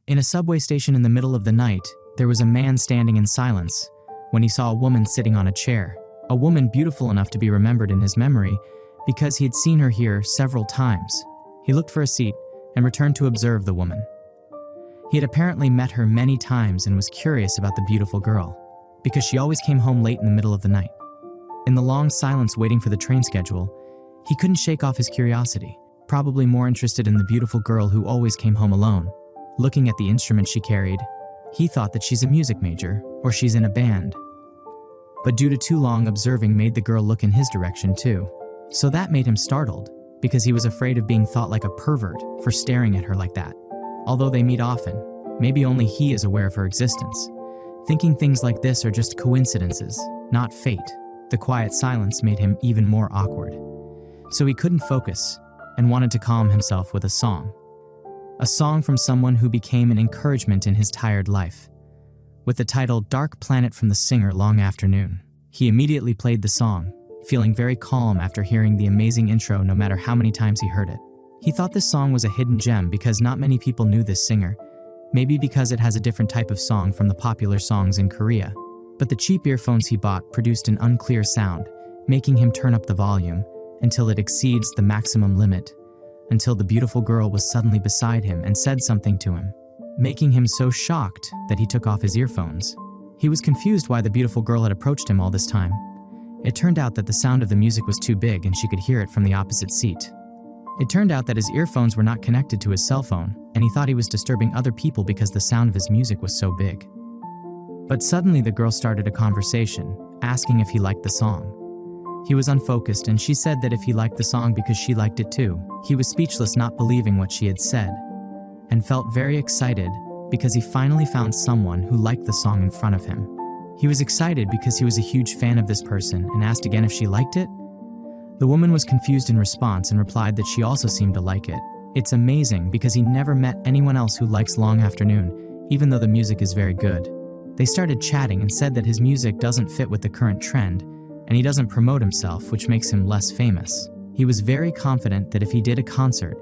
In a subway station in the middle of the night, there was a man standing in silence when he saw a woman sitting on a chair, a woman beautiful enough to be remembered in his memory because he had seen her here several times. He looked for a seat and returned to observe the woman. He had apparently met her many times and was curious about the beautiful girl, because she always came home late in the middle of the night. In the long silence waiting for the train schedule, he couldn't shake off his curiosity, probably more interested in the beautiful girl who always came home alone. Looking at the instrument she carried, he thought that she's a music major or she's in a band. But due to too long observing made the girl look in his direction too. So that made him startled, because he was afraid of being thought like a pervert for staring at her like that. Although they meet often, maybe only he is aware of her existence. Thinking things like this are just coincidences, not fate. The quiet silence made him even more awkward. So he couldn't focus and wanted to calm himself with a song. A song from someone who became an encouragement in his tired life. With the title Dark Planet from the singer Long Afternoon, he immediately played the song, feeling very calm after hearing the amazing intro no matter how many times he heard it. He thought this song was a hidden gem because not many people knew this singer, maybe because it has a different type of song from the popular songs in Korea. But the cheap earphones he bought produced an unclear sound, making him turn up the volume until it exceeds the maximum limit, until the beautiful girl was suddenly beside him and said something to him, making him so shocked that he took off his earphones. He was confused why the beautiful girl had approached him all this time. It turned out that the sound of the music was too big and she could hear it from the opposite seat. It turned out that his earphones were not connected to his cell phone, and he thought he was disturbing other people because the sound of his music was so big. But suddenly the girl started a conversation, asking if he liked the song. He was unfocused and she said that if he liked the song because she liked it too. He was speechless, not believing what she had said, and felt very excited because he finally found someone who liked the song in front of him. He was excited because he was a huge fan of this person and asked again if she liked it. The woman was confused in response and replied that she also seemed to like it. It's amazing because he never met anyone else who likes Long Afternoon, even though the music is very good. They started chatting and said that his music doesn't fit with the current trend, and he doesn't promote himself, which makes him less famous. He was very confident that if he did a concert,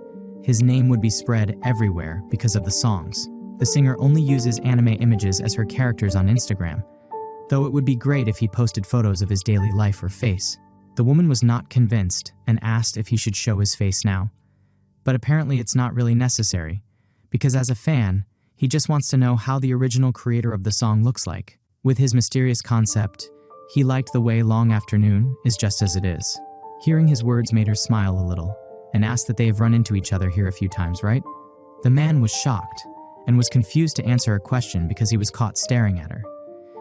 his name would be spread everywhere because of the songs. The singer only uses anime images as her characters on Instagram, though it would be great if he posted photos of his daily life or face. The woman was not convinced and asked if he should show his face now. But apparently it's not really necessary, because as a fan, he just wants to know how the original creator of the song looks like. With his mysterious concept, he liked the way Long Afternoon is just as it is. Hearing his words made her smile a little, and asked that they have run into each other here a few times, right? The man was shocked, and was confused to answer her question because he was caught staring at her.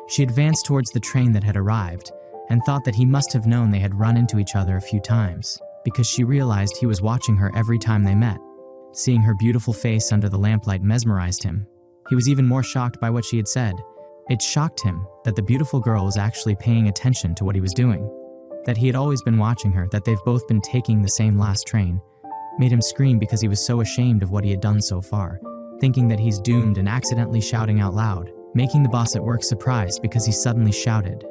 She advanced towards the train that had arrived, and thought that he must have known they had run into each other a few times, because she realized he was watching her every time they met. Seeing her beautiful face under the lamplight mesmerized him. He was even more shocked by what she had said. It shocked him that the beautiful girl was actually paying attention to what he was doing, that he had always been watching her, that they've both been taking the same last train, made him scream because he was so ashamed of what he had done so far, thinking that he's doomed and accidentally shouting out loud, making the boss at work surprised because he suddenly shouted.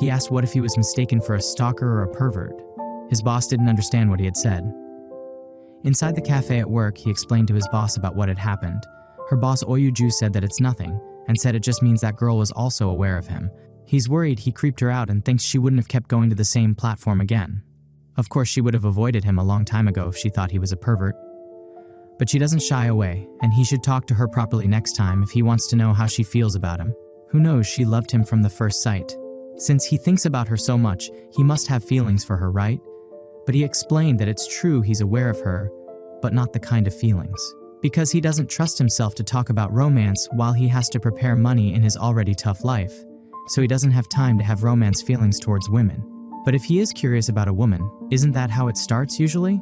He asked what if he was mistaken for a stalker or a pervert. His boss didn't understand what he had said. Inside the cafe at work, he explained to his boss about what had happened. Her boss Oyuju said that it's nothing, and said it just means that girl was also aware of him. He's worried he creeped her out and thinks she wouldn't have kept going to the same platform again. Of course, she would have avoided him a long time ago if she thought he was a pervert. But she doesn't shy away, and he should talk to her properly next time if he wants to know how she feels about him. Who knows, she loved him from the first sight. Since he thinks about her so much, he must have feelings for her, right? But he explained that it's true he's aware of her, but not the kind of feelings. Because he doesn't trust himself to talk about romance while he has to prepare money in his already tough life, so he doesn't have time to have romance feelings towards women. But if he is curious about a woman, isn't that how it starts usually?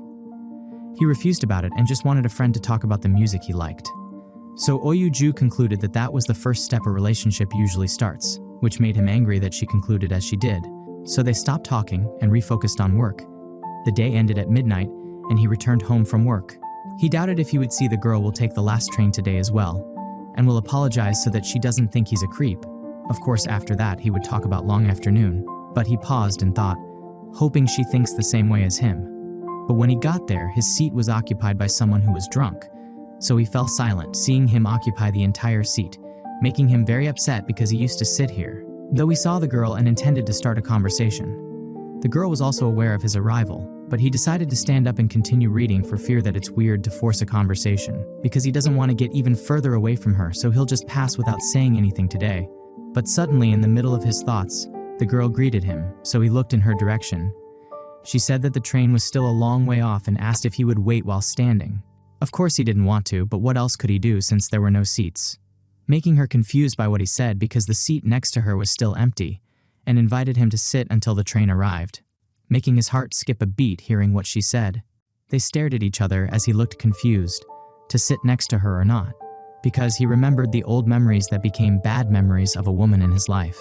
He refused about it and just wanted a friend to talk about the music he liked. So Oyuju concluded that that was the first step a relationship usually starts, which made him angry that she concluded as she did. So they stopped talking and refocused on work. The day ended at midnight, and he returned home from work. He doubted if he would see the girl will take the last train today as well, and will apologize so that she doesn't think he's a creep. Of course, after that, he would talk about Long Afternoon, but he paused and thought, hoping she thinks the same way as him. But when he got there, his seat was occupied by someone who was drunk, so he fell silent, seeing him occupy the entire seat, making him very upset because he used to sit here. Though he saw the girl and intended to start a conversation. The girl was also aware of his arrival, but he decided to stand up and continue reading for fear that it's weird to force a conversation, because he doesn't want to get even further away from her, so he'll just pass without saying anything today. But suddenly, in the middle of his thoughts, the girl greeted him, so he looked in her direction. She said that the train was still a long way off and asked if he would wait while standing. Of course he didn't want to, but what else could he do since there were no seats? Making her confused by what he said because the seat next to her was still empty, and invited him to sit until the train arrived, making his heart skip a beat hearing what she said. They stared at each other as he looked confused, to sit next to her or not, because he remembered the old memories that became bad memories of a woman in his life.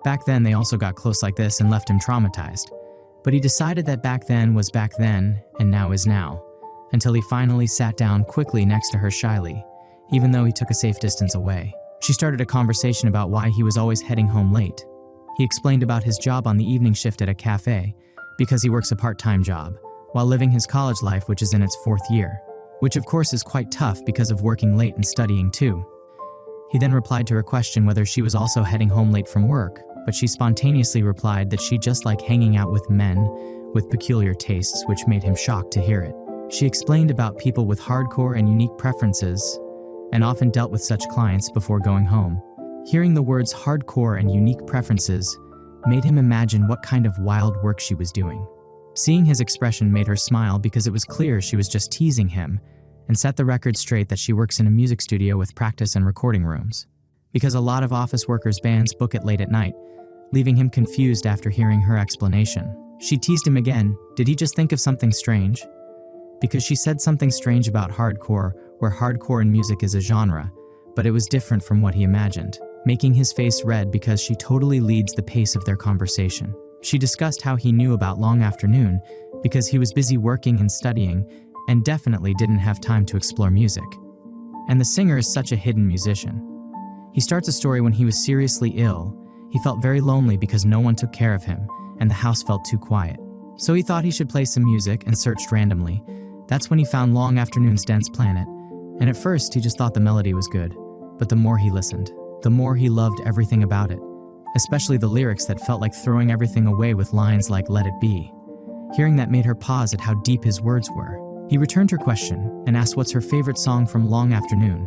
Back then they also got close like this and left him traumatized, but he decided that back then was back then and now is now, until he finally sat down quickly next to her shyly, even though he took a safe distance away. She started a conversation about why he was always heading home late. He explained about his job on the evening shift at a cafe, because he works a part-time job, while living his college life, which is in its 4th year, which of course is quite tough because of working late and studying too. He then replied to her question whether she was also heading home late from work, but she spontaneously replied that she just liked hanging out with men with peculiar tastes, which made him shocked to hear it. She explained about people with hardcore and unique preferences, and often dealt with such clients before going home. Hearing the words hardcore and unique preferences made him imagine what kind of wild work she was doing. Seeing his expression made her smile because it was clear she was just teasing him, and set the record straight that she works in a music studio with practice and recording rooms. Because a lot of office workers' bands book it late at night, leaving him confused after hearing her explanation. She teased him again. Did he just think of something strange? Because she said something strange about hardcore, where hardcore in music is a genre, but it was different from what he imagined, making his face red because she totally leads the pace of their conversation. She discussed how he knew about Long Afternoon because he was busy working and studying and definitely didn't have time to explore music. And the singer is such a hidden musician. He starts a story when he was seriously ill. He felt very lonely because no one took care of him and the house felt too quiet. So he thought he should play some music and searched randomly. That's when he found Long Afternoon's Dense Planet, and at first he just thought the melody was good, but the more he listened, the more he loved everything about it, especially the lyrics that felt like throwing everything away with lines like "Let it be." Hearing that made her pause at how deep his words were. He returned her question and asked what's her favorite song from Long Afternoon,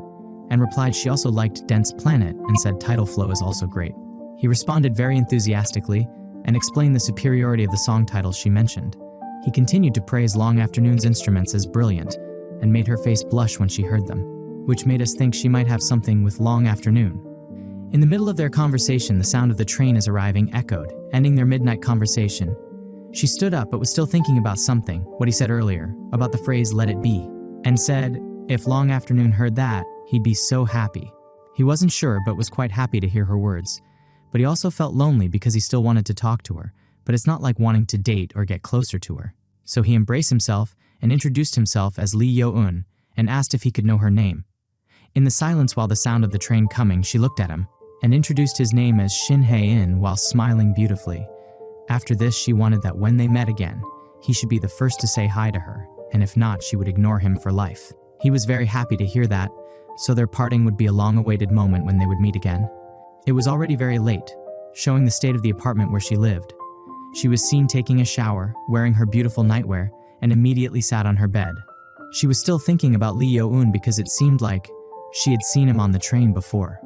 and replied she also liked Dense Planet and said Title Flow is also great. He responded very enthusiastically and explained the superiority of the song titles she mentioned. He continued to praise Long Afternoon's instruments as brilliant and made her face blush when she heard them, which made us think she might have something with Long Afternoon. In the middle of their conversation, the sound of the train is arriving echoed, ending their midnight conversation. She stood up but was still thinking about something, what he said earlier, about the phrase "let it be," and said if Long Afternoon heard that, he'd be so happy. He wasn't sure but was quite happy to hear her words, but he also felt lonely because he still wanted to talk to her, but it's not like wanting to date or get closer to her. So he embraced himself and introduced himself as Lee Yo-eun and asked if he could know her name. In the silence while the sound of the train coming, she looked at him and introduced his name as Shin Hae-in while smiling beautifully. After this, she wanted that when they met again, he should be the first to say hi to her, and if not, she would ignore him for life. He was very happy to hear that, so their parting would be a long-awaited moment when they would meet again. It was already very late, showing the state of the apartment where she lived. She was seen taking a shower, wearing her beautiful nightwear, and immediately sat on her bed. She was still thinking about Lee Yo-eun because it seemed like she had seen him on the train before.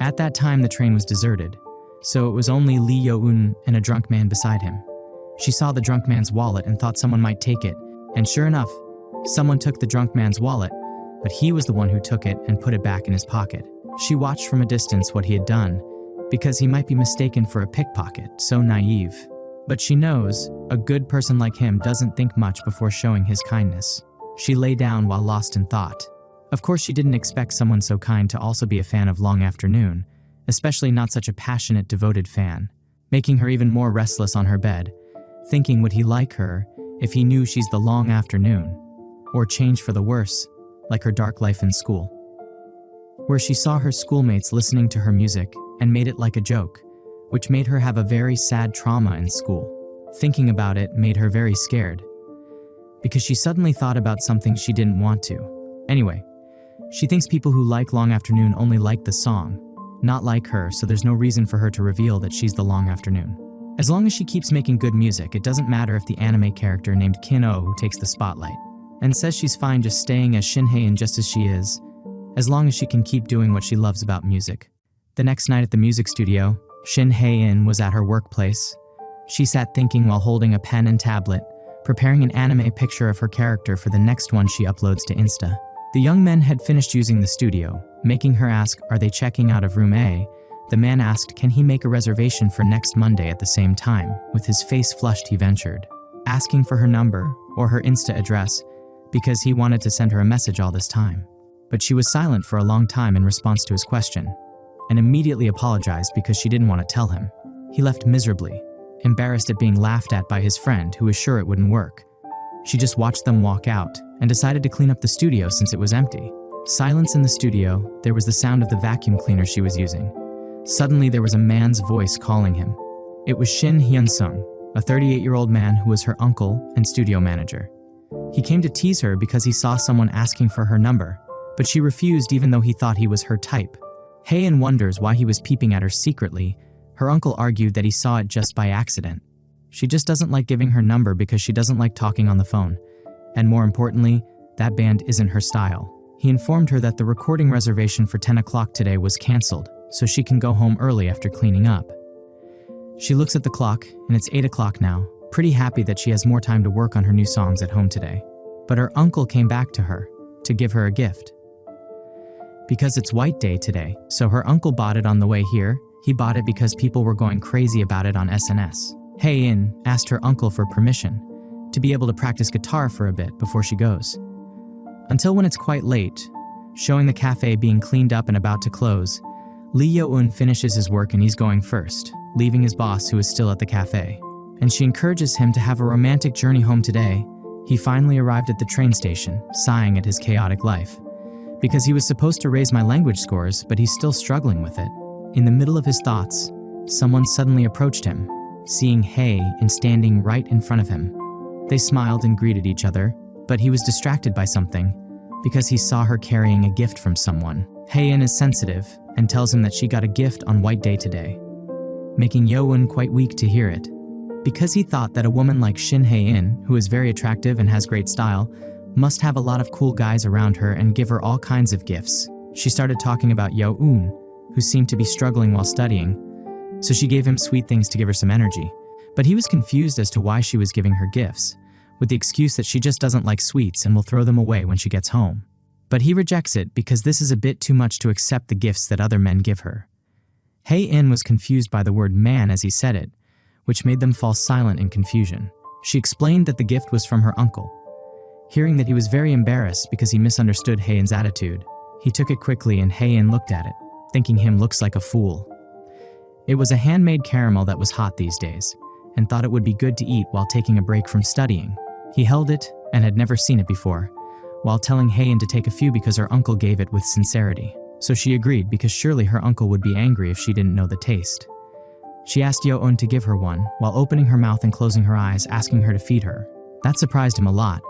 At that time, the train was deserted, so it was only Lee Yo-eun and a drunk man beside him. She saw the drunk man's wallet and thought someone might take it, and sure enough, someone took the drunk man's wallet, but he was the one who took it and put it back in his pocket. She watched from a distance what he had done, because he might be mistaken for a pickpocket, so naive. But she knows, a good person like him doesn't think much before showing his kindness. She lay down while lost in thought. Of course, she didn't expect someone so kind to also be a fan of Long Afternoon, especially not such a passionate, devoted fan, making her even more restless on her bed, thinking would he like her if he knew she's the Long Afternoon, or change for the worse, like her dark life in school, where she saw her schoolmates listening to her music and made it like a joke, which made her have a very sad trauma in school. Thinking about it made her very scared, because she suddenly thought about something she didn't want to. Anyway, She thinks people who like Long Afternoon only like the song, not like her, so there's no reason for her to reveal that she's the Long Afternoon. As long as she keeps making good music, it doesn't matter if the anime character named Kin-Oh who takes the spotlight, and says she's fine just staying as Shin Hae-in just as she is, as long as she can keep doing what she loves about music. The next night at the music studio, Shin Hae-in was at her workplace. She sat thinking while holding a pen and tablet, preparing an anime picture of her character for the next one she uploads to Insta. The young men had finished using the studio, making her ask, are they checking out of room A? The man asked, can he make a reservation for next Monday at the same time? With his face flushed, he ventured, asking for her number or her Insta address because he wanted to send her a message all this time. But she was silent for a long time in response to his question, and immediately apologized because she didn't want to tell him. He left miserably, embarrassed at being laughed at by his friend who was sure it wouldn't work. She just watched them walk out and decided to clean up the studio since it was empty. Silence in the studio. There was the sound of the vacuum cleaner she was using. Suddenly there was a man's voice calling him. It was Shin Hyun-sung, a 38-year-old man who was her uncle and studio manager. He came to tease her because he saw someone asking for her number, but she refused even though he thought he was her type. Hae-in wonders why he was peeping at her secretly. Her uncle argued that he saw it just by accident. She just doesn't like giving her number because she doesn't like talking on the phone. And more importantly, that band isn't her style. He informed her that the recording reservation for 10 o'clock today was canceled, so she can go home early after cleaning up. She looks at the clock, and it's 8 o'clock now, pretty happy that she has more time to work on her new songs at home today. But her uncle came back to her to give her a gift. Because it's White Day today, so her uncle bought it on the way here. He bought it because people were going crazy about it on SNS. Hae-in asked her uncle for permission to be able to practice guitar for a bit before she goes. Until when it's quite late, showing the cafe being cleaned up and about to close, Lee Yo-eun finishes his work and he's going first, leaving his boss who is still at the cafe. And she encourages him to have a romantic journey home today. He finally arrived at the train station, sighing at his chaotic life. Because he was supposed to raise my language scores, but he's still struggling with it. In the middle of his thoughts, someone suddenly approached him, seeing Hae-in standing right in front of him. They smiled and greeted each other, but he was distracted by something because he saw her carrying a gift from someone. Hae-in is sensitive and tells him that she got a gift on White Day today, making Yo-eun quite weak to hear it. Because he thought that a woman like Shin Hae-in, who is very attractive and has great style, must have a lot of cool guys around her and give her all kinds of gifts. She started talking about Yo-eun, who seemed to be struggling while studying, so she gave him sweet things to give her some energy. But he was confused as to why she was giving her gifts, with the excuse that she just doesn't like sweets and will throw them away when she gets home. But he rejects it because this is a bit too much to accept the gifts that other men give her. Hae-in was confused by the word man as he said it, which made them fall silent in confusion. She explained that the gift was from her uncle. Hearing that he was very embarrassed because he misunderstood Hae-in's attitude, he took it quickly and Hae-in looked at it, thinking him looks like a fool. It was a handmade caramel that was hot these days, and thought it would be good to eat while taking a break from studying. He held it and had never seen it before, while telling Hae-in to take a few because her uncle gave it with sincerity. So she agreed because surely her uncle would be angry if she didn't know the taste. She asked Yo-eun to give her one, while opening her mouth and closing her eyes, asking her to feed her. That surprised him a lot,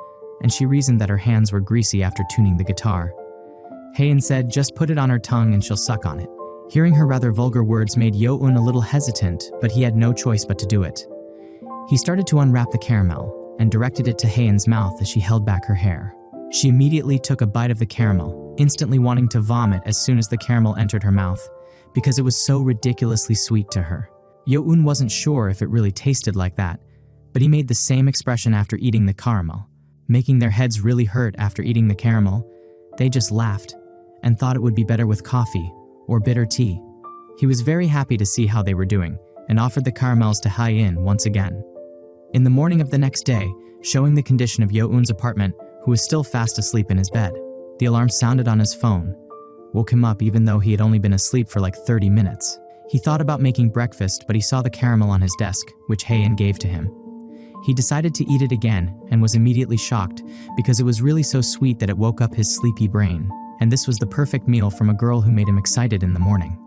and she reasoned that her hands were greasy after tuning the guitar. Hae-in said just put it on her tongue and she'll suck on it. Hearing her rather vulgar words made Yo-eun a little hesitant, but he had no choice but to do it. He started to unwrap the caramel and directed it to Hae-in's mouth as she held back her hair. She immediately took a bite of the caramel, instantly wanting to vomit as soon as the caramel entered her mouth, because it was so ridiculously sweet to her. Yo-eun wasn't sure if it really tasted like that, but he made the same expression after eating the caramel, making their heads really hurt after eating the caramel. They just laughed and thought it would be better with coffee or bitter tea. He was very happy to see how they were doing and offered the caramels to Hae-in once again. In the morning of the next day, showing the condition of Yo-eun's apartment, who was still fast asleep in his bed. The alarm sounded on his phone, woke him up even though he had only been asleep for like 30 minutes. He thought about making breakfast, but he saw the caramel on his desk, which Hae-in gave to him. He decided to eat it again and was immediately shocked because it was really so sweet that it woke up his sleepy brain, and this was the perfect meal from a girl who made him excited in the morning.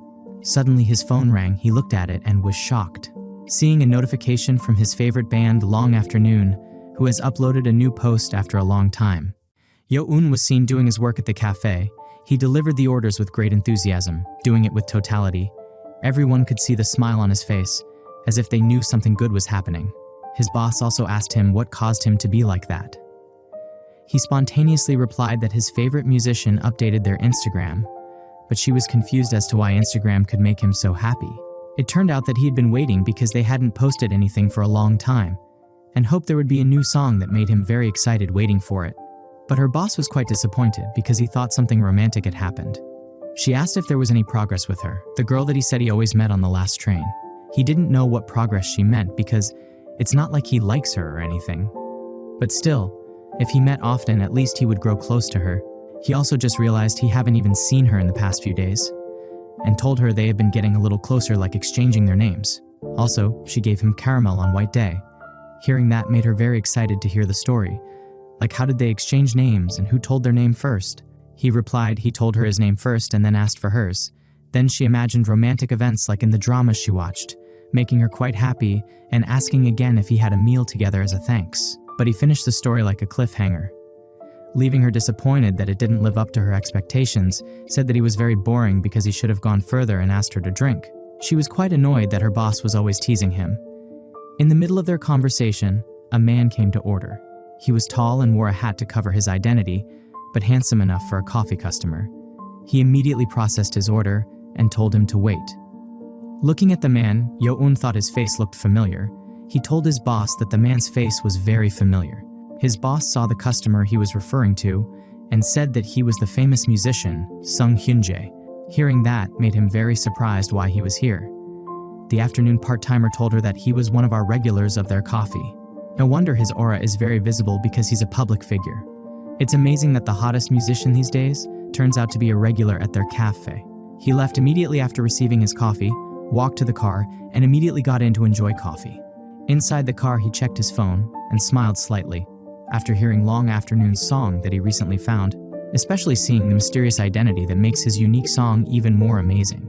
Suddenly his phone rang, he looked at it and was shocked, seeing a notification from his favorite band Long Afternoon, who has uploaded a new post after a long time. Yo-eun was seen doing his work at the cafe. He delivered the orders with great enthusiasm, doing it with totality. Everyone could see the smile on his face, as if they knew something good was happening. His boss also asked him what caused him to be like that. He spontaneously replied that his favorite musician updated their Instagram, but she was confused as to why Instagram could make him so happy. It turned out that he had been waiting because they hadn't posted anything for a long time, and hoped there would be a new song that made him very excited waiting for it. But her boss was quite disappointed because he thought something romantic had happened. She asked if there was any progress with her, the girl that he said he always met on the last train. He didn't know what progress she meant because it's not like he likes her or anything. But still, if he met often, at least he would grow close to her. He also just realized he hadn't even seen her in the past few days, and told her they had been getting a little closer, like exchanging their names. Also, she gave him caramel on White Day. Hearing that made her very excited to hear the story. Like, how did they exchange names and who told their name first? He replied he told her his name first and then asked for hers. Then she imagined romantic events like in the dramas she watched, making her quite happy and asking again if he had a meal together as a thanks. But he finished the story like a cliffhanger, leaving her disappointed that it didn't live up to her expectations, said that he was very boring because he should have gone further and asked her to drink. She was quite annoyed that her boss was always teasing him. In the middle of their conversation, a man came to order. He was tall and wore a hat to cover his identity, but handsome enough for a coffee customer. He immediately processed his order and told him to wait. Looking at the man, Yo-un thought his face looked familiar. He told his boss that the man's face was very familiar. His boss saw the customer he was referring to and said that he was the famous musician, Sung Hyun-jae. Hearing that made him very surprised why he was here. The afternoon part-timer told her that he was one of our regulars of their coffee. No wonder his aura is very visible because he's a public figure. It's amazing that the hottest musician these days turns out to be a regular at their cafe. He left immediately after receiving his coffee, walked to the car, and immediately got in to enjoy coffee. Inside the car, he checked his phone and smiled slightly after hearing Long Afternoon's song that he recently found, especially seeing the mysterious identity that makes his unique song even more amazing.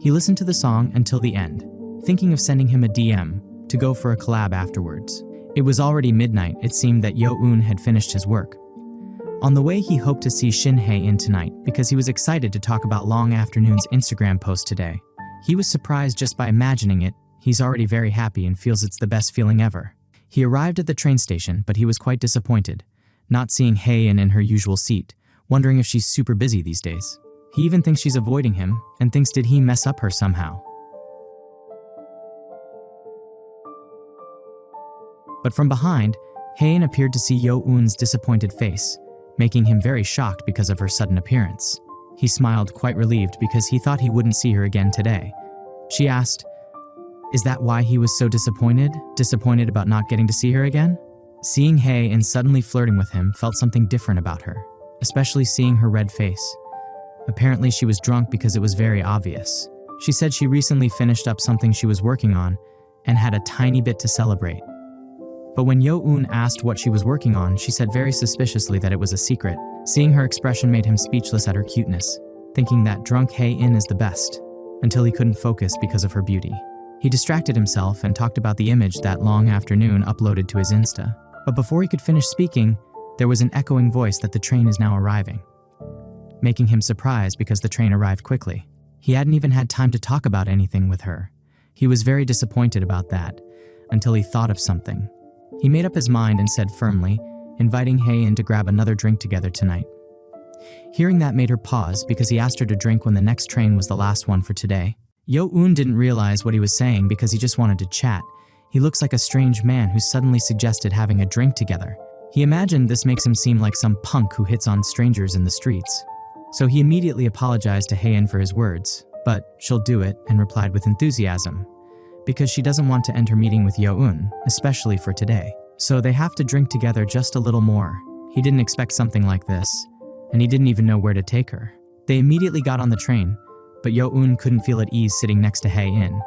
He listened to the song until the end, thinking of sending him a DM to go for a collab afterwards. It was already midnight. It seemed that Yo-un had finished his work. On the way, he hoped to see Shin-hae in tonight because he was excited to talk about Long Afternoon's Instagram post today. He was surprised just by imagining it. He's already very happy and feels it's the best feeling ever. He arrived at the train station, but he was quite disappointed, not seeing Hae-in her usual seat, wondering if she's super busy these days. He even thinks she's avoiding him and thinks did he mess up her somehow. But from behind, Hae-in appeared to see Yo-un's disappointed face, making him very shocked because of her sudden appearance. He smiled, quite relieved because he thought he wouldn't see her again today. She asked, "Is that why he was so disappointed? Disappointed about not getting to see her again?" Seeing Hae-in suddenly flirting with him felt something different about her, especially seeing her red face. Apparently she was drunk because it was very obvious. She said she recently finished up something she was working on and had a tiny bit to celebrate. But when Yo-un asked what she was working on, she said very suspiciously that it was a secret. Seeing her expression made him speechless at her cuteness, thinking that drunk Hae-in is the best, until he couldn't focus because of her beauty. He distracted himself and talked about the image that Long Afternoon uploaded to his Insta. But before he could finish speaking, there was an echoing voice that the train is now arriving, making him surprised because the train arrived quickly. He hadn't even had time to talk about anything with her. He was very disappointed about that, until he thought of something. He made up his mind and said firmly, inviting Hae-in to grab another drink together tonight. Hearing that made her pause because he asked her to drink when the next train was the last one for today. Yo-un didn't realize what he was saying because he just wanted to chat. He looks like a strange man who suddenly suggested having a drink together. He imagined this makes him seem like some punk who hits on strangers in the streets. So he immediately apologized to Hae-in for his words, but she'll do it, and replied with enthusiasm, because she doesn't want to end her meeting with Yo-un, especially for today. So they have to drink together just a little more. He didn't expect something like this, and he didn't even know where to take her. They immediately got on the train, but Yo-un couldn't feel at ease sitting next to Hae-in,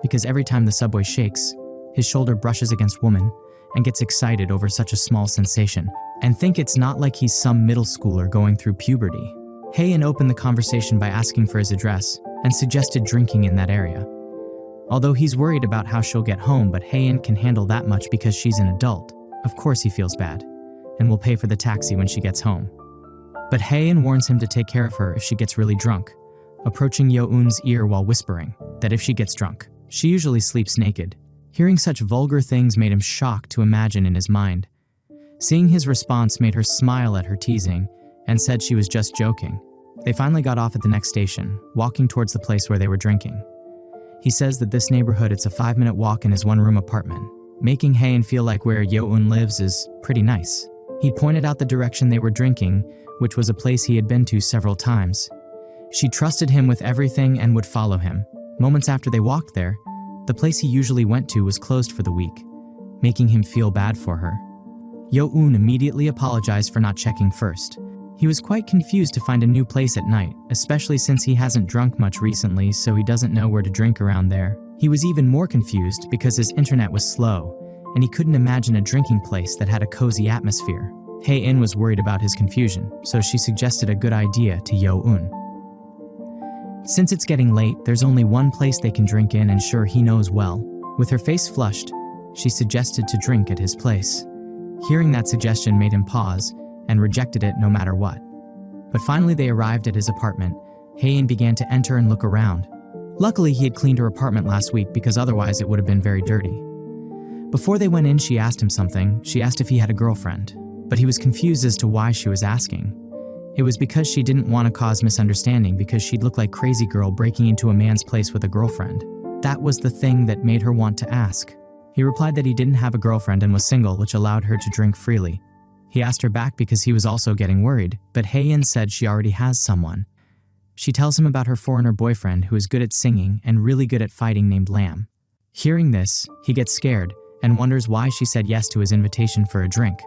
because every time the subway shakes, his shoulder brushes against woman and gets excited over such a small sensation, and think it's not like he's some middle schooler going through puberty. Hae-in opened the conversation by asking for his address and suggested drinking in that area. Although he's worried about how she'll get home, but Hae-in can handle that much because she's an adult. Of course he feels bad, and will pay for the taxi when she gets home. But Hae-in warns him to take care of her if she gets really drunk, approaching Yo-eun's ear while whispering that if she gets drunk, she usually sleeps naked. Hearing such vulgar things made him shocked to imagine in his mind. Seeing his response made her smile at her teasing and said she was just joking. They finally got off at the next station, walking towards the place where they were drinking. He says that this neighborhood, it's a 5-minute walk in his one-room apartment, making Hae-in feel like where Yo-eun lives is pretty nice. He pointed out the direction they were drinking, which was a place he had been to several times. She trusted him with everything and would follow him. Moments after they walked there, the place he usually went to was closed for the week, making him feel bad for her. Yo-eun immediately apologized for not checking first. He was quite confused to find a new place at night, especially since he hasn't drunk much recently, so he doesn't know where to drink around there. He was even more confused because his internet was slow, and he couldn't imagine a drinking place that had a cozy atmosphere. Hae-in was worried about his confusion, so she suggested a good idea to Yo-eun. Since it's getting late, there's only one place they can drink in and sure he knows well. With her face flushed, she suggested to drink at his place. Hearing that suggestion made him pause, and rejected it no matter what. But finally they arrived at his apartment. Hae-in began to enter and look around. Luckily he had cleaned her apartment last week because otherwise it would have been very dirty. Before they went in, she asked him something. She asked if he had a girlfriend, but he was confused as to why she was asking. It was because she didn't want to cause misunderstanding because she'd look like crazy girl breaking into a man's place with a girlfriend. That was the thing that made her want to ask. He replied that he didn't have a girlfriend and was single, which allowed her to drink freely. He asked her back because he was also getting worried, but Hae-in said she already has someone. She tells him about her foreigner boyfriend who is good at singing and really good at fighting named Lam. Hearing this, he gets scared and wonders why she said yes to his invitation for a drink.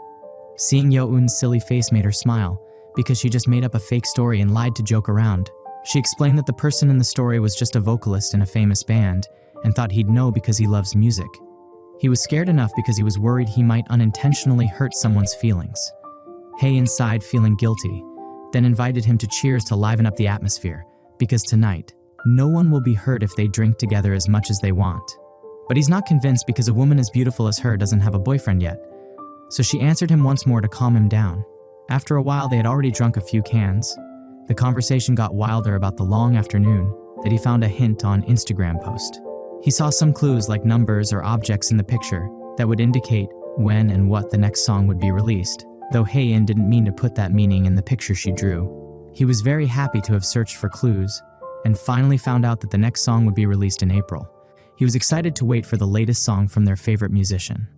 Seeing Yo-eun's silly face made her smile because she just made up a fake story and lied to joke around. She explained that the person in the story was just a vocalist in a famous band and thought he'd know because he loves music. He was scared enough because he was worried he might unintentionally hurt someone's feelings. Hae-in sighed, feeling guilty, then invited him to cheers to liven up the atmosphere, because tonight, no one will be hurt if they drink together as much as they want. But he's not convinced because a woman as beautiful as her doesn't have a boyfriend yet. So she answered him once more to calm him down. After a while, they had already drunk a few cans. The conversation got wilder about the long afternoon that he found a hint on Instagram post. He saw some clues like numbers or objects in the picture that would indicate when and what the next song would be released, though Hae-in didn't mean to put that meaning in the picture she drew. He was very happy to have searched for clues and finally found out that the next song would be released in April. He was excited to wait for the latest song from their favorite musician.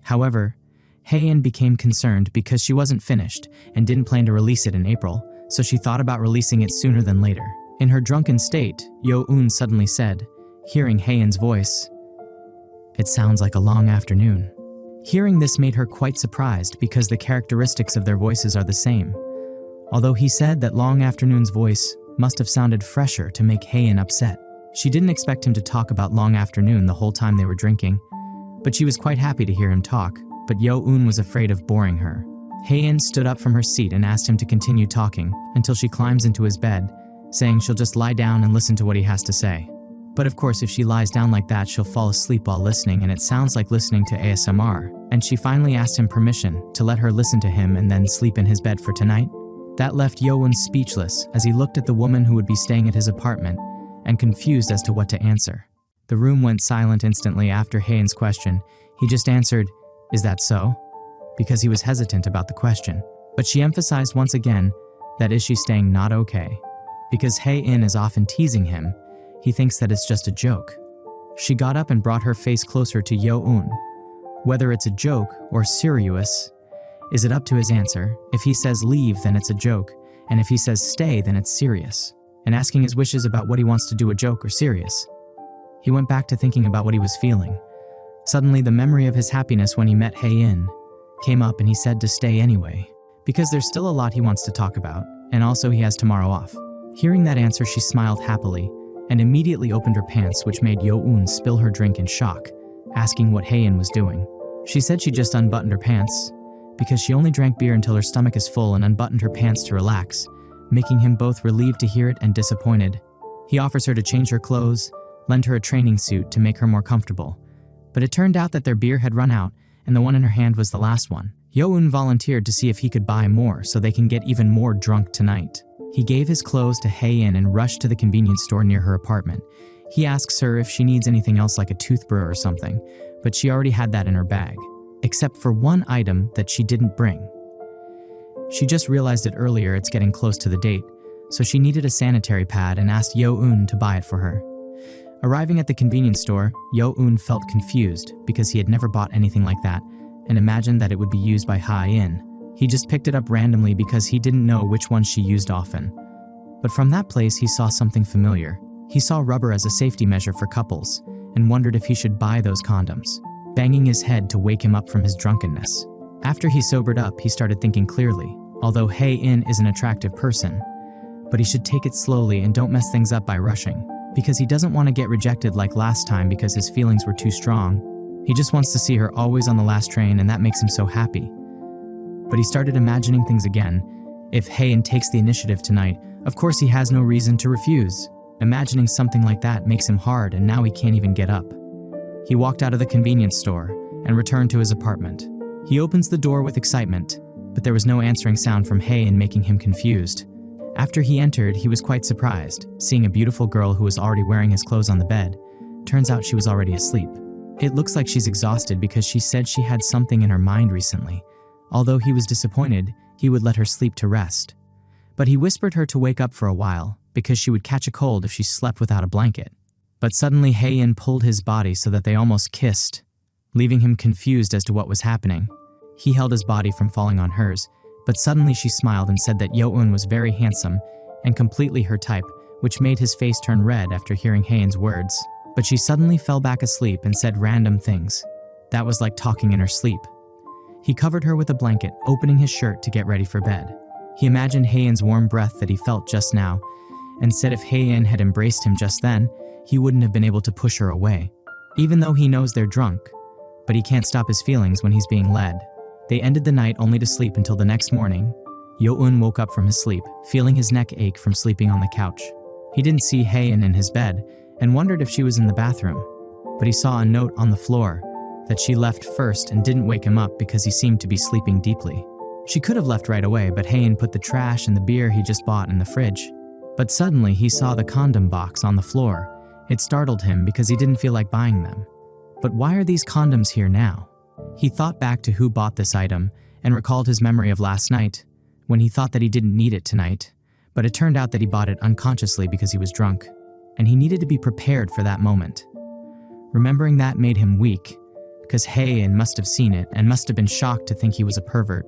However, Hae-in became concerned because she wasn't finished and didn't plan to release it in April, so she thought about releasing it sooner than later. In her drunken state, Yo-eun suddenly said, hearing Hae-in's voice, "It sounds like a long afternoon." Hearing this made her quite surprised because the characteristics of their voices are the same. Although he said that Long Afternoon's voice must have sounded fresher to make Hae-in upset. She didn't expect him to talk about Long Afternoon the whole time they were drinking, but she was quite happy to hear him talk, but Yo-eun was afraid of boring her. Hae-in stood up from her seat and asked him to continue talking until she climbs into his bed, saying she'll just lie down and listen to what he has to say. But of course, if she lies down like that, she'll fall asleep while listening, and it sounds like listening to ASMR. And she finally asked him permission to let her listen to him and then sleep in his bed for tonight. That left Yo-eun speechless as he looked at the woman who would be staying at his apartment and confused as to what to answer. The room went silent instantly after Hae-in's question. He just answered, "Is that so?" because he was hesitant about the question. But she emphasized once again that is she staying not okay. Because Hae-in is often teasing him, he thinks that it's just a joke. She got up and brought her face closer to Yo-eun. Whether it's a joke or serious, is it up to his answer? If he says leave, then it's a joke, and if he says stay, then it's serious. And asking his wishes about what he wants to do, a joke or serious. He went back to thinking about what he was feeling. Suddenly, the memory of his happiness when he met Hae-in came up, and he said to stay anyway, because there's still a lot he wants to talk about, and also he has tomorrow off. Hearing that answer, she smiled happily and immediately opened her pants, which made Yo-eun spill her drink in shock, asking what Hae-in was doing. She said she just unbuttoned her pants because she only drank beer until her stomach is full and unbuttoned her pants to relax, making him both relieved to hear it and disappointed. He offers her to change her clothes, lend her a training suit to make her more comfortable. But it turned out that their beer had run out and the one in her hand was the last one. Yo-eun volunteered to see if he could buy more so they can get even more drunk tonight. He gave his clothes to Hae-in and rushed to the convenience store near her apartment. He asks her if she needs anything else like a toothbrush or something, but she already had that in her bag, except for one item that she didn't bring. She just realized it earlier. It's getting close to the date, so she needed a sanitary pad and asked Yo-eun to buy it for her. Arriving at the convenience store, Yo-eun felt confused because he had never bought anything like that and imagined that it would be used by Hae-in. He just picked it up randomly because he didn't know which one she used often. But from that place, he saw something familiar. He saw rubber as a safety measure for couples and wondered if he should buy those condoms, banging his head to wake him up from his drunkenness. After he sobered up, he started thinking clearly. Although Hae-in is an attractive person, but he should take it slowly and don't mess things up by rushing, because he doesn't want to get rejected like last time because his feelings were too strong. He just wants to see her always on the last train, and that makes him so happy. But he started imagining things again. If Hae-in takes the initiative tonight, of course he has no reason to refuse. Imagining something like that makes him hard, and now he can't even get up. He walked out of the convenience store and returned to his apartment. He opens the door with excitement, but there was no answering sound from Hae-in, making him confused. After he entered, he was quite surprised, seeing a beautiful girl who was already wearing his clothes on the bed. Turns out she was already asleep. It looks like she's exhausted because she said she had something in her mind recently. Although he was disappointed, he would let her sleep to rest. But he whispered her to wake up for a while because she would catch a cold if she slept without a blanket. But suddenly Hae-in pulled his body so that they almost kissed, leaving him confused as to what was happening. He held his body from falling on hers, but suddenly she smiled and said that Yo-eun was very handsome and completely her type, which made his face turn red after hearing Hae-in's words. But she suddenly fell back asleep and said random things. That was like talking in her sleep. He covered her with a blanket, opening his shirt to get ready for bed. He imagined Hae-in's warm breath that he felt just now, and said if Hae-in had embraced him just then, he wouldn't have been able to push her away. Even though he knows they're drunk, but he can't stop his feelings when he's being led. They ended the night only to sleep until the next morning. Yo-eun woke up from his sleep, feeling his neck ache from sleeping on the couch. He didn't see Hae-in in his bed and wondered if she was in the bathroom, but he saw a note on the floor that she left first and didn't wake him up because he seemed to be sleeping deeply. She could have left right away, but Hae-in put the trash and the beer he just bought in the fridge. But suddenly he saw the condom box on the floor. It startled him because he didn't feel like buying them. But why are these condoms here now? He thought back to who bought this item and recalled his memory of last night when he thought that he didn't need it tonight, but it turned out that he bought it unconsciously because he was drunk, and he needed to be prepared for that moment. Remembering that made him weak, because Hae-in must have seen it and must have been shocked to think he was a pervert,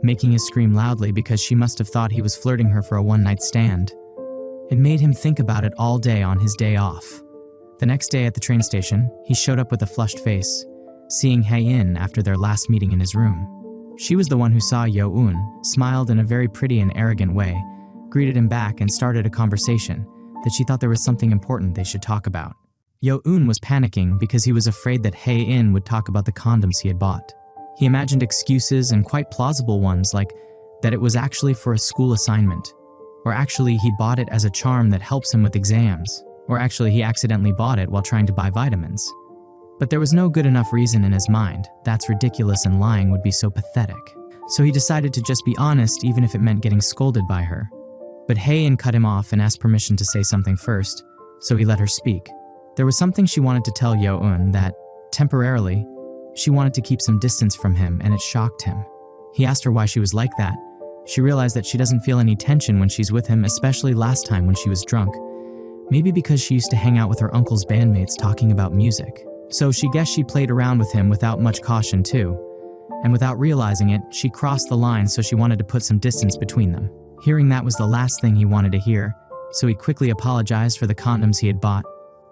making his scream loudly because she must have thought he was flirting her for a one-night stand. It made him think about it all day on his day off. The next day at the train station, he showed up with a flushed face, seeing Hae-in after their last meeting in his room. She was the one who saw Yo-eun, smiled in a very pretty and arrogant way, greeted him back and started a conversation that she thought there was something important they should talk about. Yo-eun was panicking because he was afraid that Hae-in would talk about the condoms he had bought. He imagined excuses, and quite plausible ones, like that it was actually for a school assignment, or actually he bought it as a charm that helps him with exams, or actually he accidentally bought it while trying to buy vitamins. But there was no good enough reason in his mind. That's ridiculous, and lying would be so pathetic. So he decided to just be honest, even if it meant getting scolded by her. But Hae-in cut him off and asked permission to say something first, so he let her speak. There was something she wanted to tell Yo-eun that, temporarily, she wanted to keep some distance from him, and it shocked him. He asked her why she was like that. She realized that she doesn't feel any tension when she's with him, especially last time when she was drunk. Maybe because she used to hang out with her uncle's bandmates talking about music. So she guessed she played around with him without much caution too. And without realizing it, she crossed the line, so she wanted to put some distance between them. Hearing that was the last thing he wanted to hear, so he quickly apologized for the condoms he had bought.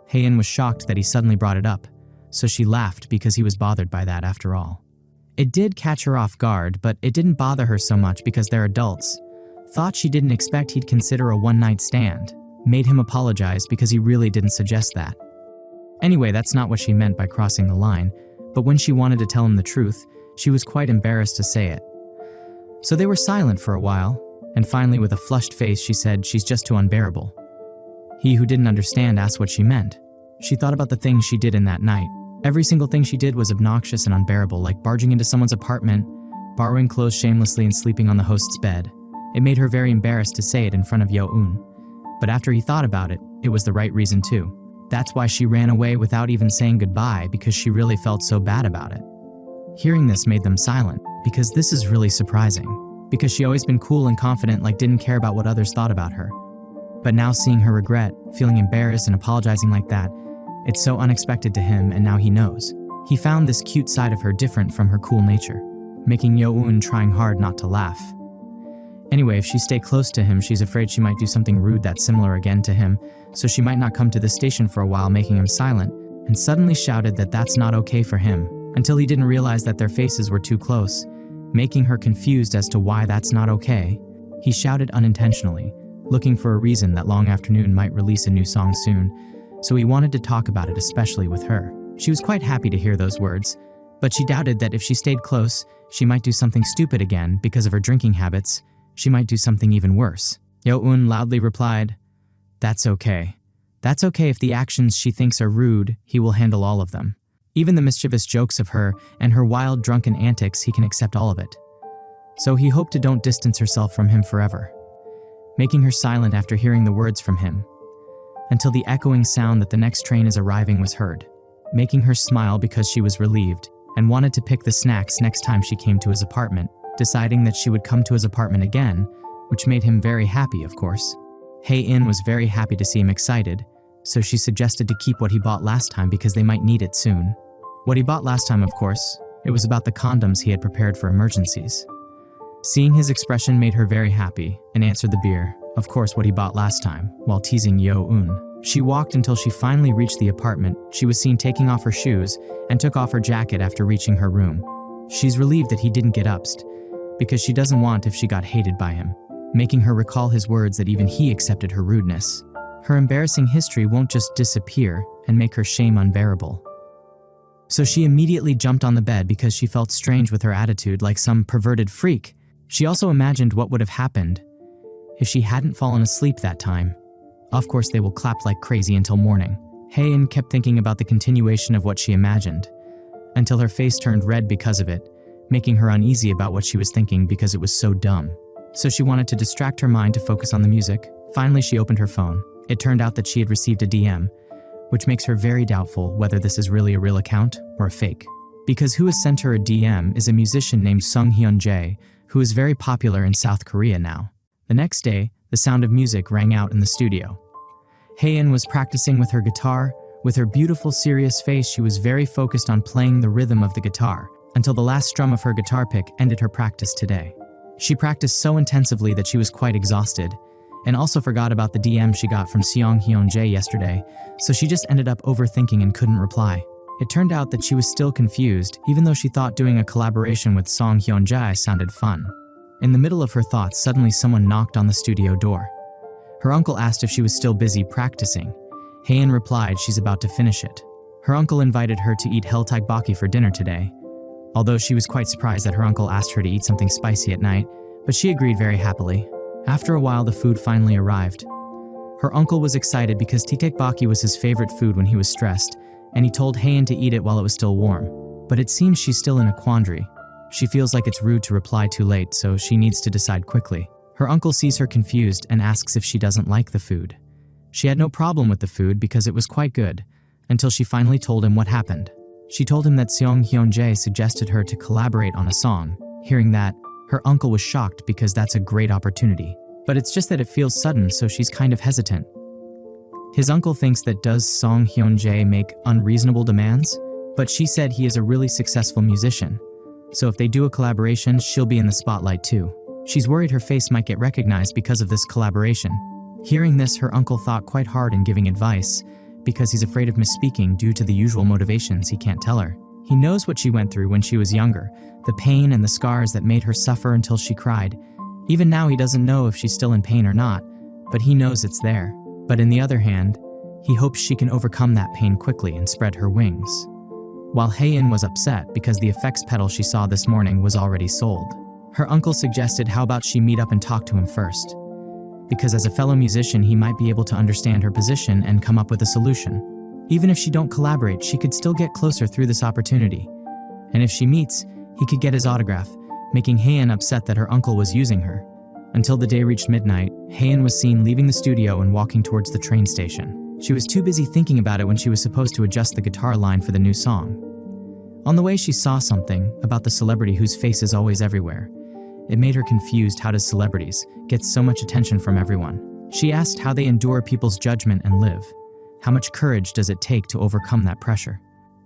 Hae-in was shocked that he suddenly brought it up, so she laughed because he was bothered by that after all. It did catch her off guard, but it didn't bother her so much because they're adults. Thought she didn't expect he'd consider a one-night stand. Made him apologize because he really didn't suggest that. Anyway, that's not what she meant by crossing the line, but when she wanted to tell him the truth, she was quite embarrassed to say it. So they were silent for a while, and finally with a flushed face she said she's just too unbearable. He who didn't understand asked what she meant. She thought about the things she did in that night. Every single thing she did was obnoxious and unbearable, like barging into someone's apartment, borrowing clothes shamelessly and sleeping on the host's bed. It made her very embarrassed to say it in front of Yo-eun. But after he thought about it, it was the right reason too. That's why she ran away without even saying goodbye, because she really felt so bad about it. Hearing this made them silent, because this is really surprising. Because she always been cool and confident, like didn't care about what others thought about her. But now seeing her regret, feeling embarrassed and apologizing like that, it's so unexpected to him, and now he knows. He found this cute side of her different from her cool nature, making Yo-eun trying hard not to laugh. Anyway, if she stay close to him, she's afraid she might do something rude that's similar again to him, so she might not come to the station for a while, making him silent, and suddenly shouted that that's not okay for him, until he didn't realize that their faces were too close, making her confused as to why that's not okay. He shouted unintentionally, looking for a reason that Long Afternoon might release a new song soon, so he wanted to talk about it, especially with her. She was quite happy to hear those words, but she doubted that if she stayed close, she might do something stupid again because of her drinking habits. She might do something even worse. Yo-eun loudly replied, "That's okay. That's okay if the actions she thinks are rude, he will handle all of them. Even the mischievous jokes of her and her wild drunken antics, he can accept all of it." So he hoped to don't distance herself from him forever, making her silent after hearing the words from him, until the echoing sound that the next train is arriving was heard, making her smile because she was relieved and wanted to pick the snacks next time she came to his apartment, deciding that she would come to his apartment again, which made him very happy, of course. Hae-in was very happy to see him excited, so she suggested to keep what he bought last time because they might need it soon. What he bought last time, of course, it was about the condoms he had prepared for emergencies. Seeing his expression made her very happy and answered the beer, of course what he bought last time, while teasing Yo-eun. She walked until she finally reached the apartment. She was seen taking off her shoes and took off her jacket after reaching her room. She's relieved that he didn't get upset, because she doesn't want if she got hated by him, making her recall his words that even he accepted her rudeness. Her embarrassing history won't just disappear and make her shame unbearable. So she immediately jumped on the bed because she felt strange with her attitude, like some perverted freak. She also imagined what would have happened if she hadn't fallen asleep that time. Of course, they will clap like crazy until morning. Hae-in kept thinking about the continuation of what she imagined, until her face turned red because of it, making her uneasy about what she was thinking because it was so dumb. So she wanted to distract her mind to focus on the music. Finally, she opened her phone. It turned out that she had received a DM, which makes her very doubtful whether this is really a real account or a fake. Because who has sent her a DM is a musician named Sung Hyun-jae, who is very popular in South Korea now. The next day, the sound of music rang out in the studio. Hae-in was practicing with her guitar. With her beautiful, serious face, she was very focused on playing the rhythm of the guitar, until the last strum of her guitar pick ended her practice today. She practiced so intensively that she was quite exhausted, and also forgot about the DM she got from Sung Hyun-jae yesterday, so she just ended up overthinking and couldn't reply. It turned out that she was still confused, even though she thought doing a collaboration with Sung Hyun-jae sounded fun. In the middle of her thoughts, suddenly someone knocked on the studio door. Her uncle asked if she was still busy practicing. Hae-in replied she's about to finish it. Her uncle invited her to eat helltteokbokki for dinner today, although she was quite surprised that her uncle asked her to eat something spicy at night, but she agreed very happily. After a while, the food finally arrived. Her uncle was excited because tteokbokki was his favorite food when he was stressed, and he told Hae-in to eat it while it was still warm. But it seems she's still in a quandary. She feels like it's rude to reply too late, so she needs to decide quickly. Her uncle sees her confused and asks if she doesn't like the food. She had no problem with the food because it was quite good, until she finally told him what happened. She told him that Sung Hyun-jae suggested her to collaborate on a song. Hearing that, her uncle was shocked because that's a great opportunity. But it's just that it feels sudden, so she's kind of hesitant. His uncle thinks that does Sung Hyun-jae make unreasonable demands? But she said he is a really successful musician, so if they do a collaboration, she'll be in the spotlight too. She's worried her face might get recognized because of this collaboration. Hearing this, her uncle thought quite hard in giving advice, because he's afraid of misspeaking due to the usual motivations he can't tell her. He knows what she went through when she was younger, the pain and the scars that made her suffer until she cried. Even now he doesn't know if she's still in pain or not, but he knows it's there. But on the other hand, he hopes she can overcome that pain quickly and spread her wings. While Hae-in was upset because the effects pedal she saw this morning was already sold. Her uncle suggested how about she meet up and talk to him first, because as a fellow musician he might be able to understand her position and come up with a solution. Even if she don't collaborate, she could still get closer through this opportunity. And if she meets, he could get his autograph, making Haein upset that her uncle was using her. Until the day reached midnight, Haein was seen leaving the studio and walking towards the train station. She was too busy thinking about it when she was supposed to adjust the guitar line for the new song. On the way, she saw something about the celebrity whose face is always everywhere. It made her confused. How does celebrities get so much attention from everyone? She asked how they endure people's judgment and live. How much courage does it take to overcome that pressure?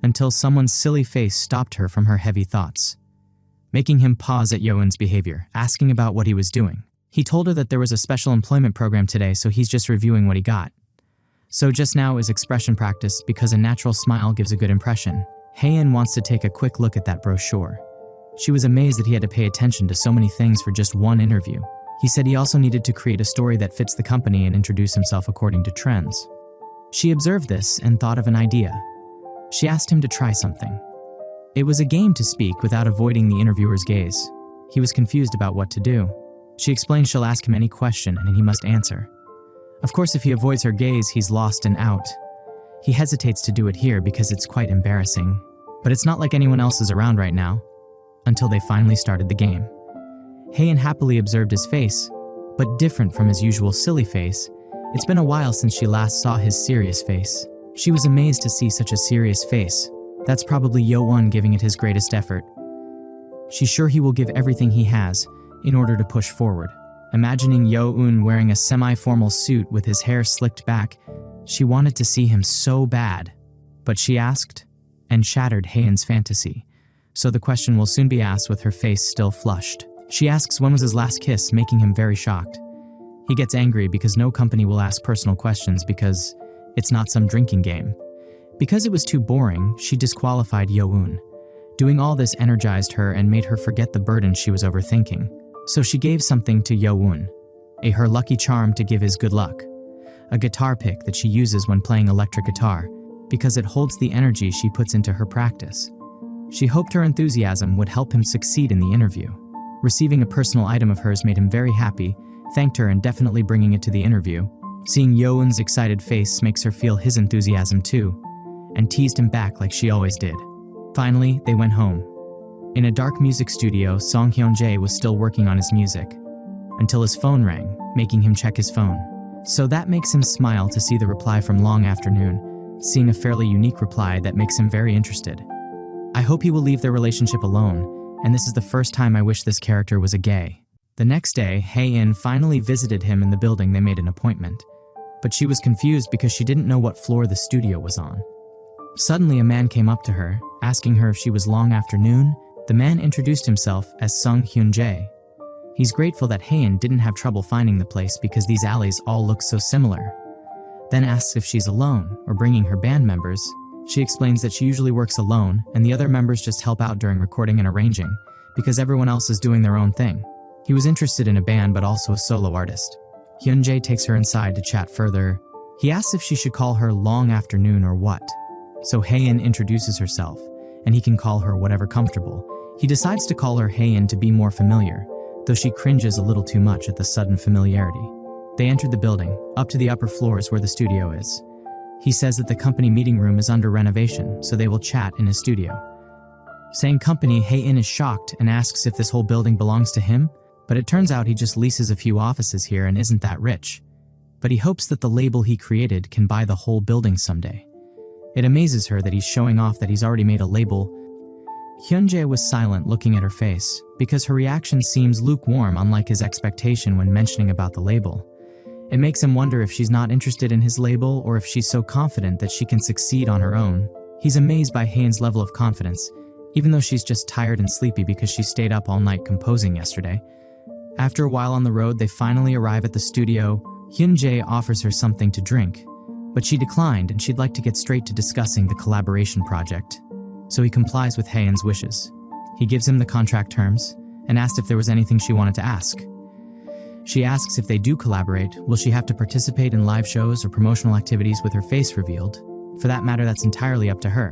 Until someone's silly face stopped her from her heavy thoughts, making him pause at Yoon's behavior, asking about what he was doing. He told her that there was a special employment program today, so he's just reviewing what he got. So just now is expression practice because a natural smile gives a good impression. Haein wants to take a quick look at that brochure. She was amazed that he had to pay attention to so many things for just one interview. He said he also needed to create a story that fits the company and introduce himself according to trends. She observed this and thought of an idea. She asked him to try something. It was a game to speak without avoiding the interviewer's gaze. He was confused about what to do. She explained she'll ask him any question and he must answer. Of course, if he avoids her gaze, he's lost and out. He hesitates to do it here because it's quite embarrassing. But it's not like anyone else is around right now. Until they finally started the game. Haein happily observed his face, but different from his usual silly face. It's been a while since she last saw his serious face. She was amazed to see such a serious face. That's probably Yoon giving it his greatest effort. She's sure he will give everything he has in order to push forward. Imagining Yoon wearing a semi-formal suit with his hair slicked back, she wanted to see him so bad. But she asked and shattered Haein's fantasy. So the question will soon be asked with her face still flushed. She asks when was his last kiss, making him very shocked. He gets angry because no company will ask personal questions because it's not some drinking game. Because it was too boring, she disqualified Yoon. Doing all this energized her and made her forget the burden she was overthinking. So she gave something to Yoon, her lucky charm to give his good luck. A guitar pick that she uses when playing electric guitar because it holds the energy she puts into her practice. She hoped her enthusiasm would help him succeed in the interview. Receiving a personal item of hers made him very happy, thanked her and definitely bringing it to the interview. Seeing Yoon's excited face makes her feel his enthusiasm too, and teased him back like she always did. Finally, they went home. In a dark music studio, Song Hyun-jae was still working on his music, until his phone rang, making him check his phone. So that makes him smile to see the reply from Long Afternoon, seeing a fairly unique reply that makes him very interested. I hope he will leave their relationship alone, and this is the first time I wish this character was a gay. The next day, Haein finally visited him in the building they made an appointment, but she was confused because she didn't know what floor the studio was on. Suddenly, a man came up to her, asking her if she was Long Afternoon. The man introduced himself as Sung Hyun-jae. He's grateful that Haein didn't have trouble finding the place because these alleys all look so similar. Then asks if she's alone or bringing her band members. She explains that she usually works alone and the other members just help out during recording and arranging because everyone else is doing their own thing. He was interested in a band but also a solo artist. Hyun-jae takes her inside to chat further. He asks if she should call her Long Afternoon or what. So Haein introduces herself, and he can call her whatever comfortable. He decides to call her Haein to be more familiar, though she cringes a little too much at the sudden familiarity. They entered the building, up to the upper floors where the studio is. He says that the company meeting room is under renovation, so they will chat in his studio. Saying company, Haein is shocked and asks if this whole building belongs to him, but it turns out he just leases a few offices here and isn't that rich. But he hopes that the label he created can buy the whole building someday. It amazes her that he's showing off that he's already made a label. Hyun-jae was silent, looking at her face, because her reaction seems lukewarm, unlike his expectation when mentioning about the label. It makes him wonder if she's not interested in his label or if she's so confident that she can succeed on her own. He's amazed by Haein's level of confidence, even though she's just tired and sleepy because she stayed up all night composing yesterday. After a while on the road, they finally arrive at the studio. Hyun-jae offers her something to drink, but she declined and she'd like to get straight to discussing the collaboration project. So he complies with Haein's wishes. He gives him the contract terms and asked if there was anything she wanted to ask. She asks if they do collaborate, will she have to participate in live shows or promotional activities with her face revealed? For that matter, that's entirely up to her.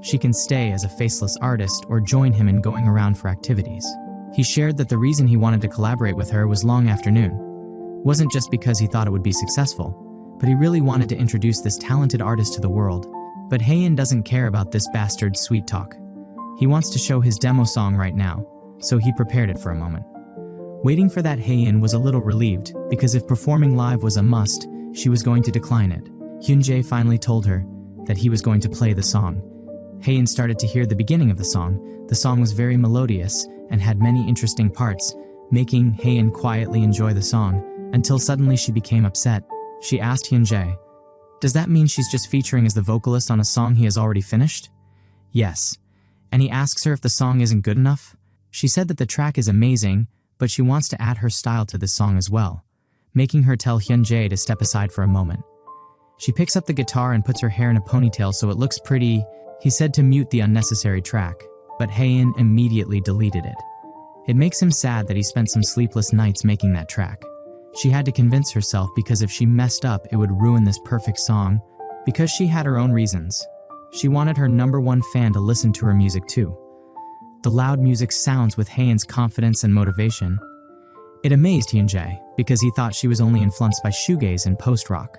She can stay as a faceless artist or join him in going around for activities. He shared that the reason he wanted to collaborate with her was Long Afternoon. Wasn't just because he thought it would be successful, but he really wanted to introduce this talented artist to the world. But Haein doesn't care about this bastard's sweet talk. He wants to show his demo song right now, so he prepared it for a moment. Waiting for that, Haein was a little relieved, because if performing live was a must, she was going to decline it. Hyunjae finally told her that he was going to play the song. Haein started to hear the beginning of the song. The song was very melodious and had many interesting parts, making Haein quietly enjoy the song, until suddenly she became upset. She asked Hyunjae, "Does that mean she's just featuring as the vocalist on a song he has already finished?" "Yes." And he asks her if the song isn't good enough. She said that the track is amazing, but she wants to add her style to this song as well, making her tell Hyunjae to step aside for a moment. She picks up the guitar and puts her hair in a ponytail so it looks pretty. He said to mute the unnecessary track, but Haein immediately deleted it. It makes him sad that he spent some sleepless nights making that track. She had to convince herself because if she messed up it would ruin this perfect song, because she had her own reasons. She wanted her #1 fan to listen to her music too. The loud music sounds with Haein's confidence and motivation. It amazed Hyunjae because he thought she was only influenced by shoegaze and post-rock.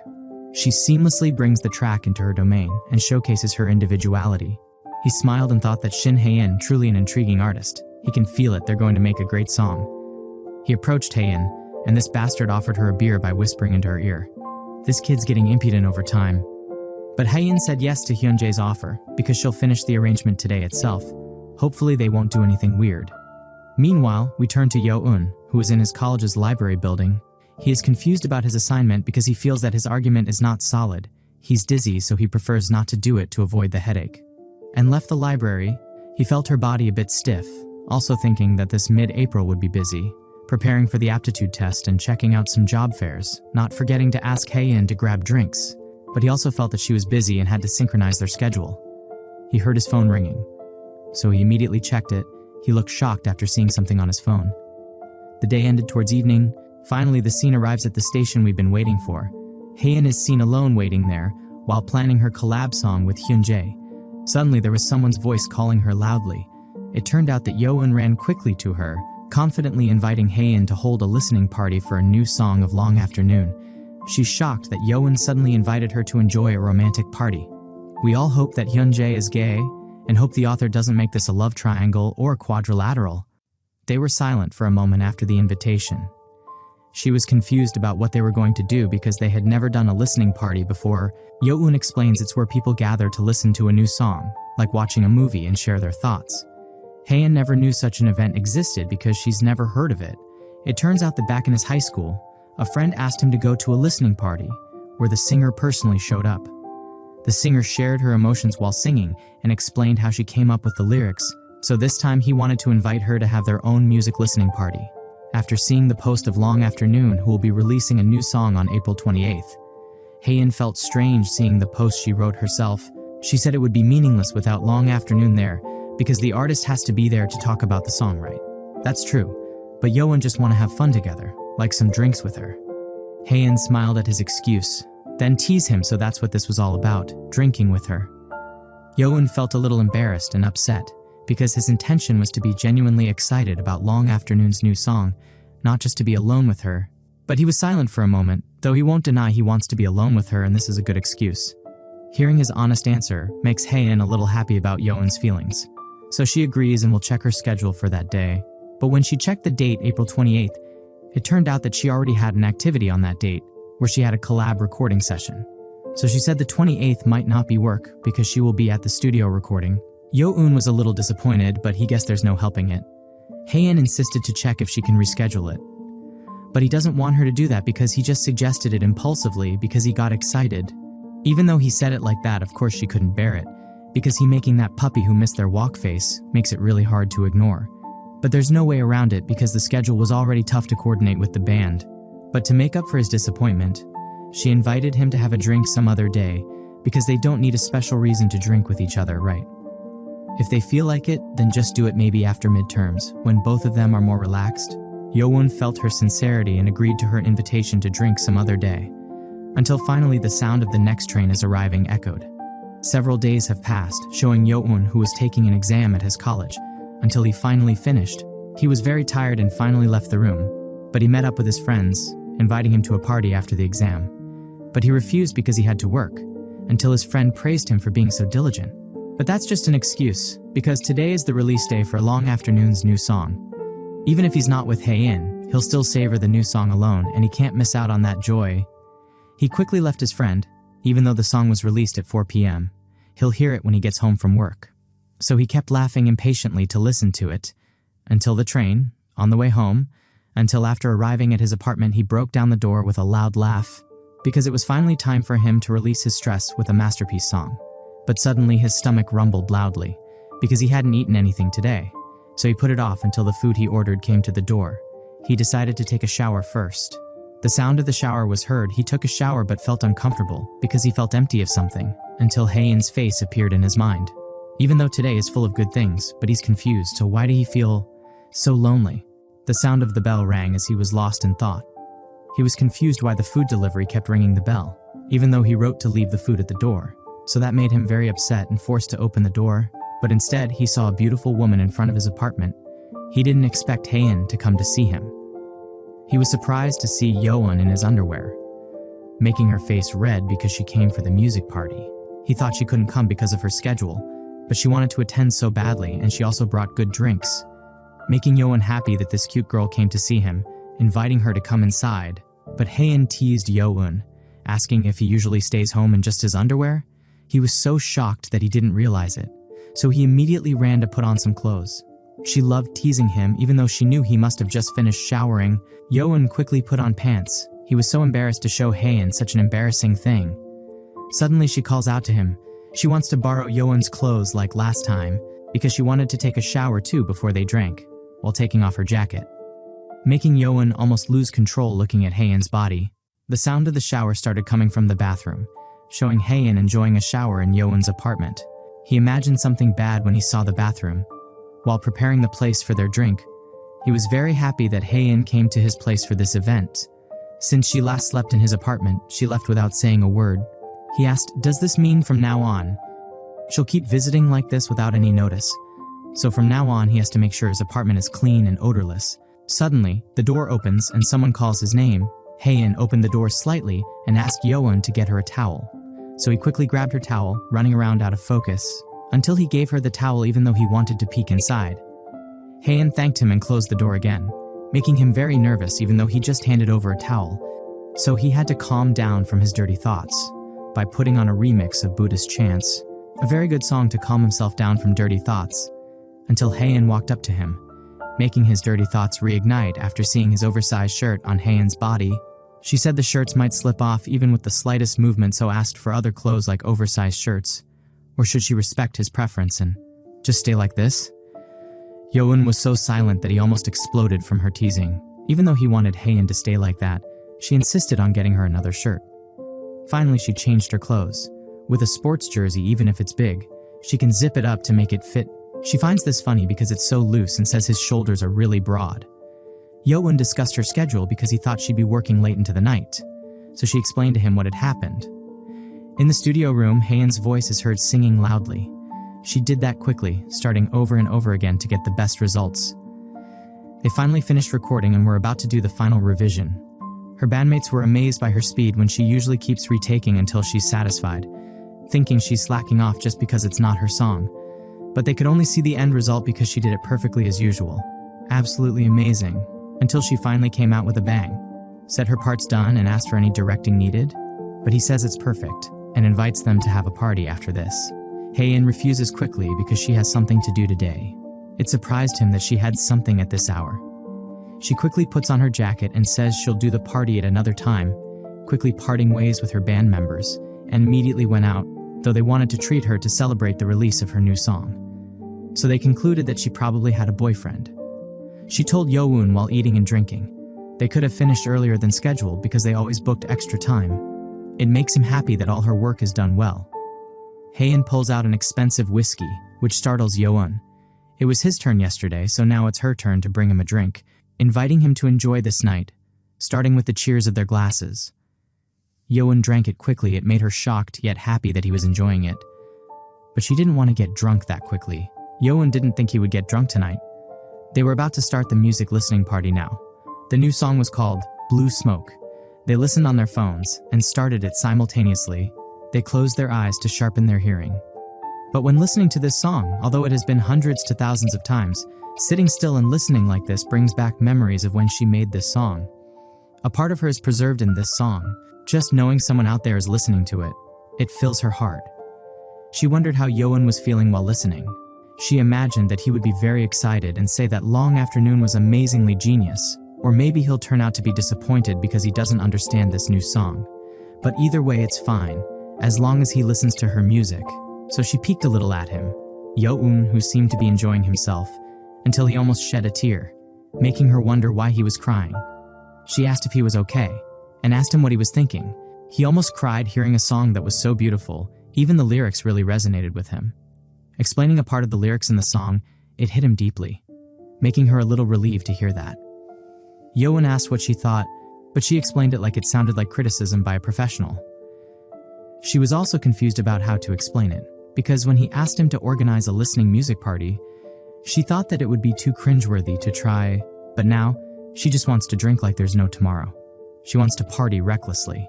She seamlessly brings the track into her domain and showcases her individuality. He smiled and thought that Shin Haein, truly an intriguing artist. He can feel it, they're going to make a great song. He approached Haein, and this bastard offered her a beer by whispering into her ear. This kid's getting impudent over time. But Haein said yes to Hyunjae's offer because she'll finish the arrangement today itself. Hopefully they won't do anything weird. Meanwhile, we turn to Yo-eun, who is in his college's library building. He is confused about his assignment because he feels that his argument is not solid. He's dizzy, so he prefers not to do it to avoid the headache. And left the library. He felt her body a bit stiff, also thinking that this mid-April would be busy, preparing for the aptitude test and checking out some job fairs, not forgetting to ask Haein to grab drinks. But he also felt that she was busy and had to synchronize their schedule. He heard his phone ringing, so he immediately checked it. He looked shocked after seeing something on his phone. The day ended towards evening. Finally, the scene arrives at the station we've been waiting for. Haein is seen alone waiting there, while planning her collab song with Hyunjae. Suddenly, there was someone's voice calling her loudly. It turned out that Yo-eun ran quickly to her, confidently inviting Haein to hold a listening party for a new song of Long Afternoon. She's shocked that Yo-eun suddenly invited her to enjoy a romantic party. We all hope that Hyunjae is gay, and hope the author doesn't make this a love triangle or quadrilateral. They were silent for a moment after the invitation. She was confused about what they were going to do because they had never done a listening party before. Yo-eun explains it's where people gather to listen to a new song, like watching a movie and share their thoughts. Haein never knew such an event existed because she's never heard of it. It turns out that back in his high school, a friend asked him to go to a listening party, where the singer personally showed up. The singer shared her emotions while singing and explained how she came up with the lyrics, so this time he wanted to invite her to have their own music listening party. After seeing the post of Long Afternoon, who will be releasing a new song on April 28th, Haein felt strange seeing the post she wrote herself. She said it would be meaningless without Long Afternoon there, because the artist has to be there to talk about the song, right? That's true, but Yo-eun just want to have fun together, like some drinks with her. Haein smiled at his excuse, then teased him, so that's what this was all about, drinking with her. Yo-eun felt a little embarrassed and upset, because his intention was to be genuinely excited about Long Afternoon's new song, not just to be alone with her. But he was silent for a moment, though he won't deny he wants to be alone with her, and this is a good excuse. Hearing his honest answer makes Haein a little happy about Yo-eun's feelings. So she agrees and will check her schedule for that day. But when she checked the date, April 28th, it turned out that she already had an activity on that date, where she had a collab recording session. So she said the 28th might not be work because she will be at the studio recording. Yo-eun was a little disappointed, but he guessed there's no helping it. Haein insisted to check if she can reschedule it. But he doesn't want her to do that because he just suggested it impulsively because he got excited. Even though he said it like that, of course she couldn't bear it, because he making that puppy who missed their walk face makes it really hard to ignore. But there's no way around it because the schedule was already tough to coordinate with the band. But to make up for his disappointment, she invited him to have a drink some other day because they don't need a special reason to drink with each other, right? If they feel like it, then just do it maybe after midterms, when both of them are more relaxed. Yo-eun felt her sincerity and agreed to her invitation to drink some other day, until finally the sound of the next train is arriving echoed. Several days have passed, showing Yo-eun who was taking an exam at his college, until he finally finished. He was very tired and finally left the room, but he met up with his friends, inviting him to a party after the exam. But he refused because he had to work, until his friend praised him for being so diligent. But that's just an excuse, because today is the release day for Long Afternoon's new song. Even if he's not with Hae-in, he'll still savor the new song alone, and he can't miss out on that joy. He quickly left his friend, even though the song was released at 4 p.m. He'll hear it when he gets home from work. So he kept laughing impatiently to listen to it, until the train, on the way home, until after arriving at his apartment he broke down the door with a loud laugh, because it was finally time for him to release his stress with a masterpiece song. But suddenly his stomach rumbled loudly, because he hadn't eaten anything today, so he put it off until the food he ordered came to the door. He decided to take a shower first. The sound of the shower was heard. He took a shower but felt uncomfortable because he felt empty of something, until Hae-in's face appeared in his mind. Even though today is full of good things, but he's confused, so why did he feel so lonely? The sound of the bell rang as he was lost in thought. He was confused why the food delivery kept ringing the bell, even though he wrote to leave the food at the door. So that made him very upset and forced to open the door, but instead he saw a beautiful woman in front of his apartment. He didn't expect Hae-in to come to see him. He was surprised to see Yoon in his underwear, making her face red because she came for the music party. He thought she couldn't come because of her schedule, but she wanted to attend so badly, and she also brought good drinks, making Yoon happy that this cute girl came to see him, inviting her to come inside. But Hae-in teased Yoon, asking if he usually stays home in just his underwear. He was so shocked that he didn't realize it, so he immediately ran to put on some clothes. She loved teasing him even though she knew he must have just finished showering. Yoon quickly put on pants. He was so embarrassed to show Hae-in such an embarrassing thing. Suddenly she calls out to him. She wants to borrow Yoon's clothes like last time, because she wanted to take a shower too before they drank, while taking off her jacket, making Yoon almost lose control looking at Hae-in's body. The sound of the shower started coming from the bathroom, showing Hae-in enjoying a shower in Yoon's apartment. He imagined something bad when he saw the bathroom. While preparing the place for their drink, he was very happy that Hae-in came to his place for this event. Since she last slept in his apartment, she left without saying a word. He asked, "Does this mean from now on she'll keep visiting like this without any notice?" So from now on he has to make sure his apartment is clean and odorless. Suddenly, the door opens and someone calls his name. Hae-in opened the door slightly and asked Yoon to get her a towel. So he quickly grabbed her towel, running around out of focus, until he gave her the towel even though he wanted to peek inside. Hae-in thanked him and closed the door again, making him very nervous even though he just handed over a towel. So he had to calm down from his dirty thoughts by putting on a remix of Buddhist chants, a very good song to calm himself down from dirty thoughts, until Hae-in walked up to him, making his dirty thoughts reignite after seeing his oversized shirt on Hae-in's body. She said the shirts might slip off even with the slightest movement, so asked for other clothes like oversized shirts. Or should she respect his preference and just stay like this? Yoon was so silent that he almost exploded from her teasing. Even though he wanted Hae-in to stay like that, she insisted on getting her another shirt. Finally, she changed her clothes. With a sports jersey, even if it's big, she can zip it up to make it fit. She finds this funny because it's so loose and says his shoulders are really broad. Yoon discussed her schedule because he thought she'd be working late into the night, so she explained to him what had happened. In the studio room, Hae-in's voice is heard singing loudly. She did that quickly, starting over and over again to get the best results. They finally finished recording and were about to do the final revision. Her bandmates were amazed by her speed when she usually keeps retaking until she's satisfied, thinking she's slacking off just because it's not her song. But they could only see the end result because she did it perfectly as usual. Absolutely amazing. Until she finally came out with a bang, said her part's done and asked for any directing needed, but he says it's perfect and invites them to have a party after this. Hae-in refuses quickly because she has something to do today. It surprised him that she had something at this hour. She quickly puts on her jacket and says she'll do the party at another time, quickly parting ways with her band members, and immediately went out, though they wanted to treat her to celebrate the release of her new song. So they concluded that she probably had a boyfriend. She told Yoon while eating and drinking. They could have finished earlier than scheduled because they always booked extra time. It makes him happy that all her work is done well. Hae-in pulls out an expensive whiskey, which startles Yoon. It was his turn yesterday, so now it's her turn to bring him a drink, inviting him to enjoy this night, starting with the cheers of their glasses. Yoon drank it quickly. It made her shocked yet happy that he was enjoying it. But she didn't want to get drunk that quickly. Yoon didn't think he would get drunk tonight. They were about to start the music listening party now. The new song was called Blue Smoke. They listened on their phones and started it simultaneously. They closed their eyes to sharpen their hearing. But when listening to this song, although it has been hundreds to thousands of times, sitting still and listening like this brings back memories of when she made this song. A part of her is preserved in this song. Just knowing someone out there is listening to it, it fills her heart. She wondered how Yoan was feeling while listening. She imagined that he would be very excited and say that Long Afternoon was amazingly genius, or maybe he'll turn out to be disappointed because he doesn't understand this new song. But either way, it's fine, as long as he listens to her music. So she peeked a little at him, Yoan, who seemed to be enjoying himself, until he almost shed a tear, making her wonder why he was crying. She asked if he was okay, and asked him what he was thinking. He almost cried hearing a song that was so beautiful, even the lyrics really resonated with him. Explaining a part of the lyrics in the song, it hit him deeply, making her a little relieved to hear that. Yoan asked what she thought, but she explained it like it sounded like criticism by a professional. She was also confused about how to explain it, because when he asked him to organize a listening music party, she thought that it would be too cringeworthy to try, but now, she just wants to drink like there's no tomorrow. She wants to party recklessly,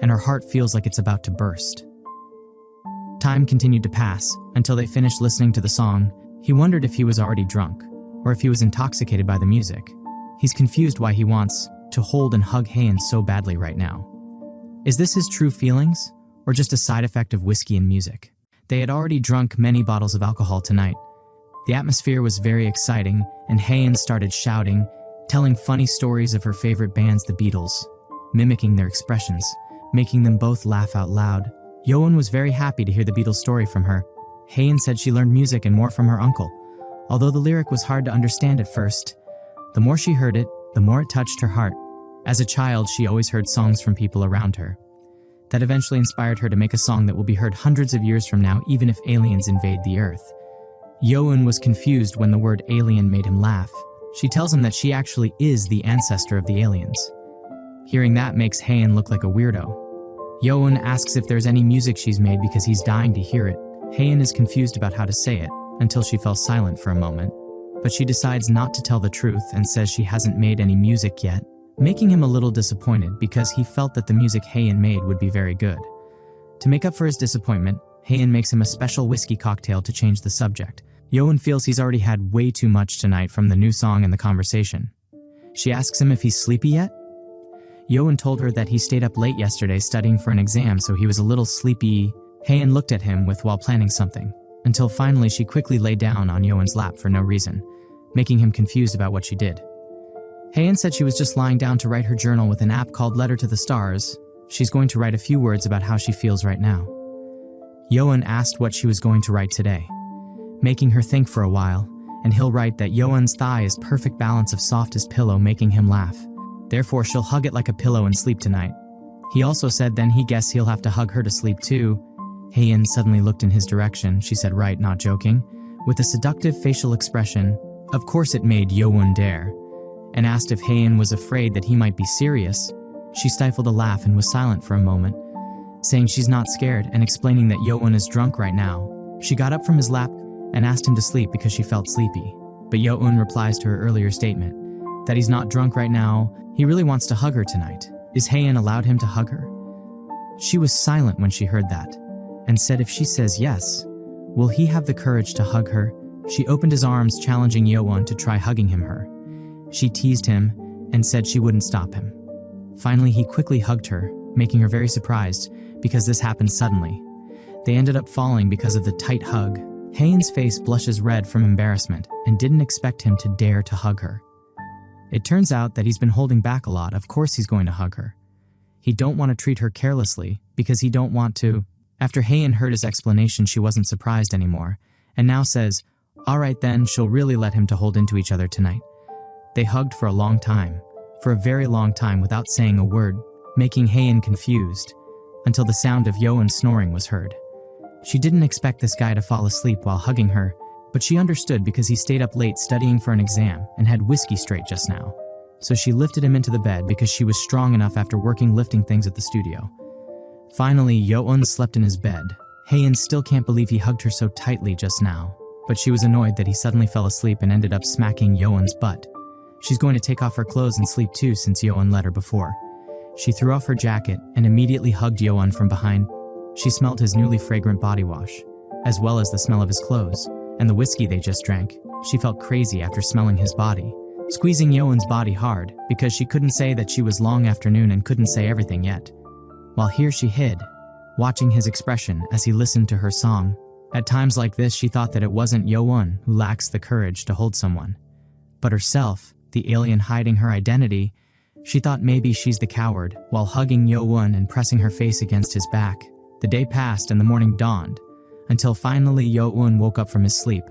and her heart feels like it's about to burst. Time continued to pass, until they finished listening to the song. He wondered if he was already drunk, or if he was intoxicated by the music. He's confused why he wants to hold and hug Hayan so badly right now. Is this his true feelings, or just a side effect of whiskey and music? They had already drunk many bottles of alcohol tonight. The atmosphere was very exciting, and Hayan started shouting, telling funny stories of her favorite bands, the Beatles, mimicking their expressions, making them both laugh out loud. Yoan was very happy to hear the Beatles story from her. Hayan said she learned music and more from her uncle. Although the lyric was hard to understand at first, the more she heard it, the more it touched her heart. As a child, she always heard songs from people around her. That eventually inspired her to make a song that will be heard hundreds of years from now, even if aliens invade the Earth. Yoan was confused when the word alien made him laugh. She tells him that she actually is the ancestor of the aliens. Hearing that makes Hayan look like a weirdo. Yoan asks if there's any music she's made because he's dying to hear it. Hayan is confused about how to say it, until she fell silent for a moment. But she decides not to tell the truth and says she hasn't made any music yet, making him a little disappointed because he felt that the music Hayan made would be very good. To make up for his disappointment, Hayan makes him a special whiskey cocktail to change the subject. Yoan feels he's already had way too much tonight from the new song and the conversation. She asks him if he's sleepy yet. Yoan told her that he stayed up late yesterday studying for an exam, so he was a little sleepy. Hayan looked at him while planning something, until finally she quickly lay down on Yoan's lap for no reason, making him confused about what she did. Hayan said she was just lying down to write her journal with an app called Letter to the Stars. She's going to write a few words about how she feels right now. Yoan asked what she was going to write today, making her think for a while, and he'll write that Yoan's thigh is perfect balance of softest pillow, making him laugh. Therefore, she'll hug it like a pillow and sleep tonight. He also said then he guessed he'll have to hug her to sleep too. Hayan suddenly looked in his direction. She said, right, not joking, with a seductive facial expression. Of course it made Yoan dare, and asked if Hayan was afraid that he might be serious. She stifled a laugh and was silent for a moment, saying she's not scared and explaining that Yoan is drunk right now. She got up from his lap and asked him to sleep because she felt sleepy. But Yoan replies to her earlier statement, that he's not drunk right now, he really wants to hug her tonight. Is Hayan allowed him to hug her? She was silent when she heard that, and said if she says yes, will he have the courage to hug her? She opened his arms, challenging Yoan to try hugging her. She teased him and said she wouldn't stop him. Finally, he quickly hugged her, making her very surprised because this happened suddenly. They ended up falling because of the tight hug. Hayan's face blushes red from embarrassment and didn't expect him to dare to hug her. It turns out that he's been holding back a lot. Of course he's going to hug her. He don't want to treat her carelessly because he don't want to. After Hayan heard his explanation, she wasn't surprised anymore, and now says, all right then, she'll really let him to hold into each other tonight. They hugged for a long time, for a very long time without saying a word, making Hayan confused, until the sound of Yoan's snoring was heard. She didn't expect this guy to fall asleep while hugging her, but she understood because he stayed up late studying for an exam and had whiskey straight just now. So she lifted him into the bed because she was strong enough after working lifting things at the studio. Finally, Yoan slept in his bed. Hayan still can't believe he hugged her so tightly just now, but she was annoyed that he suddenly fell asleep and ended up smacking Yoan's butt. She's going to take off her clothes and sleep too since Yoan let her before. She threw off her jacket and immediately hugged Yoan from behind. She smelled his newly fragrant body wash, as well as the smell of his clothes, and the whiskey they just drank. She felt crazy after smelling his body, squeezing Yoon's body hard, because she couldn't say that she was long afternoon and couldn't say everything yet. While here she hid, watching his expression as he listened to her song. At times like this, she thought that it wasn't Yoon who lacks the courage to hold someone, but herself, the alien hiding her identity. She thought maybe she's the coward, while hugging Yoon and pressing her face against his back. The day passed and the morning dawned, until finally Yoon woke up from his sleep.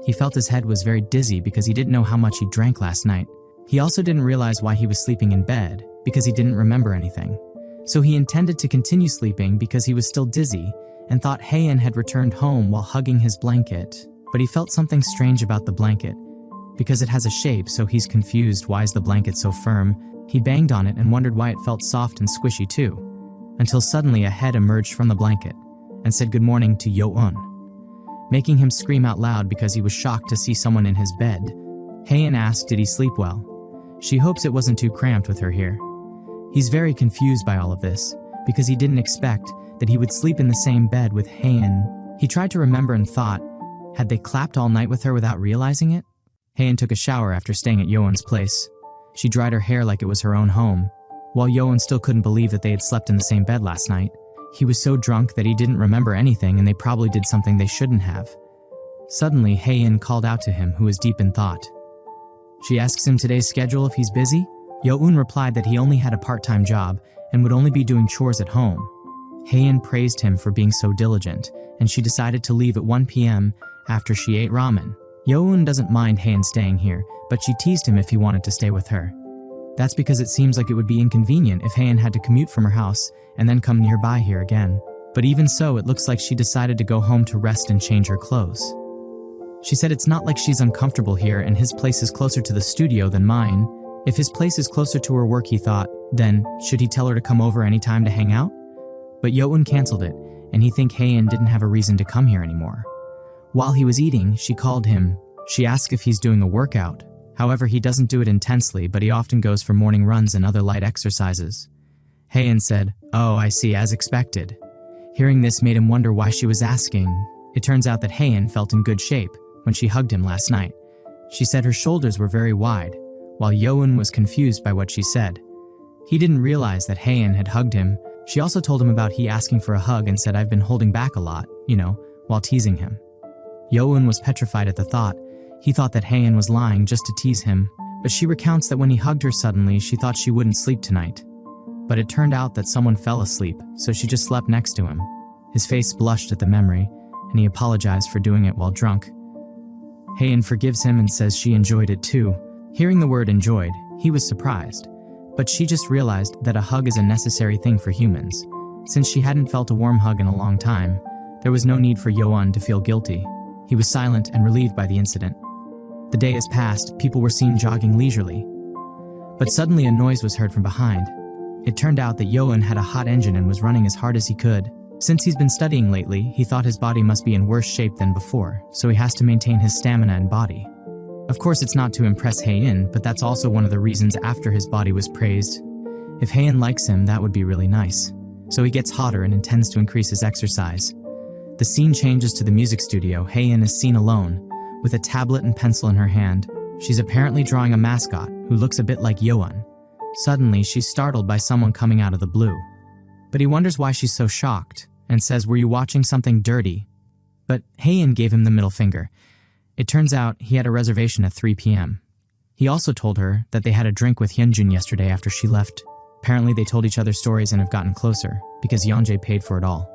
He felt his head was very dizzy because he didn't know how much he drank last night. He also didn't realize why he was sleeping in bed, because he didn't remember anything. So he intended to continue sleeping because he was still dizzy, and thought Haein had returned home while hugging his blanket. But he felt something strange about the blanket, because it has a shape, so he's confused why is the blanket so firm. He banged on it and wondered why it felt soft and squishy too, until suddenly a head emerged from the blanket and said good morning to Yoon, making him scream out loud because he was shocked to see someone in his bed. Haein asked did he sleep well. She hopes it wasn't too cramped with her here. He's very confused by all of this, because he didn't expect that he would sleep in the same bed with Haein. He tried to remember and thought, had they clapped all night with her without realizing it? Haein took a shower after staying at Yoon's place. She dried her hair like it was her own home, while Yoon still couldn't believe that they had slept in the same bed last night. He was so drunk that he didn't remember anything, and they probably did something they shouldn't have. Suddenly, Haein called out to him, who was deep in thought. She asks him today's schedule if he's busy. Yoon replied that he only had a part-time job and would only be doing chores at home. Haein praised him for being so diligent, and she decided to leave at 1 p.m. after she ate ramen. Yoon doesn't mind Haein staying here, but she teased him if he wanted to stay with her. That's because it seems like it would be inconvenient if Haein had to commute from her house and then come nearby here again. But even so, it looks like she decided to go home to rest and change her clothes. She said it's not like she's uncomfortable here and his place is closer to the studio than mine. If his place is closer to her work, he thought, then should he tell her to come over anytime to hang out? But Yoon canceled it, and he think Haein didn't have a reason to come here anymore. While he was eating, she called him. She asked if he's doing a workout. However, he doesn't do it intensely, but he often goes for morning runs and other light exercises. Haein said, "Oh, I see, as expected." Hearing this made him wonder why she was asking. It turns out that Haein felt in good shape when she hugged him last night. She said her shoulders were very wide, while Yoon was confused by what she said. He didn't realize that Haein had hugged him. She also told him about he asking for a hug and said, "I've been holding back a lot," while teasing him. Yoon was petrified at the thought. He thought that Haein was lying just to tease him, but she recounts that when he hugged her suddenly, she thought she wouldn't sleep tonight. But it turned out that someone fell asleep, so she just slept next to him. His face blushed at the memory, and he apologized for doing it while drunk. Haein forgives him and says she enjoyed it too. Hearing the word enjoyed, he was surprised, but she just realized that a hug is a necessary thing for humans. Since she hadn't felt a warm hug in a long time, there was no need for Yoon to feel guilty. He was silent and relieved by the incident. The day has passed, people were seen jogging leisurely. But suddenly a noise was heard from behind. It turned out that Yoon had a hot engine and was running as hard as he could. Since he's been studying lately, he thought his body must be in worse shape than before, so he has to maintain his stamina and body. Of course, it's not to impress Haein, but that's also one of the reasons after his body was praised. If Haein likes him, that would be really nice. So he gets hotter and intends to increase his exercise. The scene changes to the music studio. Haein is seen alone, with a tablet and pencil in her hand. She's apparently drawing a mascot who looks a bit like Yoon. Suddenly, she's startled by someone coming out of the blue. But he wonders why she's so shocked, and says, "Were you watching something dirty?" But Haein gave him the middle finger. It turns out he had a reservation at 3 p.m. He also told her that they had a drink with Hyunjin yesterday after she left. Apparently they told each other stories and have gotten closer, because Yeonjae paid for it all.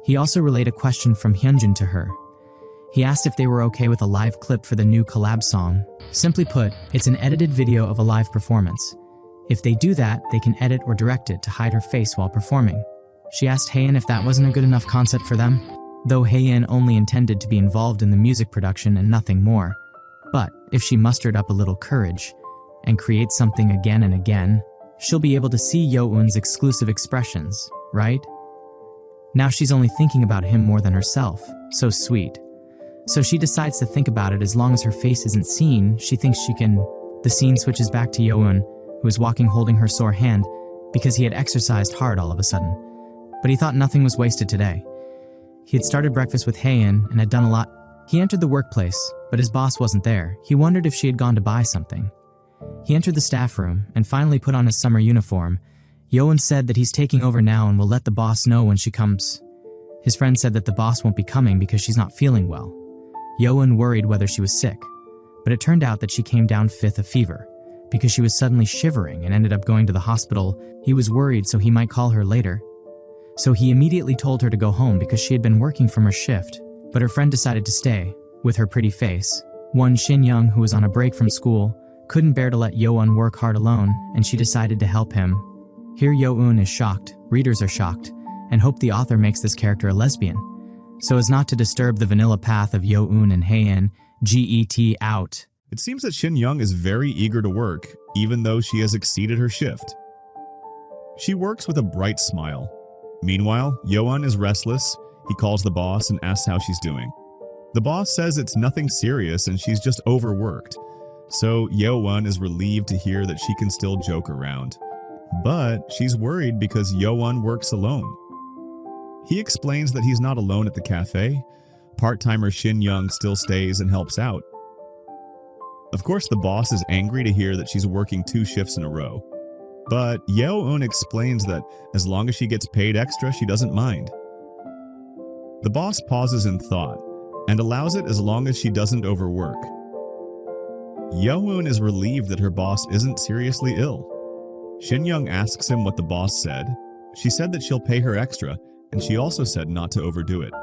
He also relayed a question from Hyunjin to her. He asked if they were okay with a live clip for the new collab song. Simply put, it's an edited video of a live performance. If they do that, they can edit or direct it to hide her face while performing. She asked Haein if that wasn't a good enough concept for them, though Haein only intended to be involved in the music production and nothing more. But if she mustered up a little courage and creates something again and again, she'll be able to see Yoon's exclusive expressions, right? Now she's only thinking about him more than herself. So sweet. So she decides to think about it as long as her face isn't seen. She thinks she can. The scene switches back to Yoon, who is walking holding her sore hand because he had exercised hard all of a sudden. But he thought nothing was wasted today. He had started breakfast with Haein and had done a lot. He entered the workplace, but his boss wasn't there. He wondered if she had gone to buy something. He entered the staff room and finally put on his summer uniform. Yoan said that he's taking over now and will let the boss know when she comes. His friend said that the boss won't be coming because she's not feeling well. Yoan worried whether she was sick, but it turned out that she came down 5th of fever because she was suddenly shivering and ended up going to the hospital. He was worried, so he might call her later. So he immediately told her to go home because she had been working from her shift, but her friend decided to stay, with her pretty face. One Shin Young, who was on a break from school, couldn't bear to let Yoan work hard alone, and she decided to help him. Here Youn is shocked, readers are shocked, and hope the author makes this character a lesbian, so as not to disturb the vanilla path of Youn and Haein. Get out. It seems that Shin Young is very eager to work, even though she has exceeded her shift. She works with a bright smile. Meanwhile, Yoan is restless. He calls the boss and asks how she's doing. The boss says it's nothing serious and she's just overworked. So Yoan is relieved to hear that she can still joke around. But she's worried because Yoan works alone. He explains that he's not alone at the cafe. Part-timer Shin Young still stays and helps out. Of course, the boss is angry to hear that she's working 2 shifts in a row. But Yeon explains that as long as she gets paid extra, she doesn't mind. The boss pauses in thought and allows it as long as she doesn't overwork. Yeon is relieved that her boss isn't seriously ill. Shin Young asks him what the boss said. She said that she'll pay her extra, and she also said not to overdo it.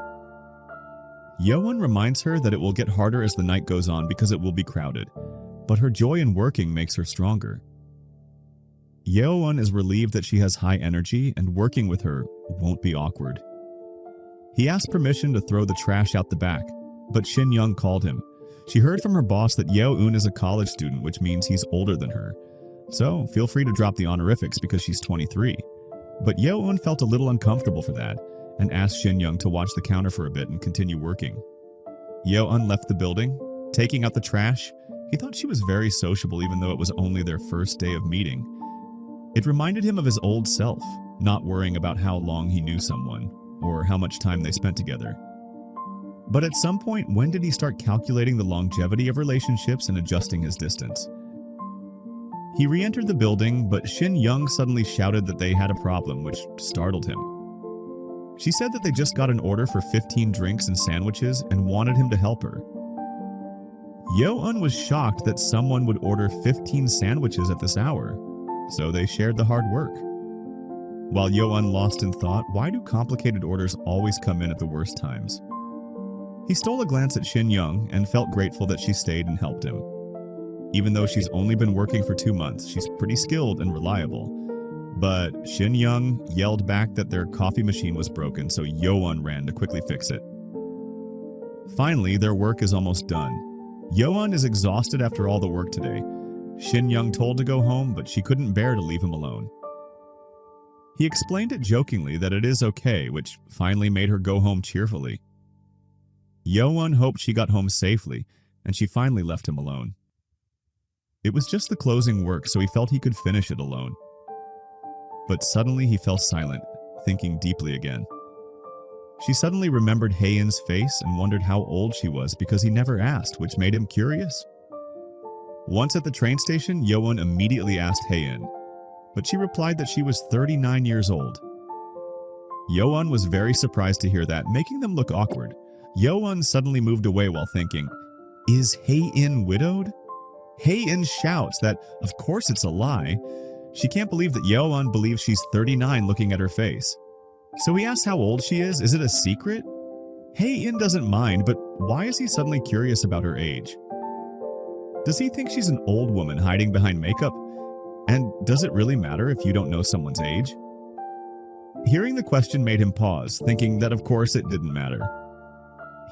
Yeon reminds her that it will get harder as the night goes on because it will be crowded, but her joy in working makes her stronger. Yeon is relieved that she has high energy and working with her won't be awkward. He asks permission to throw the trash out the back, but Shin Young called him. She heard from her boss that Yeon is a college student, which means he's older than her. So feel free to drop the honorifics because she's 23. But Yeon felt a little uncomfortable for that and asked Shin Young to watch the counter for a bit and continue working. Yeon left the building, taking out the trash. He thought she was very sociable even though it was only their first day of meeting. It reminded him of his old self, not worrying about how long he knew someone or how much time they spent together. But at some point, when did he start calculating the longevity of relationships and adjusting his distance? He re-entered the building, but Shin Young suddenly shouted that they had a problem, which startled him. She said that they just got an order for 15 drinks and sandwiches and wanted him to help her. Yeon was shocked that someone would order 15 sandwiches at this hour, so they shared the hard work. While Yeon lost in thought, why do complicated orders always come in at the worst times? He stole a glance at Shin Young and felt grateful that she stayed and helped him. Even though she's only been working for 2 months, she's pretty skilled and reliable. But Shin Young yelled back that their coffee machine was broken, so Yeon ran to quickly fix it. Finally, their work is almost done. Yeon is exhausted after all the work today. Shin Young told to go home, but she couldn't bear to leave him alone. He explained it jokingly that it is okay, which finally made her go home cheerfully. Yeon hoped she got home safely, and she finally left him alone. It was just the closing work, so he felt he could finish it alone. But suddenly he fell silent, thinking deeply again. She suddenly remembered Haein's face and wondered how old she was because he never asked, which made him curious. Once at the train station, Yeon immediately asked Haein, but she replied that she was 39 years old. Yeon was very surprised to hear that, making them look awkward. Yeon suddenly moved away while thinking, is Haein widowed? Haein shouts that, of course it's a lie. She can't believe that Yeon believes she's 39 looking at her face. So he asks how old she is. Is it a secret? Haein doesn't mind, but why is he suddenly curious about her age? Does he think she's an old woman hiding behind makeup? And does it really matter if you don't know someone's age? Hearing the question made him pause, thinking that of course it didn't matter.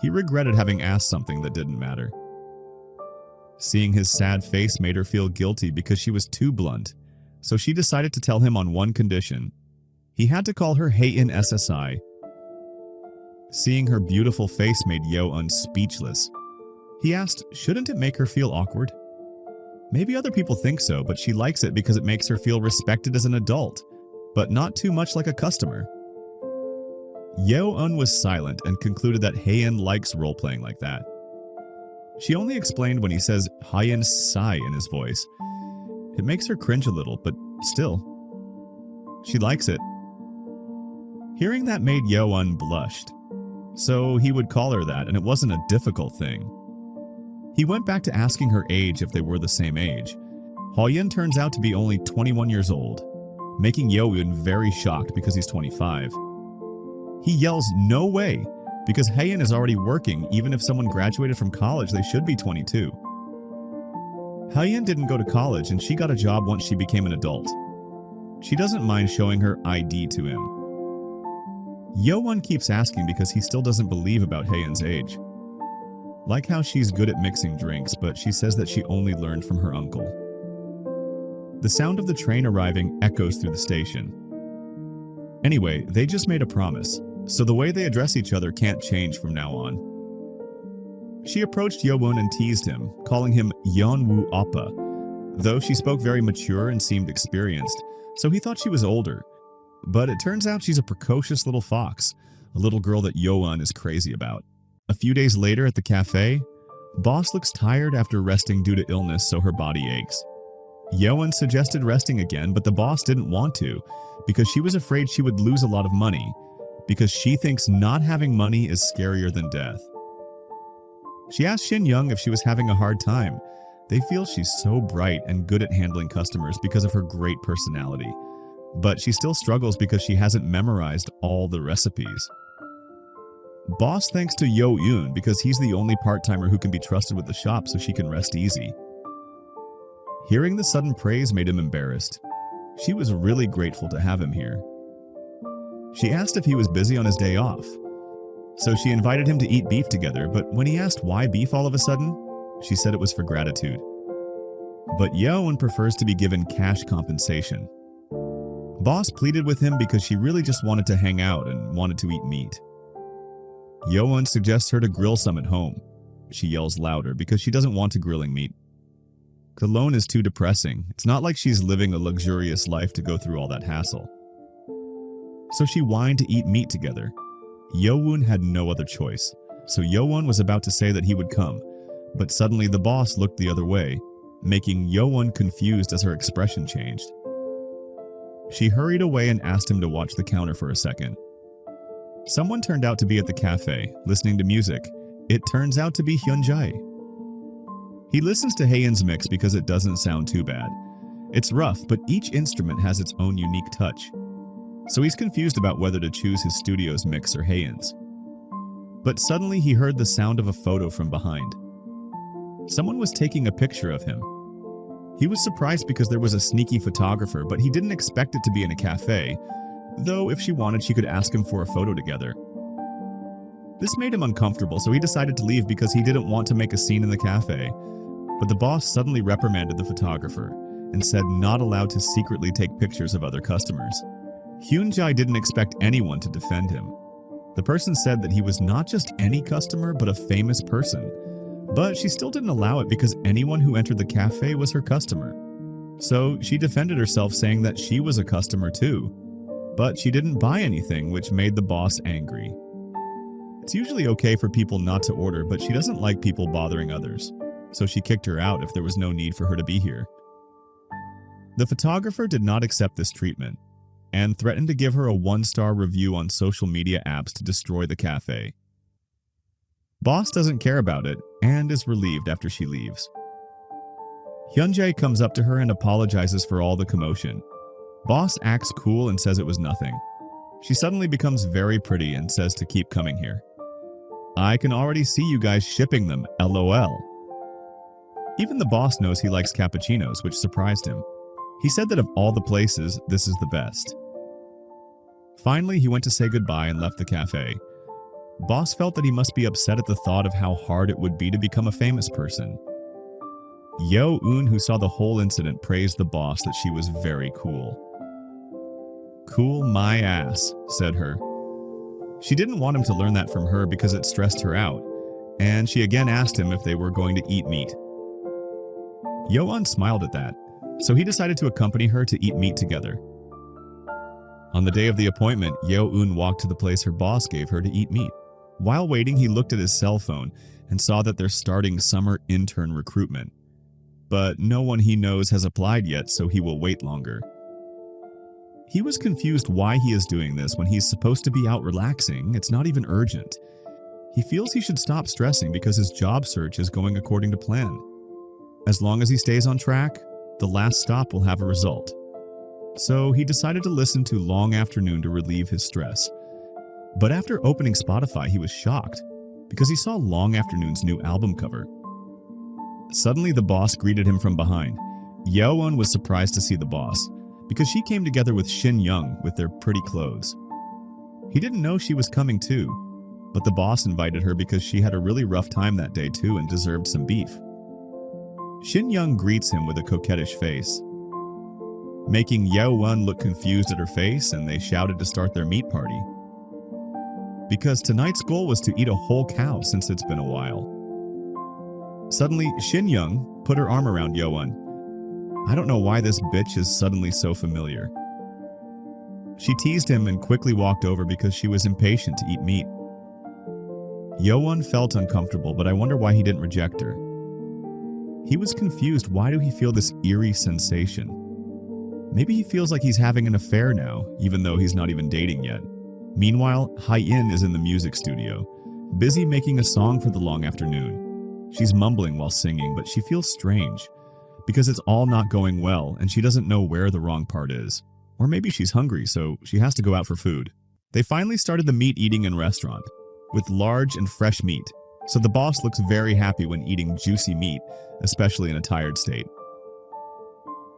He regretted having asked something that didn't matter. Seeing his sad face made her feel guilty because she was too blunt, so she decided to tell him on one condition. He had to call her Haein SSI. Seeing her beautiful face made Yeon speechless. He asked, shouldn't it make her feel awkward? Maybe other people think so, but she likes it because it makes her feel respected as an adult, but not too much like a customer. Yo-un was silent and concluded that Haein likes role-playing like that. She only explained when he says Haein sigh in his voice. It makes her cringe a little, but still. She likes it. Hearing that made Yo-un blushed. So he would call her that, and it wasn't a difficult thing. He went back to asking her age if they were the same age. Haein turns out to be only 21 years old, making Yo-un very shocked because he's 25. He yells, "No way!" because Haein is already working. Even if someone graduated from college, they should be 22. Haein didn't go to college, and she got a job once she became an adult. She doesn't mind showing her ID to him. Yo-un keeps asking because he still doesn't believe about Haein's age. Like how she's good at mixing drinks, but she says that she only learned from her uncle. The sound of the train arriving echoes through the station. Anyway, they just made a promise, so the way they address each other can't change from now on. She approached Yo-un and teased him, calling him Yeonwoo Oppa, though she spoke very mature and seemed experienced, so he thought she was older. But it turns out she's a precocious little fox, a little girl that Yo-un is crazy about. A few days later at the cafe, Boss looks tired after resting due to illness, so her body aches. Yo-un suggested resting again, but the boss didn't want to, because she was afraid she would lose a lot of money, because she thinks not having money is scarier than death. She asked Shin Young if she was having a hard time. They feel she's so bright and good at handling customers because of her great personality, but she still struggles because she hasn't memorized all the recipes. Boss thanks to Yo-un because he's the only part-timer who can be trusted with the shop, so she can rest easy. Hearing the sudden praise made him embarrassed. She was really grateful to have him here. She asked if he was busy on his day off, so she invited him to eat beef together, but when he asked why beef all of a sudden, she said it was for gratitude. But Yo-un prefers to be given cash compensation. Boss pleaded with him because she really just wanted to hang out and wanted to eat meat. Yo-un suggests her to grill some at home. She yells louder because she doesn't want to grilling meat. Cologne is too depressing. It's not like she's living a luxurious life to go through all that hassle. So she whined to eat meat together. Yo-un had no other choice, so Yo-un was about to say that he would come, but suddenly the boss looked the other way, making Yo-un confused as her expression changed. She hurried away and asked him to watch the counter for a second. Someone turned out to be at the cafe, listening to music. It turns out to be Hyunjae. He listens to Haein's mix because it doesn't sound too bad. It's rough, but each instrument has its own unique touch. So he's confused about whether to choose his studio's mix or Haein's. But suddenly he heard the sound of a photo from behind. Someone was taking a picture of him. He was surprised because there was a sneaky photographer, but he didn't expect it to be in a cafe, though if she wanted she could ask him for a photo together. This made him uncomfortable, so he decided to leave because he didn't want to make a scene in the cafe. But the boss suddenly reprimanded the photographer and said not allowed to secretly take pictures of other customers. Hyunjae didn't expect anyone to defend him. The person said that he was not just any customer but a famous person, but she still didn't allow it because anyone who entered the cafe was her customer. So she defended herself saying that she was a customer too, but she didn't buy anything, which made the boss angry. It's usually okay for people not to order, but she doesn't like people bothering others, so she kicked her out if there was no need for her to be here. The photographer did not accept this treatment and threatened to give her a 1-star review on social media apps to destroy the cafe. Boss doesn't care about it and is relieved after she leaves. Hyunjae comes up to her and apologizes for all the commotion. Boss acts cool and says it was nothing. She suddenly becomes very pretty and says to keep coming here. I can already see you guys shipping them, LOL. Even the boss knows he likes cappuccinos, which surprised him. He said that of all the places, this is the best. Finally, he went to say goodbye and left the cafe. Boss felt that he must be upset at the thought of how hard it would be to become a famous person. Yo-un, who saw the whole incident, praised the boss that she was very cool. Cool my ass, said her. She didn't want him to learn that from her because it stressed her out, and she again asked him if they were going to eat meat. Yo-un smiled at that, so he decided to accompany her to eat meat together. On the day of the appointment, Yo-eun walked to the place her boss gave her to eat meat. While waiting, he looked at his cell phone and saw that they're starting summer intern recruitment. But no one he knows has applied yet, so he will wait longer. He was confused why he is doing this when he's supposed to be out relaxing. It's not even urgent. He feels he should stop stressing because his job search is going according to plan. As long as he stays on track, the last stop will have a result. So he decided to listen to Long Afternoon to relieve his stress. But after opening Spotify, he was shocked because he saw Long Afternoon's new album cover. Suddenly, the boss greeted him from behind. Yeowon was surprised to see the boss because she came together with Shin Young with their pretty clothes. He didn't know she was coming too, but the boss invited her because she had a really rough time that day too and deserved some beef. Shin Young greets him with a coquettish face, making Yeowon look confused at her face, and they shouted to start their meat party. Because tonight's goal was to eat a whole cow since it's been a while. Suddenly, Shin Young put her arm around Yeowon. I don't know why this bitch is suddenly so familiar. She teased him and quickly walked over because she was impatient to eat meat. Yeowon felt uncomfortable, but I wonder why he didn't reject her. He was confused. Why do he feel this eerie sensation? Maybe he feels like he's having an affair now, even though he's not even dating yet. Meanwhile, Hai-in is in the music studio, busy making a song for the Long Afternoon. She's mumbling while singing, but she feels strange, because it's all not going well and she doesn't know where the wrong part is. Or maybe she's hungry, so she has to go out for food. They finally started the meat eating in restaurant, with large and fresh meat, so the boss looks very happy when eating juicy meat, especially in a tired state.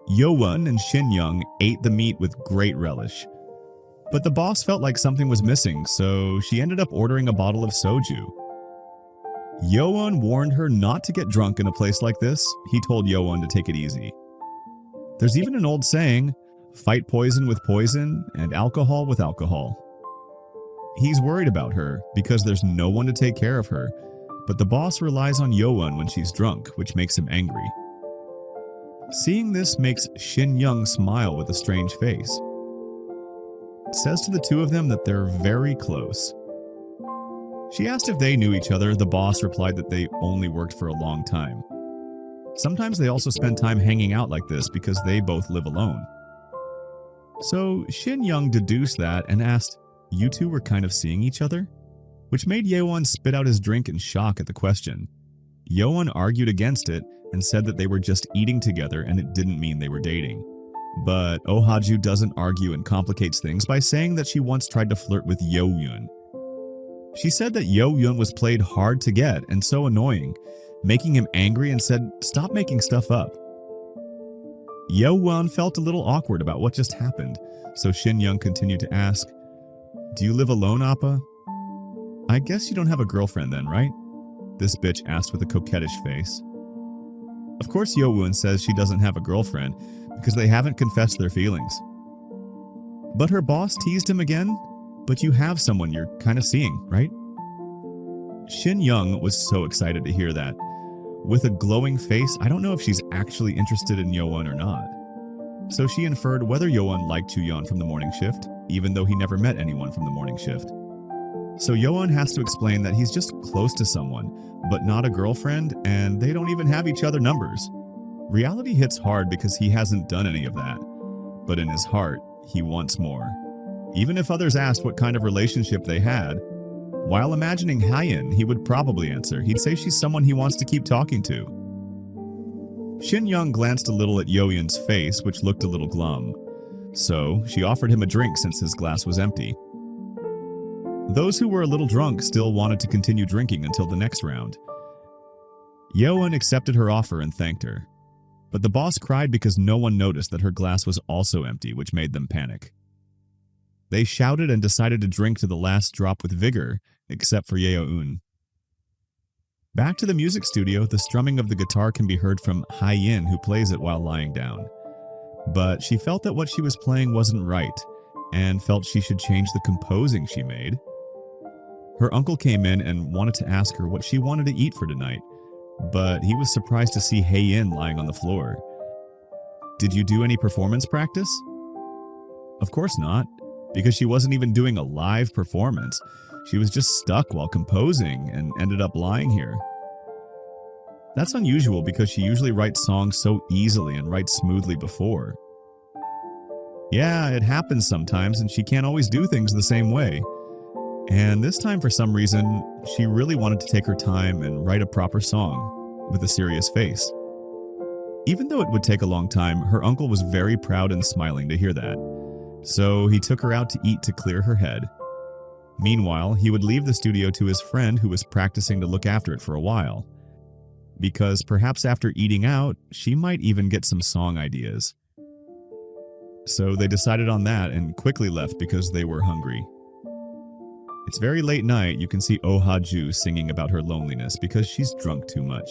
Yeowon and Shin Young ate the meat with great relish. But the boss felt like something was missing, so she ended up ordering a bottle of soju. Yeowon warned her not to get drunk in a place like this. He told Yeowon to take it easy. There's even an old saying, fight poison with poison and alcohol with alcohol. He's worried about her because there's no one to take care of her, but the boss relies on Yeowon when she's drunk, which makes him angry. Seeing this makes Shin Young smile with a strange face. It says to the two of them that they're very close. She asked if they knew each other. The boss replied that they only worked for a long time. Sometimes they also spend time hanging out like this because they both live alone. So Shin Young deduced that and asked, you two were kind of seeing each other? Which made Yeowon spit out his drink in shock at the question. Yeowon argued against it and said that they were just eating together and it didn't mean they were dating. But Oh Ha-ju doesn't argue and complicates things by saying that she once tried to flirt with Yo-yoon. She said that Yo-yoon was played hard to get and so annoying, making him angry and said, stop making stuff up. Yeowon felt a little awkward about what just happened, so Shin Young continued to ask, do you live alone, Appa? I guess you don't have a girlfriend then, right? This bitch asked with a coquettish face. Of course Yeowon says she doesn't have a girlfriend because they haven't confessed their feelings. But her boss teased him again, but you have someone you're kind of seeing, right? Shin Young was so excited to hear that. With a glowing face, I don't know if she's actually interested in Yeowon or not. So she inferred whether Yeowon liked Chuyeon from the morning shift, even though he never met anyone from the morning shift. So Yeowon has to explain that he's just close to someone, but not a girlfriend, and they don't even have each other numbers. Reality hits hard because he hasn't done any of that, but in his heart, he wants more. Even if others asked what kind of relationship they had, while imagining Haein, he would probably answer. He'd say she's someone he wants to keep talking to. Shin Young glanced a little at Yeoyun's face, which looked a little glum. So she offered him a drink since his glass was empty. Those who were a little drunk still wanted to continue drinking until the next round. Yeowon accepted her offer and thanked her. But the boss cried because no one noticed that her glass was also empty, which made them panic. They shouted and decided to drink to the last drop with vigor, except for Yeoun. Back to the music studio, the strumming of the guitar can be heard from Haein, who plays it while lying down. But she felt that what she was playing wasn't right, and felt she should change the composing she made. Her uncle came in and wanted to ask her what she wanted to eat for tonight, but he was surprised to see Haein lying on the floor. Did you do any performance practice? Of course not. because she wasn't even doing a live performance. She was just stuck while composing and ended up lying here. That's unusual because she usually writes songs so easily and writes smoothly before. Yeah, it happens sometimes and she can't always do things the same way. And this time, for some reason, she really wanted to take her time and write a proper song with a serious face. Even though it would take a long time, her uncle was very proud and smiling to hear that. So he took her out to eat to clear her head. Meanwhile, he would leave the studio to his friend who was practicing to look after it for a while. Because perhaps after eating out, she might even get some song ideas. So they decided on that and quickly left because they were hungry. It's very late night. You can see Oh Ha-ju singing about her loneliness because she's drunk too much.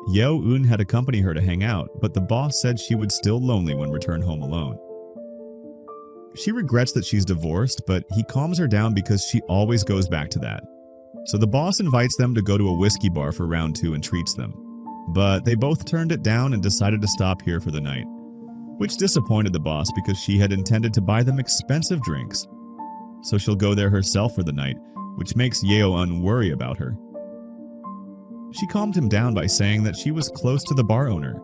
Yeo-eun had accompanied her to hang out, but the boss said she would still lonely when returned home alone. She regrets that she's divorced, but he calms her down because she always goes back to that. So the boss invites them to go to a whiskey bar for round 2 and treats them. But they both turned it down and decided to stop here for the night, which disappointed the boss because she had intended to buy them expensive drinks. So she'll go there herself for the night, which makes Yeo-eun worry about her. She calmed him down by saying that she was close to the bar owner.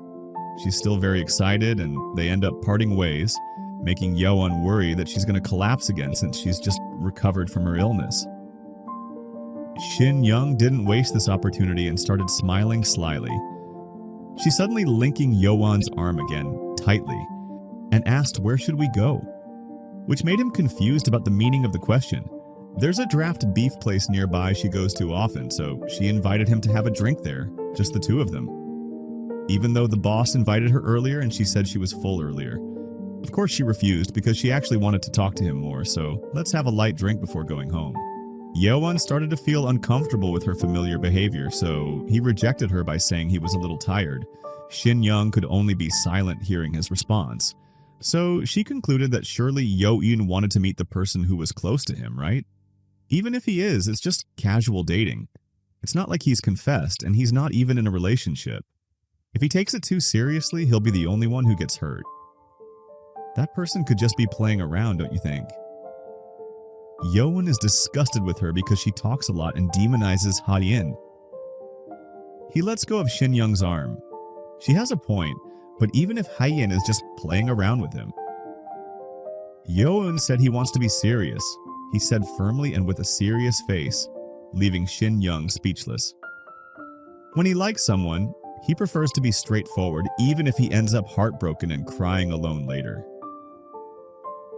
She's still very excited and they end up parting ways, making Yeo-eun worry that she's going to collapse again since she's just recovered from her illness. Shin Young didn't waste this opportunity and started smiling slyly. She suddenly linking Yeo-eun's arm again, tightly, and asked where should we go, which made him confused about the meaning of the question. There's a draft beef place nearby she goes to often, so she invited him to have a drink there, just the two of them. Even though the boss invited her earlier and she said she was full earlier. Of course she refused because she actually wanted to talk to him more, so let's have a light drink before going home. Yeo-eun started to feel uncomfortable with her familiar behavior, so he rejected her by saying he was a little tired. Shin Young could only be silent hearing his response. So she concluded that surely Yeo-eun wanted to meet the person who was close to him, right? Even if he is, it's just casual dating. It's not like he's confessed, and he's not even in a relationship. If he takes it too seriously, he'll be the only one who gets hurt. That person could just be playing around, don't you think? Yeo-eun is disgusted with her because she talks a lot and demonizes Ha-yin. He lets go of Shin Young's arm. She has a point, but even if Ha-yin is just playing around with him. Yeo-eun said he wants to be serious. He said firmly and with a serious face, leaving Shin Young speechless. When he likes someone, he prefers to be straightforward even if he ends up heartbroken and crying alone later.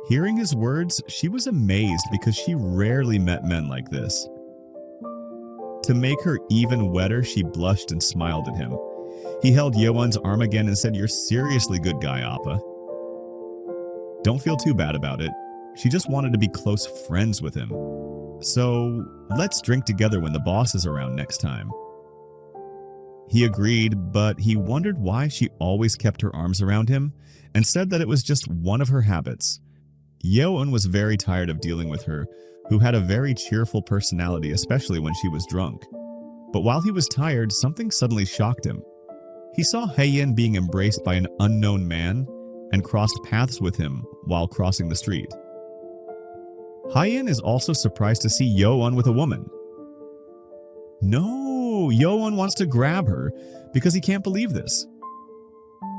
Hearing his words, she was amazed because she rarely met men like this. To make her even wetter, she blushed and smiled at him. He held Yeo-eun's arm again and said, "You're seriously good guy, Appa. Don't feel too bad about it. She just wanted to be close friends with him. So let's drink together when the boss is around next time." He agreed, but he wondered why she always kept her arms around him and said that it was just one of her habits. Yeo-eun was very tired of dealing with her, who had a very cheerful personality, especially when she was drunk. But while he was tired, something suddenly shocked him. He saw Ha-yin being embraced by an unknown man and crossed paths with him while crossing the street. Ha-yin is also surprised to see Yeo-eun with a woman. No, Yeo-eun wants to grab her because he can't believe this.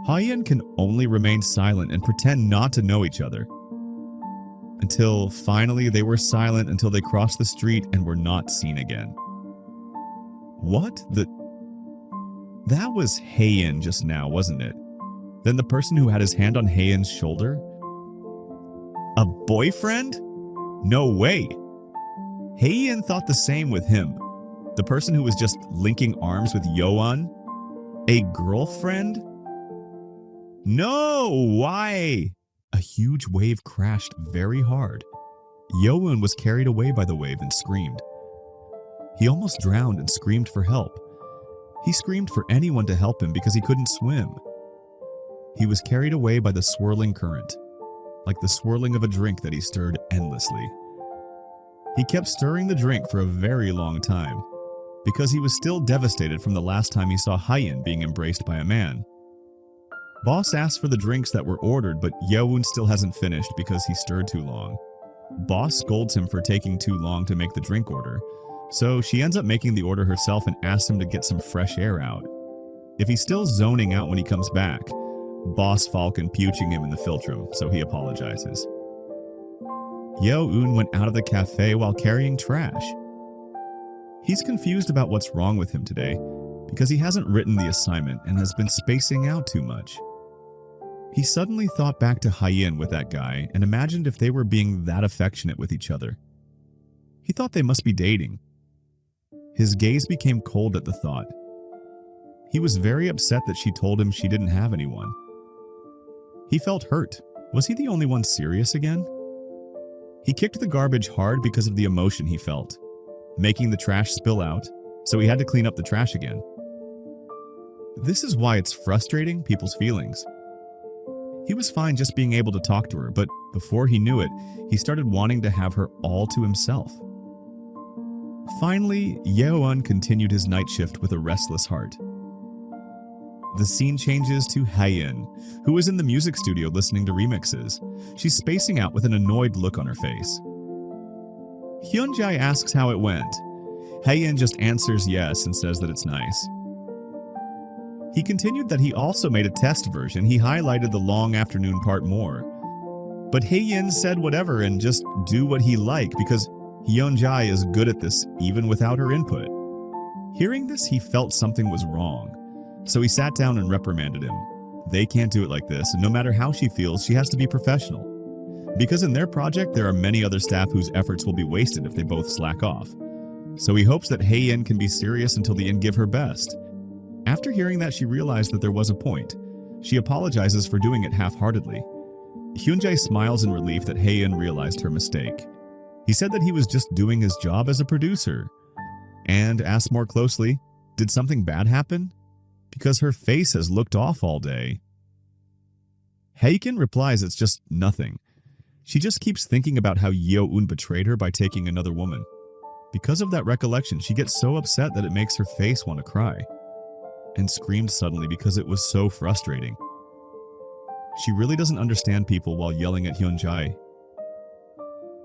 Ha-yin can only remain silent and pretend not to know each other. Until finally they were silent until they crossed the street and were not seen again. What the... That was Ha-yin just now, wasn't it? Then the person who had his hand on Ha-yin's shoulder? A boyfriend? No way! Ha-yin thought the same with him. The person who was just linking arms with Yeo-eun? A girlfriend? No! Why? A huge wave crashed very hard. Yeo-eun was carried away by the wave and screamed. He almost drowned and screamed for help. He screamed for anyone to help him because he couldn't swim. He was carried away by the swirling current, like the swirling of a drink that he stirred endlessly. He kept stirring the drink for a very long time, because he was still devastated from the last time he saw Ha-yin being embraced by a man. Boss asks for the drinks that were ordered, but Yeowon still hasn't finished because he stirred too long. Boss scolds him for taking too long to make the drink order, so she ends up making the order herself and asks him to get some fresh air out. If he's still zoning out when he comes back, Boss Falcon puching him in the philtrum, so he apologizes. Yeowon went out of the cafe while carrying trash. He's confused about what's wrong with him today because he hasn't written the assignment and has been spacing out too much. He suddenly thought back to Hyein with that guy and imagined if they were being that affectionate with each other. He thought they must be dating. His gaze became cold at the thought. He was very upset that she told him she didn't have anyone. He felt hurt. Was he the only one serious again? He kicked the garbage hard because of the emotion he felt, making the trash spill out, so he had to clean up the trash again. This is why it's frustrating people's feelings. He was fine just being able to talk to her, but before he knew it, he started wanting to have her all to himself. Finally, Yeowon continued his night shift with a restless heart. The scene changes to Hyein, who is in the music studio listening to remixes. She's spacing out with an annoyed look on her face. Hyunjae asks how it went. Hyein just answers yes and says that it's nice. He continued that he also made a test version. He highlighted the long afternoon part more. But Hyein said whatever and just do what he liked because Hyunjae is good at this even without her input. Hearing this, he felt something was wrong. So he sat down and reprimanded him. They can't do it like this, and no matter how she feels, she has to be professional. Because in their project, there are many other staff whose efforts will be wasted if they both slack off. So he hopes that Hyein can be serious until the end give her best. After hearing that, she realized that there was a point. She apologizes for doing it half-heartedly. Hyunjae smiles in relief that Hyein realized her mistake. He said that he was just doing his job as a producer. And asked more closely, did something bad happen? Because her face has looked off all day. Hyein replies it's just nothing. She just keeps thinking about how Yeowon betrayed her by taking another woman. Because of that recollection, she gets so upset that it makes her face want to cry. And screamed suddenly because it was so frustrating. She really doesn't understand people while yelling at Hyunjae.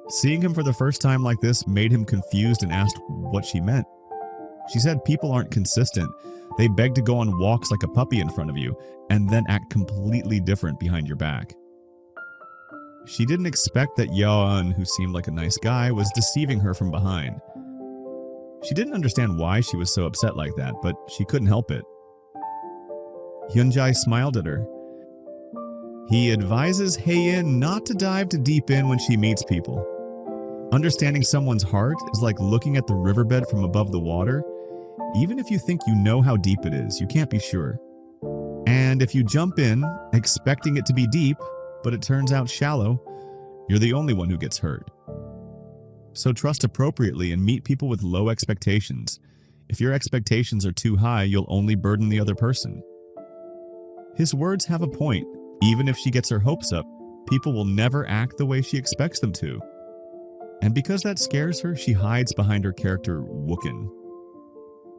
Seeing him for the first time like this made him confused and asked what she meant. She said people aren't consistent. They beg to go on walks like a puppy in front of you, and then act completely different behind your back. She didn't expect that Yeowon, who seemed like a nice guy, was deceiving her from behind. She didn't understand why she was so upset like that, but she couldn't help it. Hyunjae smiled at her. He advises Hyein not to dive too deep in when she meets people. Understanding someone's heart is like looking at the riverbed from above the water. Even if you think you know how deep it is, you can't be sure. And if you jump in, expecting it to be deep, but it turns out shallow, you're the only one who gets hurt. So trust appropriately and meet people with low expectations. If your expectations are too high, you'll only burden the other person. His words have a point. Even if she gets her hopes up, people will never act the way she expects them to. And because that scares her, she hides behind her character, Wookin.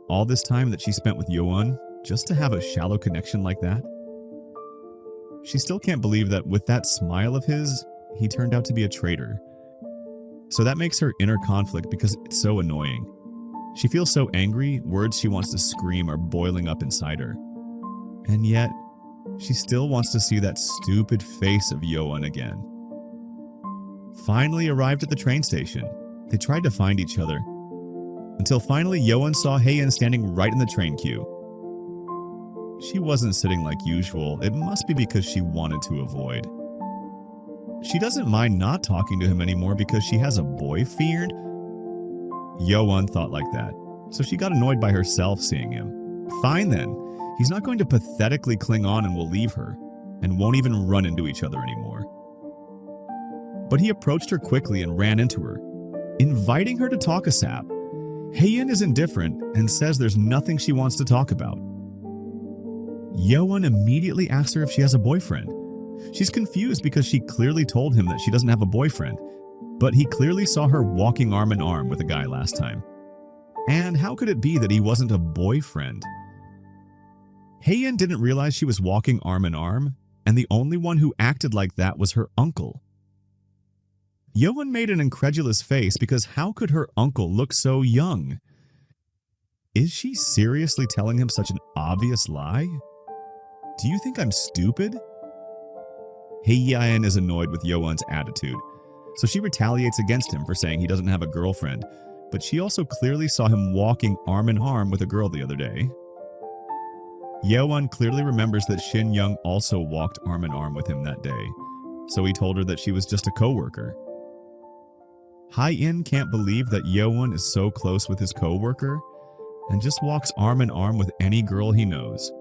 All this time that she spent with Yeowon, just to have a shallow connection like that? She still can't believe that with that smile of his, he turned out to be a traitor. So that makes her inner conflict because it's so annoying. She feels so angry, words she wants to scream are boiling up inside her. And yet, she still wants to see that stupid face of Yeowon again. Finally arrived at the train station. They tried to find each other. Until finally Yeowon saw Hyein standing right in the train queue. She wasn't sitting like usual. It must be because she wanted to avoid. She doesn't mind not talking to him anymore because she has a boyfriend. Yeowon thought like that, so she got annoyed by herself seeing him. Fine then. He's not going to pathetically cling on and will leave her, and won't even run into each other anymore. But he approached her quickly and ran into her, inviting her to talk a sap. Hyein is indifferent and says there's nothing she wants to talk about. Yeowon immediately asks her if she has a boyfriend. She's confused because she clearly told him that she doesn't have a boyfriend, but he clearly saw her walking arm in arm with a guy last time. And how could it be that he wasn't a boyfriend? Heian didn't realize she was walking arm in arm, and the only one who acted like that was her uncle. Yoan made an incredulous face because how could her uncle look so young? Is she seriously telling him such an obvious lie? Do you think I'm stupid? Heian is annoyed with Yoan's attitude, so she retaliates against him for saying he doesn't have a girlfriend, but she also clearly saw him walking arm in arm with a girl the other day. Yoan clearly remembers that Shin Young also walked arm in arm with him that day, so he told her that she was just a co-worker. Hai-in can't believe that Yoan is so close with his co-worker and just walks arm in arm with any girl he knows.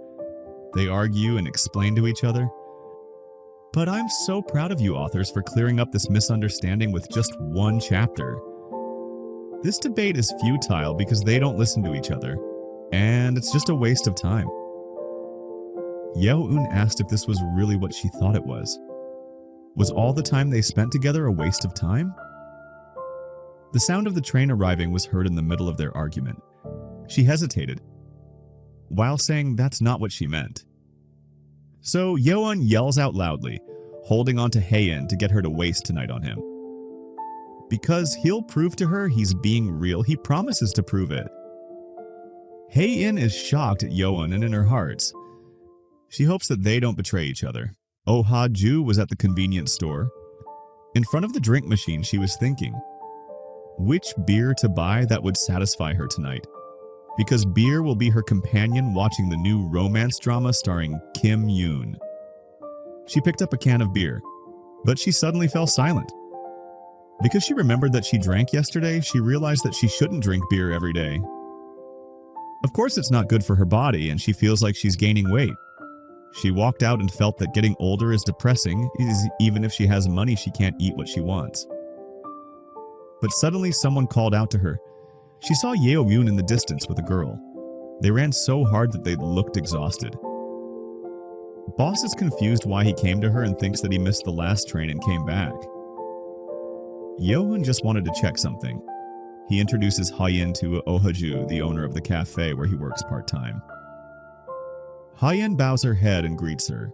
They argue and explain to each other. But I'm so proud of you authors for clearing up this misunderstanding with just one chapter. This debate is futile because they don't listen to each other, and it's just a waste of time. Yeoun asked if this was really what she thought it was. Was all the time they spent together a waste of time? The sound of the train arriving was heard in the middle of their argument. She hesitated, while saying that's not what she meant. So Yoan yells out loudly, holding on to Heian to get her to waste tonight on him. Because he'll prove to her he's being real, he promises to prove it. Heian is shocked at Yoan and in her heart. She hopes that they don't betray each other. Oh Ha-ju was at the convenience store. In front of the drink machine, she was thinking, which beer to buy that would satisfy her tonight? Because beer will be her companion watching the new romance drama starring Kim Yoon. She picked up a can of beer, but she suddenly fell silent. Because she remembered that she drank yesterday, she realized that she shouldn't drink beer every day. Of course it's not good for her body, and she feels like she's gaining weight. She walked out and felt that getting older is depressing, even if she has money she can't eat what she wants. But suddenly someone called out to her. She saw Yeo Yoon in the distance with a girl. They ran so hard that they looked exhausted. Boss is confused why he came to her and thinks that he missed the last train and came back. Yeoun just wanted to check something. He introduces Hyein to Oh-ha-ju, the owner of the cafe where he works part-time. Hyein bows her head and greets her.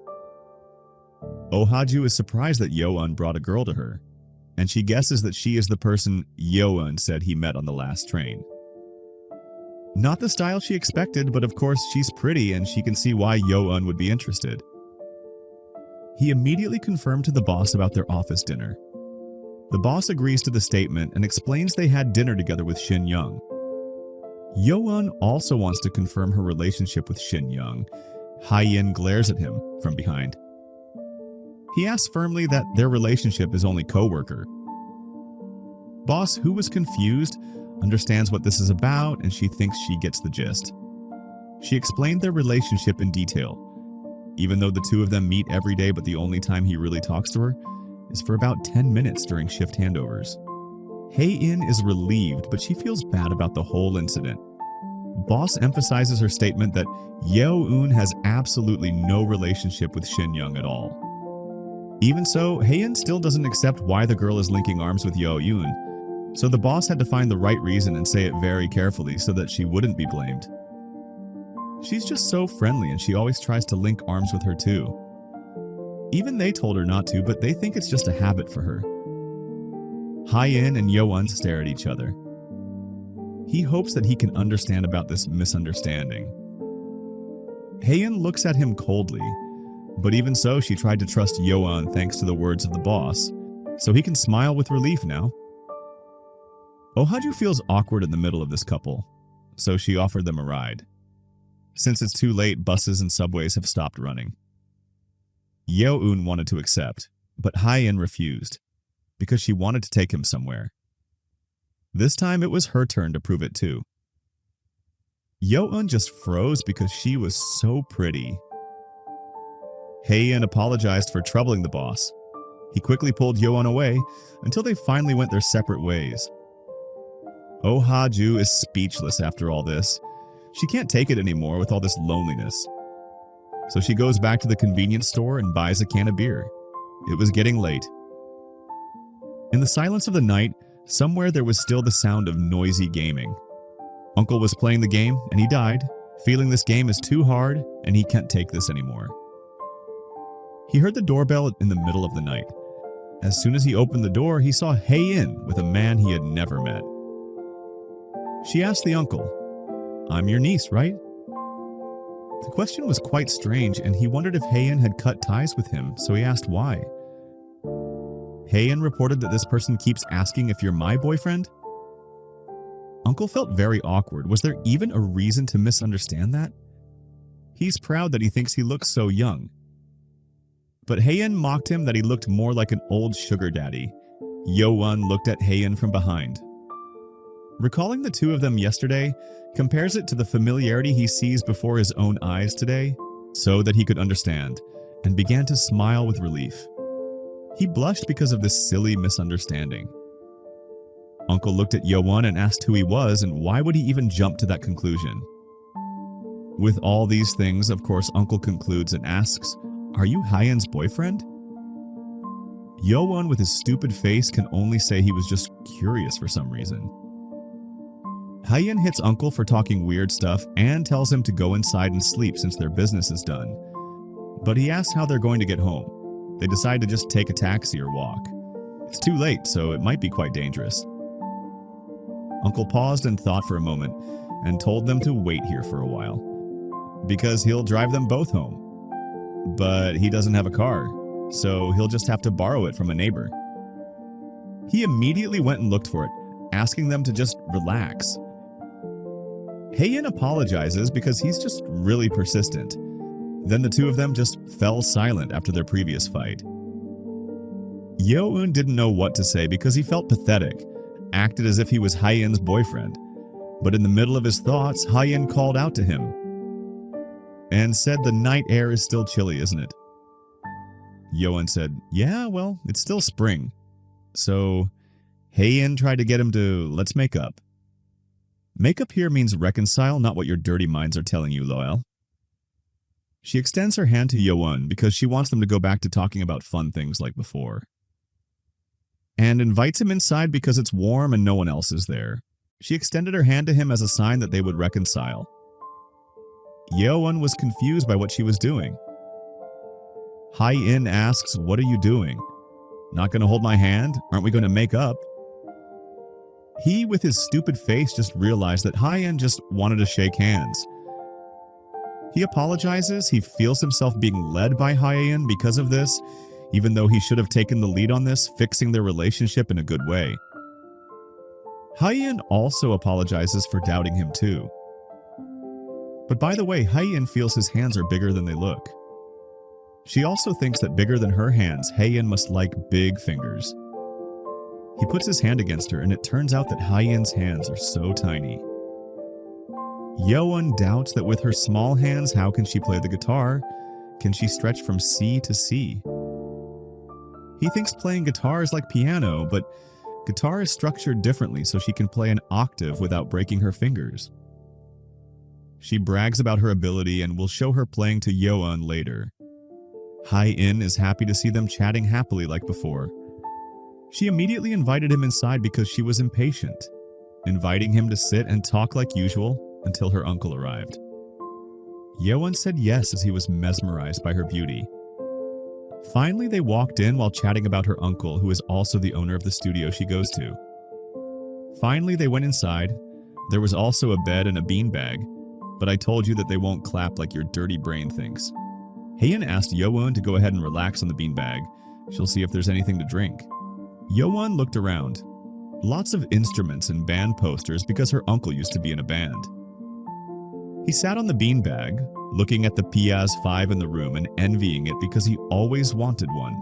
Oh-ha-ju is surprised that Yeoun brought a girl to her, and she guesses that she is the person Yeoun said he met on the last train. Not the style she expected, but of course she's pretty and she can see why Yeoun would be interested. He immediately confirmed to the boss about their office dinner. The boss agrees to the statement and explains they had dinner together with Shin Young. Yeoun also wants to confirm her relationship with Shin Young. Hyein glares at him from behind. He asks firmly that their relationship is only co-worker. Boss, who was confused, understands what this is about and she thinks she gets the gist. She explained their relationship in detail, even though the two of them meet every day, but the only time he really talks to her is for about 10 minutes during shift handovers. Hei-in is relieved, but she feels bad about the whole incident. Boss emphasizes her statement that Yeoun has absolutely no relationship with Shin Young at all. Even so, Hei-in still doesn't accept why the girl is linking arms with Yeoun, so the boss had to find the right reason and say it very carefully so that she wouldn't be blamed. She's just so friendly and she always tries to link arms with her too. Even they told her not to, but they think it's just a habit for her. Hyein and Yeoun stare at each other. He hopes that he can understand about this misunderstanding. Heian looks at him coldly, but even so, she tried to trust Yeoun thanks to the words of the boss, so he can smile with relief now. Oh-ha-ju feels awkward in the middle of this couple, so she offered them a ride. Since it's too late, buses and subways have stopped running. Yeoun wanted to accept, but Hyein refused, because she wanted to take him somewhere. This time it was her turn to prove it too. Yeoun just froze because she was so pretty. Hyein apologized for troubling the boss. He quickly pulled Yeoun away until they finally went their separate ways. Oh-ha-ju is speechless after all this. She can't take it anymore with all this loneliness. So she goes back to the convenience store and buys a can of beer. It was getting late. In the silence of the night, somewhere there was still the sound of noisy gaming. Uncle was playing the game and he died, feeling this game is too hard and he can't take this anymore. He heard the doorbell in the middle of the night. As soon as he opened the door, he saw Hae-in with a man he had never met. She asked the uncle, "I'm your niece, right?" The question was quite strange, and he wondered if Hae-in had cut ties with him, so he asked why. Hae-in reported that this person keeps asking if you're my boyfriend. Uncle felt very awkward. Was there even a reason to misunderstand that? He's proud that he thinks he looks so young. But Hae-in mocked him that he looked more like an old sugar daddy. Yo-won looked at Hae-in from behind. Recalling the two of them yesterday, compares it to the familiarity he sees before his own eyes today, so that he could understand, and began to smile with relief. He blushed because of this silly misunderstanding. Uncle looked at Yo-won and asked who he was and why would he even jump to that conclusion. With all these things, of course, Uncle concludes and asks, "Are you Hae-in's boyfriend?" Yo-won with his stupid face can only say he was just curious for some reason. Hae-in hits Uncle for talking weird stuff and tells him to go inside and sleep since their business is done. But he asks how they're going to get home. They decide to just take a taxi or walk. It's too late, so it might be quite dangerous. Uncle paused and thought for a moment and told them to wait here for a while, because he'll drive them both home. But he doesn't have a car, so he'll just have to borrow it from a neighbor. He immediately went and looked for it, asking them to just relax. Hae-in apologizes because he's just really persistent. Then the two of them just fell silent after their previous fight. Yo-eun didn't know what to say because he felt pathetic, acted as if he was Hae-in's boyfriend. But in the middle of his thoughts, Hae-in called out to him and said the night air is still chilly, isn't it? Yo-eun said, "Yeah, well, it's still spring." So Hae-in tried to get him to, "Let's make up." Make up here means reconcile, not what your dirty minds are telling you, Loel. She extends her hand to Yo-won because she wants them to go back to talking about fun things like before. And invites him inside because it's warm and no one else is there. She extended her hand to him as a sign that they would reconcile. Yo-won was confused by what she was doing. Hae-in asks, "What are you doing? Not going to hold my hand? Aren't we going to make up?" He, with his stupid face, just realized that Hae-in just wanted to shake hands. He apologizes. He feels himself being led by Hae-in because of this, even though he should have taken the lead on this, fixing their relationship in a good way. Hae-in also apologizes for doubting him too. But by the way, Hae-in feels his hands are bigger than they look. She also thinks that bigger than her hands, Hae-in must like big fingers. He puts his hand against her, and it turns out that Hae-in's hands are so tiny. Yo-won doubts that with her small hands, how can she play the guitar? Can she stretch from C to C? He thinks playing guitar is like piano, but guitar is structured differently so she can play an octave without breaking her fingers. She brags about her ability and will show her playing to Yo-won later. Hae-in is happy to see them chatting happily like before. She immediately invited him inside because she was impatient, inviting him to sit and talk like usual until her uncle arrived. Yo-won said yes as he was mesmerized by her beauty. Finally, they walked in while chatting about her uncle, who is also the owner of the studio she goes to. Finally, they went inside. There was also a bed and a beanbag, but I told you that they won't clap like your dirty brain thinks. Hae-in asked Yo-won to go ahead and relax on the beanbag. She'll see if there's anything to drink. Yo-won looked around. Lots of instruments and band posters because her uncle used to be in a band. He sat on the beanbag, looking at the PS5 in the room and envying it because he always wanted one.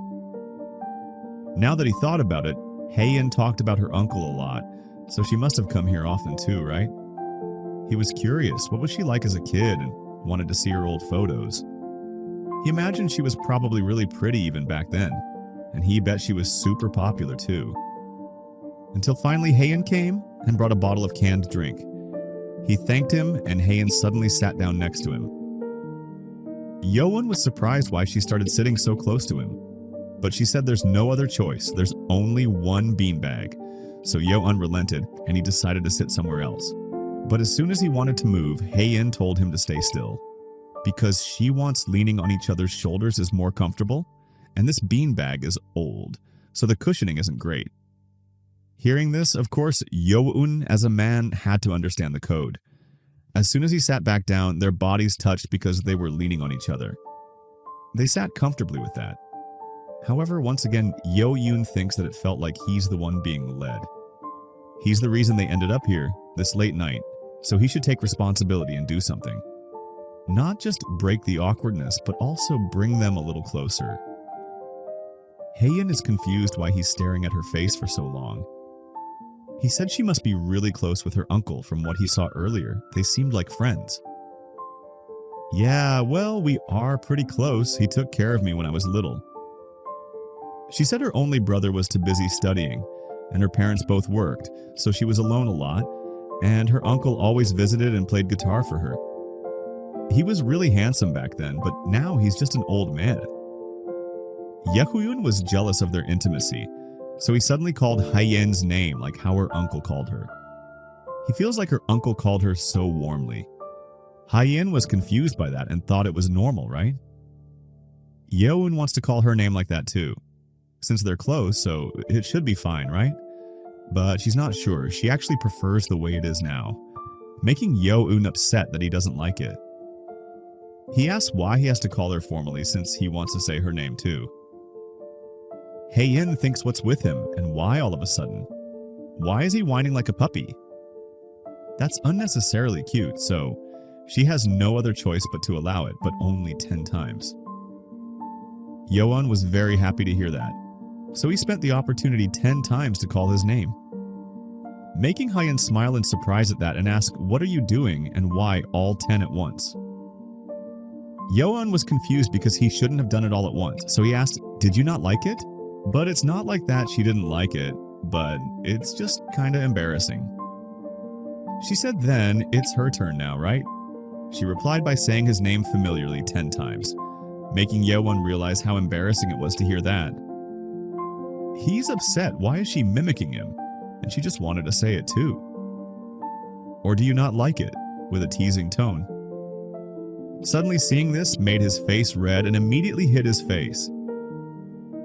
Now that he thought about it, Hae-in talked about her uncle a lot, so she must have come here often too, right? He was curious, what was she like as a kid, and wanted to see her old photos. He imagined she was probably really pretty even back then, and he bet she was super popular too. Until finally Hae-in came and brought a bottle of canned drink. He thanked him, and Hae-in suddenly sat down next to him. Yo-won was surprised why she started sitting so close to him, but she said there's no other choice, there's only one beanbag. So Yo-won relented, and he decided to sit somewhere else. But as soon as he wanted to move, Hae-in told him to stay still, because she wants leaning on each other's shoulders is more comfortable, and this beanbag is old, so the cushioning isn't great. Hearing this, of course, Yo-eun as a man had to understand the code. As soon as he sat back down, their bodies touched because they were leaning on each other. They sat comfortably with that. However, once again, Yo-eun thinks that it felt like he's the one being led. He's the reason they ended up here, this late night, so he should take responsibility and do something. Not just break the awkwardness, but also bring them a little closer. Hae-in is confused why he's staring at her face for so long. He said she must be really close with her uncle from what he saw earlier. They seemed like friends. Yeah, well, we are pretty close. He took care of me when I was little. She said her only brother was too busy studying, and her parents both worked, so she was alone a lot, and her uncle always visited and played guitar for her. He was really handsome back then, but now he's just an old man. Yehuhyun was jealous of their intimacy, so he suddenly called Hae-in's name like how her uncle called her. He feels like her uncle called her so warmly. Hae-in was confused by that and thought it was normal, right? Yeon wants to call her name like that too. Since they're close, so it should be fine, right? But she's not sure. She actually prefers the way it is now, making Yeon upset that he doesn't like it. He asks why he has to call her formally since he wants to say her name too. Hae-in thinks what's with him and why all of a sudden. Why is he whining like a puppy? That's unnecessarily cute, so she has no other choice but to allow it, but only 10 times. Yeon was very happy to hear that, so he spent the opportunity 10 times to call his name. Making Hae-in smile in surprise at that and ask, "What are you doing?" and why all 10 at once. Yeon was confused because he shouldn't have done it all at once, so he asked, "Did you not like it?" But it's not like that she didn't like it, but it's just kinda embarrassing. She said then, "It's her turn now, right?" She replied by saying his name familiarly 10 times, making Yeon realize how embarrassing it was to hear that. He's upset. Why is she mimicking him? And she just wanted to say it too. Or do you not like it? With a teasing tone. Suddenly seeing this made his face red and immediately hid his face.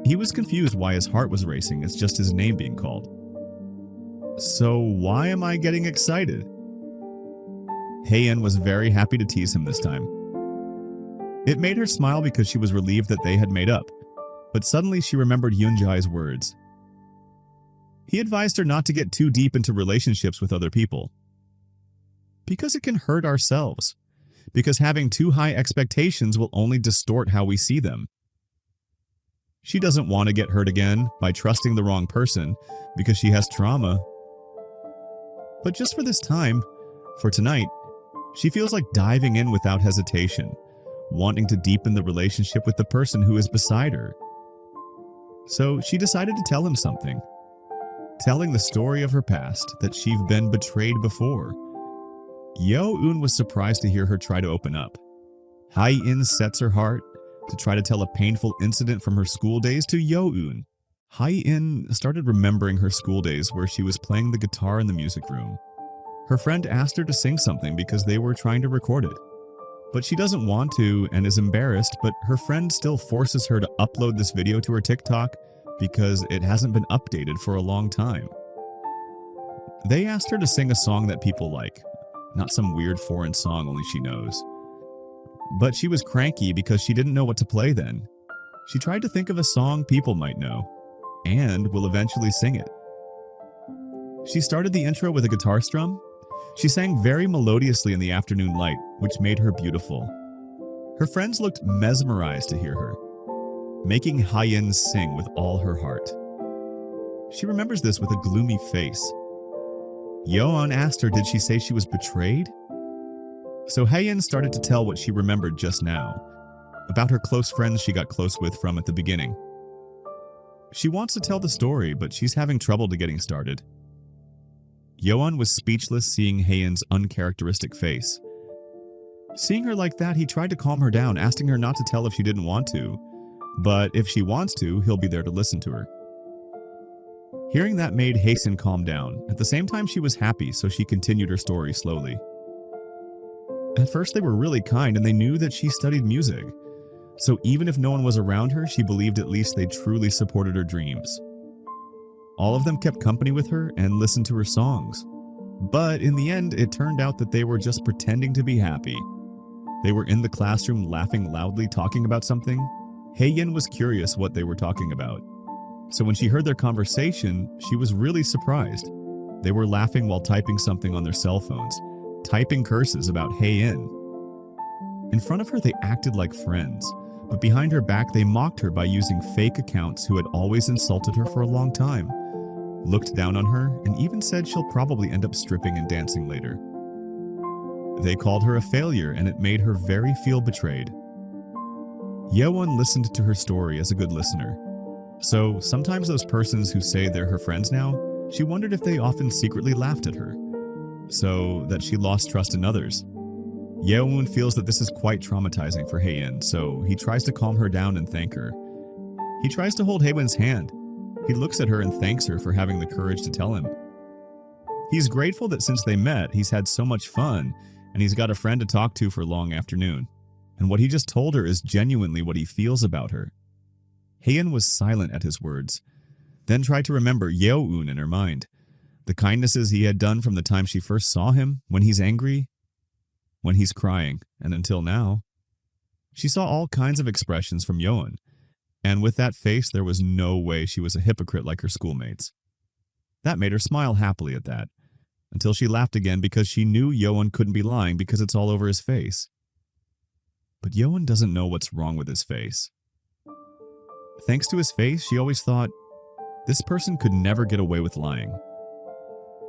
He was confused why his heart was racing. It's just his name being called. So why am I getting excited? Hae-in was very happy to tease him this time. It made her smile because she was relieved that they had made up, but suddenly she remembered Yoonjae's words. He advised her not to get too deep into relationships with other people. Because it can hurt ourselves. Because having too high expectations will only distort how we see them. She doesn't want to get hurt again by trusting the wrong person because she has trauma. But just for this time, for tonight, she feels like diving in without hesitation, wanting to deepen the relationship with the person who is beside her. So she decided to tell him something. Telling the story of her past, that she'd been betrayed before. Yeon was surprised to hear her try to open up. Hae-in sets her heart to try to tell a painful incident from her school days to Yeon. Hae-in started remembering her school days where she was playing the guitar in the music room. Her friend asked her to sing something because they were trying to record it. But she doesn't want to and is embarrassed, but her friend still forces her to upload this video to her TikTok because it hasn't been updated for a long time. They asked her to sing a song that people like, not some weird foreign song only she knows. But she was cranky because she didn't know what to play then. She tried to think of a song people might know, and will eventually sing it. She started the intro with a guitar strum. She sang very melodiously in the afternoon light, which made her beautiful. Her friends looked mesmerized to hear her, making Hae-in sing with all her heart. She remembers this with a gloomy face. Yeon asked her, did she say she was betrayed? So Hae-in started to tell what she remembered just now, about her close friends she got close with from at the beginning. She wants to tell the story, but she's having trouble to getting started. Yeon was speechless seeing Hae-in's uncharacteristic face. Seeing her like that, he tried to calm her down, asking her not to tell if she didn't want to, but if she wants to, he'll be there to listen to her. Hearing that made Hae-sun calm down. At the same time, she was happy, so she continued her story slowly. At first, they were really kind and they knew that she studied music. So even if no one was around her, she believed at least they truly supported her dreams. All of them kept company with her and listened to her songs. But in the end, it turned out that they were just pretending to be happy. They were in the classroom laughing loudly, talking about something. Hae-in was curious what they were talking about. So when she heard their conversation, she was really surprised. They were laughing while typing something on their cell phones, typing curses about Hae-in. In front of her, they acted like friends, but behind her back, they mocked her by using fake accounts who had always insulted her for a long time, looked down on her, and even said she'll probably end up stripping and dancing later. They called her a failure, and it made her very feel betrayed. Yeowon listened to her story as a good listener. So sometimes those persons who say they're her friends now, she wondered if they often secretly laughed at her, so that she lost trust in others. Yeowon feels that this is quite traumatizing for Hae-in, so he tries to calm her down and thank her. He tries to hold Hae-won's hand. He looks at her and thanks her for having the courage to tell him. He's grateful that since they met, he's had so much fun, and he's got a friend to talk to for a long afternoon. And what he just told her is genuinely what he feels about her. Hae-in was silent at his words, then tried to remember Yeoun in her mind. The kindnesses he had done from the time she first saw him, when he's angry, when he's crying, and until now. She saw all kinds of expressions from Yeoun, and with that face there was no way she was a hypocrite like her schoolmates. That made her smile happily at that, until she laughed again because she knew Yeoun couldn't be lying because it's all over his face. But Yeoun doesn't know what's wrong with his face. Thanks to his face, she always thought, this person could never get away with lying.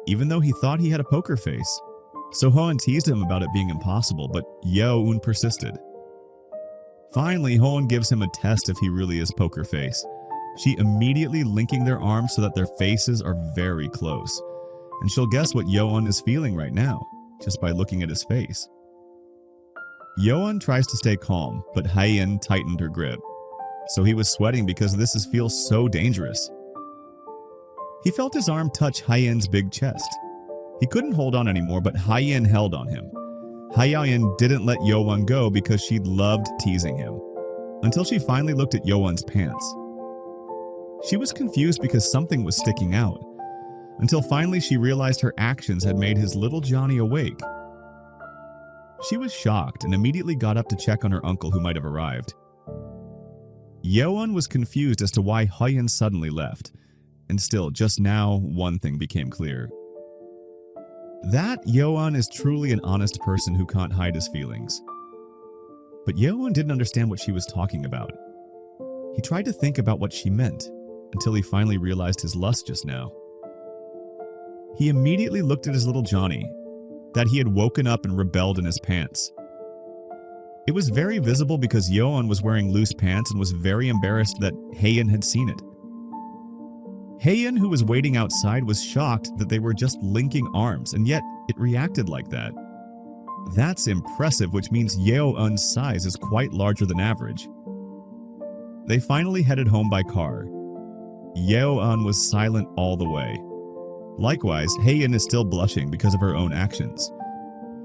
Even though he thought he had a poker face. So Hoon teased him about it being impossible, but Yeoun persisted. Finally, Hoon gives him a test if he really is poker face. She immediately linking their arms so that their faces are very close. And she'll guess what Yeoun is feeling right now, just by looking at his face. Yeoun tries to stay calm, but Hae-in tightened her grip. So he was sweating because this feels so dangerous. He felt his arm touch Hae-in's big chest. He couldn't hold on anymore, but Hae-in held on him. Hae-in didn't let Yeoun go because she loved teasing him, until she finally looked at Yeoun's pants. She was confused because something was sticking out, until finally she realized her actions had made his little Johnny awake. She was shocked and immediately got up to check on her uncle who might have arrived. Yeoun was confused as to why Hae-in suddenly left, and still, just now, one thing became clear. That Yeoun is truly an honest person who can't hide his feelings. But Yeoun didn't understand what she was talking about. He tried to think about what she meant, until he finally realized his lust just now. He immediately looked at his little Johnny, that he had woken up and rebelled in his pants. It was very visible because Yeoun was wearing loose pants and was very embarrassed that Hae-in had seen it. Hae-in, who was waiting outside, was shocked that they were just linking arms, and yet it reacted like that. That's impressive, which means Yeoun's size is quite larger than average. They finally headed home by car. Yeoun was silent all the way. Likewise, Hae-in is still blushing because of her own actions.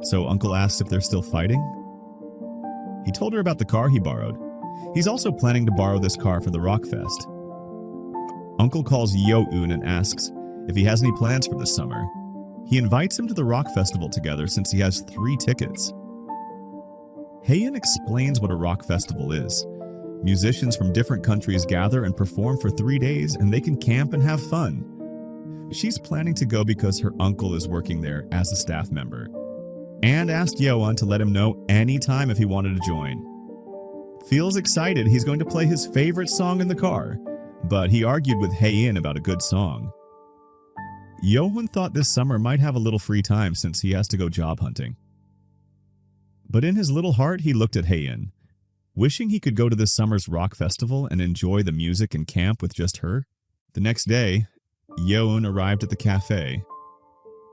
So Uncle asked if they're still fighting. He told her about the car he borrowed. He's also planning to borrow this car for the Rock Fest. Uncle calls Yeoun and asks if he has any plans for this summer. He invites him to the rock festival together since he has 3 tickets. Hae-in explains what a rock festival is. Musicians from different countries gather and perform for 3 days, and they can camp and have fun. She's planning to go because her uncle is working there as a staff member, and asked Yeoun to let him know anytime if he wanted to join. Feels excited he's going to play his favorite song in the car, but he argued with Hae-in about a good song. Yeoun thought this summer might have a little free time since he has to go job hunting. But in his little heart, he looked at Hae-in, wishing he could go to this summer's rock festival and enjoy the music and camp with just her. The next day, Yeoun arrived at the cafe.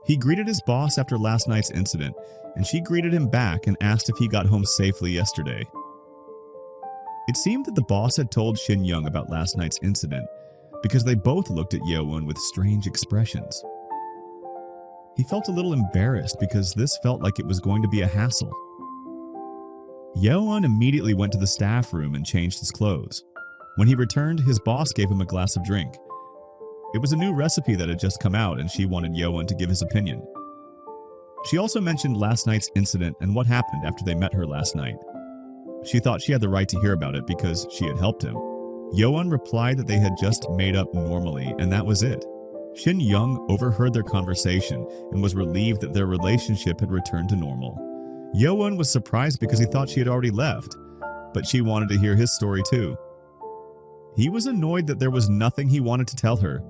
He greeted his boss after last night's incident, and she greeted him back and asked if he got home safely yesterday. It seemed that the boss had told Shin Young about last night's incident, because they both looked at Yeowon with strange expressions. He felt a little embarrassed because this felt like it was going to be a hassle. Yeowon immediately went to the staff room and changed his clothes. When he returned, his boss gave him a glass of drink. It was a new recipe that had just come out, and she wanted Yeowon to give his opinion. She also mentioned last night's incident and what happened after they met her last night. She thought she had the right to hear about it because she had helped him. Yeowon replied that they had just made up normally, and that was it. Shin Young overheard their conversation and was relieved that their relationship had returned to normal. Yeowon was surprised because he thought she had already left, but she wanted to hear his story too. He was annoyed that there was nothing he wanted to tell her,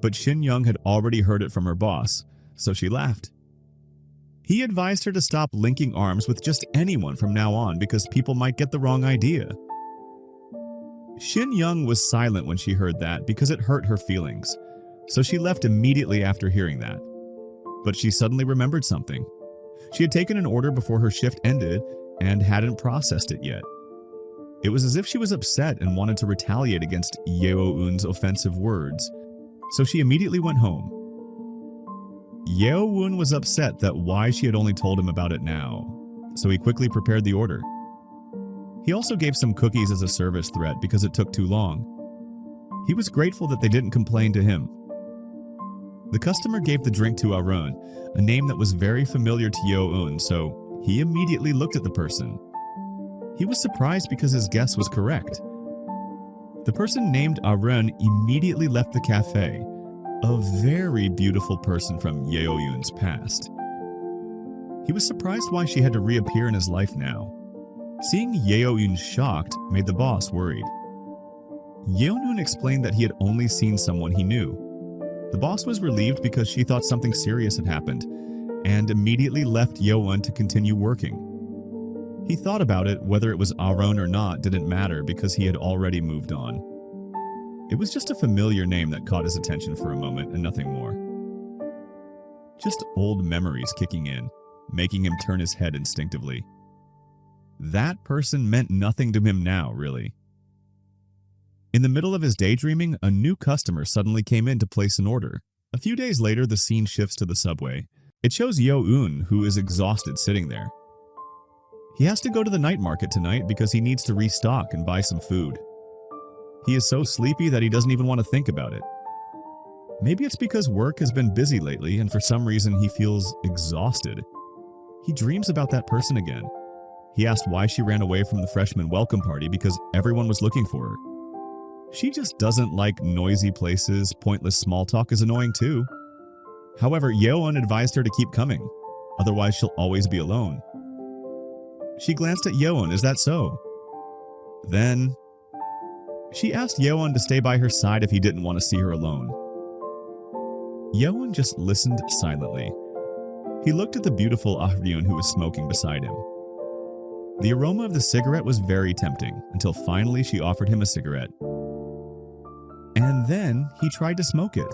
but Shin Young had already heard it from her boss, so she laughed. He advised her to stop linking arms with just anyone from now on because people might get the wrong idea. Shin Young was silent when she heard that because it hurt her feelings, so she left immediately after hearing that. But she suddenly remembered something. She had taken an order before her shift ended and hadn't processed it yet. It was as if she was upset and wanted to retaliate against Yeowon's offensive words, so she immediately went home. Yeowon was upset that why she had only told him about it now, so he quickly prepared the order. He also gave some cookies as a service threat because it took too long. He was grateful that they didn't complain to him. The customer gave the drink to Arun, a name that was very familiar to Yeowon, so he immediately looked at the person. He was surprised because his guess was correct. The person named Arun immediately left the cafe, a very beautiful person from Yeowon's past. He was surprised why she had to reappear in his life now. Seeing Yeowon shocked made the boss worried. Yeowon explained that he had only seen someone he knew. The boss was relieved because she thought something serious had happened, and immediately left Yeowon to continue working. He thought about it, whether it was Arun or not didn't matter because he had already moved on. It was just a familiar name that caught his attention for a moment and nothing more. Just old memories kicking in, making him turn his head instinctively. That person meant nothing to him now, really. In the middle of his daydreaming, a new customer suddenly came in to place an order. A few days later, the scene shifts to the subway. It shows Yeowon, who is exhausted, sitting there. He has to go to the night market tonight because he needs to restock and buy some food. He is so sleepy that he doesn't even want to think about it. Maybe it's because work has been busy lately and for some reason he feels exhausted. He dreams about that person again. He asked why she ran away from the freshman welcome party because everyone was looking for her. She just doesn't like noisy places. Pointless small talk is annoying too. However, Yeowon advised her to keep coming, otherwise she'll always be alone. She glanced at Yeowon, is that so? Then, she asked Yeowon to stay by her side if he didn't want to see her alone. Yeowon just listened silently. He looked at the beautiful Aryun who was smoking beside him. The aroma of the cigarette was very tempting, until finally she offered him a cigarette. And then he tried to smoke it.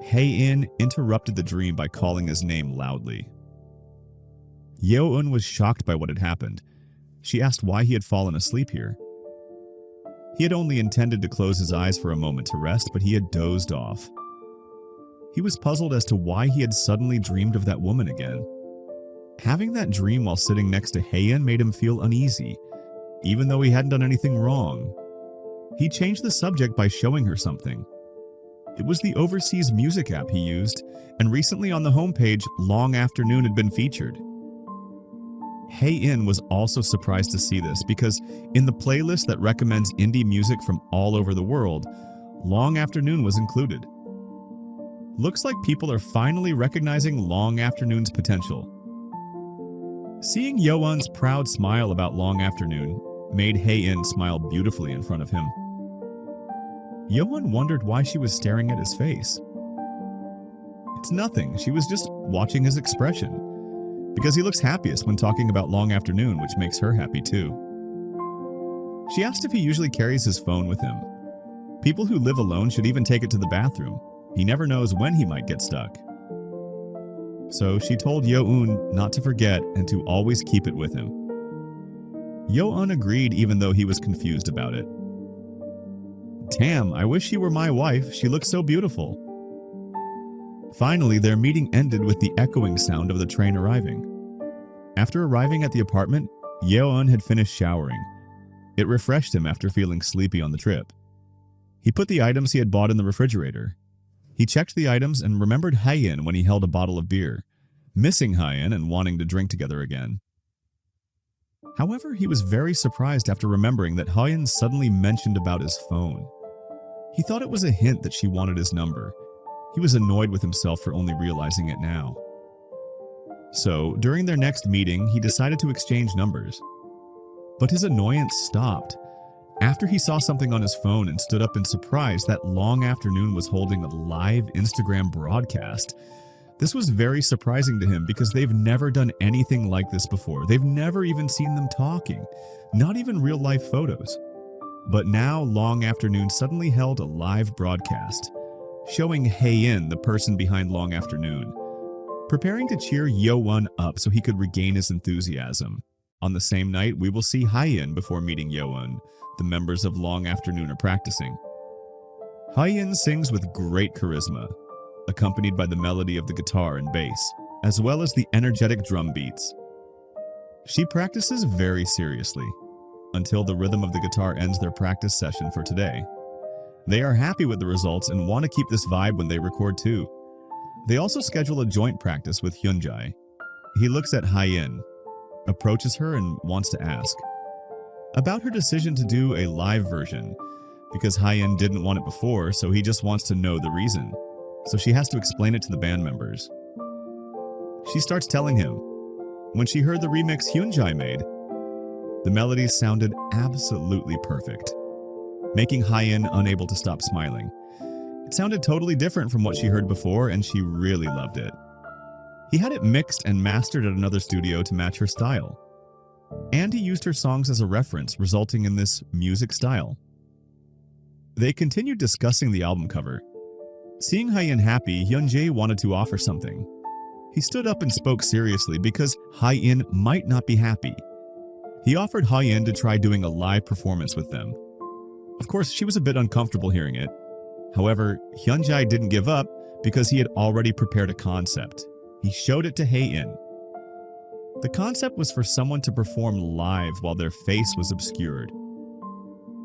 Hae-in interrupted the dream by calling his name loudly. Yeowon was shocked by what had happened. She asked why he had fallen asleep here. He had only intended to close his eyes for a moment to rest, but he had dozed off. He was puzzled as to why he had suddenly dreamed of that woman again. Having that dream while sitting next to Hae-in made him feel uneasy, even though he hadn't done anything wrong. He changed the subject by showing her something. It was the overseas music app he used, and recently on the homepage, Long Afternoon had been featured. Hae-in was also surprised to see this because in the playlist that recommends indie music from all over the world, Long Afternoon was included. Looks like people are finally recognizing Long Afternoon's potential. Seeing Yeowon's proud smile about Long Afternoon made Hae-in smile beautifully in front of him. Yeowon wondered why she was staring at his face. It's nothing, she was just watching his expression, because he looks happiest when talking about Long Afternoon, which makes her happy too. She asked if he usually carries his phone with him. People who live alone should even take it to the bathroom. He never knows when he might get stuck. So she told Yeowon not to forget and to always keep it with him. Yeowon agreed even though he was confused about it. Damn, I wish she were my wife. She looks so beautiful. Finally, their meeting ended with the echoing sound of the train arriving. After arriving at the apartment, Yeon had finished showering. It refreshed him after feeling sleepy on the trip. He put the items he had bought in the refrigerator. He checked the items and remembered Hyein when he held a bottle of beer, missing Hyein and wanting to drink together again. However, he was very surprised after remembering that Hyein suddenly mentioned about his phone. He thought it was a hint that she wanted his number. He was annoyed with himself for only realizing it now. So, during their next meeting, he decided to exchange numbers. But his annoyance stopped after he saw something on his phone and stood up in surprise that Long Afternoon was holding a live Instagram broadcast. This was very surprising to him because they've never done anything like this before. They've never even seen them talking, not even real-life photos. But now Long Afternoon suddenly held a live broadcast, showing Hyein, the person behind Long Afternoon, preparing to cheer Yeowon up so he could regain his enthusiasm. On the same night, we will see Hyein before meeting Yeowon. The members of Long Afternoon are practicing. Hyein sings with great charisma, accompanied by the melody of the guitar and bass, as well as the energetic drum beats. She practices very seriously, until the rhythm of the guitar ends their practice session for today. They are happy with the results and want to keep this vibe when they record too. They also schedule a joint practice with Hyunjae. He looks at Hyein, approaches her and wants to ask about her decision to do a live version, because Hyein didn't want it before, so he just wants to know the reason. So she has to explain it to the band members. She starts telling him when she heard the remix Hyunjae made, the melodies sounded absolutely perfect, making Hyein unable to stop smiling. It sounded totally different from what she heard before, and she really loved it. He had it mixed and mastered at another studio to match her style. And he used her songs as a reference, resulting in this music style. They continued discussing the album cover. Seeing Hyein happy, Hyunjae wanted to offer something. He stood up and spoke seriously because Hyein might not be happy. He offered Hyein to try doing a live performance with them. Of course, she was a bit uncomfortable hearing it. However, Hyunjae didn't give up because he had already prepared a concept. He showed it to Hyein. The concept was for someone to perform live while their face was obscured.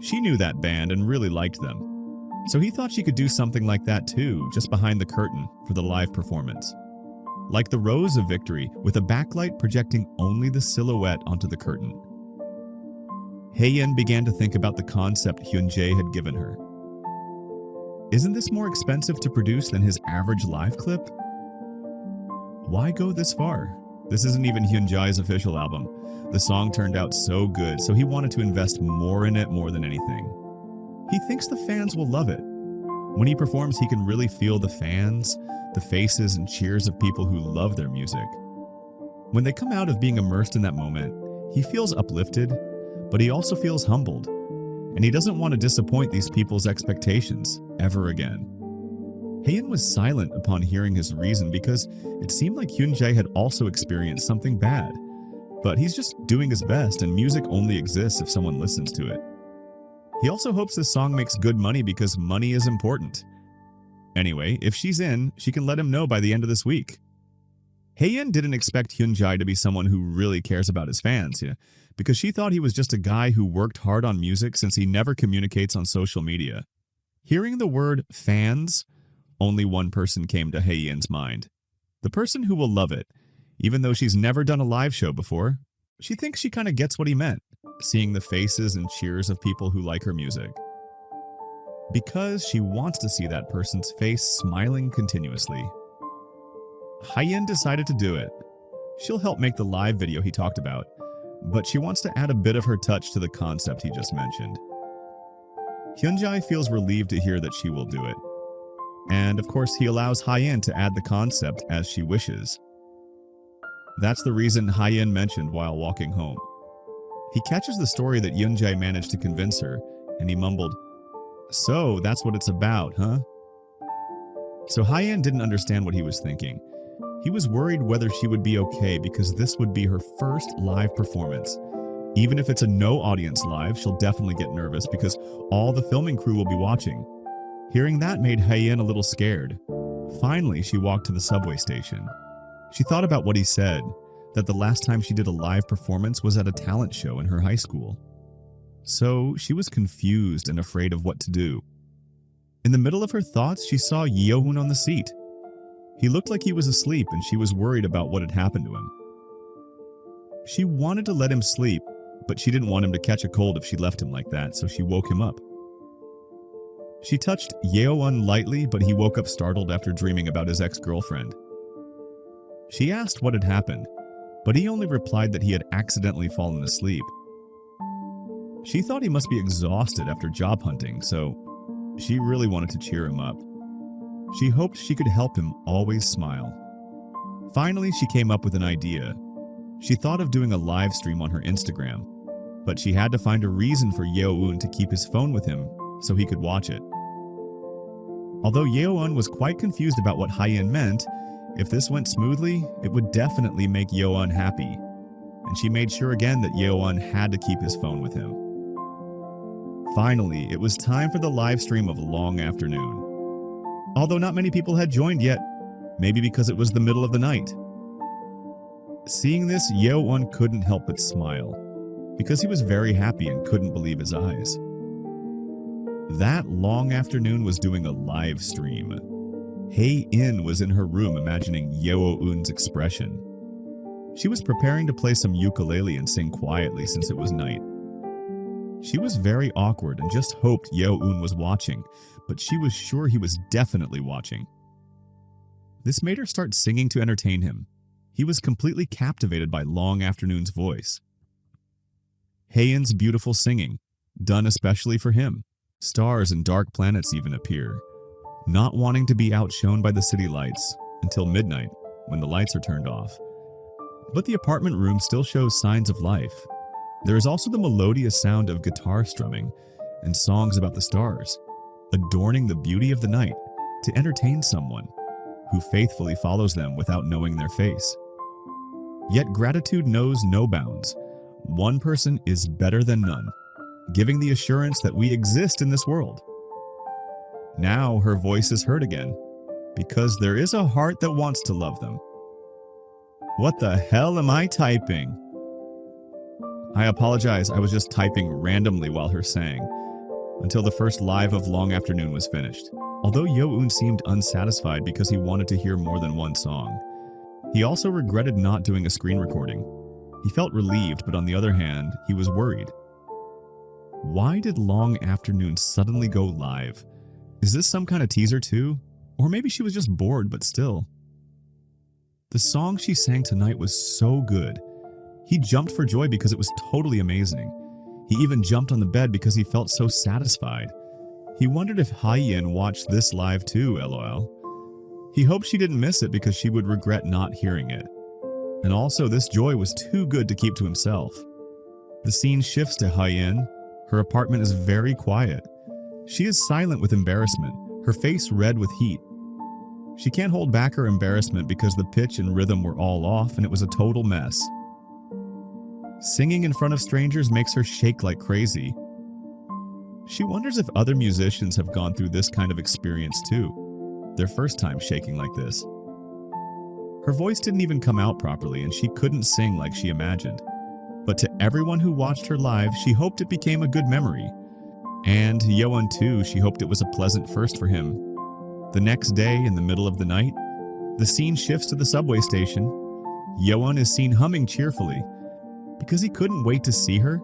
She knew that band and really liked them, so he thought she could do something like that too, just behind the curtain for the live performance. Like the Rose of Victory, with a backlight projecting only the silhouette onto the curtain. Hyein began to think about the concept Hyunjae had given her. Isn't this more expensive to produce than his average live clip? Why go this far? This isn't even Hyunjae's official album. The song turned out so good, so he wanted to invest more in it more than anything. He thinks the fans will love it. When he performs, he can really feel the fans, the faces and cheers of people who love their music. When they come out of being immersed in that moment, he feels uplifted, but he also feels humbled. And he doesn't want to disappoint these people's expectations ever again. Hyein was silent upon hearing his reason because it seemed like Hyunjae had also experienced something bad. But he's just doing his best, and music only exists if someone listens to it. He also hopes this song makes good money because money is important. Anyway, if she's in, she can let him know by the end of this week. Hyein didn't expect Hyunjae to be someone who really cares about his fans, because she thought he was just a guy who worked hard on music since he never communicates on social media. Hearing the word fans, only one person came to Hyein's mind. The person who will love it, even though she's never done a live show before. She thinks she kind of gets what he meant, seeing the faces and cheers of people who like her music. Because she wants to see that person's face smiling continuously. Hyein decided to do it. She'll help make the live video he talked about, but she wants to add a bit of her touch to the concept he just mentioned. Hyunjae feels relieved to hear that she will do it. And of course, he allows Hyein to add the concept as she wishes. That's the reason Hyein mentioned while walking home. He catches the story that Hyunjae managed to convince her, and he mumbled, "So, that's what it's about, huh?" So Hyein didn't understand what he was thinking. He was worried whether she would be okay because this would be her first live performance, Even if it's a no-audience live, she'll definitely get nervous because all the filming crew will be watching. Hearing that made Haein a little scared. Finally, she walked to the subway station. She thought about what he said, that the last time she did a live performance was at a talent show in her high school. So she was confused and afraid of what to do. In the middle of her thoughts, she saw Yeohun on the seat. He looked like he was asleep and she was worried about what had happened to him. She wanted to let him sleep, but she didn't want him to catch a cold if she left him like that, so she woke him up. She touched Yeohun lightly, but he woke up startled after dreaming about his ex-girlfriend. She asked what had happened, but he only replied that he had accidentally fallen asleep. She thought he must be exhausted after job hunting, so she really wanted to cheer him up. She hoped she could help him always smile. Finally, she came up with an idea. She thought of doing a live stream on her Instagram, but she had to find a reason for Yeohun to keep his phone with him so he could watch it. Although Yeohun was quite confused about what Haein meant, if this went smoothly, it would definitely make Yeohun happy, and she made sure again that Yeohun had to keep his phone with him. Finally, it was time for the live stream of Long Afternoon. Although not many people had joined yet, maybe because it was the middle of the night. Seeing this, Yeohun couldn't help but smile, because he was very happy and couldn't believe his eyes. That Long Afternoon was doing a live stream. Haein was in her room imagining Yeohun's expression. She was preparing to play some ukulele and sing quietly since it was night. She was very awkward and just hoped Yeohun was watching, but she was sure he was definitely watching. This made her start singing to entertain him. He was completely captivated by Long Afternoon's voice. Haein's beautiful singing, done especially for him. Stars and dark planets even appear, not wanting to be outshone by the city lights until midnight when the lights are turned off. But the apartment room still shows signs of life. There is also the melodious sound of guitar strumming and songs about the stars, adorning the beauty of the night to entertain someone who faithfully follows them without knowing their face. Yet gratitude knows no bounds. One person is better than none, giving the assurance that we exist in this world. Now her voice is heard again, because there is a heart that wants to love them. What the hell am I typing? I apologize, I was just typing randomly while her sang, until the first live of Long Afternoon was finished. Although Yeohun seemed unsatisfied because he wanted to hear more than one song, he also regretted not doing a screen recording. He felt relieved, but on the other hand, he was worried. Why did Long Afternoon suddenly go live? Is this some kind of teaser too? Or maybe she was just bored, but still. The song she sang tonight was so good. He jumped for joy because it was totally amazing. He even jumped on the bed because he felt so satisfied. He wondered if Haein watched this live too, lol. He hoped she didn't miss it because she would regret not hearing it. And also, this joy was too good to keep to himself. The scene shifts to Haein. Her apartment is very quiet. She is silent with embarrassment, her face red with heat. She can't hold back her embarrassment because the pitch and rhythm were all off and it was a total mess. Singing in front of strangers makes her shake like crazy. She wonders if other musicians have gone through this kind of experience too, their first time shaking like this. Her voice didn't even come out properly and she couldn't sing like she imagined. But to everyone who watched her live, she hoped it became a good memory. And Yeohun too, she hoped it was a pleasant first for him. The next day, in the middle of the night, the scene shifts to the subway station. Yeohun is seen humming cheerfully because he couldn't wait to see her,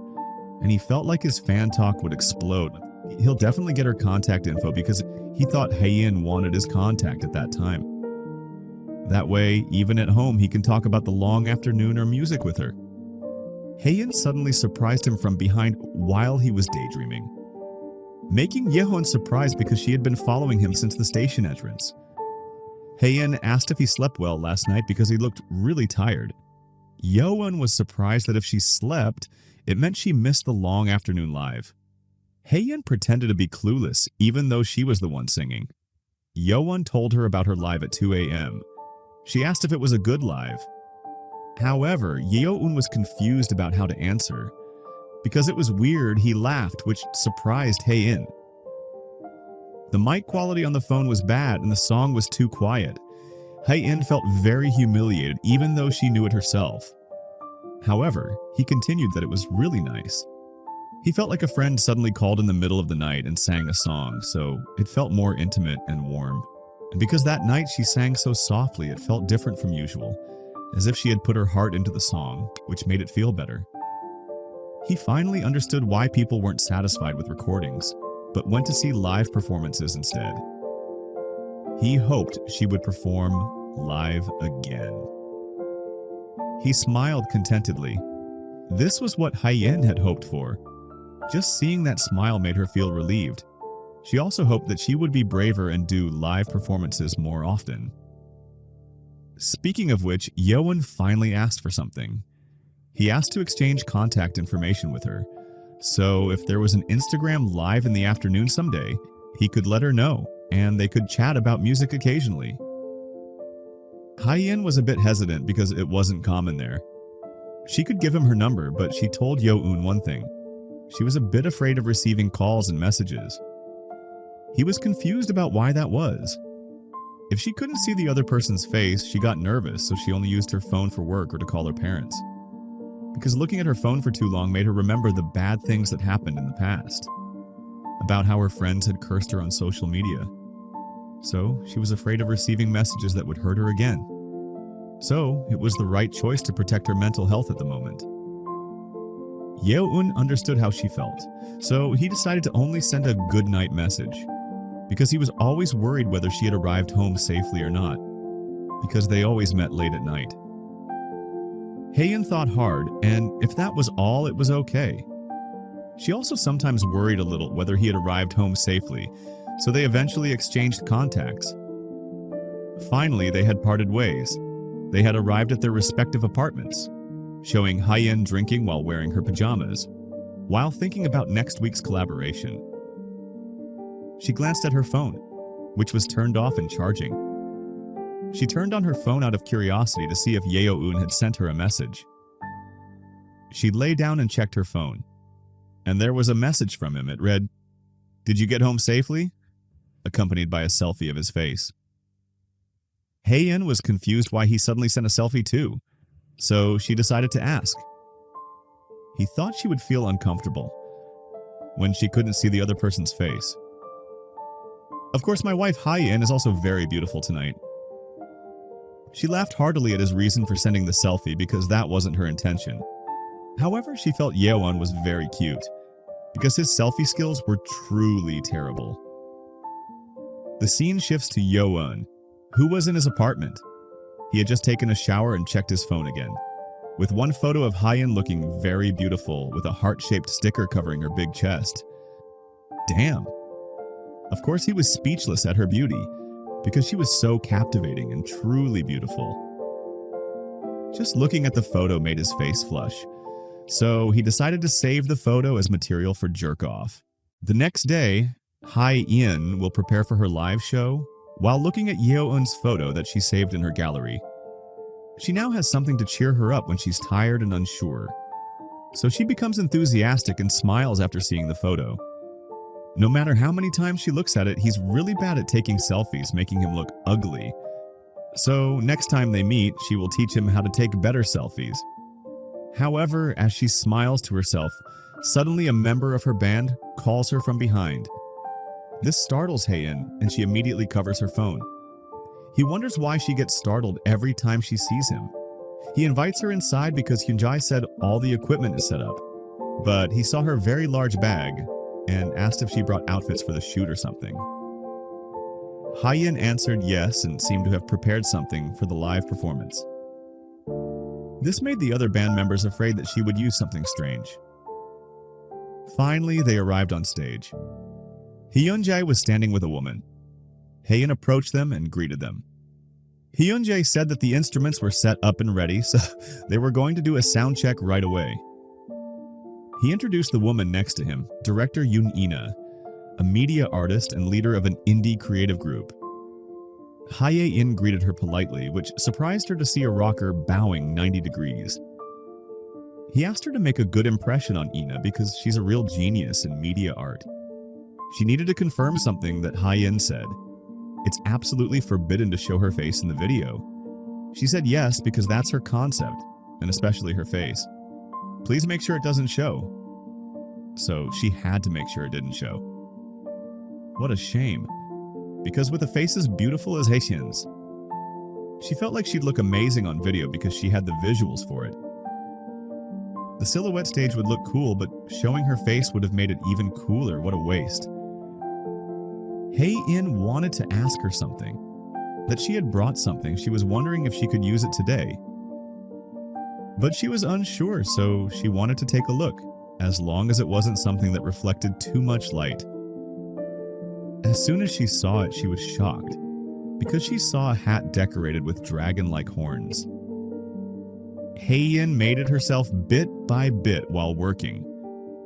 and he felt like his fan talk would explode. He'll definitely get her contact info because he thought Haein wanted his contact at that time. That way, even at home, he can talk about the Long Afternoon or music with her. Haein suddenly surprised him from behind while he was daydreaming, making Yeohun surprised because she had been following him since the station entrance. Haein asked if he slept well last night because he looked really tired. Yeohun was surprised that if she slept, it meant she missed the Long Afternoon live. Haein pretended to be clueless even though she was the one singing. Yeohun told her about her live at 2 a.m. She asked if it was a good live. However, Yeohun was confused about how to answer. Because it was weird, he laughed, which surprised Hae-in. The mic quality on the phone was bad and the song was too quiet. Hae-in felt very humiliated, even though she knew it herself. However, he continued that it was really nice. He felt like a friend suddenly called in the middle of the night and sang a song, so it felt more intimate and warm. And because that night she sang so softly, it felt different from usual, as if she had put her heart into the song, which made it feel better. He finally understood why people weren't satisfied with recordings, but went to see live performances instead. He hoped she would perform live again. He smiled contentedly. This was what Hae-in had hoped for. Just seeing that smile made her feel relieved. She also hoped that she would be braver and do live performances more often. Speaking of which, Yeowon finally asked for something. He asked to exchange contact information with her, so if there was an Instagram live in the afternoon someday, he could let her know, and they could chat about music occasionally. Hae-in was a bit hesitant because it wasn't common there. She could give him her number, but she told Yeowon one thing. She was a bit afraid of receiving calls and messages. He was confused about why that was. If she couldn't see the other person's face, she got nervous, so she only used her phone for work or to call her parents. Because looking at her phone for too long made her remember the bad things that happened in the past. About how her friends had cursed her on social media. So she was afraid of receiving messages that would hurt her again. So it was the right choice to protect her mental health at the moment. Yeowon understood how she felt, so he decided to only send a goodnight message. Because he was always worried whether she had arrived home safely or not. Because they always met late at night. Hae-in thought hard, and if that was all, it was okay. She also sometimes worried a little whether he had arrived home safely, so they eventually exchanged contacts. Finally, they had parted ways. They had arrived at their respective apartments, showing Hae-in drinking while wearing her pajamas, while thinking about next week's collaboration. She glanced at her phone, which was turned off and charging. She turned on her phone out of curiosity to see if Yeowon had sent her a message. She lay down and checked her phone, and there was a message from him. It read, "Did you get home safely?" accompanied by a selfie of his face. Hae-in was confused why he suddenly sent a selfie too, so she decided to ask. He thought she would feel uncomfortable when she couldn't see the other person's face. Of course, my wife Hae-in is also very beautiful tonight. She laughed heartily at his reason for sending the selfie because that wasn't her intention. However, she felt Yeowon was very cute because his selfie skills were truly terrible. The scene shifts to Yeowon, who was in his apartment. He had just taken a shower and checked his phone again, with one photo of Hae-in looking very beautiful with a heart-shaped sticker covering her big chest. Damn. Of course, he was speechless at her beauty, because she was so captivating and truly beautiful. Just looking at the photo made his face flush, so he decided to save the photo as material for jerk-off. The next day, Hae-in will prepare for her live show while looking at Yeowon's photo that she saved in her gallery. She now has something to cheer her up when she's tired and unsure, so she becomes enthusiastic and smiles after seeing the photo. No matter how many times she looks at it, he's really bad at taking selfies, making him look ugly. So next time they meet, she will teach him how to take better selfies. However, as she smiles to herself, suddenly a member of her band calls her from behind. This startles Hae-in, and she immediately covers her phone. He wonders why she gets startled every time she sees him. He invites her inside because Hyunjae said all the equipment is set up, but he saw her very large bag and asked if she brought outfits for the shoot or something. Hae-in answered yes and seemed to have prepared something for the live performance. This made the other band members afraid that she would use something strange. Finally, they arrived on stage. Hyunjae was standing with a woman. Hae-in approached them and greeted them. Hyunjae said that the instruments were set up and ready, so they were going to do a sound check right away. He introduced the woman next to him, director Yoon-ina, a media artist and leader of an indie creative group. Hae-in greeted her politely, which surprised her to see a rocker bowing 90 degrees. He asked her to make a good impression on Ina because she's a real genius in media art. She needed to confirm something that Hye-in said. It's absolutely forbidden to show her face in the video. She said yes because that's her concept, and especially her face. Please make sure it doesn't show. So she had to make sure it didn't show. What a shame. Because with a face as beautiful as Hae-shin's, she felt like she'd look amazing on video because she had the visuals for it. The silhouette stage would look cool, but showing her face would have made it even cooler. What a waste. Hae-in wanted to ask her something. That she had brought something. She was wondering if she could use it today. But she was unsure, so she wanted to take a look, as long as it wasn't something that reflected too much light. As soon as she saw it, she was shocked, because she saw a hat decorated with dragon-like horns. Hae-in made it herself bit by bit while working.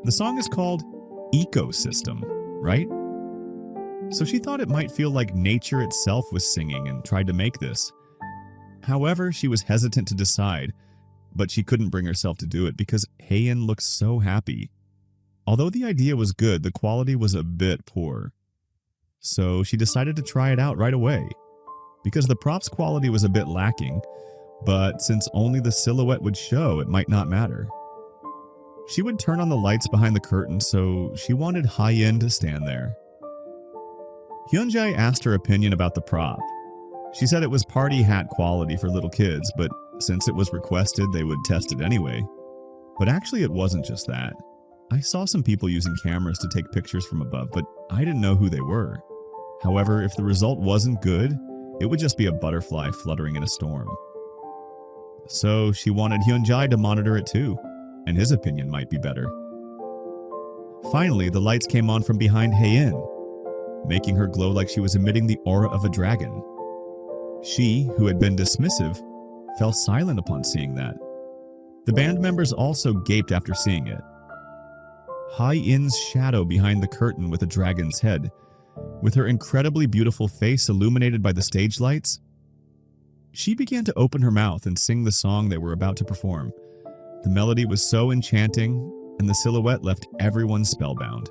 The song is called Ecosystem, right? So she thought it might feel like nature itself was singing and tried to make this. However, she was hesitant to decide, but she couldn't bring herself to do it because Hae-in looked so happy. Although the idea was good, the quality was a bit poor. So she decided to try it out right away. Because the props quality was a bit lacking, but since only the silhouette would show, it might not matter. She would turn on the lights behind the curtain, so she wanted Hye-in to stand there. Hyunjae asked her opinion about the prop. She said it was party hat quality for little kids, but since it was requested, they would test it anyway. But actually, it wasn't just that. I saw some people using cameras to take pictures from above, but I didn't know who they were. However, if the result wasn't good, it would just be a butterfly fluttering in a storm. So she wanted Hyunjae to monitor it too, and his opinion might be better. Finally, the lights came on from behind Hae-in, making her glow like she was emitting the aura of a dragon. She, who had been dismissive, fell silent upon seeing that. The band members also gaped after seeing it. Hye-in's shadow behind the curtain with a dragon's head, with her incredibly beautiful face illuminated by the stage lights. She began to open her mouth and sing the song they were about to perform. The melody was so enchanting, and the silhouette left everyone spellbound.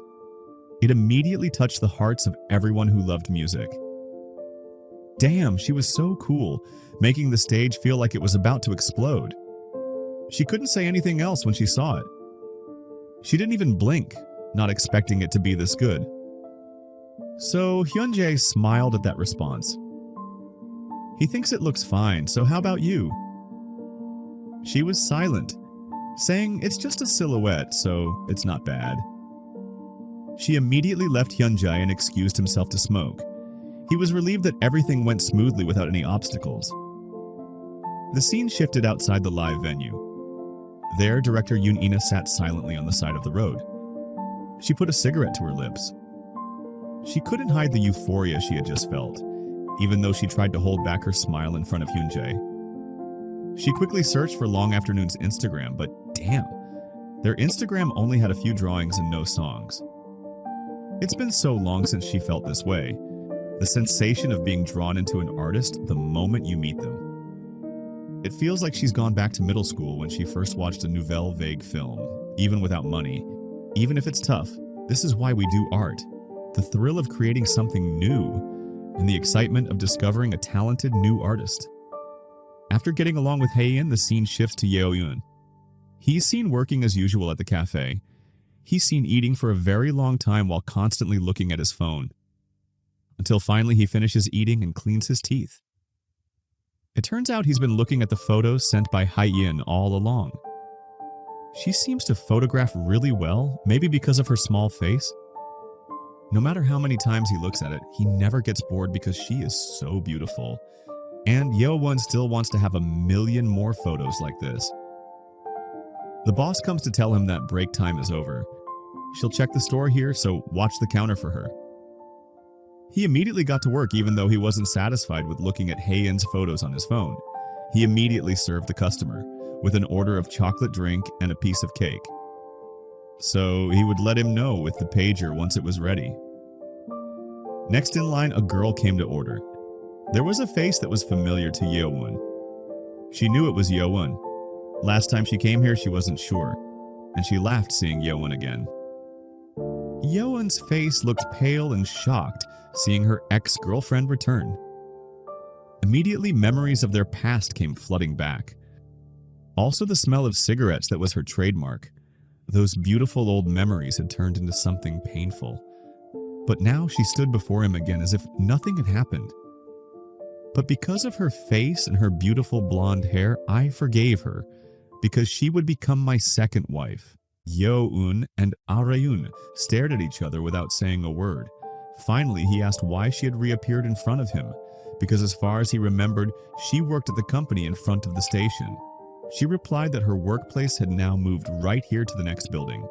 It immediately touched the hearts of everyone who loved music. Damn, she was so cool, making the stage feel like it was about to explode. She couldn't say anything else when she saw it. She didn't even blink, not expecting it to be this good. So Hyunjae smiled at that response. He thinks it looks fine, so how about you? She was silent, saying it's just a silhouette, so it's not bad. She immediately left Hyunjae and excused himself to smoke. He was relieved that everything went smoothly without any obstacles. The scene shifted outside the live venue. There, director Yoon Ina sat silently on the side of the road. She put a cigarette to her lips. She couldn't hide the euphoria she had just felt, even though she tried to hold back her smile in front of Hyunjae. She quickly searched for Long Afternoon's Instagram, but damn, their Instagram only had a few drawings and no songs. It's been so long since she felt this way, the sensation of being drawn into an artist the moment you meet them. It feels like she's gone back to middle school when she first watched a Nouvelle Vague film, even without money. Even if it's tough, this is why we do art. The thrill of creating something new, and the excitement of discovering a talented new artist. After getting along with Hae-in, the scene shifts to Yeo-yoon. He's seen working as usual at the cafe. He's seen eating for a very long time while constantly looking at his phone. Until finally he finishes eating and cleans his teeth. It turns out he's been looking at the photos sent by Hye-in all along. She seems to photograph really well, maybe because of her small face. No matter how many times he looks at it, he never gets bored because she is so beautiful. And Yeo-won still wants to have 1,000,000 more photos like this. The boss comes to tell him that break time is over. She'll check the store here, so watch the counter for her. He immediately got to work even though he wasn't satisfied with looking at Hae-in's photos on his phone. He immediately served the customer with an order of chocolate drink and a piece of cake. So he would let him know with the pager once it was ready. Next in line, a girl came to order. There was a face that was familiar to Yeo-won. She knew it was Yeo-won. Last time she came here, she wasn't sure, and she laughed seeing Yeowon again. Yeowon's face looked pale and shocked, seeing her ex-girlfriend return. Immediately, memories of their past came flooding back. Also, the smell of cigarettes that was her trademark. Those beautiful old memories had turned into something painful. But now she stood before him again as if nothing had happened. But because of her face and her beautiful blonde hair, I forgave her, because she would become my second wife. Yeowon and Arayun stared at each other without saying a word. Finally, he asked why she had reappeared in front of him, because as far as he remembered, she worked at the company in front of the station. She replied that her workplace had now moved right here to the next building.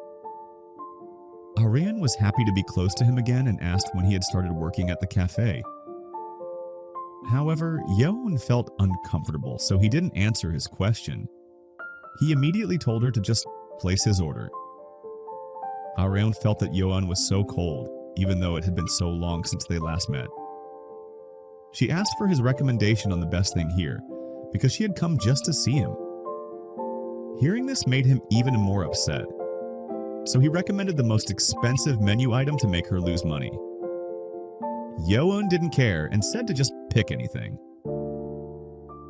Arayun was happy to be close to him again and asked when he had started working at the cafe. However, Yeowon felt uncomfortable, so he didn't answer his question. He immediately told her to just place his order. Arayun felt that Yeowon was so cold, even though it had been so long since they last met. She asked for his recommendation on the best thing here, because she had come just to see him. Hearing this made him even more upset, so he recommended the most expensive menu item to make her lose money. Yeowon didn't care and said to just pick anything.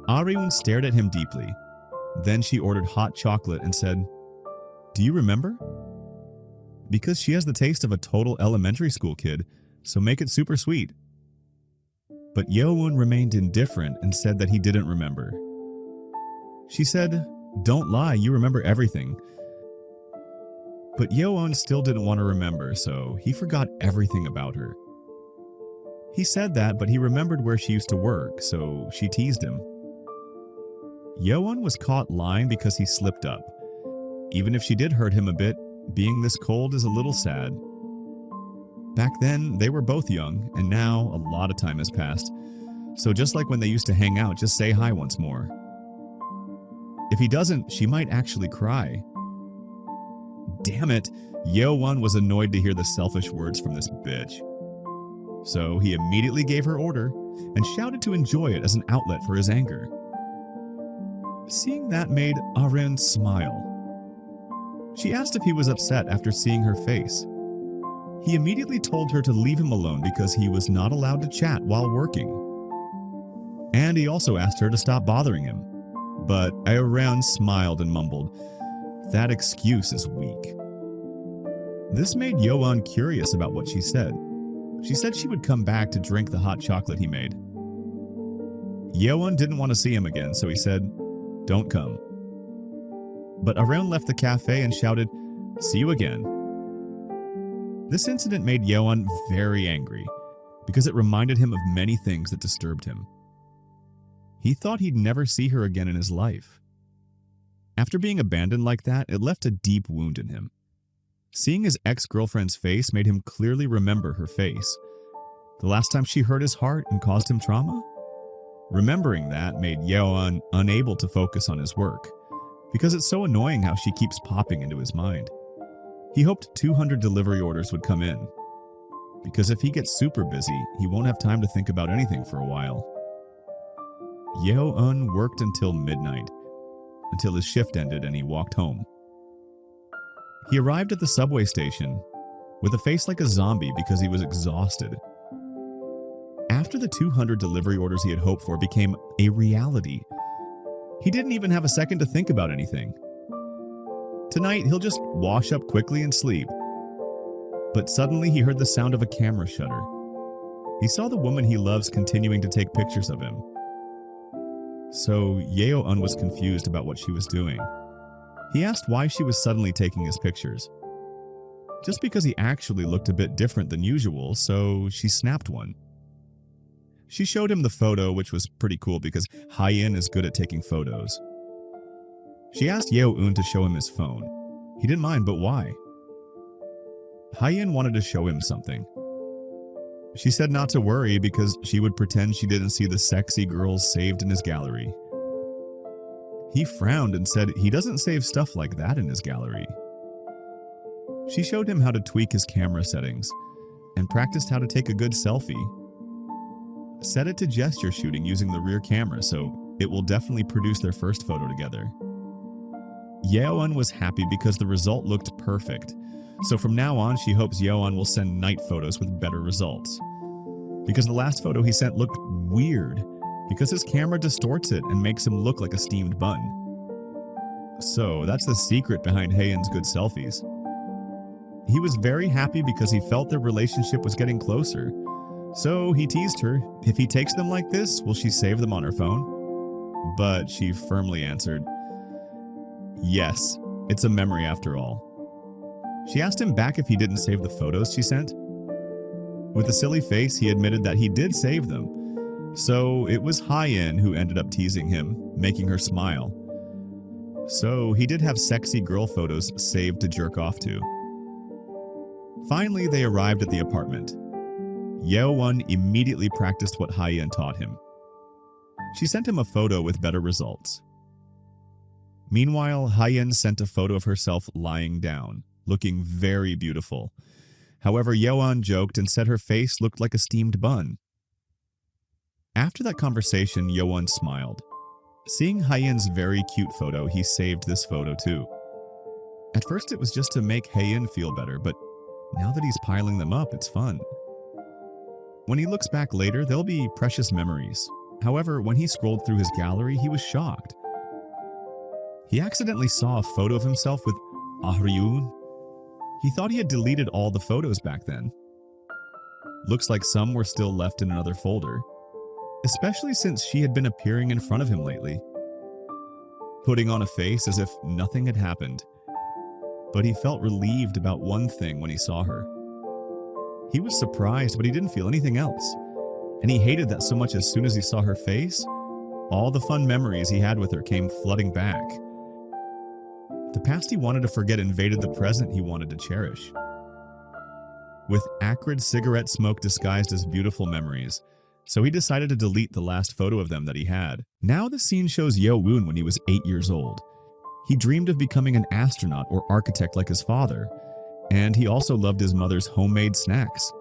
Arayun stared at him deeply. Then she ordered hot chocolate and said, "Do you remember?" Because she has the taste of a total elementary school kid, so make it super sweet. But Yeowon remained indifferent and said that he didn't remember. She said, "Don't lie, you remember everything." But Yeowon still didn't want to remember, so he forgot everything about her. He said that, but he remembered where she used to work, so she teased him. Yeowon was caught lying because he slipped up. Even if she did hurt him a bit, being this cold is a little sad. Back then, they were both young, and now a lot of time has passed. So just like when they used to hang out, just say hi once more. If he doesn't, she might actually cry. Damn it, Yeowon was annoyed to hear the selfish words from this bitch. So he immediately gave her order and shouted to enjoy it as an outlet for his anger. Seeing that made Arayun smile. She asked if he was upset after seeing her face. He immediately told her to leave him alone because he was not allowed to chat while working. And he also asked her to stop bothering him. But Arayun smiled and mumbled, "That excuse is weak." This made Yeowon curious about what she said. She said she would come back to drink the hot chocolate he made. Yeowon didn't want to see him again, so he said, "Don't come." But Arayun left the cafe and shouted, "See you again." This incident made Yeowon very angry, because it reminded him of many things that disturbed him. He thought he'd never see her again in his life. After being abandoned like that, it left a deep wound in him. Seeing his ex-girlfriend's face made him clearly remember her face. The last time she hurt his heart and caused him trauma? Remembering that made Yeowon unable to focus on his work, because it's so annoying how she keeps popping into his mind. He hoped 200 delivery orders would come in, because if he gets super busy, he won't have time to think about anything for a while. Yeowon worked until midnight, until his shift ended and he walked home. He arrived at the subway station with a face like a zombie because he was exhausted. After the 200 delivery orders he had hoped for became a reality, he didn't even have a second to think about anything. Tonight, he'll just wash up quickly and sleep. But suddenly he heard the sound of a camera shutter. He saw the woman he loves continuing to take pictures of him. So Yeowon was confused about what she was doing. He asked why she was suddenly taking his pictures. Just because he actually looked a bit different than usual, so she snapped one. She showed him the photo, which was pretty cool because Hyein is good at taking photos. She asked Yeowon to show him his phone. He didn't mind, but why? Hyein wanted to show him something. She said not to worry because she would pretend she didn't see the sexy girls saved in his gallery. He frowned and said he doesn't save stuff like that in his gallery. She showed him how to tweak his camera settings and practiced how to take a good selfie. Set it to gesture shooting using the rear camera so it will definitely produce their first photo together. Yeon was happy because the result looked perfect. So from now on, she hopes Yeon will send night photos with better results. Because the last photo he sent looked weird, because his camera distorts it and makes him look like a steamed bun. So that's the secret behind Haeun's good selfies. He was very happy because he felt their relationship was getting closer. So he teased her, if he takes them like this, will she save them on her phone? But she firmly answered, yes, it's a memory after all. She asked him back if he didn't save the photos she sent. With a silly face, he admitted that he did save them. So it was Haeun who ended up teasing him, making her smile. So he did have sexy girl photos saved to jerk off to. Finally, they arrived at the apartment. Yeowon immediately practiced what Haeun taught him. She sent him a photo with better results. Meanwhile, Haeun sent a photo of herself lying down, looking very beautiful. However, Yeowon joked and said her face looked like a steamed bun. After that conversation, Yeowon smiled. Seeing Haeun's very cute photo, he saved this photo too. At first it was just to make Haeun feel better, but now that he's piling them up, it's fun. When he looks back later, they'll be precious memories. However, when he scrolled through his gallery, he was shocked. He accidentally saw a photo of himself with Ahryun. He thought he had deleted all the photos back then. Looks like some were still left in another folder, especially since she had been appearing in front of him lately, putting on a face as if nothing had happened. But he felt relieved about one thing when he saw her. He was surprised, but he didn't feel anything else. And he hated that so much as soon as he saw her face, all the fun memories he had with her came flooding back. The past he wanted to forget invaded the present he wanted to cherish. With acrid cigarette smoke disguised as beautiful memories, so he decided to delete the last photo of them that he had. Now the scene shows Yeowon when he was 8 years old. He dreamed of becoming an astronaut or architect like his father, and he also loved his mother's homemade snacks.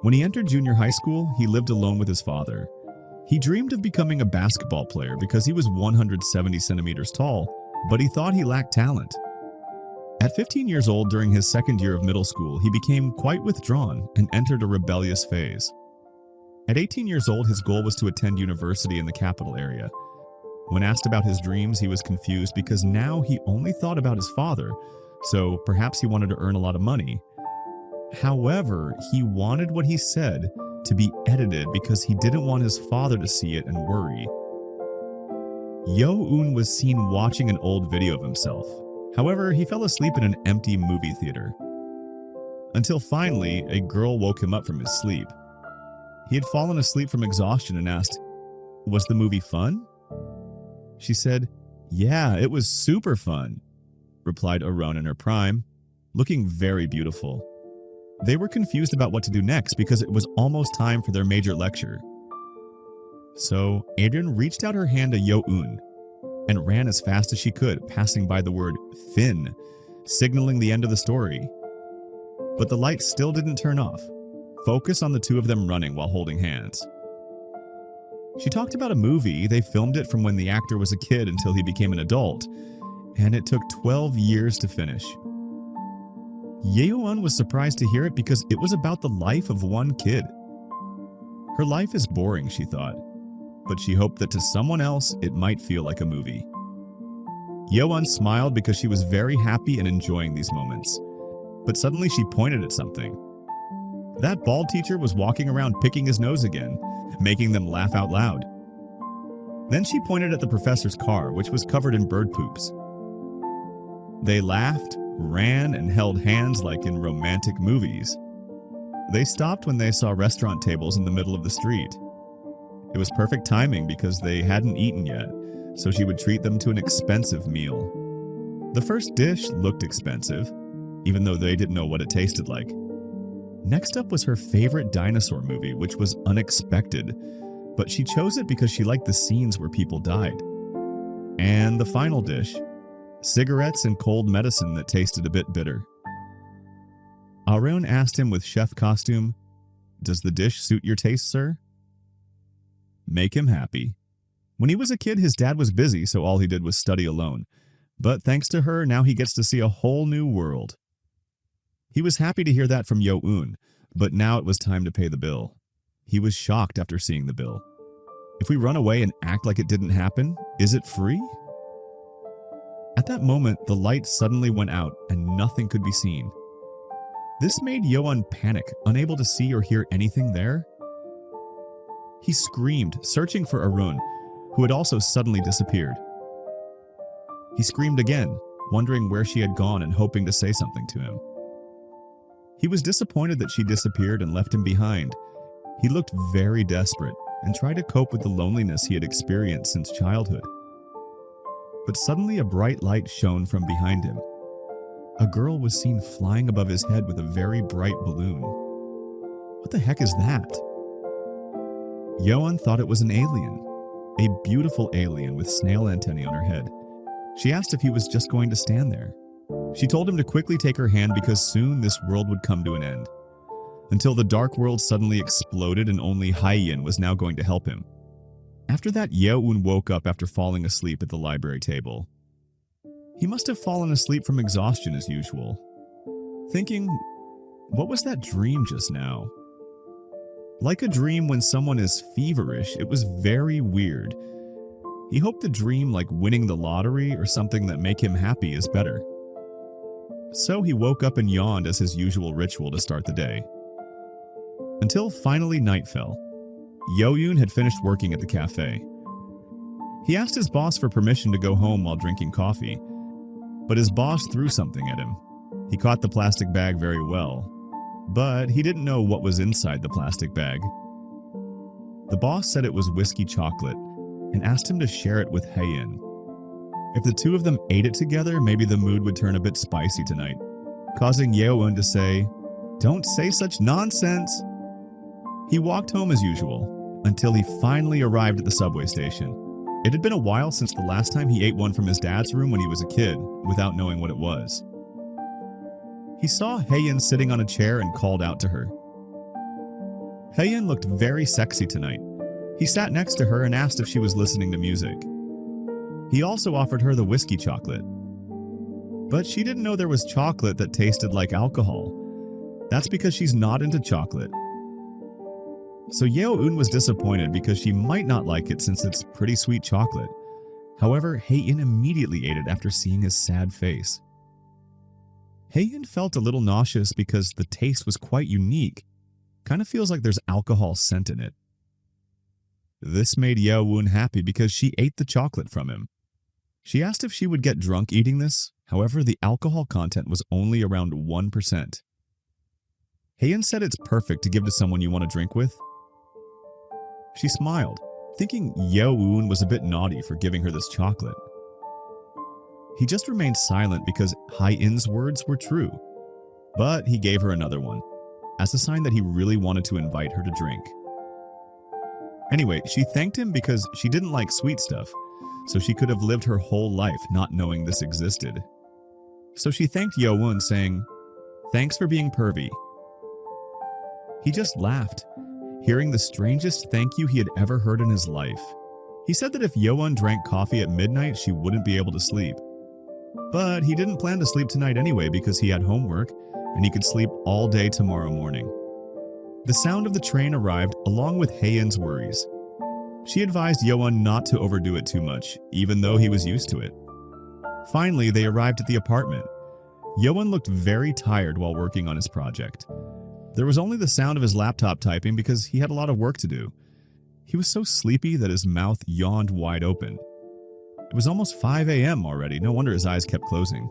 When he entered junior high school, he lived alone with his father. He dreamed of becoming a basketball player because he was 170 centimeters tall, but he thought he lacked talent. At 15 years old, during his second year of middle school, he became quite withdrawn and entered a rebellious phase. At 18 years old, his goal was to attend university in the capital area. When asked about his dreams, he was confused because now he only thought about his father, so perhaps he wanted to earn a lot of money. However, he wanted what he said to be edited because he didn't want his father to see it and worry. Yeowon was seen watching an old video of himself. However, he fell asleep in an empty movie theater. Until finally, a girl woke him up from his sleep. He had fallen asleep from exhaustion and asked, "Was the movie fun?" She said, "Yeah, it was super fun," replied Aron in her prime, looking very beautiful. They were confused about what to do next because it was almost time for their major lecture. So Adrian reached out her hand to Yeowon and ran as fast as she could, passing by the word Finn, signaling the end of the story. But the lights still didn't turn off. Focus on the two of them running while holding hands. She talked about a movie. They filmed it from when the actor was a kid until he became an adult, and it took 12 years to finish. Yeowon was surprised to hear it because it was about the life of one kid. Her life is boring, she thought, but she hoped that to someone else it might feel like a movie. Yeowon smiled because she was very happy and enjoying these moments. But suddenly she pointed at something. That bald teacher was walking around picking his nose again, making them laugh out loud. Then she pointed at the professor's car, which was covered in bird poops. They laughed, ran, and held hands like in romantic movies. They stopped when they saw restaurant tables in the middle of the street. It was perfect timing because they hadn't eaten yet, so she would treat them to an expensive meal. The first dish looked expensive, even though they didn't know what it tasted like. Next up was her favorite dinosaur movie, which was unexpected, but she chose it because she liked the scenes where people died. And the final dish, cigarettes and cold medicine that tasted a bit bitter. Aron asked him with chef costume, "Does the dish suit your taste, sir?" Make him happy. When he was a kid, his dad was busy, so all he did was study alone. But thanks to her, now he gets to see a whole new world. He was happy to hear that from Yo-eun, but now it was time to pay the bill. He was shocked after seeing the bill. If we run away and act like it didn't happen, is it free? At that moment, the light suddenly went out and nothing could be seen. This made Yo-eun panic, unable to see or hear anything there. He screamed, searching for Arun, who had also suddenly disappeared. He screamed again, wondering where she had gone and hoping to say something to him. He was disappointed that she disappeared and left him behind. He looked very desperate and tried to cope with the loneliness he had experienced since childhood. But suddenly a bright light shone from behind him. A girl was seen flying above his head with a very bright balloon. What the heck is that? Yo-eun thought it was an alien, a beautiful alien with snail antennae on her head. She asked if he was just going to stand there. She told him to quickly take her hand because soon this world would come to an end. Until the dark world suddenly exploded and only Hyein was now going to help him. After that, Yo-eun woke up after falling asleep at the library table. He must have fallen asleep from exhaustion as usual. Thinking, what was that dream just now? Like a dream when someone is feverish, it was very weird. He hoped the dream like winning the lottery or something that make him happy is better. So he woke up and yawned as his usual ritual to start the day. Until finally night fell. Yo-eun had finished working at the cafe. He asked his boss for permission to go home while drinking coffee, but his boss threw something at him. He caught the plastic bag very well, but he didn't know what was inside the plastic bag. The boss said it was whiskey chocolate and asked him to share it with Hyein. If the two of them ate it together, maybe the mood would turn a bit spicy tonight, causing Yo-eun to say, "Don't say such nonsense." He walked home as usual, until he finally arrived at the subway station. It had been a while since the last time he ate one from his dad's room when he was a kid, without knowing what it was. He saw Hyein sitting on a chair and called out to her. Hyein looked very sexy tonight. He sat next to her and asked if she was listening to music. He also offered her the whiskey chocolate. But she didn't know there was chocolate that tasted like alcohol. That's because she's not into chocolate. So Yo-eun was disappointed because she might not like it since it's pretty sweet chocolate. However, Hyein immediately ate it after seeing his sad face. Hyein felt a little nauseous because the taste was quite unique. Kind of feels like there's alcohol scent in it. This made Yo-eun happy because she ate the chocolate from him. She asked if she would get drunk eating this, however the alcohol content was only around 1%. Hyein said it's perfect to give to someone you want to drink with. She smiled, thinking Yo-eun was a bit naughty for giving her this chocolate. He just remained silent because Hyein's words were true, but he gave her another one, as a sign that he really wanted to invite her to drink. Anyway, she thanked him because she didn't like sweet stuff, so she could have lived her whole life not knowing this existed. So she thanked Yo-eun, saying, "Thanks for being pervy." He just laughed, hearing the strangest thank you he had ever heard in his life. He said that if Yo-eun drank coffee at midnight, she wouldn't be able to sleep. But he didn't plan to sleep tonight anyway because he had homework, and he could sleep all day tomorrow morning. The sound of the train arrived along with Hyein's worries. She advised Yo-eun not to overdo it too much, even though he was used to it. Finally, they arrived at the apartment. Yo-eun looked very tired while working on his project. There was only the sound of his laptop typing because he had a lot of work to do. He was so sleepy that his mouth yawned wide open. It was almost 5 a.m. already, no wonder his eyes kept closing.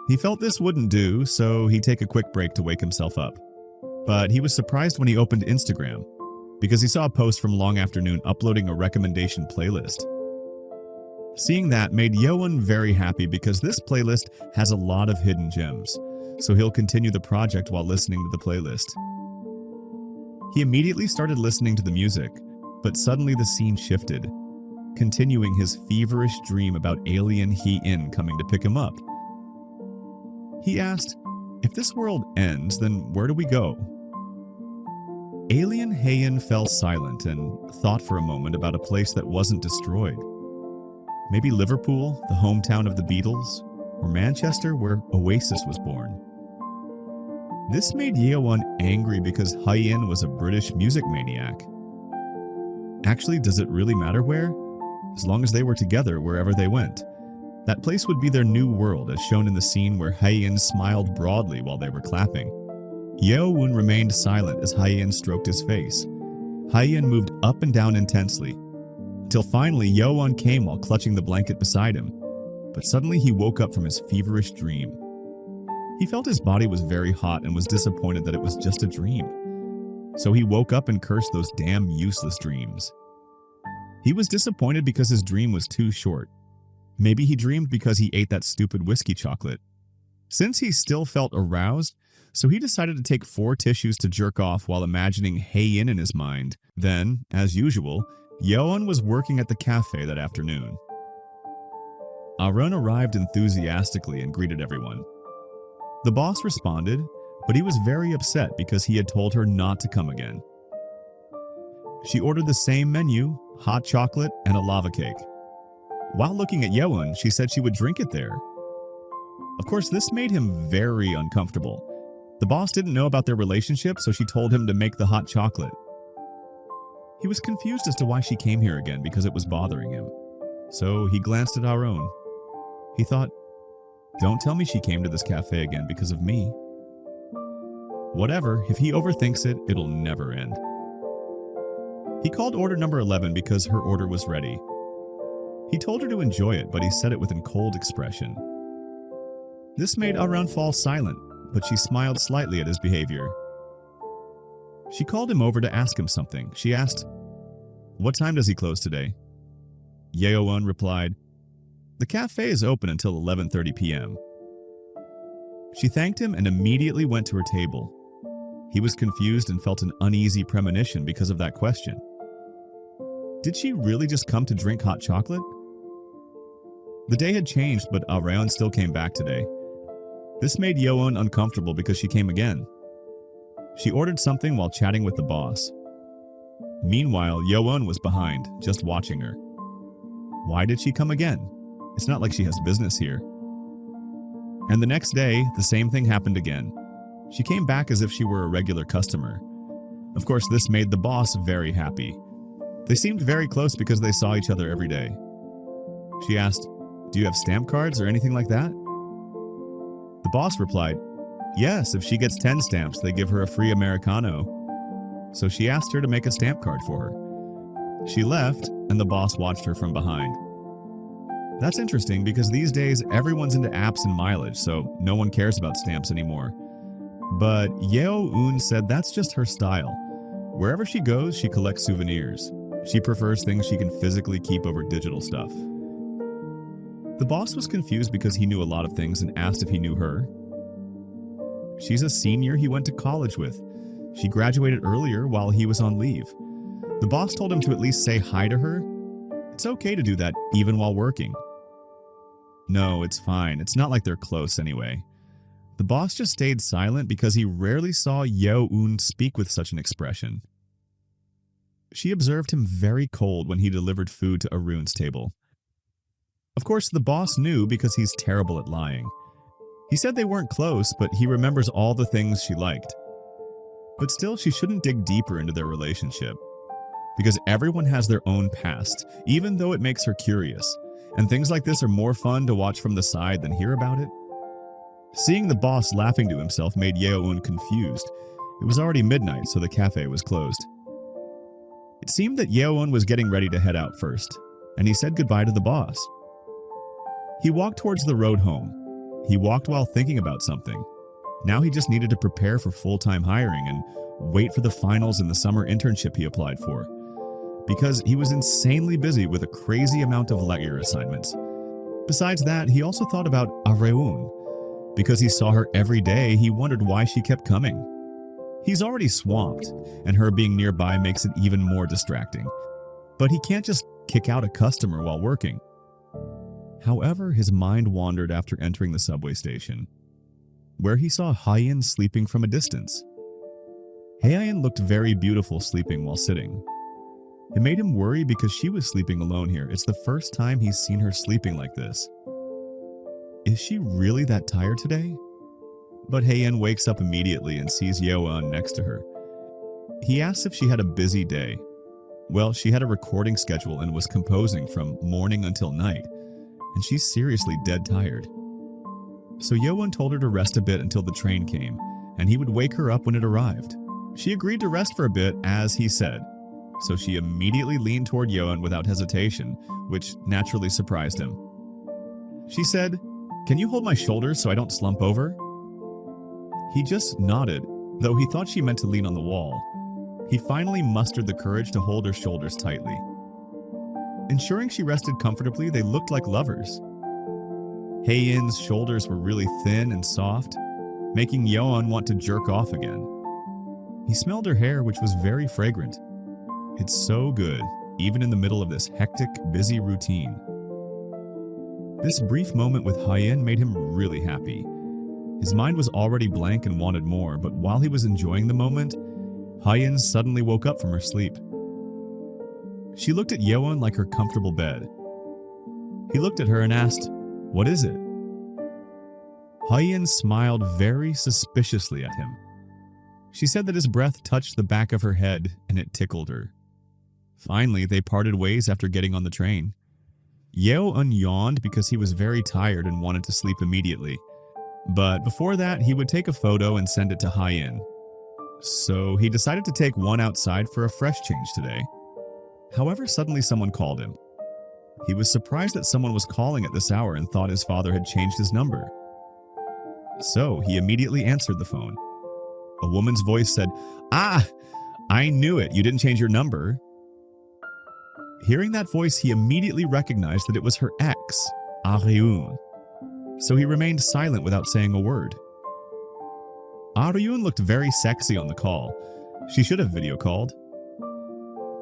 He felt this wouldn't do, so he'd take a quick break to wake himself up. But he was surprised when he opened Instagram, because he saw a post from Long Afternoon uploading a recommendation playlist. Seeing that made Yo-eun very happy because this playlist has a lot of hidden gems, so he'll continue the project while listening to the playlist. He immediately started listening to the music, but suddenly the scene shifted, continuing his feverish dream about alien Hyein coming to pick him up. He asked, "If this world ends, then where do we go?" Alien Hyein fell silent and thought for a moment about a place that wasn't destroyed. Maybe Liverpool, the hometown of the Beatles, or Manchester, where Oasis was born. This made Yeowon angry because Hyein was a British music maniac. Actually, does it really matter where? As long as they were together wherever they went. That place would be their new world, as shown in the scene where Hyein smiled broadly while they were clapping. Yeowon remained silent as Hyein stroked his face. Hyein moved up and down intensely, until finally Yeowon came while clutching the blanket beside him. But suddenly he woke up from his feverish dream. He felt his body was very hot and was disappointed that it was just a dream. So he woke up and cursed those damn useless dreams. He was disappointed because his dream was too short. Maybe he dreamed because he ate that stupid whiskey chocolate. Since he still felt aroused, so he decided to take 4 tissues to jerk off while imagining Hyein in his mind. Then, as usual, Yeowon was working at the cafe that afternoon. Arun arrived enthusiastically and greeted everyone. The boss responded, but he was very upset because he had told her not to come again. She ordered the same menu, hot chocolate, and a lava cake. While looking at Yeowon, she said she would drink it there. Of course, this made him very uncomfortable. The boss didn't know about their relationship, so she told him to make the hot chocolate. He was confused as to why she came here again because it was bothering him. So he glanced at Arun. He thought, don't tell me she came to this cafe again because of me. Whatever, if he overthinks it, it'll never end. He called order number 11 because her order was ready. He told her to enjoy it, but he said it with a cold expression. This made Arun fall silent, but she smiled slightly at his behavior. She called him over to ask him something. She asked, "What time does he close today?" Yeowon replied, "The cafe is open until 11:30 p.m. She thanked him and immediately went to her table. He was confused and felt an uneasy premonition because of that question. Did she really just come to drink hot chocolate? The day had changed, but Arun still came back today. This made Yeowon uncomfortable because she came again. She ordered something while chatting with the boss. Meanwhile, Yeowon was behind, just watching her. Why did she come again? It's not like she has business here. And the next day, the same thing happened again. She came back as if she were a regular customer. Of course, this made the boss very happy. They seemed very close because they saw each other every day. She asked, "Do you have stamp cards or anything like that?" The boss replied, "Yes, if she gets 10 stamps, they give her a free Americano." So she asked her to make a stamp card for her. She left, and the boss watched her from behind. That's interesting because these days everyone's into apps and mileage, so no one cares about stamps anymore. But Yeowon said that's just her style. Wherever she goes, she collects souvenirs. She prefers things she can physically keep over digital stuff. The boss was confused because he knew a lot of things and asked if he knew her. She's a senior he went to college with. She graduated earlier while he was on leave. The boss told him to at least say hi to her. It's okay to do that even while working. No, it's fine. It's not like they're close anyway. The boss just stayed silent because he rarely saw Yeowon speak with such an expression. She observed him very cold when he delivered food to Arun's table. Of course, the boss knew because he's terrible at lying. He said they weren't close, but he remembers all the things she liked. But still, she shouldn't dig deeper into their relationship. Because everyone has their own past, even though it makes her curious. And things like this are more fun to watch from the side than hear about it. Seeing the boss laughing to himself made Yeowon confused. It was already midnight, so the cafe was closed. It seemed that Yeowon was getting ready to head out first, and he said goodbye to the boss. He walked towards the road home. He walked while thinking about something. Now he just needed to prepare for full-time hiring and wait for the finals in the summer internship he applied for. Because he was insanely busy with a crazy amount of lecture assignments. Besides that, he also thought about Arun. Because he saw her every day, he wondered why she kept coming. He's already swamped, and her being nearby makes it even more distracting. But he can't just kick out a customer while working. However, his mind wandered after entering the subway station, where he saw Hyein sleeping from a distance. Hyein looked very beautiful sleeping while sitting. It made him worry because she was sleeping alone here. It's the first time he's seen her sleeping like this. Is she really that tired today? But Hae-in wakes up immediately and sees Yeowon next to her. He asks if she had a busy day. Well, she had a recording schedule and was composing from morning until night, and she's seriously dead tired. So Yeowon told her to rest a bit until the train came, and he would wake her up when it arrived. She agreed to rest for a bit, as he said, so she immediately leaned toward Yeowon without hesitation, which naturally surprised him. She said, "Can you hold my shoulders so I don't slump over?" He just nodded, though he thought she meant to lean on the wall. He finally mustered the courage to hold her shoulders tightly. Ensuring she rested comfortably, they looked like lovers. Hae-in's shoulders were really thin and soft, making Yeowon want to jerk off again. He smelled her hair, which was very fragrant. It's so good, even in the middle of this hectic, busy routine. This brief moment with Hae-in made him really happy. His mind was already blank and wanted more, but while he was enjoying the moment, Hae-in suddenly woke up from her sleep. She looked at Yeowon like her comfortable bed. He looked at her and asked, "What is it?" Hae-in smiled very suspiciously at him. She said that his breath touched the back of her head and it tickled her. Finally, they parted ways after getting on the train. Yeowon yawned because he was very tired and wanted to sleep immediately. But before that, he would take a photo and send it to Hae-in. So he decided to take one outside for a fresh change today. However, suddenly someone called him. He was surprised that someone was calling at this hour and thought his father had changed his number. So he immediately answered the phone. A woman's voice said, "Ah, I knew it. You didn't change your number." Hearing that voice, he immediately recognized that it was her ex, Ah-ryun. So he remained silent without saying a word. Ah-ryun looked very sexy on the call. She should have video called.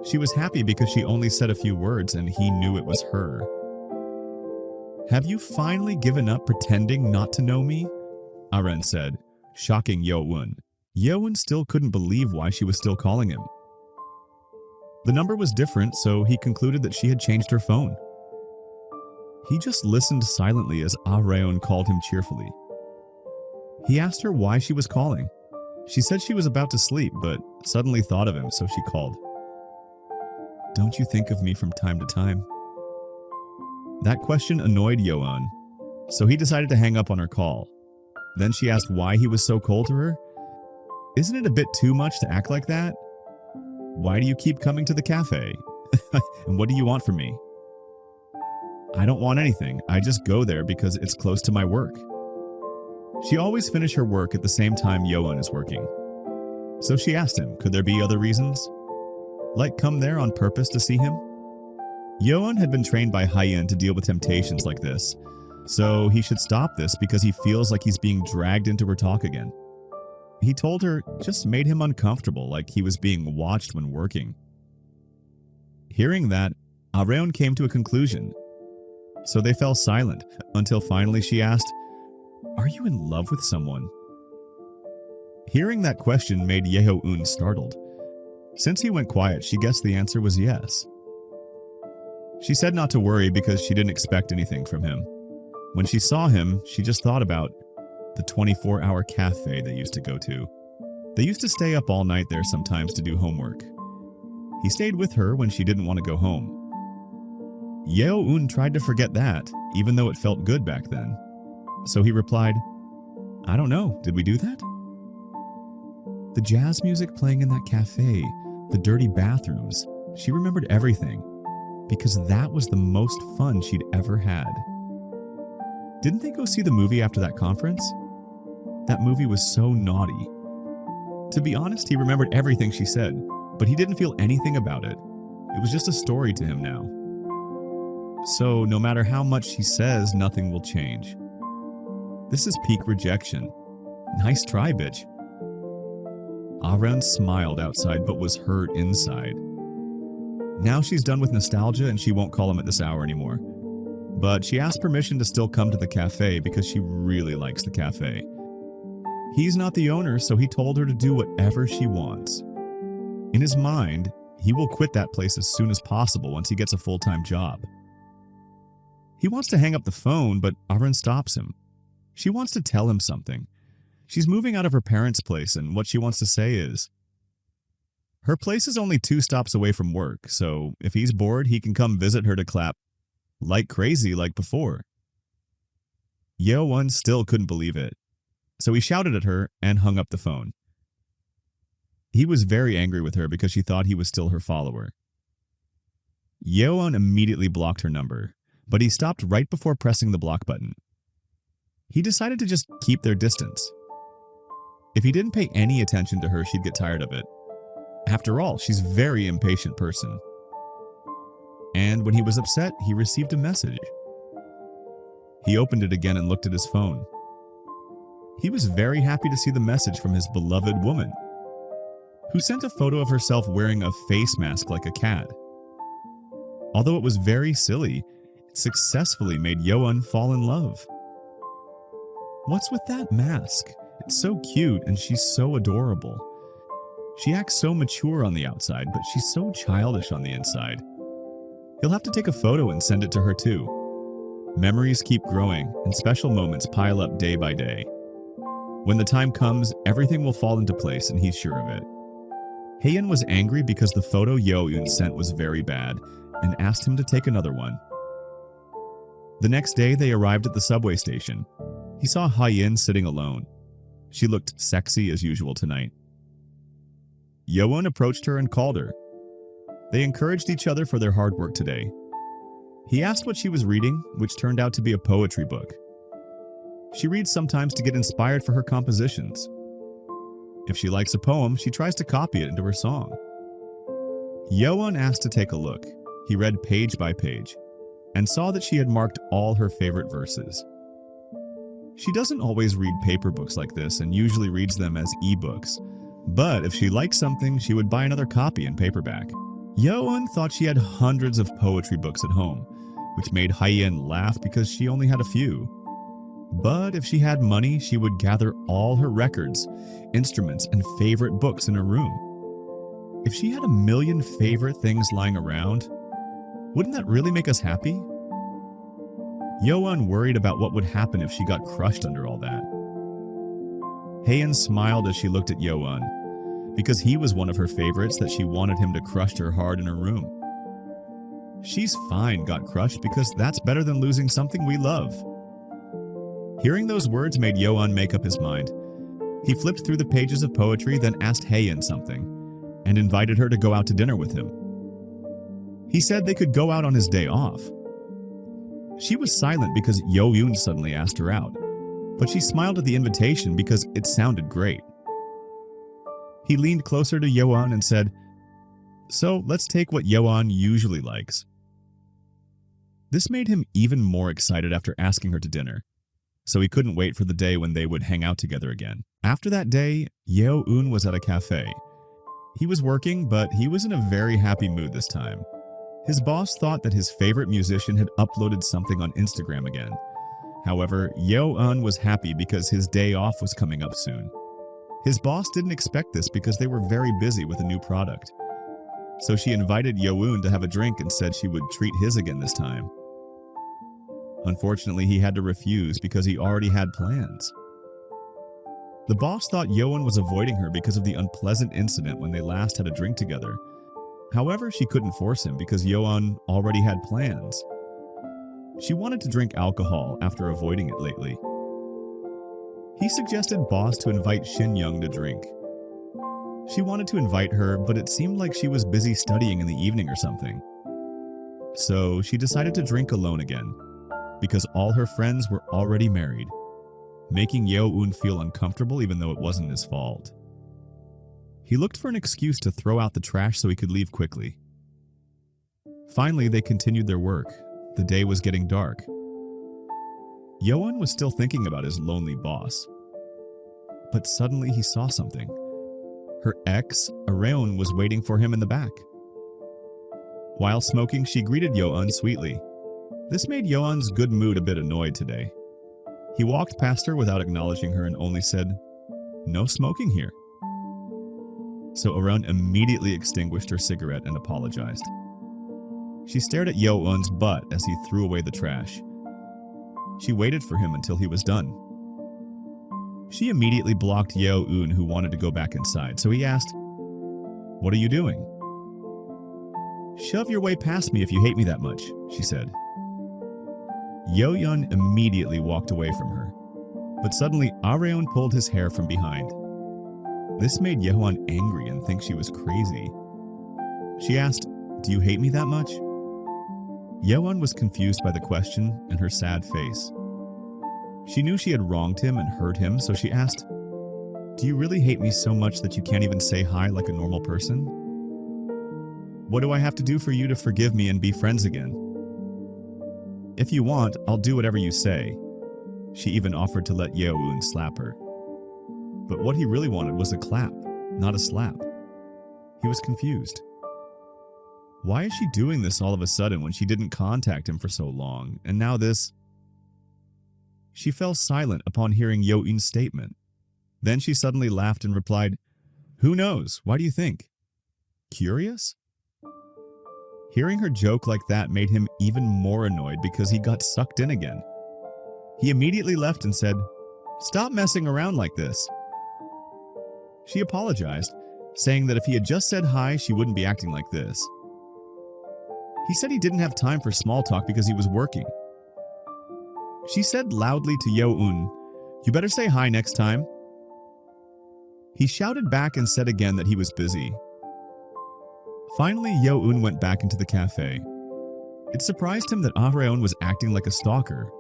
She was happy because she only said a few words and he knew it was her. "Have you finally given up pretending not to know me?" Ah-ryun said, shocking Yeowon. Yeowon still couldn't believe why she was still calling him. The number was different, so he concluded that she had changed her phone. He just listened silently as Ah-ryun called him cheerfully. He asked her why she was calling. She said she was about to sleep, but suddenly thought of him, so she called. "Don't you think of me from time to time?" That question annoyed Yeowon, so he decided to hang up on her call. Then she asked why he was so cold to her. "Isn't it a bit too much to act like that? Why do you keep coming to the cafe? And what do you want from me?" "I don't want anything. I just go there because it's close to my work." She always finished her work at the same time Yeowon is working. So she asked him, could there be other reasons? Like come there on purpose to see him? Yeowon had been trained by Hae-in to deal with temptations like this, so he should stop this because he feels like he's being dragged into her talk again. He told her just made him uncomfortable, like he was being watched when working. Hearing that, Ah-ryun came to a conclusion. So they fell silent until finally she asked, "Are you in love with someone?" Hearing that question made Yeowon startled. Since he went quiet, she guessed the answer was yes. She said not to worry because she didn't expect anything from him. When she saw him, she just thought about the 24-hour cafe they used to go to. They used to stay up all night there sometimes to do homework. He stayed with her when she didn't want to go home. Yeowon tried to forget that, even though it felt good back then. So he replied, "I don't know, did we do that?" The jazz music playing in that cafe, the dirty bathrooms, she remembered everything, because that was the most fun she'd ever had. Didn't they go see the movie after that conference? That movie was so naughty. To be honest, he remembered everything she said, but he didn't feel anything about it. It was just a story to him now. So no matter how much she says, nothing will change. This is peak rejection. Nice try, bitch. Ah-ryun smiled outside but was hurt inside. Now she's done with nostalgia and she won't call him at this hour anymore. But she asked permission to still come to the cafe because she really likes the cafe. He's not the owner, so he told her to do whatever she wants. In his mind, he will quit that place as soon as possible once he gets a full-time job. He wants to hang up the phone, but Arun stops him. She wants to tell him something. She's moving out of her parents' place, and what she wants to say is, her place is only 2 stops away from work, so if he's bored, he can come visit her to clap like crazy like before. Yeo-won still couldn't believe it, so he shouted at her and hung up the phone. He was very angry with her because she thought he was still her follower. Yeo-won immediately blocked her number, but he stopped right before pressing the block button. He decided to just keep their distance. If he didn't pay any attention to her, she'd get tired of it. After all, she's a very impatient person. And when he was upset, he received a message. He opened it again and looked at his phone. He was very happy to see the message from his beloved woman, who sent a photo of herself wearing a face mask like a cat. Although it was very silly, it successfully made Yeo-won fall in love. What's with that mask? It's so cute and she's so adorable. She acts so mature on the outside, but she's so childish on the inside. He'll have to take a photo and send it to her too. Memories keep growing and special moments pile up day by day. When the time comes, everything will fall into place and he's sure of it. Haein was angry because the photo Yeo-eun sent was very bad and asked him to take another one. The next day, they arrived at the subway station. He saw Haein sitting alone. She looked sexy as usual tonight. Yeo-won approached her and called her. They encouraged each other for their hard work today. He asked what she was reading, which turned out to be a poetry book. She reads sometimes to get inspired for her compositions. If she likes a poem, she tries to copy it into her song. Yeo-won asked to take a look. He read page by page and saw that she had marked all her favorite verses. She doesn't always read paper books like this and usually reads them as e-books, but if she liked something, she would buy another copy in paperback. Yeo-won thought she had hundreds of poetry books at home, which made Haein laugh because she only had a few. But if she had money, she would gather all her records, instruments, and favorite books in her room. If she had 1,000,000 favorite things lying around, wouldn't that really make us happy? Yeo-won worried about what would happen if she got crushed under all that. Haein smiled as she looked at Yeo-won, because he was one of her favorites that she wanted him to crush her hard in her room. She's fine got crushed because that's better than losing something we love. Hearing those words made Yeo-won make up his mind. He flipped through the pages of poetry, then asked Haein something, and invited her to go out to dinner with him. He said they could go out on his day off. She was silent because Yeo-eun suddenly asked her out, but she smiled at the invitation because it sounded great. He leaned closer to Yeo-won and said, "So let's take what Yeo-won usually likes." This made him even more excited after asking her to dinner, so he couldn't wait for the day when they would hang out together again. After that day, Yeo-eun was at a cafe. He was working, but he was in a very happy mood this time. His boss thought that his favorite musician had uploaded something on Instagram again. However, Yeo-eun was happy because his day off was coming up soon. His boss didn't expect this because they were very busy with a new product. So she invited Yeo-eun to have a drink and said she would treat his again this time. Unfortunately, he had to refuse because he already had plans. The boss thought Yeo-won was avoiding her because of the unpleasant incident when they last had a drink together. However, she couldn't force him because Yeo-won already had plans. She wanted to drink alcohol after avoiding it lately. He suggested boss to invite Shin-young to drink. She wanted to invite her, but it seemed like she was busy studying in the evening or something. So she decided to drink alone again, because all her friends were already married, making Yeo-eun feel uncomfortable even though it wasn't his fault. He looked for an excuse to throw out the trash so he could leave quickly. Finally, they continued their work. The day was getting dark. Yeo-won was still thinking about his lonely boss. But suddenly he saw something. Her ex, Areon, was waiting for him in the back. While smoking, she greeted Yeo-eun sweetly. This made Yeo-eun's good mood a bit annoyed today. He walked past her without acknowledging her and only said, "No smoking here." so Arun immediately extinguished her cigarette and apologized. She stared at Yo-eun's butt as he threw away the trash. She waited for him until he was done. She immediately blocked Yo-eun, who wanted to go back inside, so he asked, "What are you doing?" "Shove your way past me if you hate me that much," she said. Yo-eun immediately walked away from her, but suddenly Areon pulled his hair from behind. This made Yehuan angry and think she was crazy. She asked, "Do you hate me that much?" Yehuan was confused by the question and her sad face. She knew she had wronged him and hurt him, so she asked, "Do you really hate me so much that you can't even say hi like a normal person? What do I have to do for you to forgive me and be friends again? If you want, I'll do whatever you say." She even offered to let Yeoun slap her. But what he really wanted was a clap, not a slap. He was confused. Why is she doing this all of a sudden when she didn't contact him for so long, and now this? She fell silent upon hearing Yeoun's statement. Then she suddenly laughed and replied, "Who knows? Why do you think? Curious?" Hearing her joke like that made him even more annoyed because he got sucked in again. He immediately left and said, "Stop messing around like this." She apologized, saying that if he had just said hi, she wouldn't be acting like this. He said he didn't have time for small talk because he was working. She said loudly to Yeoun, "You better say hi next time." He shouted back and said again that he was busy. Finally, Yeoun went back into the cafe. It surprised him that Ahreon was acting like a stalker.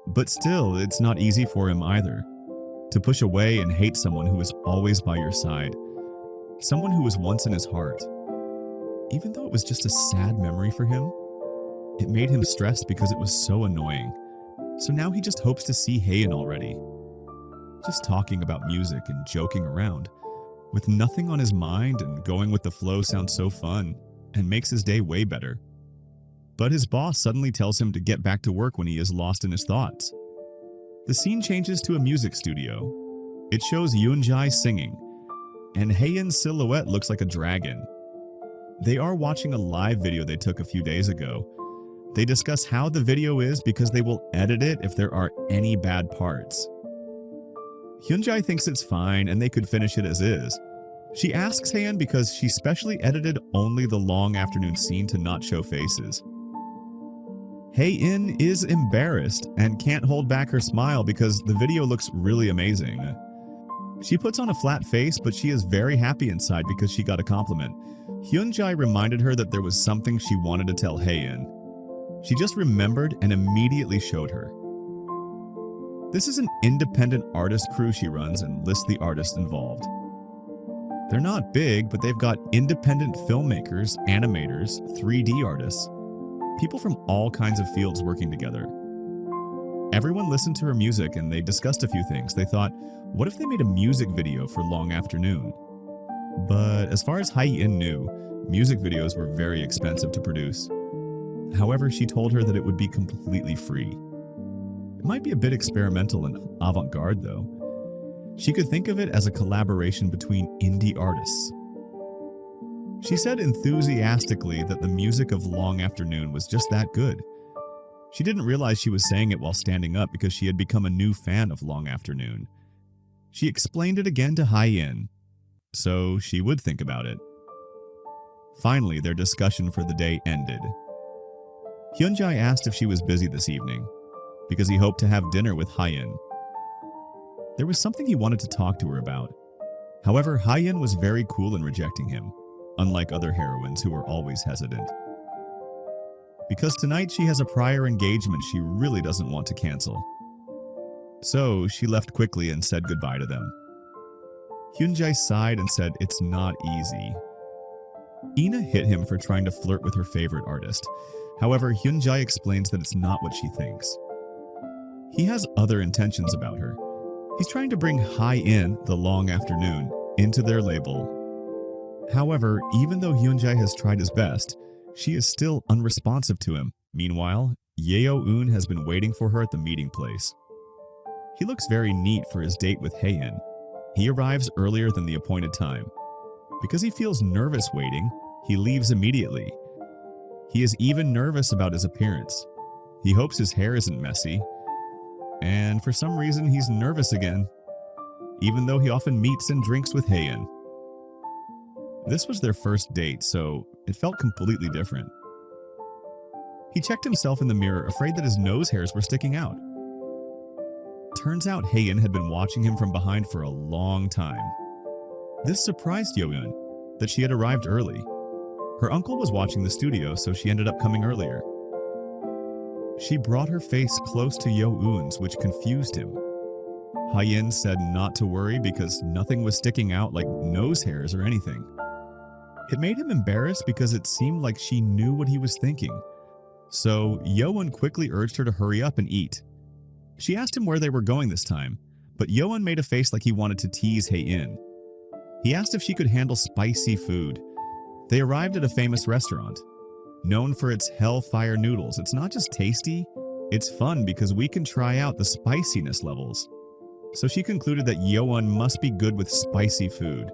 But still, it's not easy for him either. To push away and hate someone who is always by your side. Someone who was once in his heart. Even though it was just a sad memory for him, it made him stressed because it was so annoying. So now he just hopes to see Haein already. Just talking about music and joking around. With nothing on his mind and going with the flow sounds so fun and makes his day way better. But his boss suddenly tells him to get back to work when he is lost in his thoughts. The scene changes to a music studio. It shows Yoonjae singing, and Haein's silhouette looks like a dragon. They are watching a live video they took a few days ago. They discuss how the video is because they will edit it if there are any bad parts. Hyunjae thinks it's fine and they could finish it as is. She asks Haein because she specially edited only the long afternoon scene to not show faces. Haein is embarrassed and can't hold back her smile because the video looks really amazing. She puts on a flat face, but she is very happy inside because she got a compliment. Hyunjae reminded her that there was something she wanted to tell Haein. She just remembered and immediately showed her. This is an independent artist crew she runs and lists the artists involved. They're not big, but they've got independent filmmakers, animators, 3D artists, people from all kinds of fields working together. Everyone listened to her music and they discussed a few things. They thought, what if they made a music video for Long Afternoon? But as far as Haein knew, music videos were very expensive to produce. However, she told her that it would be completely free. It might be a bit experimental and avant-garde though. She could think of it as a collaboration between indie artists. She said enthusiastically that the music of Long Afternoon was just that good. She didn't realize she was saying it while standing up because she had become a new fan of Long Afternoon. She explained it again to Haein, so she would think about it. Finally, their discussion for the day ended. Hyunjae asked if she was busy this evening, because he hoped to have dinner with Haein. There was something he wanted to talk to her about. However, Haein was very cool in rejecting him, unlike other heroines who are always hesitant. Because tonight she has a prior engagement she really doesn't want to cancel. So she left quickly and said goodbye to them. Hyunjae sighed and said it's not easy. Ina hit him for trying to flirt with her favorite artist. However, Hyunjae explains that it's not what she thinks. He has other intentions about her. He's trying to bring Haein, the Long Afternoon, into their label. However, even though Hyunjae has tried his best, she is still unresponsive to him. Meanwhile, Yeoun has been waiting for her at the meeting place. He looks very neat for his date with Haein. He arrives earlier than the appointed time. Because he feels nervous waiting, he leaves immediately. He is even nervous about his appearance. He hopes his hair isn't messy, and for some reason he's nervous again, even though he often meets and drinks with Haein. This was their first date, so it felt completely different. He checked himself in the mirror, afraid that his nose hairs were sticking out. Turns out Haein had been watching him from behind for a long time. This surprised Yo-eun, that she had arrived early. Her uncle was watching the studio, so she ended up coming earlier. She brought her face close to Yo-eun's, which confused him. Haein said not to worry because nothing was sticking out like nose hairs or anything. It made him embarrassed because it seemed like she knew what he was thinking. So Yo-eun quickly urged her to hurry up and eat. She asked him where they were going this time, but Yo-eun made a face like he wanted to tease Haein. He asked if she could handle spicy food. They arrived at a famous restaurant. Known for its hellfire noodles, it's not just tasty, it's fun because we can try out the spiciness levels. So she concluded that Yo-eun must be good with spicy food.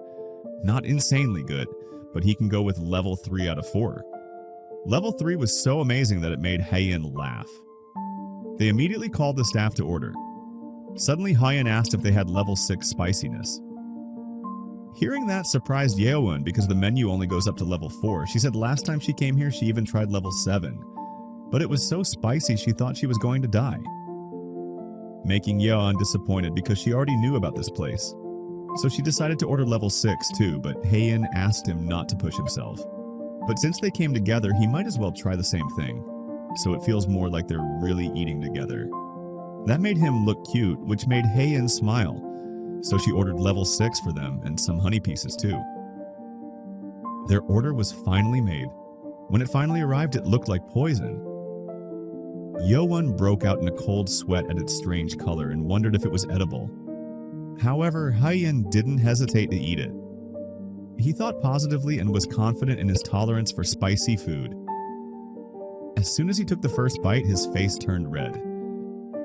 Not insanely good, but he can go with level 3 out of 4. Level 3 was so amazing that it made Haein laugh. They immediately called the staff to order. Suddenly Haein asked if they had level 6 spiciness. Hearing that surprised Yo-eun because the menu only goes up to level 4. She said last time she came here she even tried level 7. But it was so spicy she thought she was going to die. Making Yo-eun disappointed because she already knew about this place. So she decided to order level 6 too, but Haein asked him not to push himself. But since they came together, he might as well try the same thing. So it feels more like they're really eating together. That made him look cute, which made Haein smile. So she ordered level 6 for them and some honey pieces too. Their order was finally made. When it finally arrived, it looked like poison. Yo-eun broke out in a cold sweat at its strange color and wondered if it was edible. However, Haein didn't hesitate to eat it. He thought positively and was confident in his tolerance for spicy food. As soon as he took the first bite, his face turned red.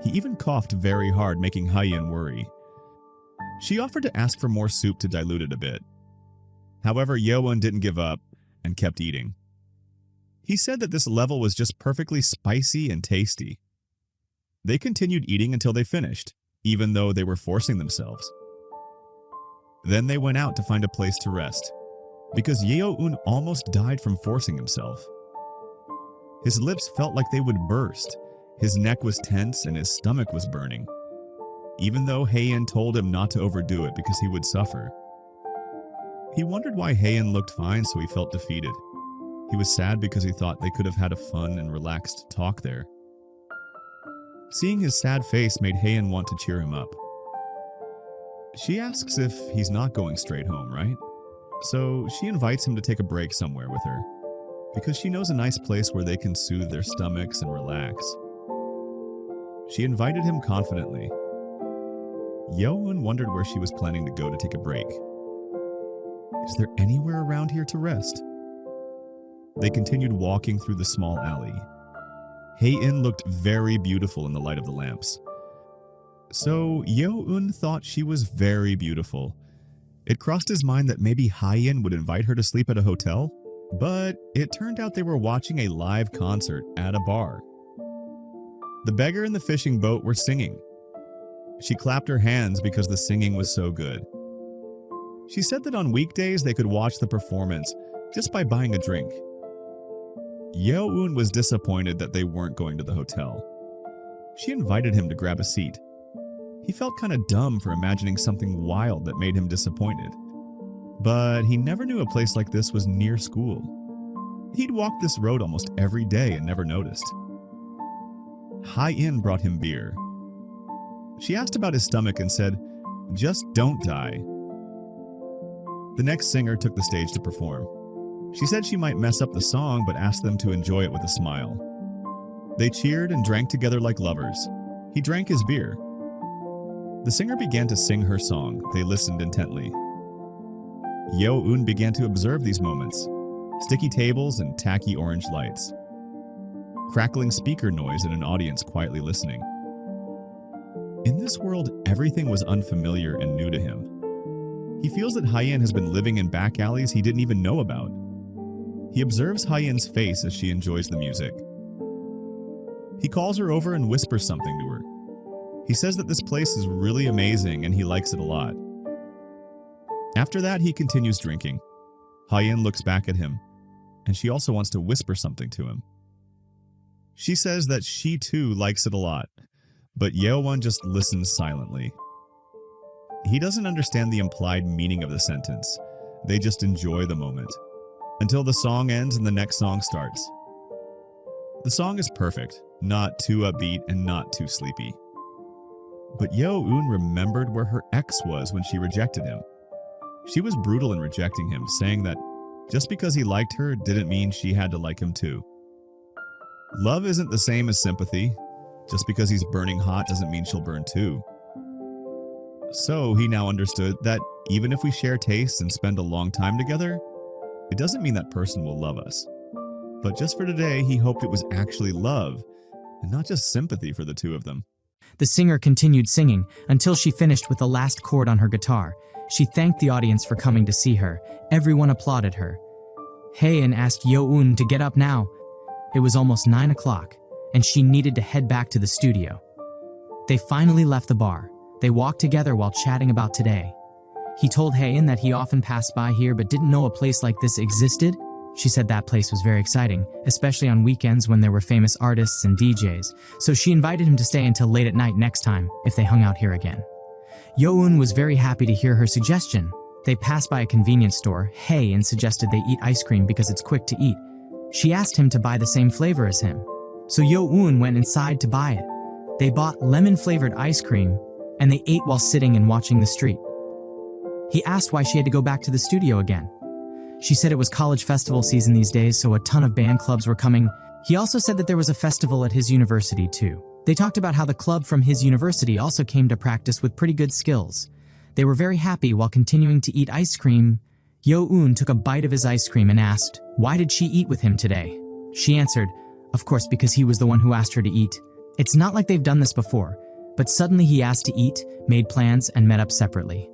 He even coughed very hard, making Haein worry. She offered to ask for more soup to dilute it a bit. However, Yo-eun didn't give up and kept eating. He said that this level was just perfectly spicy and tasty. They continued eating until they finished, even though they were forcing themselves. Then they went out to find a place to rest, because Yo-eun almost died from forcing himself. His lips felt like they would burst, his neck was tense, and his stomach was burning. Even though Haein told him not to overdo it because he would suffer. He wondered why Haein looked fine, so he felt defeated. He was sad because he thought they could have had a fun and relaxed talk there. Seeing his sad face made Haein want to cheer him up. She asks if he's not going straight home, right? So she invites him to take a break somewhere with her, because she knows a nice place where they can soothe their stomachs and relax. She invited him confidently. Yo-eun wondered where she was planning to go to take a break. Is there anywhere around here to rest? They continued walking through the small alley. Haein looked very beautiful in the light of the lamps. So Yo-eun thought she was very beautiful. It crossed his mind that maybe Haein would invite her to sleep at a hotel, but it turned out they were watching a live concert at a bar. The beggar and the fishing boat were singing. She clapped her hands because the singing was so good. She said that on weekdays they could watch the performance just by buying a drink. Yo-eun was disappointed that they weren't going to the hotel. She invited him to grab a seat. He felt kind of dumb for imagining something wild that made him disappointed. But he never knew a place like this was near school. He'd walked this road almost every day and never noticed. Haein brought him beer. She asked about his stomach and said, "Just don't die." The next singer took the stage to perform. She said she might mess up the song, but asked them to enjoy it with a smile. They cheered and drank together like lovers. He drank his beer. The singer began to sing her song. They listened intently. Yo-eun began to observe these moments. Sticky tables and tacky orange lights. Crackling speaker noise and an audience quietly listening. In this world, everything was unfamiliar and new to him. He feels that Hyein has been living in back alleys he didn't even know about. He observes Hyein's face as she enjoys the music. He calls her over and whispers something to her. He says that this place is really amazing and he likes it a lot. After that, he continues drinking. Hyein looks back at him, and she also wants to whisper something to him. She says that she too likes it a lot, but Yeowon just listens silently. He doesn't understand the implied meaning of the sentence. They just enjoy the moment, until the song ends and the next song starts. The song is perfect, not too upbeat and not too sleepy. But Yeoon remembered where her ex was when she rejected him. She was brutal in rejecting him, saying that just because he liked her didn't mean she had to like him too. Love isn't the same as sympathy. Just because he's burning hot doesn't mean she'll burn too. So he now understood that even if we share tastes and spend a long time together, it doesn't mean that person will love us. But just for today, he hoped it was actually love and not just sympathy for the two of them. The singer continued singing until she finished with the last chord on her guitar. She thanked the audience for coming to see her. Everyone applauded her. Hyein asked Yeoon to get up now. It was almost 9 o'clock, and she needed to head back to the studio. They finally left the bar. They walked together while chatting about today. He told Hyein that he often passed by here but didn't know a place like this existed. She said that place was very exciting, especially on weekends when there were famous artists and DJs, so she invited him to stay until late at night next time if they hung out here again. Yeoon was very happy to hear her suggestion. They passed by a convenience store. Hyein suggested they eat ice cream because it's quick to eat. She asked him to buy the same flavor as him, so Yeoon went inside to buy it. They bought lemon-flavored ice cream, and they ate while sitting and watching the street. He asked why she had to go back to the studio again. She said it was college festival season these days, so a ton of band clubs were coming. He also said that there was a festival at his university too. They talked about how the club from his university also came to practice with pretty good skills. They were very happy while continuing to eat ice cream. Yeoon took a bite of his ice cream and asked, why did she eat with him today? She answered, of course because he was the one who asked her to eat. It's not like they've done this before, but suddenly he asked to eat, made plans, and met up separately.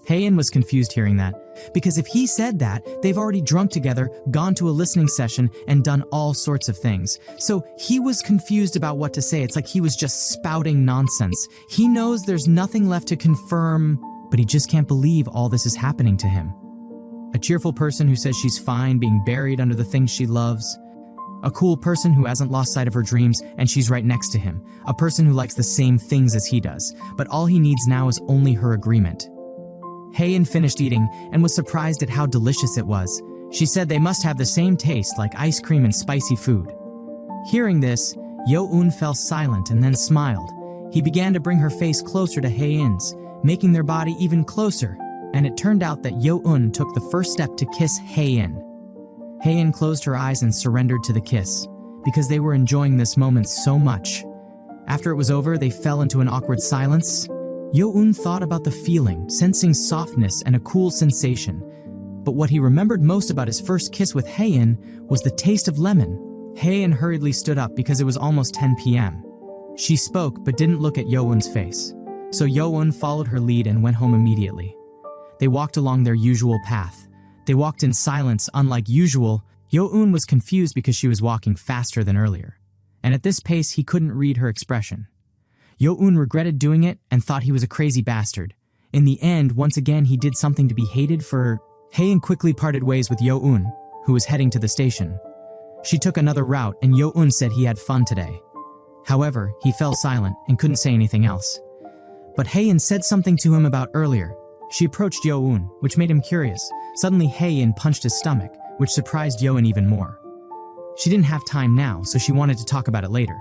Hyein was confused hearing that, because if he said that, they've already drunk together, gone to a listening session, and done all sorts of things. So he was confused about what to say. It's like he was just spouting nonsense. He knows there's nothing left to confirm, but he just can't believe all this is happening to him. A cheerful person who says she's fine being buried under the things she loves. A cool person who hasn't lost sight of her dreams and she's right next to him. A person who likes the same things as he does, but all he needs now is only her agreement. Hyein finished eating and was surprised at how delicious it was. She said they must have the same taste, like ice cream and spicy food. Hearing this, Yeoon fell silent and then smiled. He began to bring her face closer to Hyein's, making their body even closer, and it turned out that Yeoon took the first step to kiss Hyein. Hyein closed her eyes and surrendered to the kiss, because they were enjoying this moment so much. After it was over, they fell into an awkward silence. Yeoon thought about the feeling, sensing softness and a cool sensation. But what he remembered most about his first kiss with Hyein was the taste of lemon. Hyein hurriedly stood up because it was almost 10 p.m. She spoke but didn't look at Yeoon's face. So Yeoon followed her lead and went home immediately. They walked along their usual path. They walked in silence, unlike usual. Yeoon was confused because she was walking faster than earlier. And at this pace, he couldn't read her expression. Yeoon regretted doing it and thought he was a crazy bastard. In the end, once again, he did something to be hated for. Hyein quickly parted ways with Yeoon, who was heading to the station. She took another route and Yeoon said he had fun today. However, he fell silent and couldn't say anything else. But Hyein said something to him about earlier. She approached Yeoon, which made him curious. Suddenly, Hyein punched his stomach, which surprised Yeoon even more. She didn't have time now, so she wanted to talk about it later.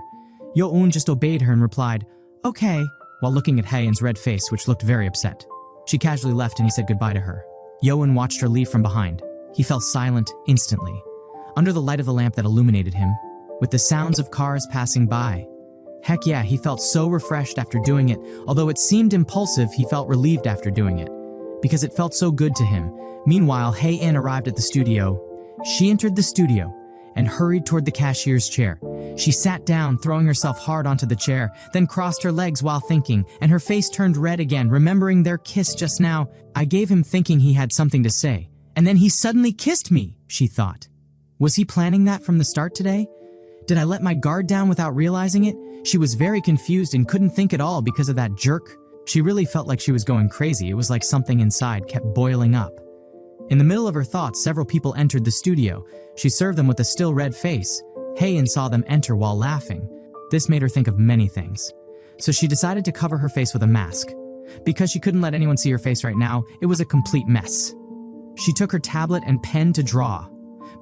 Yeoon just obeyed her and replied, okay, while looking at Hyein's red face, which looked very upset. She casually left and he said goodbye to her. Yeoon watched her leave from behind. He fell silent instantly, under the light of the lamp that illuminated him, with the sounds of cars passing by. Heck yeah, he felt so refreshed after doing it. Although it seemed impulsive, he felt relieved after doing it, because it felt so good to him. Meanwhile, Hyein arrived at the studio. She entered the studio and hurried toward the cashier's chair. She sat down, throwing herself hard onto the chair, then crossed her legs while thinking, and her face turned red again, remembering their kiss just now. I gave him thinking he had something to say, and then he suddenly kissed me, she thought. Was he planning that from the start today? Did I let my guard down without realizing it? She was very confused and couldn't think at all because of that jerk. She really felt like she was going crazy. It was like something inside kept boiling up. In the middle of her thoughts, several people entered the studio. She served them with a still red face. Hae-in saw them enter while laughing. This made her think of many things. So she decided to cover her face with a mask. Because she couldn't let anyone see her face right now, it was a complete mess. She took her tablet and pen to draw,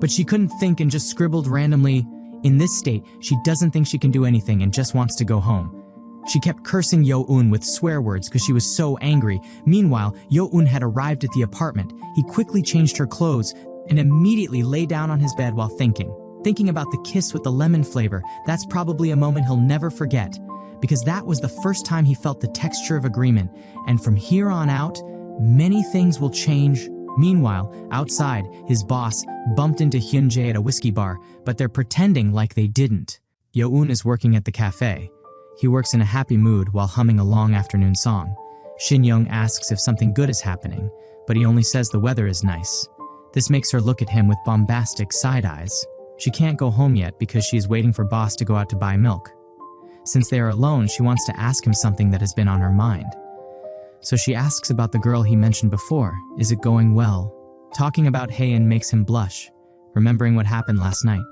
but she couldn't think and just scribbled randomly. In this state, she doesn't think she can do anything and just wants to go home. She kept cursing Yo-un with swear words because she was so angry. Meanwhile, Yo-un had arrived at the apartment. He quickly changed her clothes and immediately lay down on his bed while thinking about the kiss with the lemon flavor. That's probably a moment he'll never forget, because that was the first time he felt the texture of agreement, and from here on out, many things will change. Meanwhile, outside, his boss bumped into Hyun-jae at a whiskey bar, but they're pretending like they didn't. Yo-un is working at the cafe. He works in a happy mood while humming a long afternoon song. Shin-young asks if something good is happening, but he only says the weather is nice. This makes her look at him with bombastic side eyes. She can't go home yet because she is waiting for boss to go out to buy milk. Since they are alone, she wants to ask him something that has been on her mind. So she asks about the girl he mentioned before. Is it going well? Talking about Hae-in makes him blush, remembering what happened last night.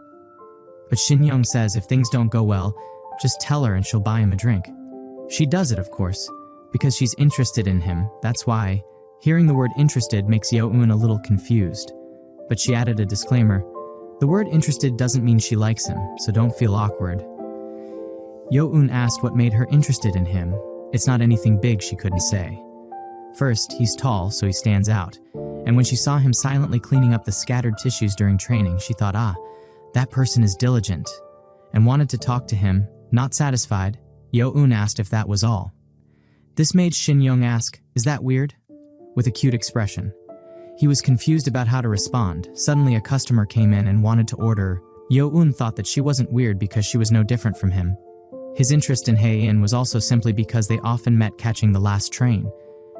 But Shin-young says if things don't go well, just tell her and she'll buy him a drink. She does it, of course, because she's interested in him. That's why. Hearing the word interested makes Yo-un a little confused. But she added a disclaimer. The word interested doesn't mean she likes him, so don't feel awkward. Yo-un asked what made her interested in him. It's not anything big, she couldn't say. First, he's tall, so he stands out. And when she saw him silently cleaning up the scattered tissues during training, she thought, that person is diligent, and wanted to talk to him. Not satisfied, Yo-un asked if that was all. This made Shin-young ask, is that weird? With a cute expression. He was confused about how to respond. Suddenly a customer came in and wanted to order. Yo-un thought that she wasn't weird because she was no different from him. His interest in Hae-in was also simply because they often met catching the last train.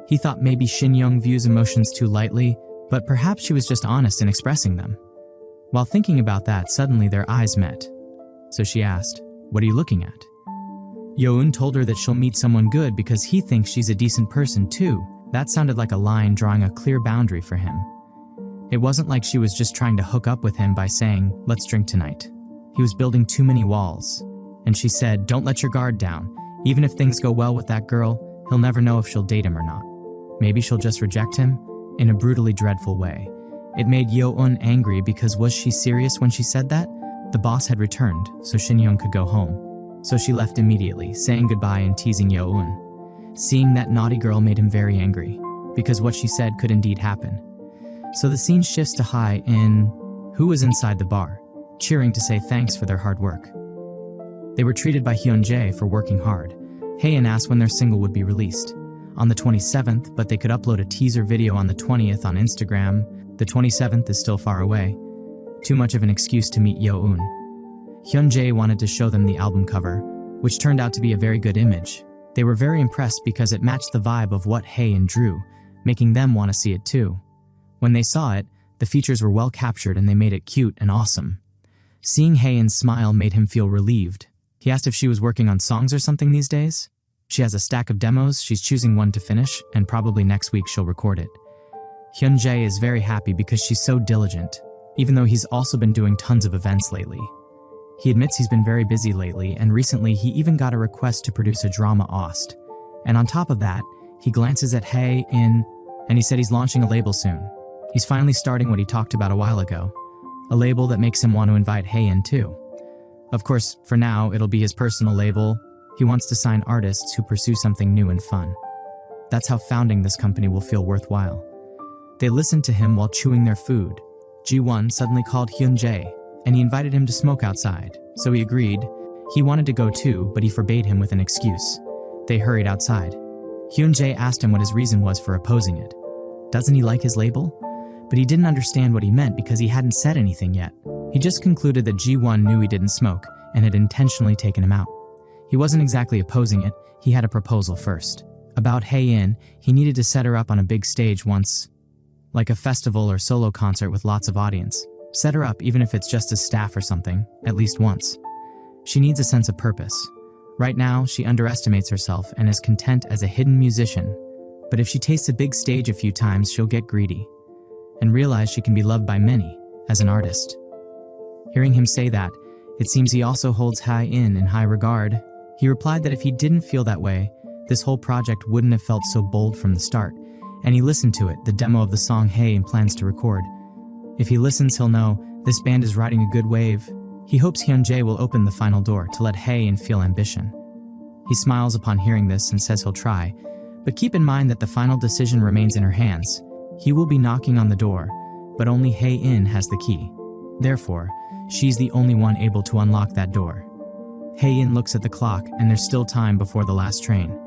He thought maybe Shin-young views emotions too lightly, but perhaps she was just honest in expressing them. While thinking about that, suddenly their eyes met. So she asked, what are you looking at? Yo-un told her that she'll meet someone good because he thinks she's a decent person too. That sounded like a line drawing a clear boundary for him. It wasn't like she was just trying to hook up with him by saying, let's drink tonight. He was building too many walls. And she said, don't let your guard down. Even if things go well with that girl, he'll never know if she'll date him or not. Maybe she'll just reject him in a brutally dreadful way. It made Yo-un angry because was she serious when she said that? The boss had returned, so Shin-young could go home. So she left immediately, saying goodbye and teasing Yo-un. Seeing that naughty girl made him very angry, because what she said could indeed happen. So the scene shifts to Hae-in, who was inside the bar, cheering to say thanks for their hard work. They were treated by Hyun-jae for working hard. Hae-in asked when their single would be released. On the 27th, but they could upload a teaser video on the 20th on Instagram. The 27th is still far away. Too much of an excuse to meet Yo-un. Hyun-jae wanted to show them the album cover, which turned out to be a very good image. They were very impressed because it matched the vibe of what Hae-in drew, making them want to see it too. When they saw it, the features were well captured and they made it cute and awesome. Seeing Hae-in's smile made him feel relieved. He asked if she was working on songs or something these days. She has a stack of demos, she's choosing one to finish, and probably next week she'll record it. Hyun-jae is very happy because she's so diligent, even though he's also been doing tons of events lately. He admits he's been very busy lately, and recently he even got a request to produce a drama OST. And on top of that, he glances at Hae-in, and he said he's launching a label soon. He's finally starting what he talked about a while ago, a label that makes him want to invite Hae-in too. Of course, for now, it'll be his personal label. He wants to sign artists who pursue something new and fun. That's how founding this company will feel worthwhile. They listened to him while chewing their food. Ji-won suddenly called Hyun-jae, and he invited him to smoke outside, so he agreed. He wanted to go too, but he forbade him with an excuse. They hurried outside. Hyun-jae asked him what his reason was for opposing it. Doesn't he like his label? But he didn't understand what he meant because he hadn't said anything yet. He just concluded that Ji-won knew he didn't smoke, and had intentionally taken him out. He wasn't exactly opposing it, he had a proposal first. About Hae-in, he needed to set her up on a big stage once, like a festival or solo concert with lots of audience. Set her up even if it's just as staff or something, at least once. She needs a sense of purpose. Right now, she underestimates herself and is content as a hidden musician. But if she tastes a big stage a few times, she'll get greedy and realize she can be loved by many as an artist. Hearing him say that, it seems he also holds Hae-in in high regard. He replied that if he didn't feel that way, this whole project wouldn't have felt so bold from the start, and he listened to it, the demo of the song Hae-in plans to record. If he listens, he'll know this band is riding a good wave. He hopes Hyunjae will open the final door to let Hae-in feel ambition. He smiles upon hearing this and says he'll try, but keep in mind that the final decision remains in her hands. He will be knocking on the door, but only Hae-in has the key. Therefore, she's the only one able to unlock that door. Hae-in looks at the clock, and there's still time before the last train.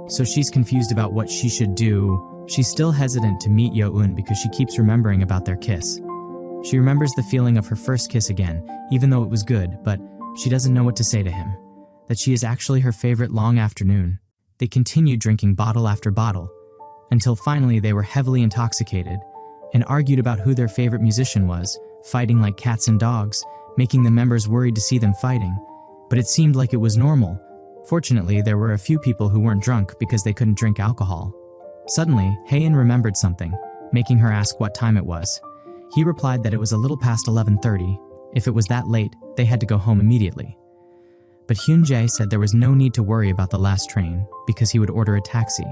So she's confused about what she should do. She's still hesitant to meet Yo-eun because she keeps remembering about their kiss. She remembers the feeling of her first kiss again, even though it was good, but she doesn't know what to say to him. That she is actually her favorite long afternoon. They continued drinking bottle after bottle, until finally they were heavily intoxicated, and argued about who their favorite musician was, fighting like cats and dogs, making the members worried to see them fighting. But it seemed like it was normal. Fortunately, there were a few people who weren't drunk because they couldn't drink alcohol. Suddenly, Hae-in remembered something, making her ask what time it was. He replied that it was a little past 11:30. If it was that late, they had to go home immediately. But Hyunjae said there was no need to worry about the last train because he would order a taxi,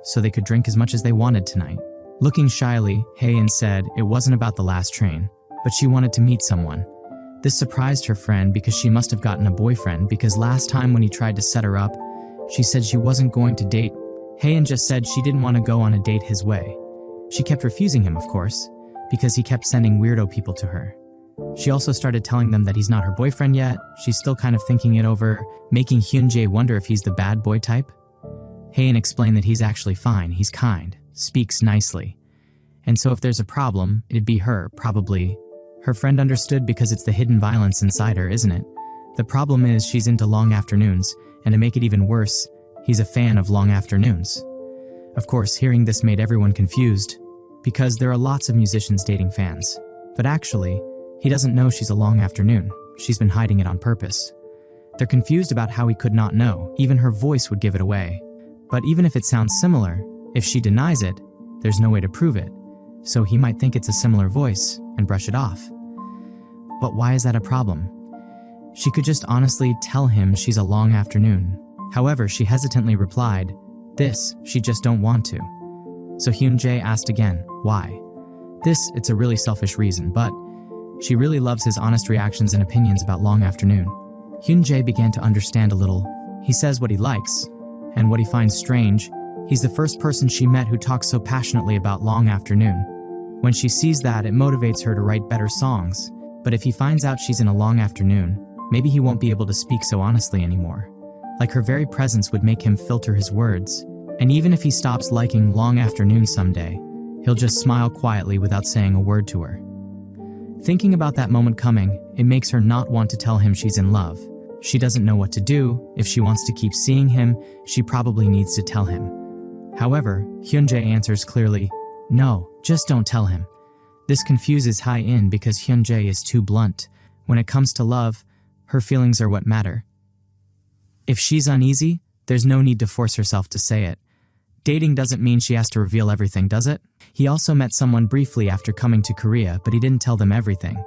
so they could drink as much as they wanted tonight. Looking shyly, Hae-in said it wasn't about the last train, but she wanted to meet someone. This surprised her friend because she must have gotten a boyfriend because last time when he tried to set her up, she said she wasn't going to date. Hae-in just said she didn't want to go on a date his way. She kept refusing him, of course, because he kept sending weirdo people to her. She also started telling them that he's not her boyfriend yet. She's still kind of thinking it over, making Hyunjae wonder if he's the bad boy type. Hae-in explained that he's actually fine, he's kind, speaks nicely. And so if there's a problem, it'd be her, probably. Her friend understood because it's the hidden violence inside her, isn't it? The problem is she's into long afternoons, and to make it even worse, he's a fan of long afternoons. Of course, hearing this made everyone confused, because there are lots of musicians dating fans. But actually, he doesn't know she's a long afternoon. She's been hiding it on purpose. They're confused about how he could not know. Even her voice would give it away. But even if it sounds similar, if she denies it, there's no way to prove it. So he might think it's a similar voice and brush it off. But why is that a problem? She could just honestly tell him she's a long afternoon. However, she hesitantly replied, she just don't want to. So Hyunjae asked again, why? It's a really selfish reason, but she really loves his honest reactions and opinions about long afternoon. Hyunjae began to understand a little. He says what he likes, and what he finds strange. He's the first person she met who talks so passionately about long afternoon. When she sees that, it motivates her to write better songs. But if he finds out she's in a long afternoon, maybe he won't be able to speak so honestly anymore. Like her very presence would make him filter his words. And even if he stops liking long afternoons someday, he'll just smile quietly without saying a word to her. Thinking about that moment coming, it makes her not want to tell him she's in love. She doesn't know what to do. If she wants to keep seeing him, she probably needs to tell him. However, Hyunjae answers clearly, no, just don't tell him. This confuses Hae-in because Hyunjae is too blunt. When it comes to love, her feelings are what matter. If she's uneasy, there's no need to force herself to say it. Dating doesn't mean she has to reveal everything, does it? He also met someone briefly after coming to Korea, but he didn't tell them everything.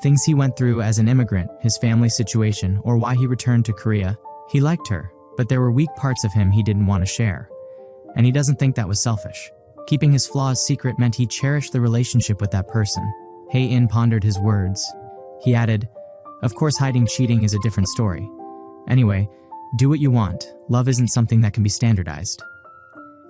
Things he went through as an immigrant, his family situation, or why he returned to Korea. He liked her, but there were weak parts of him he didn't want to share. And he doesn't think that was selfish. Keeping his flaws secret meant he cherished the relationship with that person. Hae-in pondered his words. He added, of course hiding cheating is a different story. Anyway, do what you want. Love isn't something that can be standardized.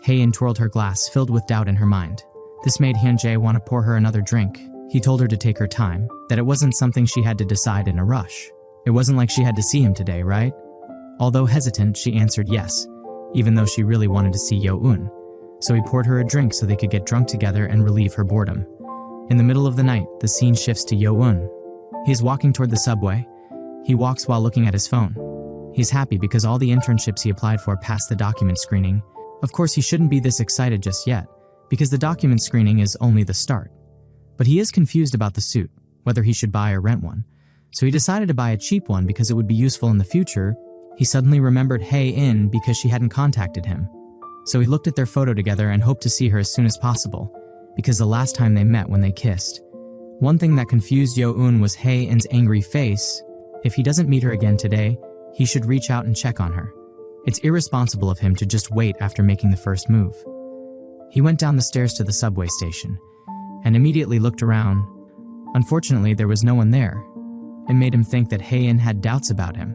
Hae-in twirled her glass, filled with doubt in her mind. This made Hyunjae want to pour her another drink. He told her to take her time, that it wasn't something she had to decide in a rush. It wasn't like she had to see him today, right? Although hesitant, she answered yes, even though she really wanted to see Yo-eun. So he poured her a drink so they could get drunk together and relieve her boredom. In the middle of the night, the scene shifts to Yo-eun. He is walking toward the subway. He walks while looking at his phone. He's happy because all the internships he applied for passed the document screening. Of course, he shouldn't be this excited just yet, because the document screening is only the start. But he is confused about the suit, whether he should buy or rent one. So he decided to buy a cheap one because it would be useful in the future. He suddenly remembered Hae-in because she hadn't contacted him. So he looked at their photo together and hoped to see her as soon as possible, because the last time they met when they kissed. One thing that confused Yo-un was Hae-in's angry face. If he doesn't meet her again today, he should reach out and check on her. It's irresponsible of him to just wait after making the first move. He went down the stairs to the subway station and immediately looked around. Unfortunately, there was no one there. It made him think that Hae-in had doubts about him.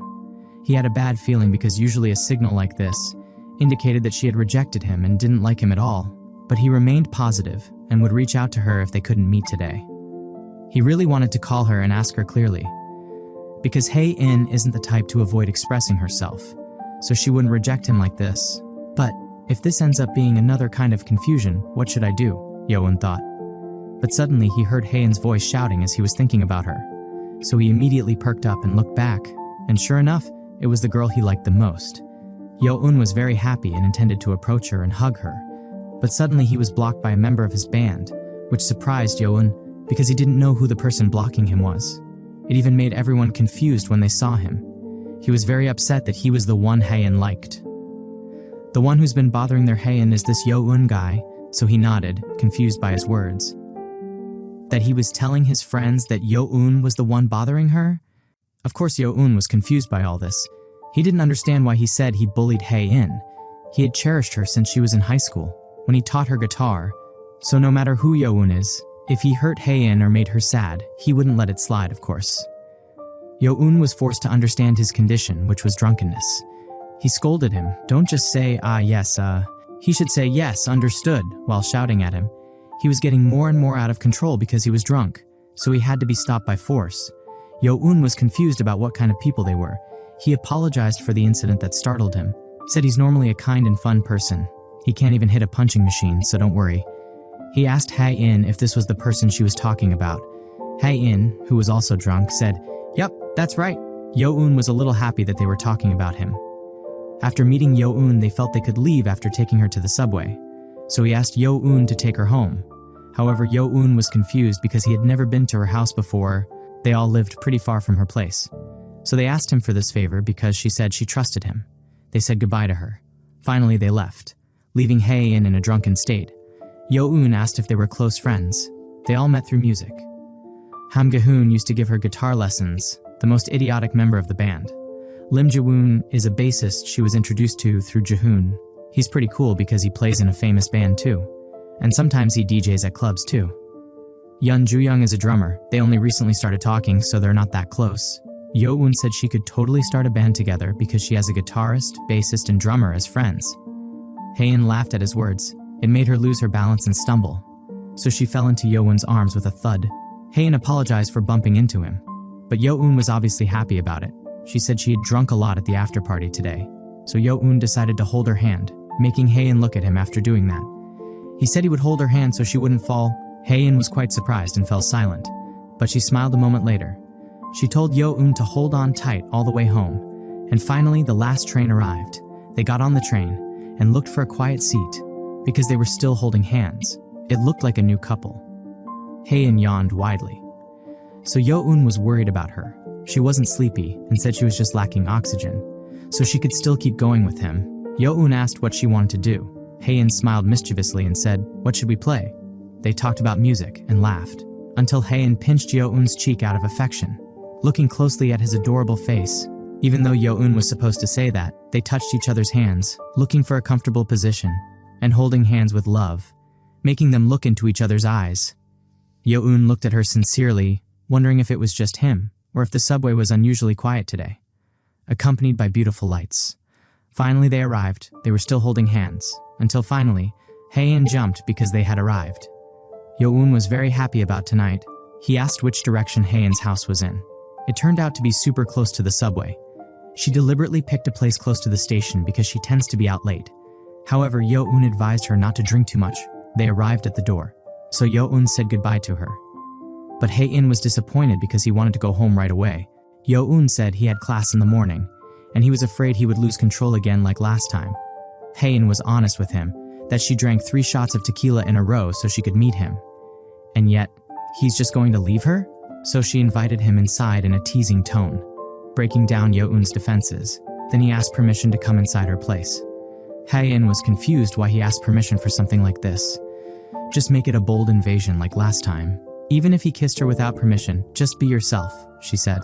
He had a bad feeling because usually a signal like this indicated that she had rejected him and didn't like him at all, but he remained positive and would reach out to her if they couldn't meet today. He really wanted to call her and ask her clearly, because Hae-in isn't the type to avoid expressing herself, so she wouldn't reject him like this. But if this ends up being another kind of confusion, what should I do? Yo-un thought. But suddenly he heard Hae-in's voice shouting as he was thinking about her. So he immediately perked up and looked back, and sure enough, it was the girl he liked the most. Yo-un was very happy and intended to approach her and hug her, but suddenly he was blocked by a member of his band, which surprised Yo-un because he didn't know who the person blocking him was. It even made everyone confused when they saw him. He was very upset that he was the one Hae-in liked. The one who's been bothering their Hae-in is this Yo-un guy, so he nodded, confused by his words. That he was telling his friends that Yo-un was the one bothering her? Of course Yo-un was confused by all this. He didn't understand why he said he bullied Hae-in. He had cherished her since she was in high school, when he taught her guitar, so no matter who Yo-un is, if he hurt Hae-in or made her sad, he wouldn't let it slide, of course. Yo-un was forced to understand his condition, which was drunkenness. He scolded him, don't just say, yes, he should say, yes, understood, while shouting at him. He was getting more and more out of control because he was drunk, so he had to be stopped by force. Yo-un was confused about what kind of people they were. He apologized for the incident that startled him. Said he's normally a kind and fun person. He can't even hit a punching machine, so don't worry. He asked Hae-in if this was the person she was talking about. Hae-in, who was also drunk, said, "Yep, that's right." Yo-un was a little happy that they were talking about him. After meeting Yo-un, they felt they could leave after taking her to the subway. So he asked Yo-un to take her home. However, Yo-un was confused because he had never been to her house before. They all lived pretty far from her place. So they asked him for this favor because she said she trusted him. They said goodbye to her. Finally, they left, leaving Hae-in in a drunken state. Yo-un asked if they were close friends. They all met through music. Ham Ga-hoon used to give her guitar lessons, the most idiotic member of the band. Lim Ja-woon is a bassist she was introduced to through Ja-hoon. He's pretty cool because he plays in a famous band too. And sometimes he DJs at clubs too. Yun Ju-young is a drummer. They only recently started talking, so they're not that close. Yo-un said she could totally start a band together because she has a guitarist, bassist, and drummer as friends. Hae-in laughed at his words. It made her lose her balance and stumble. So she fell into Yo-un's arms with a thud. Hae-in apologized for bumping into him. But Yo-un was obviously happy about it. She said she had drunk a lot at the after party today. So Yo-un decided to hold her hand, making Hae-in look at him after doing that. He said he would hold her hand so she wouldn't fall. Hae-in was quite surprised and fell silent. But she smiled a moment later. She told Yo-un to hold on tight all the way home. And finally, the last train arrived. They got on the train and looked for a quiet seat because they were still holding hands. It looked like a new couple. Hae-in yawned widely. So Yo-un was worried about her. She wasn't sleepy and said she was just lacking oxygen, so she could still keep going with him. Yo-un asked what she wanted to do. Hae-in smiled mischievously and said, "What should we play?" They talked about music and laughed, until Hae-in pinched Yo-un's cheek out of affection. Looking closely at his adorable face, even though Yo-un was supposed to say that, they touched each other's hands, looking for a comfortable position, and holding hands with love, making them look into each other's eyes. Yo-un looked at her sincerely, wondering if it was just him, or if the subway was unusually quiet today, accompanied by beautiful lights. Finally they arrived. They were still holding hands, until finally, Hae-in jumped because they had arrived. Yo-un was very happy about tonight. He asked which direction Hae-in's house was in. It turned out to be super close to the subway. She deliberately picked a place close to the station because she tends to be out late. However, Yo-un advised her not to drink too much. They arrived at the door, so Yo-un said goodbye to her. But Hae-in was disappointed because he wanted to go home right away. Yo-un said he had class in the morning, and he was afraid he would lose control again like last time. Hae-in was honest with him that she drank 3 shots of tequila in a row so she could meet him. And yet, he's just going to leave her? So she invited him inside in a teasing tone, breaking down Yo-un's defenses. Then he asked permission to come inside her place. Hae-in was confused why he asked permission for something like this. Just make it a bold invasion like last time. Even if he kissed her without permission, just be yourself, she said.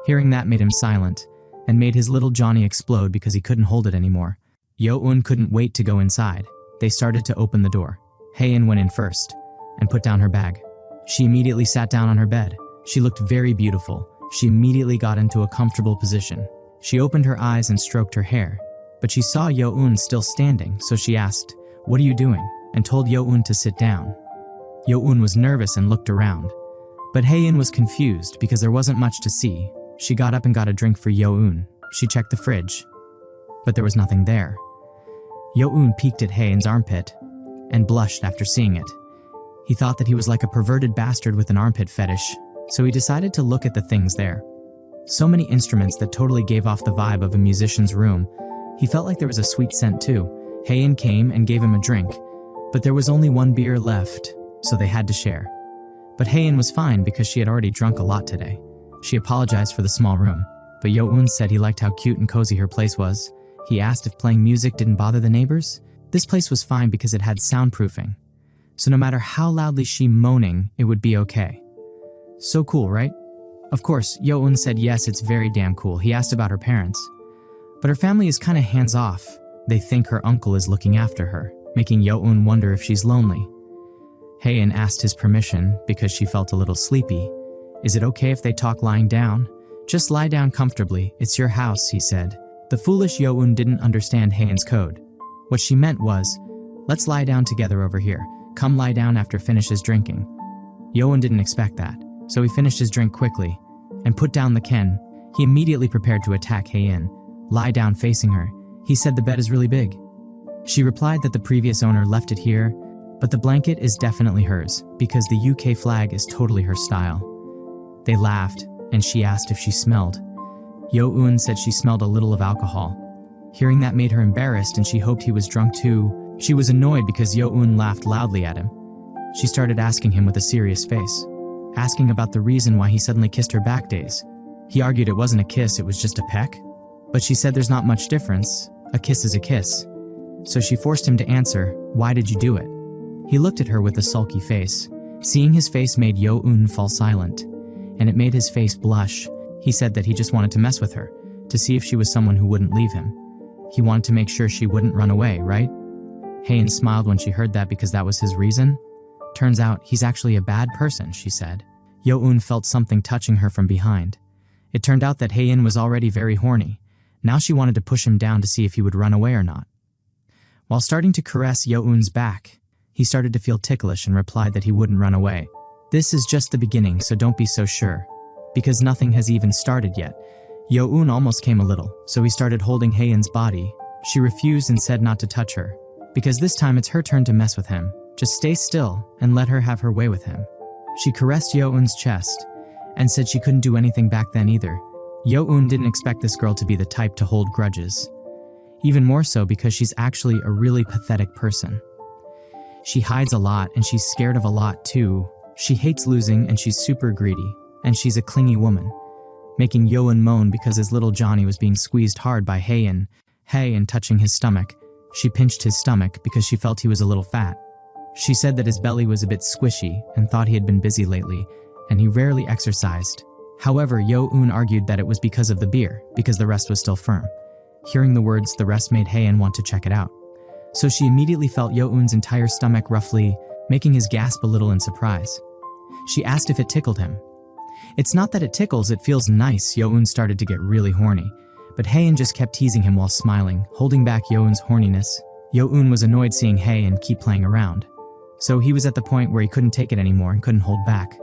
Hearing that made him silent, and made his little Johnny explode because he couldn't hold it anymore. Yo-un couldn't wait to go inside. They started to open the door. Hae-in went in first, and put down her bag. She immediately sat down on her bed. She looked very beautiful. She immediately got into a comfortable position. She opened her eyes and stroked her hair, but she saw Yo-un still standing, so she asked, "What are you doing?" and told Yo-un to sit down. Yo-un was nervous and looked around, but Hae-in was confused because there wasn't much to see. She got up and got a drink for Yo-un. She checked the fridge, but there was nothing there. Yo-un peeked at Hae-in's armpit and blushed after seeing it. He thought that he was like a perverted bastard with an armpit fetish, so he decided to look at the things there. So many instruments that totally gave off the vibe of a musician's room. He felt like there was a sweet scent too. Hae-in came and gave him a drink, but there was only 1 beer left, so they had to share. But Hae-in was fine because she had already drunk a lot today. She apologized for the small room, but Yo-un said he liked how cute and cozy her place was. He asked if playing music didn't bother the neighbors. This place was fine because it had soundproofing, so no matter how loudly she moaning, it would be okay. So cool, right? Of course, Yo-un said yes, it's very damn cool. He asked about her parents, but her family is kinda hands-off. They think her uncle is looking after her, making Yo-un wonder if she's lonely. Hae-in asked his permission because she felt a little sleepy. Is it okay if they talk lying down? Just lie down comfortably, it's your house, he said. The foolish Yo-un didn't understand Hae-in's code. What she meant was, let's lie down together over here. Come lie down after finishes drinking. Yo-un didn't expect that, so he finished his drink quickly and put down the can. He immediately prepared to attack Hae-in. Lie down facing her. He said the bed is really big. She replied that the previous owner left it here, but the blanket is definitely hers because the UK flag is totally her style. They laughed, and she asked if she smelled. Yo-un said she smelled a little of alcohol. Hearing that made her embarrassed and she hoped he was drunk too. She was annoyed because Yo-un laughed loudly at him. She started asking him with a serious face, asking about the reason why he suddenly kissed her back days. He argued it wasn't a kiss, it was just a peck. But she said there's not much difference. A kiss is a kiss. So she forced him to answer, why did you do it? He looked at her with a sulky face. Seeing his face made Yo-un fall silent, and it made his face blush. He said that he just wanted to mess with her, to see if she was someone who wouldn't leave him. He wanted to make sure she wouldn't run away, right? Hae-in smiled when she heard that because that was his reason. Turns out, he's actually a bad person, she said. Yo-un felt something touching her from behind. It turned out that Hae-in was already very horny. Now she wanted to push him down to see if he would run away or not. While starting to caress Yo-un's back, he started to feel ticklish and replied that he wouldn't run away. This is just the beginning, so don't be so sure. Because nothing has even started yet. Yo-un almost came a little, so he started holding Hae-in's body. She refused and said not to touch her, because this time it's her turn to mess with him. Just stay still and let her have her way with him. She caressed Yo-un's chest and said she couldn't do anything back then either. Yo-un didn't expect this girl to be the type to hold grudges. Even more so because she's actually a really pathetic person. She hides a lot and she's scared of a lot too. She hates losing and she's super greedy, and she's a clingy woman, making Yo-un moan because his little Johnny was being squeezed hard by Hae-in. Hae-in touching his stomach. She pinched his stomach because she felt he was a little fat. She said that his belly was a bit squishy and thought he had been busy lately, and he rarely exercised. However, Yo-un argued that it was because of the beer, because the rest was still firm. Hearing the words, the rest made Hae-in want to check it out. So she immediately felt Yo-un's entire stomach roughly, making his gasp a little in surprise. She asked if it tickled him. It's not that it tickles, it feels nice. Yo-un started to get really horny, but Hae-in just kept teasing him while smiling, holding back Yo-un's horniness. Yo-un was annoyed seeing Hae-in keep playing around, so he was at the point where he couldn't take it anymore and couldn't hold back,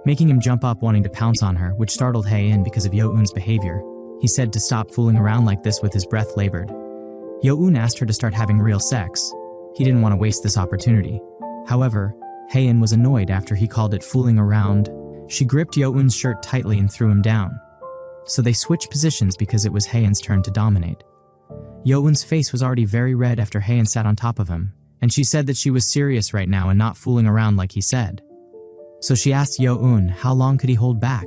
making him jump up wanting to pounce on her, which startled Hae-in because of Yo-un's behavior. He said to stop fooling around like this with his breath labored. Yo-un asked her to start having real sex. He didn't want to waste this opportunity. However, Hae-in was annoyed after he called it fooling around. She gripped Yo-un's shirt tightly and threw him down. so they switched positions because it was Haeun's turn to dominate. Yo-eun's face was already very red after Haeun sat on top of him, and she said that she was serious right now and not fooling around like he said. So she asked Yo-eun how long could he hold back.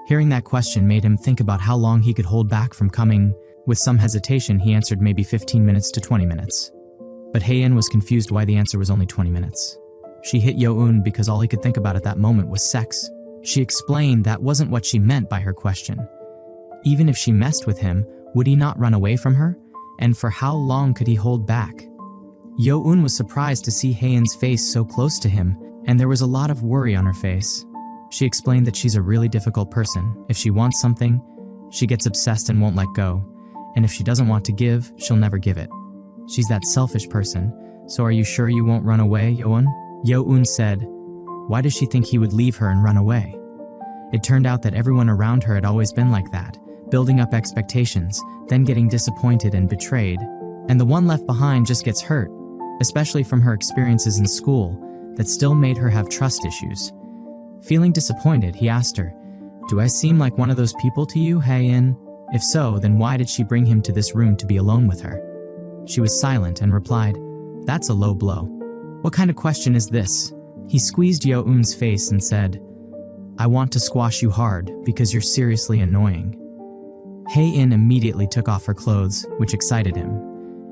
Hearing that question made him think about how long he could hold back from coming. With some hesitation, he answered maybe 15 minutes to 20 minutes. But Haeun was confused why the answer was only 20 minutes. She hit Yo-eun because all he could think about at that moment was sex. She explained that wasn't what she meant by her question. Even if she messed with him, would he not run away from her? And for how long could he hold back? Yo-eun was surprised to see Haeun's face so close to him, and there was a lot of worry on her face. She explained that she's a really difficult person. If she wants something, she gets obsessed and won't let go. And if she doesn't want to give, she'll never give it. She's that selfish person. So are you sure you won't run away, Yo-eun? Yo-eun said, why does she think he would leave her and run away? It turned out that everyone around her had always been like that, building up expectations, then getting disappointed and betrayed. And the one left behind just gets hurt, especially from her experiences in school that still made her have trust issues. Feeling disappointed, he asked her, do I seem like one of those people to you, Haeun? If so, then why did she bring him to this room to be alone with her? She was silent and replied, that's a low blow. What kind of question is this? He squeezed Yo-eun's face and said, I want to squash you hard because you're seriously annoying. Haeun immediately took off her clothes, which excited him.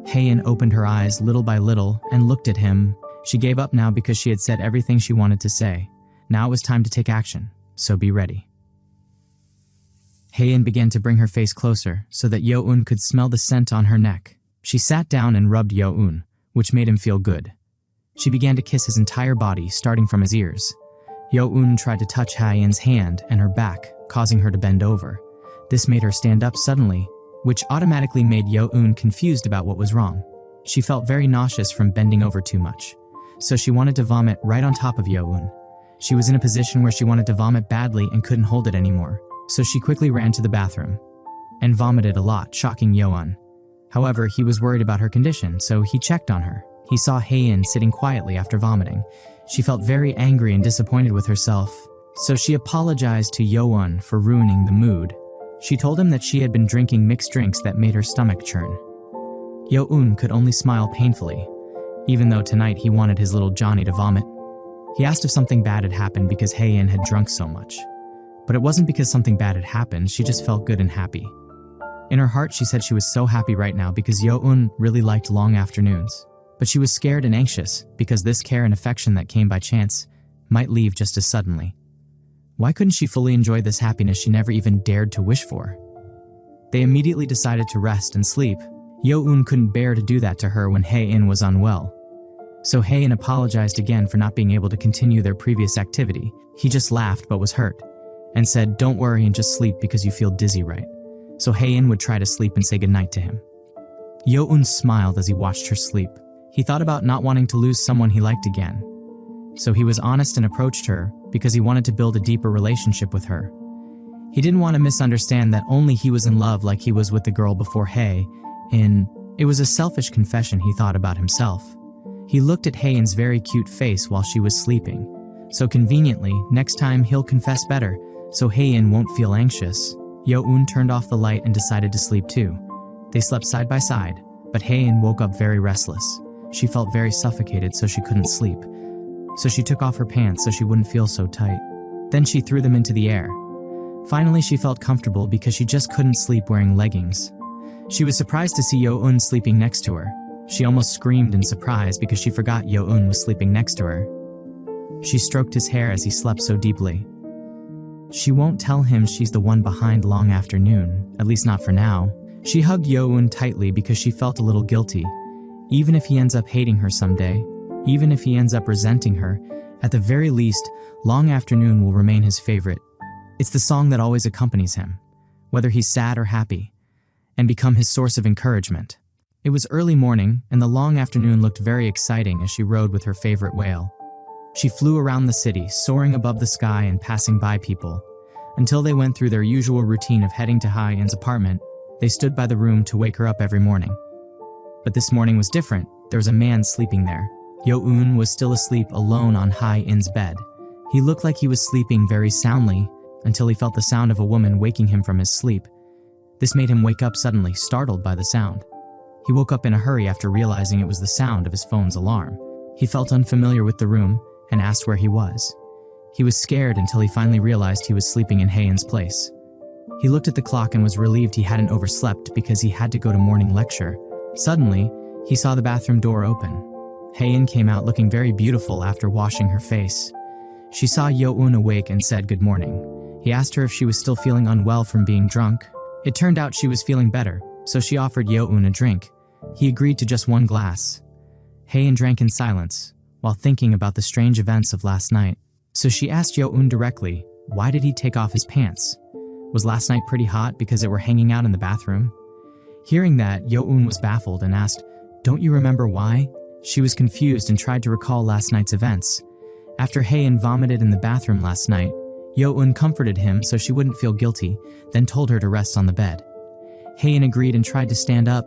Haeun opened her eyes little by little and looked at him. She gave up now because she had said everything she wanted to say. Now it was time to take action, so be ready. Haeun began to bring her face closer so that Yo-eun could smell the scent on her neck. She sat down and rubbed Yo-eun, which made him feel good. She began to kiss his entire body, starting from his ears. Yo-eun tried to touch Haeun's hand and her back, causing her to bend over. This made her stand up suddenly, which automatically made Yo-eun confused about what was wrong. She felt very nauseous from bending over too much, so she wanted to vomit right on top of Yo-eun. She was in a position where she wanted to vomit badly and couldn't hold it anymore, so she quickly ran to the bathroom and vomited a lot, shocking Yo-eun. However, he was worried about her condition, so he checked on her. He saw Haeun sitting quietly after vomiting. She felt very angry and disappointed with herself, so she apologized to Yo-eun for ruining the mood. She told him that she had been drinking mixed drinks that made her stomach churn. Yo-eun could only smile painfully, even though tonight he wanted his little Johnny to vomit. He asked if something bad had happened because Haeun had drunk so much. But it wasn't because something bad had happened, she just felt good and happy. In her heart, she said she was so happy right now because Yo-eun really liked long afternoons. But she was scared and anxious because this care and affection that came by chance might leave just as suddenly. Why couldn't she fully enjoy this happiness she never even dared to wish for? They immediately decided to rest and sleep. Yo-eun couldn't bear to do that to her when Haeun was unwell. So Haeun apologized again for not being able to continue their previous activity. He just laughed but was hurt, and said, don't worry and just sleep because you feel dizzy, right? So Haeun would try to sleep and say goodnight to him. Yo-eun smiled as he watched her sleep. He thought about not wanting to lose someone he liked again. So he was honest and approached her because he wanted to build a deeper relationship with her. He didn't want to misunderstand that only he was in love like he was with the girl before Haeun. It was a selfish confession he thought about himself. He looked at Haeun's very cute face while she was sleeping. So conveniently, next time he'll confess better, so Haeun won't feel anxious. Yo-eun turned off the light and decided to sleep too. They slept side by side, but Haeun woke up very restless. She felt very suffocated, so she couldn't sleep. So she took off her pants so she wouldn't feel so tight. Then she threw them into the air. Finally, she felt comfortable because she just couldn't sleep wearing leggings. She was surprised to see Yo-eun sleeping next to her. She almost screamed in surprise because she forgot Yo-eun was sleeping next to her. She stroked his hair as he slept so deeply. She won't tell him she's the one behind long afternoon, at least not for now. She hugged Yo-eun tightly because she felt a little guilty. Even if he ends up hating her someday, even if he ends up resenting her, at the very least, Long Afternoon will remain his favorite. It's the song that always accompanies him, whether he's sad or happy, and become his source of encouragement. It was early morning, and the Long Afternoon looked very exciting as she rode with her favorite whale. She flew around the city, soaring above the sky and passing by people. Until they went through their usual routine of heading to Haeun's apartment, they stood by the room to wake her up every morning. But this morning was different. There was a man sleeping there. Yo-eun was still asleep alone on Haeun's bed. He looked like he was sleeping very soundly, until he felt the sound of a woman waking him from his sleep. This made him wake up suddenly, startled by the sound. He woke up in a hurry after realizing it was the sound of his phone's alarm. He felt unfamiliar with the room and asked where he was. He was scared until he finally realized he was sleeping in Hae-in's place. He looked at the clock and was relieved he hadn't overslept because he had to go to morning lecture. Suddenly, he saw the bathroom door open. Hae-in came out looking very beautiful after washing her face. She saw Yo-un awake and said good morning. He asked her if she was still feeling unwell from being drunk. It turned out she was feeling better, so she offered Yo-un a drink. He agreed to just one glass. Hae-in drank in silence, while thinking about the strange events of last night. So she asked Yo-un directly, why did he take off his pants? Was last night pretty hot because they were hanging out in the bathroom? Hearing that, Yo-un was baffled and asked, don't you remember why? She was confused and tried to recall last night's events. After Hae-in vomited in the bathroom last night, Yo-un comforted him so she wouldn't feel guilty, then told her to rest on the bed. Hae-in agreed and tried to stand up.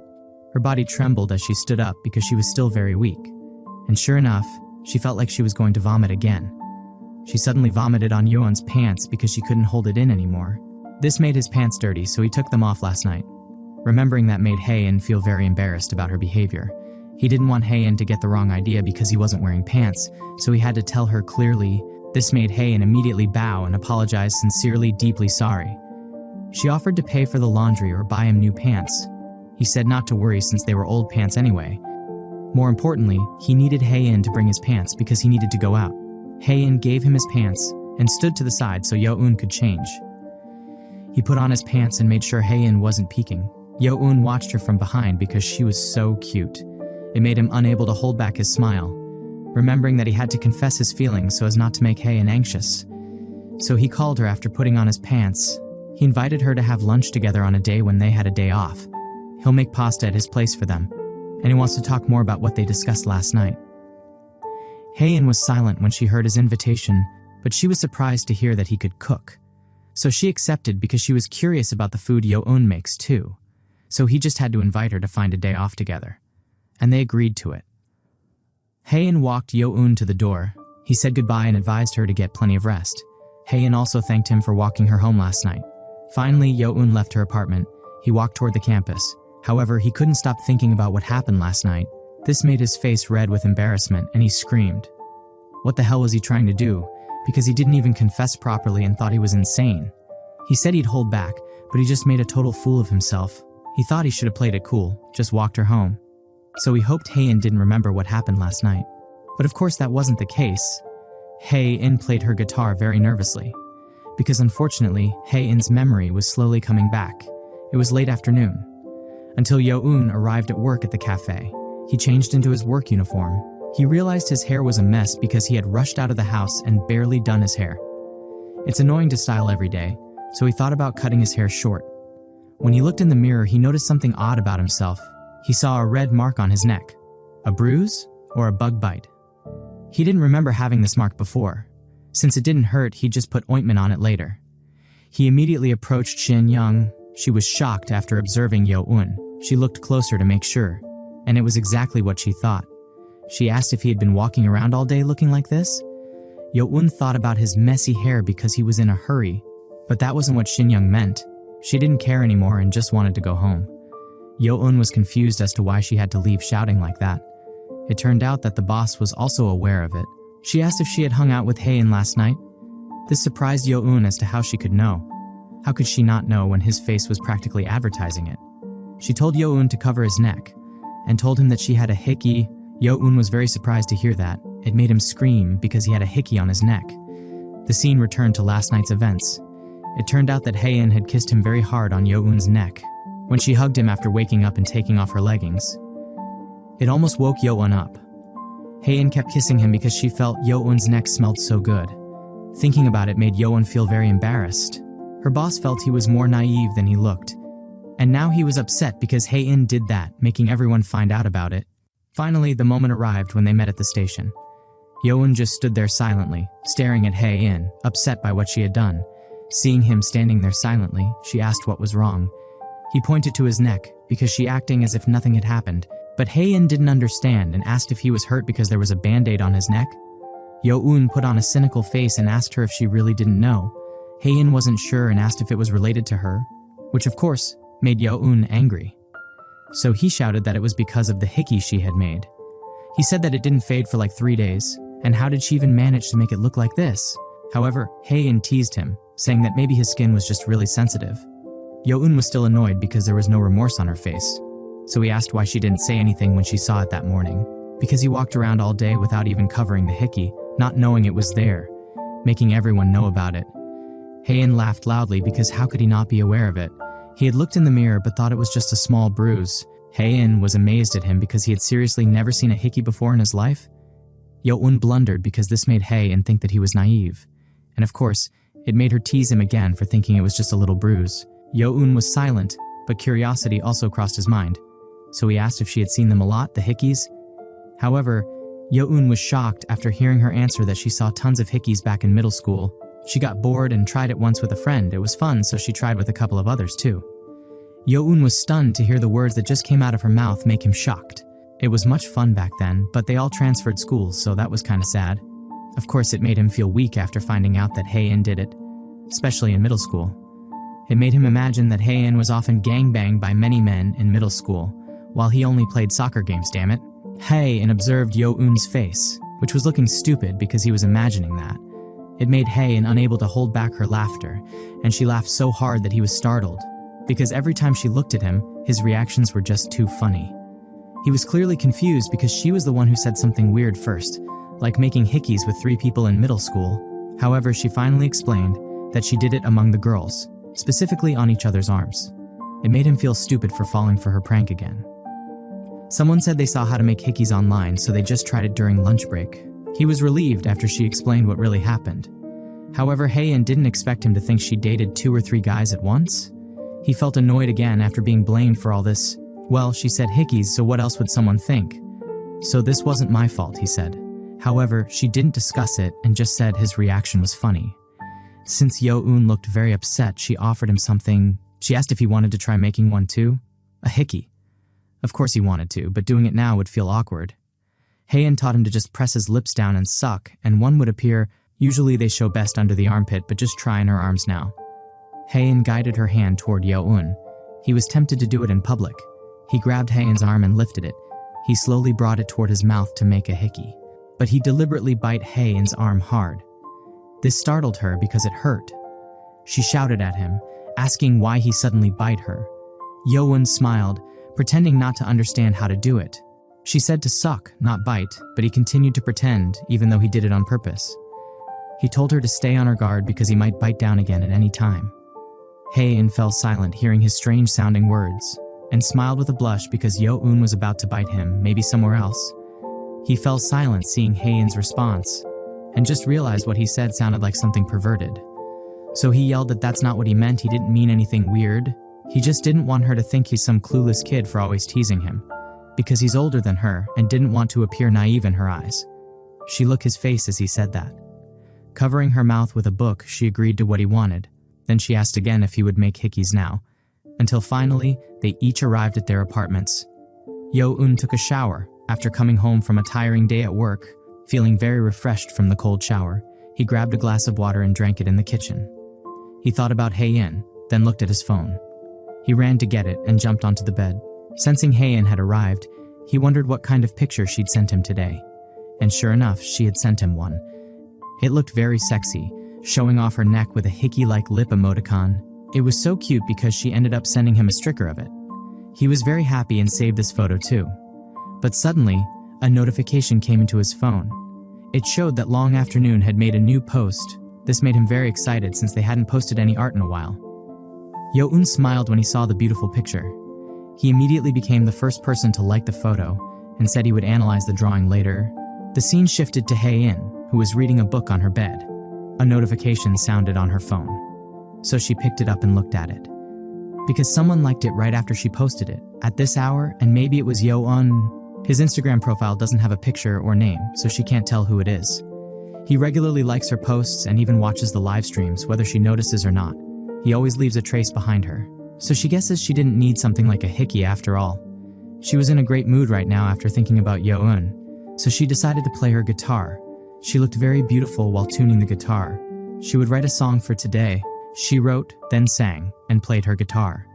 Her body trembled as she stood up because she was still very weak. And sure enough, she felt like she was going to vomit again. She suddenly vomited on Yo-un's pants because she couldn't hold it in anymore. This made his pants dirty, so he took them off last night. Remembering that made Hae-in feel very embarrassed about her behavior. He didn't want Hae-in to get the wrong idea because he wasn't wearing pants, so he had to tell her clearly. This made Hae-in immediately bow and apologize sincerely, deeply sorry. She offered to pay for the laundry or buy him new pants. He said not to worry since they were old pants anyway. More importantly, he needed Hae-in to bring his pants because he needed to go out. Hae-in gave him his pants and stood to the side so Yo-un could change. He put on his pants and made sure Hae-in wasn't peeking. Yo-un watched her from behind because she was so cute. It made him unable to hold back his smile, remembering that he had to confess his feelings so as not to make Hae-in anxious. So he called her after putting on his pants. He invited her to have lunch together on a day when they had a day off. He'll make pasta at his place for them, and he wants to talk more about what they discussed last night. Hae-in was silent when she heard his invitation, but she was surprised to hear that he could cook. So she accepted because she was curious about the food Yo-un makes too. So he just had to invite her to find a day off together. And they agreed to it. Hae-in walked Yo-un to the door. He said goodbye and advised her to get plenty of rest. Hae-in also thanked him for walking her home last night. Finally, Yo-un left her apartment. He walked toward the campus. However, he couldn't stop thinking about what happened last night. This made his face red with embarrassment, and he screamed. What the hell was he trying to do? Because he didn't even confess properly and thought he was insane. He said he'd hold back, but he just made a total fool of himself. He thought he should have played it cool, just walked her home. So he hoped Hae-in didn't remember what happened last night. But of course that wasn't the case. Hae-in played her guitar very nervously. Because unfortunately, Hae-in's memory was slowly coming back. It was late afternoon. Until Yo-un arrived at work at the cafe. He changed into his work uniform. He realized his hair was a mess because he had rushed out of the house and barely done his hair. It's annoying to style every day, so he thought about cutting his hair short. When he looked in the mirror, he noticed something odd about himself. He saw a red mark on his neck. A bruise or a bug bite? He didn't remember having this mark before. Since it didn't hurt, he'd just put ointment on it later. He immediately approached Shin Young. She was shocked after observing Yo-un. She looked closer to make sure, and it was exactly what she thought. She asked if he had been walking around all day looking like this. Yo-un thought about his messy hair because he was in a hurry, but that wasn't what Shin Young meant. She didn't care anymore and just wanted to go home. Yo-un was confused as to why she had to leave shouting like that. It turned out that the boss was also aware of it. She asked if she had hung out with Hae-in last night. This surprised Yo-un as to how she could know. How could she not know when his face was practically advertising it? She told Yo-un to cover his neck, and told him that she had a hickey. Yo-un was very surprised to hear that. It made him scream because he had a hickey on his neck. The scene returned to last night's events. It turned out that Hae-in had kissed him very hard on Yo-un's neck when she hugged him after waking up and taking off her leggings. It almost woke Yo-un up. Hae-in kept kissing him because she felt Yo-un's neck smelled so good. Thinking about it made Yo-un feel very embarrassed. Her boss felt he was more naive than he looked. And now he was upset because Hae-in did that, making everyone find out about it. Finally, the moment arrived when they met at the station. Yo-un just stood there silently, staring at Hae-in, upset by what she had done. Seeing him standing there silently, she asked what was wrong. He pointed to his neck, because she acting as if nothing had happened. But Hae-in didn't understand and asked if he was hurt because there was a band-aid on his neck. Yo-un put on a cynical face and asked her if she really didn't know. Hae-in wasn't sure and asked if it was related to her, which of course made Yo-un angry. So he shouted that it was because of the hickey she had made. He said that it didn't fade for like 3 days, and how did she even manage to make it look like this? However, Hae-in teased him, saying that maybe his skin was just really sensitive. Yo-un was still annoyed because there was no remorse on her face, so he asked why she didn't say anything when she saw it that morning, because he walked around all day without even covering the hickey, not knowing it was there, making everyone know about it. Hae-in laughed loudly because how could he not be aware of it? He had looked in the mirror but thought it was just a small bruise. Hae-in was amazed at him because he had seriously never seen a hickey before in his life. Yo-un blundered because this made Hae-in think that he was naive. And of course, it made her tease him again for thinking it was just a little bruise. Yo-un was silent, but curiosity also crossed his mind. So he asked if she had seen them a lot, the hickeys. However, Yo-un was shocked after hearing her answer that she saw tons of hickeys back in middle school. She got bored and tried it once with a friend. It was fun, so she tried with a couple of others too. Yo-un was stunned to hear the words that just came out of her mouth make him shocked. It was much fun back then, but they all transferred schools, so that was kinda sad. Of course, it made him feel weak after finding out that Hae-in did it, especially in middle school. It made him imagine that Hae-in was often gangbanged by many men in middle school, while he only played soccer games, damn it. Hae-in observed Yo-un's face, which was looking stupid because he was imagining that. It made Hae-in unable to hold back her laughter, and she laughed so hard that he was startled, because every time she looked at him, his reactions were just too funny. He was clearly confused because she was the one who said something weird first, like making hickeys with 3 people in middle school. However, she finally explained that she did it among the girls, specifically on each other's arms. It made him feel stupid for falling for her prank again. Someone said they saw how to make hickeys online, so they just tried it during lunch break. He was relieved after she explained what really happened. However, Hae-in didn't expect him to think she dated 2 or 3 guys at once. He felt annoyed again after being blamed for all this. Well, she said hickeys, so what else would someone think? So this wasn't my fault, he said. However, she didn't discuss it and just said his reaction was funny. Since Yo-un looked very upset, she offered him something. She asked if he wanted to try making one too. A hickey. Of course he wanted to, but doing it now would feel awkward. Hae-in taught him to just press his lips down and suck, and one would appear. Usually they show best under the armpit, but just try in her arms now. Hae-in guided her hand toward Yo-un. He was tempted to do it in public. He grabbed Hae-in's arm and lifted it. He slowly brought it toward his mouth to make a hickey. But he deliberately bit Hae-in's arm hard. This startled her because it hurt. She shouted at him, asking why he suddenly bit her. Yo-un smiled, pretending not to understand how to do it. She said to suck, not bite, but he continued to pretend, even though he did it on purpose. He told her to stay on her guard because he might bite down again at any time. Hae-in fell silent hearing his strange-sounding words, and smiled with a blush because Yo-un was about to bite him, maybe somewhere else. He fell silent seeing Hae-in's response, and just realized what he said sounded like something perverted. So he yelled that that's not what he meant, he didn't mean anything weird. He just didn't want her to think he's some clueless kid for always teasing him, because he's older than her and didn't want to appear naive in her eyes. She looked his face as he said that. Covering her mouth with a book, she agreed to what he wanted. Then she asked again if he would make hickeys now, until finally they each arrived at their apartments. Yo-un took a shower after coming home from a tiring day at work. Feeling very refreshed from the cold shower, he grabbed a glass of water and drank it in the kitchen. He thought about Hae-in, then looked at his phone. He ran to get it and jumped onto the bed. Sensing Hae-in had arrived, he wondered what kind of picture she'd sent him today. And sure enough, she had sent him one. It looked very sexy, showing off her neck with a hickey-like lip emoticon. It was so cute because she ended up sending him a sticker of it. He was very happy and saved this photo too. But suddenly, a notification came into his phone. It showed that Long Afternoon had made a new post. This made him very excited since they hadn't posted any art in a while. Yo-un smiled when he saw the beautiful picture. He immediately became the first person to like the photo and said he would analyze the drawing later. The scene shifted to Hae-in, who was reading a book on her bed. A notification sounded on her phone, so she picked it up and looked at it. Because someone liked it right after she posted it, at this hour, and maybe it was Yo-un. His Instagram profile doesn't have a picture or name, so she can't tell who it is. He regularly likes her posts and even watches the live streams, whether she notices or not. He always leaves a trace behind her, so she guesses she didn't need something like a hickey after all. She was in a great mood right now after thinking about Yo-un, so she decided to play her guitar. She looked very beautiful while tuning the guitar. She would write a song for today, She wrote, then sang, and played her guitar.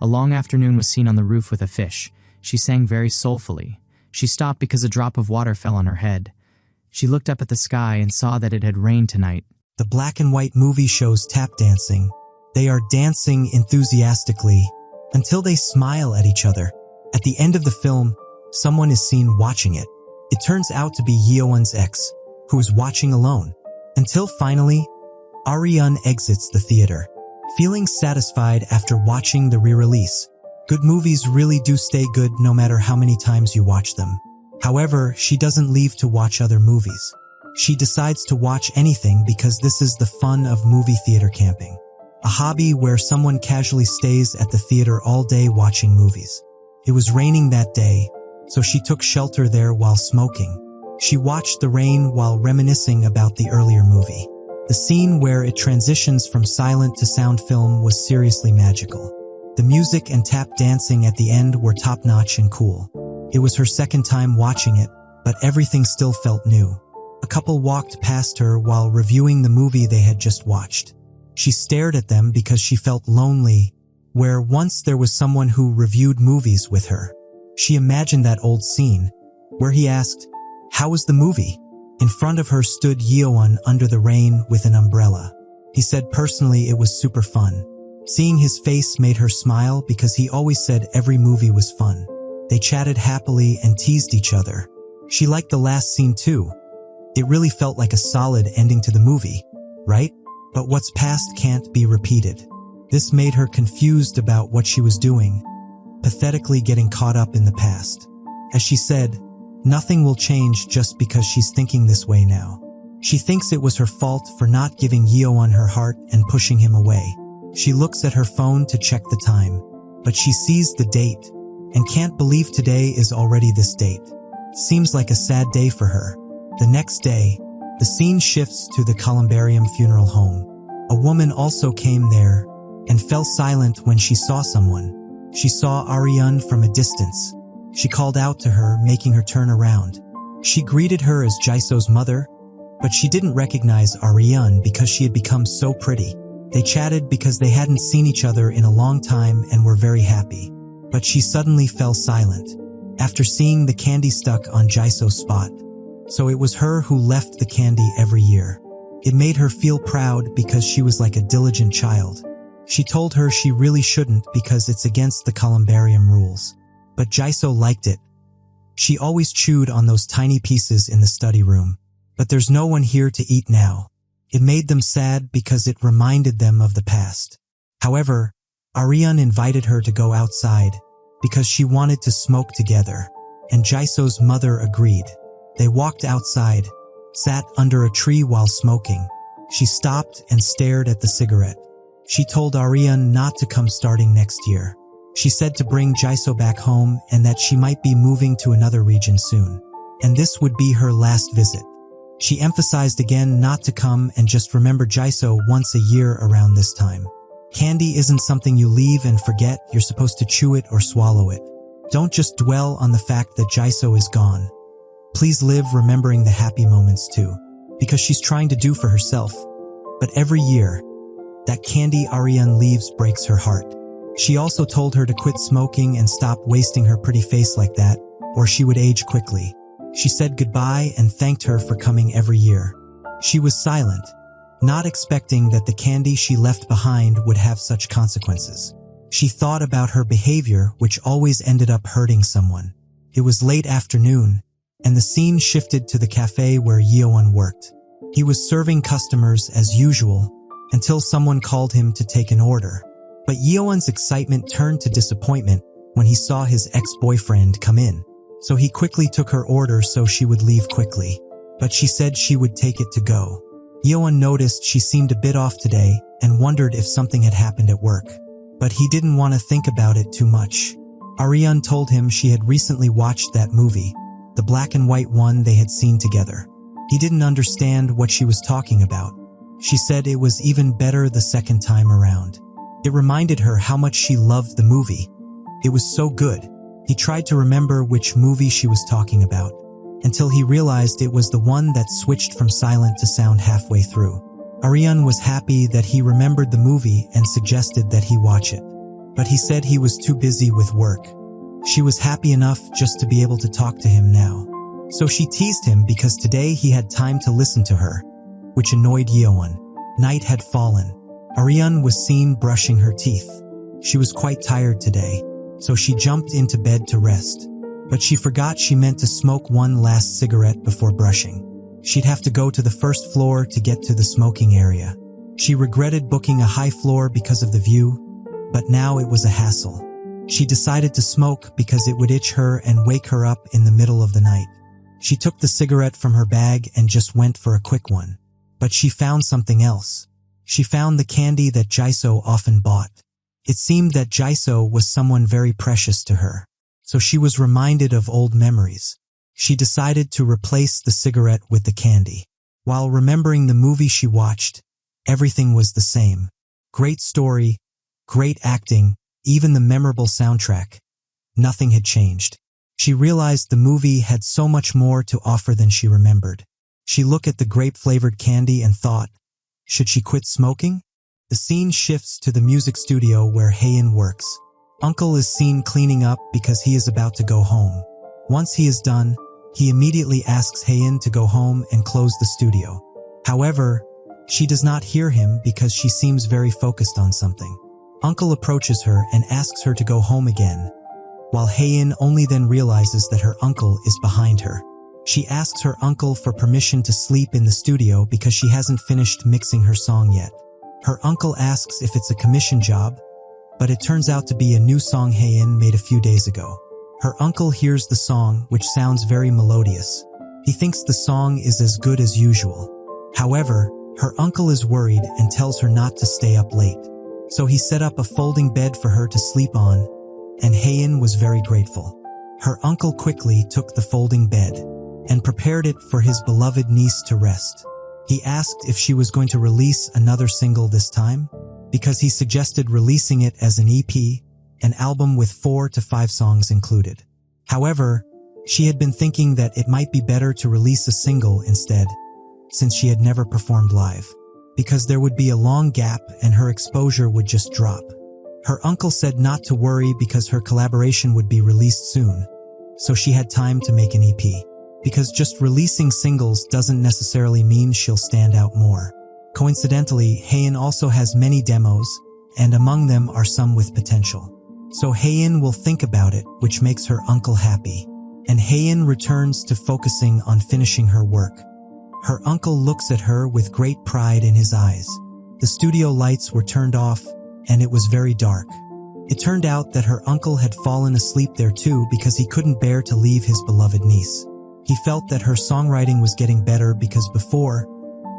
A long afternoon was seen on the roof with a fish. She sang very soulfully. She stopped because a drop of water fell on her head. She looked up at the sky and saw that it had rained tonight. The black and white movie shows tap dancing. They are dancing enthusiastically until they smile at each other. At the end of the film, someone is seen watching it. It turns out to be Yeowon's ex, who is watching alone. Until finally, Aryun exits the theater, feeling satisfied after watching the re-release. Good movies really do stay good no matter how many times you watch them. However, she doesn't leave to watch other movies. She decides to watch anything because this is the fun of movie theater camping. A hobby where someone casually stays at the theater all day watching movies. It was raining that day, so she took shelter there while smoking. She watched the rain while reminiscing about the earlier movie. The scene where it transitions from silent to sound film was seriously magical. The music and tap dancing at the end were top-notch and cool. It was her second time watching it, but everything still felt new. A couple walked past her while reviewing the movie they had just watched. She stared at them because she felt lonely, where once there was someone who reviewed movies with her. She imagined that old scene, where he asked, "How was the movie?" In front of her stood Yeowon under the rain with an umbrella. He said personally it was super fun. Seeing his face made her smile because he always said every movie was fun. They chatted happily and teased each other. She liked the last scene too. It really felt like a solid ending to the movie, right? But what's past can't be repeated. This made her confused about what she was doing, pathetically getting caught up in the past. As she said, nothing will change just because she's thinking this way now. She thinks it was her fault for not giving Yeowon her heart and pushing him away. She looks at her phone to check the time, but she sees the date and can't believe today is already this date. Seems like a sad day for her. The next day, the scene shifts to the Columbarium funeral home. A woman also came there and fell silent when she saw someone. She saw Aryun from a distance. She called out to her, making her turn around. She greeted her as Jisoo's mother, but she didn't recognize Aryun because she had become so pretty. They chatted because they hadn't seen each other in a long time and were very happy. But she suddenly fell silent after seeing the candy stuck on Jisoo's spot. So it was her who left the candy every year. It made her feel proud because she was like a diligent child. She told her she really shouldn't because it's against the Columbarium rules. But Jisoo liked it. She always chewed on those tiny pieces in the study room. But there's no one here to eat now. It made them sad because it reminded them of the past. However, Aryun invited her to go outside because she wanted to smoke together, and Jisoo's mother agreed. They walked outside, sat under a tree while smoking. She stopped and stared at the cigarette. She told Aryun not to come starting next year. She said to bring Jisoo back home and that she might be moving to another region soon. And this would be her last visit. She emphasized again not to come and just remember Jisoo once a year around this time. Candy isn't something you leave and forget, you're supposed to chew it or swallow it. Don't just dwell on the fact that Jisoo is gone. Please live remembering the happy moments too, because she's trying to do for herself. But every year, that candy Aryun leaves breaks her heart. She also told her to quit smoking and stop wasting her pretty face like that, or she would age quickly. She said goodbye and thanked her for coming every year. She was silent, not expecting that the candy she left behind would have such consequences. She thought about her behavior, which always ended up hurting someone. It was late afternoon, and the scene shifted to the cafe where Yeowon worked. He was serving customers as usual, until someone called him to take an order. But Yeowon's excitement turned to disappointment when he saw his ex-boyfriend come in. So he quickly took her order so she would leave quickly. But she said she would take it to go. Yeowon noticed she seemed a bit off today and wondered if something had happened at work. But he didn't want to think about it too much. Aryun told him she had recently watched that movie, the black and white one they had seen together. He didn't understand what she was talking about. She said it was even better the second time around. It reminded her how much she loved the movie. It was so good. He tried to remember which movie she was talking about, until he realized it was the one that switched from silent to sound halfway through. Ariane was happy that he remembered the movie and suggested that he watch it. But he said he was too busy with work. She was happy enough just to be able to talk to him now. So she teased him because today he had time to listen to her, which annoyed Yeowon. Night had fallen. Ariane was seen brushing her teeth. She was quite tired today, so she jumped into bed to rest. But she forgot she meant to smoke one last cigarette before brushing. She'd have to go to the first floor to get to the smoking area. She regretted booking a high floor because of the view, but now it was a hassle. She decided to smoke because it would itch her and wake her up in the middle of the night. She took the cigarette from her bag and just went for a quick one. But she found something else. She found the candy that Jisoo often bought. It seemed that Jisoo was someone very precious to her, so she was reminded of old memories. She decided to replace the cigarette with the candy. While remembering the movie she watched, everything was the same. Great story, great acting, even the memorable soundtrack. Nothing had changed. She realized the movie had so much more to offer than she remembered. She looked at the grape-flavored candy and thought, should she quit smoking? The scene shifts to the music studio where Haein works. Uncle is seen cleaning up because he is about to go home. Once he is done, he immediately asks Haein to go home and close the studio. However, she does not hear him because she seems very focused on something. Uncle approaches her and asks her to go home again, while Haein only then realizes that her uncle is behind her. She asks her uncle for permission to sleep in the studio because she hasn't finished mixing her song yet. Her uncle asks if it's a commission job, but it turns out to be a new song Haein made a few days ago. Her uncle hears the song, which sounds very melodious. He thinks the song is as good as usual. However, her uncle is worried and tells her not to stay up late. So he set up a folding bed for her to sleep on, and Haein was very grateful. Her uncle quickly took the folding bed and prepared it for his beloved niece to rest. He asked if she was going to release another single this time, because he suggested releasing it as an EP, an album with 4 to 5 songs included. However, she had been thinking that it might be better to release a single instead, since she had never performed live, because there would be a long gap and her exposure would just drop. Her uncle said not to worry because her collaboration would be released soon, so she had time to make an EP. Because just releasing singles doesn't necessarily mean she'll stand out more. Coincidentally, Haein also has many demos, and among them are some with potential. So Haein will think about it, which makes her uncle happy. And Haein returns to focusing on finishing her work. Her uncle looks at her with great pride in his eyes. The studio lights were turned off, and it was very dark. It turned out that her uncle had fallen asleep there too because he couldn't bear to leave his beloved niece. He felt that her songwriting was getting better because before,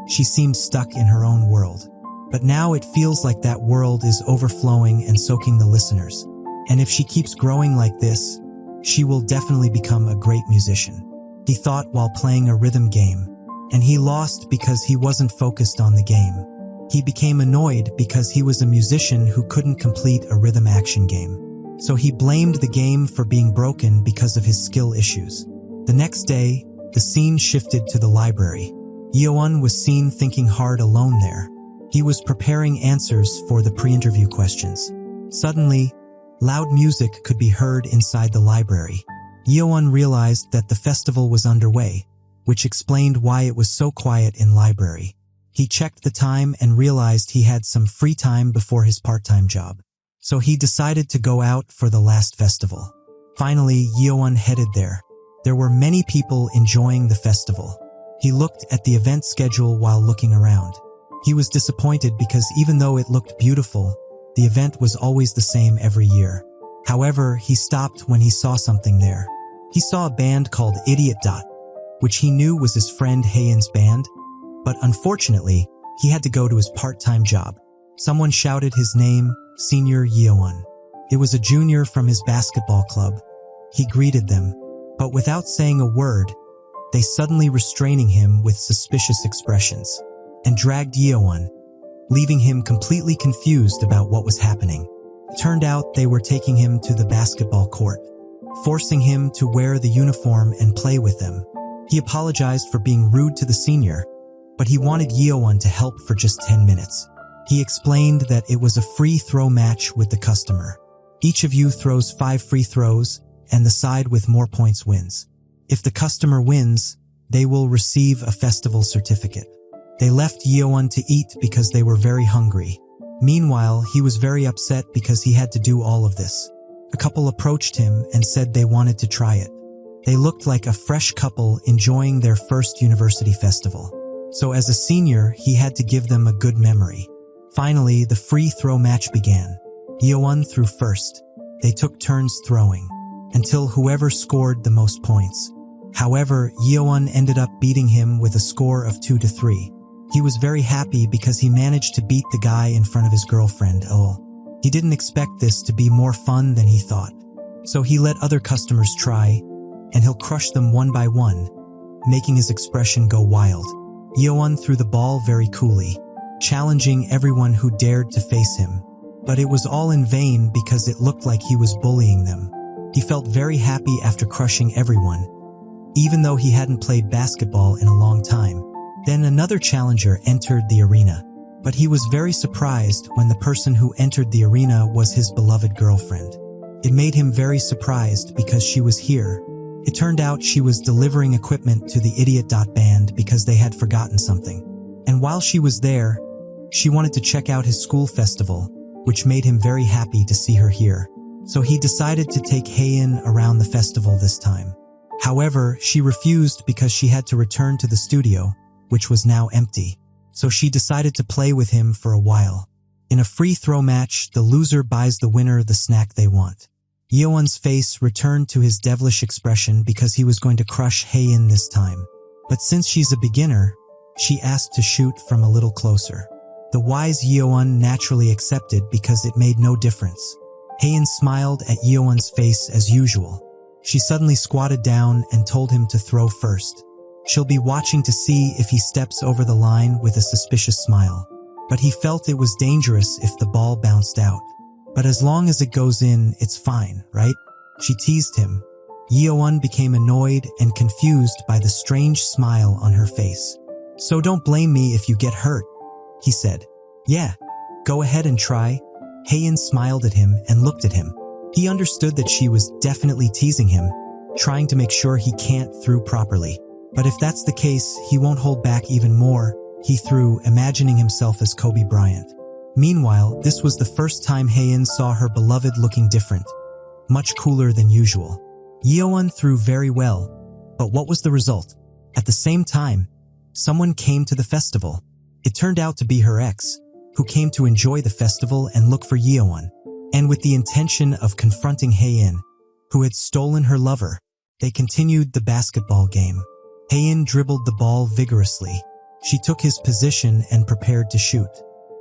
she seemed stuck in her own world. But now it feels like that world is overflowing and soaking the listeners. And if she keeps growing like this, she will definitely become a great musician. He thought while playing a rhythm game, and he lost because he wasn't focused on the game. He became annoyed because he was a musician who couldn't complete a rhythm action game. So he blamed the game for being broken because of his skill issues. The next day, the scene shifted to the library. Yeowon was seen thinking hard alone there. He was preparing answers for the pre-interview questions. Suddenly, loud music could be heard inside the library. Yeowon realized that the festival was underway, which explained why it was so quiet in library. He checked the time and realized he had some free time before his part-time job. So he decided to go out for the last festival. Finally, Yeowon headed there. There were many people enjoying the festival. He looked at the event schedule while looking around. He was disappointed because even though it looked beautiful, the event was always the same every year. However, he stopped when he saw something there. He saw a band called Idiot Dot, which he knew was his friend Haein's band, but unfortunately, he had to go to his part-time job. Someone shouted his name, Senior Yeowon. It was a junior from his basketball club. He greeted them, but without saying a word, they suddenly restraining him with suspicious expressions, and dragged Yeowon, leaving him completely confused about what was happening. It turned out they were taking him to the basketball court, forcing him to wear the uniform and play with them. He apologized for being rude to the senior, but he wanted Yeowon to help for just 10 minutes. He explained that it was a free throw match with the customer. Each of you throws 5 free throws, and the side with more points wins. If the customer wins, they will receive a festival certificate. They left Yeowon to eat because they were very hungry. Meanwhile, he was very upset because he had to do all of this. A couple approached him and said they wanted to try it. They looked like a fresh couple enjoying their first university festival. So as a senior, he had to give them a good memory. Finally, the free throw match began. Yeowon threw first. They took turns throwing, until whoever scored the most points. However, Yeowon ended up beating him with a score of 2-3. He was very happy because he managed to beat the guy in front of his girlfriend, Ol. He didn't expect this to be more fun than he thought. So he let other customers try, and he'll crush them one by one, making his expression go wild. Yeowon threw the ball very coolly, challenging everyone who dared to face him. But it was all in vain because it looked like he was bullying them. He felt very happy after crushing everyone, even though he hadn't played basketball in a long time. Then another challenger entered the arena, but he was very surprised when the person who entered the arena was his beloved girlfriend. It made him very surprised because she was here. It turned out she was delivering equipment to the Idiot Band because they had forgotten something. And while she was there, she wanted to check out his school festival, which made him very happy to see her here. So he decided to take Haein around the festival this time. However, she refused because she had to return to the studio, which was now empty. So she decided to play with him for a while. In a free throw match, the loser buys the winner the snack they want. Yeowon's face returned to his devilish expression because he was going to crush Haein this time. But since she's a beginner, she asked to shoot from a little closer. The wise Yeowon naturally accepted because it made no difference. Haein smiled at Yeowon's face as usual. She suddenly squatted down and told him to throw first. She'll be watching to see if he steps over the line with a suspicious smile. But he felt it was dangerous if the ball bounced out. But as long as it goes in, it's fine, right? She teased him. Yeowon became annoyed and confused by the strange smile on her face. So don't blame me if you get hurt, he said. Yeah, go ahead and try. Haein smiled at him and looked at him. He understood that she was definitely teasing him, trying to make sure he can't throw properly. But if that's the case, he won't hold back even more. He threw, imagining himself as Kobe Bryant. Meanwhile, this was the first time Haein saw her beloved looking different, much cooler than usual. Yeowon threw very well, but what was the result? At the same time, someone came to the festival. It turned out to be her ex, who came to enjoy the festival and look for Yeowon. And with the intention of confronting Haein, who had stolen her lover, they continued the basketball game. Haein dribbled the ball vigorously. She took his position and prepared to shoot.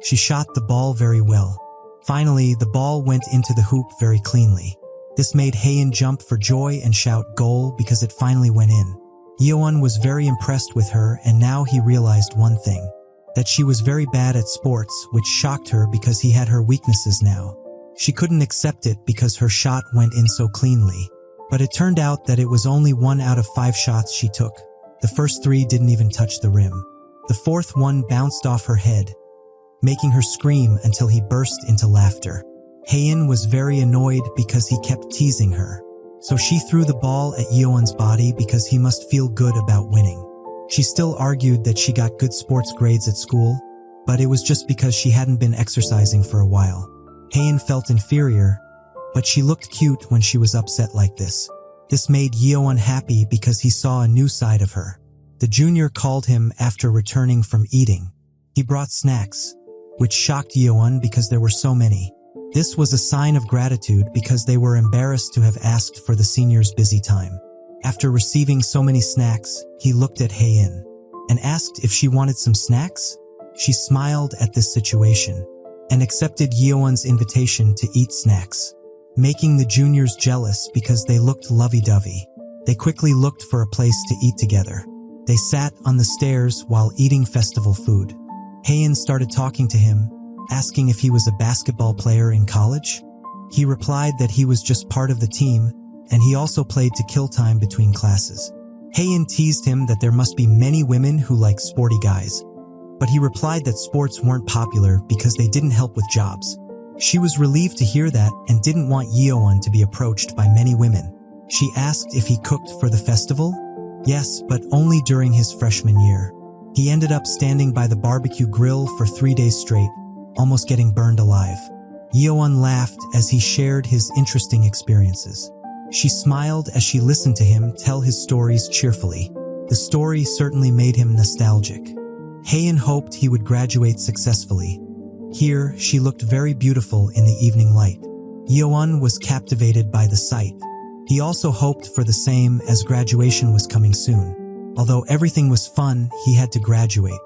She shot the ball very well. Finally, the ball went into the hoop very cleanly. This made Haein jump for joy and shout goal because it finally went in. Yeowon was very impressed with her, and now he realized one thing, that she was very bad at sports, which shocked her because he had her weaknesses now. She couldn't accept it because her shot went in so cleanly. But it turned out that it was only 1 out of 5 shots she took. The first 3 didn't even touch the rim. The fourth one bounced off her head, making her scream until he burst into laughter. Haein was very annoyed because he kept teasing her. So she threw the ball at Yeowon's body because he must feel good about winning. She still argued that she got good sports grades at school, but it was just because she hadn't been exercising for a while. Haein felt inferior, but she looked cute when she was upset like this. This made Yeowon happy because he saw a new side of her. The junior called him after returning from eating. He brought snacks, which shocked Yeowon because there were so many. This was a sign of gratitude because they were embarrassed to have asked for the senior's busy time. After receiving so many snacks, he looked at Haein and asked if she wanted some snacks. She smiled at this situation and accepted Yeowon's invitation to eat snacks, making the juniors jealous because they looked lovey-dovey. They quickly looked for a place to eat together. They sat on the stairs while eating festival food. Haein started talking to him, asking if he was a basketball player in college. He replied that he was just part of the team, and he also played to kill time between classes. Haein teased him that there must be many women who like sporty guys, but he replied that sports weren't popular because they didn't help with jobs. She was relieved to hear that and didn't want Yeowon to be approached by many women. She asked if he cooked for the festival. Yes, but only during his freshman year. He ended up standing by the barbecue grill for 3 days straight, almost getting burned alive. Yeowon laughed as he shared his interesting experiences. She smiled as she listened to him tell his stories cheerfully. The story certainly made him nostalgic. Haein hoped he would graduate successfully. Here, she looked very beautiful in the evening light. Yeowon was captivated by the sight. He also hoped for the same as graduation was coming soon. Although everything was fun, he had to graduate.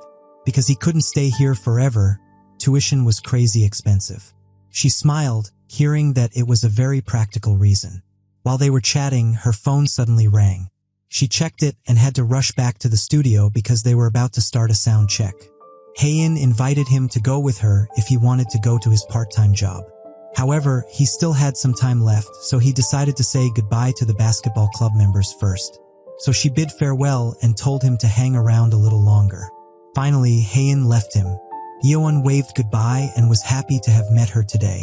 Because he couldn't stay here forever, tuition was crazy expensive. She smiled, hearing that it was a very practical reason. While they were chatting, her phone suddenly rang. She checked it and had to rush back to the studio because they were about to start a sound check. Haein invited him to go with her if he wanted to go to his part-time job. However, he still had some time left, so he decided to say goodbye to the basketball club members first. So she bid farewell and told him to hang around a little longer. Finally, Haein left him. Yeowon waved goodbye and was happy to have met her today.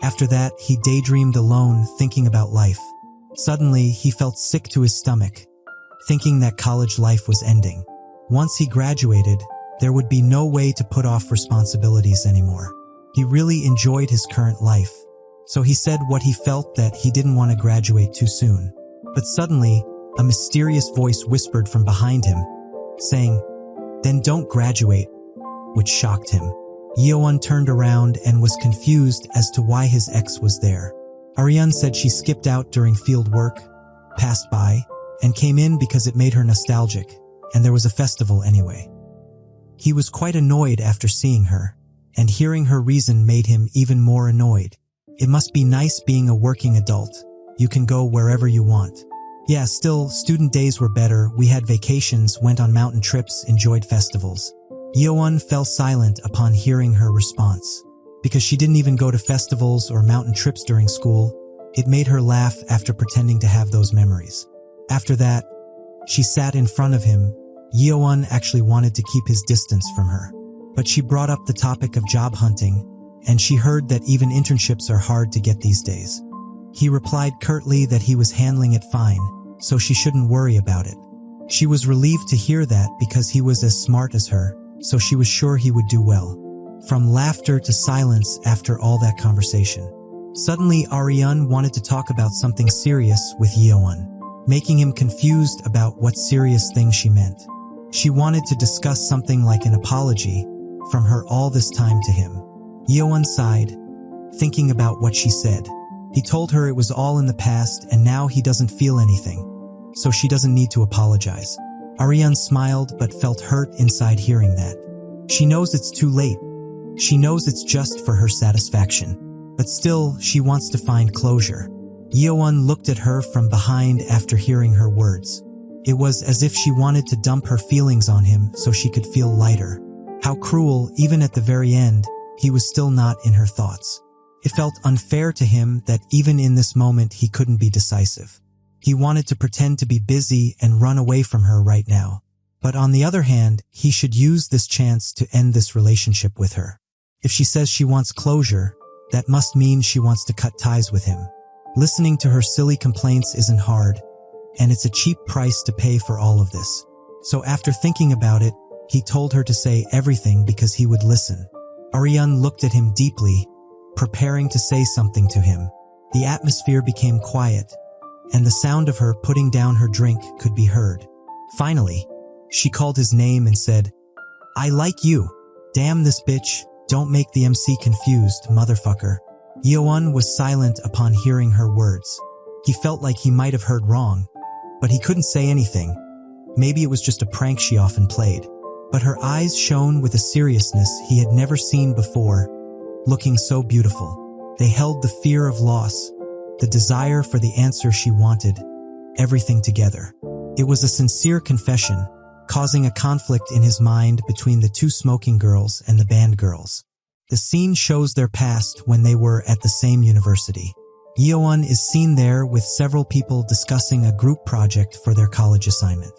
After that, he daydreamed alone, thinking about life. Suddenly, he felt sick to his stomach, thinking that college life was ending. Once he graduated, there would be no way to put off responsibilities anymore. He really enjoyed his current life, so he said what he felt, that he didn't want to graduate too soon. But suddenly, a mysterious voice whispered from behind him, saying, "Then don't graduate," which shocked him. Yeowon turned around and was confused as to why his ex was there. Ariane said she skipped out during field work, passed by, and came in because it made her nostalgic, and there was a festival anyway. He was quite annoyed after seeing her, and hearing her reason made him even more annoyed. It must be nice being a working adult. You can go wherever you want. Yeah, still, student days were better. We had vacations, went on mountain trips, enjoyed festivals. Yeowon fell silent upon hearing her response. Because she didn't even go to festivals or mountain trips during school, it made her laugh after pretending to have those memories. After that, she sat in front of him. Yeowon actually wanted to keep his distance from her. But she brought up the topic of job hunting, and she heard that even internships are hard to get these days. He replied curtly that he was handling it fine, so she shouldn't worry about it. She was relieved to hear that because he was as smart as her, so she was sure he would do well. From laughter to silence after all that conversation. Suddenly, Ariane wanted to talk about something serious with Yeowon, making him confused about what serious thing she meant. She wanted to discuss something like an apology from her all this time to him. Yeowon sighed, thinking about what she said. He told her it was all in the past and now he doesn't feel anything, so she doesn't need to apologize. Ariane smiled but felt hurt inside hearing that. She knows it's too late. She knows it's just for her satisfaction. But still, she wants to find closure. Yeowon looked at her from behind after hearing her words. It was as if she wanted to dump her feelings on him so she could feel lighter. How cruel, even at the very end, he was still not in her thoughts. It felt unfair to him that even in this moment he couldn't be decisive. He wanted to pretend to be busy and run away from her right now. But on the other hand, he should use this chance to end this relationship with her. If she says she wants closure, that must mean she wants to cut ties with him. Listening to her silly complaints isn't hard, and it's a cheap price to pay for all of this. So after thinking about it, he told her to say everything because he would listen. Ariane looked at him deeply, preparing to say something to him. The atmosphere became quiet, and the sound of her putting down her drink could be heard. Finally, she called his name and said, "I like you. Damn this bitch. Don't make the MC confused, motherfucker." Yeowon was silent upon hearing her words. He felt like he might have heard wrong, but he couldn't say anything. Maybe it was just a prank she often played. But her eyes shone with a seriousness he had never seen before, looking so beautiful. They held the fear of loss, the desire for the answer she wanted, everything together. It was a sincere confession, causing a conflict in his mind between the two smoking girls and the band girls. The scene shows their past when they were at the same university. Yeowon is seen there with several people discussing a group project for their college assignment.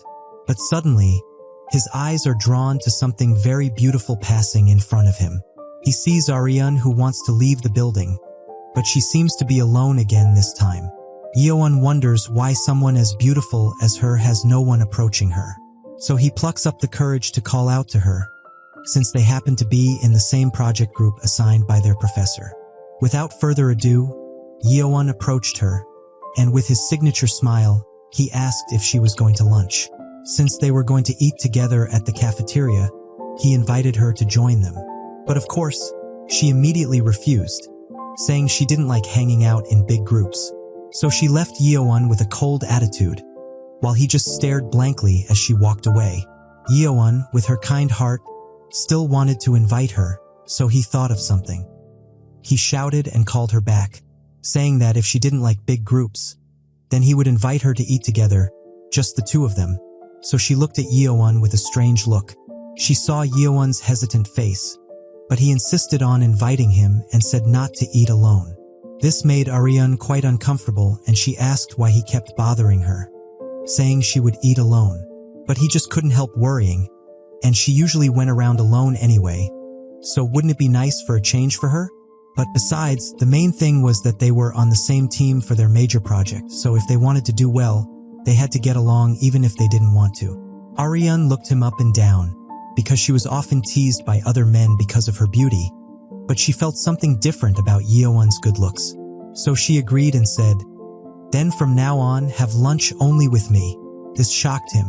But suddenly, his eyes are drawn to something very beautiful passing in front of him. He sees Ariane, who wants to leave the building, but she seems to be alone again this time. Yeowon wonders why someone as beautiful as her has no one approaching her. So he plucks up the courage to call out to her, since they happen to be in the same project group assigned by their professor. Without further ado, Yeowon approached her, and with his signature smile, he asked if she was going to lunch. Since they were going to eat together at the cafeteria, he invited her to join them. But of course, she immediately refused, saying she didn't like hanging out in big groups. So she left Yeowon with a cold attitude, while he just stared blankly as she walked away. Yeowon, with her kind heart, still wanted to invite her, so he thought of something. He shouted and called her back, saying that if she didn't like big groups, then he would invite her to eat together, just the two of them. So she looked at Yeowon with a strange look. She saw Yeowon's hesitant face, but he insisted on inviting him and said not to eat alone. This made Ariane quite uncomfortable, and she asked why he kept bothering her, saying she would eat alone. But he just couldn't help worrying, and she usually went around alone anyway, so wouldn't it be nice for a change for her? But besides, the main thing was that they were on the same team for their major project, so if they wanted to do well, they had to get along even if they didn't want to. Ariane looked him up and down, because she was often teased by other men because of her beauty, but she felt something different about Yeowon's good looks. So she agreed and said, "Then from now on, have lunch only with me." This shocked him,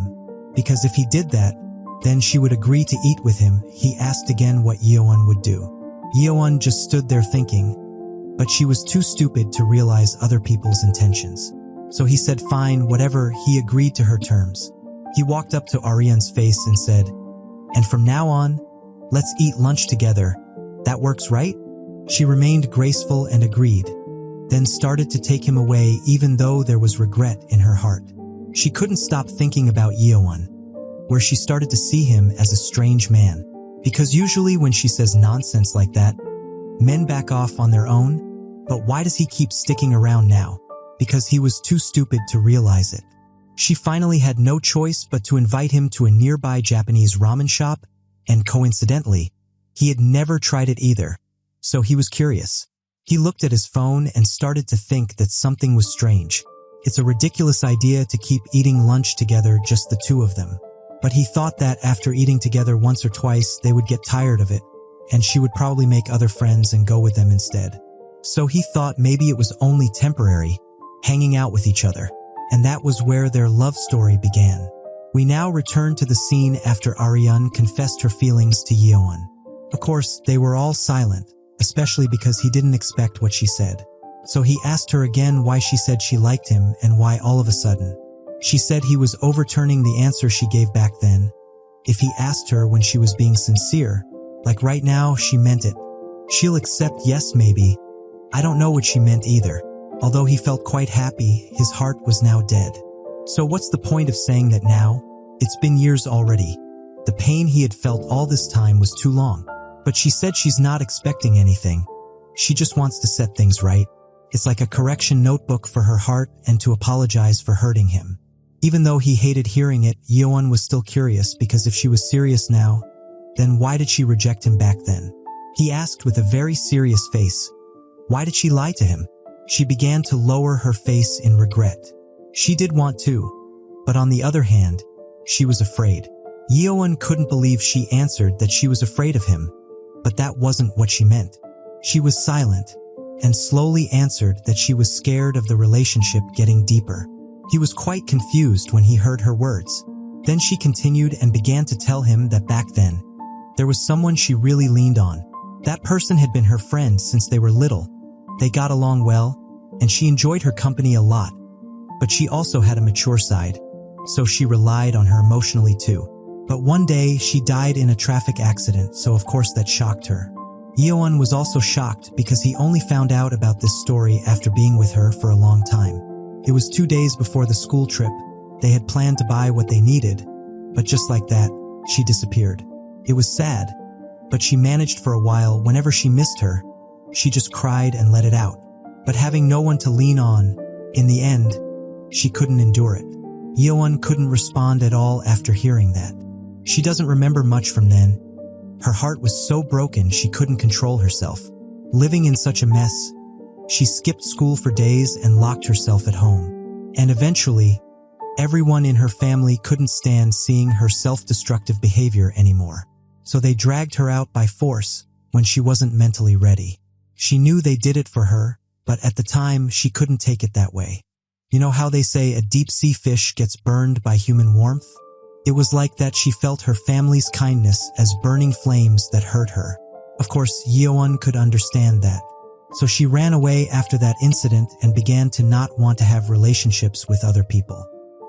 because if he did that, then she would agree to eat with him. He asked again what Yeowon would do. Yeowon just stood there thinking, but she was too stupid to realize other people's intentions. So he said fine, whatever. He agreed to her terms. He walked up to Ariane's face and said, "And from now on, let's eat lunch together. That works, right?" She remained graceful and agreed, then started to take him away even though there was regret in her heart. She couldn't stop thinking about Yeowon, where she started to see him as a strange man. Because usually when she says nonsense like that, men back off on their own, but why does he keep sticking around now? Because he was too stupid to realize it. She finally had no choice but to invite him to a nearby Japanese ramen shop, and coincidentally, he had never tried it either, so he was curious. He looked at his phone and started to think that something was strange. It's a ridiculous idea to keep eating lunch together, just the two of them. But he thought that after eating together once or twice, they would get tired of it, and she would probably make other friends and go with them instead. So he thought maybe it was only temporary, hanging out with each other. And that was where their love story began. We now return to the scene after Ariane confessed her feelings to Yeowon. Of course, they were all silent, especially because he didn't expect what she said. So he asked her again why she said she liked him and why all of a sudden. She said he was overturning the answer she gave back then. If he asked her when she was being sincere, like right now, she meant it. She'll accept yes maybe. I don't know what she meant either. Although he felt quite happy, his heart was now dead. So what's the point of saying that now? It's been years already. The pain he had felt all this time was too long. But she said she's not expecting anything. She just wants to set things right. It's like a correction notebook for her heart and to apologize for hurting him. Even though he hated hearing it, Yeowon was still curious because if she was serious now, then why did she reject him back then? He asked with a very serious face. Why did she lie to him? She began to lower her face in regret. She did want to, but on the other hand, she was afraid. Yeowon couldn't believe she answered that she was afraid of him, but that wasn't what she meant. She was silent and slowly answered that she was scared of the relationship getting deeper. He was quite confused when he heard her words. Then she continued and began to tell him that back then, there was someone she really leaned on. That person had been her friend since they were little. They got along well, and she enjoyed her company a lot. But she also had a mature side, so she relied on her emotionally too. But one day, she died in a traffic accident, so of course that shocked her. Yeowon was also shocked because he only found out about this story after being with her for a long time. It was 2 days before the school trip. They had planned to buy what they needed, but just like that, she disappeared. It was sad, but she managed for a while. Whenever she missed her, she just cried and let it out. But having no one to lean on, in the end, she couldn't endure it. Yeowon couldn't respond at all after hearing that. She doesn't remember much from then. Her heart was so broken she couldn't control herself. Living in such a mess, she skipped school for days and locked herself at home. And eventually, everyone in her family couldn't stand seeing her self-destructive behavior anymore. So they dragged her out by force when she wasn't mentally ready. She knew they did it for her, but at the time she couldn't take it that way. You know how they say a deep-sea fish gets burned by human warmth? It was like that. She felt her family's kindness as burning flames that hurt her. Of course, Yeowon could understand that. So she ran away after that incident and began to not want to have relationships with other people.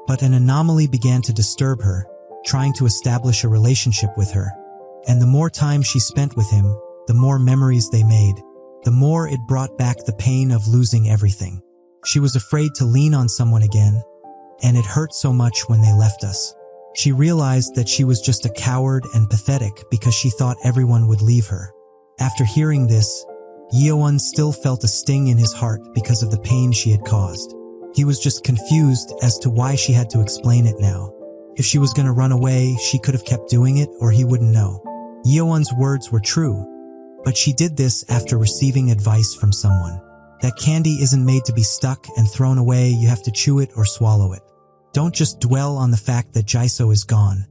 But an anomaly began to disturb her, trying to establish a relationship with her. And the more time she spent with him, the more memories they made, the more it brought back the pain of losing everything. She was afraid to lean on someone again, and it hurt so much when they left us. She realized that she was just a coward and pathetic because she thought everyone would leave her. After hearing this, Yeowon still felt a sting in his heart because of the pain she had caused. He was just confused as to why she had to explain it now. If she was going to run away, she could have kept doing it or he wouldn't know. Yeowon's words were true, but she did this after receiving advice from someone. That candy isn't made to be stuck and thrown away, you have to chew it or swallow it. Don't just dwell on the fact that Jisoo is gone.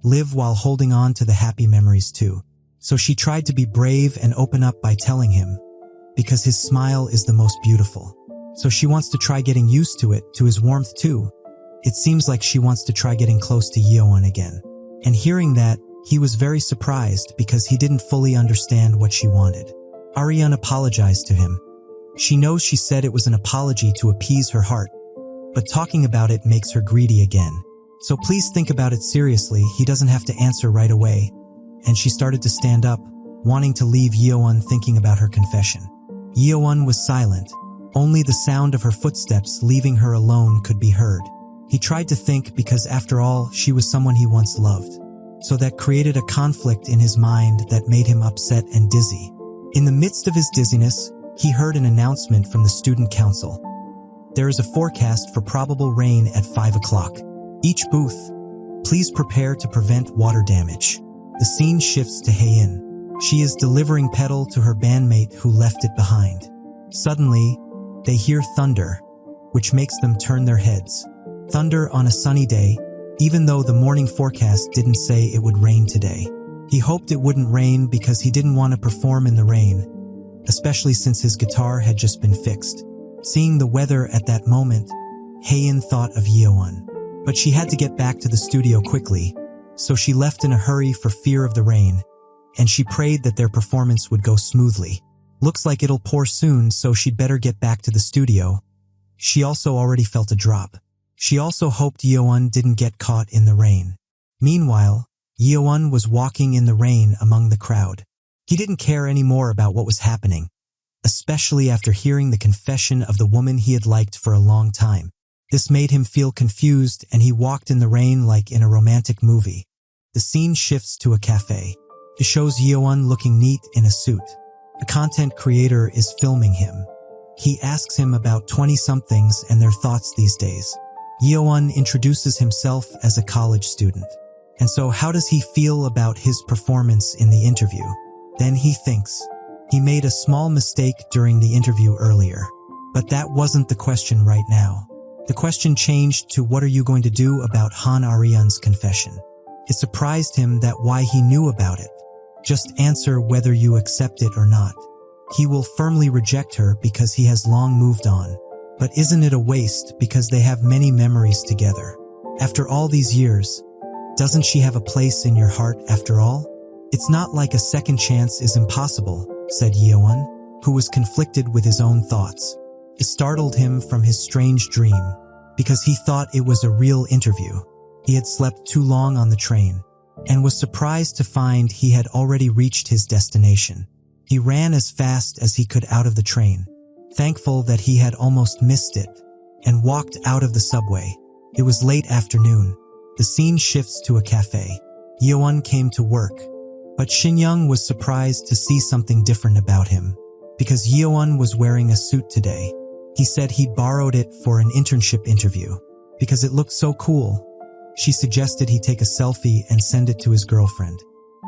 Live while holding on to the happy memories too. So she tried to be brave and open up by telling him, because his smile is the most beautiful. So she wants to try getting used to it, to his warmth too. It seems like she wants to try getting close to Yeowon again. And hearing that, he was very surprised because he didn't fully understand what she wanted. Arian apologized to him. She knows she said it was an apology to appease her heart, but talking about it makes her greedy again. So please think about it seriously, he doesn't have to answer right away. And she started to stand up, wanting to leave Yeowon, thinking about her confession. Yeowon was silent. Only the sound of her footsteps leaving her alone could be heard. He tried to think because after all, she was someone he once loved. So that created a conflict in his mind that made him upset and dizzy. In the midst of his dizziness, he heard an announcement from the student council. There is a forecast for probable rain at 5 o'clock. Each booth, please prepare to prevent water damage. The scene shifts to Haein. She is delivering petal to her bandmate who left it behind. Suddenly, they hear thunder, which makes them turn their heads. Thunder on a sunny day, even though the morning forecast didn't say it would rain today. He hoped it wouldn't rain because he didn't want to perform in the rain, especially since his guitar had just been fixed. Seeing the weather at that moment, Haein thought of Yeowon. But she had to get back to the studio quickly, so she left in a hurry for fear of the rain, and she prayed that their performance would go smoothly. Looks like it'll pour soon, so she'd better get back to the studio. She also already felt a drop. She also hoped Yeowon didn't get caught in the rain. Meanwhile, Yeowon was walking in the rain among the crowd. He didn't care anymore about what was happening, especially after hearing the confession of the woman he had liked for a long time. This made him feel confused, and he walked in the rain like in a romantic movie. The scene shifts to a cafe. It shows Yeowon looking neat in a suit. A content creator is filming him. He asks him about 20-somethings and their thoughts these days. Yeowon introduces himself as a college student. And so how does he feel about his performance in the interview? Then he thinks, he made a small mistake during the interview earlier. But that wasn't the question right now. The question changed to what are you going to do about Han Arian's confession? It surprised him that why he knew about it. Just answer whether you accept it or not. He will firmly reject her because he has long moved on. But isn't it a waste because they have many memories together? After all these years, doesn't she have a place in your heart after all? It's not like a second chance is impossible, said Yeowon, who was conflicted with his own thoughts. It startled him from his strange dream, because he thought it was a real interview. He had slept too long on the train, and was surprised to find he had already reached his destination. He ran as fast as he could out of the train, thankful that he had almost missed it, and walked out of the subway. It was late afternoon. The scene shifts to a cafe. Yeowon came to work, but Shin-young was surprised to see something different about him, because Yeowon was wearing a suit today. He said he borrowed it for an internship interview. because it looked so cool. She suggested he take a selfie and send it to his girlfriend.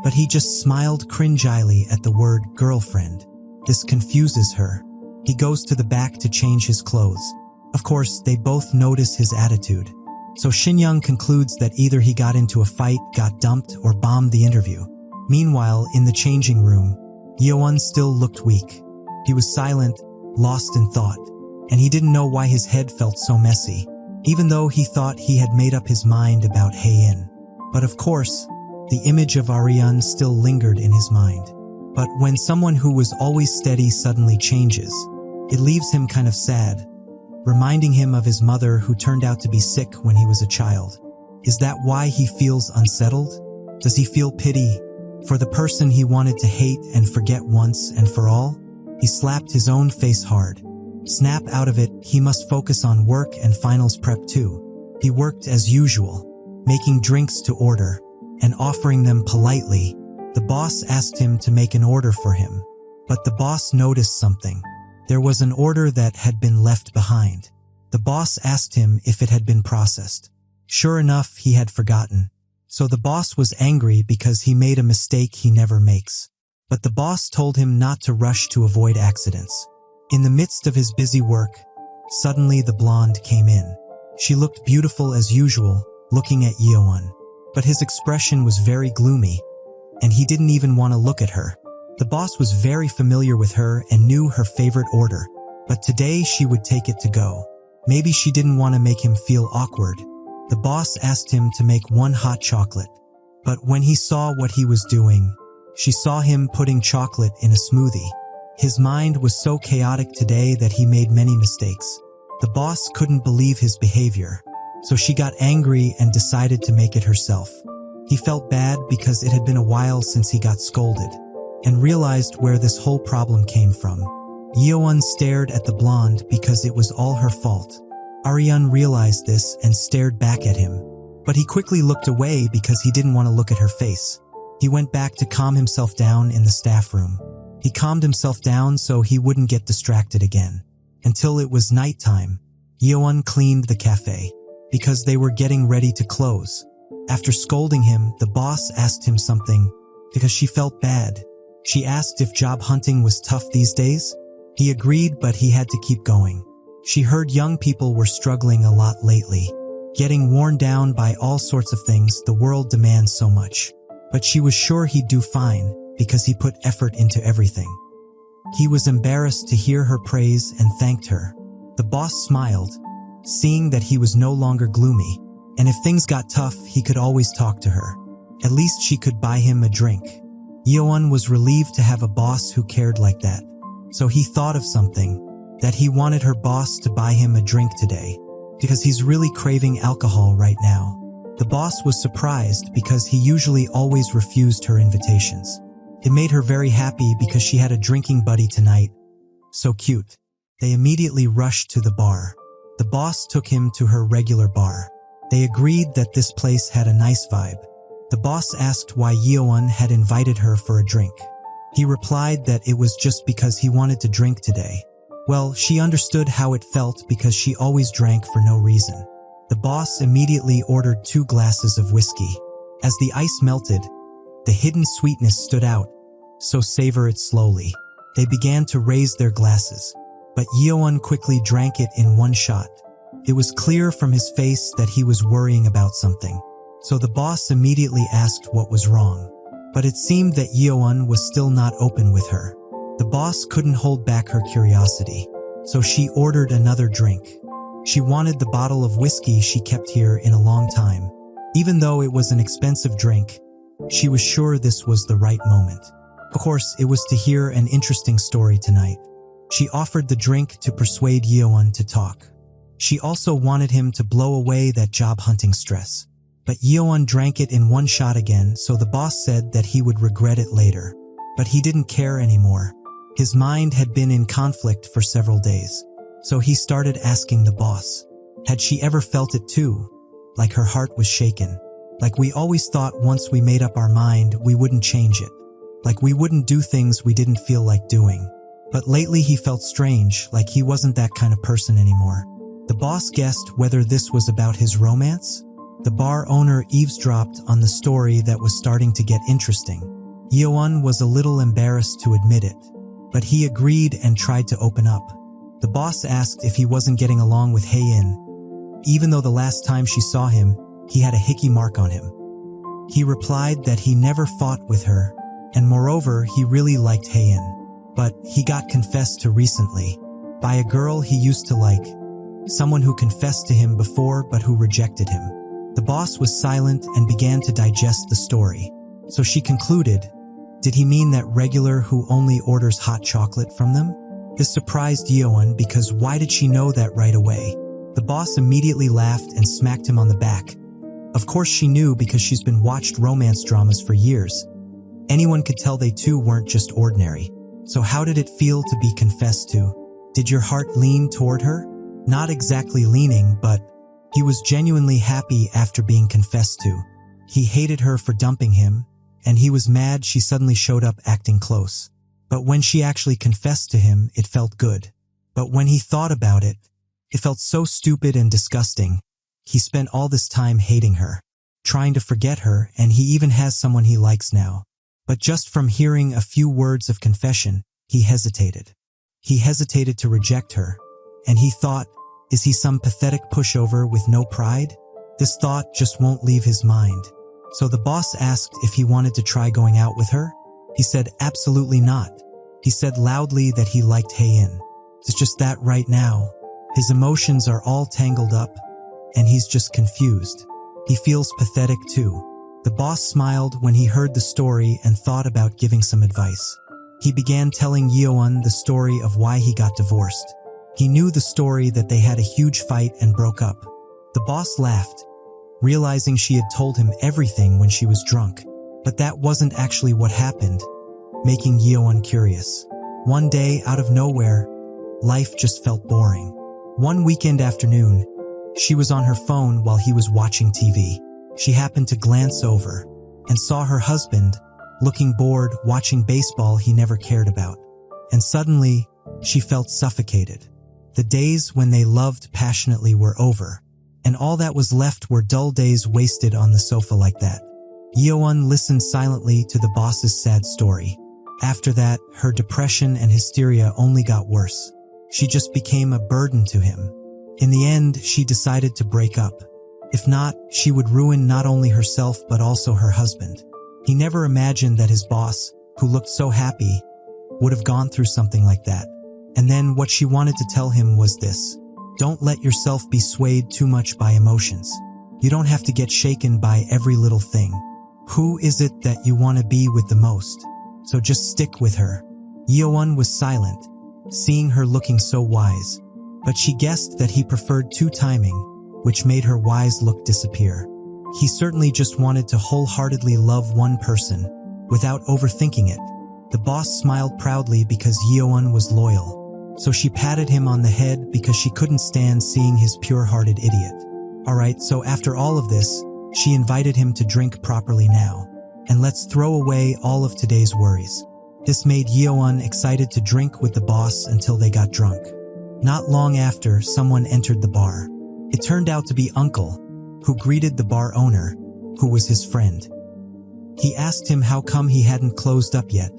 But he just smiled cringe-eyly at the word girlfriend. This confuses her. He goes to the back to change his clothes. Of course, they both notice his attitude. So Shin-young concludes that either he got into a fight, got dumped, or bombed the interview. Meanwhile, in the changing room, Yeowon still looked weak. He was silent, lost in thought, and he didn't know why his head felt so messy, even though he thought he had made up his mind about Hae-in. But of course, the image of Ariane still lingered in his mind. But when someone who was always steady suddenly changes, it leaves him kind of sad, reminding him of his mother who turned out to be sick when he was a child. Is that why he feels unsettled? Does he feel pity for the person he wanted to hate and forget once and for all? He slapped his own face hard. Snap out of it, he must focus on work and finals prep too. He worked as usual, making drinks to order and offering them politely. The boss asked him to make an order for him, but the boss noticed something. There was an order that had been left behind. The boss asked him if it had been processed. Sure enough, he had forgotten. So the boss was angry because he made a mistake he never makes. But the boss told him not to rush to avoid accidents. In the midst of his busy work, suddenly the blonde came in. She looked beautiful as usual, looking at Yeowon. But his expression was very gloomy, and he didn't even want to look at her. The boss was very familiar with her and knew her favorite order, but today she would take it to go. Maybe she didn't want to make him feel awkward. The boss asked him to make 1 hot chocolate, but when he saw what he was doing, she saw him putting chocolate in a smoothie. His mind was so chaotic today that he made many mistakes. The boss couldn't believe his behavior, so she got angry and decided to make it herself. He felt bad because it had been a while since he got scolded, and realized where this whole problem came from. Yeowon stared at the blonde because it was all her fault. Ariane realized this and stared back at him, but he quickly looked away because he didn't want to look at her face. He went back to calm himself down in the staff room. He calmed himself down so he wouldn't get distracted again. Until it was nighttime, Yeowon cleaned the cafe, because they were getting ready to close. After scolding him, the boss asked him something, because she felt bad. She asked if job hunting was tough these days. He agreed, but he had to keep going. She heard young people were struggling a lot lately, getting worn down by all sorts of things the world demands so much. But she was sure he'd do fine, because he put effort into everything. He was embarrassed to hear her praise and thanked her. The boss smiled, seeing that he was no longer gloomy, and if things got tough, he could always talk to her. At least she could buy him a drink. Yeowon was relieved to have a boss who cared like that. So he thought of something, that he wanted her boss to buy him a drink today, because he's really craving alcohol right now. The boss was surprised because he usually always refused her invitations. It made her very happy because she had a drinking buddy tonight. So cute. They immediately rushed to the bar. The boss took him to her regular bar. They agreed that this place had a nice vibe. The boss asked why Yeowon had invited her for a drink. He replied that it was just because he wanted to drink today. Well, she understood how it felt because she always drank for no reason. The boss immediately ordered 2 glasses of whiskey. As the ice melted, the hidden sweetness stood out, so savor it slowly. They began to raise their glasses, but Yeowon quickly drank it in 1 shot. It was clear from his face that he was worrying about something, so the boss immediately asked what was wrong. But it seemed that Yeowon was still not open with her. The boss couldn't hold back her curiosity, so she ordered another drink. She wanted the bottle of whiskey she kept here in a long time. Even though it was an expensive drink, she was sure this was the right moment. Of course, it was to hear an interesting story tonight. She offered the drink to persuade Yeowon to talk. She also wanted him to blow away that job hunting stress. But Yeowon drank it in 1 shot again, so the boss said that he would regret it later. But he didn't care anymore. His mind had been in conflict for several days. So he started asking the boss, had she ever felt it too? Like her heart was shaken. Like we always thought once we made up our mind, we wouldn't change it. Like we wouldn't do things we didn't feel like doing. But lately he felt strange, like he wasn't that kind of person anymore. The boss guessed whether this was about his romance. The bar owner eavesdropped on the story that was starting to get interesting. Yeowon was a little embarrassed to admit it, but he agreed and tried to open up. The boss asked if he wasn't getting along with Hae-in, even though the last time she saw him, he had a hickey mark on him. He replied that he never fought with her, and moreover, he really liked Hae-in. But he got confessed to recently by a girl he used to like, someone who confessed to him before but who rejected him. The boss was silent and began to digest the story. So she concluded, did he mean that regular who only orders hot chocolate from them? This surprised Yeowon because why did she know that right away? The boss immediately laughed and smacked him on the back. Of course she knew because she's been watched romance dramas for years. Anyone could tell they too weren't just ordinary. So how did it feel to be confessed to? Did your heart lean toward her? Not exactly leaning, but he was genuinely happy after being confessed to. He hated her for dumping him, and he was mad she suddenly showed up acting close. But when she actually confessed to him, it felt good. But when he thought about it, it felt so stupid and disgusting. He spent all this time hating her, trying to forget her, and he even has someone he likes now. But just from hearing a few words of confession, he hesitated. He hesitated to reject her, and he thought, is he some pathetic pushover with no pride? This thought just won't leave his mind. So the boss asked if he wanted to try going out with her. He said absolutely not. He said loudly that he liked Hae-in. It's just that right now, his emotions are all tangled up, and he's just confused. He feels pathetic too. The boss smiled when he heard the story and thought about giving some advice. He began telling Yeowon the story of why he got divorced. He knew the story that they had a huge fight and broke up. The boss laughed, realizing she had told him everything when she was drunk. But that wasn't actually what happened, making Yeowon curious. One day, out of nowhere, life just felt boring. One weekend afternoon, she was on her phone while he was watching TV. She happened to glance over and saw her husband, looking bored, watching baseball he never cared about. And suddenly, she felt suffocated. The days when they loved passionately were over, and all that was left were dull days wasted on the sofa like that. Yeowon listened silently to the boss's sad story. After that, her depression and hysteria only got worse. She just became a burden to him. In the end, she decided to break up. If not, she would ruin not only herself but also her husband. He never imagined that his boss, who looked so happy, would have gone through something like that. And then what she wanted to tell him was this: don't let yourself be swayed too much by emotions. You don't have to get shaken by every little thing. Who is it that you want to be with the most? So just stick with her. Yeowon was silent, seeing her looking so wise. But she guessed that he preferred two-timing, which made her wise look disappear. He certainly just wanted to wholeheartedly love one person, without overthinking it. The boss smiled proudly because Yeowon was loyal. So she patted him on the head because she couldn't stand seeing his pure-hearted idiot. Alright, so after all of this, she invited him to drink properly now. And let's throw away all of today's worries. This made Yeowon excited to drink with the boss until they got drunk. Not long after, someone entered the bar. It turned out to be Uncle, who greeted the bar owner, who was his friend. He asked him how come he hadn't closed up yet,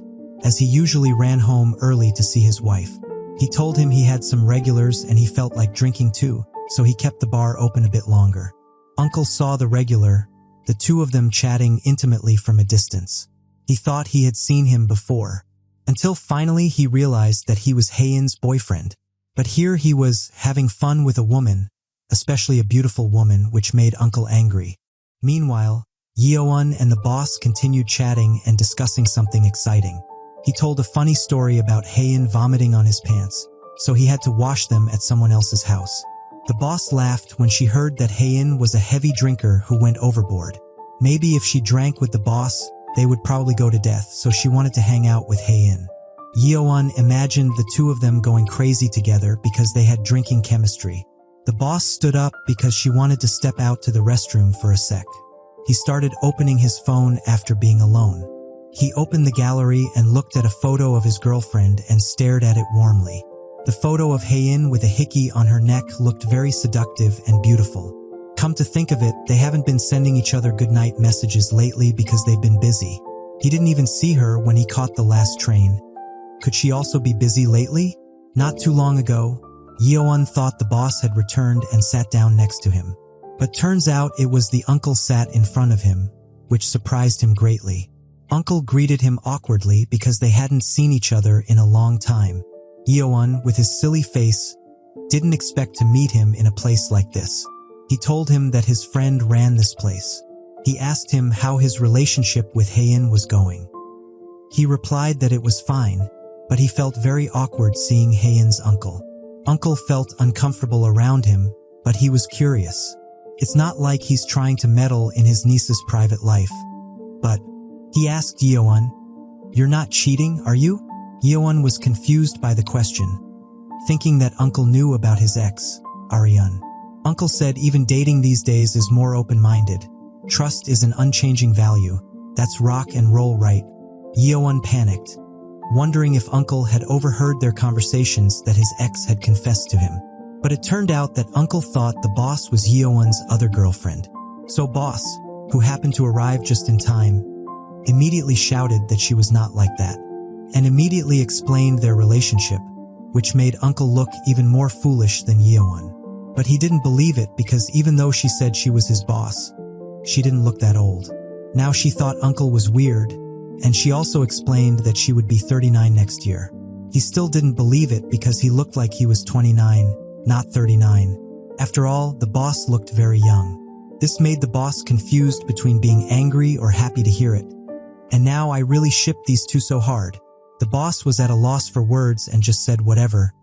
as he usually ran home early to see his wife. He told him he had some regulars and he felt like drinking too, so he kept the bar open a bit longer. Uncle saw the regular, the two of them chatting intimately from a distance. He thought he had seen him before, until finally he realized that he was Hae-in's boyfriend. But here he was, having fun with a woman, especially a beautiful woman, which made Uncle angry. Meanwhile, Yeowon and the boss continued chatting and discussing something exciting. He told a funny story about Hae-in vomiting on his pants, so he had to wash them at someone else's house. The boss laughed when she heard that Hae-in was a heavy drinker who went overboard. Maybe if she drank with the boss, they would probably go to death, so she wanted to hang out with Hae-in. Yeowon imagined the two of them going crazy together because they had drinking chemistry. The boss stood up because she wanted to step out to the restroom for a sec. He started opening his phone after being alone. He opened the gallery and looked at a photo of his girlfriend and stared at it warmly. The photo of Haein with a hickey on her neck looked very seductive and beautiful. Come to think of it, they haven't been sending each other goodnight messages lately because they've been busy. He didn't even see her when he caught the last train. Could she also be busy lately? Not too long ago, Yeowon thought the boss had returned and sat down next to him. But turns out it was the uncle sat in front of him, which surprised him greatly. Uncle greeted him awkwardly because they hadn't seen each other in a long time. Yeowon, with his silly face, didn't expect to meet him in a place like this. He told him that his friend ran this place. He asked him how his relationship with Haein was going. He replied that it was fine, but he felt very awkward seeing Haein's uncle. Uncle felt uncomfortable around him, but he was curious. It's not like he's trying to meddle in his niece's private life. But he asked Yeowon, "You're not cheating, are you?" Yeowon was confused by the question, thinking that Uncle knew about his ex, Ariane. Uncle said even dating these days is more open-minded. Trust is an unchanging value. That's rock and roll, right? Yeowon panicked, wondering if Uncle had overheard their conversations that his ex had confessed to him. But it turned out that Uncle thought the boss was Yeowon's other girlfriend. So boss, who happened to arrive just in time, immediately shouted that she was not like that, and immediately explained their relationship, which made Uncle look even more foolish than Yeowon. But he didn't believe it because even though she said she was his boss, she didn't look that old. Now she thought Uncle was weird, and she also explained that she would be 39 next year. He still didn't believe it because he looked like he was 29, not 39. After all, the boss looked very young. This made the boss confused between being angry or happy to hear it. And now I really shipped these two so hard. The boss was at a loss for words and just said whatever,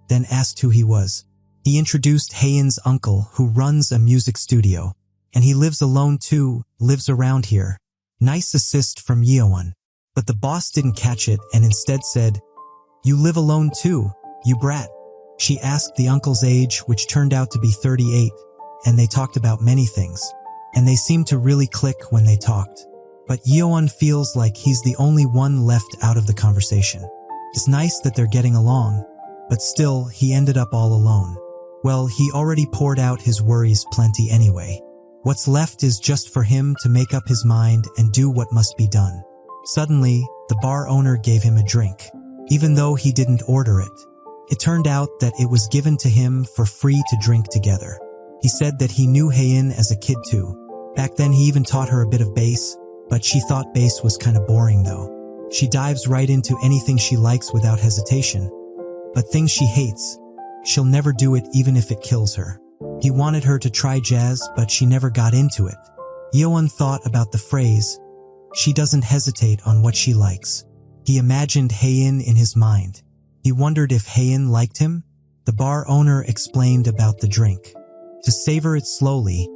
then asked who he was. He introduced Haein's uncle, who runs a music studio, and he lives alone too, lives around here. Nice assist from Yeowon. But the boss didn't catch it and instead said, "You live alone too, you brat." She asked the uncle's age, which turned out to be 38, and they talked about many things. And they seemed to really click when they talked. But Yeowon feels like he's the only one left out of the conversation. It's nice that they're getting along, but still, he ended up all alone. Well, he already poured out his worries plenty anyway. What's left is just for him to make up his mind and do what must be done. Suddenly, the bar owner gave him a drink, even though he didn't order it. It turned out that it was given to him for free to drink together. He said that he knew Haein as a kid too. Back then he even taught her a bit of bass, but she thought bass was kinda boring though. She dives right into anything she likes without hesitation. But things she hates, she'll never do it even if it kills her. He wanted her to try jazz, but she never got into it. Yeowon thought about the phrase, "She doesn't hesitate on what she likes." He imagined Haein in his mind. He wondered if Haein liked him. The bar owner explained about the drink. To savor it slowly,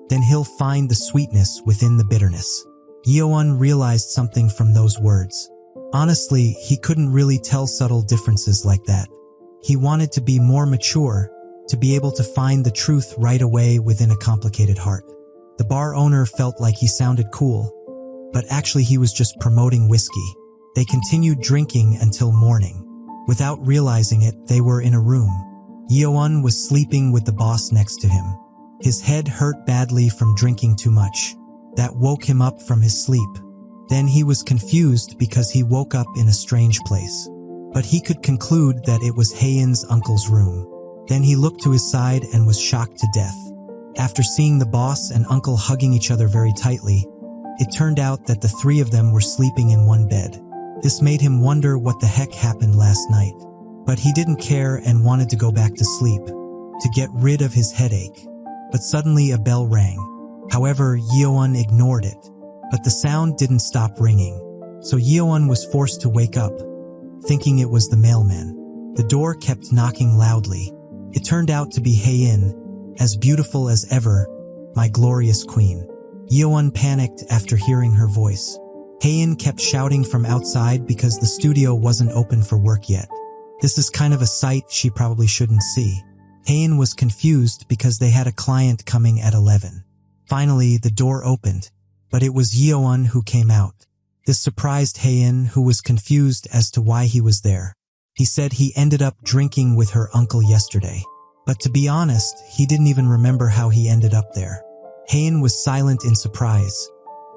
then he'll find the sweetness within the bitterness. Yeowon realized something from those words. Honestly, he couldn't really tell subtle differences like that. He wanted to be more mature, to be able to find the truth right away within a complicated heart. The bar owner felt like he sounded cool, but actually he was just promoting whiskey. They continued drinking until morning. Without realizing it, they were in a room. Yeowon was sleeping with the boss next to him. His head hurt badly from drinking too much. That woke him up from his sleep. Then he was confused because he woke up in a strange place. But he could conclude that it was Haein's uncle's room. Then he looked to his side and was shocked to death. After seeing the boss and uncle hugging each other very tightly, it turned out that the three of them were sleeping in one bed. This made him wonder what the heck happened last night. But he didn't care and wanted to go back to sleep, to get rid of his headache. But suddenly a bell rang. However, Yeowon ignored it. But the sound didn't stop ringing. So Yeowon was forced to wake up, thinking it was the mailman. The door kept knocking loudly. It turned out to be Haein, as beautiful as ever, my glorious queen. Yeowon panicked after hearing her voice. Haein kept shouting from outside because the studio wasn't open for work yet. This is kind of a sight she probably shouldn't see. Haein was confused because they had a client coming at 11. Finally, the door opened, but it was Yeowon who came out. This surprised Haein, who was confused as to why he was there. He said he ended up drinking with her uncle yesterday. But to be honest, he didn't even remember how he ended up there. Haein was silent in surprise,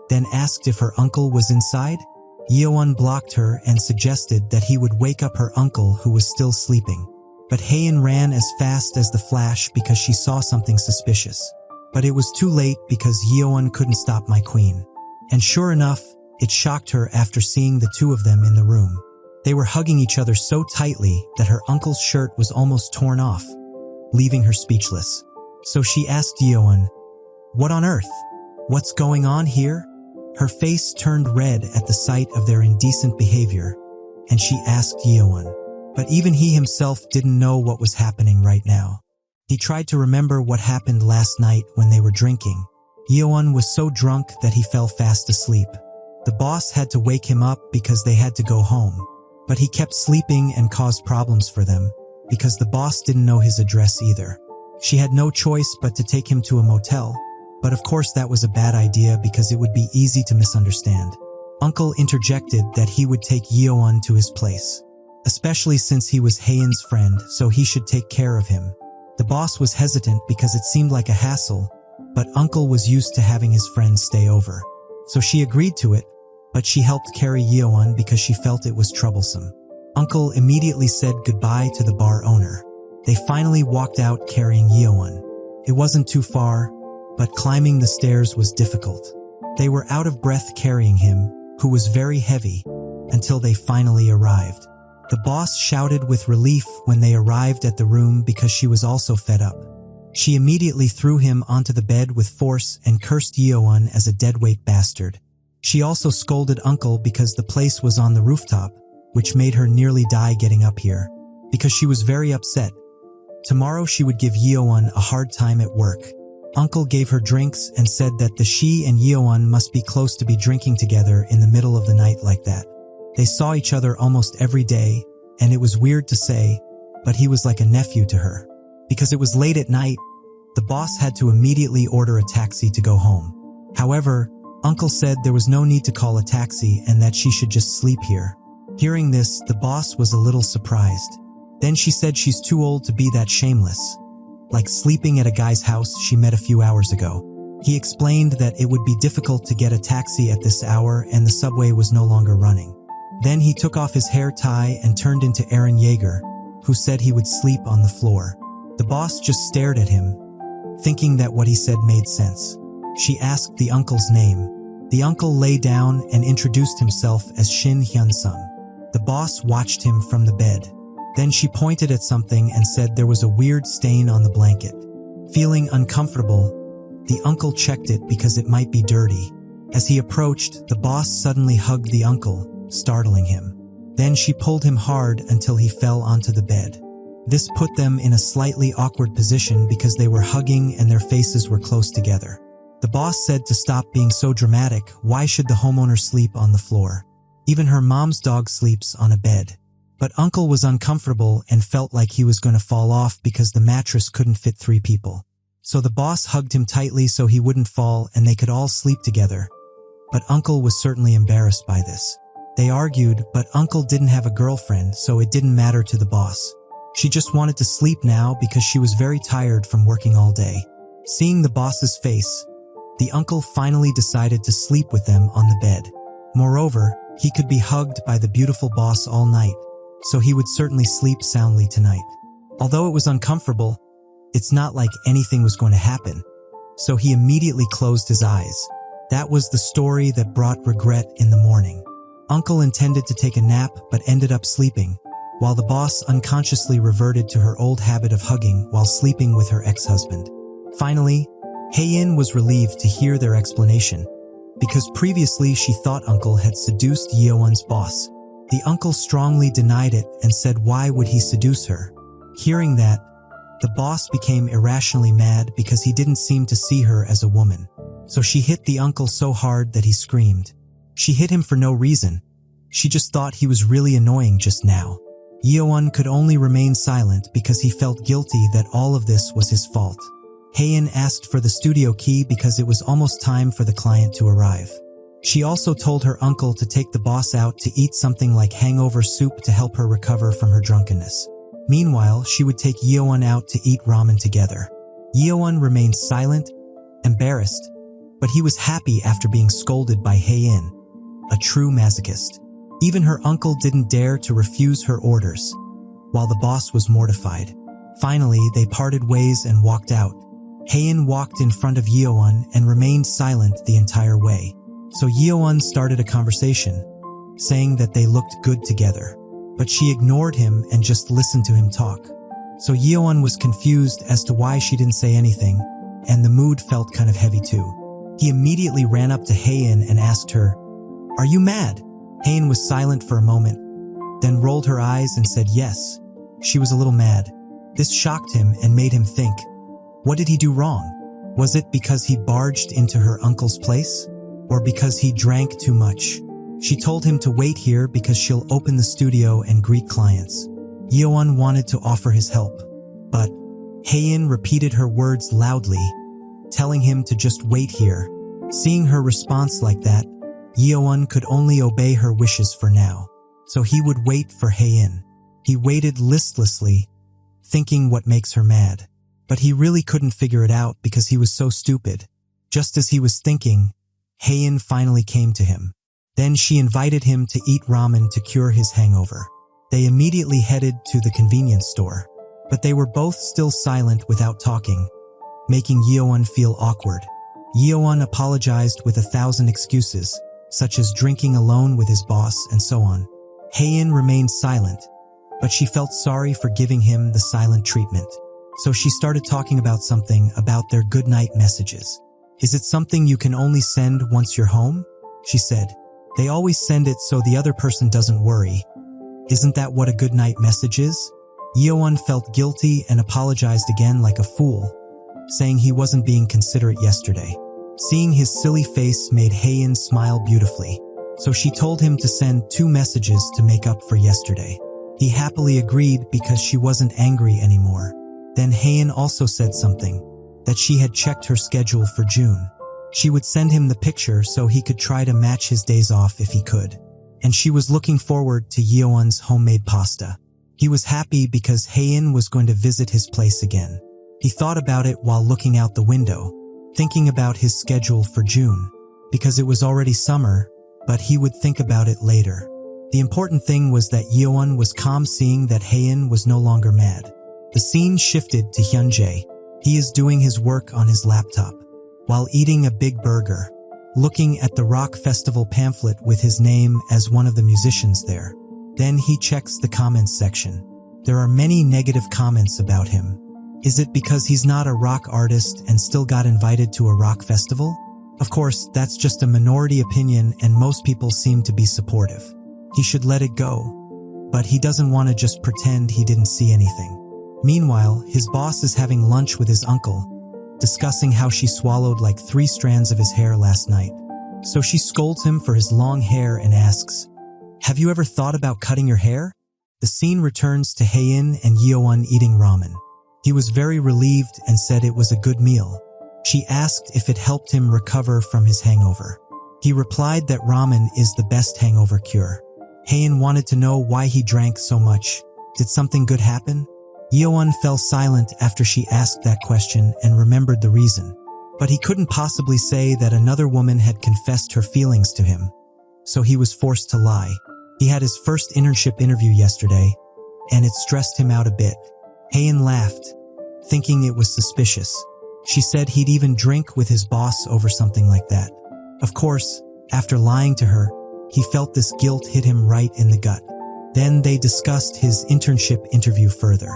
then asked if her uncle was inside. Yeowon blocked her and suggested that he would wake up her uncle who was still sleeping. But Haein ran as fast as the flash because she saw something suspicious. But it was too late because Yeowon couldn't stop my queen. And sure enough, it shocked her after seeing the two of them in the room. They were hugging each other so tightly that her uncle's shirt was almost torn off, leaving her speechless. So she asked Yeowon, "What on earth? What's going on here?" Her face turned red at the sight of their indecent behavior, and she asked Yeowon. But even he himself didn't know what was happening right now. He tried to remember what happened last night when they were drinking. Yeowon was so drunk that he fell fast asleep. The boss had to wake him up because they had to go home. But he kept sleeping and caused problems for them, because the boss didn't know his address either. She had no choice but to take him to a motel, but of course that was a bad idea because it would be easy to misunderstand. Uncle interjected that he would take Yeowon to his place, especially since he was Haein's friend, so he should take care of him. The boss was hesitant because it seemed like a hassle, but Uncle was used to having his friends stay over. So she agreed to it, but she helped carry Yeowon because she felt it was troublesome. Uncle immediately said goodbye to the bar owner. They finally walked out carrying Yeowon. It wasn't too far, but climbing the stairs was difficult. They were out of breath carrying him, who was very heavy, until they finally arrived. The boss shouted with relief when they arrived at the room because she was also fed up. She immediately threw him onto the bed with force and cursed Yeowon as a deadweight bastard. She also scolded Uncle because the place was on the rooftop, which made her nearly die getting up here, because she was very upset. Tomorrow she would give Yeowon a hard time at work. Uncle gave her drinks and said that she and Yeowon must be close to be drinking together in the middle of the night like that. They saw each other almost every day, and it was weird to say, but he was like a nephew to her. Because it was late at night, the boss had to immediately order a taxi to go home. However, Uncle said there was no need to call a taxi and that she should just sleep here. Hearing this, the boss was a little surprised. Then she said she's too old to be that shameless, like sleeping at a guy's house she met a few hours ago. He explained that it would be difficult to get a taxi at this hour and the subway was no longer running. Then he took off his hair tie and turned into Eren Yeager, who said he would sleep on the floor. The boss just stared at him, thinking that what he said made sense. She asked the uncle's name. The uncle lay down and introduced himself as Shin Hyun-sung. The boss watched him from the bed. Then she pointed at something and said there was a weird stain on the blanket. Feeling uncomfortable, the uncle checked it because it might be dirty. As he approached, the boss suddenly hugged the uncle, startling him. Then she pulled him hard until he fell onto the bed. This put them in a slightly awkward position because they were hugging and their faces were close together. The boss said to stop being so dramatic. Why should the homeowner sleep on the floor? Even her mom's dog sleeps on a bed. But Uncle was uncomfortable and felt like he was going to fall off because the mattress couldn't fit 3 people. So the boss hugged him tightly so he wouldn't fall and they could all sleep together. But Uncle was certainly embarrassed by this. They argued, but Uncle didn't have a girlfriend, so it didn't matter to the boss. She just wanted to sleep now because she was very tired from working all day. Seeing the boss's face, the uncle finally decided to sleep with them on the bed. Moreover, he could be hugged by the beautiful boss all night, so he would certainly sleep soundly tonight. Although it was uncomfortable, it's not like anything was going to happen, so he immediately closed his eyes. That was the story that brought regret in the morning. Uncle intended to take a nap but ended up sleeping, while the boss unconsciously reverted to her old habit of hugging while sleeping with her ex-husband. Finally, Haein was relieved to hear their explanation, because previously she thought Uncle had seduced Yeowon's boss. The uncle strongly denied it and said why would he seduce her. Hearing that, the boss became irrationally mad because he didn't seem to see her as a woman. So she hit the uncle so hard that he screamed. She hit him for no reason. She just thought he was really annoying just now. Yeowon could only remain silent because he felt guilty that all of this was his fault. Haein asked for the studio key because it was almost time for the client to arrive. She also told her uncle to take the boss out to eat something like hangover soup to help her recover from her drunkenness. Meanwhile, she would take Yeowon out to eat ramen together. Yeowon remained silent, embarrassed, but he was happy after being scolded by Hae-in, a true masochist. Even her uncle didn't dare to refuse her orders, while the boss was mortified. Finally, they parted ways and walked out. Hae-in walked in front of Yeowon and remained silent the entire way. So Yeowon started a conversation, saying that they looked good together. But she ignored him and just listened to him talk. So Yeowon was confused as to why she didn't say anything, and the mood felt kind of heavy too. He immediately ran up to Hae-in and asked her, "Are you mad?" Hae-in was silent for a moment, then rolled her eyes and said yes. She was a little mad. This shocked him and made him think, what did he do wrong? Was it because he barged into her uncle's place? Or because he drank too much? She told him to wait here because she'll open the studio and greet clients. Yeowon wanted to offer his help, but Hae-in repeated her words loudly, telling him to just wait here. Seeing her response like that, Yeowon could only obey her wishes for now, so he would wait for Hae-in. He waited listlessly, thinking what makes her mad. But he really couldn't figure it out because he was so stupid. Just as he was thinking, Hae-in finally came to him. Then she invited him to eat ramen to cure his hangover. They immediately headed to the convenience store, but they were both still silent without talking, making Yeowon feel awkward. Yeowon apologized with 1,000 excuses, such as drinking alone with his boss and so on. Hae-in remained silent, but she felt sorry for giving him the silent treatment. So she started talking about something about their goodnight messages. "Is it something you can only send once you're home?" she said. "They always send it so the other person doesn't worry. Isn't that what a goodnight message is?" Yeowon felt guilty and apologized again like a fool, saying he wasn't being considerate yesterday. Seeing his silly face made Hae-in smile beautifully, so she told him to send 2 messages to make up for yesterday. He happily agreed because she wasn't angry anymore. Then Hae-in also said something, that she had checked her schedule for June. She would send him the picture so he could try to match his days off if he could. And she was looking forward to Yeowon's homemade pasta. He was happy because Hae-in was going to visit his place again. He thought about it while looking out the window, thinking about his schedule for June, because it was already summer, but he would think about it later. The important thing was that Yeowon was calm seeing that Hae-in was no longer mad. The scene shifted to Hyunjae. He is doing his work on his laptop, while eating a big burger, looking at the rock festival pamphlet with his name as one of the musicians there. Then he checks the comments section. There are many negative comments about him. Is it because he's not a rock artist and still got invited to a rock festival? Of course, that's just a minority opinion and most people seem to be supportive. He should let it go, but he doesn't want to just pretend he didn't see anything. Meanwhile, his boss is having lunch with his uncle, discussing how she swallowed like 3 strands of his hair last night. So she scolds him for his long hair and asks, "Have you ever thought about cutting your hair?" The scene returns to Hae-in and Yeowon eating ramen. He was very relieved and said it was a good meal. She asked if it helped him recover from his hangover. He replied that ramen is the best hangover cure. Hae-in wanted to know why he drank so much. Did something good happen? Yeowon fell silent after she asked that question and remembered the reason. But he couldn't possibly say that another woman had confessed her feelings to him, so he was forced to lie. He had his first internship interview yesterday, and it stressed him out a bit. Hae-in laughed, thinking it was suspicious. She said he'd even drink with his boss over something like that. Of course, after lying to her, he felt this guilt hit him right in the gut. Then they discussed his internship interview further.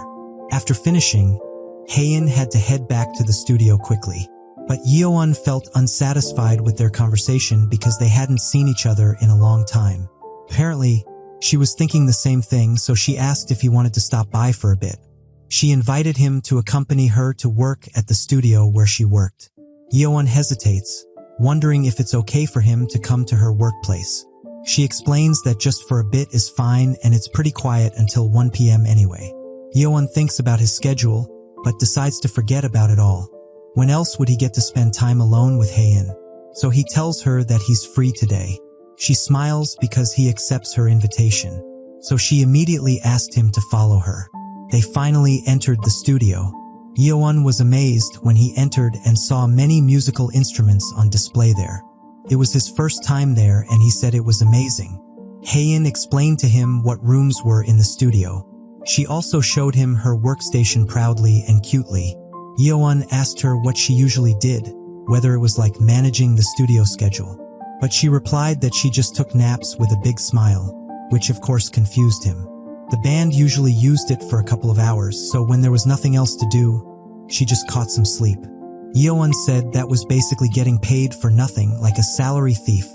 After finishing, Hae-in had to head back to the studio quickly. But Yeowon felt unsatisfied with their conversation because they hadn't seen each other in a long time. Apparently, she was thinking the same thing, so she asked if he wanted to stop by for a bit. She invited him to accompany her to work at the studio where she worked. Yeowon hesitates, wondering if it's okay for him to come to her workplace. She explains that just for a bit is fine and it's pretty quiet until 1 p.m. anyway. Yeowon thinks about his schedule, but decides to forget about it all. When else would he get to spend time alone with Hae-in? so he tells her that he's free today. She smiles because he accepts her invitation, so she immediately asked him to follow her. They finally entered the studio. Yeowon was amazed when he entered and saw many musical instruments on display there. It was his first time there and he said it was amazing. Haein explained to him what rooms were in the studio. She also showed him her workstation proudly and cutely. Yeowon asked her what she usually did, whether it was like managing the studio schedule. But she replied that she just took naps with a big smile, which of course confused him. The band usually used it for a couple of hours, so when there was nothing else to do, she just caught some sleep. Yeowon said that was basically getting paid for nothing, like a salary thief.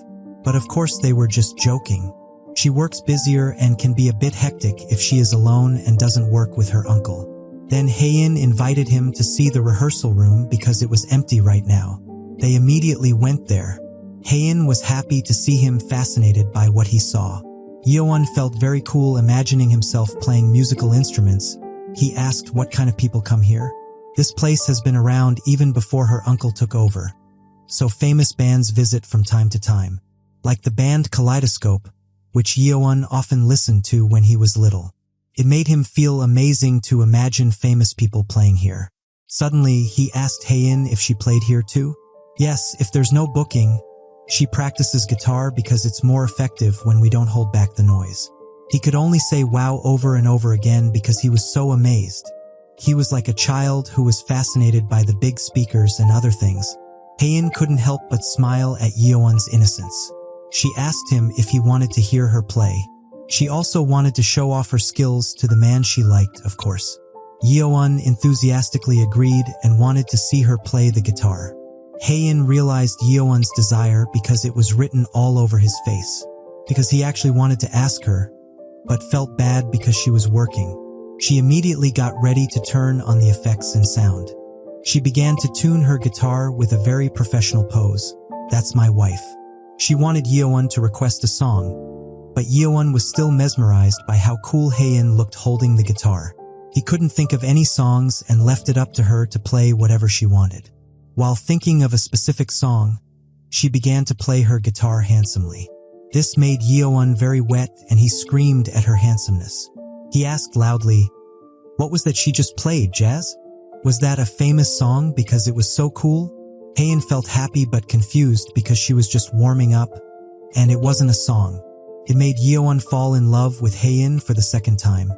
But of course they were just joking. She works busier and can be a bit hectic if she is alone and doesn't work with her uncle. Then Haein invited him to see the rehearsal room because it was empty right now. They immediately went there. Haein was happy to see him, fascinated by what he saw. Yeowon felt very cool imagining himself playing musical instruments. He asked what kind of people come here. This place has been around even before her uncle took over, so famous bands visit from time to time, like the band Kaleidoscope, which Yeowon often listened to when he was little. It made him feel amazing to imagine famous people playing here. Suddenly, he asked Haein if she played here too. Yes, if there's no booking. She practices guitar because it's more effective when we don't hold back the noise. He could only say wow over and over again because he was so amazed. He was like a child who was fascinated by the big speakers and other things. Haein couldn't help but smile at Yeowon's innocence. She asked him if he wanted to hear her play. She also wanted to show off her skills to the man she liked, of course. Yeowon enthusiastically agreed and wanted to see her play the guitar. Haein realized Yeowon's desire because it was written all over his face, because he actually wanted to ask her, but felt bad because she was working. She immediately got ready to turn on the effects and sound. She began to tune her guitar with a very professional pose. That's my wife. She wanted Yeowon to request a song, but Yeowon was still mesmerized by how cool Haein looked holding the guitar. He couldn't think of any songs and left it up to her to play whatever she wanted. While thinking of a specific song, she began to play her guitar handsomely. This made Yeowon very wet and he screamed at her handsomeness. He asked loudly, "What was that she just played, Jazz? Was that a famous song because it was so cool?" Haein felt happy but confused because she was just warming up, and it wasn't a song. It made Yeowon fall in love with Haein for the second time,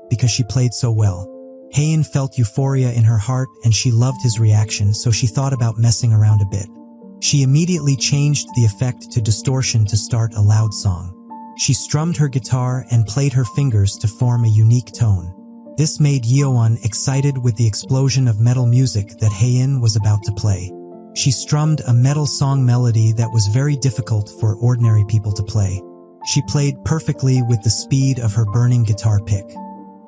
because she played so well. Haein felt euphoria in her heart and she loved his reaction, so she thought about messing around a bit. She immediately changed the effect to distortion to start a loud song. She strummed her guitar and played her fingers to form a unique tone. This made Yeowon excited with the explosion of metal music that Haein was about to play. She strummed a metal song melody that was very difficult for ordinary people to play. She played perfectly with the speed of her burning guitar pick,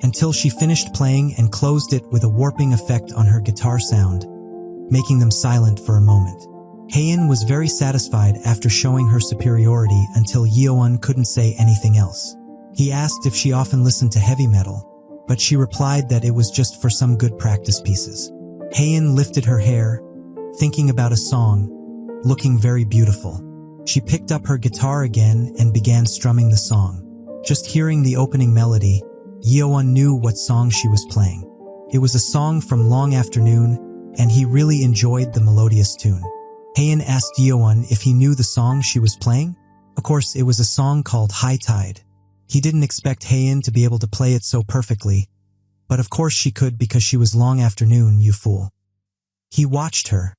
until she finished playing and closed it with a warping effect on her guitar sound, making them silent for a moment. Haein was very satisfied after showing her superiority until Yeowon couldn't say anything else. He asked if she often listened to heavy metal, but she replied that it was just for some good practice pieces. Haein lifted her hair, thinking about a song, looking very beautiful. She picked up her guitar again and began strumming the song. Just hearing the opening melody, Yeowon knew what song she was playing. It was a song from Long Afternoon, and he really enjoyed the melodious tune. Haein asked Yeowon if he knew the song she was playing. Of course, it was a song called High Tide. He didn't expect Haein to be able to play it so perfectly, but of course she could because she was Long Afternoon, you fool. He watched her,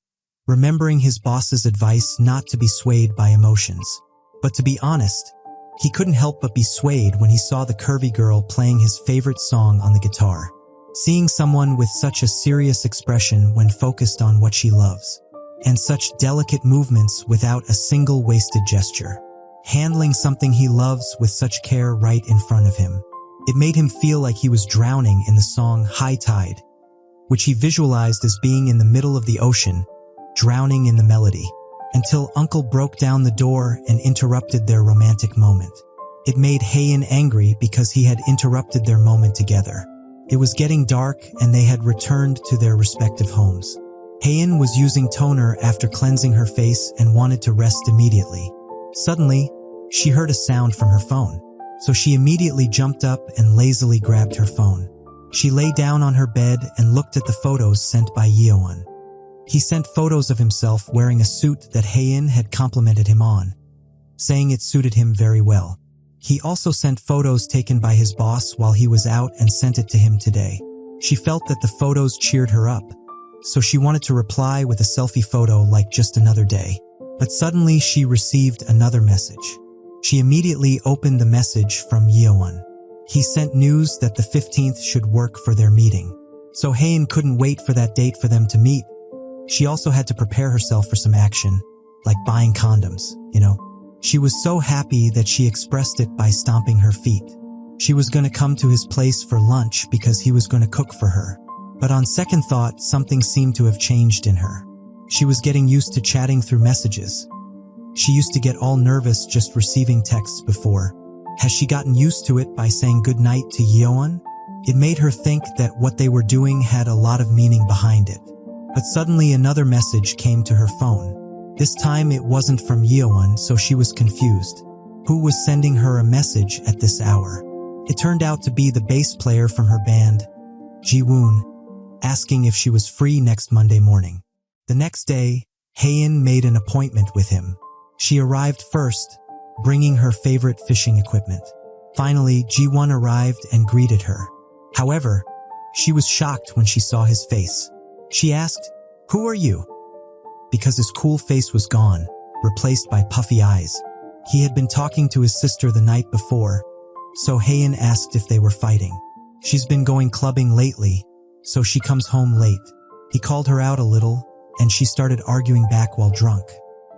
remembering his boss's advice not to be swayed by emotions. But to be honest, he couldn't help but be swayed when he saw the curvy girl playing his favorite song on the guitar. Seeing someone with such a serious expression when focused on what she loves, and such delicate movements without a single wasted gesture. Handling something he loves with such care right in front of him. It made him feel like he was drowning in the song High Tide, which he visualized as being in the middle of the ocean, drowning in the melody, until Uncle broke down the door and interrupted their romantic moment. It made Haein angry because he had interrupted their moment together. It was getting dark and they had returned to their respective homes. Haein was using toner after cleansing her face and wanted to rest immediately. Suddenly, she heard a sound from her phone, so she immediately jumped up and lazily grabbed her phone. She lay down on her bed and looked at the photos sent by Yeowon. He sent photos of himself wearing a suit that Haein had complimented him on, saying it suited him very well. He also sent photos taken by his boss while he was out and sent it to him today. She felt that the photos cheered her up, so she wanted to reply with a selfie photo like just another day. But suddenly she received another message. She immediately opened the message from Yeowon. He sent news that the 15th should work for their meeting. So Haein couldn't wait for that date for them to meet. She also had to prepare herself for some action, like buying condoms, She was so happy that she expressed it by stomping her feet. She was going to come to his place for lunch because he was going to cook for her. But on second thought, something seemed to have changed in her. She was getting used to chatting through messages. She used to get all nervous just receiving texts before. Has she gotten used to it by saying goodnight to Yeowon? It made her think that what they were doing had a lot of meaning behind it. But suddenly another message came to her phone. This time it wasn't from Yeowon, so she was confused. Who was sending her a message at this hour? It turned out to be the bass player from her band, Ji-woon, asking if she was free next Monday morning. The next day, Haein made an appointment with him. She arrived first, bringing her favorite fishing equipment. Finally, Ji-woon arrived and greeted her. However, she was shocked when she saw his face. She asked, "Who are you?" Because his cool face was gone, replaced by puffy eyes. He had been talking to his sister the night before, so Haein asked if they were fighting. She's been going clubbing lately, so she comes home late. He called her out a little, and she started arguing back while drunk.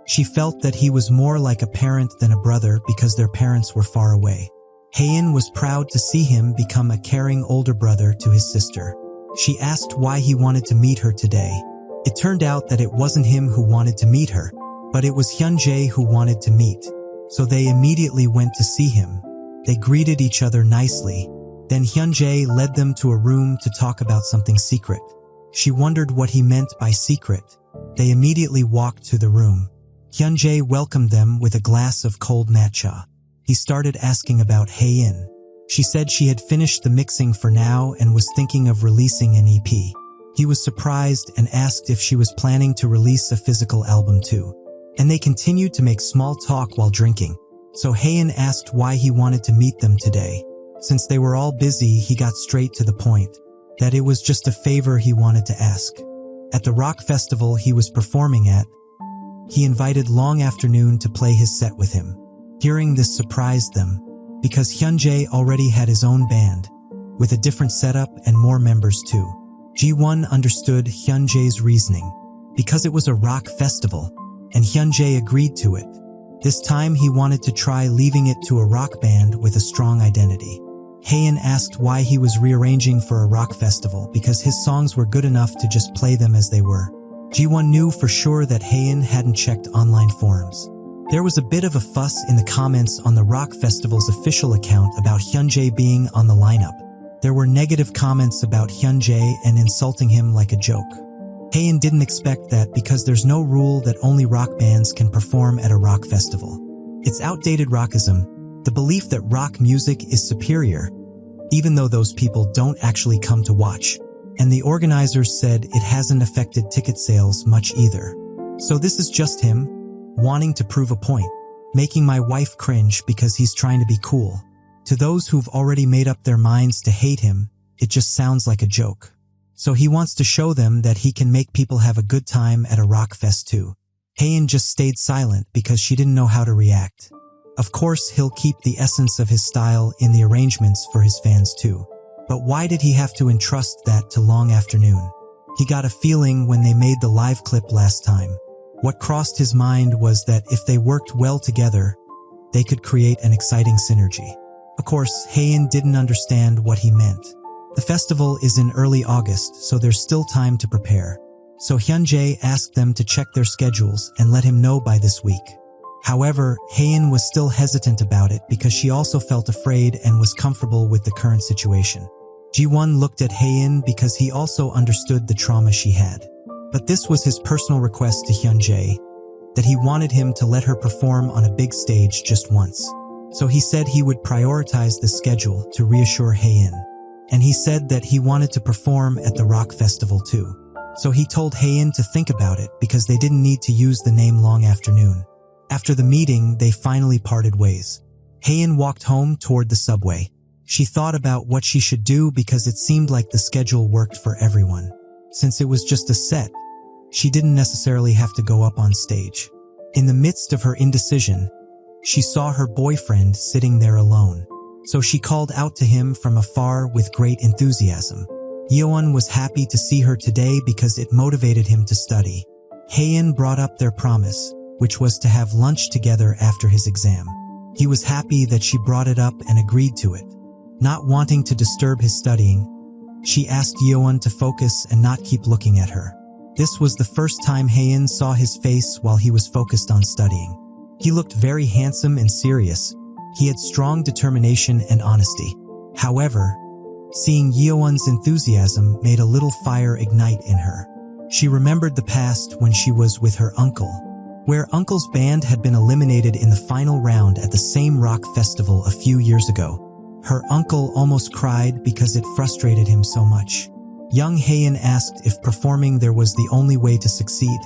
She felt that he was more like a parent than a brother because their parents were far away. Haein was proud to see him become a caring older brother to his sister. She asked why he wanted to meet her today. It turned out that it wasn't him who wanted to meet her, but it was Hyunjae who wanted to meet. So they immediately went to see him. They greeted each other nicely. Then Hyunjae led them to a room to talk about something secret. She wondered what he meant by secret. They immediately walked to the room. Hyunjae welcomed them with a glass of cold matcha. He started asking about Haein. She said she had finished the mixing for now and was thinking of releasing an EP. He was surprised and asked if she was planning to release a physical album too. And they continued to make small talk while drinking. So Haein asked why he wanted to meet them today. Since they were all busy, he got straight to the point, that it was just a favor he wanted to ask. At the rock festival he was performing at, he invited Long Afternoon to play his set with him. Hearing this surprised them, because Hyunjae already had his own band, with a different setup and more members too. Ji-woon understood Hyunjae's reasoning, because it was a rock festival, and Hyunjae agreed to it. This time he wanted to try leaving it to a rock band with a strong identity. Haein asked why he was rearranging for a rock festival because his songs were good enough to just play them as they were. Ji-woon knew for sure that Haein hadn't checked online forums. There was a bit of a fuss in the comments on the rock festival's official account about Hyunjae being on the lineup. There were negative comments about Hyunjae and insulting him like a joke. Haein didn't expect that because there's no rule that only rock bands can perform at a rock festival. It's outdated rockism, the belief that rock music is superior, even though those people don't actually come to watch. And the organizers said it hasn't affected ticket sales much either. So this is just him, wanting to prove a point, making my wife cringe because he's trying to be cool. To those who've already made up their minds to hate him, it just sounds like a joke. So he wants to show them that he can make people have a good time at a rock fest too. Haein just stayed silent because she didn't know how to react. Of course, he'll keep the essence of his style in the arrangements for his fans too. But why did he have to entrust that to Long Afternoon? He got a feeling when they made the live clip last time. What crossed his mind was that if they worked well together, they could create an exciting synergy. Of course, Haein didn't understand what he meant. The festival is in early August, so there's still time to prepare. So Hyunjae asked them to check their schedules and let him know by this week. However, Haein was still hesitant about it because she also felt afraid and was comfortable with the current situation. Ji-woon looked at Haein because he also understood the trauma she had. But this was his personal request to Hyunjae, that he wanted him to let her perform on a big stage just once. So he said he would prioritize the schedule to reassure Haein. And he said that he wanted to perform at the rock festival too. So he told Haein to think about it because they didn't need to use the name Long Afternoon. After the meeting, they finally parted ways. Haein walked home toward the subway. She thought about what she should do because it seemed like the schedule worked for everyone. Since it was just a set, she didn't necessarily have to go up on stage. In the midst of her indecision, she saw her boyfriend sitting there alone. So she called out to him from afar with great enthusiasm. Yeowon was happy to see her today because it motivated him to study. Haein brought up their promise, which was to have lunch together after his exam. He was happy that she brought it up and agreed to it. Not wanting to disturb his studying, she asked Yeowon to focus and not keep looking at her. This was the first time Haein saw his face while he was focused on studying. He looked very handsome and serious. He had strong determination and honesty. However, seeing Yeowon's enthusiasm made a little fire ignite in her. She remembered the past when she was with her uncle, where uncle's band had been eliminated in the final round at the same rock festival a few years ago. Her uncle almost cried because it frustrated him so much. Young Haein asked if performing there was the only way to succeed.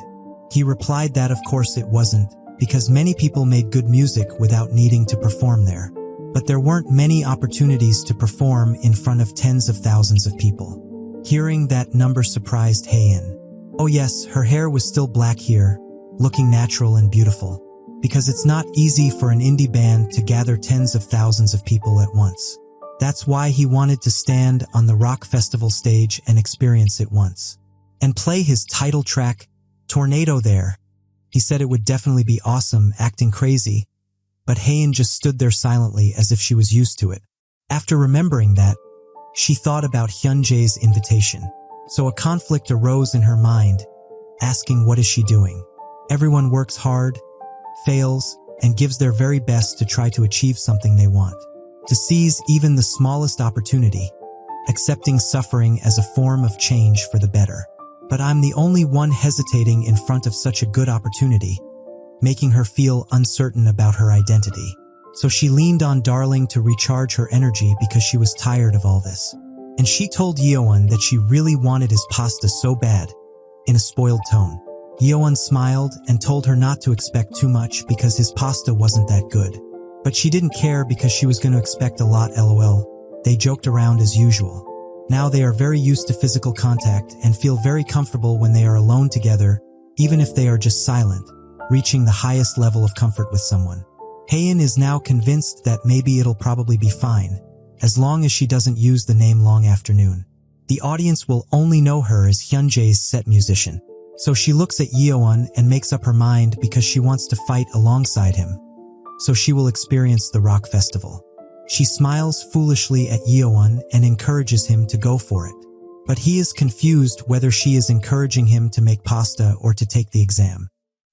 He replied that of course it wasn't, because many people made good music without needing to perform there. But there weren't many opportunities to perform in front of tens of thousands of people. Hearing that number surprised Haein. Oh yes, her hair was still black here, looking natural and beautiful. Because it's not easy for an indie band to gather tens of thousands of people at once. That's why he wanted to stand on the rock festival stage and experience it once. And play his title track, Tornado there. He said it would definitely be awesome acting crazy, but Haein just stood there silently as if she was used to it. After remembering that, she thought about Hyunjae's invitation. So a conflict arose in her mind, asking what is she doing? Everyone works hard, fails, and gives their very best to try to achieve something they want. To seize even the smallest opportunity, accepting suffering as a form of change for the better. But I'm the only one hesitating in front of such a good opportunity, making her feel uncertain about her identity. So she leaned on Darling to recharge her energy because she was tired of all this. And she told Yeowon that she really wanted his pasta so bad, in a spoiled tone. Yeowon smiled and told her not to expect too much because his pasta wasn't that good. But she didn't care because she was going to expect a lot LOL. They joked around as usual. Now they are very used to physical contact and feel very comfortable when they are alone together, even if they are just silent, reaching the highest level of comfort with someone. Haein is now convinced that maybe it'll probably be fine, as long as she doesn't use the name Long Afternoon. The audience will only know her as Hyunjae's set musician. So she looks at Yeowon and makes up her mind because she wants to fight alongside him. So she will experience the rock festival. She smiles foolishly at Yeowon and encourages him to go for it. But he is confused whether she is encouraging him to make pasta or to take the exam.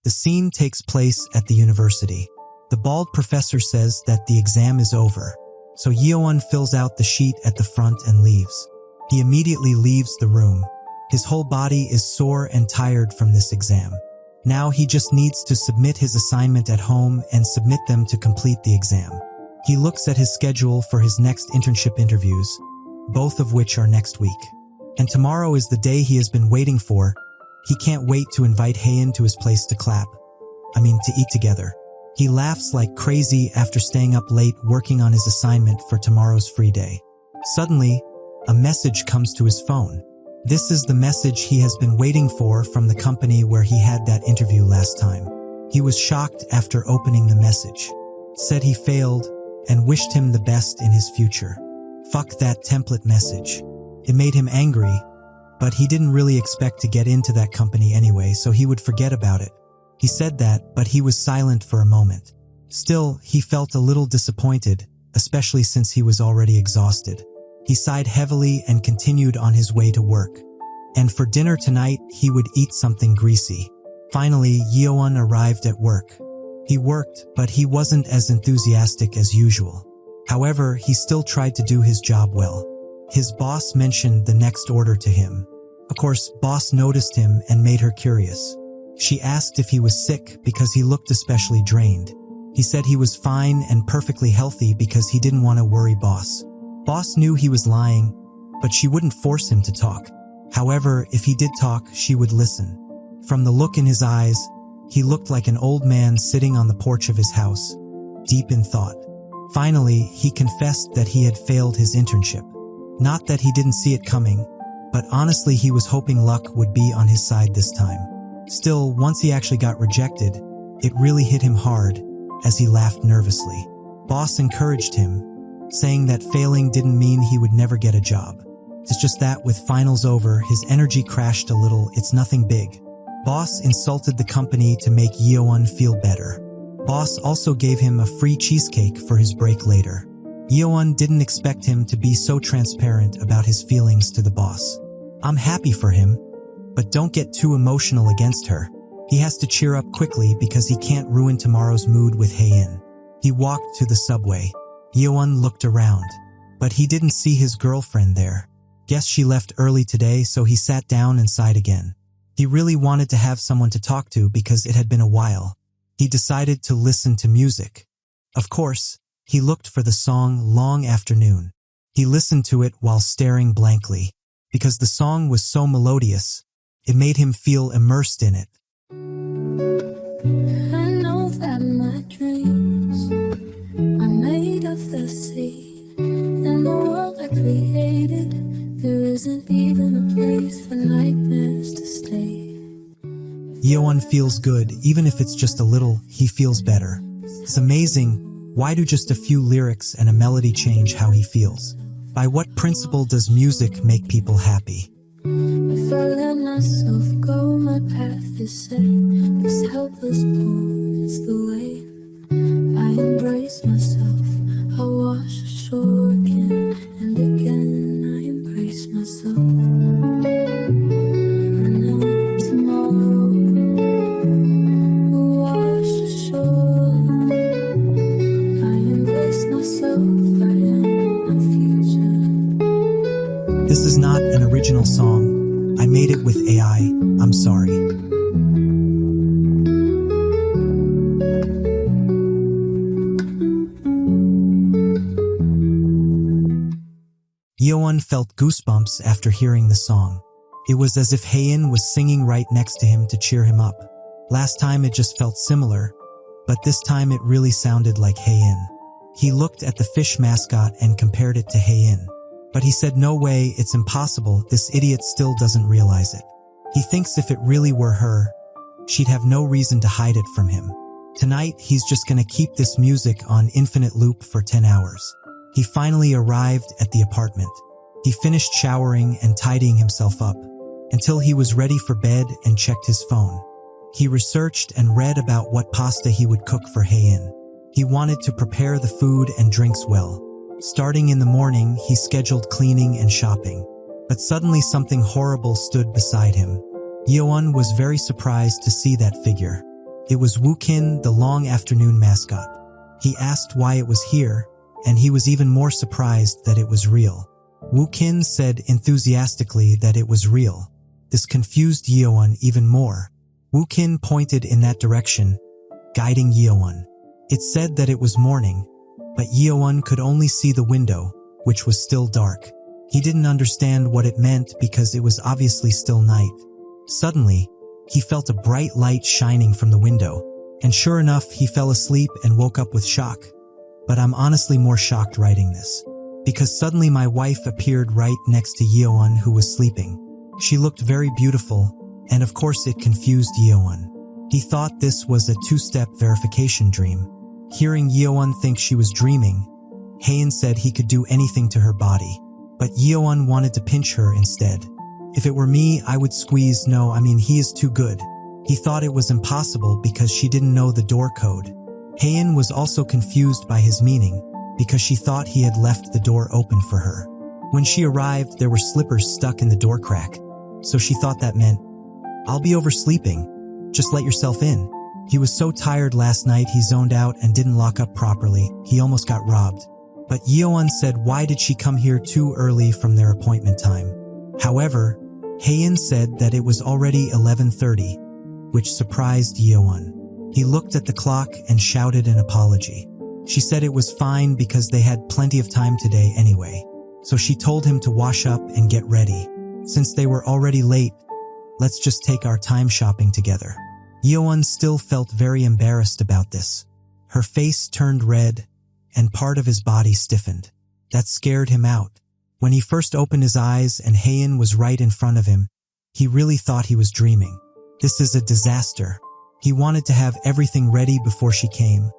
The scene takes place at the university. The bald professor says that the exam is over. So Yeowon fills out the sheet at the front and leaves. He immediately leaves the room. His whole body is sore and tired from this exam. Now he just needs to submit his assignment at home and submit them to complete the exam. He looks at his schedule for his next internship interviews, both of which are next week. And tomorrow is the day he has been waiting for. He can't wait to invite Haein to his place to to eat together. He laughs like crazy after staying up late working on his assignment for tomorrow's free day. Suddenly, a message comes to his phone. This is the message he has been waiting for from the company where he had that interview last time. He was shocked after opening the message. Said he failed and wished him the best in his future. Fuck that template message. It made him angry, but he didn't really expect to get into that company anyway, so he would forget about it. He said that, but he was silent for a moment. Still, he felt a little disappointed, especially since he was already exhausted. He sighed heavily and continued on his way to work. And for dinner tonight, he would eat something greasy. Finally, Yeowon arrived at work. He worked, but he wasn't as enthusiastic as usual. However, he still tried to do his job well. His boss mentioned the next order to him. course, Boss noticed him and made her curious. She asked if he was sick because he looked especially drained. He said he was fine and perfectly healthy because he didn't want to worry Boss. Boss knew he was lying, but she wouldn't force him to talk. However, if he did talk, she would listen. From the look in his eyes, he looked like an old man sitting on the porch of his house, deep in thought. Finally, he confessed that he had failed his internship. Not that he didn't see it coming, but honestly he was hoping luck would be on his side this time. Still, once he actually got rejected, it really hit him hard, as he laughed nervously. Boss encouraged him, saying that failing didn't mean he would never get a job. It's just that with finals over, his energy crashed a little. It's nothing big. Boss insulted the company to make Yeowon feel better. Boss also gave him a free cheesecake for his break later. Yeowon didn't expect him to be so transparent about his feelings to the boss. I'm happy for him, but don't get too emotional against her. He has to cheer up quickly because he can't ruin tomorrow's mood with Hae-in. He walked to the subway. Yeowon looked around, but he didn't see his girlfriend there. Guess she left early today, so he sat down and sighed again. He really wanted to have someone to talk to because it had been a while. He decided to listen to music. Of course, he looked for the song Long Afternoon. He listened to it while staring blankly. Because the song was so melodious, it made him feel immersed in it. I know that my dreams are made of the sea, and the world I created, there isn't even a place for nightmares to stay. Yeowon feels good, even if it's just a little, he feels better. It's amazing, why do just a few lyrics and a melody change how he feels? By what principle does music make people happy? If I let myself go, my path is set. This helpless pool is the wave. I embrace myself, I wash ashore again and again. I embrace myself. I know tomorrow will wash ashore. I embrace myself, I am my future. This is not an original song. I made it with AI. I'm sorry. Yeowon felt goosebumps after hearing the song. It was as if Hae-in was singing right next to him to cheer him up. Last time it just felt similar, but this time it really sounded like Hae-in. He looked at the fish mascot and compared it to Hae-in. But he said no way, it's impossible, this idiot still doesn't realize it. He thinks if it really were her, she'd have no reason to hide it from him. Tonight, he's just gonna keep this music on infinite loop for 10 hours. He finally arrived at the apartment. He finished showering and tidying himself up, until he was ready for bed and checked his phone. He researched and read about what pasta he would cook for Hae-in. He wanted to prepare the food and drinks well. Starting in the morning, he scheduled cleaning and shopping. But suddenly something horrible stood beside him. Yeowon was very surprised to see that figure. It was Woo-kin, the long afternoon mascot. He asked why it was here, and he was even more surprised that it was real. Woo-kin said enthusiastically that it was real. This confused Yeowon even more. Woo-kin pointed in that direction, guiding Yeowon. It said that it was morning, but Yeowon could only see the window, which was still dark. He didn't understand what it meant because it was obviously still night. Suddenly, he felt a bright light shining from the window, and sure enough, he fell asleep and woke up with shock. But I'm honestly more shocked writing this, because suddenly my wife appeared right next to Yeowon, who was sleeping. She looked very beautiful, and of course it confused Yeowon. He thought this was a two-step verification dream. Hearing Yeowon think she was dreaming, Hae-in said he could do anything to her body, but Yeowon wanted to pinch her instead. If it were me, I would squeeze. He is too good. He thought it was impossible because she didn't know the door code. Hae-in was also confused by his meaning because she thought he had left the door open for her. When she arrived, there were slippers stuck in the door crack, so she thought that meant, "I'll be oversleeping. Just let yourself in." He was so tired last night he zoned out and didn't lock up properly. He almost got robbed. But Yeowon said why did she come here too early from their appointment time? However, Haein said that it was already 11:30, which surprised Yeowon. He looked at the clock and shouted an apology. She said it was fine because they had plenty of time today anyway, so she told him to wash up and get ready. Since they were already late, let's just take our time shopping together. Yeowon still felt very embarrassed about this. Her face turned red, and part of his body stiffened. That scared him out. When he first opened his eyes and Haein was right in front of him, he really thought he was dreaming. This is a disaster. He wanted to have everything ready before she came,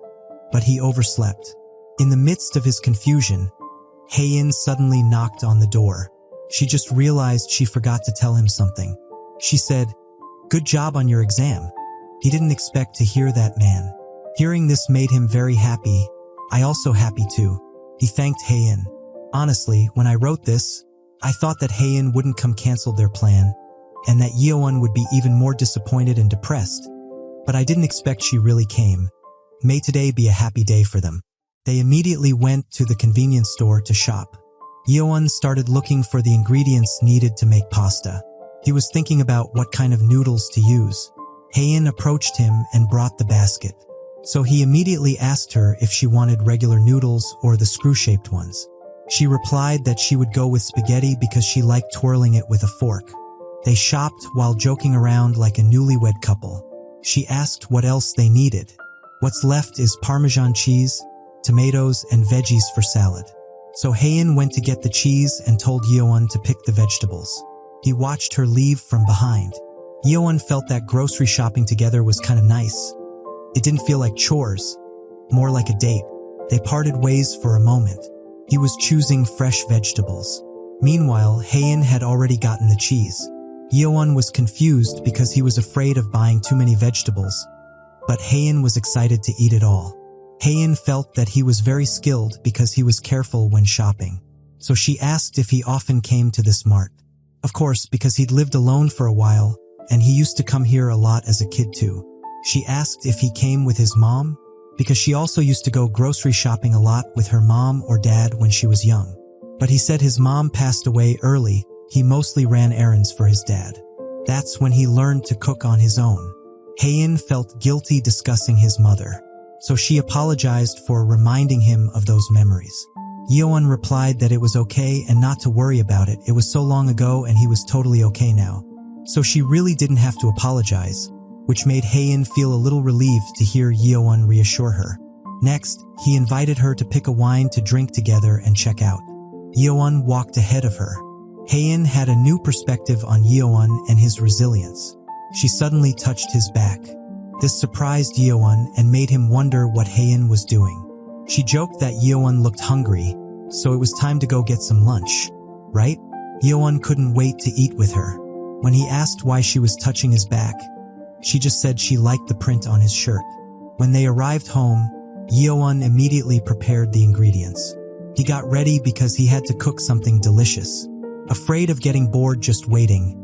but he overslept. In the midst of his confusion, Haein suddenly knocked on the door. She just realized she forgot to tell him something. She said, "Good job on your exam." He didn't expect to hear that man. Hearing this made him very happy. I also happy too. He thanked Haein. Honestly, when I wrote this, I thought that Haein wouldn't come cancel their plan, and that Yeowon would be even more disappointed and depressed. But I didn't expect she really came. May today be a happy day for them. They immediately went to the convenience store to shop. Yeowon started looking for the ingredients needed to make pasta. He was thinking about what kind of noodles to use. Haein approached him and brought the basket. So he immediately asked her if she wanted regular noodles or the screw-shaped ones. She replied that she would go with spaghetti because she liked twirling it with a fork. They shopped while joking around like a newlywed couple. She asked what else they needed. What's left is Parmesan cheese, tomatoes, and veggies for salad. So Haein went to get the cheese and told Yeowon to pick the vegetables. He watched her leave from behind. Yeowon felt that grocery shopping together was kind of nice. It didn't feel like chores, more like a date. They parted ways for a moment. He was choosing fresh vegetables. Meanwhile, Haein had already gotten the cheese. Yeowon was confused because he was afraid of buying too many vegetables, but Haein was excited to eat it all. Haein felt that he was very skilled because he was careful when shopping. So she asked if he often came to this mart. Of course, because he'd lived alone for a while, and he used to come here a lot as a kid too. She asked if he came with his mom, because she also used to go grocery shopping a lot with her mom or dad when she was young. But he said his mom passed away early. He mostly ran errands for his dad. That's when he learned to cook on his own. Haein felt guilty discussing his mother, so she apologized for reminding him of those memories. Yeowon replied that it was okay and not to worry about it. It was so long ago and he was totally okay now. So she really didn't have to apologize, which made Haein feel a little relieved to hear Yeowon reassure her. Next, he invited her to pick a wine to drink together and check out. Yeowon walked ahead of her. Haein had a new perspective on Yeowon and his resilience. She suddenly touched his back. This surprised Yeowon and made him wonder what Haein was doing. She joked that Yeowon looked hungry, so it was time to go get some lunch, right? Yeowon couldn't wait to eat with her. When he asked why she was touching his back, she just said she liked the print on his shirt. When they arrived home, Yeowon immediately prepared the ingredients. He got ready because he had to cook something delicious. Afraid of getting bored just waiting,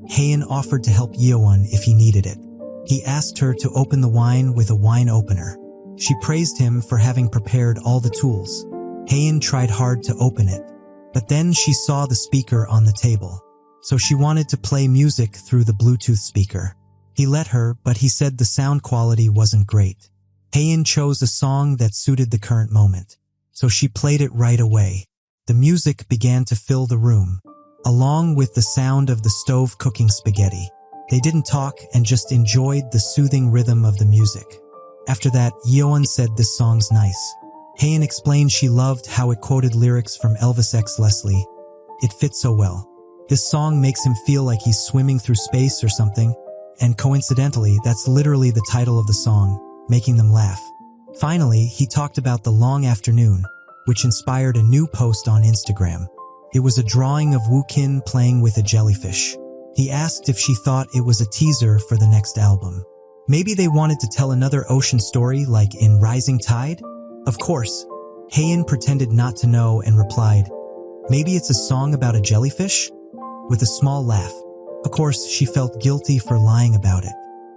Haein offered to help Yeowon if he needed it. He asked her to open the wine with a wine opener. She praised him for having prepared all the tools. Haein tried hard to open it, but then she saw the speaker on the table. So she wanted to play music through the Bluetooth speaker. He let her, but he said the sound quality wasn't great. Haein chose a song that suited the current moment, so she played it right away. The music began to fill the room, along with the sound of the stove cooking spaghetti. They didn't talk and just enjoyed the soothing rhythm of the music. After that, Yeowon said this song's nice. Haein explained she loved how it quoted lyrics from Elvis X. Leslie. It fits so well. This song makes him feel like he's swimming through space or something, and coincidentally, that's literally the title of the song, making them laugh. Finally, he talked about the long afternoon, which inspired a new post on Instagram. It was a drawing of Woo Kin playing with a jellyfish. He asked if she thought it was a teaser for the next album. Maybe they wanted to tell another ocean story like in Rising Tide? Of course. Haein pretended not to know and replied, "Maybe it's a song about a jellyfish?" With a small laugh. Of course, she felt guilty for lying about it.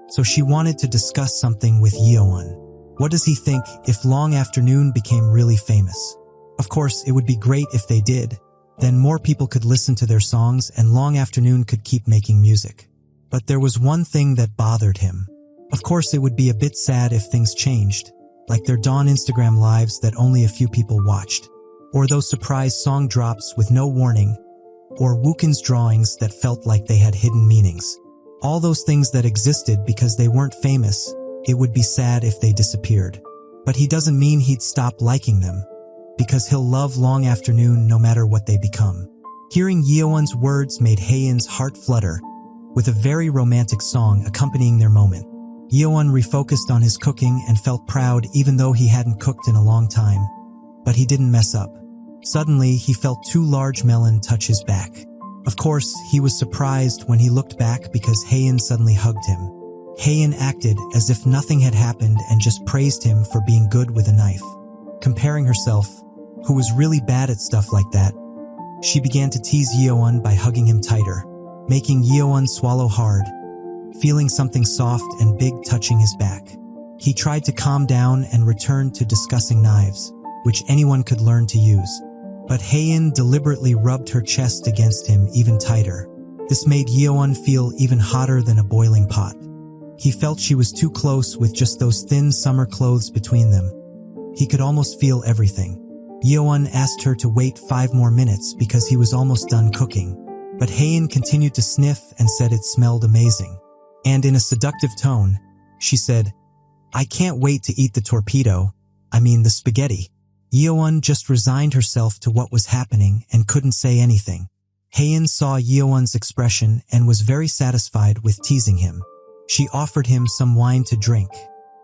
So she wanted to discuss something with Yeowon. What does he think if Long Afternoon became really famous? Of course, it would be great if they did, Then more people could listen to their songs and Long Afternoon could keep making music. But there was one thing that bothered him. Of course, it would be a bit sad if things changed, like their Dawn Instagram lives that only a few people watched, or those surprise song drops with no warning, or Wookin's drawings that felt like they had hidden meanings. All those things that existed because they weren't famous, it would be sad if they disappeared. But he doesn't mean he'd stop liking them, because he'll love Long Afternoon no matter what they become. Hearing Yeowon's words made Haeun's heart flutter, with a very romantic song accompanying their moment. Yeowon refocused on his cooking and felt proud even though he hadn't cooked in a long time. But he didn't mess up. Suddenly, he felt two large melons touch his back. Of course, he was surprised when he looked back because Haeun suddenly hugged him. Haeun acted as if nothing had happened and just praised him for being good with a knife. Comparing herself, who was really bad at stuff like that, she began to tease Yeowon by hugging him tighter, making Yeowon swallow hard, feeling something soft and big touching his back. He tried to calm down and returned to discussing knives, which anyone could learn to use. But Haeun deliberately rubbed her chest against him even tighter. This made Yeowon feel even hotter than a boiling pot. He felt she was too close with just those thin summer clothes between them. He could almost feel everything. Yeowon asked her to wait 5 more minutes because he was almost done cooking. But Haeun continued to sniff and said it smelled amazing. And in a seductive tone, she said, "I can't wait to eat the the spaghetti." Yeowon just resigned herself to what was happening and couldn't say anything. Haeun saw Yeowon's expression and was very satisfied with teasing him. She offered him some wine to drink,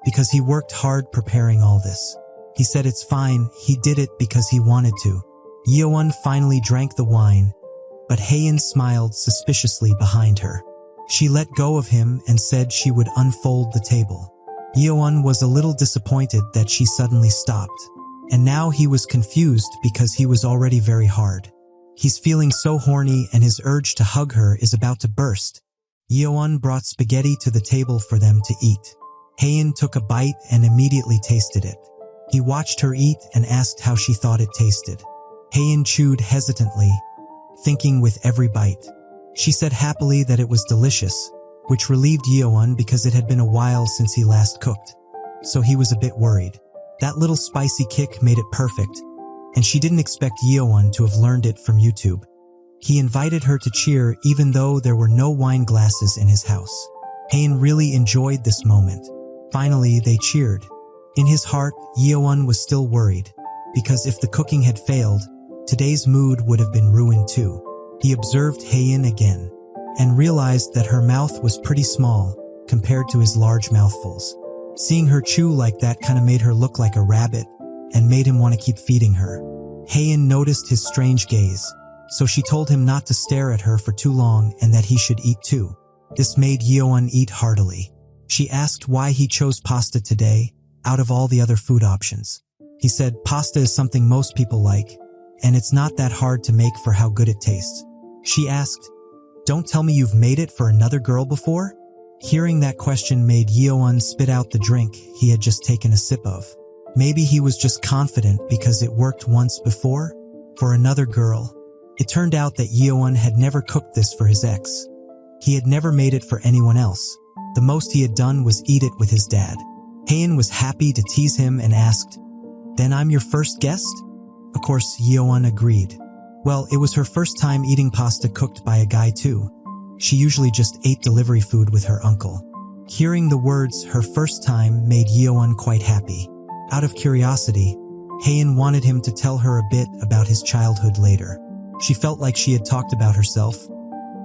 because he worked hard preparing all this. He said it's fine, he did it because he wanted to. Yeowon finally drank the wine, but Haeun smiled suspiciously behind her. She let go of him and said she would unfold the table. Yeowon was a little disappointed that she suddenly stopped, and now he was confused because he was already very hard. He's feeling so horny and his urge to hug her is about to burst. Yeowon brought spaghetti to the table for them to eat. Haeun took a bite and immediately tasted it. He watched her eat and asked how she thought it tasted. Haeun chewed hesitantly, thinking with every bite. She said happily that it was delicious, which relieved Yeowon because it had been a while since he last cooked. So he was a bit worried. That little spicy kick made it perfect, and she didn't expect Yeowon to have learned it from YouTube. He invited her to cheer even though there were no wine glasses in his house. Haeun really enjoyed this moment. Finally, they cheered. In his heart, Yeowon was still worried, because if the cooking had failed, today's mood would have been ruined too. He observed Haeun again, and realized that her mouth was pretty small compared to his large mouthfuls. Seeing her chew like that kinda made her look like a rabbit, and made him want to keep feeding her. Haeun noticed his strange gaze, so she told him not to stare at her for too long and that he should eat too. This made Yeowon eat heartily. She asked why he chose pasta today, out of all the other food options. He said pasta is something most people like, and it's not that hard to make for how good it tastes. She asked, "Don't tell me you've made it for another girl before?" Hearing that question made Yeowon spit out the drink he had just taken a sip of. Maybe he was just confident because it worked once before? For another girl. It turned out that Yeowon had never cooked this for his ex. He had never made it for anyone else. The most he had done was eat it with his dad. Haeun was happy to tease him and asked, "Then I'm your first guest?" Of course, Yeowon agreed. Well, it was her first time eating pasta cooked by a guy too. She usually just ate delivery food with her uncle. Hearing the words "her first time" made Yeowon quite happy. Out of curiosity, Haeun wanted him to tell her a bit about his childhood later. She felt like she had talked about herself,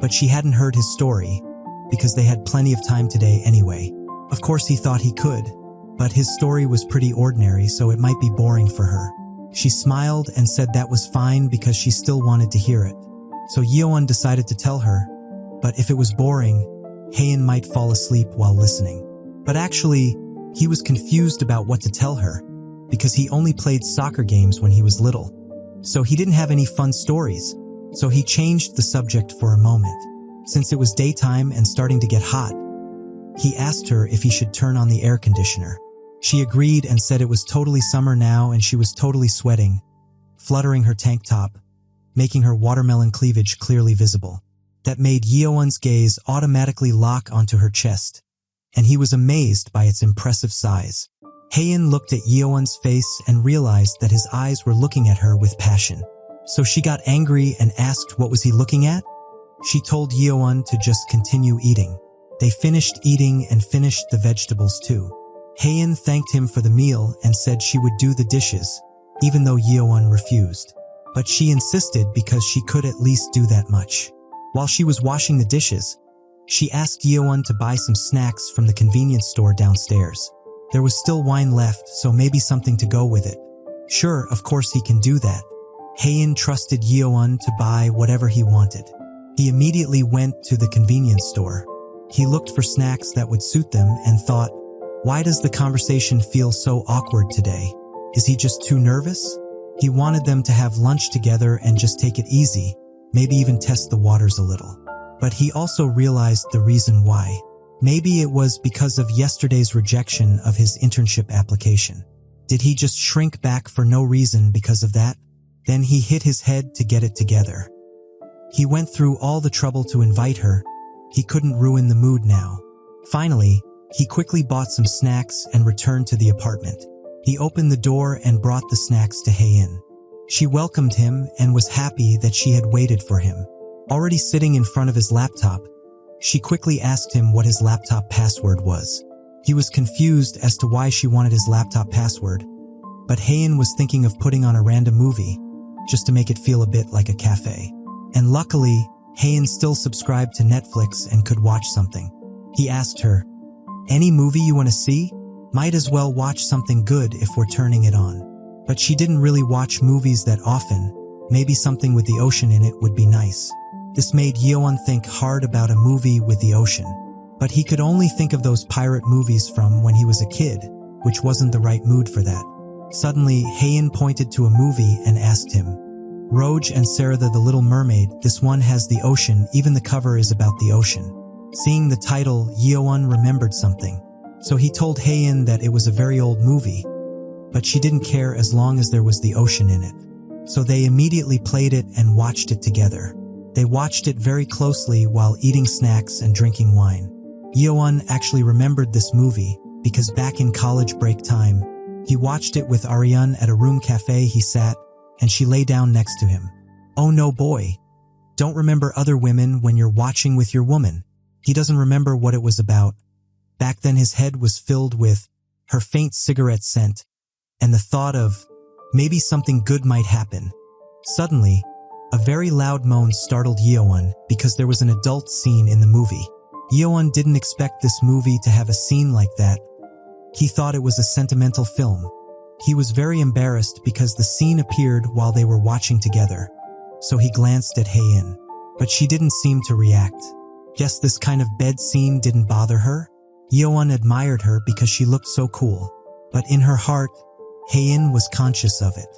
but she hadn't heard his story, because they had plenty of time today anyway. Of course he thought he could, but his story was pretty ordinary, so it might be boring for her. She smiled and said that was fine because she still wanted to hear it. So Yeowon decided to tell her, but if it was boring, Haeun might fall asleep while listening. But actually, he was confused about what to tell her, because he only played soccer games when he was little. So he didn't have any fun stories, so he changed the subject for a moment. Since it was daytime and starting to get hot, he asked her if he should turn on the air conditioner. She agreed and said it was totally summer now and she was totally sweating, fluttering her tank top, making her watermelon cleavage clearly visible. That made Yeowon's gaze automatically lock onto her chest, and he was amazed by its impressive size. Haein looked at Yeowon's face and realized that his eyes were looking at her with passion. So she got angry and asked what was he looking at? She told Yeowon to just continue eating. They finished eating and finished the vegetables too. Haein thanked him for the meal and said she would do the dishes, even though Yeowon refused. But she insisted because she could at least do that much. While she was washing the dishes, she asked Yeowon to buy some snacks from the convenience store downstairs. There was still wine left, so maybe something to go with it. Sure, of course he can do that. Haein trusted Yeowon to buy whatever he wanted. He immediately went to the convenience store. He looked for snacks that would suit them and thought, why does the conversation feel so awkward today? Is he just too nervous? He wanted them to have lunch together and just take it easy, maybe even test the waters a little. But he also realized the reason why. Maybe it was because of yesterday's rejection of his internship application. Did he just shrink back for no reason because of that? Then he hit his head to get it together. He went through all the trouble to invite her. He couldn't ruin the mood now. Finally, he quickly bought some snacks and returned to the apartment. He opened the door and brought the snacks to Haein. She welcomed him and was happy that she had waited for him. Already sitting in front of his laptop, she quickly asked him what his laptop password was. He was confused as to why she wanted his laptop password, but Haein was thinking of putting on a random movie, just to make it feel a bit like a cafe. And luckily, Haein still subscribed to Netflix and could watch something. He asked her, "Any movie you want to see? Might as well watch something good if we're turning it on." But she didn't really watch movies that often. Maybe something with the ocean in it would be nice. This made Yeowon think hard about a movie with the ocean. But he could only think of those pirate movies from when he was a kid, which wasn't the right mood for that. Suddenly, Haein pointed to a movie and asked him, "Roj and Sarah the Little Mermaid, this one has the ocean, even the cover is about the ocean." Seeing the title, Yeowon remembered something. So he told Haein that it was a very old movie, but she didn't care as long as there was the ocean in it. So they immediately played it and watched it together. They watched it very closely while eating snacks and drinking wine. Yeowon actually remembered this movie because back in college break time, he watched it with Ariane at a room cafe he sat, and she lay down next to him. Oh no boy, don't remember other women when you're watching with your woman. He doesn't remember what it was about. Back then his head was filled with her faint cigarette scent and the thought of maybe something good might happen. Suddenly, a very loud moan startled Yeowon because there was an adult scene in the movie. Yeowon didn't expect this movie to have a scene like that. He thought it was a sentimental film. He was very embarrassed because the scene appeared while they were watching together. So he glanced at Haein, but she didn't seem to react. Guess this kind of bed scene didn't bother her? Yeowon admired her because she looked so cool. But in her heart, Haein was conscious of it.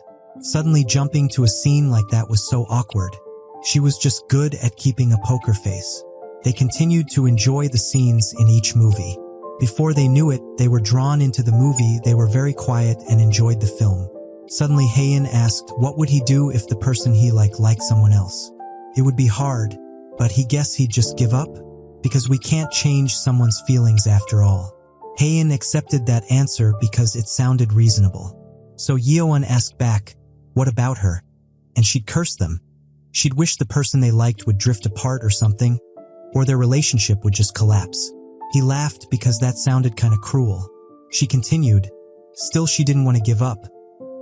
Suddenly jumping to a scene like that was so awkward. She was just good at keeping a poker face. They continued to enjoy the scenes in each movie. Before they knew it, they were drawn into the movie, they were very quiet and enjoyed the film. Suddenly Haein asked what would he do if the person he liked someone else. It would be hard, but he guessed he'd just give up, because we can't change someone's feelings after all. Haein accepted that answer because it sounded reasonable. So Yeowon asked back, what about her? And she'd curse them. She'd wish the person they liked would drift apart or something, or their relationship would just collapse. He laughed because that sounded kind of cruel. She continued, still she didn't want to give up.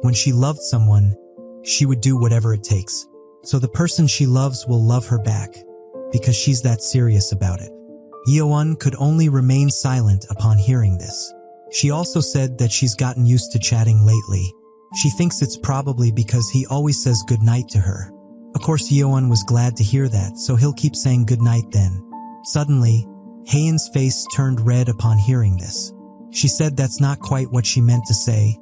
When she loved someone, she would do whatever it takes. So the person she loves will love her back, because she's that serious about it. Yeowon could only remain silent upon hearing this. She also said that she's gotten used to chatting lately. She thinks it's probably because he always says goodnight to her. Of course Yeowon was glad to hear that, so he'll keep saying goodnight then. Suddenly, Haein's face turned red upon hearing this. She said that's not quite what she meant to say,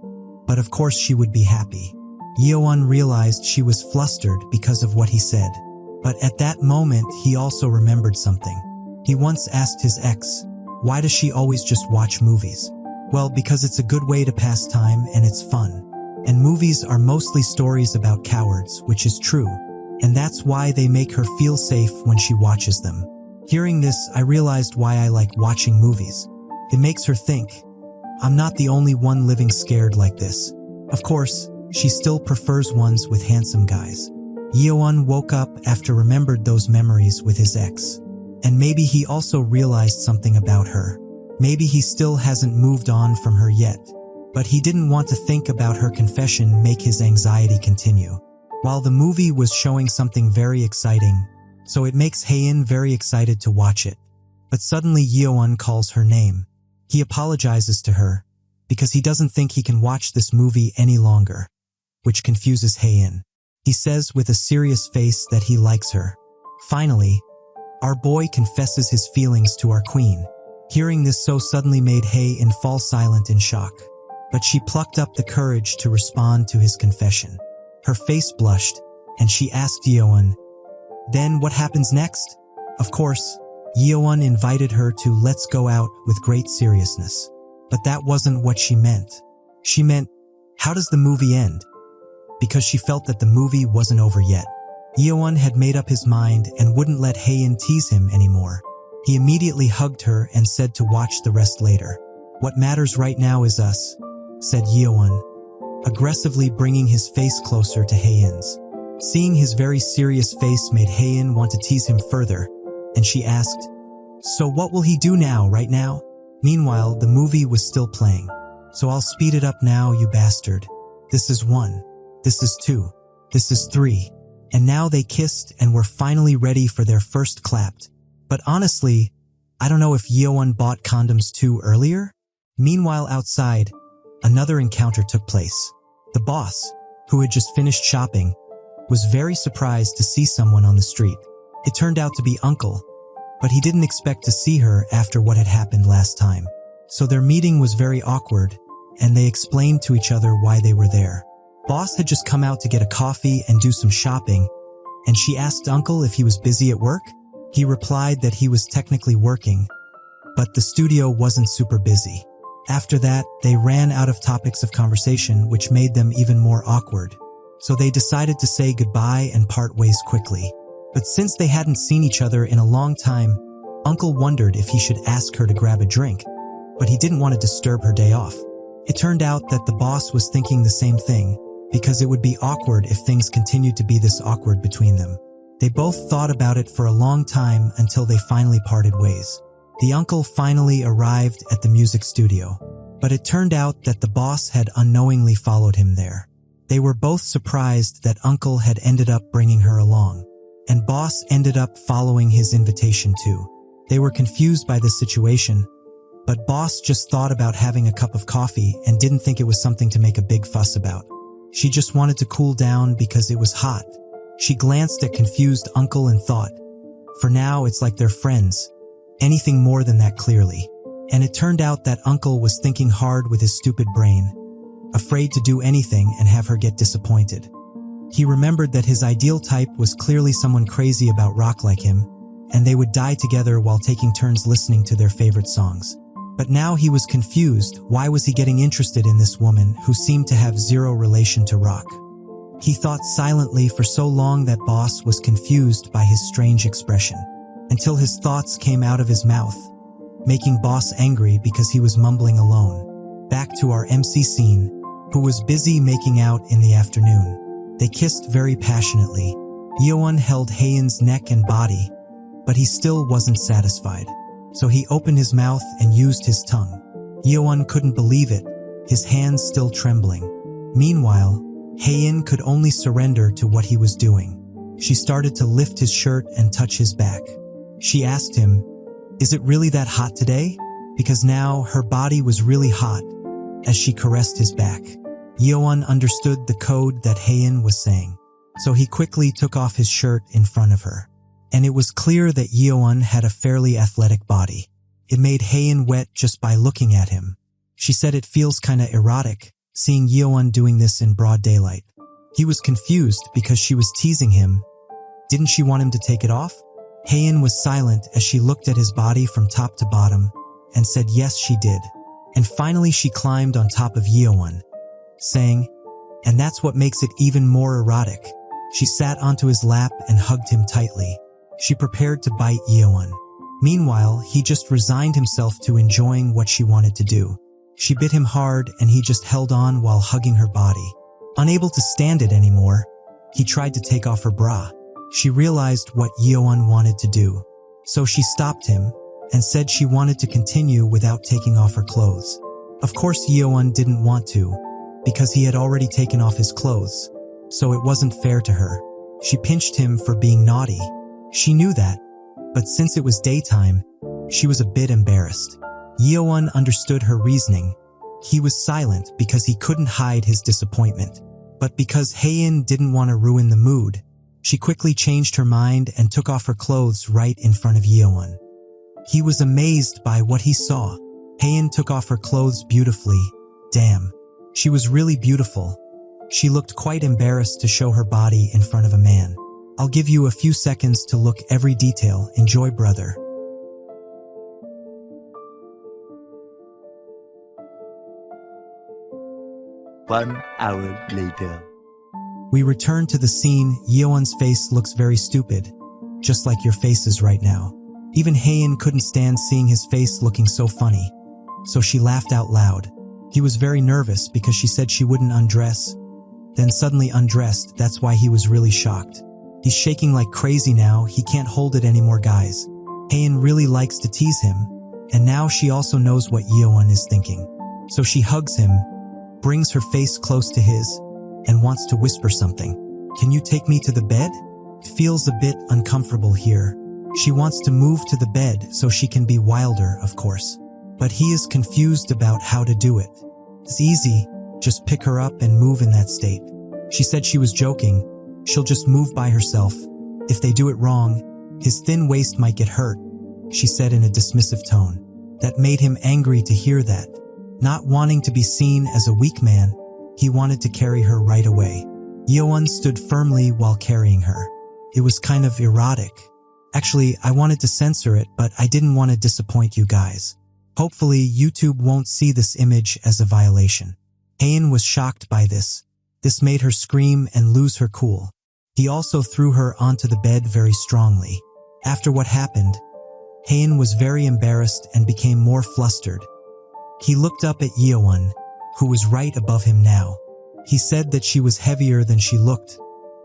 but of course she would be happy. Yeowon realized she was flustered because of what he said. But at that moment, he also remembered something. He once asked his ex, why does she always just watch movies? Well, because it's a good way to pass time and it's fun. And movies are mostly stories about cowards, which is true. and that's why they make her feel safe when she watches them. Hearing this, I realized why I like watching movies. It makes her think, I'm not the only one living scared like this. Of course, she still prefers ones with handsome guys. Yeowon woke up after remembered those memories with his ex. And maybe he also realized something about her. Maybe he still hasn't moved on from her yet. But he didn't want to think about her confession make his anxiety continue. While the movie was showing something very exciting, so it makes Haein very excited to watch it. But suddenly Yeowon calls her name. He apologizes to her, because he doesn't think he can watch this movie any longer, which confuses Haein. He says with a serious face that he likes her. Finally, our boy confesses his feelings to our queen. Hearing this so suddenly made Haein fall silent in shock. But she plucked up the courage to respond to his confession. Her face blushed, and she asked Yeowon, "Then what happens next?" Of course, Yeowon invited her to let's go out with great seriousness. But that wasn't what she meant. She meant, how does the movie end? Because she felt that the movie wasn't over yet. Yeowon had made up his mind and wouldn't let Haein tease him anymore. He immediately hugged her and said to watch the rest later. "What matters right now is us," said Yeowon, aggressively bringing his face closer to Haein's. Seeing his very serious face made Haein want to tease him further, and she asked, "So what will he do now, right now?" Meanwhile, the movie was still playing. "So I'll speed it up now, you bastard. This is 1. This is 2. This is 3. And now they kissed and were finally ready for their first clapped. But honestly, I don't know if Yeowon bought condoms too earlier. Meanwhile, outside, another encounter took place. The boss, who had just finished shopping, was very surprised to see someone on the street. It turned out to be Uncle, but he didn't expect to see her after what had happened last time. So their meeting was very awkward, and they explained to each other why they were there. Boss had just come out to get a coffee and do some shopping, and she asked Uncle if he was busy at work. He replied that he was technically working, but the studio wasn't super busy. After that, they ran out of topics of conversation, which made them even more awkward. So they decided to say goodbye and part ways quickly. But since they hadn't seen each other in a long time, Uncle wondered if he should ask her to grab a drink, but he didn't want to disturb her day off. It turned out that the boss was thinking the same thing, because it would be awkward if things continued to be this awkward between them. They both thought about it for a long time until they finally parted ways. The uncle finally arrived at the music studio, but it turned out that the boss had unknowingly followed him there. They were both surprised that Uncle had ended up bringing her along, and boss ended up following his invitation too. They were confused by this situation, but boss just thought about having a cup of coffee and didn't think it was something to make a big fuss about. She just wanted to cool down because it was hot. She glanced at confused Uncle and thought, for now it's like they're friends. Anything more than that clearly. And it turned out that Uncle was thinking hard with his stupid brain, afraid to do anything and have her get disappointed. He remembered that his ideal type was clearly someone crazy about rock like him, and they would die together while taking turns listening to their favorite songs. But now he was confused. Why was he getting interested in this woman who seemed to have zero relation to rock? He thought silently for so long that boss was confused by his strange expression, until his thoughts came out of his mouth, making boss angry because he was mumbling alone. Back to our MC scene, who was busy making out in the afternoon. They kissed very passionately. Yeowon held Haein's neck and body, but he still wasn't satisfied. So he opened his mouth and used his tongue. Yeowon couldn't believe it, his hands still trembling. Meanwhile, Haein could only surrender to what he was doing. She started to lift his shirt and touch his back. She asked him, "Is it really that hot today?" Because now her body was really hot as she caressed his back. Yeowon understood the code that Haein was saying, so he quickly took off his shirt in front of her. And it was clear that Yeowon had a fairly athletic body. It made Haein wet just by looking at him. She said it feels kinda erotic, seeing Yeowon doing this in broad daylight. He was confused because she was teasing him. Didn't she want him to take it off? Haein was silent as she looked at his body from top to bottom and said yes she did. And finally she climbed on top of Yeowon, saying, "And that's what makes it even more erotic." She sat onto his lap and hugged him tightly. She prepared to bite Yeowon. Meanwhile, he just resigned himself to enjoying what she wanted to do. She bit him hard and he just held on while hugging her body. Unable to stand it anymore, he tried to take off her bra. She realized what Yeowon wanted to do, so she stopped him and said she wanted to continue without taking off her clothes. Of course, Yeowon didn't want to, because he had already taken off his clothes, so it wasn't fair to her. She pinched him for being naughty. She knew that, but since it was daytime, she was a bit embarrassed. Yeowon understood her reasoning. He was silent because he couldn't hide his disappointment. But because Haein didn't want to ruin the mood, she quickly changed her mind and took off her clothes right in front of Yeowon. He was amazed by what he saw. Haein took off her clothes beautifully. Damn, she was really beautiful. She looked quite embarrassed to show her body in front of a man. I'll give you a few seconds to look every detail. Enjoy, brother. One hour later. We return to the scene. Yeowon's face looks very stupid, just like your faces right now. Even Haein couldn't stand seeing his face looking so funny, so she laughed out loud. He was very nervous because she said she wouldn't undress, then suddenly undressed. That's why he was really shocked. He's shaking like crazy now. He can't hold it anymore, guys. Haein really likes to tease him, and now she also knows what Yeowon is thinking. So she hugs him, brings her face close to his, and wants to whisper something. Can you take me to the bed? Feels a bit uncomfortable here. She wants to move to the bed so she can be wilder, of course. But he is confused about how to do it. It's easy, just pick her up and move in that state. She said she was joking. She'll just move by herself. If they do it wrong, his thin waist might get hurt, she said in a dismissive tone. That made him angry to hear that. Not wanting to be seen as a weak man, he wanted to carry her right away. Yeowon stood firmly while carrying her. It was kind of erotic. Actually, I wanted to censor it, but I didn't want to disappoint you guys. Hopefully, YouTube won't see this image as a violation. Haein was shocked by this. This made her scream and lose her cool. He also threw her onto the bed very strongly. After what happened, Haein was very embarrassed and became more flustered. He looked up at Yeowon, who was right above him now. He said that she was heavier than she looked,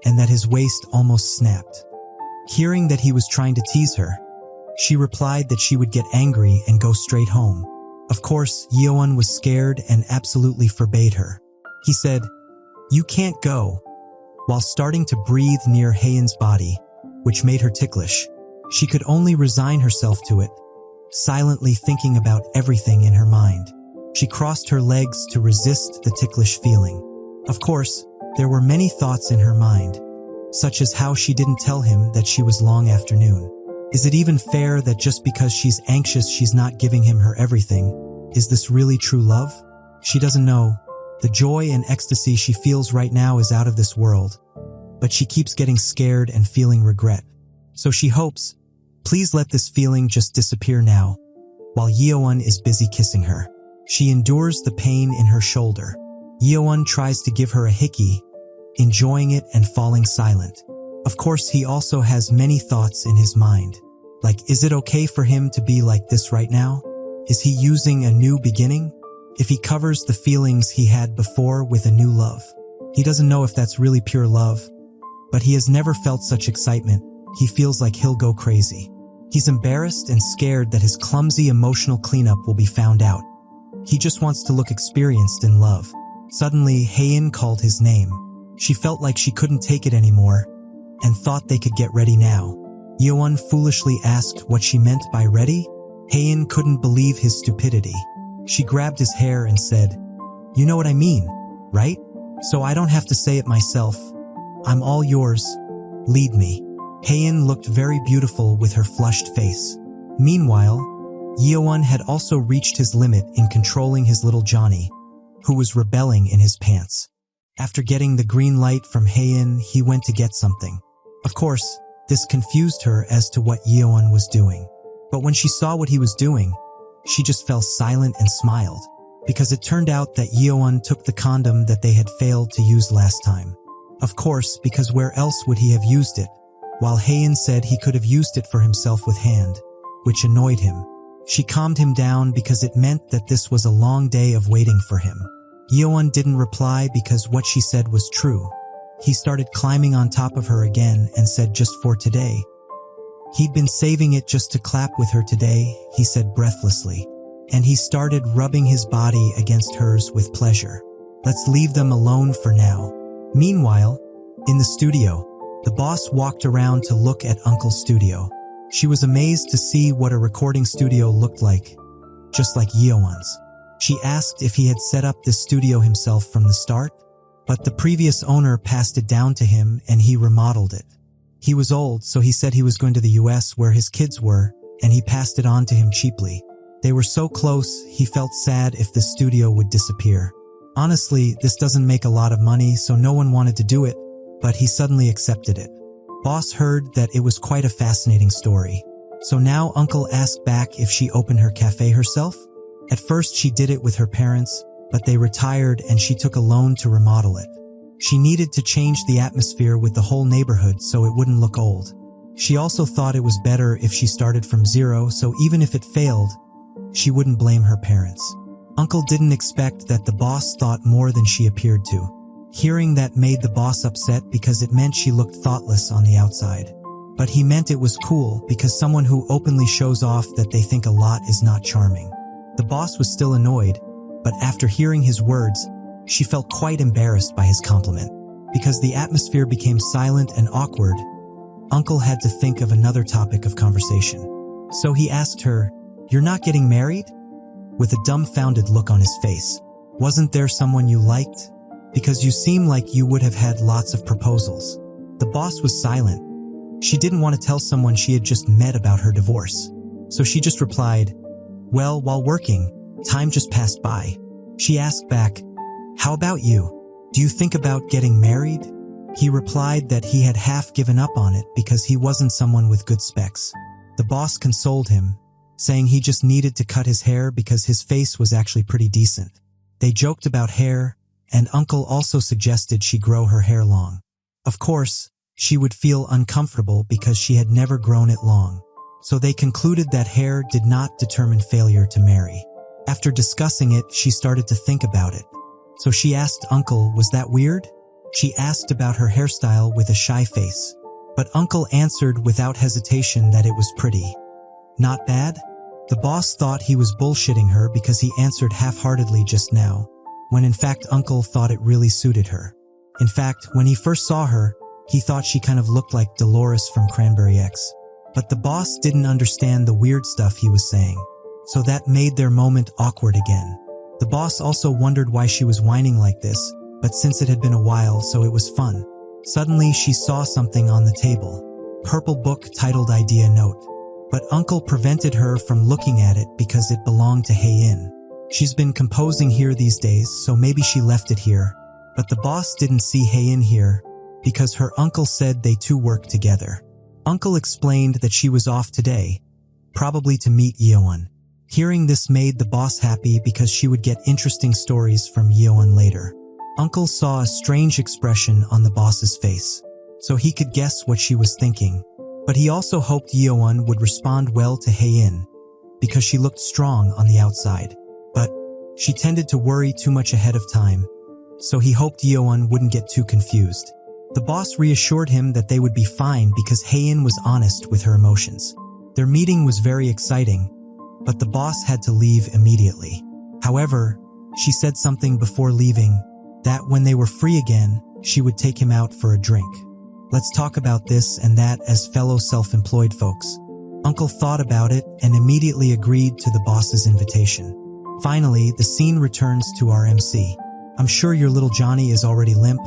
and that his waist almost snapped. Hearing that he was trying to tease her, she replied that she would get angry and go straight home. Of course, Yeowon was scared and absolutely forbade her. He said, "You can't go," while starting to breathe near Haein's body, which made her ticklish. She could only resign herself to it, silently thinking about everything in her mind. She crossed her legs to resist the ticklish feeling. Of course, there were many thoughts in her mind, such as how she didn't tell him that she was long afternoon. Is it even fair that just because she's anxious she's not giving him her everything? Is this really true love? She doesn't know. The joy and ecstasy she feels right now is out of this world, but she keeps getting scared and feeling regret. So she hopes, please let this feeling just disappear now, while Yeowon is busy kissing her. She endures the pain in her shoulder. Yeowon tries to give her a hickey, enjoying it and falling silent. Of course, he also has many thoughts in his mind. Like, is it okay for him to be like this right now? Is he using a new beginning? If he covers the feelings he had before with a new love, he doesn't know if that's really pure love, but he has never felt such excitement. He feels like he'll go crazy. He's embarrassed and scared that his clumsy emotional cleanup will be found out. He just wants to look experienced in love. Suddenly, Haein called his name. She felt like she couldn't take it anymore and thought they could get ready now. Yeowon foolishly asked what she meant by ready. Haein couldn't believe his stupidity. She grabbed his hair and said, "You know what I mean, right? So I don't have to say it myself. I'm all yours. Lead me." Haein looked very beautiful with her flushed face. Meanwhile, Yeowon had also reached his limit in controlling his little Johnny, who was rebelling in his pants. After getting the green light from Haein, he went to get something. Of course, this confused her as to what Yeowon was doing. But when she saw what he was doing, she just fell silent and smiled, because it turned out that Yeowon took the condom that they had failed to use last time. Of course, because where else would he have used it? While Haein said he could have used it for himself with hand, which annoyed him. She calmed him down because it meant that this was a long day of waiting for him. Yeowon didn't reply because what she said was true. He started climbing on top of her again and said just for today. He'd been saving it just to clap with her today, he said breathlessly. And he started rubbing his body against hers with pleasure. Let's leave them alone for now. Meanwhile, in the studio, the boss walked around to look at Uncle's studio. She was amazed to see what a recording studio looked like, just like Yeowon's. She asked if he had set up this studio himself from the start, but the previous owner passed it down to him and he remodeled it. He was old, so he said he was going to the US where his kids were, and he passed it on to him cheaply. They were so close, he felt sad if the studio would disappear. Honestly, this doesn't make a lot of money, so no one wanted to do it, but he suddenly accepted it. Boss heard that it was quite a fascinating story. So now Uncle asked back if she opened her cafe herself. At first she did it with her parents, but they retired and she took a loan to remodel it. She needed to change the atmosphere with the whole neighborhood so it wouldn't look old. She also thought it was better if she started from zero, so even if it failed, she wouldn't blame her parents. Uncle didn't expect that the boss thought more than she appeared to. Hearing that made the boss upset because it meant she looked thoughtless on the outside. But he meant it was cool because someone who openly shows off that they think a lot is not charming. The boss was still annoyed, but after hearing his words, she felt quite embarrassed by his compliment. Because the atmosphere became silent and awkward, Uncle had to think of another topic of conversation. So he asked her, "You're not getting married?" With a dumbfounded look on his face. "Wasn't there someone you liked? Because you seem like you would have had lots of proposals." The boss was silent. She didn't want to tell someone she had just met about her divorce. So she just replied, "Well, while working, time just passed by." She asked back, "How about you? Do you think about getting married?" He replied that he had half given up on it because he wasn't someone with good specs. The boss consoled him, saying he just needed to cut his hair because his face was actually pretty decent. They joked about hair, and Uncle also suggested she grow her hair long. Of course, she would feel uncomfortable because she had never grown it long. So they concluded that hair did not determine failure to marry. After discussing it, she started to think about it. So she asked Uncle, was that weird? She asked about her hairstyle with a shy face. But Uncle answered without hesitation that it was pretty. Not bad? The boss thought he was bullshitting her because he answered half-heartedly just now, when in fact Uncle thought it really suited her. In fact, when he first saw her, he thought she kind of looked like Dolores from Cranberry X. But the boss didn't understand the weird stuff he was saying, so that made their moment awkward again. The boss also wondered why she was whining like this, but since it had been a while, so it was fun. Suddenly she saw something on the table. Purple book titled Idea Note. But Uncle prevented her from looking at it because it belonged to Haein. She's been composing here these days, so maybe she left it here. But the boss didn't see Haein here because her uncle said they two work together. Uncle explained that she was off today, probably to meet Yeowon. Hearing this made the boss happy because she would get interesting stories from Yeowon later. Uncle saw a strange expression on the boss's face, so he could guess what she was thinking. But he also hoped Yeowon would respond well to Haein, because she looked strong on the outside. But she tended to worry too much ahead of time, so he hoped Yeowon wouldn't get too confused. The boss reassured him that they would be fine because Haein was honest with her emotions. Their meeting was very exciting, but the boss had to leave immediately. However, she said something before leaving, that when they were free again, she would take him out for a drink. Let's talk about this and that as fellow self-employed folks. Uncle thought about it and immediately agreed to the boss's invitation. Finally, the scene returns to our MC. I'm sure your little Johnny is already limp,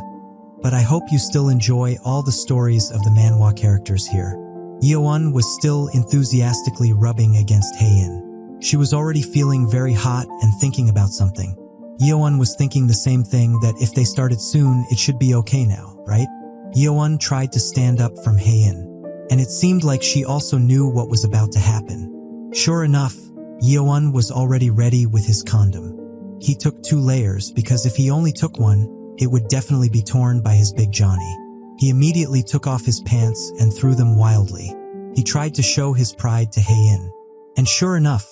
but I hope you still enjoy all the stories of the manhwa characters here. Yeowon was still enthusiastically rubbing against Haein. She was already feeling very hot and thinking about something. Yeowon was thinking the same thing, that if they started soon, it should be okay now, right? Yeowon tried to stand up from Haein, and it seemed like she also knew what was about to happen. Sure enough, Yeowon was already ready with his condom. He took 2 layers because if he only took one, it would definitely be torn by his big Johnny. He immediately took off his pants and threw them wildly. He tried to show his pride to Hae-in. And sure enough,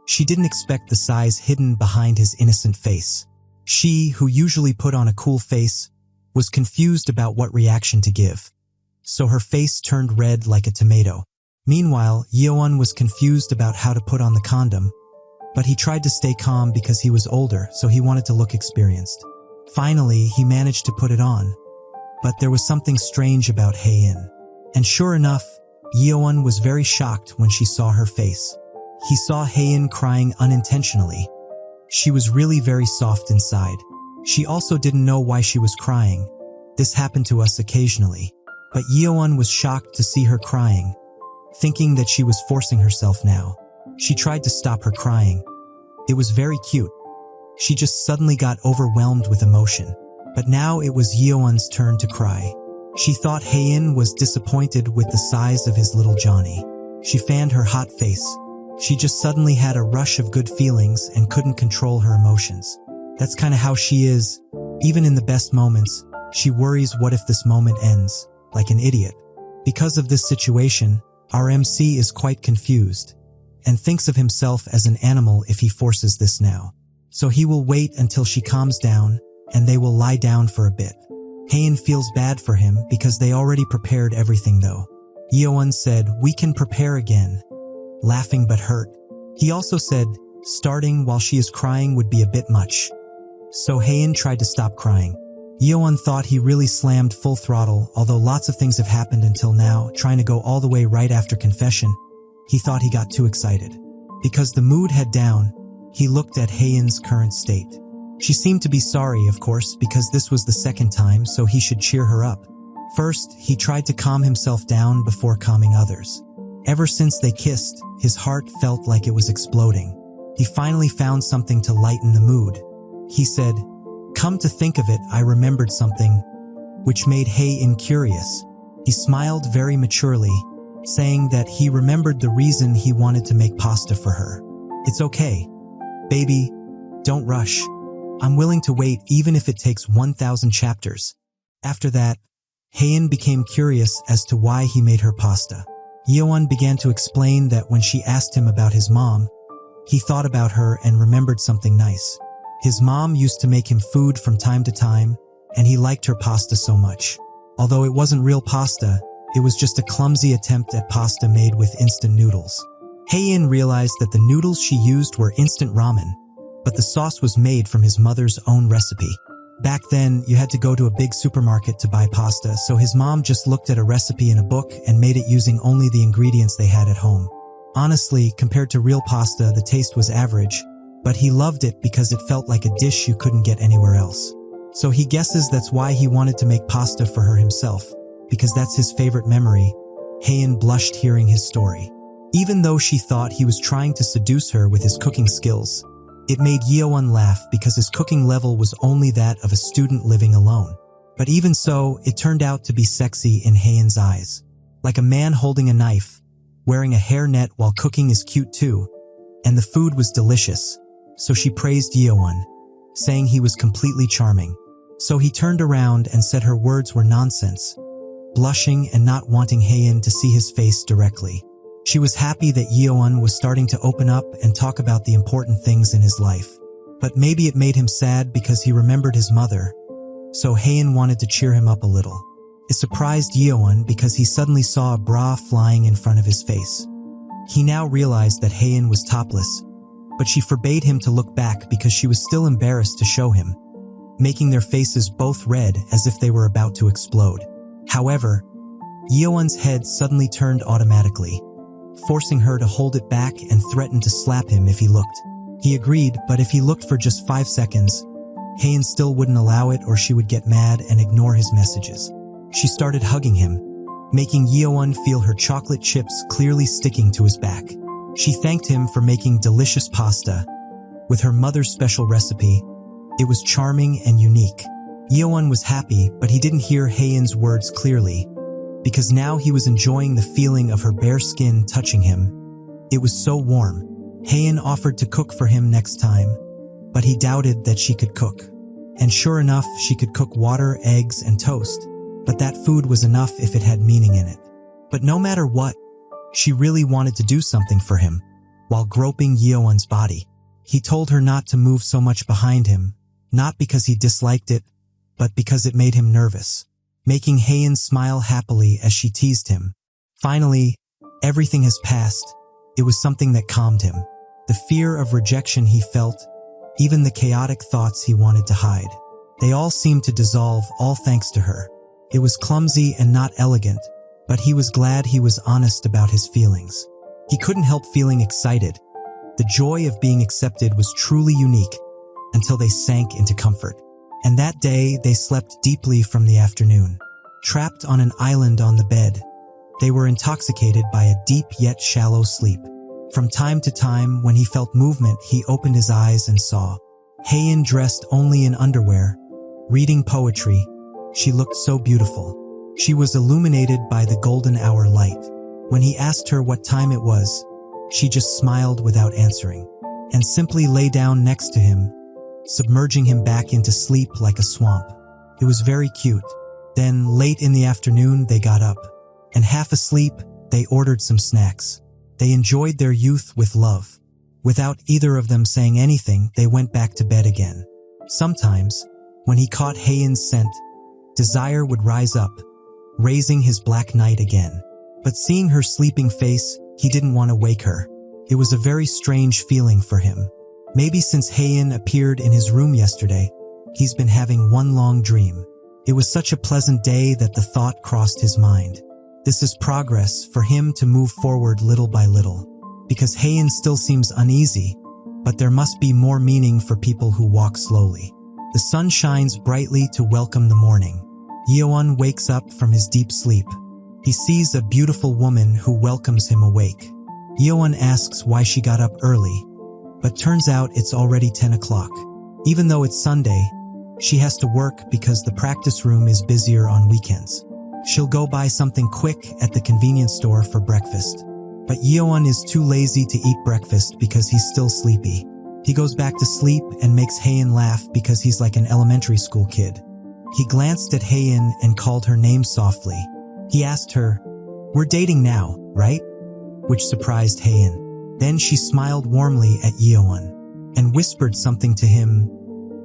she didn't expect the size hidden behind his innocent face. She, who usually put on a cool face, was confused about what reaction to give. So her face turned red like a tomato. Meanwhile, Yeowon was confused about how to put on the condom, but he tried to stay calm because he was older, so he wanted to look experienced. Finally, he managed to put it on, but there was something strange about Hae-in. And sure enough, Yeowon was very shocked when she saw her face. He saw Hae-in crying unintentionally. She was really very soft inside. She also didn't know why she was crying. This happened to us occasionally. But Yeowon was shocked to see her crying, thinking that she was forcing herself now. She tried to stop her crying. It was very cute. She just suddenly got overwhelmed with emotion. But now it was Yeowon's turn to cry. She thought Hae-in was disappointed with the size of his little Johnny. She fanned her hot face. She just suddenly had a rush of good feelings and couldn't control her emotions. That's kind of how she is. Even in the best moments, she worries what if this moment ends, like an idiot. Because of this situation, our MC is quite confused and thinks of himself as an animal if he forces this now. So he will wait until she calms down and they will lie down for a bit. Hae-in feels bad for him because they already prepared everything though. Yeowon said, "We can prepare again," laughing but hurt. He also said, starting while she is crying would be a bit much. So Hae-in tried to stop crying. Yeowon thought he really slammed full throttle, although lots of things have happened until now, trying to go all the way right after confession. He thought he got too excited. Because the mood had down, he looked at Hae-in's current state. She seemed to be sorry, of course, because this was the second time, so he should cheer her up. First, he tried to calm himself down before calming others. Ever since they kissed, his heart felt like it was exploding. He finally found something to lighten the mood. He said, "Come to think of it, I remembered something," which made Hae-in curious. He smiled very maturely, saying that he remembered the reason he wanted to make pasta for her. "It's okay. Baby, don't rush. I'm willing to wait even if it takes 1,000 chapters. After that, Hae-in became curious as to why he made her pasta. Yeowon began to explain that when she asked him about his mom, he thought about her and remembered something nice. His mom used to make him food from time to time, and he liked her pasta so much. Although it wasn't real pasta, it was just a clumsy attempt at pasta made with instant noodles. Hae-in realized that the noodles she used were instant ramen, but the sauce was made from his mother's own recipe. Back then, you had to go to a big supermarket to buy pasta, so his mom just looked at a recipe in a book and made it using only the ingredients they had at home. Honestly, compared to real pasta, the taste was average, but he loved it because it felt like a dish you couldn't get anywhere else. So he guesses that's why he wanted to make pasta for her himself, because that's his favorite memory. Hae-in blushed hearing his story. Even though she thought he was trying to seduce her with his cooking skills, it made Yeowon laugh because his cooking level was only that of a student living alone. But even so, it turned out to be sexy in Hae-in's eyes. Like a man holding a knife, wearing a hairnet while cooking is cute too, and the food was delicious. So she praised Yeowon, saying he was completely charming. So he turned around and said her words were nonsense, blushing and not wanting Hae-in to see his face directly. She was happy that Yeowon was starting to open up and talk about the important things in his life. But maybe it made him sad because he remembered his mother, so Hae-in wanted to cheer him up a little. It surprised Yeowon because he suddenly saw a bra flying in front of his face. He now realized that Hae-in was topless, but she forbade him to look back because she was still embarrassed to show him, making their faces both red as if they were about to explode. However, Yeowon's head suddenly turned automatically, forcing her to hold it back and threaten to slap him if he looked. He agreed, but if he looked for just 5 seconds, Hae-in still wouldn't allow it or she would get mad and ignore his messages. She started hugging him, making Yeowon feel her chocolate chips clearly sticking to his back. She thanked him for making delicious pasta with her mother's special recipe. It was charming and unique. Yeowon was happy, but he didn't hear Hae-in's words clearly, because now he was enjoying the feeling of her bare skin touching him. It was so warm. Hae-in offered to cook for him next time, but he doubted that she could cook. And sure enough, she could cook water, eggs, and toast. But that food was enough if it had meaning in it. But no matter what, she really wanted to do something for him. While groping Yeowon's body, he told her not to move so much behind him, not because he disliked it, but because it made him nervous, making Haein smile happily as she teased him. Finally, everything has passed. It was something that calmed him. The fear of rejection he felt, even the chaotic thoughts he wanted to hide. They all seemed to dissolve, all thanks to her. It was clumsy and not elegant, but he was glad he was honest about his feelings. He couldn't help feeling excited. The joy of being accepted was truly unique until they sank into comfort. And that day, they slept deeply from the afternoon. Trapped on an island on the bed, they were intoxicated by a deep yet shallow sleep. From time to time, when he felt movement, he opened his eyes and saw Haein dressed only in underwear, reading poetry. She looked so beautiful. She was illuminated by the golden hour light. When he asked her what time it was, she just smiled without answering, and simply lay down next to him, submerging him back into sleep like a swamp. It was very cute. Then, late in the afternoon, they got up, and half asleep, they ordered some snacks. They enjoyed their youth with love. Without either of them saying anything, they went back to bed again. Sometimes, when he caught Haein's scent, desire would rise up, raising his black knight again. But seeing her sleeping face, he didn't want to wake her. It was a very strange feeling for him. Maybe since Haein appeared in his room yesterday, he's been having one long dream. It was such a pleasant day that the thought crossed his mind. This is progress for him to move forward little by little. Because Haein still seems uneasy, but there must be more meaning for people who walk slowly. The sun shines brightly to welcome the morning. Yeowon wakes up from his deep sleep. He sees a beautiful woman who welcomes him awake. Yeowon asks why she got up early, but turns out it's already 10 o'clock. Even though it's Sunday, she has to work because the practice room is busier on weekends. She'll go buy something quick at the convenience store for breakfast. But Yeowon is too lazy to eat breakfast because he's still sleepy. He goes back to sleep and makes Haein laugh because he's like an elementary school kid. He glanced at Haein and called her name softly. He asked her, "We're dating now, right?" Which surprised Haein. Then she smiled warmly at Yeowon and whispered something to him.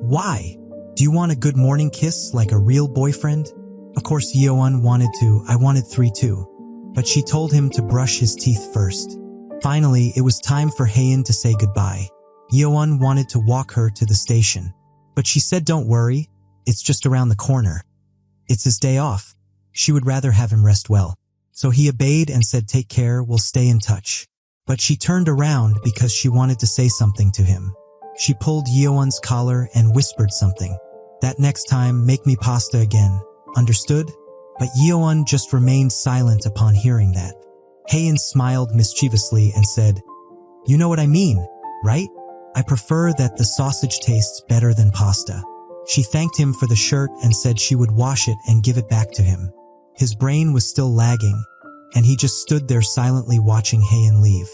"Why? Do you want a good morning kiss like a real boyfriend?" Of course Yeowon wanted to. I wanted 3 too. But she told him to brush his teeth first. Finally, it was time for Haein to say goodbye. Yeowon wanted to walk her to the station, but she said don't worry, it's just around the corner. It's his day off. She would rather have him rest well. So he obeyed and said take care, we'll stay in touch. But she turned around because she wanted to say something to him. She pulled Yeowon's collar and whispered something. That next time, make me pasta again. Understood? But Yeowon just remained silent upon hearing that. Haein smiled mischievously and said, "You know what I mean, right? I prefer that the sausage tastes better than pasta." She thanked him for the shirt and said she would wash it and give it back to him. His brain was still lagging, and he just stood there silently watching Haein leave.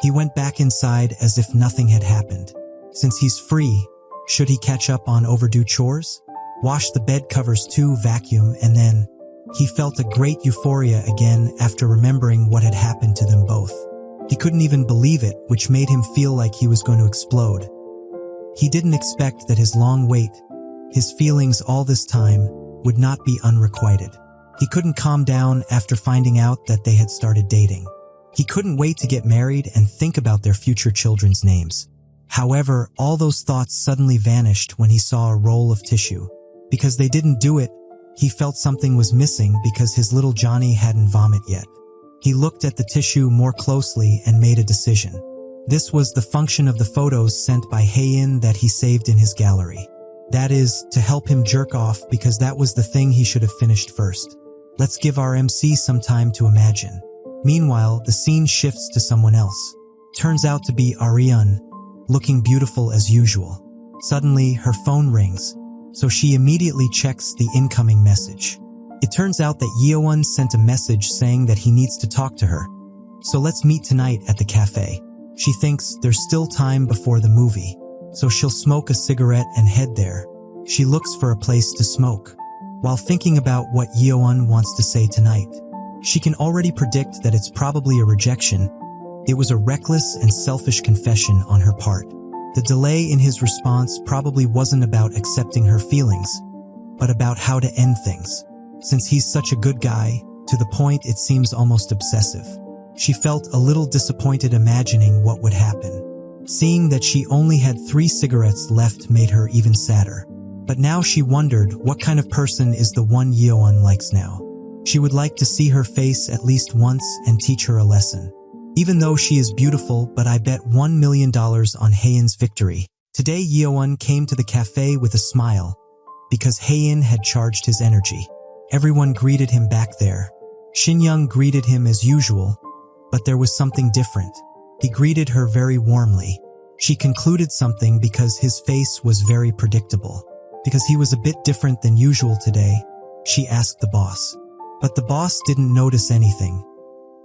He went back inside as if nothing had happened. Since he's free, should he catch up on overdue chores? Wash the bed covers too, vacuum, and then he felt a great euphoria again after remembering what had happened to them both. He couldn't even believe it, which made him feel like he was going to explode. He didn't expect that his long wait, his feelings all this time, would not be unrequited. He couldn't calm down after finding out that they had started dating. He couldn't wait to get married and think about their future children's names. However, all those thoughts suddenly vanished when he saw a roll of tissue. Because they didn't do it, he felt something was missing because his little Johnny hadn't vomited yet. He looked at the tissue more closely and made a decision. This was the function of the photos sent by Haein that he saved in his gallery. That is, to help him jerk off because that was the thing he should have finished first. Let's give our MC some time to imagine. Meanwhile, the scene shifts to someone else. Turns out to be Ariane, looking beautiful as usual. Suddenly, her phone rings, so she immediately checks the incoming message. It turns out that Yeowon sent a message saying that he needs to talk to her. So let's meet tonight at the cafe. She thinks there's still time before the movie, so she'll smoke a cigarette and head there. She looks for a place to smoke. While thinking about what Yeon wants to say tonight, she can already predict that it's probably a rejection. It was a reckless and selfish confession on her part. The delay in his response probably wasn't about accepting her feelings, but about how to end things. Since he's such a good guy, to the point it seems almost obsessive. She felt a little disappointed imagining what would happen. Seeing that she only had 3 cigarettes left made her even sadder. But now she wondered what kind of person is the one Yeon likes now. She would like to see her face at least once and teach her a lesson. Even though she is beautiful, but I bet $1 million on Haeun's victory. Today Yeon came to the cafe with a smile, because Haeun had charged his energy. Everyone greeted him back there. Shin-young greeted him as usual, but there was something different. He greeted her very warmly. She concluded something because his face was very predictable. Because he was a bit different than usual today, she asked the boss. But the boss didn't notice anything.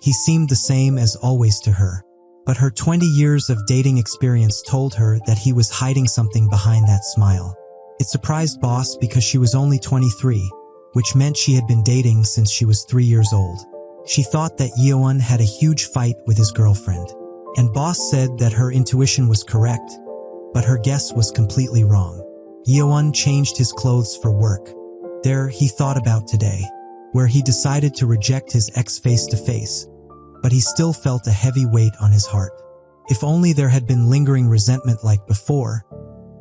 He seemed the same as always to her. But her 20 years of dating experience told her that he was hiding something behind that smile. It surprised boss because she was only 23, which meant she had been dating since she was 3 years old. She thought that Yeon had a huge fight with his girlfriend. And boss said that her intuition was correct, but her guess was completely wrong. Yeon changed his clothes for work. There he thought about today, where he decided to reject his ex face to face, but he still felt a heavy weight on his heart. If only there had been lingering resentment like before,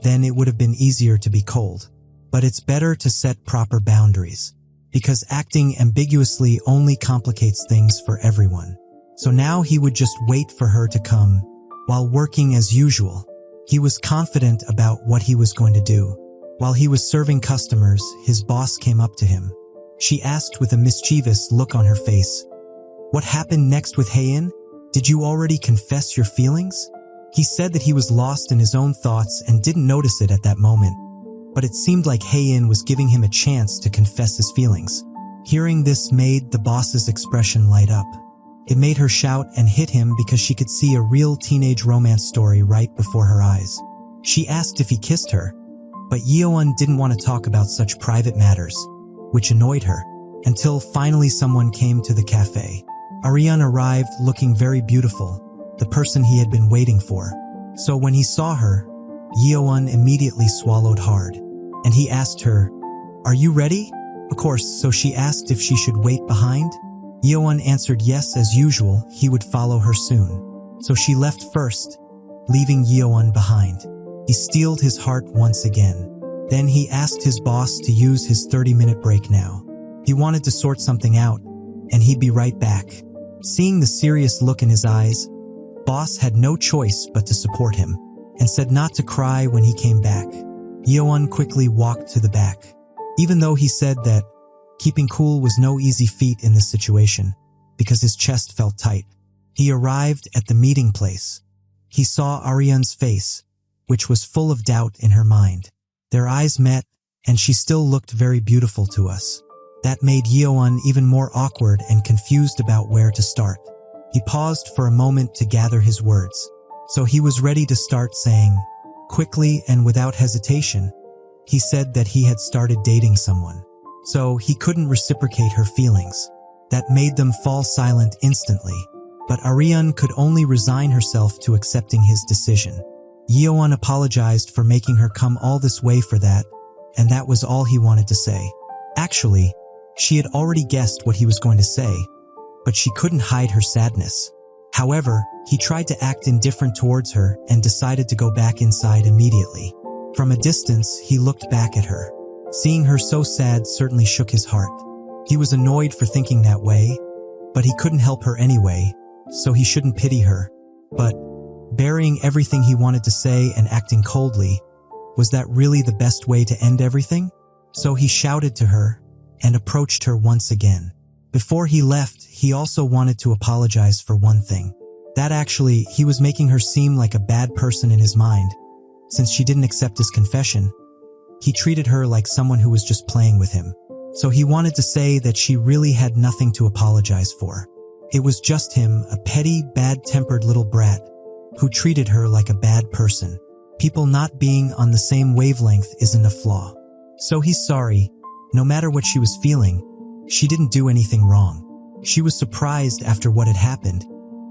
then it would have been easier to be cold. But it's better to set proper boundaries, because acting ambiguously only complicates things for everyone. So now he would just wait for her to come, while working as usual. He was confident about what he was going to do. While he was serving customers, his boss came up to him. She asked with a mischievous look on her face, "What happened next with Haeun? Did you already confess your feelings?" He said that he was lost in his own thoughts and didn't notice it at that moment, but it seemed like Haeun was giving him a chance to confess his feelings. Hearing this made the boss's expression light up. It made her shout and hit him because she could see a real teenage romance story right before her eyes. She asked if he kissed her, but Yeon didn't want to talk about such private matters, which annoyed her, until finally someone came to the cafe. Ariane arrived looking very beautiful, the person he had been waiting for. So when he saw her, Yeon immediately swallowed hard, and he asked her, "Are you ready?" Of course, so she asked if she should wait behind. Yeon answered yes, as usual, he would follow her soon. So she left first, leaving Yeon behind. He steeled his heart once again. Then he asked his boss to use his 30-minute break now. He wanted to sort something out, and he'd be right back. Seeing the serious look in his eyes, boss had no choice but to support him, and said not to cry when he came back. Yeon quickly walked to the back. Even though he said that keeping cool was no easy feat in this situation, because his chest felt tight. He arrived at the meeting place. He saw Ariane's face, which was full of doubt in her mind. Their eyes met, and she still looked very beautiful to us. That made Yeon even more awkward and confused about where to start. He paused for a moment to gather his words. So he was ready to start saying, quickly and without hesitation, he said that he had started dating someone. So he couldn't reciprocate her feelings. That made them fall silent instantly. But Ariane could only resign herself to accepting his decision. Yeon apologized for making her come all this way for that, and that was all he wanted to say. Actually, she had already guessed what he was going to say, but she couldn't hide her sadness. However, he tried to act indifferent towards her and decided to go back inside immediately. From a distance, he looked back at her. Seeing her so sad certainly shook his heart. He was annoyed for thinking that way, but he couldn't help her anyway, so he shouldn't pity her. But, burying everything he wanted to say and acting coldly, was that really the best way to end everything? So he shouted to her and approached her once again. Before he left, he also wanted to apologize for one thing. That actually, he was making her seem like a bad person in his mind. Since she didn't accept his confession, he treated her like someone who was just playing with him. So he wanted to say that she really had nothing to apologize for. It was just him, a petty, bad-tempered little brat, who treated her like a bad person. People not being on the same wavelength isn't a flaw. So he's sorry. No matter what she was feeling, she didn't do anything wrong. She was surprised after what had happened.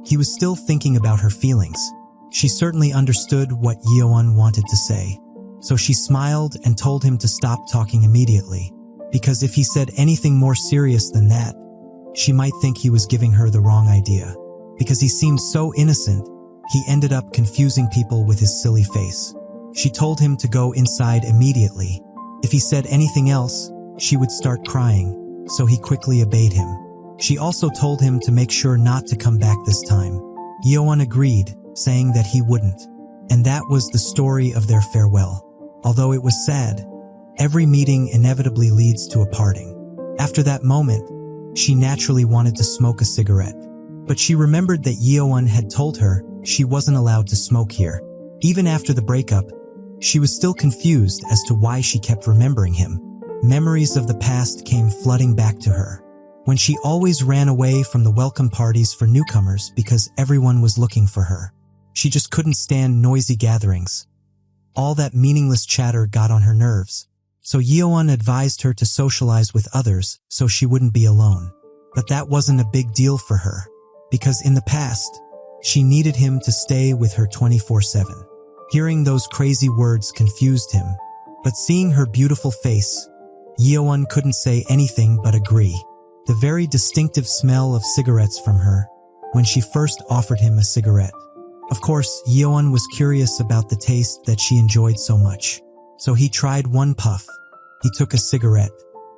He was still thinking about her feelings. She certainly understood what Yeowon wanted to say. So she smiled and told him to stop talking immediately, because if he said anything more serious than that, she might think he was giving her the wrong idea. Because he seemed so innocent, he ended up confusing people with his silly face. She told him to go inside immediately. If he said anything else, she would start crying, so he quickly obeyed him. She also told him to make sure not to come back this time. Yeowon agreed, saying that he wouldn't. And that was the story of their farewell. Although it was sad, every meeting inevitably leads to a parting. After that moment, she naturally wanted to smoke a cigarette. But she remembered that Yeowon had told her she wasn't allowed to smoke here. Even after the breakup, she was still confused as to why she kept remembering him. Memories of the past came flooding back to her. When she always ran away from the welcome parties for newcomers because everyone was looking for her. She just couldn't stand noisy gatherings. All that meaningless chatter got on her nerves. So Yeowon advised her to socialize with others so she wouldn't be alone. But that wasn't a big deal for her, because in the past, she needed him to stay with her 24/7. Hearing those crazy words confused him, but seeing her beautiful face, Yeowon couldn't say anything but agree. The very distinctive smell of cigarettes from her when she first offered him a cigarette. Of course, Yeowon was curious about the taste that she enjoyed so much. So he tried one puff. He took a cigarette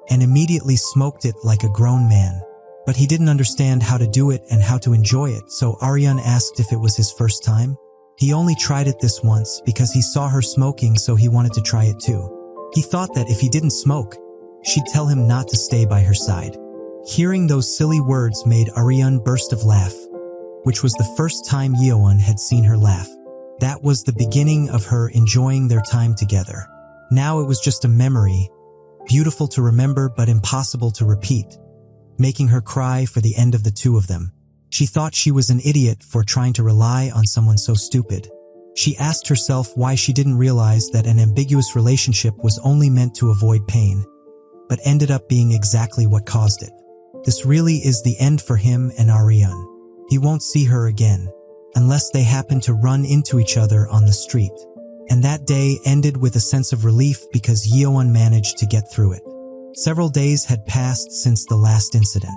and immediately smoked it like a grown man. But he didn't understand how to do it and how to enjoy it, so Aryun asked if it was his first time. He only tried it this once because he saw her smoking, so he wanted to try it too. He thought that if he didn't smoke, she'd tell him not to stay by her side. Hearing those silly words made Aryun burst of laugh, which was the first time Yeowon had seen her laugh. That was the beginning of her enjoying their time together. Now it was just a memory, beautiful to remember but impossible to repeat, making her cry for the end of the two of them. She thought she was an idiot for trying to rely on someone so stupid. She asked herself why she didn't realize that an ambiguous relationship was only meant to avoid pain, but ended up being exactly what caused it. This really is the end for him and Aryun. He won't see her again, unless they happen to run into each other on the street. And that day ended with a sense of relief because Yeowon managed to get through it. Several days had passed since the last incident.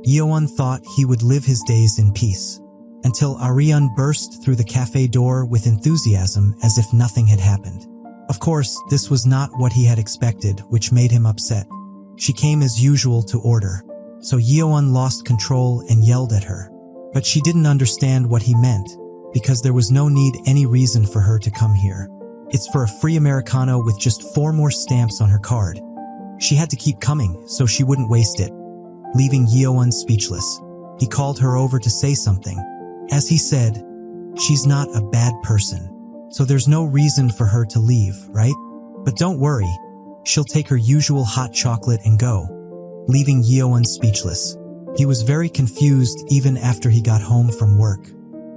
Yeowon thought he would live his days in peace, until Aryun burst through the cafe door with enthusiasm as if nothing had happened. Of course, this was not what he had expected, which made him upset. She came as usual to order, so Yeowon lost control and yelled at her. But she didn't understand what he meant, because there was no need any reason for her to come here. It's for a free Americano with just 4 more stamps on her card. She had to keep coming so she wouldn't waste it, leaving Yeowon speechless. He called her over to say something. As he said, she's not a bad person, so there's no reason for her to leave, right? But don't worry, she'll take her usual hot chocolate and go, leaving Yeowon speechless. He was very confused even after he got home from work.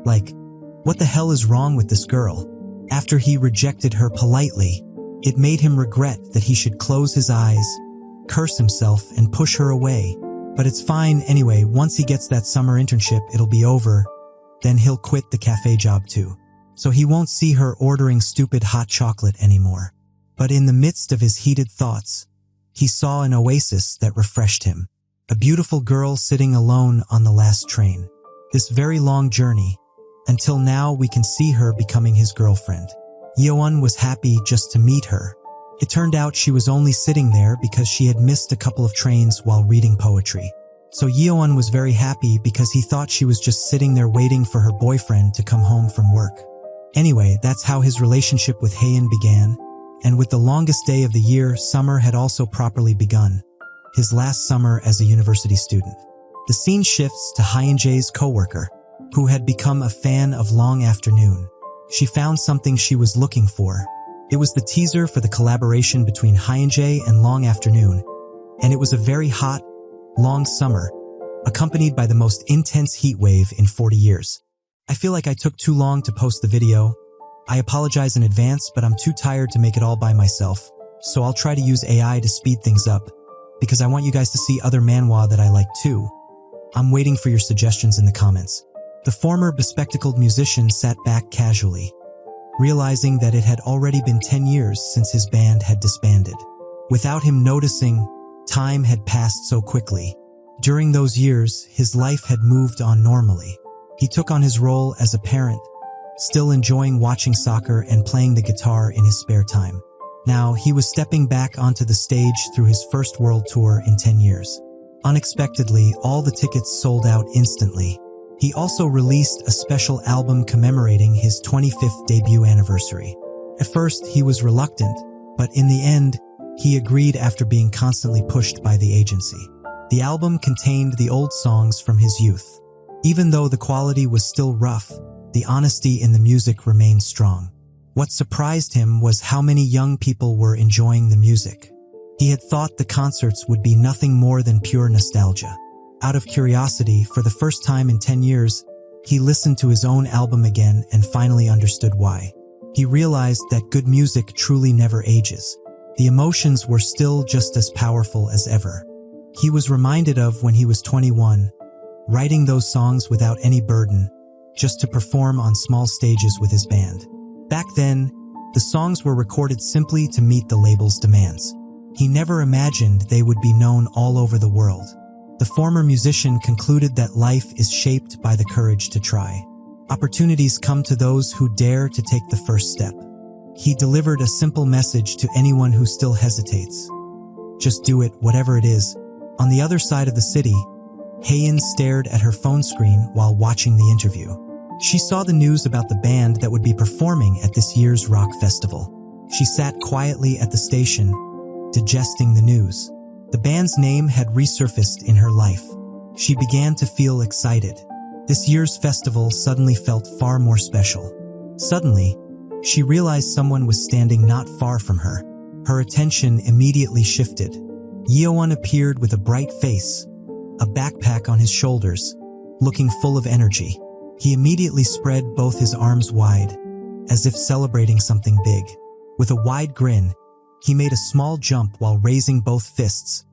Like, what the hell is wrong with this girl? After he rejected her politely, it made him regret that he should close his eyes, curse himself, and push her away. But it's fine anyway. Once he gets that summer internship, it'll be over. Then he'll quit the cafe job too. So he won't see her ordering stupid hot chocolate anymore. But in the midst of his heated thoughts, he saw an oasis that refreshed him. A beautiful girl sitting alone on the last train. This very long journey, until now we can see her becoming his girlfriend. Yeowon was happy just to meet her. It turned out she was only sitting there because she had missed a couple of trains while reading poetry. So Yeowon was very happy because he thought she was just sitting there waiting for her boyfriend to come home from work. Anyway, that's how his relationship with Haein began, and with the longest day of the year, summer had also properly begun. His last summer as a university student. The scene shifts to Hyunjae's coworker, who had become a fan of Long Afternoon. She found something she was looking for. It was the teaser for the collaboration between Hyunjae and Long Afternoon, and it was a very hot, long summer, accompanied by the most intense heat wave in 40 years. I feel like I took too long to post the video. I apologize in advance, but I'm too tired to make it all by myself. so I'll try to use AI to speed things up, because I want you guys to see other manhwa that I like too. I'm waiting for your suggestions in the comments. The former bespectacled musician sat back casually, realizing that it had already been 10 years since his band had disbanded. Without him noticing, time had passed so quickly. During those years, his life had moved on normally. He took on his role as a parent, still enjoying watching soccer and playing the guitar in his spare time. Now, he was stepping back onto the stage through his first world tour in 10 years. Unexpectedly, all the tickets sold out instantly. He also released a special album commemorating his 25th debut anniversary. At first, he was reluctant, but in the end, he agreed after being constantly pushed by the agency. The album contained the old songs from his youth. Even though the quality was still rough, the honesty in the music remained strong. What surprised him was how many young people were enjoying the music. He had thought the concerts would be nothing more than pure nostalgia. Out of curiosity, for the first time in 10 years, he listened to his own album again and finally understood why. He realized that good music truly never ages. The emotions were still just as powerful as ever. He was reminded of when he was 21, writing those songs without any burden, just to perform on small stages with his band. Back then, the songs were recorded simply to meet the label's demands. He never imagined they would be known all over the world. The former musician concluded that life is shaped by the courage to try. Opportunities come to those who dare to take the first step. He delivered a simple message to anyone who still hesitates. Just do it, whatever it is. On the other side of the city, Haein stared at her phone screen while watching the interview. She saw the news about the band that would be performing at this year's rock festival. She sat quietly at the station, digesting the news. The band's name had resurfaced in her life. She began to feel excited. This year's festival suddenly felt far more special. Suddenly, she realized someone was standing not far from her. Her attention immediately shifted. Yeowon appeared with a bright face, a backpack on his shoulders, looking full of energy. He immediately spread both his arms wide, as if celebrating something big. With a wide grin, he made a small jump while raising both fists,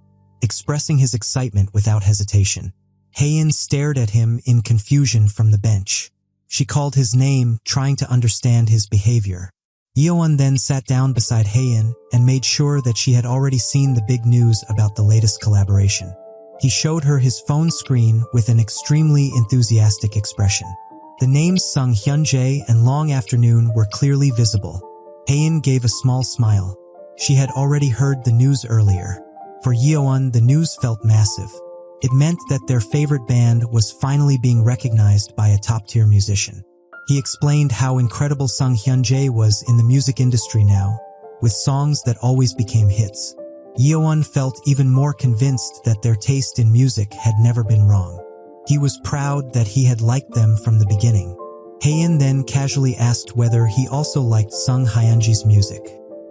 expressing his excitement without hesitation. Haein stared at him in confusion from the bench. She called his name, trying to understand his behavior. Yeowon then sat down beside Haein and made sure that she had already seen the big news about the latest collaboration. He showed her his phone screen with an extremely enthusiastic expression. The names Sung Hyun-jae and Long Afternoon were clearly visible. Haein gave a small smile. She had already heard the news earlier. For Yeowon, the news felt massive. It meant that their favorite band was finally being recognized by a top-tier musician. He explained how incredible Sung Hyun-jae was in the music industry now, with songs that always became hits. Yeowon felt even more convinced that their taste in music had never been wrong. He was proud that he had liked them from the beginning. Haein then casually asked whether he also liked Sung Hyun-jae's music.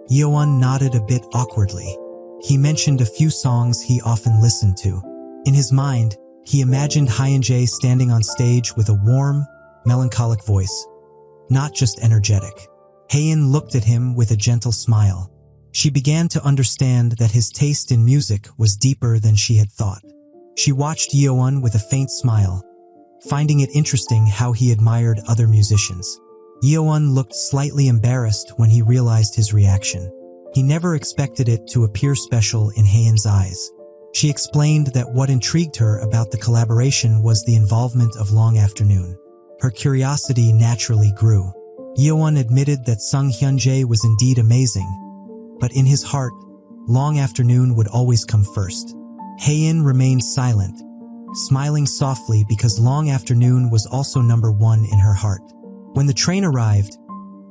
Yeowon nodded a bit awkwardly. He mentioned a few songs he often listened to. In his mind, he imagined Hyun-jae standing on stage with a warm, melancholic voice, not just energetic. Haein looked at him with a gentle smile. She began to understand that his taste in music was deeper than she had thought. She watched Yeowon with a faint smile, finding it interesting how he admired other musicians. Yeowon looked slightly embarrassed when he realized his reaction. He never expected it to appear special in Haein's eyes. She explained that what intrigued her about the collaboration was the involvement of Long Afternoon. Her curiosity naturally grew. Yeowon admitted that Sung Hyun-jae was indeed amazing, but in his heart, Long Afternoon would always come first. Haein remained silent, smiling softly because Long Afternoon was also number one in her heart. When the train arrived,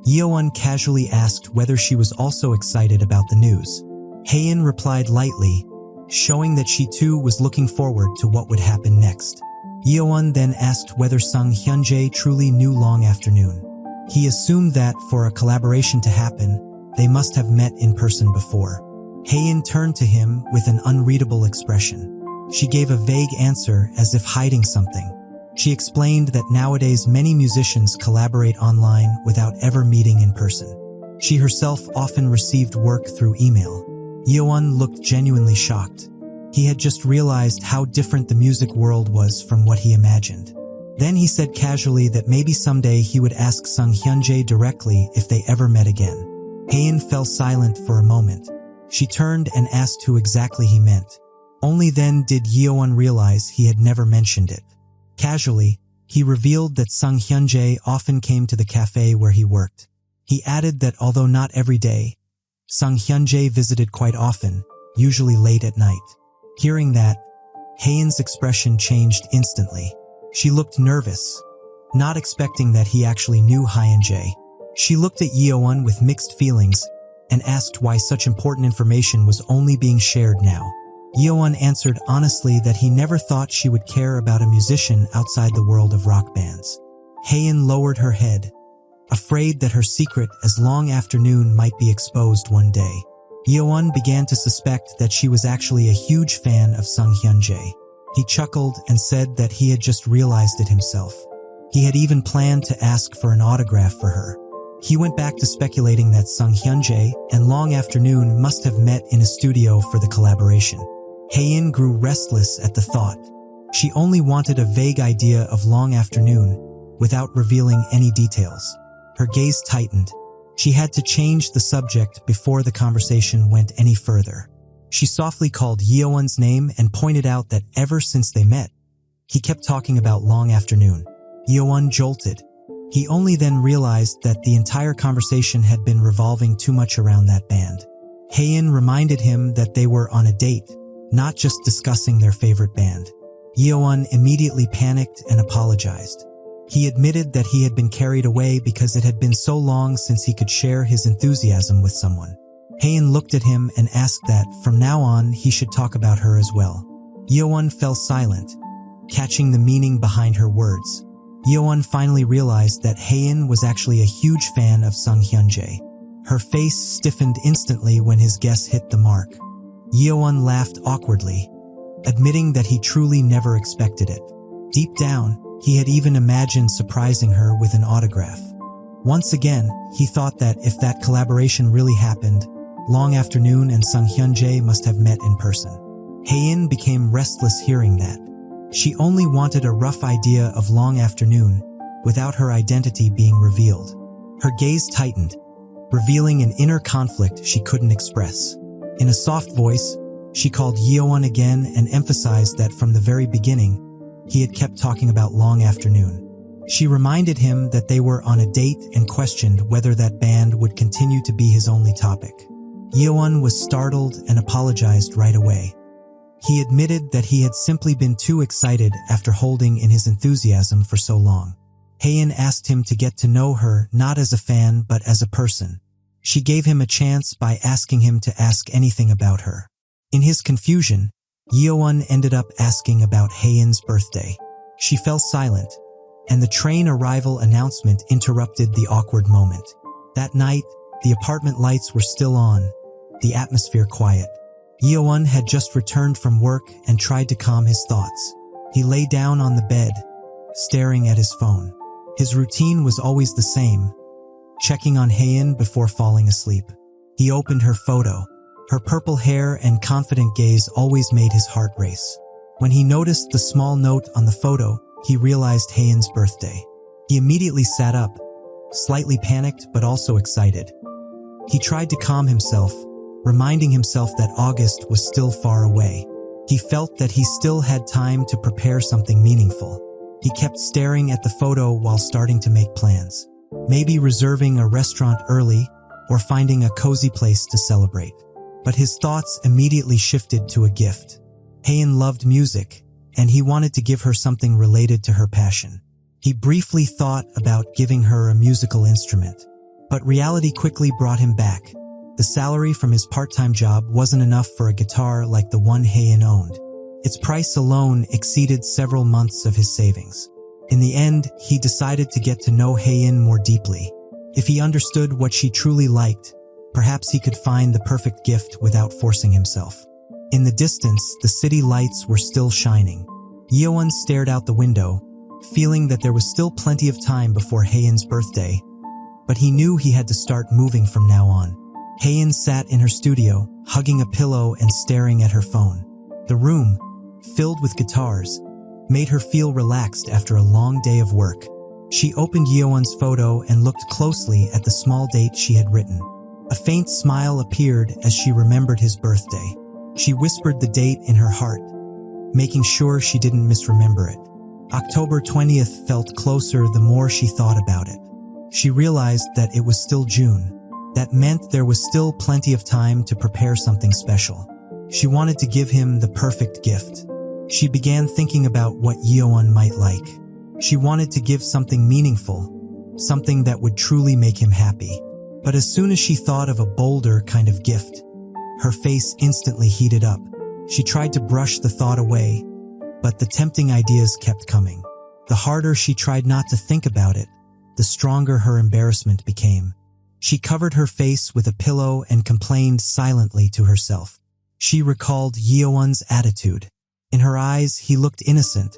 Yeowon casually asked whether she was also excited about the news. Haein replied lightly, showing that she too was looking forward to what would happen next. Yeowon then asked whether Sung Hyun-jae truly knew Long Afternoon. He assumed that for a collaboration to happen, they must have met in person before. Haein turned to him with an unreadable expression. She gave a vague answer as if hiding something. She explained that nowadays many musicians collaborate online without ever meeting in person. She herself often received work through email. Yeowon looked genuinely shocked. He had just realized how different the music world was from what he imagined. Then he said casually that maybe someday he would ask Sung Hyunjae directly if they ever met again. Haein fell silent for a moment. She turned and asked who exactly he meant. Only then did Yeowon realize he had never mentioned it. Casually, he revealed that Sung Hyunjae often came to the cafe where he worked. He added that although not every day, Sung Hyunjae visited quite often, usually late at night. Hearing that, Haein's expression changed instantly. She looked nervous, not expecting that he actually knew Hyunjae. She looked at Yeowon with mixed feelings and asked why such important information was only being shared now. Yeowon answered honestly that he never thought she would care about a musician outside the world of rock bands. Haein lowered her head, afraid that her secret as long afternoon might be exposed one day. Yeowon began to suspect that she was actually a huge fan of Sung Hyunjae. He chuckled and said that he had just realized it himself. He had even planned to ask for an autograph for her. He went back to speculating that Sung Hyunjae and Long Afternoon must have met in a studio for the collaboration. Haein grew restless at the thought. She only wanted a vague idea of Long Afternoon without revealing any details. Her gaze tightened. She had to change the subject before the conversation went any further. She softly called Yeowon's name and pointed out that ever since they met, he kept talking about Long Afternoon. Yeowon jolted. He only then realized that the entire conversation had been revolving too much around that band. Haein reminded him that they were on a date, not just discussing their favorite band. Yeowon immediately panicked and apologized. He admitted that he had been carried away because it had been so long since he could share his enthusiasm with someone. Haein looked at him and asked that, from now on, he should talk about her as well. Yeowon fell silent, catching the meaning behind her words. Yeowon finally realized that Haein was actually a huge fan of Sung Hyunjae. Her face stiffened instantly when his guess hit the mark. Yeowon laughed awkwardly, admitting that he truly never expected it. Deep down, he had even imagined surprising her with an autograph. Once again, he thought that if that collaboration really happened, Long Afternoon and Sung Hyunjae must have met in person. Haein became restless hearing that. She only wanted a rough idea of Long Afternoon, without her identity being revealed. Her gaze tightened, revealing an inner conflict she couldn't express. In a soft voice, she called Yeowon again and emphasized that from the very beginning, he had kept talking about Long Afternoon. She reminded him that they were on a date and questioned whether that band would continue to be his only topic. Yeowon was startled and apologized right away. He admitted that he had simply been too excited after holding in his enthusiasm for so long. Haein asked him to get to know her not as a fan but as a person. She gave him a chance by asking him to ask anything about her. In his confusion, Yeowon ended up asking about Haein's birthday. She fell silent, and the train arrival announcement interrupted the awkward moment. That night, the apartment lights were still on, the atmosphere quiet. Yeowon had just returned from work and tried to calm his thoughts. He lay down on the bed, staring at his phone. His routine was always the same, checking on Haein before falling asleep. He opened her photo. Her purple hair and confident gaze always made his heart race. When he noticed the small note on the photo, he realized Haein's birthday. He immediately sat up, slightly panicked but also excited. He tried to calm himself, reminding himself that August was still far away. He felt that he still had time to prepare something meaningful. He kept staring at the photo while starting to make plans. Maybe reserving a restaurant early or finding a cozy place to celebrate. But his thoughts immediately shifted to a gift. Haein loved music, and he wanted to give her something related to her passion. He briefly thought about giving her a musical instrument, but reality quickly brought him back. The salary from his part-time job wasn't enough for a guitar like the one Haein owned. Its price alone exceeded several months of his savings. In the end, he decided to get to know Haein more deeply. If he understood what she truly liked, perhaps he could find the perfect gift without forcing himself. In the distance, the city lights were still shining. Yeowon stared out the window, feeling that there was still plenty of time before Haein's birthday, but he knew he had to start moving from now on. Haein sat in her studio, hugging a pillow and staring at her phone. The room, filled with guitars, made her feel relaxed after a long day of work. She opened Yeowon's photo and looked closely at the small date she had written. A faint smile appeared as she remembered his birthday. She whispered the date in her heart, making sure she didn't misremember it. October 20th felt closer the more she thought about it. She realized that it was still June. That meant there was still plenty of time to prepare something special. She wanted to give him the perfect gift. She began thinking about what Yeowon might like. She wanted to give something meaningful, something that would truly make him happy. But as soon as she thought of a bolder kind of gift, her face instantly heated up. She tried to brush the thought away, but the tempting ideas kept coming. The harder she tried not to think about it, the stronger her embarrassment became. She covered her face with a pillow and complained silently to herself. She recalled Yeowon's attitude. In her eyes, he looked innocent,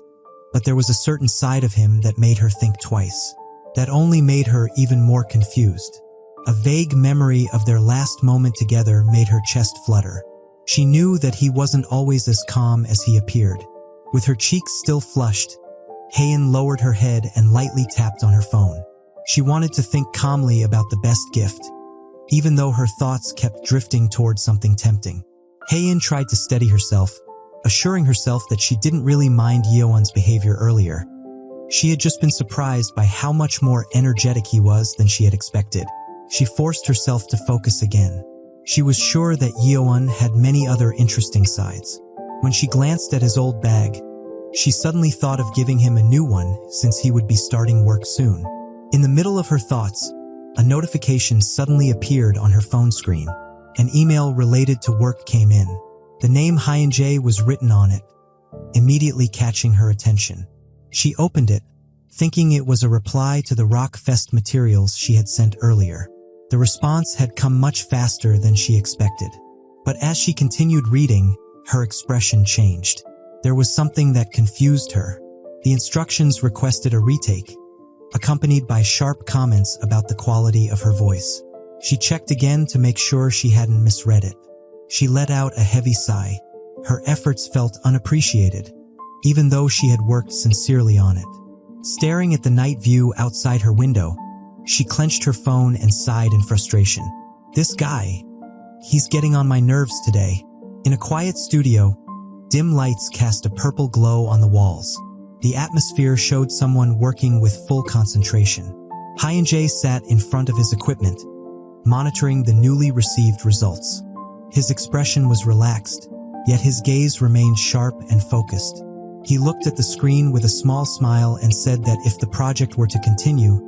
but there was a certain side of him that made her think twice. That only made her even more confused. A vague memory of their last moment together made her chest flutter. She knew that he wasn't always as calm as he appeared. With her cheeks still flushed, Haein lowered her head and lightly tapped on her phone. She wanted to think calmly about the best gift, even though her thoughts kept drifting towards something tempting. Haein tried to steady herself, assuring herself that she didn't really mind Yeowon's behavior earlier. She had just been surprised by how much more energetic he was than she had expected. She forced herself to focus again. She was sure that Yeowon had many other interesting sides. When she glanced at his old bag, she suddenly thought of giving him a new one since he would be starting work soon. In the middle of her thoughts, a notification suddenly appeared on her phone screen. An email related to work came in. The name Hyunjae was written on it, immediately catching her attention. She opened it, thinking it was a reply to the Rock Fest materials she had sent earlier. The response had come much faster than she expected. But as she continued reading, her expression changed. There was something that confused her. The instructions requested a retake, accompanied by sharp comments about the quality of her voice. She checked again to make sure she hadn't misread it. She let out a heavy sigh. Her efforts felt unappreciated, even though she had worked sincerely on it. Staring at the night view outside her window, she clenched her phone and sighed in frustration. This guy, he's getting on my nerves today. In a quiet studio, dim lights cast a purple glow on the walls. The atmosphere showed someone working with full concentration. Hyunjae sat in front of his equipment, monitoring the newly received results. His expression was relaxed, yet his gaze remained sharp and focused. He looked at the screen with a small smile and said that if the project were to continue,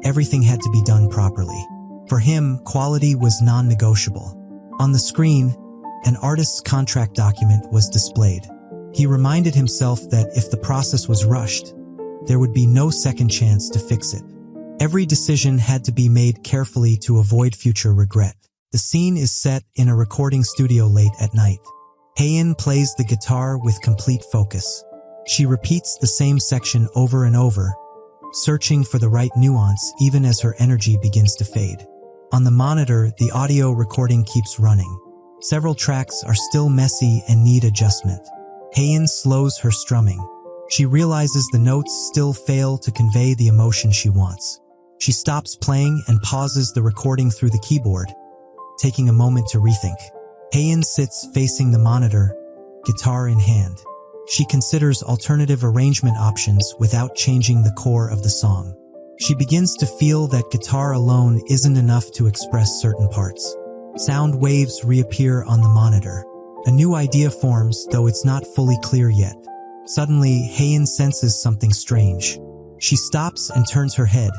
everything had to be done properly. For him, quality was non-negotiable. On the screen, an artist's contract document was displayed. He reminded himself that if the process was rushed, there would be no second chance to fix it. Every decision had to be made carefully to avoid future regret. The scene is set in a recording studio late at night. Haein plays the guitar with complete focus. She repeats the same section over and over, searching for the right nuance even as her energy begins to fade. On the monitor, the audio recording keeps running. Several tracks are still messy and need adjustment. Haein slows her strumming. She realizes the notes still fail to convey the emotion she wants. She stops playing and pauses the recording through the keyboard, taking a moment to rethink. Haein sits facing the monitor, guitar in hand. She considers alternative arrangement options without changing the core of the song. She begins to feel that guitar alone isn't enough to express certain parts. Sound waves reappear on the monitor. A new idea forms, though it's not fully clear yet. Suddenly, Haein senses something strange. She stops and turns her head,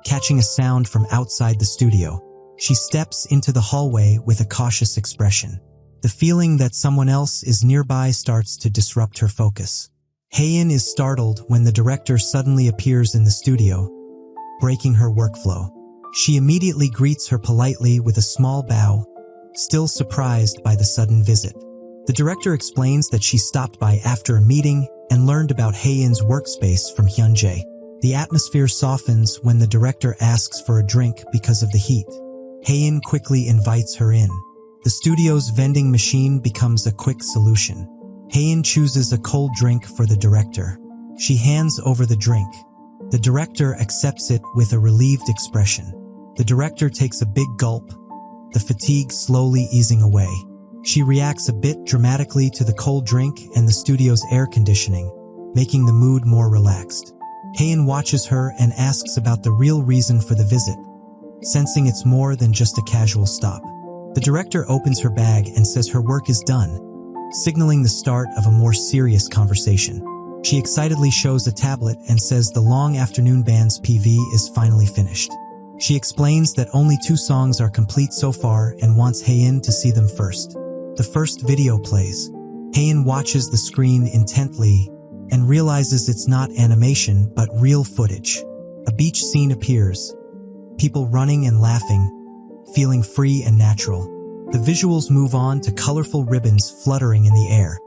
catching a sound from outside the studio. She steps into the hallway with a cautious expression. The feeling that someone else is nearby starts to disrupt her focus. Haein is startled when the director suddenly appears in the studio, breaking her workflow. She immediately greets her politely with a small bow, still surprised by the sudden visit. The director explains that she stopped by after a meeting and learned about Haein's workspace from Hyunjae. The atmosphere softens when the director asks for a drink because of the heat. Hae-in quickly invites her in. The studio's vending machine becomes a quick solution. Hae-in chooses a cold drink for the director. She hands over the drink. The director accepts it with a relieved expression. The director takes a big gulp, the fatigue slowly easing away. She reacts a bit dramatically to the cold drink and the studio's air conditioning, making the mood more relaxed. Hae-in watches her and asks about the real reason for the visit, sensing it's more than just a casual stop. The director opens her bag and says her work is done, signaling the start of a more serious conversation. She excitedly shows a tablet and says the long afternoon band's PV is finally finished. She explains that only 2 songs are complete so far and wants Hae-in to see them first. The first video plays. Hae-in watches the screen intently and realizes it's not animation but real footage. A beach scene appears, people running and laughing, feeling free and natural. The visuals move on to colorful ribbons fluttering in the air,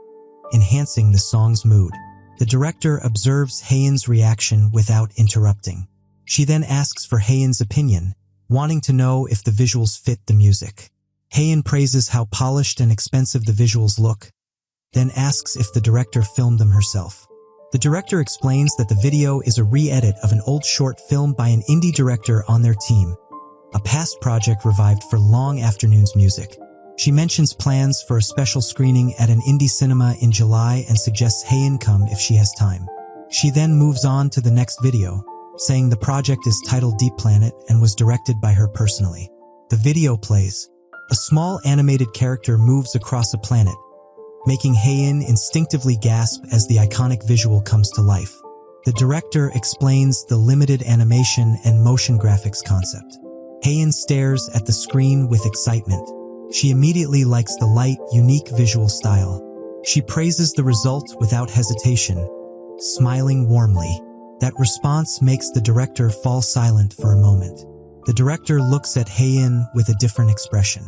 enhancing the song's mood. The director observes Hae-in's reaction without interrupting. She then asks for Hae-in's opinion, wanting to know if the visuals fit the music. Hae-in praises how polished and expensive the visuals look, then asks if the director filmed them herself. The director explains that the video is a re-edit of an old short film by an indie director on their team, a past project revived for Long Afternoon's music. She mentions plans for a special screening at an indie cinema in July and suggests Hae-in come if she has time. She then moves on to the next video, saying the project is titled Deep Planet and was directed by her personally. The video plays. A small animated character moves across a planet, making Hae-in instinctively gasp as the iconic visual comes to life. The director explains the limited animation and motion graphics concept. Hae-in stares at the screen with excitement. She immediately likes the light, unique visual style. She praises the result without hesitation, smiling warmly. That response makes the director fall silent for a moment. The director looks at Hae-in with a different expression.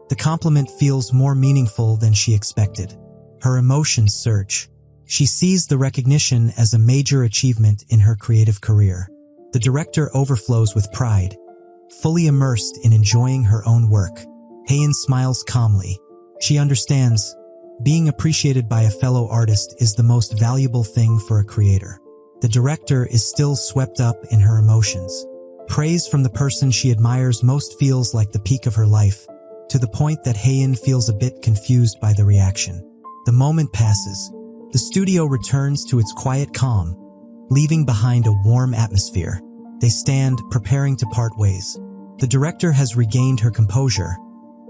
The compliment feels more meaningful than she expected. Her emotions surge. She sees the recognition as a major achievement in her creative career. The director overflows with pride, fully immersed in enjoying her own work. Hae-in smiles calmly. She understands, being appreciated by a fellow artist is the most valuable thing for a creator. The director is still swept up in her emotions. Praise from the person she admires most feels like the peak of her life, to the point that Hae-in feels a bit confused by the reaction. The moment passes. The studio returns to its quiet calm, leaving behind a warm atmosphere. They stand, preparing to part ways. The director has regained her composure,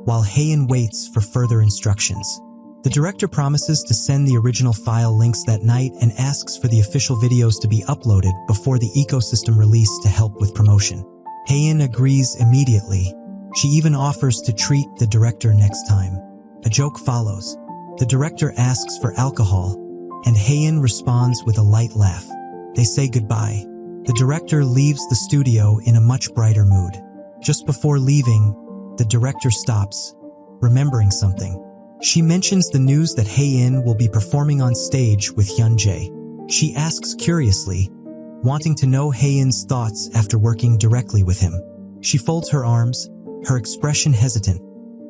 while Hae-in waits for further instructions. The director promises to send the original file links that night and asks for the official videos to be uploaded before the ecosystem release to help with promotion. Hae-in agrees immediately. She even offers to treat the director next time. A joke follows. The director asks for alcohol, and Hae-in responds with a light laugh. They say goodbye. The director leaves the studio in a much brighter mood. Just before leaving, the director stops, remembering something. She mentions the news that Hae-in will be performing on stage with Hyunjae. She asks curiously, wanting to know Hae-in's thoughts after working directly with him. She folds her arms, her expression hesitant,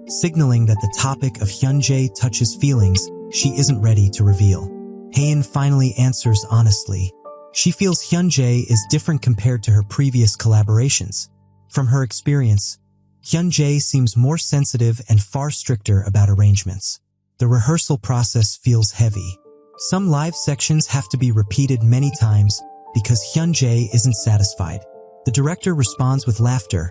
signaling that the topic of Hyunjae touches feelings she isn't ready to reveal. Hae-in finally answers honestly. She feels Hyunjae is different compared to her previous collaborations. From her experience, Hyunjae seems more sensitive and far stricter about arrangements. The rehearsal process feels heavy. Some live sections have to be repeated many times because Hyunjae isn't satisfied. The director responds with laughter,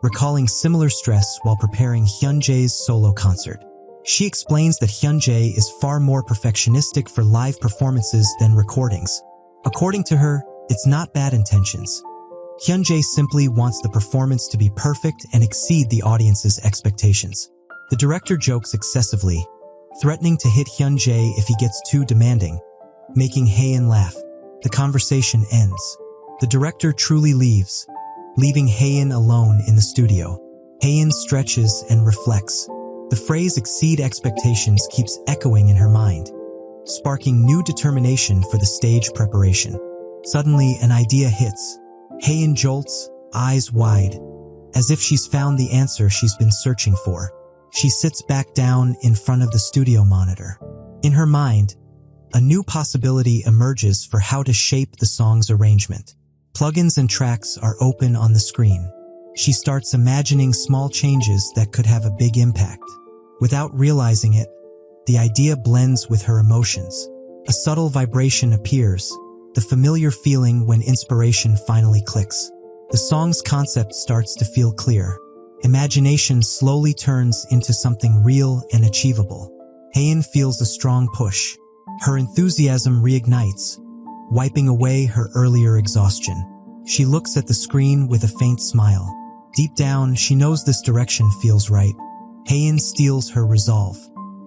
recalling similar stress while preparing Hyunjae's solo concert. She explains that Hyunjae is far more perfectionistic for live performances than recordings. According to her, it's not bad intentions. Hyunjae simply wants the performance to be perfect and exceed the audience's expectations. The director jokes excessively, threatening to hit Hyunjae if he gets too demanding, making Hae-in laugh. The conversation ends. The director truly leaves, leaving Hae-in alone in the studio. Hae-in stretches and reflects. The phrase "exceed expectations" keeps echoing in her mind, sparking new determination for the stage preparation. Suddenly, an idea hits. Haein jolts, eyes wide, as if she's found the answer she's been searching for. She sits back down in front of the studio monitor. In her mind, a new possibility emerges for how to shape the song's arrangement. Plugins and tracks are open on the screen. She starts imagining small changes that could have a big impact. Without realizing it, the idea blends with her emotions. A subtle vibration appears, the familiar feeling when inspiration finally clicks. The song's concept starts to feel clear. Imagination slowly turns into something real and achievable. Haein feels a strong push. Her enthusiasm reignites, wiping away her earlier exhaustion. She looks at the screen with a faint smile. Deep down, she knows this direction feels right. Haein steals her resolve.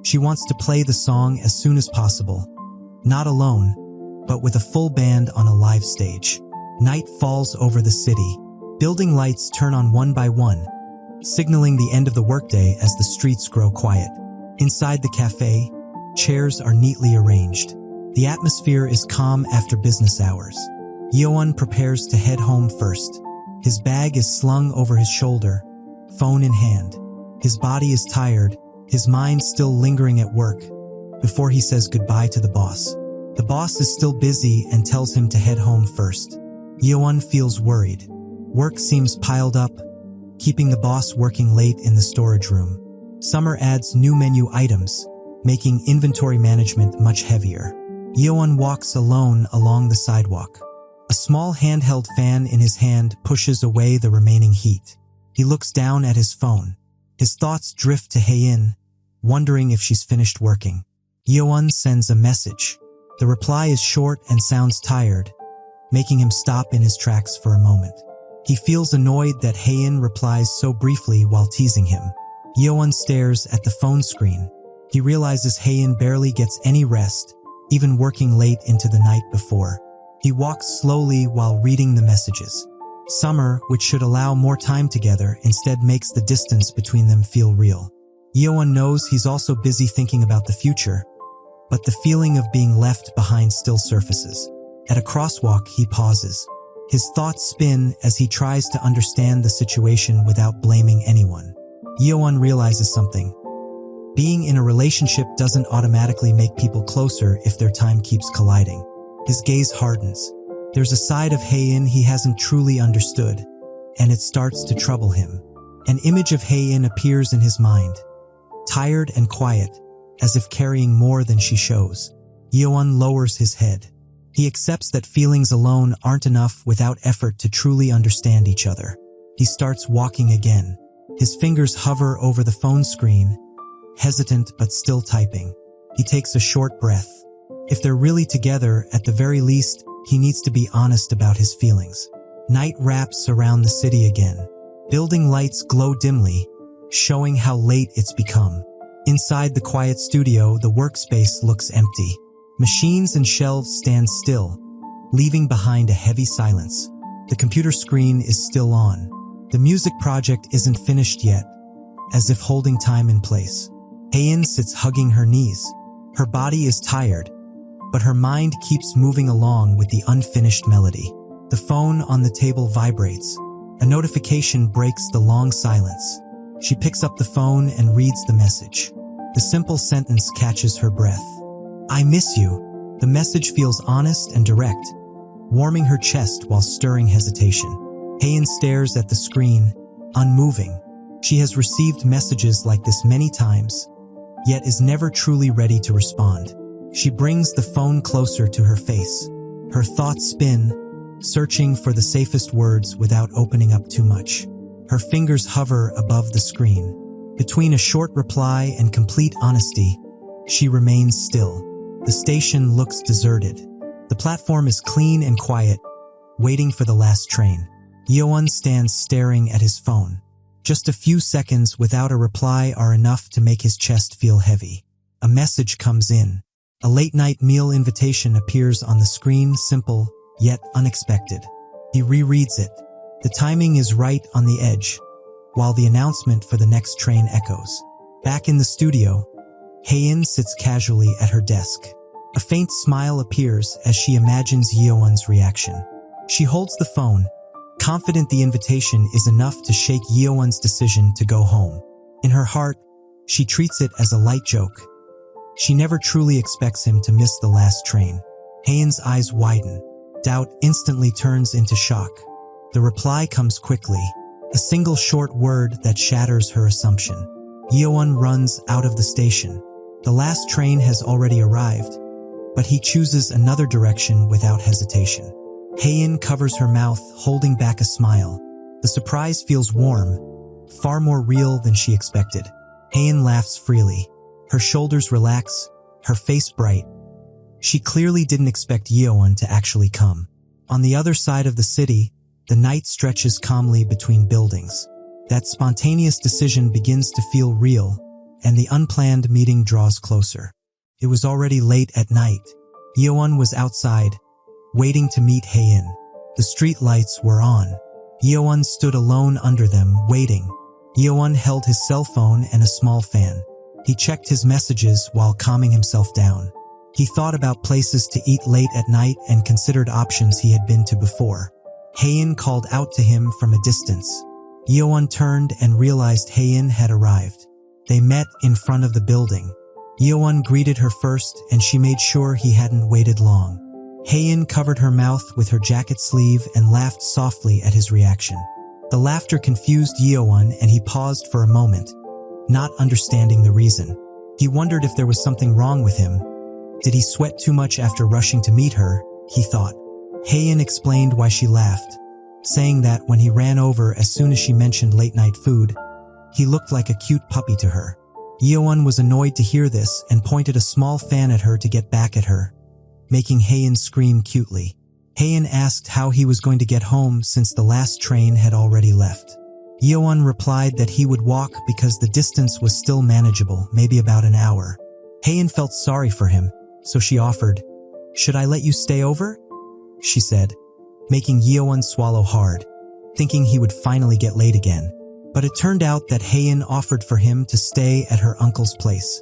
She wants to play the song as soon as possible. Not alone, but with a full band on a live stage. Night falls over the city. Building lights turn on one by one, signaling the end of the workday as the streets grow quiet. Inside the cafe, chairs are neatly arranged. The atmosphere is calm after business hours. Yeowon prepares to head home first. His bag is slung over his shoulder, phone in hand. His body is tired, his mind still lingering at work, before he says goodbye to the boss. The boss is still busy and tells him to head home first. Yeowon feels worried. Work seems piled up, keeping the boss working late in the storage room. Summer adds new menu items, making inventory management much heavier. Yeowon walks alone along the sidewalk. A small handheld fan in his hand pushes away the remaining heat. He looks down at his phone. His thoughts drift to Haein, wondering if she's finished working. Yeowon sends a message. The reply is short and sounds tired, making him stop in his tracks for a moment. He feels annoyed that Haein replies so briefly while teasing him. Yeowon stares at the phone screen. He realizes Haein barely gets any rest, even working late into the night before. He walks slowly while reading the messages. Summer, which should allow more time together, instead makes the distance between them feel real. Yeowon knows he's also busy thinking about the future, but the feeling of being left behind still surfaces. At a crosswalk, he pauses. His thoughts spin as he tries to understand the situation without blaming anyone. Yeowon realizes something. Being in a relationship doesn't automatically make people closer if their time keeps colliding. His gaze hardens. There's a side of Haein he hasn't truly understood, and it starts to trouble him. An image of Haein appears in his mind, tired and quiet, as if carrying more than she shows. Yeowon lowers his head. He accepts that feelings alone aren't enough without effort to truly understand each other. He starts walking again. His fingers hover over the phone screen, hesitant but still typing. He takes a short breath. If they're really together, at the very least, he needs to be honest about his feelings. Night wraps around the city again. Building lights glow dimly, showing how late it's become. Inside the quiet studio, the workspace looks empty. Machines and shelves stand still, leaving behind a heavy silence. The computer screen is still on. The music project isn't finished yet, as if holding time in place. Haein sits hugging her knees. Her body is tired, but her mind keeps moving along with the unfinished melody. The phone on the table vibrates. A notification breaks the long silence. She picks up the phone and reads the message. The simple sentence catches her breath. "I miss you." The message feels honest and direct, warming her chest while stirring hesitation. Haein stares at the screen, unmoving. She has received messages like this many times, yet is never truly ready to respond. She brings the phone closer to her face. Her thoughts spin, searching for the safest words without opening up too much. Her fingers hover above the screen. Between a short reply and complete honesty, she remains still. The station looks deserted. The platform is clean and quiet, waiting for the last train. Yeowon stands staring at his phone. Just a few seconds without a reply are enough to make his chest feel heavy. A message comes in. A late-night meal invitation appears on the screen, simple, yet unexpected. He rereads it. The timing is right on the edge, while the announcement for the next train echoes. Back in the studio, Haein sits casually at her desk. A faint smile appears as she imagines Yeowon's reaction. She holds the phone, confident the invitation is enough to shake Yeowon's decision to go home. In her heart, she treats it as a light joke. She never truly expects him to miss the last train. Haeun's eyes widen. Doubt instantly turns into shock. The reply comes quickly, a single short word that shatters her assumption. Yeowon runs out of the station. The last train has already arrived, but he chooses another direction without hesitation. Haeun covers her mouth, holding back a smile. The surprise feels warm, far more real than she expected. Haeun laughs freely. Her shoulders relax, her face bright. She clearly didn't expect Yeowon to actually come. On the other side of the city, the night stretches calmly between buildings. That spontaneous decision begins to feel real, and the unplanned meeting draws closer. It was already late at night. Yeowon was outside, waiting to meet Haeun. The street lights were on. Yeowon stood alone under them, waiting. Yeowon held his cell phone and a small fan. He checked his messages while calming himself down. He thought about places to eat late at night and considered options he had been to before. Haeun called out to him from a distance. Yeowon turned and realized Haeun had arrived. They met in front of the building. Yeowon greeted her first, and she made sure he hadn't waited long. Haeun covered her mouth with her jacket sleeve and laughed softly at his reaction. The laughter confused Yeowon, and he paused for a moment, not understanding the reason. He wondered if there was something wrong with him. Did he sweat too much after rushing to meet her, he thought. Haeun explained why she laughed, saying that when he ran over as soon as she mentioned late-night food, he looked like a cute puppy to her. Yeowon was annoyed to hear this and pointed a small fan at her to get back at her, making Haeun scream cutely. Haeun asked how he was going to get home since the last train had already left. Yeowon replied that he would walk because the distance was still manageable, maybe about an hour. Haeun felt sorry for him, so she offered, "Should I let you stay over?" she said, making Yeowon swallow hard, thinking he would finally get late again. But it turned out that Haeun offered for him to stay at her uncle's place,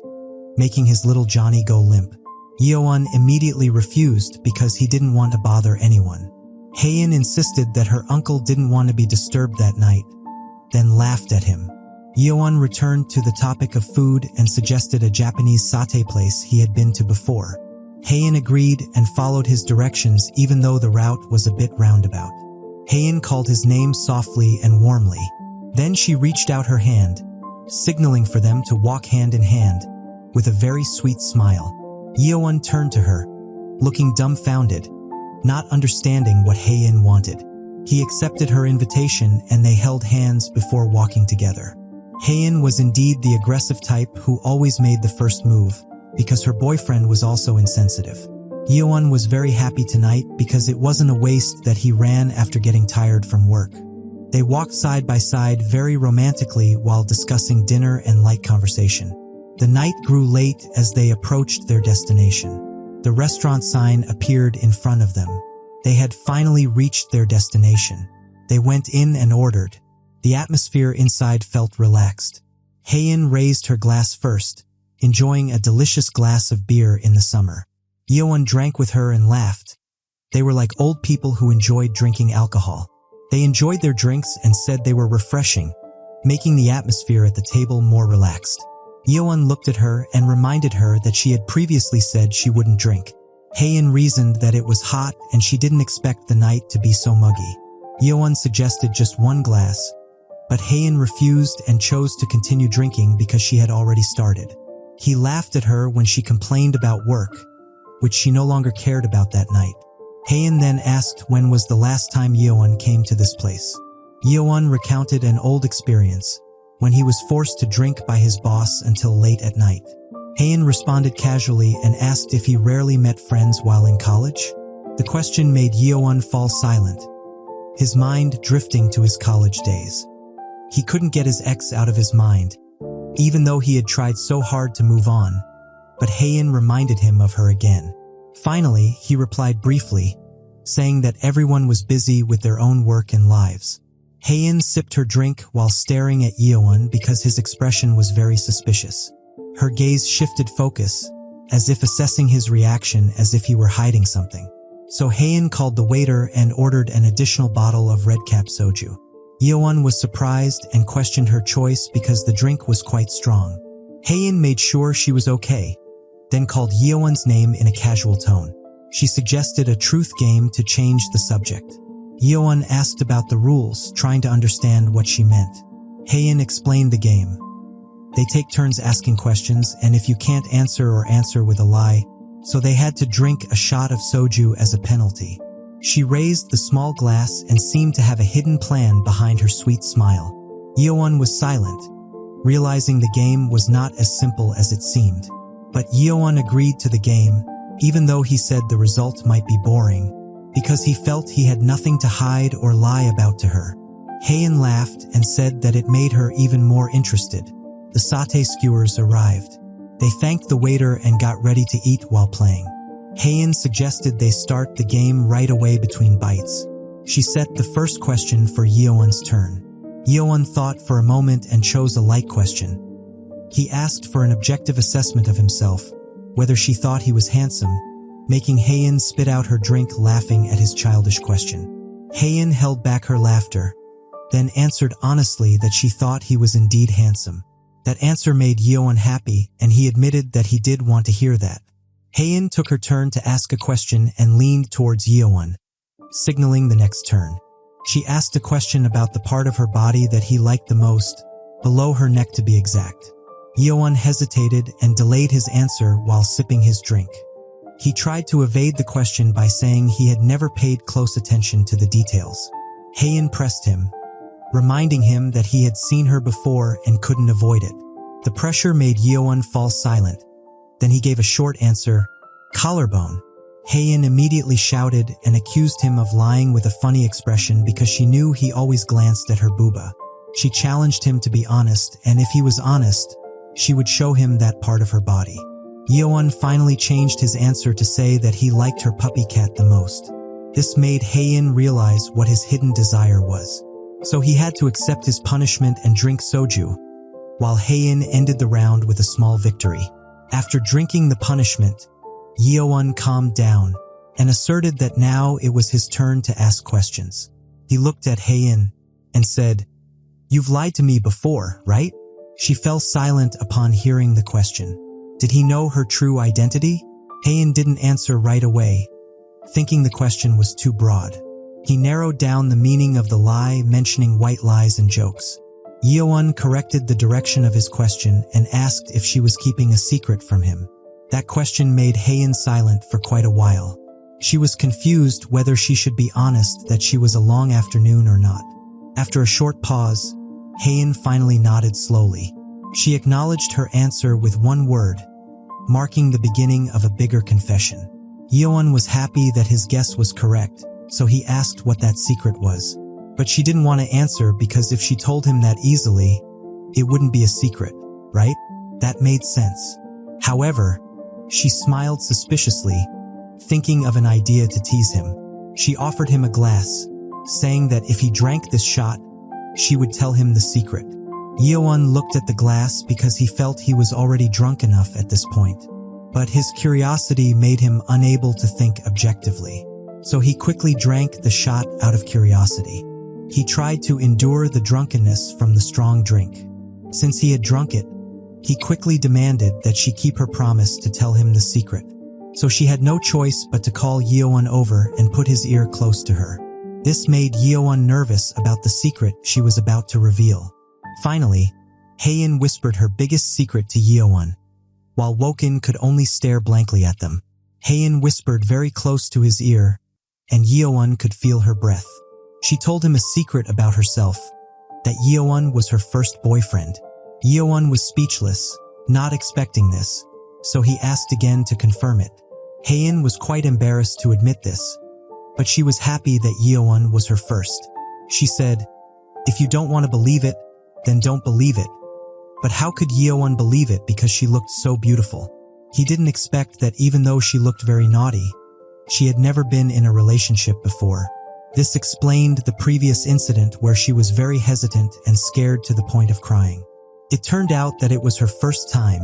making his little Johnny go limp. Yeowon immediately refused because he didn't want to bother anyone. Haeun insisted that her uncle didn't want to be disturbed that night, then laughed at him. Yeowon returned to the topic of food and suggested a Japanese satay place he had been to before. Haeun agreed and followed his directions even though the route was a bit roundabout. Haeun called his name softly and warmly. Then she reached out her hand, signaling for them to walk hand in hand, with a very sweet smile. Yeowon turned to her, looking dumbfounded, not understanding what Haeun wanted. He accepted her invitation and they held hands before walking together. Haeun was indeed the aggressive type who always made the first move, because her boyfriend was also insensitive. Yeowon was very happy tonight because it wasn't a waste that he ran after getting tired from work. They walked side by side very romantically while discussing dinner and light conversation. The night grew late as they approached their destination. The restaurant sign appeared in front of them. They had finally reached their destination. They went in and ordered. The atmosphere inside felt relaxed. Haeun raised her glass first, enjoying a delicious glass of beer in the summer. Yeowon drank with her and laughed. They were like old people who enjoyed drinking alcohol. They enjoyed their drinks and said they were refreshing, making the atmosphere at the table more relaxed. Yeowon looked at her and reminded her that she had previously said she wouldn't drink. Haeun reasoned that it was hot and she didn't expect the night to be so muggy. Yeowon suggested just one glass, but Haeun refused and chose to continue drinking because she had already started. He laughed at her when she complained about work, which she no longer cared about that night. Haeun then asked when was the last time Yeowon came to this place. Yeowon recounted an old experience, when he was forced to drink by his boss until late at night. Haeun responded casually and asked if he rarely met friends while in college. The question made Yeowon fall silent, his mind drifting to his college days. He couldn't get his ex out of his mind, even though he had tried so hard to move on, but Haeun reminded him of her again. Finally, he replied briefly, saying that everyone was busy with their own work and lives. Haeun sipped her drink while staring at Yeowon because his expression was very suspicious. Her gaze shifted focus, as if assessing his reaction as if he were hiding something. So Haein called the waiter and ordered an additional bottle of red-cap soju. Yeowon was surprised and questioned her choice because the drink was quite strong. Haein made sure she was okay, then called Yeowon's name in a casual tone. She suggested a truth game to change the subject. Yeowon asked about the rules, trying to understand what she meant. Haein explained the game. They take turns asking questions, and if you can't answer or answer with a lie, so they had to drink a shot of soju as a penalty. She raised the small glass and seemed to have a hidden plan behind her sweet smile. Yeowon was silent, realizing the game was not as simple as it seemed. But Yeowon agreed to the game, even though he said the result might be boring, because he felt he had nothing to hide or lie about to her. Haein laughed and said that it made her even more interested. The satay skewers arrived. They thanked the waiter and got ready to eat while playing. Haein suggested they start the game right away between bites. She set the first question for Yeowon's turn. Yeowon thought for a moment and chose a light question. He asked for an objective assessment of himself, whether she thought he was handsome, making Haein spit out her drink laughing at his childish question. Haein held back her laughter, then answered honestly that she thought he was indeed handsome. That answer made Yeowon happy, and he admitted that he did want to hear that. Haein took her turn to ask a question and leaned towards Yeowon, signaling the next turn. She asked a question about the part of her body that he liked the most, below her neck to be exact. Yeowon hesitated and delayed his answer while sipping his drink. He tried to evade the question by saying he had never paid close attention to the details. Haein pressed him, reminding him that he had seen her before and couldn't avoid it. The pressure made Yeowon fall silent. Then he gave a short answer, collarbone. Haein immediately shouted and accused him of lying with a funny expression because she knew he always glanced at her booba. She challenged him to be honest, and if he was honest, she would show him that part of her body. Yeowon finally changed his answer to say that he liked her puppy cat the most. This made Haein realize what his hidden desire was. So he had to accept his punishment and drink soju, while Haein ended the round with a small victory. After drinking the punishment, Yeowon calmed down and asserted that now it was his turn to ask questions. He looked at Haein and said, "You've lied to me before, right?" She fell silent upon hearing the question. Did he know her true identity? Haein didn't answer right away, thinking the question was too broad. He narrowed down the meaning of the lie, mentioning white lies and jokes. Yeowon corrected the direction of his question and asked if she was keeping a secret from him. That question made Haein silent for quite a while. She was confused whether she should be honest that she was a long afternoon or not. After a short pause, Haein finally nodded slowly. She acknowledged her answer with one word, marking the beginning of a bigger confession. Yeowon was happy that his guess was correct, so he asked what that secret was. But she didn't want to answer because if she told him that easily, it wouldn't be a secret, right? That made sense. However, she smiled suspiciously, thinking of an idea to tease him. She offered him a glass, saying that if he drank this shot, she would tell him the secret. Yeowon looked at the glass because he felt he was already drunk enough at this point. But his curiosity made him unable to think objectively. So he quickly drank the shot out of curiosity. He tried to endure the drunkenness from the strong drink. Since he had drunk it, he quickly demanded that she keep her promise to tell him the secret. So she had no choice but to call Yeowon over and put his ear close to her. This made Yeowon nervous about the secret she was about to reveal. Finally, Haein whispered her biggest secret to Yeowon, while Woken could only stare blankly at them. Haein whispered very close to his ear, and Yeowon could feel her breath. She told him a secret about herself, that Yeowon was her first boyfriend. Yeowon was speechless, not expecting this, so he asked again to confirm it. Haein was quite embarrassed to admit this, but she was happy that Yeowon was her first. She said, "If you don't want to believe it, then don't believe it." But how could Yeowon believe it because she looked so beautiful? He didn't expect that even though she looked very naughty, she had never been in a relationship before. This explained the previous incident where she was very hesitant and scared to the point of crying. It turned out that it was her first time,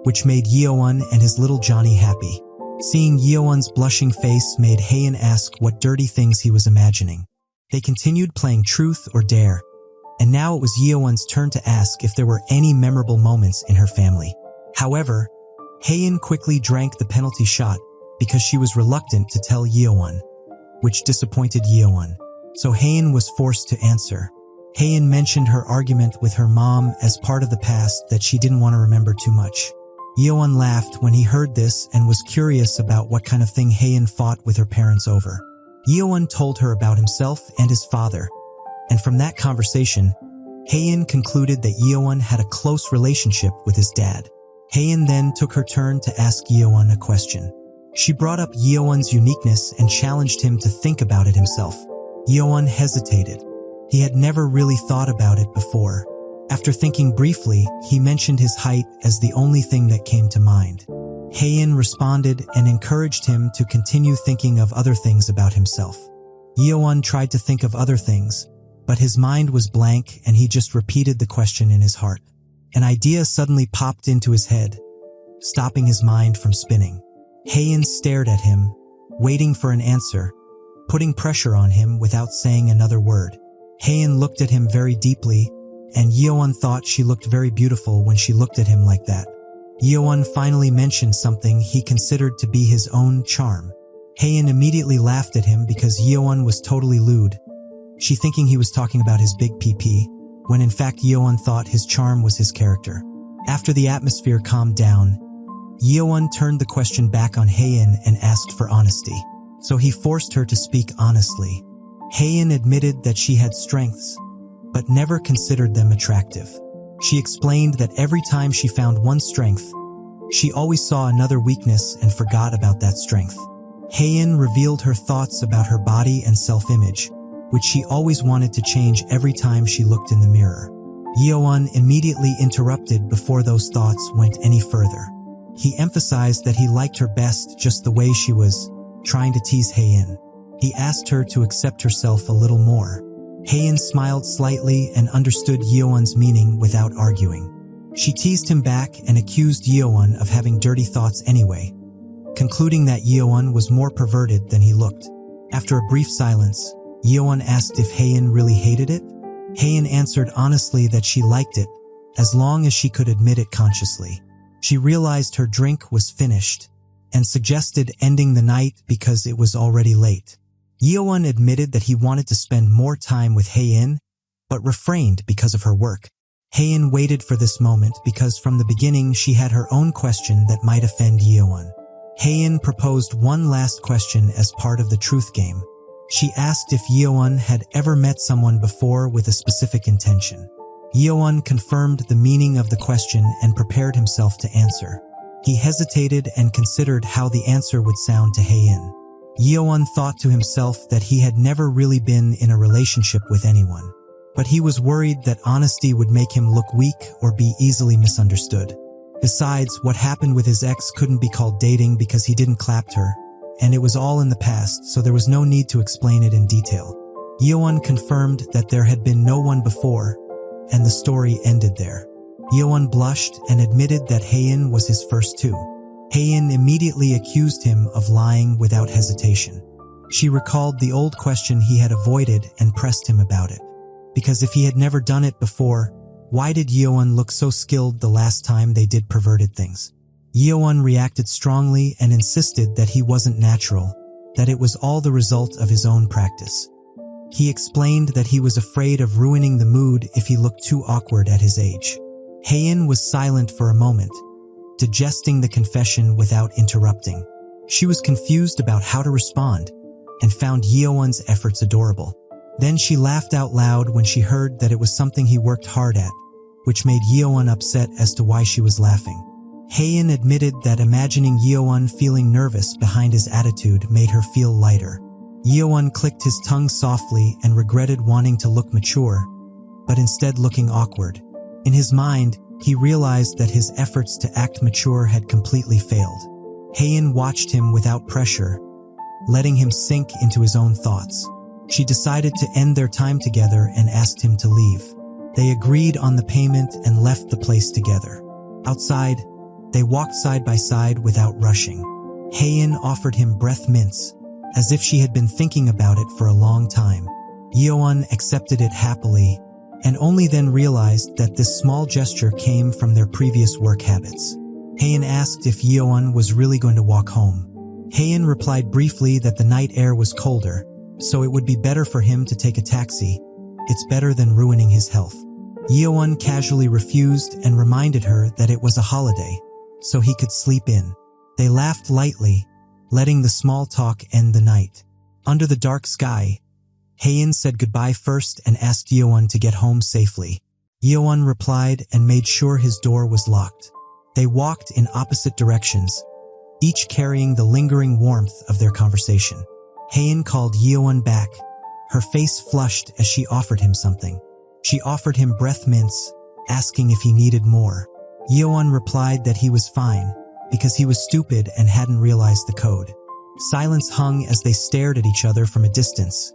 which made Yeowon and his little Johnny happy. Seeing Yeowon's blushing face made Haein ask what dirty things he was imagining. They continued playing Truth or Dare, and now it was Yeowon's turn to ask if there were any memorable moments in her family. However, Haein quickly drank the penalty shot because she was reluctant to tell Yeowon, which disappointed Yeowon. So Haein was forced to answer. Haein mentioned her argument with her mom as part of the past that she didn't want to remember too much. Yeowon laughed when he heard this and was curious about what kind of thing Haein fought with her parents over. Yeowon told her about himself and his father, and from that conversation, Haein concluded that Yeowon had a close relationship with his dad. Haein then took her turn to ask Yeowon a question. She brought up Yeowon's uniqueness and challenged him to think about it himself. Yeowon hesitated. He had never really thought about it before. After thinking briefly, he mentioned his height as the only thing that came to mind. Haein responded and encouraged him to continue thinking of other things about himself. Yeowon tried to think of other things, but his mind was blank and he just repeated the question in his heart. An idea suddenly popped into his head, stopping his mind from spinning. Haein stared at him, waiting for an answer, putting pressure on him without saying another word. Haein looked at him very deeply, and Yeowon thought she looked very beautiful when she looked at him like that. Yeowon finally mentioned something he considered to be his own charm. Haein immediately laughed at him because Yeowon was totally lewd, she thinking he was talking about his big PP, when in fact Yeowon thought his charm was his character. After the atmosphere calmed down, Yeowon turned the question back on Haein and asked for honesty. So he forced her to speak honestly. Haein admitted that she had strengths, but never considered them attractive. She explained that every time she found one strength, she always saw another weakness and forgot about that strength. Haein revealed her thoughts about her body and self-image, which she always wanted to change every time she looked in the mirror. Yeowon immediately interrupted before those thoughts went any further. He emphasized that he liked her best just the way she was, trying to tease Haein. He asked her to accept herself a little more. Haein smiled slightly and understood Yeowon's meaning without arguing. She teased him back and accused Yeowon of having dirty thoughts anyway, concluding that Yeowon was more perverted than he looked. After a brief silence, Yeowon asked if Haein really hated it. Haein answered honestly that she liked it, as long as she could admit it consciously. She realized her drink was finished, and suggested ending the night because it was already late. Yeowon admitted that he wanted to spend more time with Haein, but refrained because of her work. Haein waited for this moment because from the beginning she had her own question that might offend Yeowon. Haein proposed one last question as part of the truth game. She asked if Yeowon had ever met someone before with a specific intention. Yeowon confirmed the meaning of the question and prepared himself to answer. He hesitated and considered how the answer would sound to Haein. Yeowon thought to himself that he had never really been in a relationship with anyone, but he was worried that honesty would make him look weak or be easily misunderstood. Besides, what happened with his ex couldn't be called dating because he didn't clap her, and it was all in the past, so there was no need to explain it in detail. Yeowon confirmed that there had been no one before, and the story ended there. Yeowon blushed and admitted that Haein was his first too. Haein immediately accused him of lying without hesitation. She recalled the old question he had avoided and pressed him about it. Because if he had never done it before, why did Yeowon look so skilled the last time they did perverted things? Yeowon reacted strongly and insisted that he wasn't natural, that it was all the result of his own practice. He explained that he was afraid of ruining the mood if he looked too awkward at his age. Haein was silent for a moment, digesting the confession without interrupting. She was confused about how to respond and found Yeowon's efforts adorable. Then she laughed out loud when she heard that it was something he worked hard at, which made Yeowon upset as to why she was laughing. Haein admitted that imagining Yeowon feeling nervous behind his attitude made her feel lighter. Yeowon clicked his tongue softly and regretted wanting to look mature, but instead looking awkward. In his mind, he realized that his efforts to act mature had completely failed. Haein watched him without pressure, letting him sink into his own thoughts. She decided to end their time together and asked him to leave. They agreed on the payment and left the place together. Outside, They walked side by side without rushing. Haein offered him breath mints, as if she had been thinking about it for a long time. Yeowon accepted it happily, and only then realized that this small gesture came from their previous work habits. Haein asked if Yeowon was really going to walk home. Haein replied briefly that the night air was colder, so it would be better for him to take a taxi. It's better than ruining his health. Yeowon casually refused and reminded her that it was a holiday, so he could sleep in. They laughed lightly, letting the small talk end the night. Under the dark sky, Haein said goodbye first and asked Yeowon to get home safely. Yeowon replied and made sure his door was locked. They walked in opposite directions, each carrying the lingering warmth of their conversation. Haein called Yeowon back, her face flushed as she offered him something. She offered him breath mints, asking if he needed more. Yeowon replied that he was fine, because he was stupid and hadn't realized the code. Silence hung as they stared at each other from a distance,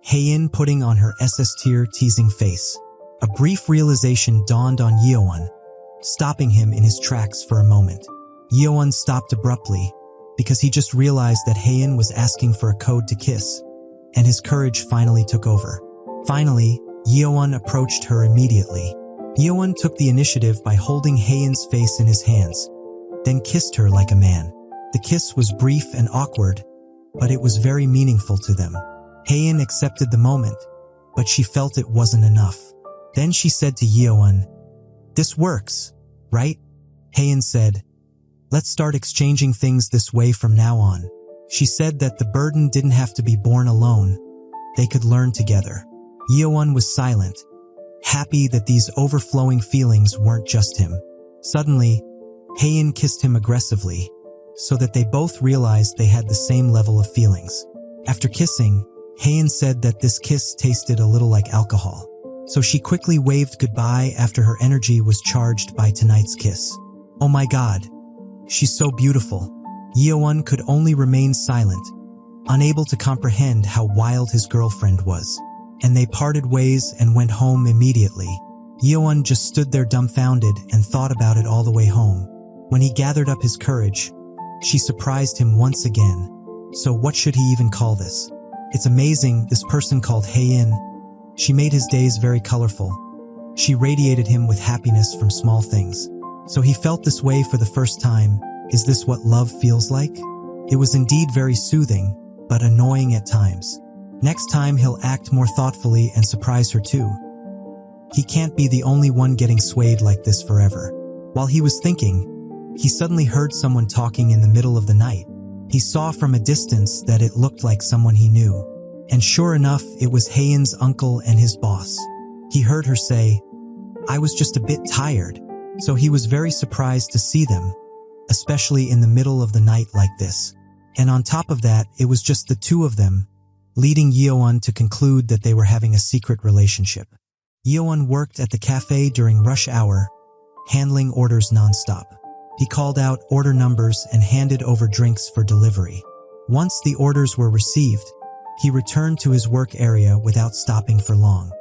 Haein putting on her SS-tier teasing face. A brief realization dawned on Yeowon, stopping him in his tracks for a moment. Yeowon stopped abruptly, because he just realized that Haein was asking for a code to kiss, and his courage finally took over. Finally, Yeowon approached her immediately. Yeowon took the initiative by holding Haein's face in his hands, then kissed her like a man. The kiss was brief and awkward, but it was very meaningful to them. Haein accepted the moment, but she felt it wasn't enough. Then she said to Yeowon, "This works, right?" Haein said, "Let's start exchanging things this way from now on." She said that the burden didn't have to be borne alone. They could learn together. Yeowon was silent, happy that these overflowing feelings weren't just him. Suddenly, Haein kissed him aggressively, so that they both realized they had the same level of feelings. After kissing, Haein said that this kiss tasted a little like alcohol, so she quickly waved goodbye after her energy was charged by tonight's kiss. "Oh my god, she's so beautiful." Yeowon could only remain silent, unable to comprehend how wild his girlfriend was. And they parted ways and went home immediately. Yeowon just stood there dumbfounded and thought about it all the way home. When he gathered up his courage, she surprised him once again. So what should he even call this? It's amazing, this person called Haein. She made his days very colorful. She radiated him with happiness from small things. So he felt this way for the first time. Is this what love feels like? It was indeed very soothing, but annoying at times. Next time he'll act more thoughtfully and surprise her too. He can't be the only one getting swayed like this forever. While he was thinking, he suddenly heard someone talking in the middle of the night. He saw from a distance that it looked like someone he knew. And sure enough, it was Haein's uncle and his boss. He heard her say, "I was just a bit tired." So he was very surprised to see them, especially in the middle of the night like this. And on top of that, it was just the two of them, leading Yeowon to conclude that they were having a secret relationship. Yeowon worked at the cafe during rush hour, handling orders non-stop. He called out order numbers and handed over drinks for delivery. Once the orders were received, he returned to his work area without stopping for long.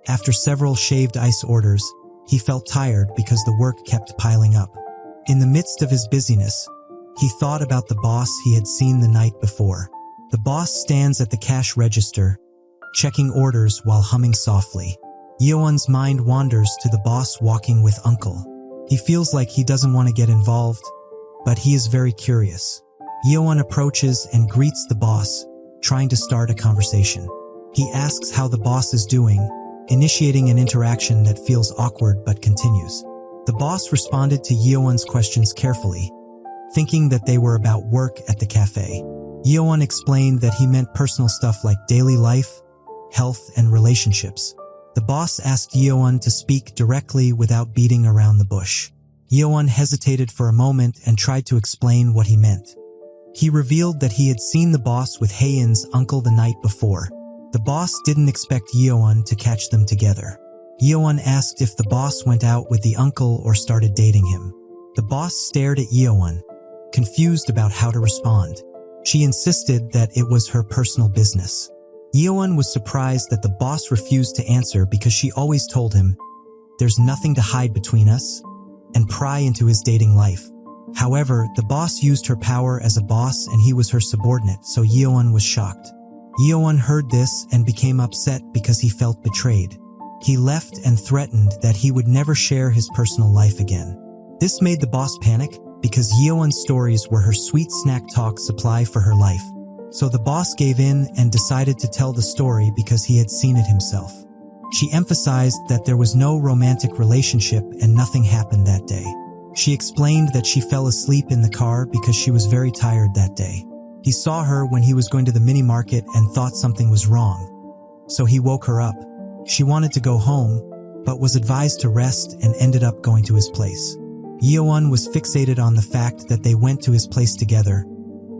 After several shaved ice orders, he felt tired because the work kept piling up. In the midst of his busyness, he thought about the boss he had seen the night before. The boss stands at the cash register, checking orders while humming softly. Yeowon's mind wanders to the boss walking with Uncle. He feels like he doesn't want to get involved, but he is very curious. Yeowon approaches and greets the boss, trying to start a conversation. He asks how the boss is doing, initiating an interaction that feels awkward but continues. The boss responded to Yeowon's questions carefully, thinking that they were about work at the cafe. Yeowon explained that he meant personal stuff like daily life, health, and relationships. The boss asked Yeowon to speak directly without beating around the bush. Yeowon hesitated for a moment and tried to explain what he meant. He revealed that he had seen the boss with Haein's uncle the night before. The boss didn't expect Yeowon to catch them together. Yeowon asked if the boss went out with the uncle or started dating him. The boss stared at Yeowon, confused about how to respond. She insisted that it was her personal business. Yeowon was surprised that the boss refused to answer because she always told him, "There's nothing to hide between us," and pry into his dating life. However, the boss used her power as a boss and he was her subordinate, so Yeon was shocked. Yeon heard this and became upset because he felt betrayed. He left and threatened that he would never share his personal life again. This made the boss panic because Yeon's stories were her sweet snack talk supply for her life. So the boss gave in and decided to tell the story because he had seen it himself. She emphasized that there was no romantic relationship and nothing happened that day. She explained that she fell asleep in the car because she was very tired that day. He saw her when he was going to the mini market and thought something was wrong. So he woke her up. She wanted to go home, but was advised to rest and ended up going to his place. Yeon was fixated on the fact that they went to his place together,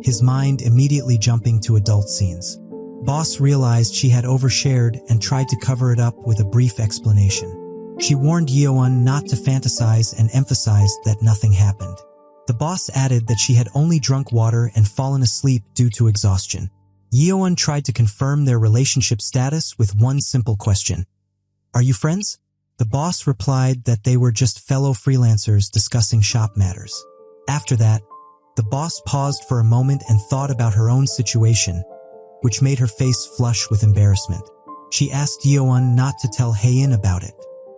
his mind immediately jumping to adult scenes. Boss realized she had overshared and tried to cover it up with a brief explanation. She warned Yeon not to fantasize and emphasized that nothing happened. The boss added that she had only drunk water and fallen asleep due to exhaustion. Yeon tried to confirm their relationship status with one simple question. "Are you friends?" The boss replied that they were just fellow freelancers discussing shop matters. After that, the boss paused for a moment and thought about her own situation, which made her face flush with embarrassment. She asked Yeon not to tell Haein about it.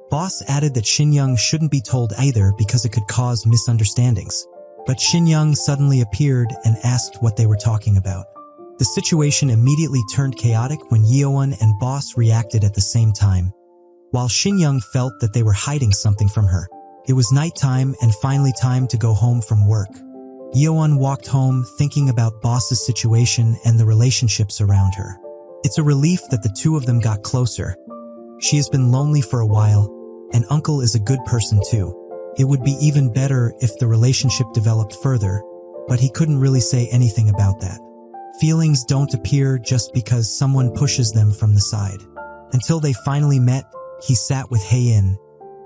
Boss added that Shin-young shouldn't be told either because it could cause misunderstandings. But Shin-young suddenly appeared and asked what they were talking about. The situation immediately turned chaotic when Yeon and Boss reacted at the same time. While Shin-young felt that they were hiding something from her, it was nighttime and finally time to go home from work. Yeon walked home thinking about Boss's situation and the relationships around her. It's a relief that the two of them got closer. She has been lonely for a while, and Uncle is a good person too. It would be even better if the relationship developed further, but he couldn't really say anything about that. Feelings don't appear just because someone pushes them from the side. Until they finally met, he sat with Haein,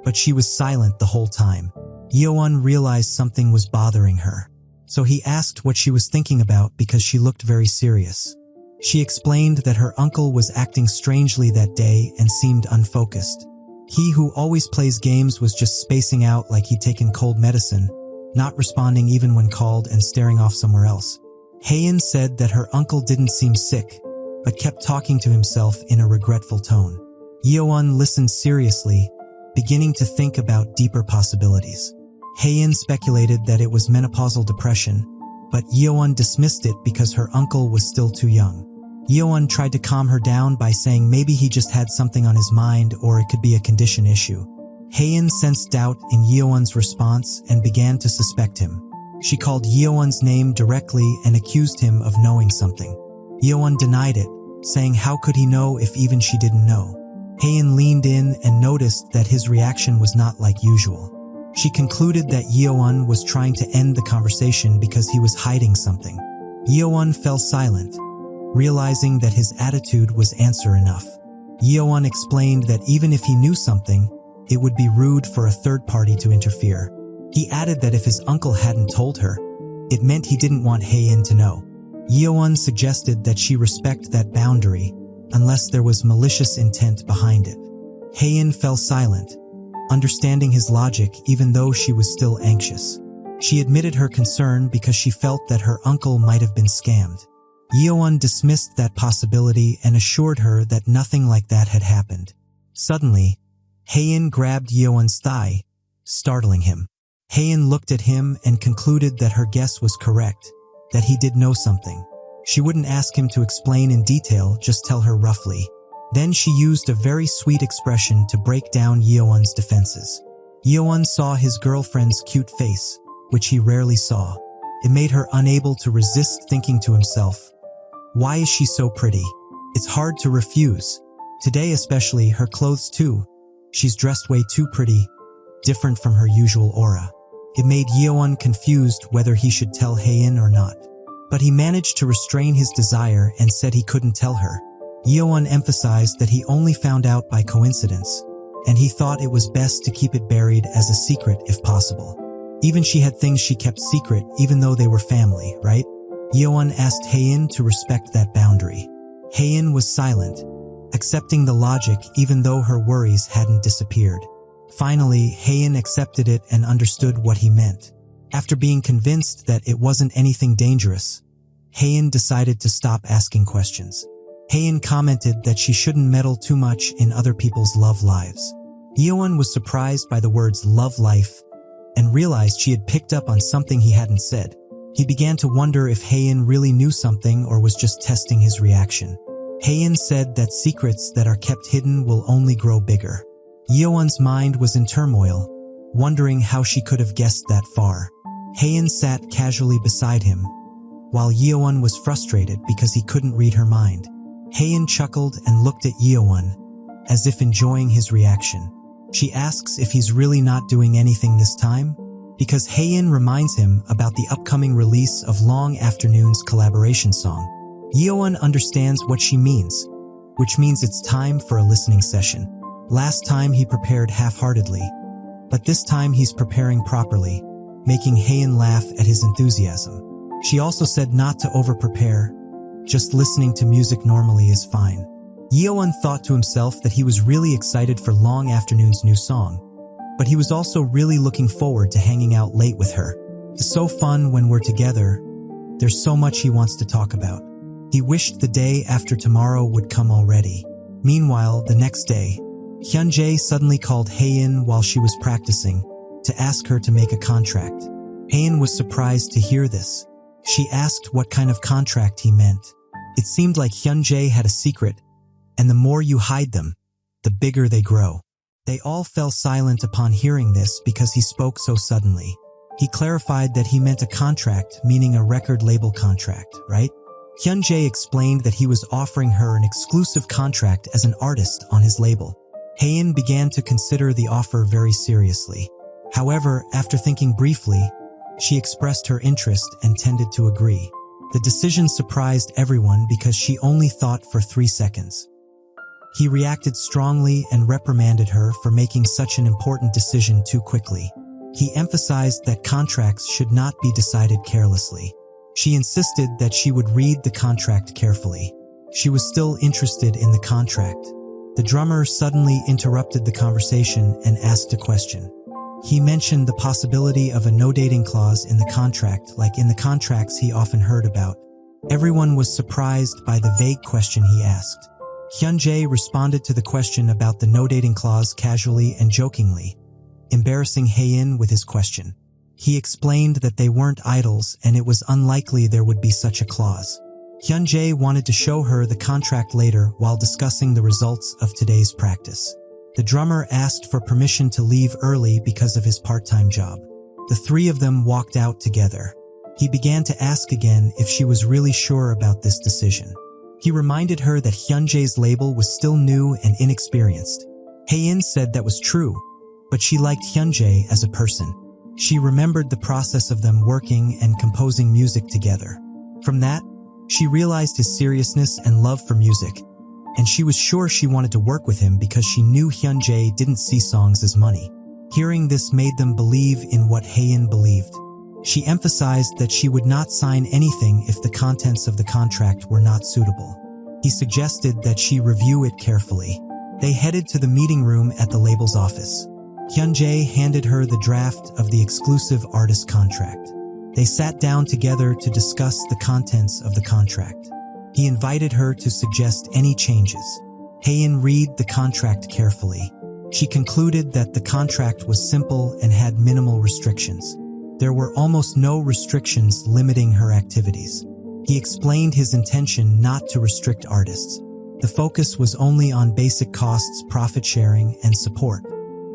but she was silent the whole time. Yeon realized something was bothering her, so he asked what she was thinking about because she looked very serious. She explained that her uncle was acting strangely that day and seemed unfocused. He who always plays games was just spacing out like he'd taken cold medicine, not responding even when called and staring off somewhere else. Haein said that her uncle didn't seem sick, but kept talking to himself in a regretful tone. Yeon listened seriously, beginning to think about deeper possibilities. Haein speculated that it was menopausal depression, but Yeon dismissed it because her uncle was still too young. Yeon tried to calm her down by saying maybe he just had something on his mind or it could be a condition issue. Haein sensed doubt in Yeon's response and began to suspect him. She called Yeon's name directly and accused him of knowing something. Yeon denied it, saying how could he know if even she didn't know. Haein leaned in and noticed that his reaction was not like usual. She concluded that Yeon was trying to end the conversation because he was hiding something. Yeon fell silent, realizing that his attitude was answer enough. Yeon explained that even if he knew something, it would be rude for a third party to interfere. He added that if his uncle hadn't told her, it meant he didn't want Haein to know. Yeon suggested that she respect that boundary, unless there was malicious intent behind it. Haein fell silent, understanding his logic even though she was still anxious. She admitted her concern because she felt that her uncle might have been scammed. Yeon dismissed that possibility and assured her that nothing like that had happened. Suddenly, Haein grabbed Yeon's thigh, startling him. Haein looked at him and concluded that her guess was correct, that he did know something. She wouldn't ask him to explain in detail, just tell her roughly. Then she used a very sweet expression to break down Yeon's defenses. Yeon saw his girlfriend's cute face, which he rarely saw. It made her unable to resist thinking to himself, why is she so pretty? It's hard to refuse. Today especially, her clothes too. She's dressed way too pretty, different from her usual aura. It made Yeon confused whether he should tell Haein or not. But he managed to restrain his desire and said he couldn't tell her. Yeon emphasized that he only found out by coincidence, and he thought it was best to keep it buried as a secret if possible. Even she had things she kept secret even though they were family, right? Yeon asked Haein to respect that boundary. Haein was silent, accepting the logic even though her worries hadn't disappeared. Finally, Haein accepted it and understood what he meant. After being convinced that it wasn't anything dangerous, Haein decided to stop asking questions. Haein commented that she shouldn't meddle too much in other people's love lives. Yeowon was surprised by the words love life and realized she had picked up on something he hadn't said. He began to wonder if Haein really knew something or was just testing his reaction. Haein said that secrets that are kept hidden will only grow bigger. Yeowon's mind was in turmoil, wondering how she could have guessed that far. Haein sat casually beside him, while Yeowon was frustrated because he couldn't read her mind. Haein chuckled and looked at Yeowon, as if enjoying his reaction. She asks if he's really not doing anything this time, because Haein reminds him about the upcoming release of Long Afternoon's collaboration song. Yeowon understands what she means, which means it's time for a listening session. Last time he prepared half-heartedly, but this time he's preparing properly, making Haein laugh at his enthusiasm. She also said not to over-prepare, just listening to music normally is fine. Yeowon thought to himself that he was really excited for Long Afternoon's new song, but he was also really looking forward to hanging out late with her. It's so fun when we're together. There's so much he wants to talk about. He wished the day after tomorrow would come already. Meanwhile, the next day, Hyunjae suddenly called Haein while she was practicing to ask her to make a contract. Haein was surprised to hear this. She asked what kind of contract he meant. It seemed like Hyunjae had a secret, and the more you hide them, the bigger they grow. They all fell silent upon hearing this because he spoke so suddenly. He clarified that he meant a contract, meaning a record label contract, right? Hyunjae explained that he was offering her an exclusive contract as an artist on his label. Haein began to consider the offer very seriously. However, after thinking briefly, she expressed her interest and tended to agree. The decision surprised everyone because she only thought for 3 seconds. He reacted strongly and reprimanded her for making such an important decision too quickly. He emphasized that contracts should not be decided carelessly. She insisted that she would read the contract carefully. She was still interested in the contract. The drummer suddenly interrupted the conversation and asked a question. He mentioned the possibility of a no-dating clause in the contract, like in the contracts he often heard about. Everyone was surprised by the vague question he asked. Hyunjae responded to the question about the no-dating clause casually and jokingly, embarrassing Haein with his question. He explained that they weren't idols and it was unlikely there would be such a clause. Hyunjae wanted to show her the contract later while discussing the results of today's practice. The drummer asked for permission to leave early because of his part-time job. The three of them walked out together. He began to ask again if she was really sure about this decision. He reminded her that Hyunjae's label was still new and inexperienced. Haein said that was true, but she liked Hyunjae as a person. She remembered the process of them working and composing music together. From that, she realized his seriousness and love for music, and she was sure she wanted to work with him because she knew Hyunjae didn't see songs as money. Hearing this made them believe in what Haein believed. She emphasized that she would not sign anything if the contents of the contract were not suitable. He suggested that she review it carefully. They headed to the meeting room at the label's office. Hyunjae handed her the draft of the exclusive artist contract. They sat down together to discuss the contents of the contract. He invited her to suggest any changes. Haein read the contract carefully. She concluded that the contract was simple and had minimal restrictions. There were almost no restrictions limiting her activities. He explained his intention not to restrict artists. The focus was only on basic costs, profit sharing, and support.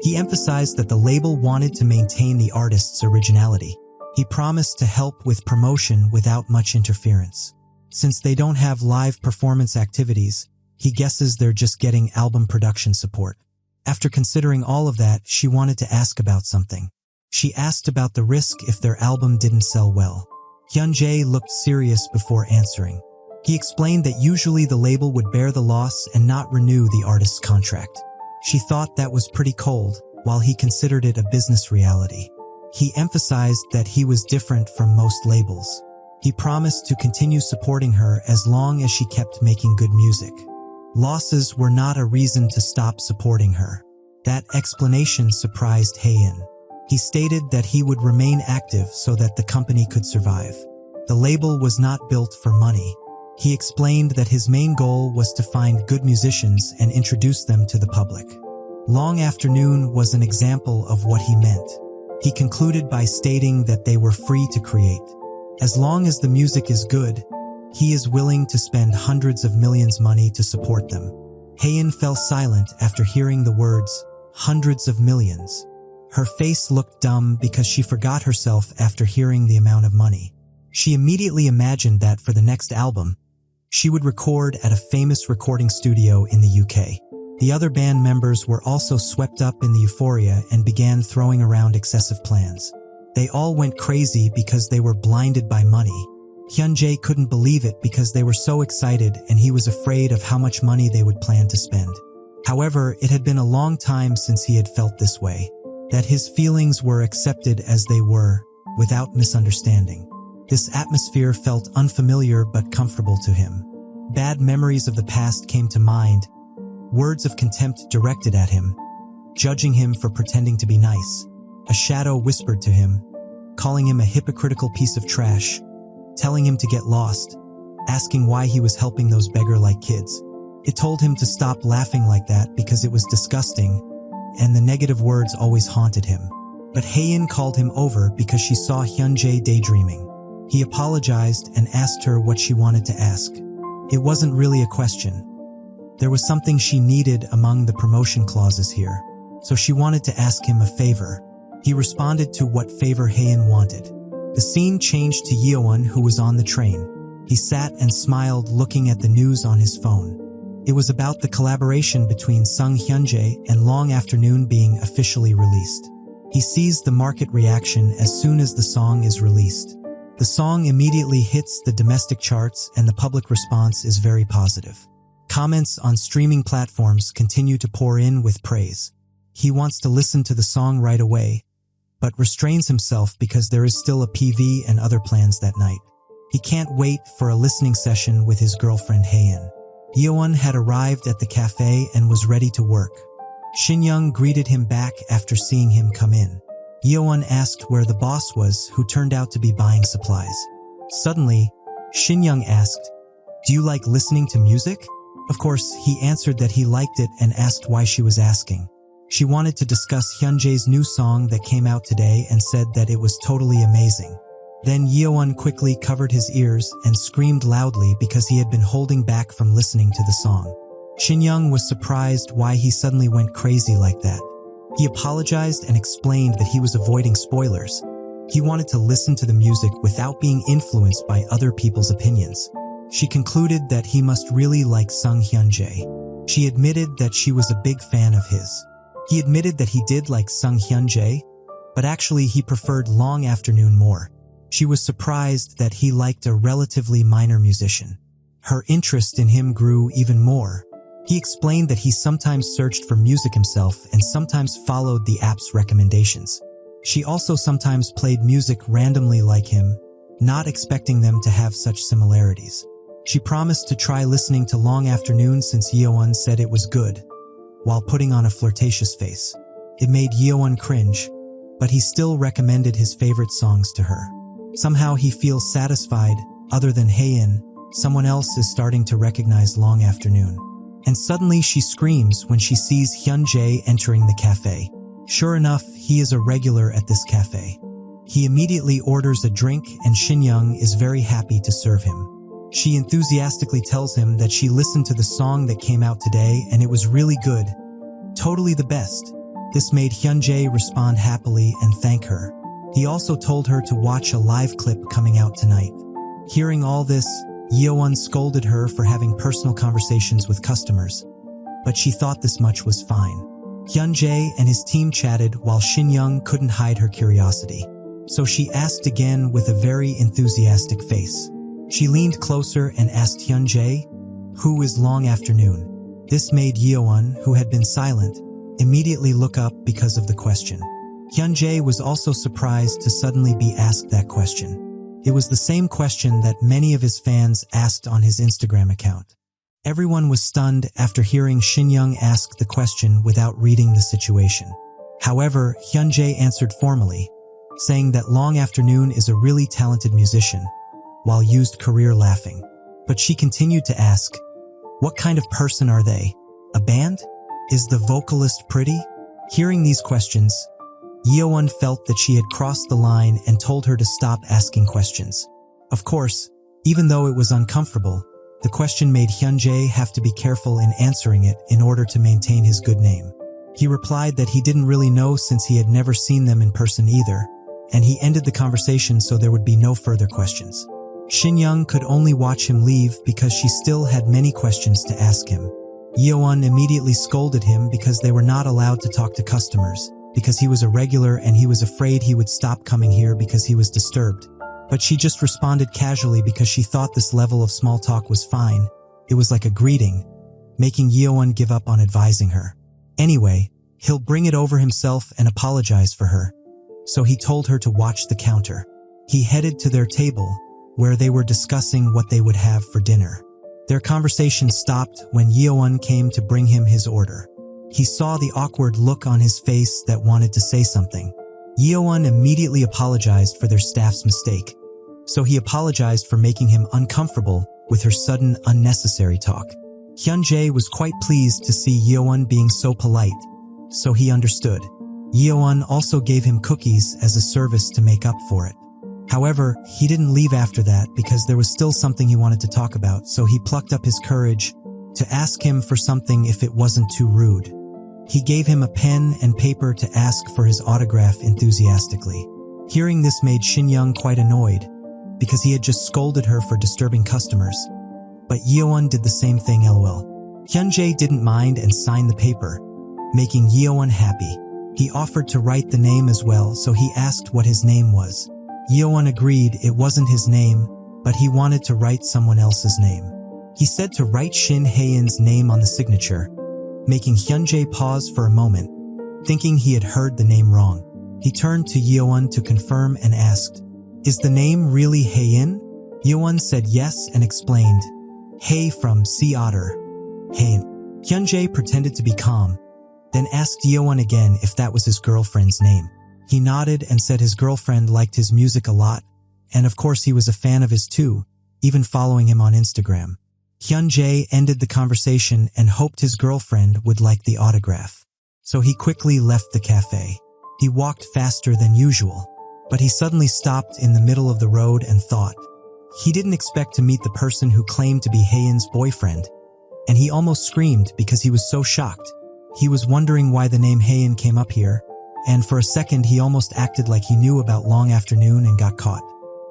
He emphasized that the label wanted to maintain the artist's originality. He promised to help with promotion without much interference. Since they don't have live performance activities, he guesses they're just getting album production support. After considering all of that, she wanted to ask about something. She asked about the risk if their album didn't sell well. Hyunjae looked serious before answering. He explained that usually the label would bear the loss and not renew the artist's contract. She thought that was pretty cold, while he considered it a business reality. He emphasized that he was different from most labels. He promised to continue supporting her as long as she kept making good music. Losses were not a reason to stop supporting her. That explanation surprised Haein. He stated that he would remain active so that the company could survive. The label was not built for money. He explained that his main goal was to find good musicians and introduce them to the public. Long Afternoon was an example of what he meant. He concluded by stating that they were free to create. As long as the music is good, he is willing to spend hundreds of millions money to support them. Haein fell silent after hearing the words, hundreds of millions. Her face looked dumb because she forgot herself after hearing the amount of money. She immediately imagined that for the next album, she would record at a famous recording studio in the UK. The other band members were also swept up in the euphoria and began throwing around excessive plans. They all went crazy because they were blinded by money. Hyunjae couldn't believe it because they were so excited and he was afraid of how much money they would plan to spend. However, it had been a long time since he had felt this way, that his feelings were accepted as they were, without misunderstanding. This atmosphere felt unfamiliar but comfortable to him. Bad memories of the past came to mind, words of contempt directed at him, judging him for pretending to be nice. A shadow whispered to him, calling him a hypocritical piece of trash, telling him to get lost, asking why he was helping those beggar-like kids. It told him to stop laughing like that because it was disgusting, and the negative words always haunted him. But Haein called him over because she saw Hyunjae daydreaming. He apologized and asked her what she wanted to ask. It wasn't really a question. There was something she needed among the promotion clauses here, so she wanted to ask him a favor. He responded to what favor Haein wanted. The scene changed to Yeowon, who was on the train. He sat and smiled looking at the news on his phone. It was about the collaboration between Sung Hyunjae and Long Afternoon being officially released. He sees the market reaction as soon as the song is released. The song immediately hits the domestic charts and the public response is very positive. Comments on streaming platforms continue to pour in with praise. He wants to listen to the song right away, but restrains himself because there is still a PV and other plans that night. He can't wait for a listening session with his girlfriend Haein. Yeowon had arrived at the cafe and was ready to work. Shin-young greeted him back after seeing him come in. Yeowon asked where the boss was, who turned out to be buying supplies. Suddenly, Shin-young asked, "Do you like listening to music?" Of course, he answered that he liked it and asked why she was asking. She wanted to discuss Hyunjae's new song that came out today and said that it was totally amazing. Then Yeowon quickly covered his ears and screamed loudly because he had been holding back from listening to the song. Shin-young was surprised why he suddenly went crazy like that. He apologized and explained that he was avoiding spoilers. He wanted to listen to the music without being influenced by other people's opinions. She concluded that he must really like Sung Hyunjae. She admitted that she was a big fan of his. He admitted that he did like Sung Hyunjae, but actually he preferred Long Afternoon more. She was surprised that he liked a relatively minor musician. Her interest in him grew even more. He explained that he sometimes searched for music himself and sometimes followed the app's recommendations. She also sometimes played music randomly like him, not expecting them to have such similarities. She promised to try listening to Long Afternoon since Yeowon said it was good, while putting on a flirtatious face. It made Yeowon cringe, but he still recommended his favorite songs to her. Somehow he feels satisfied. Other than Haein, someone else is starting to recognize Long Afternoon. And suddenly she screams when she sees Hyunjae entering the cafe. Sure enough, he is a regular at this cafe. He immediately orders a drink and Shin-young is very happy to serve him. She enthusiastically tells him that she listened to the song that came out today and it was really good. Totally the best. This made Hyunjae respond happily and thank her. He also told her to watch a live clip coming out tonight. Hearing all this, Yeowon scolded her for having personal conversations with customers, but she thought this much was fine. Hyunjae and his team chatted while Shin-young couldn't hide her curiosity. So she asked again with a very enthusiastic face. She leaned closer and asked Hyunjae, "Who is Long Afternoon?" This made Yeowon, who had been silent, immediately look up because of the question. Hyunjae was also surprised to suddenly be asked that question. It was the same question that many of his fans asked on his Instagram account. Everyone was stunned after hearing Shin-young ask the question without reading the situation. However, Hyunjae answered formally, saying that Long Afternoon is a really talented musician, while used career laughing. But she continued to ask, what kind of person are they? A band? Is the vocalist pretty? Hearing these questions, Yeowon felt that she had crossed the line and told her to stop asking questions. Of course, even though it was uncomfortable, the question made Hyunjae have to be careful in answering it in order to maintain his good name. He replied that he didn't really know since he had never seen them in person either, and he ended the conversation so there would be no further questions. Shin-young could only watch him leave because she still had many questions to ask him. Yeowon immediately scolded him because they were not allowed to talk to customers, because he was a regular and he was afraid he would stop coming here because he was disturbed. But she just responded casually because she thought this level of small talk was fine. It was like a greeting, making Yeowon give up on advising her. Anyway, he'll bring it over himself and apologize for her. So he told her to watch the counter. He headed to their table, where they were discussing what they would have for dinner. Their conversation stopped when Yeowon came to bring him his order. He saw the awkward look on his face that wanted to say something. Yeowon immediately apologized for their staff's mistake. So he apologized for making him uncomfortable with her sudden, unnecessary talk. Hyunjae was quite pleased to see Yeowon being so polite, so he understood. Yeowon also gave him cookies as a service to make up for it. However, he didn't leave after that because there was still something he wanted to talk about, so he plucked up his courage to ask him for something if it wasn't too rude. He gave him a pen and paper to ask for his autograph enthusiastically. Hearing this made Shin-young quite annoyed, because he had just scolded her for disturbing customers. But Yeowon did the same thing lol. Hyunjae didn't mind and signed the paper, making Yeowon happy. He offered to write the name as well, so he asked what his name was. Yeowon agreed it wasn't his name, but he wanted to write someone else's name. He said to write Shin Hae-in's name on the signature, making Hyunjae pause for a moment, thinking he had heard the name wrong. He turned to Yeowon to confirm and asked, "Is the name really Hae-in?" Yeowon said yes and explained, "Hae from sea otter, Hae-in." Hyunjae pretended to be calm, then asked Yeowon again if that was his girlfriend's name. He nodded and said his girlfriend liked his music a lot, and of course he was a fan of his too, even following him on Instagram. Hyunjae ended the conversation and hoped his girlfriend would like the autograph. So he quickly left the cafe. He walked faster than usual, but he suddenly stopped in the middle of the road and thought. He didn't expect to meet the person who claimed to be Hae-in's boyfriend, and he almost screamed because he was so shocked. He was wondering why the name Hae-in came up here, and for a second he almost acted like he knew about Long Afternoon and got caught.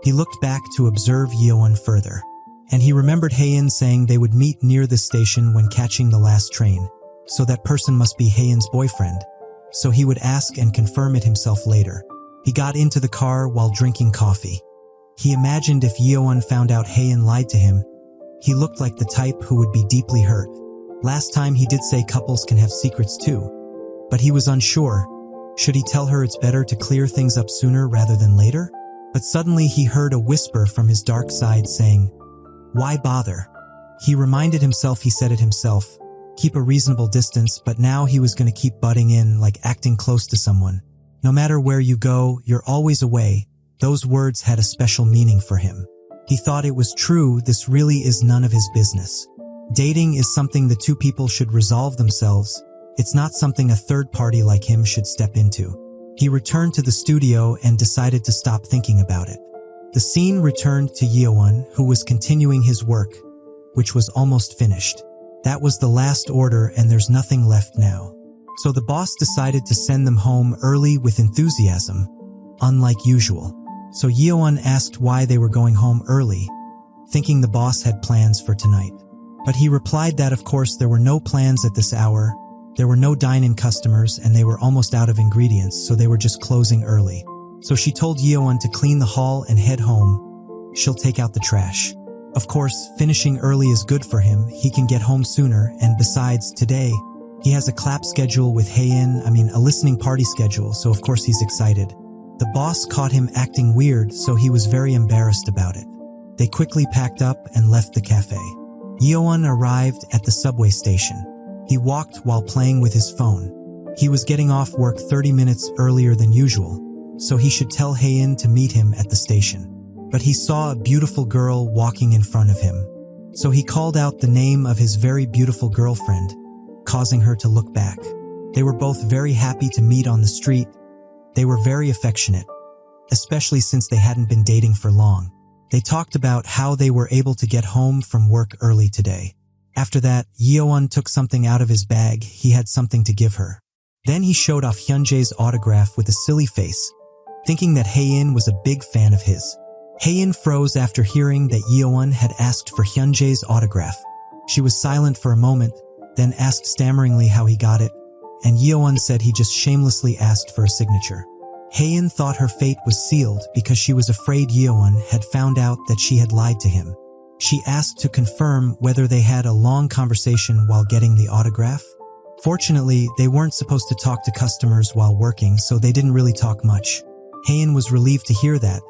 He looked back to observe Yeowon further, and he remembered Hae-in saying they would meet near the station when catching the last train, so that person must be Hae-in's boyfriend, so he would ask and confirm it himself later. He got into the car while drinking coffee. He imagined if Yeowon found out Hae-in lied to him, he looked like the type who would be deeply hurt. Last time he did say couples can have secrets too, but he was unsure. Should he tell her it's better to clear things up sooner rather than later? But suddenly he heard a whisper from his dark side saying, "Why bother?" He reminded himself he said it himself, keep a reasonable distance, but now he was going to keep butting in like acting close to someone. No matter where you go, you're always away. Those words had a special meaning for him. He thought it was true, this really is none of his business. Dating is something the two people should resolve themselves. It's not something a third party like him should step into. He returned to the studio and decided to stop thinking about it. The scene returned to Yeowon, who was continuing his work, which was almost finished. That was the last order and there's nothing left now. So the boss decided to send them home early with enthusiasm, unlike usual. So Yeowon asked why they were going home early, thinking the boss had plans for tonight. But he replied that of course there were no plans at this hour. There were no dine-in customers and they were almost out of ingredients, so they were just closing early. So she told Yeowon to clean the hall and head home. She'll take out the trash. Of course, finishing early is good for him. He can get home sooner, and besides, today, he has a clap schedule with Hae-in, a listening party schedule, so of course he's excited. The boss caught him acting weird, so he was very embarrassed about it. They quickly packed up and left the cafe. Yeowon arrived at the subway station. He walked while playing with his phone. He was getting off work 30 minutes earlier than usual, so he should tell Hae-in to meet him at the station. But he saw a beautiful girl walking in front of him. So he called out the name of his very beautiful girlfriend, causing her to look back. They were both very happy to meet on the street. They were very affectionate, especially since they hadn't been dating for long. They talked about how they were able to get home from work early today. After that, Yeowon took something out of his bag. He had something to give her. Then he showed off Hyunjae's autograph with a silly face, thinking that Hae-in was a big fan of his. Hae-in froze after hearing that Yeowon had asked for Hyunjae's autograph. She was silent for a moment, then asked stammeringly how he got it, and Yeowon said he just shamelessly asked for a signature. Hae-in thought her fate was sealed because she was afraid Yeowon had found out that she had lied to him. She asked to confirm whether they had a long conversation while getting the autograph. Fortunately, they weren't supposed to talk to customers while working, so they didn't really talk much. Hae-in was relieved to hear that,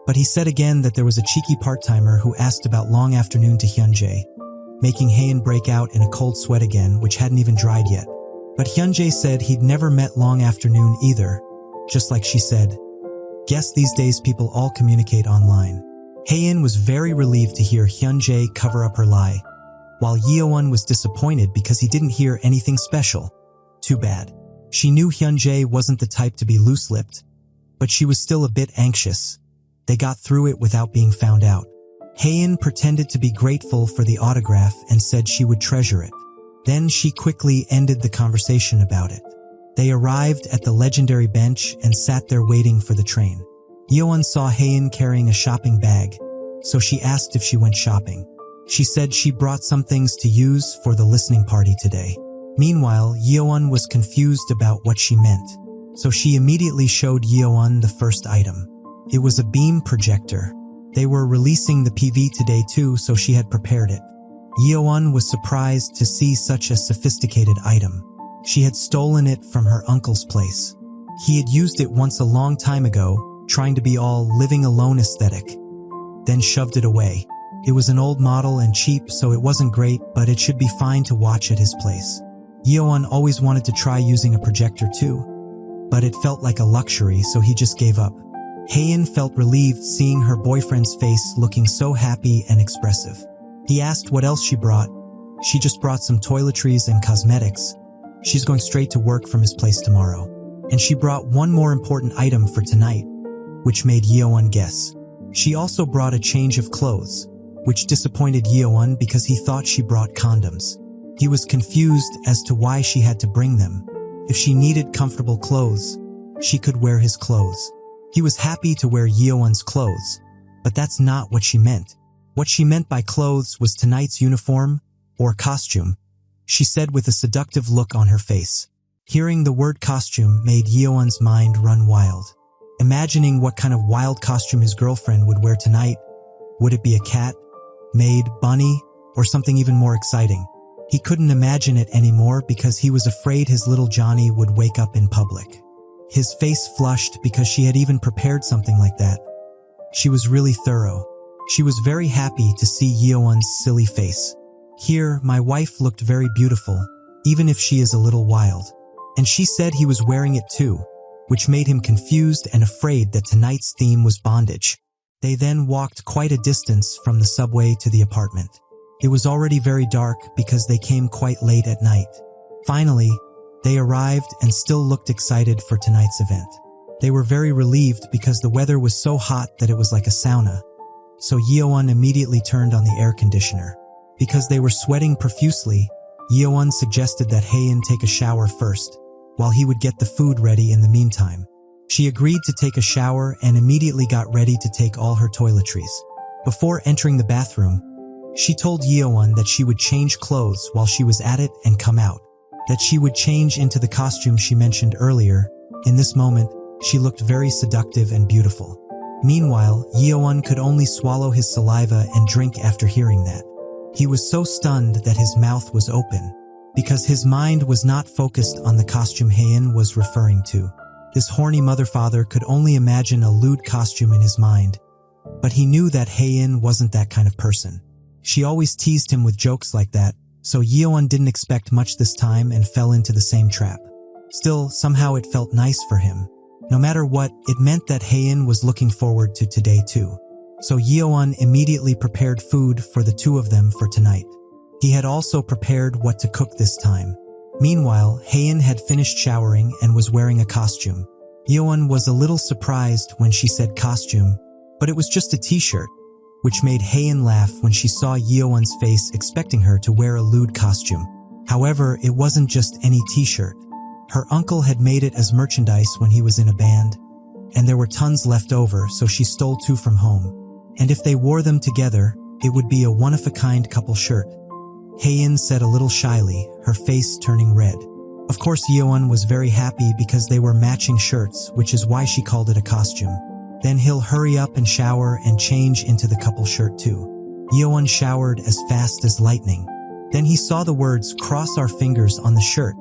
but he said again that there was a cheeky part-timer who asked about long afternoon to Hyunjae, making Hae-in break out in a cold sweat again, which hadn't even dried yet. But Hyunjae said he'd never met long afternoon either, just like she said. Guess these days people all communicate online. Hae-in was very relieved to hear Hyunjae cover up her lie, while Yeowon was disappointed because he didn't hear anything special. Too bad. She knew Hyunjae wasn't the type to be loose-lipped, but she was still a bit anxious. They got through it without being found out. Hae-in pretended to be grateful for the autograph and said she would treasure it. Then she quickly ended the conversation about it. They arrived at the legendary bench and sat there waiting for the train. Yeowon saw Hae-in carrying a shopping bag, so she asked if she went shopping. She said she brought some things to use for the listening party today. Meanwhile, Yeowon was confused about what she meant, so she immediately showed Yeowon the first item. It was a beam projector. They were releasing the PV today too, so she had prepared it. Yeowon was surprised to see such a sophisticated item. She had stolen it from her uncle's place. He had used it once a long time ago, trying to be all living alone aesthetic, then shoved it away. It was an old model and cheap, so it wasn't great, but it should be fine to watch at his place. Yeowon always wanted to try using a projector too, but it felt like a luxury, so he just gave up. Hae-in felt relieved seeing her boyfriend's face looking so happy and expressive. He asked what else she brought. She just brought some toiletries and cosmetics. She's going straight to work from his place tomorrow. And she brought one more important item for tonight, which made Yeowon guess. She also brought a change of clothes, which disappointed Yeowon because he thought she brought condoms. He was confused as to why she had to bring them. If she needed comfortable clothes, she could wear his clothes. He was happy to wear Yeowon's clothes, but that's not what she meant. What she meant by clothes was tonight's uniform, or costume, she said with a seductive look on her face. Hearing the word costume made Yeowon's mind run wild. Imagining what kind of wild costume his girlfriend would wear tonight. Would it be a cat, maid, bunny, or something even more exciting? He couldn't imagine it anymore because he was afraid his little Johnny would wake up in public. His face flushed because she had even prepared something like that. She was really thorough. She was very happy to see Yeowon's silly face. Here, my wife looked very beautiful, even if she is a little wild. And she said he was wearing it too, which made him confused and afraid that tonight's theme was bondage. They then walked quite a distance from the subway to the apartment. It was already very dark because they came quite late at night. Finally, they arrived and still looked excited for tonight's event. They were very relieved because the weather was so hot that it was like a sauna. So Yeowon immediately turned on the air conditioner. Because they were sweating profusely, Yeowon suggested that Hae-in take a shower first, while he would get the food ready in the meantime. She agreed to take a shower and immediately got ready to take all her toiletries. Before entering the bathroom, she told Yeowon that she would change clothes while she was at it and come out. That she would change into the costume she mentioned earlier. In this moment, she looked very seductive and beautiful. Meanwhile, Yeowon could only swallow his saliva and drink after hearing that. He was so stunned that his mouth was open, because his mind was not focused on the costume Hae-in was referring to. This horny mother-father could only imagine a lewd costume in his mind, but he knew that Hae-in wasn't that kind of person. She always teased him with jokes like that, so Yeowon didn't expect much this time and fell into the same trap. Still, somehow it felt nice for him. No matter what, it meant that Haein was looking forward to today too. So Yeowon immediately prepared food for the two of them for tonight. He had also prepared what to cook this time. Meanwhile, Haein had finished showering and was wearing a costume. Yeowon was a little surprised when she said costume, but it was just a t-shirt, which made Haein laugh when she saw Yeowon's face expecting her to wear a lewd costume. However, it wasn't just any t-shirt. Her uncle had made it as merchandise when he was in a band, and there were tons left over, so she stole 2 from home. And if they wore them together, it would be a one-of-a-kind couple shirt. Haein said a little shyly, her face turning red. Of course, Yeowon was very happy because they were matching shirts, which is why she called it a costume. Then he'll hurry up and shower and change into the couple shirt too. Yeowon showered as fast as lightning. Then he saw the words "cross our fingers" on the shirt,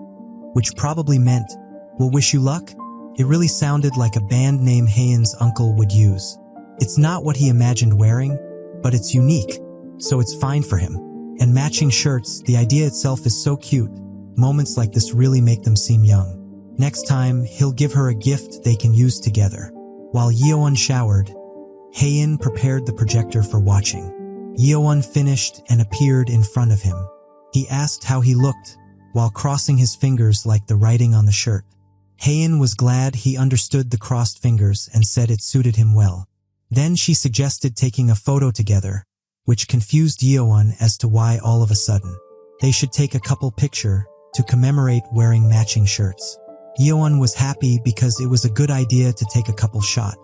which probably meant, "we'll wish you luck." It really sounded like a band name Haein's uncle would use. It's not what he imagined wearing, but it's unique, so it's fine for him. And matching shirts, the idea itself is so cute. Moments like this really make them seem young. Next time, he'll give her a gift they can use together. While Yeowon showered, Haein prepared the projector for watching. Yeowon finished and appeared in front of him. He asked how he looked, while crossing his fingers like the writing on the shirt. Haein was glad he understood the crossed fingers and said it suited him well. Then she suggested taking a photo together, which confused Yeowon as to why all of a sudden they should take a couple picture to commemorate wearing matching shirts. Yeowon was happy because it was a good idea to take a couple shot.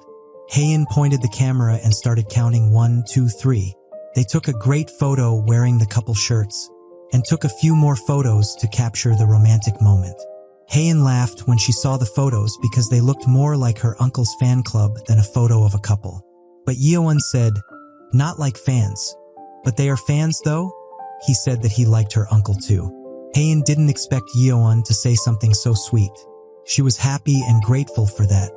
Haein pointed the camera and started counting 1, 2, 3. They took a great photo wearing the couple shirts and took a few more photos to capture the romantic moment. Haein laughed when she saw the photos because they looked more like her uncle's fan club than a photo of a couple. But Yeowon said, "Not like fans. But they are fans though?" He said that he liked her uncle too. Haein didn't expect Yeowon to say something so sweet. She was happy and grateful for that.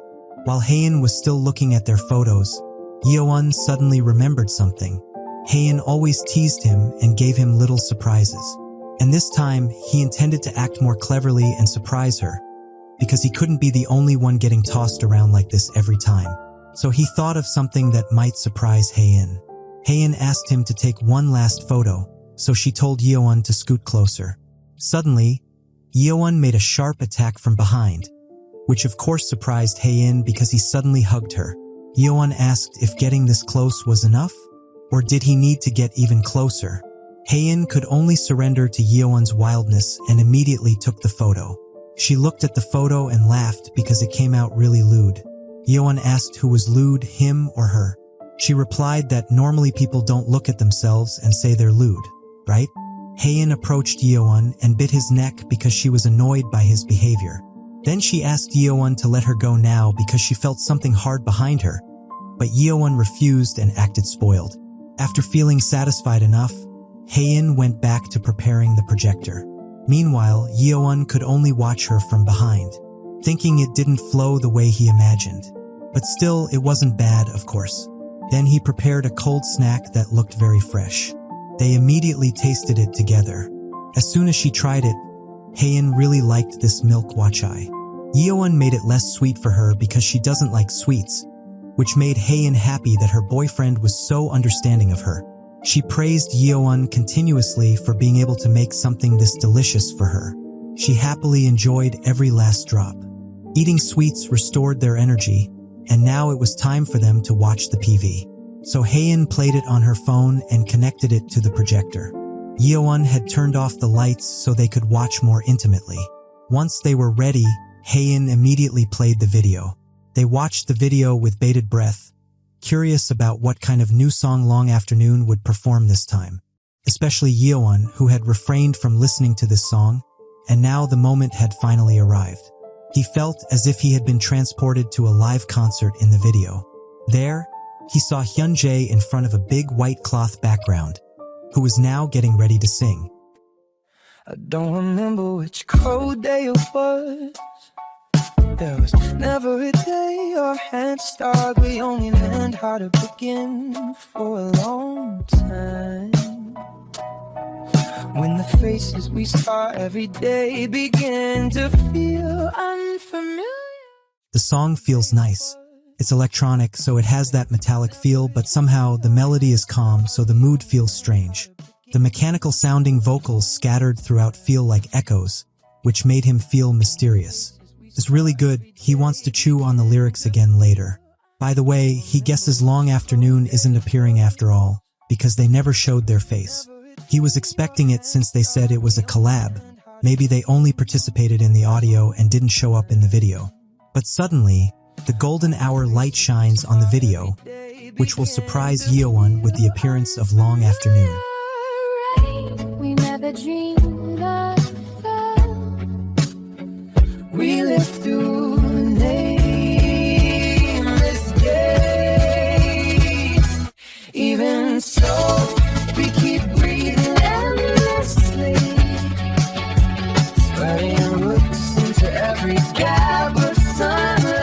While Haein was still looking at their photos, Yeowon suddenly remembered something. Haein always teased him and gave him little surprises. And this time, he intended to act more cleverly and surprise her, because he couldn't be the only one getting tossed around like this every time. So he thought of something that might surprise Haein. Haein asked him to take one last photo, so she told Yeowon to scoot closer. Suddenly, Yeowon made a sharp attack from behind, which of course surprised Haein because he suddenly hugged her. Yeowon asked if getting this close was enough, or did he need to get even closer? Haein could only surrender to Yeowon's wildness and immediately took the photo. She looked at the photo and laughed because it came out really lewd. Yeowon asked who was lewd, him or her. She replied that normally people don't look at themselves and say they're lewd, right? Haein approached Yeowon and bit his neck because she was annoyed by his behavior. Then she asked Yeowon to let her go now because she felt something hard behind her, but Yeowon refused and acted spoiled. After feeling satisfied enough, Haein went back to preparing the projector. Meanwhile, Yeowon could only watch her from behind, thinking it didn't flow the way he imagined. But still, it wasn't bad, of course. Then he prepared a cold snack that looked very fresh. They immediately tasted it together. As soon as she tried it, Haein really liked this milk wachai. Yeowon made it less sweet for her because she doesn't like sweets, which made Haein happy that her boyfriend was so understanding of her. She praised Yeowon continuously for being able to make something this delicious for her. She happily enjoyed every last drop. Eating sweets restored their energy, and now it was time for them to watch the PV. So Haein played it on her phone and connected it to the projector. Yeowon had turned off the lights so they could watch more intimately. Once they were ready, Haein immediately played the video. They watched the video with bated breath, curious about what kind of new song Long Afternoon would perform this time. Especially Yeowon, who had refrained from listening to this song, and now the moment had finally arrived. He felt as if he had been transported to a live concert in the video. There, he saw Hyunjae in front of a big white cloth background, who was now getting ready to sing. I don't remember which cold day it was. There was never a day our hands start. We only learned how to begin for a long time. When the faces we saw every day begin to feel unfamiliar. The song feels nice. It's electronic, so it has that metallic feel, but somehow the melody is calm, so the mood feels strange. The mechanical sounding vocals scattered throughout feel like echoes, which made him feel mysterious. It's really good. He wants to chew on the lyrics again later. By the way, he guesses Long Afternoon isn't appearing after all, because they never showed their face. He was expecting it since they said it was a collab. Maybe they only participated in the audio and didn't show up in the video. But suddenly, the golden hour light shines on the video, which will surprise Yeowon with the appearance of Long Afternoon. We never dreamed of fall. We lived through nameless days. Even so, we keep breathing endlessly, spreading roots into every gap of sunlight.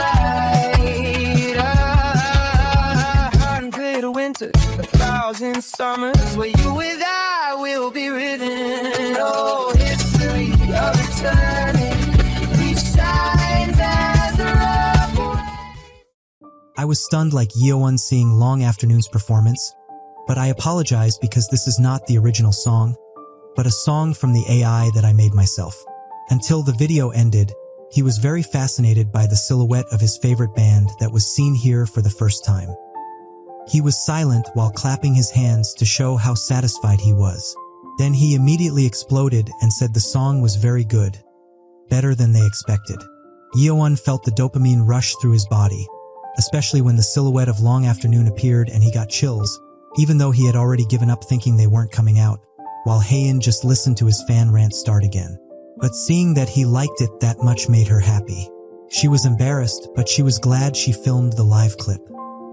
Until winter, 1,000 summers, where you and I will be written. Oh, history of eternity, each shines as a rough. I was stunned like Yeowon seeing Long Afternoon's performance, but I apologize because this is not the original song, but a song from the AI that I made myself. Until the video ended, he was very fascinated by the silhouette of his favorite band that was seen here for the first time. He was silent while clapping his hands to show how satisfied he was. Then he immediately exploded and said the song was very good, better than they expected. Yeowon felt the dopamine rush through his body, especially when the silhouette of Long Afternoon appeared and he got chills, even though he had already given up thinking they weren't coming out, while Haein just listened to his fan rant start again. But seeing that he liked it that much made her happy. She was embarrassed, but she was glad she filmed the live clip.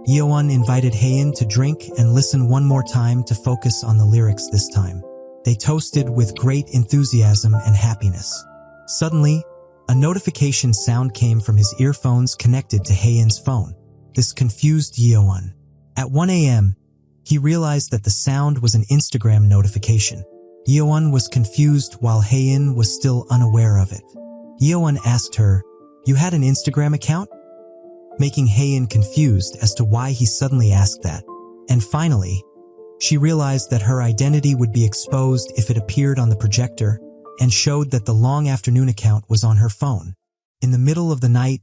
Yeowon invited Haein to drink and listen one more time to focus on the lyrics this time. They toasted with great enthusiasm and happiness. Suddenly, a notification sound came from his earphones connected to Haein's phone. This confused Yeowon. At 1 a.m., he realized that the sound was an Instagram notification. Yeowon was confused while Haein was still unaware of it. Yeowon asked her, "You had an Instagram account?" Making Haein confused as to why he suddenly asked that. And finally, she realized that her identity would be exposed if it appeared on the projector and showed that the Long Afternoon account was on her phone. In the middle of the night,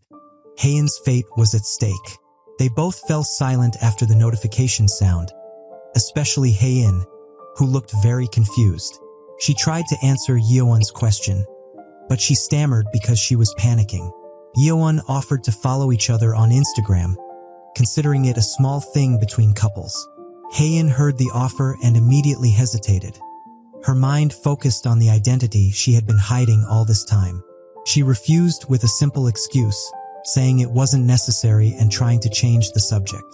Haein's fate was at stake. They both fell silent after the notification sound, especially Haein, who looked very confused. She tried to answer Yeowon's question, but she stammered because she was panicking. Yeowon offered to follow each other on Instagram, considering it a small thing between couples. Haein heard the offer and immediately hesitated. Her mind focused on the identity she had been hiding all this time. She refused with a simple excuse, saying it wasn't necessary and trying to change the subject.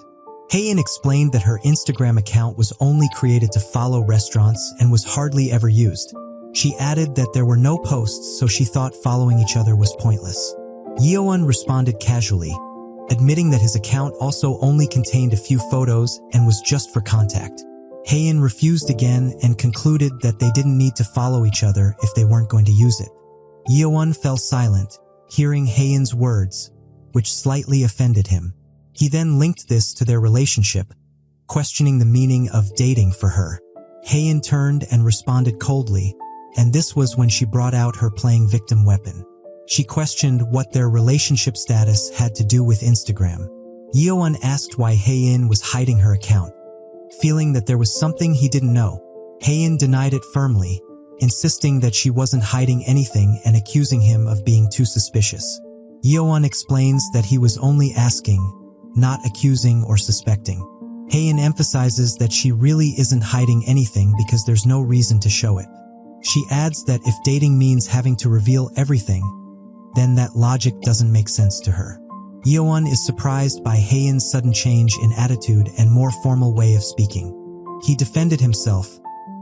Haein explained that her Instagram account was only created to follow restaurants and was hardly ever used. She added that there were no posts, so she thought following each other was pointless. Yeowon responded casually, admitting that his account also only contained a few photos and was just for contact. Haein refused again and concluded that they didn't need to follow each other if they weren't going to use it. Yeowon fell silent, hearing Haein's words, which slightly offended him. He then linked this to their relationship, questioning the meaning of dating for her. Haein turned and responded coldly, and this was when she brought out her playing victim weapon. She questioned what their relationship status had to do with Instagram. Yeowon asked why Haein was hiding her account. Feeling that there was something he didn't know, Haein denied it firmly, insisting that she wasn't hiding anything and accusing him of being too suspicious. Yeowon explains that he was only asking, not accusing or suspecting. Haein emphasizes that she really isn't hiding anything because there's no reason to show it. She adds that if dating means having to reveal everything, then that logic doesn't make sense to her. Yeowon is surprised by Haein's sudden change in attitude and more formal way of speaking. He defended himself,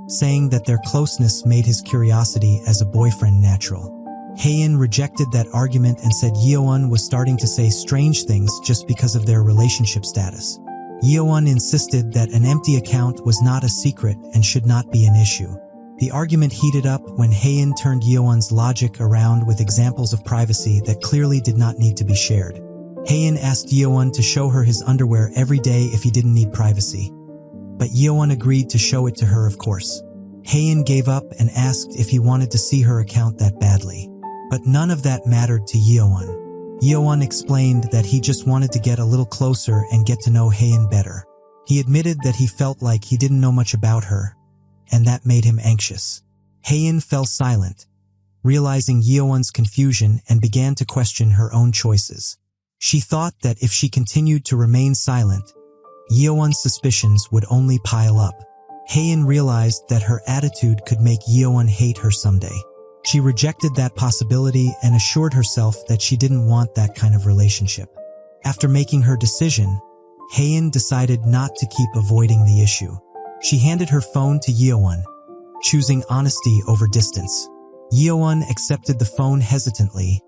saying that their closeness made his curiosity as a boyfriend natural. Haein rejected that argument and said Yeowon was starting to say strange things just because of their relationship status. Yeowon insisted that an empty account was not a secret and should not be an issue. The argument heated up when Haein turned Yeowon's logic around with examples of privacy that clearly did not need to be shared. Haein asked Yeowon to show her his underwear every day if he didn't need privacy. But Yeowon agreed to show it to her, of course. Haein gave up and asked if he wanted to see her account that badly. But none of that mattered to Yeowon. Yeowon explained that he just wanted to get a little closer and get to know Haein better. He admitted that he felt like he didn't know much about her, and that made him anxious. Haein fell silent, realizing Yeowon's confusion, and began to question her own choices. She thought that if she continued to remain silent, Yeowon's suspicions would only pile up. Haein realized that her attitude could make Yeowon hate her someday. She rejected that possibility and assured herself that she didn't want that kind of relationship. After making her decision, Haein decided not to keep avoiding the issue. She handed her phone to Yeowon, choosing honesty over distance. Yeowon accepted the phone hesitantly,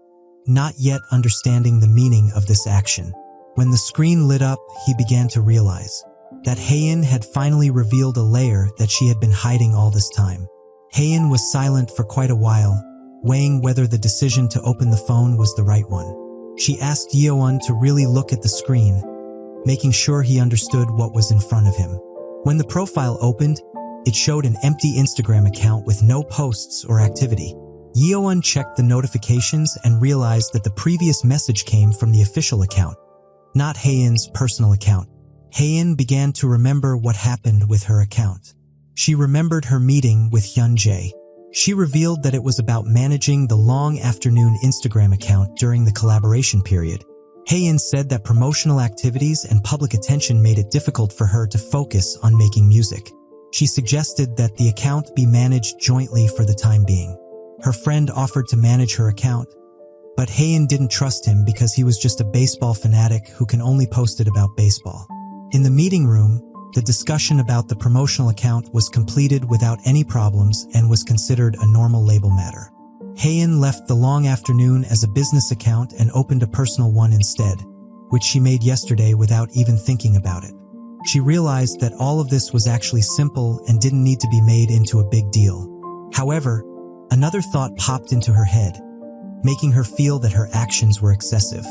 not yet understanding the meaning of this action. When the screen lit up, he began to realize that Haein had finally revealed a layer that she had been hiding all this time. Haein was silent for quite a while, weighing whether the decision to open the phone was the right one. She asked Yeowon to really look at the screen, making sure he understood what was in front of him. When the profile opened, it showed an empty Instagram account with no posts or activity. Yeowon checked the notifications and realized that the previous message came from the official account, not Haein's personal account. Haein began to remember what happened with her account. She remembered her meeting with Hyun-jae. She revealed that it was about managing the long afternoon Instagram account during the collaboration period. Haein said that promotional activities and public attention made it difficult for her to focus on making music. She suggested that the account be managed jointly for the time being. Her friend offered to manage her account, but Haein didn't trust him because he was just a baseball fanatic who can only post it about baseball. In the meeting room, the discussion about the promotional account was completed without any problems and was considered a normal label matter. Haein left the long afternoon as a business account and opened a personal one instead, which she made yesterday without even thinking about it. She realized that all of this was actually simple and didn't need to be made into a big deal. However, another thought popped into her head, making her feel that her actions were excessive.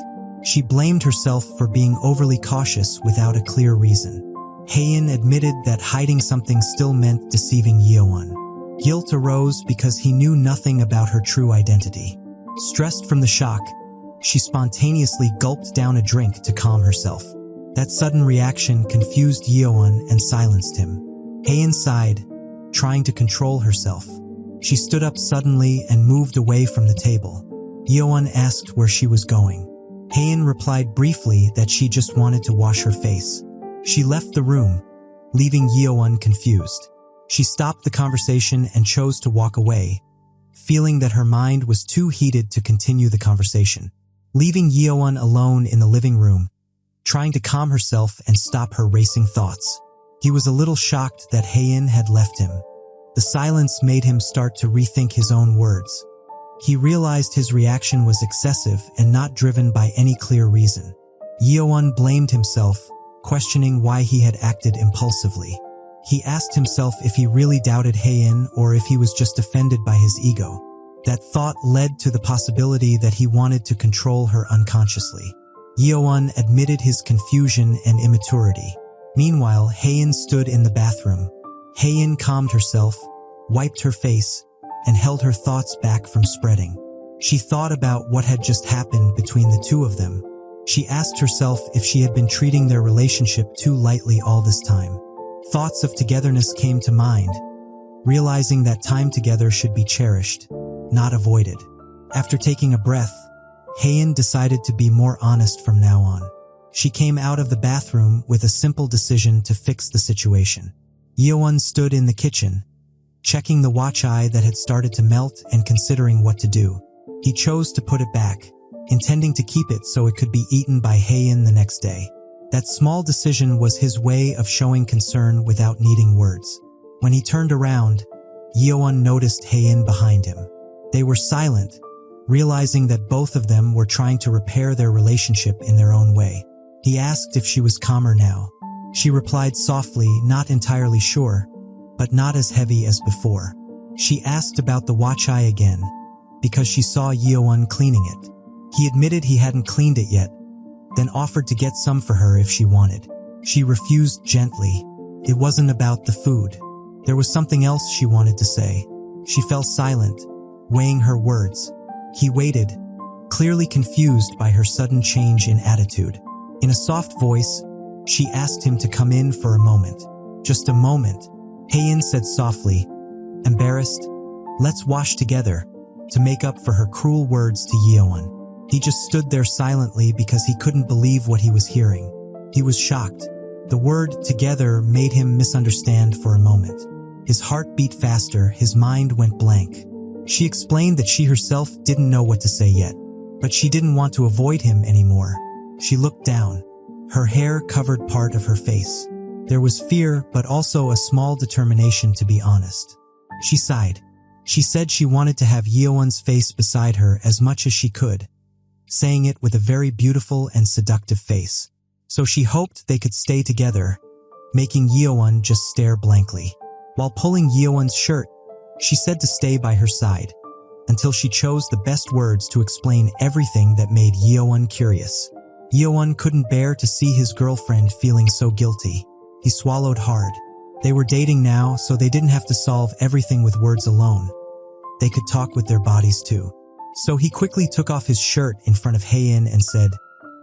She blamed herself for being overly cautious without a clear reason. Haein admitted that hiding something still meant deceiving Yeowon. Guilt arose because he knew nothing about her true identity. Stressed from the shock, she spontaneously gulped down a drink to calm herself. That sudden reaction confused Yeowon and silenced him. Haein sighed, trying to control herself. She stood up suddenly and moved away from the table. Yeowon asked where she was going. Haein replied briefly that she just wanted to wash her face. She left the room, leaving Yeowon confused. She stopped the conversation and chose to walk away, feeling that her mind was too heated to continue the conversation. Leaving Yeowon alone in the living room, trying to calm herself and stop her racing thoughts. He was a little shocked that Haein had left him. The silence made him start to rethink his own words. He realized his reaction was excessive and not driven by any clear reason. Yeowon blamed himself, questioning why he had acted impulsively. He asked himself if he really doubted Haein or if he was just offended by his ego. That thought led to the possibility that he wanted to control her unconsciously. Yeowon admitted his confusion and immaturity. Meanwhile, Haein stood in the bathroom. Haein calmed herself, wiped her face, and held her thoughts back from spreading. She thought about what had just happened between the two of them. She asked herself if she had been treating their relationship too lightly all this time. Thoughts of togetherness came to mind, realizing that time together should be cherished, not avoided. After taking a breath, Haein decided to be more honest from now on. She came out of the bathroom with a simple decision to fix the situation. Yeowon stood in the kitchen, checking the watch eye that had started to melt and considering what to do. He chose to put it back, intending to keep it so it could be eaten by Haein the next day. That small decision was his way of showing concern without needing words. When he turned around, Yeowon noticed Haein behind him. They were silent, realizing that both of them were trying to repair their relationship in their own way. He asked if she was calmer now. She replied softly, not entirely sure, but not as heavy as before. She asked about the watch eye again, because she saw Yeowon cleaning it. He admitted he hadn't cleaned it yet, then offered to get some for her if she wanted. She refused gently. It wasn't about the food. There was something else she wanted to say. She fell silent, weighing her words. He waited, clearly confused by her sudden change in attitude. In a soft voice, she asked him to come in for a moment. Just a moment, Haein said softly, embarrassed, "Let's wash together," to make up for her cruel words to Yeowon. He just stood there silently because he couldn't believe what he was hearing. He was shocked. The word "together" made him misunderstand for a moment. His heart beat faster, his mind went blank. She explained that she herself didn't know what to say yet, but she didn't want to avoid him anymore. She looked down. Her hair covered part of her face. There was fear, but also a small determination to be honest. She sighed. She said she wanted to have Yeowon's face beside her as much as she could, saying it with a very beautiful and seductive face. So she hoped they could stay together, making Yeowon just stare blankly. While pulling Yeowon's shirt, she said to stay by her side, until she chose the best words to explain everything that made Yeowon curious. Yeowon couldn't bear to see his girlfriend feeling so guilty. He swallowed hard. They were dating now, so they didn't have to solve everything with words alone. They could talk with their bodies too. So he quickly took off his shirt in front of Haein and said,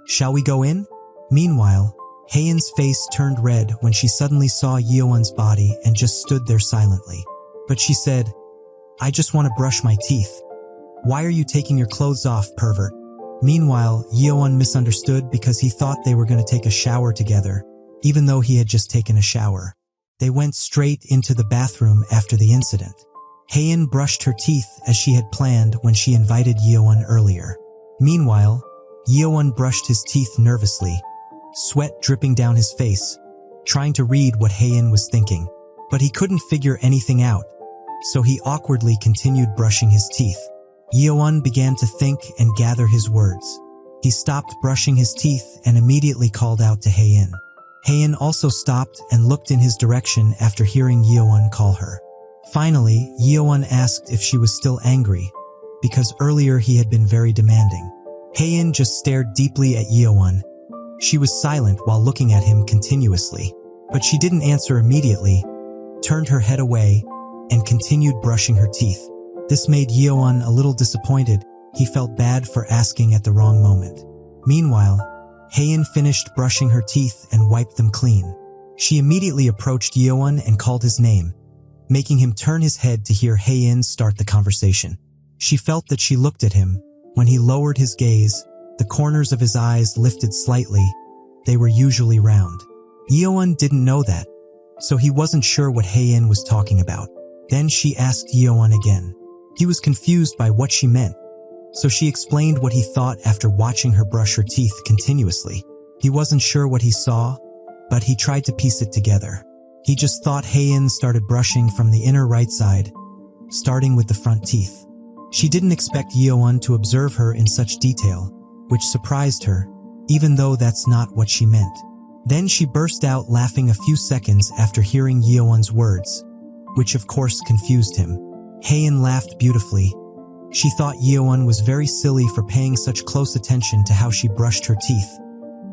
"Shall we go in?" Meanwhile, Haein's face turned red when she suddenly saw Yeowon's body and just stood there silently. But she said, "I just want to brush my teeth." "Why are you taking your clothes off, pervert?" Meanwhile, Yeowon misunderstood because he thought they were going to take a shower together, even though he had just taken a shower. They went straight into the bathroom after the incident. Haein brushed her teeth as she had planned when she invited Yeowon earlier. Meanwhile, Yeowon brushed his teeth nervously, sweat dripping down his face, trying to read what Haein was thinking. But he couldn't figure anything out, so he awkwardly continued brushing his teeth. Yeowon began to think and gather his words. He stopped brushing his teeth and immediately called out to Haein. Haein also stopped and looked in his direction after hearing Yeowon call her. Finally, Yeowon asked if she was still angry, because earlier he had been very demanding. Haein just stared deeply at Yeowon. She was silent while looking at him continuously, but she didn't answer immediately, turned her head away, and continued brushing her teeth. This made Yeowon a little disappointed. He felt bad for asking at the wrong moment. Meanwhile, Haein finished brushing her teeth and wiped them clean. She immediately approached Yeowon and called his name, making him turn his head to hear Haein start the conversation. She felt that she looked at him. When he lowered his gaze, the corners of his eyes lifted slightly. They were usually round. Yeowon didn't know that, so he wasn't sure what Haein was talking about. Then she asked Yeowon again. He was confused by what she meant, so she explained what he thought after watching her brush her teeth continuously. He wasn't sure what he saw, but he tried to piece it together. He just thought Haein started brushing from the inner right side, starting with the front teeth. She didn't expect Yeowon to observe her in such detail, which surprised her, even though that's not what she meant. Then she burst out laughing a few seconds after hearing Yeowon's words, which of course confused him. Haein laughed beautifully. She thought Yeowon was very silly for paying such close attention to how she brushed her teeth,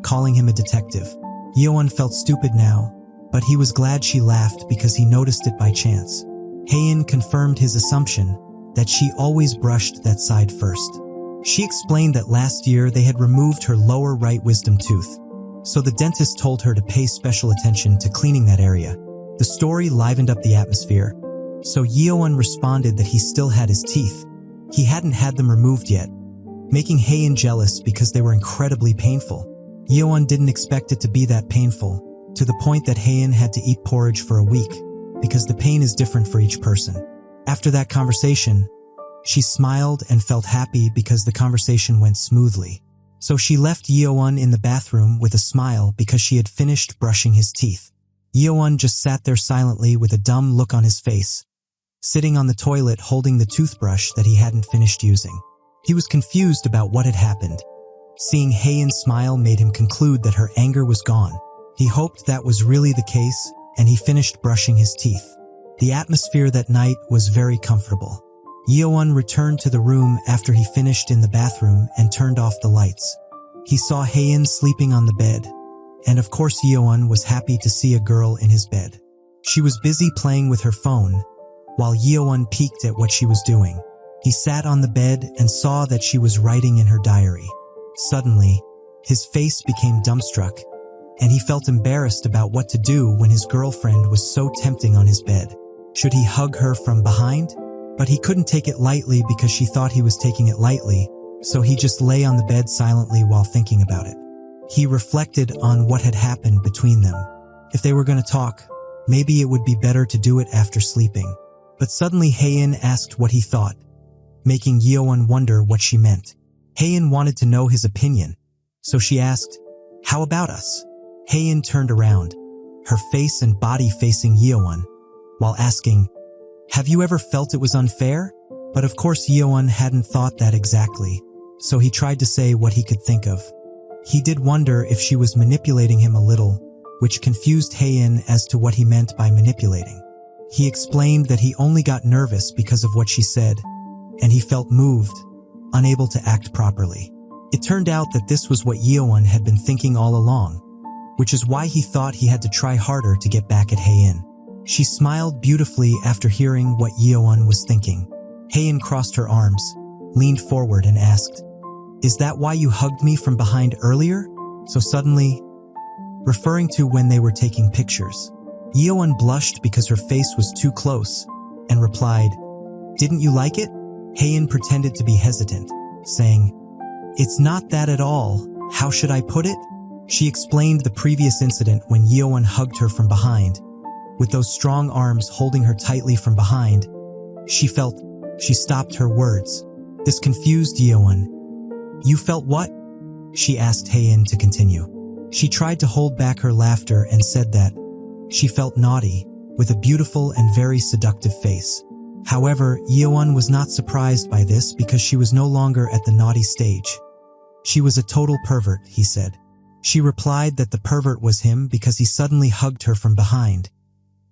calling him a detective. Yeowon felt stupid now, but he was glad she laughed because he noticed it by chance. Haein confirmed his assumption that she always brushed that side first. She explained that last year they had removed her lower right wisdom tooth, so the dentist told her to pay special attention to cleaning that area. The story livened up the atmosphere, so Yeowon responded that he still had his teeth. He hadn't had them removed yet, making Haein jealous because they were incredibly painful. Yeowon didn't expect it to be that painful, to the point that Haein had to eat porridge for a week, because the pain is different for each person. After that conversation, she smiled and felt happy because the conversation went smoothly. So she left Yeowon in the bathroom with a smile because she had finished brushing his teeth. Yeowon just sat there silently with a dumb look on his face, sitting on the toilet holding the toothbrush that he hadn't finished using. He was confused about what had happened. Seeing Haein smile made him conclude that her anger was gone. He hoped that was really the case, and he finished brushing his teeth. The atmosphere that night was very comfortable. Yeowon returned to the room after he finished in the bathroom and turned off the lights. He saw Haein sleeping on the bed, and of course Yeowon was happy to see a girl in his bed. She was busy playing with her phone, while Yeowon peeked at what she was doing. He sat on the bed and saw that she was writing in her diary. Suddenly, his face became dumbstruck, and he felt embarrassed about what to do when his girlfriend was so tempting on his bed. Should he hug her from behind? But he couldn't take it lightly because she thought he was taking it lightly, so he just lay on the bed silently while thinking about it. He reflected on what had happened between them. If they were going to talk, maybe it would be better to do it after sleeping. But suddenly Haein asked what he thought, making Yeowon wonder what she meant. Haein wanted to know his opinion, so she asked, "How about us?" Haein turned around, her face and body facing Yeowon, while asking, "Have you ever felt it was unfair?" But of course Yeowon hadn't thought that exactly, so he tried to say what he could think of. He did wonder if she was manipulating him a little, which confused Haein as to what he meant by manipulating. He explained that he only got nervous because of what she said, and he felt moved, unable to act properly. It turned out that this was what Yeowon had been thinking all along, which is why he thought he had to try harder to get back at Haein. She smiled beautifully after hearing what Yeowon was thinking. Haein crossed her arms, leaned forward and asked, "Is that why you hugged me from behind earlier?" So suddenly, referring to when they were taking pictures. Yeowon blushed because her face was too close, and replied, "Didn't you like it?" Haein pretended to be hesitant, saying, "It's not that at all. How should I put it?" She explained the previous incident when Yeowon hugged her from behind. With those strong arms holding her tightly from behind, she stopped her words. This confused Yeowon. "You felt what?" she asked Haein to continue. She tried to hold back her laughter and said that she felt naughty, with a beautiful and very seductive face. However, Yeowon was not surprised by this because she was no longer at the naughty stage. She was a total pervert, he said. She replied that the pervert was him because he suddenly hugged her from behind,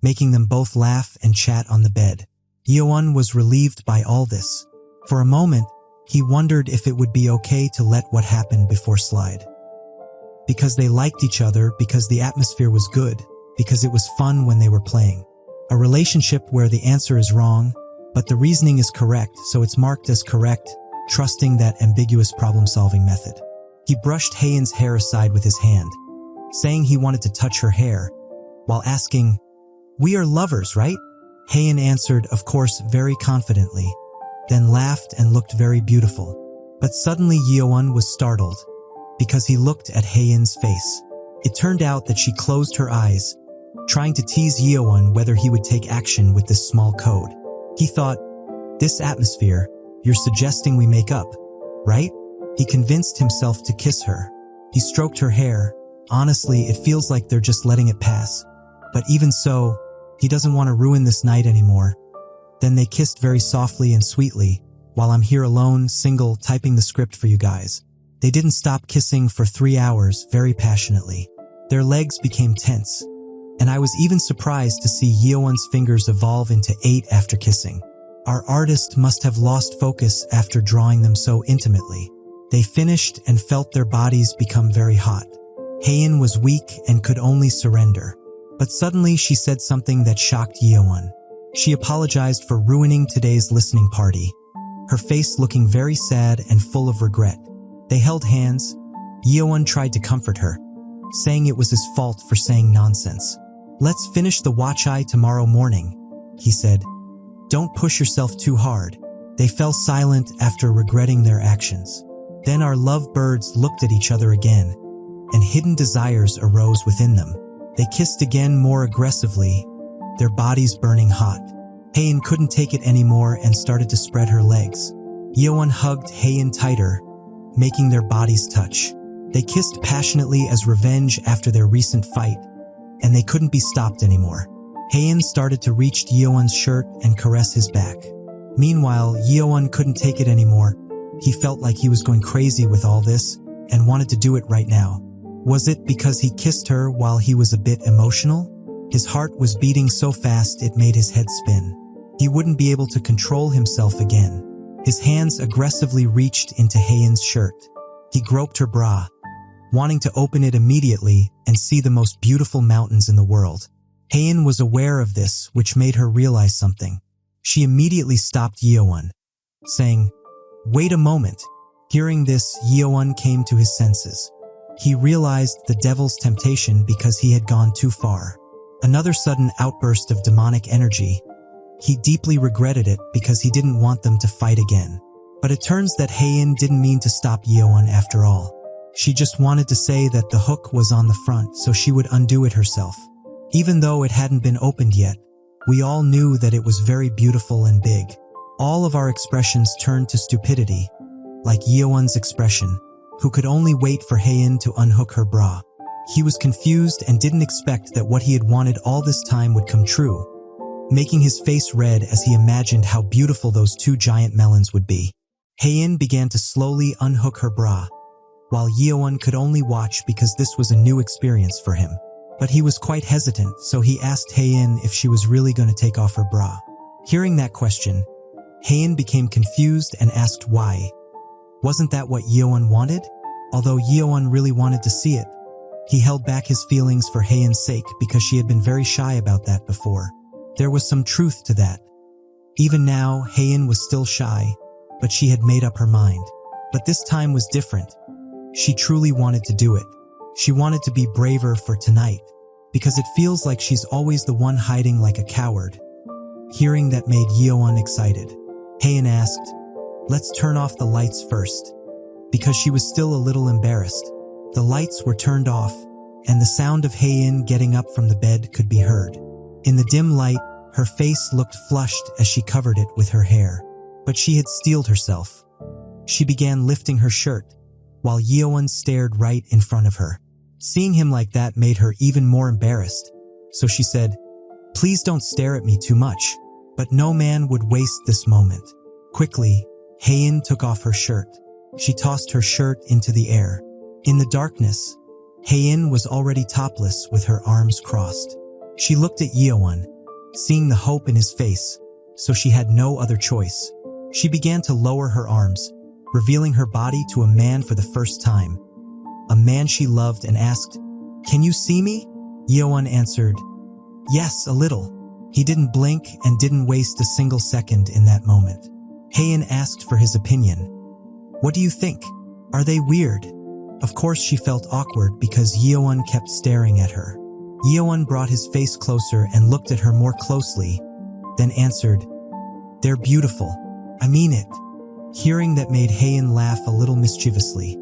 making them both laugh and chat on the bed. Yeowon was relieved by all this. For a moment, he wondered if it would be okay to let what happened before slide. Because they liked each other, because the atmosphere was good, because it was fun when they were playing. A relationship where the answer is wrong, but the reasoning is correct, so it's marked as correct, trusting that ambiguous problem-solving method. He brushed Haein's hair aside with his hand, saying he wanted to touch her hair, while asking, "We are lovers, right?" Haein answered, of course, very confidently, then laughed and looked very beautiful. But suddenly Yeowon was startled, because he looked at Haein's face. It turned out that she closed her eyes, trying to tease Yeowon whether he would take action with this small code. He thought, "This atmosphere, you're suggesting we make up, right?" He convinced himself to kiss her. He stroked her hair. Honestly, it feels like they're just letting it pass. But even so, he doesn't want to ruin this night anymore. Then they kissed very softly and sweetly, while I'm here alone, single, typing the script for you guys. They didn't stop kissing for 3 hours, very passionately. Their legs became tense, and I was even surprised to see Yeowon's fingers evolve into 8 after kissing. Our artist must have lost focus after drawing them so intimately. They finished and felt their bodies become very hot. Haein was weak and could only surrender. But suddenly she said something that shocked Yeowon. She apologized for ruining today's listening party, her face looking very sad and full of regret. They held hands. Yeowon tried to comfort her, saying it was his fault for saying nonsense. "Let's finish the watch eye tomorrow morning," he said. "Don't push yourself too hard." They fell silent after regretting their actions. Then our lovebirds looked at each other again, and hidden desires arose within them. They kissed again more aggressively, their bodies burning hot. Haein couldn't take it anymore and started to spread her legs. Yeowon hugged Haein tighter, making their bodies touch. They kissed passionately as revenge after their recent fight, and they couldn't be stopped anymore. Haein started to reach Yeowon's shirt and caress his back. Meanwhile, Yeowon couldn't take it anymore. He felt like he was going crazy with all this and wanted to do it right now. Was it because he kissed her while he was a bit emotional? His heart was beating so fast it made his head spin. He wouldn't be able to control himself again. His hands aggressively reached into Haeun's shirt. He groped her bra, wanting to open it immediately and see the most beautiful mountains in the world. Haeun was aware of this, which made her realize something. She immediately stopped Yeowon, saying, "Wait a moment." Hearing this, Yeowon came to his senses. He realized the devil's temptation because he had gone too far. Another sudden outburst of demonic energy. He deeply regretted it because he didn't want them to fight again. But it turns that Haeun didn't mean to stop Yeowon after all. She just wanted to say that the hook was on the front so she would undo it herself. Even though it hadn't been opened yet, we all knew that it was very beautiful and big. All of our expressions turned to stupidity, like Yeowon's expression, who could only wait for Haeun to unhook her bra. He was confused and didn't expect that what he had wanted all this time would come true, making his face red as he imagined how beautiful those two giant melons would be. Haeun began to slowly unhook her bra, while Yeowon could only watch because this was a new experience for him. But he was quite hesitant, so he asked Haeun if she was really going to take off her bra. Hearing that question, Haeun became confused and asked why. Wasn't that what Yeowon wanted? Although Yeowon really wanted to see it, he held back his feelings for Haeun's sake because she had been very shy about that before. There was some truth to that. Even now, Haeun was still shy, but she had made up her mind. But this time was different. She truly wanted to do it. She wanted to be braver for tonight, because it feels like she's always the one hiding like a coward. Hearing that made Yeowon excited. Haeun asked, "Let's turn off the lights first," because she was still a little embarrassed. The lights were turned off, and the sound of Haeun getting up from the bed could be heard. In the dim light, her face looked flushed as she covered it with her hair. But she had steeled herself. She began lifting her shirt, while Yeowon stared right in front of her. Seeing him like that made her even more embarrassed, so she said, "Please don't stare at me too much." But no man would waste this moment. Quickly, Haeun took off her shirt. She tossed her shirt into the air. In the darkness, Haeun was already topless with her arms crossed. She looked at Yeowon, seeing the hope in his face, so she had no other choice. She began to lower her arms, revealing her body to a man for the first time. A man she loved, and asked, "Can you see me?" Yeowon answered, "Yes, a little." He didn't blink and didn't waste a single second in that moment. Haeun asked for his opinion. "What do you think? Are they weird?" Of course she felt awkward because Yeowon kept staring at her. Yeowon brought his face closer and looked at her more closely, then answered, "They're beautiful. I mean it." Hearing that made Haeun laugh a little mischievously.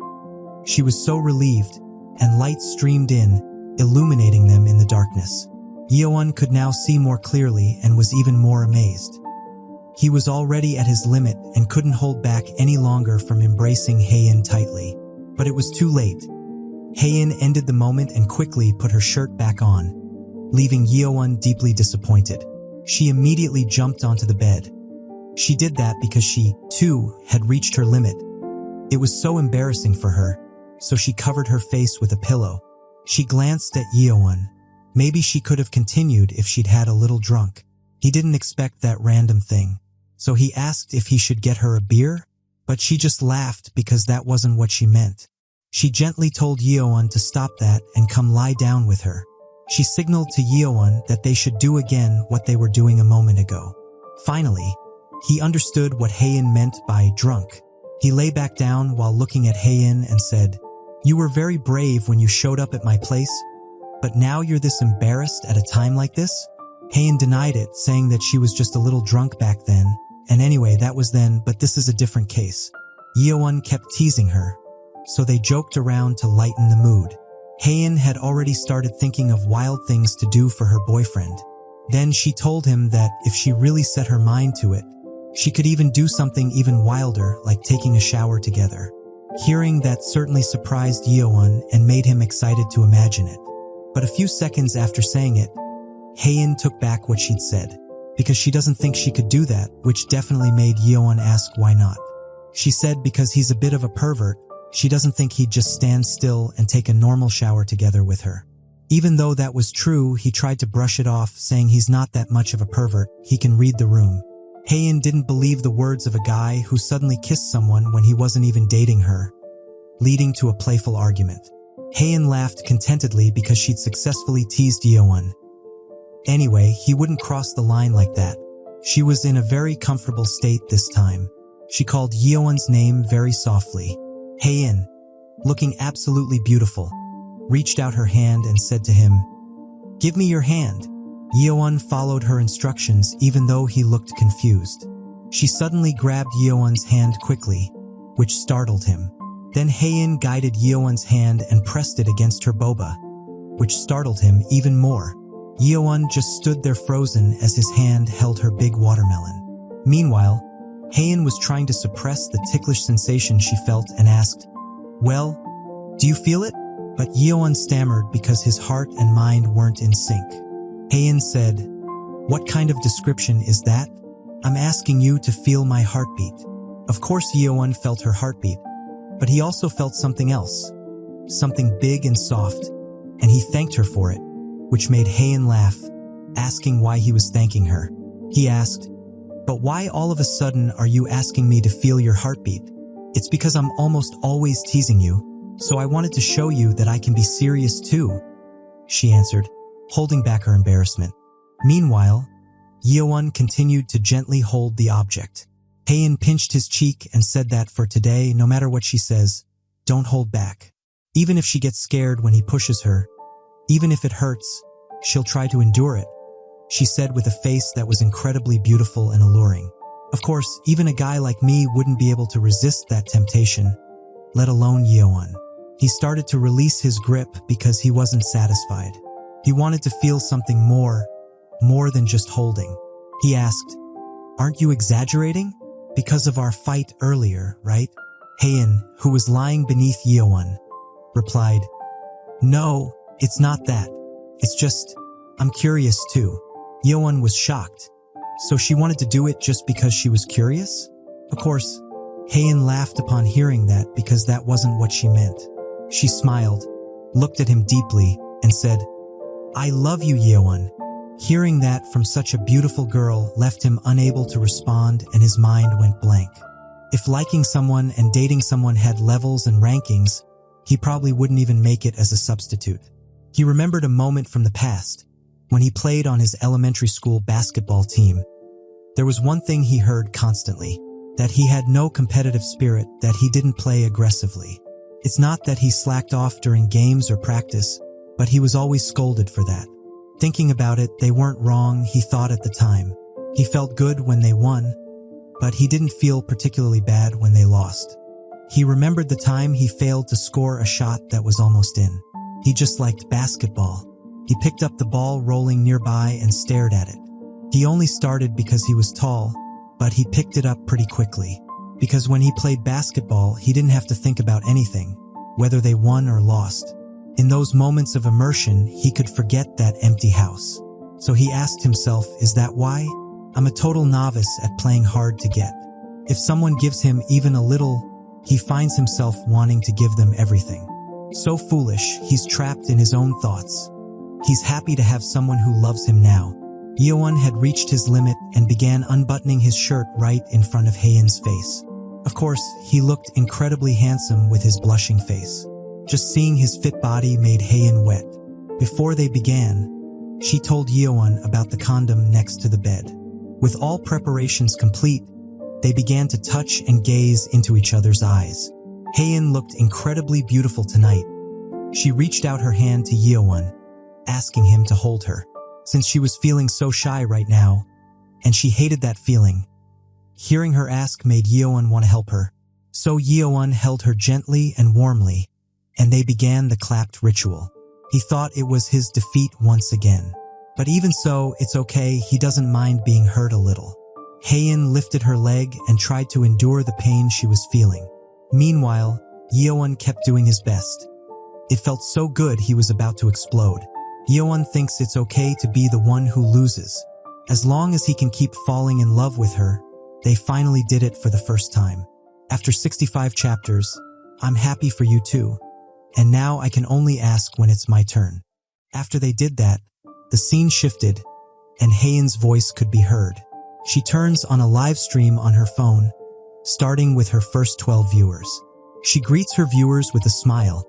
She was so relieved, and light streamed in, illuminating them in the darkness. Yeowon could now see more clearly and was even more amazed. He was already at his limit and couldn't hold back any longer from embracing Haeun tightly. But it was too late. Haeun ended the moment and quickly put her shirt back on, leaving Yeowon deeply disappointed. She immediately jumped onto the bed. She did that because she, too, had reached her limit. It was so embarrassing for her, so she covered her face with a pillow. She glanced at Yeowon. Maybe she could have continued if she'd had a little drunk. He didn't expect that random thing, so he asked if he should get her a beer, but she just laughed because that wasn't what she meant. She gently told Yeowon to stop that and come lie down with her. She signaled to Yeowon that they should do again what they were doing a moment ago. Finally, he understood what Haeun meant by drunk. He lay back down while looking at Haeun and said, "You were very brave when you showed up at my place, but now you're this embarrassed at a time like this?" Haeun denied it, saying that she was just a little drunk back then, and anyway, that was then, but this is a different case. Yeowon kept teasing her, so they joked around to lighten the mood. Haeun had already started thinking of wild things to do for her boyfriend. Then she told him that if she really set her mind to it, she could even do something even wilder, like taking a shower together. Hearing that certainly surprised Yeowon and made him excited to imagine it. But a few seconds after saying it, Haeun took back what she'd said, because she doesn't think she could do that, which definitely made Yeowon ask why not. She said because he's a bit of a pervert, she doesn't think he'd just stand still and take a normal shower together with her. Even though that was true, he tried to brush it off, saying he's not that much of a pervert, he can read the room. Haein didn't believe the words of a guy who suddenly kissed someone when he wasn't even dating her, leading to a playful argument. Haein laughed contentedly because she'd successfully teased Yeowon. Anyway, he wouldn't cross the line like that. She was in a very comfortable state this time. She called Yeowon's name very softly. Haein, looking absolutely beautiful, reached out her hand and said to him, "Give me your hand." Yeowon followed her instructions even though he looked confused. She suddenly grabbed Yeowon's hand quickly, which startled him. Then Haein guided Yeowon's hand and pressed it against her boba, which startled him even more. Yeowon just stood there frozen as his hand held her big watermelon. Meanwhile, Haein was trying to suppress the ticklish sensation she felt and asked, "Well, do you feel it?" But Yeowon stammered because his heart and mind weren't in sync. Haein said, "What kind of description is that? I'm asking you to feel my heartbeat." Of course Yeowon felt her heartbeat, but he also felt something else, something big and soft, and he thanked her for it, which made Haein laugh, asking why he was thanking her. He asked, "But why all of a sudden are you asking me to feel your heartbeat?" "It's because I'm almost always teasing you, so I wanted to show you that I can be serious too," she answered, holding back her embarrassment. Meanwhile, Yeowon continued to gently hold the object. Haein pinched his cheek and said that for today, no matter what she says, don't hold back. Even if she gets scared when he pushes her, even if it hurts, she'll try to endure it, she said with a face that was incredibly beautiful and alluring. Of course, even a guy like me wouldn't be able to resist that temptation, let alone Yeowon. He started to release his grip because he wasn't satisfied. He wanted to feel something more than just holding. He asked, "Aren't you exaggerating? Because of our fight earlier, right?" Haein, who was lying beneath Yeowon, replied, "No, it's not that. It's just, I'm curious too." Yeowon was shocked. So she wanted to do it just because she was curious? Of course, Haein laughed upon hearing that because that wasn't what she meant. She smiled, looked at him deeply, and said, "I love you, Yeowon." Hearing that from such a beautiful girl left him unable to respond and his mind went blank. If liking someone and dating someone had levels and rankings, he probably wouldn't even make it as a substitute. He remembered a moment from the past, when he played on his elementary school basketball team. There was one thing he heard constantly, that he had no competitive spirit, that he didn't play aggressively. It's not that he slacked off during games or practice, but he was always scolded for that. Thinking about it, they weren't wrong, he thought at the time. He felt good when they won, but he didn't feel particularly bad when they lost. He remembered the time he failed to score a shot that was almost in. He just liked basketball. He picked up the ball rolling nearby and stared at it. He only started because he was tall, but he picked it up pretty quickly. Because when he played basketball, he didn't have to think about anything, whether they won or lost. In those moments of immersion, he could forget that empty house. So he asked himself, is that why? I'm a total novice at playing hard to get. If someone gives him even a little, he finds himself wanting to give them everything. So foolish, he's trapped in his own thoughts. He's happy to have someone who loves him now. Yeowon had reached his limit and began unbuttoning his shirt right in front of Haein's face. Of course, he looked incredibly handsome with his blushing face. Just seeing his fit body made Haein wet. Before they began, she told Yeowon about the condom next to the bed. With all preparations complete, they began to touch and gaze into each other's eyes. Haein looked incredibly beautiful tonight. She reached out her hand to Yeowon, asking him to hold her, since she was feeling so shy right now, and she hated that feeling. Hearing her ask made Yeowon want to help her. So Yeowon held her gently and warmly, and they began the clapped ritual. He thought it was his defeat once again. But even so, it's okay, he doesn't mind being hurt a little. Haein lifted her leg and tried to endure the pain she was feeling. Meanwhile, Yeowon kept doing his best. It felt so good he was about to explode. Yeowon thinks it's okay to be the one who loses. As long as he can keep falling in love with her, they finally did it for the first time. After 65 chapters, I'm happy for you too. And now I can only ask when it's my turn. After they did that, the scene shifted, and Haeun's voice could be heard. She turns on a live stream on her phone, starting with her first 12 viewers. She greets her viewers with a smile,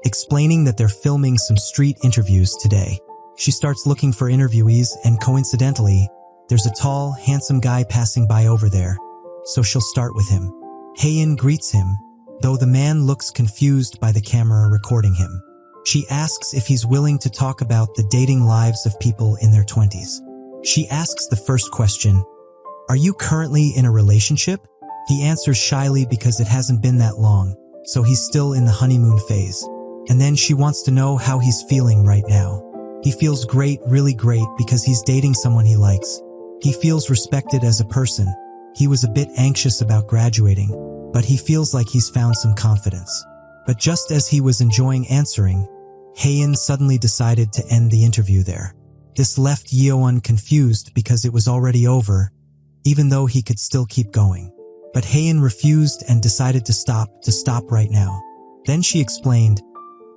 explaining that they're filming some street interviews today. She starts looking for interviewees, and coincidentally, there's a tall, handsome guy passing by over there, so she'll start with him. Haeun greets him, though the man looks confused by the camera recording him. She asks if he's willing to talk about the dating lives of people in their 20s. She asks the first question, "Are you currently in a relationship?" He answers shyly because it hasn't been that long, so he's still in the honeymoon phase. And then she wants to know how he's feeling right now. He feels great, really great, because he's dating someone he likes. He feels respected as a person. He was a bit anxious about graduating, but he feels like he's found some confidence. But just as he was enjoying answering, Haeun suddenly decided to end the interview there. This left Yeowon confused because it was already over, even though he could still keep going. But Haeun refused and decided to stop right now. Then she explained,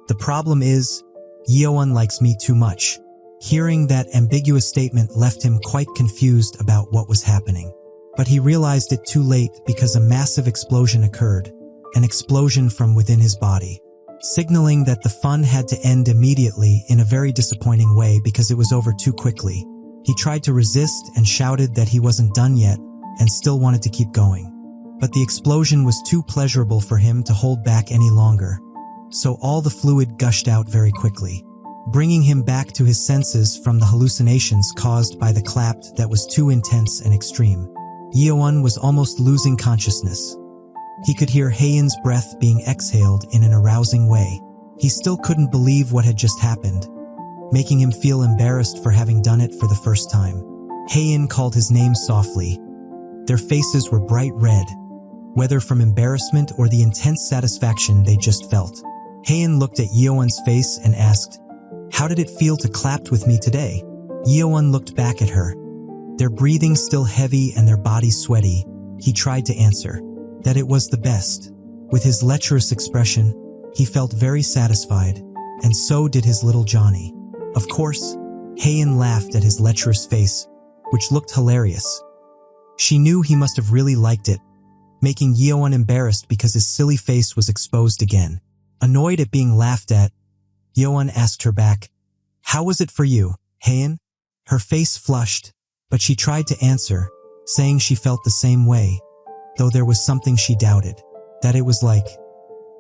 "The problem is, Yeowon likes me too much." Hearing that ambiguous statement left him quite confused about what was happening. But he realized it too late because a massive explosion occurred, an explosion from within his body, signaling that the fun had to end immediately in a very disappointing way because it was over too quickly. He tried to resist and shouted that he wasn't done yet and still wanted to keep going. But the explosion was too pleasurable for him to hold back any longer, so all the fluid gushed out very quickly, bringing him back to his senses from the hallucinations caused by the clap that was too intense and extreme. Yeowon was almost losing consciousness. He could hear Haeun's breath being exhaled in an arousing way. He still couldn't believe what had just happened, making him feel embarrassed for having done it for the first time. Haeun called his name softly. Their faces were bright red, whether from embarrassment or the intense satisfaction they just felt. Haeun looked at Yeowon's face and asked, "How did it feel to clap with me today?" Yeowon looked back at her. Their breathing still heavy and their bodies sweaty. He tried to answer that it was the best. With his lecherous expression, he felt very satisfied, and so did his little Johnny. Of course, Haeun laughed at his lecherous face, which looked hilarious. She knew he must have really liked it, making Yeowon embarrassed because his silly face was exposed again. Annoyed at being laughed at, Yeowon asked her back, "How was it for you, Haeun?" Her face flushed, but she tried to answer, saying she felt the same way, though there was something she doubted, that it was like.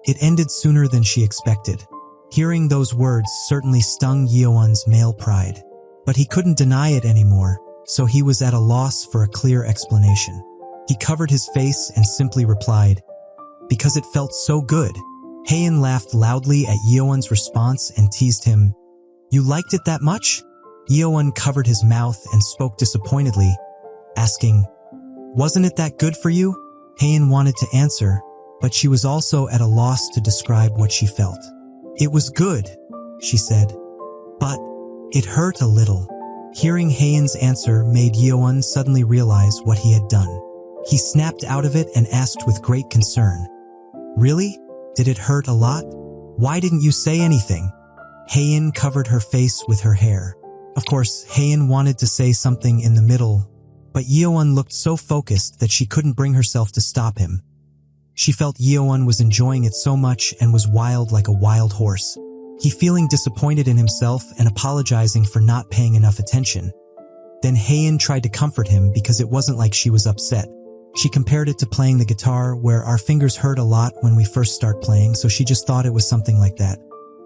It ended sooner than she expected. Hearing those words certainly stung Yeowon's male pride, but he couldn't deny it anymore, so he was at a loss for a clear explanation. He covered his face and simply replied, "Because it felt so good." Haeun laughed loudly at Yeowon's response and teased him, "You liked it that much?" Yeowon covered his mouth and spoke disappointedly, asking, "Wasn't it that good for you?" Haeun wanted to answer, but she was also at a loss to describe what she felt. "It was good," she said, "but it hurt a little." Hearing Haeun's answer made Yeowon suddenly realize what he had done. He snapped out of it and asked with great concern, "Really? Did it hurt a lot? Why didn't you say anything?" Haeun covered her face with her hair. Of course, Haeun wanted to say something in the middle, but Yeowon looked so focused that she couldn't bring herself to stop him. She felt Yeowon was enjoying it so much and was wild like a wild horse. He feeling disappointed in himself and apologizing for not paying enough attention. Then Haeun tried to comfort him because it wasn't like she was upset. She compared it to playing the guitar, where our fingers hurt a lot when we first start playing, so she just thought it was something like that.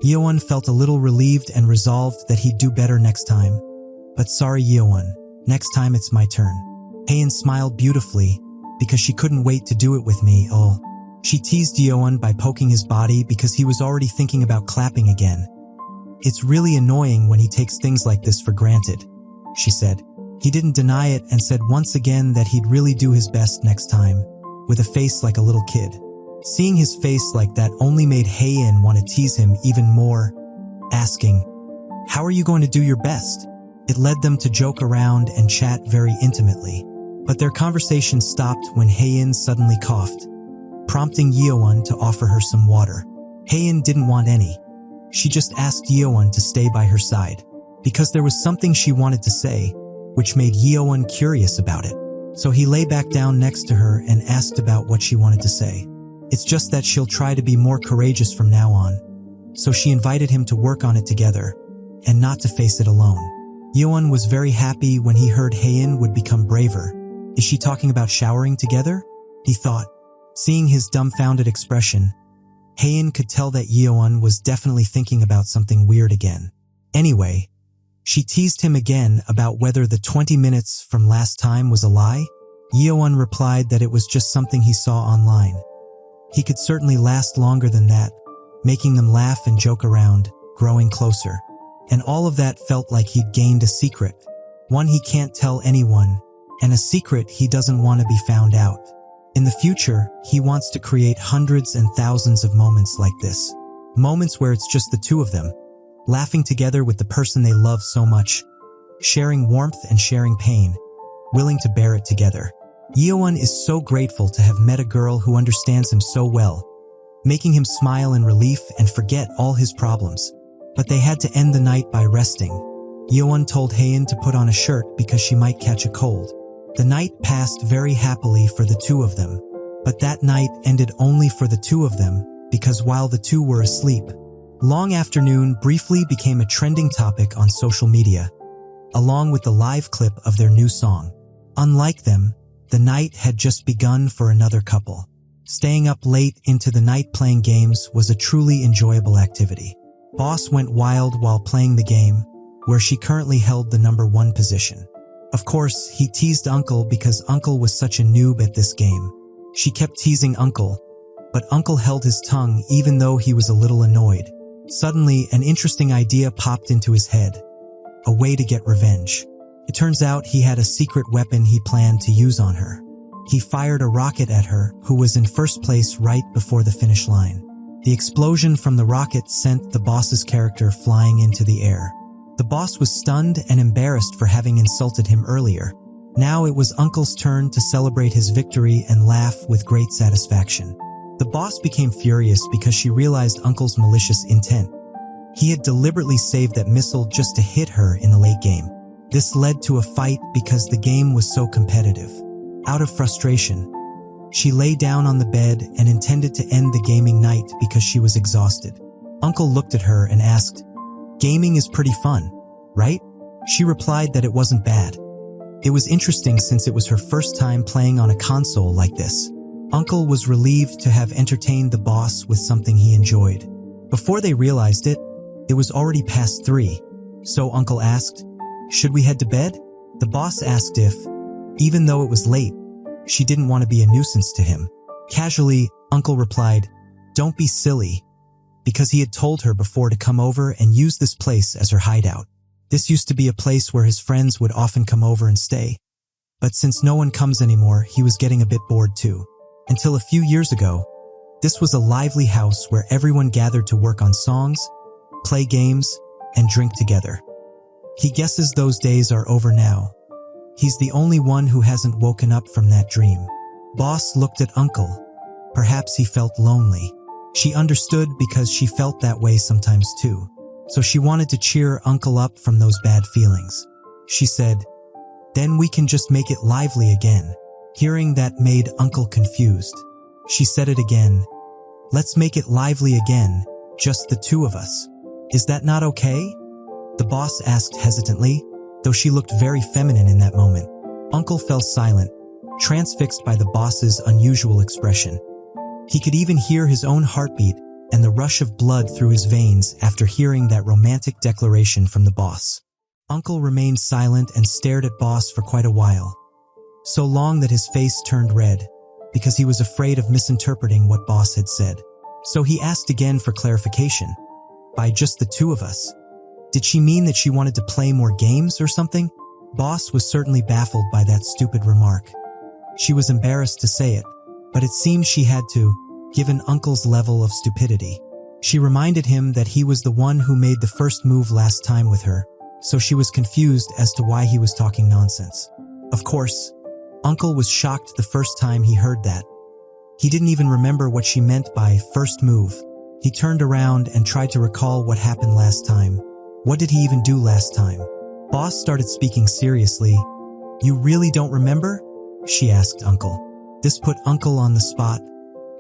Yeowon felt a little relieved and resolved that he'd do better next time. "But sorry, Yeowon, next time it's my turn." Haeun smiled beautifully because she couldn't wait to do it with me. She teased Yeowon by poking his body because he was already thinking about clapping again. "It's really annoying when he takes things like this for granted," she said. He didn't deny it and said once again that he'd really do his best next time, with a face like a little kid. Seeing his face like that only made Haeun want to tease him even more, asking, "How are you going to do your best?" It led them to joke around and chat very intimately. But their conversation stopped when Haeun suddenly coughed, prompting Yeowon to offer her some water. Haeun didn't want any. She just asked Yeowon to stay by her side, because there was something she wanted to say, which made Yeowon curious about it. So he lay back down next to her and asked about what she wanted to say. It's just that she'll try to be more courageous from now on. So she invited him to work on it together, and not to face it alone. Yeowon was very happy when he heard Haein would become braver. Is she talking about showering together? He thought. Seeing his dumbfounded expression, Haein could tell that Yeowon was definitely thinking about something weird again. Anyway, she teased him again about whether the 20 minutes from last time was a lie. Yeowon replied that it was just something he saw online. He could certainly last longer than that, making them laugh and joke around, growing closer. And all of that felt like he'd gained a secret, one he can't tell anyone, and a secret he doesn't want to be found out. In the future, he wants to create hundreds and thousands of moments like this. Moments where it's just the two of them, laughing together with the person they love so much, sharing warmth and sharing pain, willing to bear it together. Yeowon is so grateful to have met a girl who understands him so well, making him smile in relief and forget all his problems. But they had to end the night by resting. Yeowon told Haein to put on a shirt because she might catch a cold. The night passed very happily for the two of them, but that night ended only for the two of them because while the two were asleep, long afternoon briefly became a trending topic on social media, along with the live clip of their new song. Unlike them, the night had just begun for another couple. Staying up late into the night playing games was a truly enjoyable activity. Boss went wild while playing the game, where she currently held the #1 position. Of course, he teased Uncle because Uncle was such a noob at this game. She kept teasing Uncle, but Uncle held his tongue even though he was a little annoyed. Suddenly, an interesting idea popped into his head. A way to get revenge. It turns out he had a secret weapon he planned to use on her. He fired a rocket at her, who was in first place right before the finish line. The explosion from the rocket sent the boss's character flying into the air. The boss was stunned and embarrassed for having insulted him earlier. Now it was Uncle's turn to celebrate his victory and laugh with great satisfaction. The boss became furious because she realized Uncle's malicious intent. He had deliberately saved that missile just to hit her in the late game. This led to a fight because the game was so competitive. Out of frustration, she lay down on the bed and intended to end the gaming night because she was exhausted. Uncle looked at her and asked, "Gaming is pretty fun, right?" She replied that it wasn't bad. It was interesting since it was her first time playing on a console like this. Uncle was relieved to have entertained the boss with something he enjoyed. Before they realized it, it was already past 3. So Uncle asked, "Should we head to bed?" The boss asked if, even though it was late, she didn't want to be a nuisance to him. Casually, Uncle replied, "Don't be silly," because he had told her before to come over and use this place as her hideout. This used to be a place where his friends would often come over and stay. But since no one comes anymore, he was getting a bit bored too. Until a few years ago, this was a lively house where everyone gathered to work on songs, play games, and drink together. He guesses those days are over now. He's the only one who hasn't woken up from that dream. Boss looked at Uncle. Perhaps he felt lonely. She understood because she felt that way sometimes too. So she wanted to cheer Uncle up from those bad feelings. She said, "Then we can just make it lively again." Hearing that made Uncle confused. She said it again. "Let's make it lively again, just the two of us. Is that not okay?" The boss asked hesitantly, though she looked very feminine in that moment. Uncle fell silent, transfixed by the boss's unusual expression. He could even hear his own heartbeat and the rush of blood through his veins after hearing that romantic declaration from the boss. Uncle remained silent and stared at Boss for quite a while. So long that his face turned red, because he was afraid of misinterpreting what Boss had said. So he asked again for clarification. "By just the two of us? Did she mean that she wanted to play more games or something?" Boss was certainly baffled by that stupid remark. She was embarrassed to say it, but it seemed she had to, given Uncle's level of stupidity. She reminded him that he was the one who made the first move last time with her, so she was confused as to why he was talking nonsense. Of course, Uncle was shocked the first time he heard that. He didn't even remember what she meant by first move. He turned around and tried to recall what happened last time. What did he even do last time? Boss started speaking seriously. You really don't remember? She asked Uncle. This put Uncle on the spot,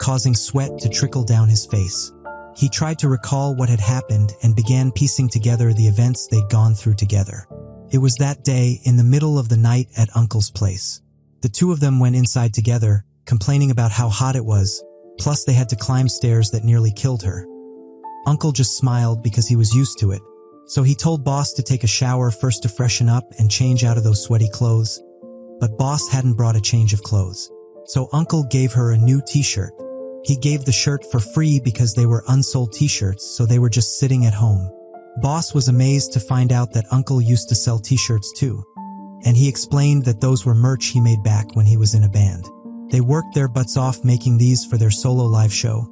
causing sweat to trickle down his face. He tried to recall what had happened and began piecing together the events they'd gone through together. It was that day in the middle of the night at Uncle's place. The two of them went inside together, complaining about how hot it was, plus they had to climb stairs that nearly killed her. Uncle just smiled because he was used to it, so he told Boss to take a shower first to freshen up and change out of those sweaty clothes. But Boss hadn't brought a change of clothes, so Uncle gave her a new t-shirt. He gave the shirt for free because they were unsold t-shirts, so they were just sitting at home. Boss was amazed to find out that Uncle used to sell t-shirts too, and he explained that those were merch he made back when he was in a band. They worked their butts off making these for their solo live show,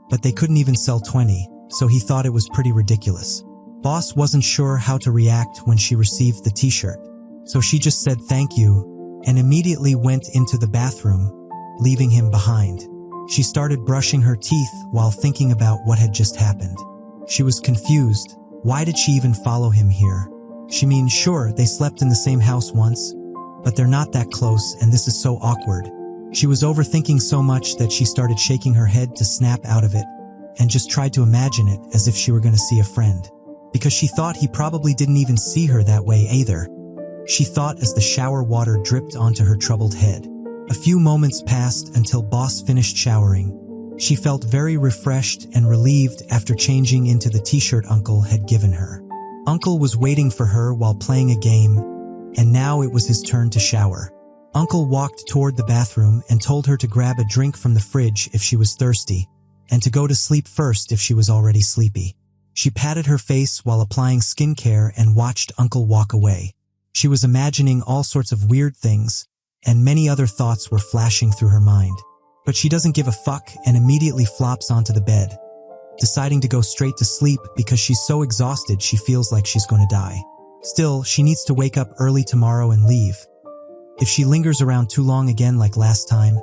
but they couldn't even sell 20, so he thought it was pretty ridiculous. Boss wasn't sure how to react when she received the t-shirt, so she just said thank you and immediately went into the bathroom, leaving him behind. She started brushing her teeth while thinking about what had just happened. She was confused. Why did she even follow him here? She means, sure, they slept in the same house once, but they're not that close and this is so awkward. She was overthinking so much that she started shaking her head to snap out of it and just tried to imagine it as if she were going to see a friend, because she thought he probably didn't even see her that way either. She thought as the shower water dripped onto her troubled head. A few moments passed until Boss finished showering. She felt very refreshed and relieved after changing into the t-shirt Uncle had given her. Uncle was waiting for her while playing a game, and now it was his turn to shower. Uncle walked toward the bathroom and told her to grab a drink from the fridge if she was thirsty, and to go to sleep first if she was already sleepy. She patted her face while applying skincare and watched Uncle walk away. She was imagining all sorts of weird things, and many other thoughts were flashing through her mind. But she doesn't give a fuck and immediately flops onto the bed, deciding to go straight to sleep because she's so exhausted she feels like she's going to die. Still, she needs to wake up early tomorrow and leave. If she lingers around too long again like last time,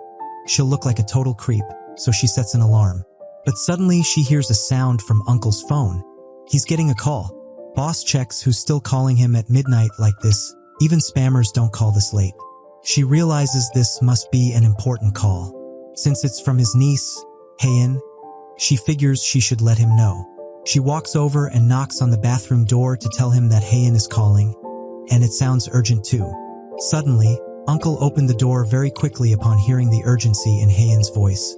she'll look like a total creep, so she sets an alarm. But suddenly she hears a sound from Uncle's phone. He's getting a call. Boss checks who's still calling him at midnight like this. Even spammers don't call this late. She realizes this must be an important call. Since it's from his niece, Haein, she figures she should let him know. She walks over and knocks on the bathroom door to tell him that Haein is calling, and it sounds urgent too. Suddenly, Uncle opened the door very quickly upon hearing the urgency in Haein's voice.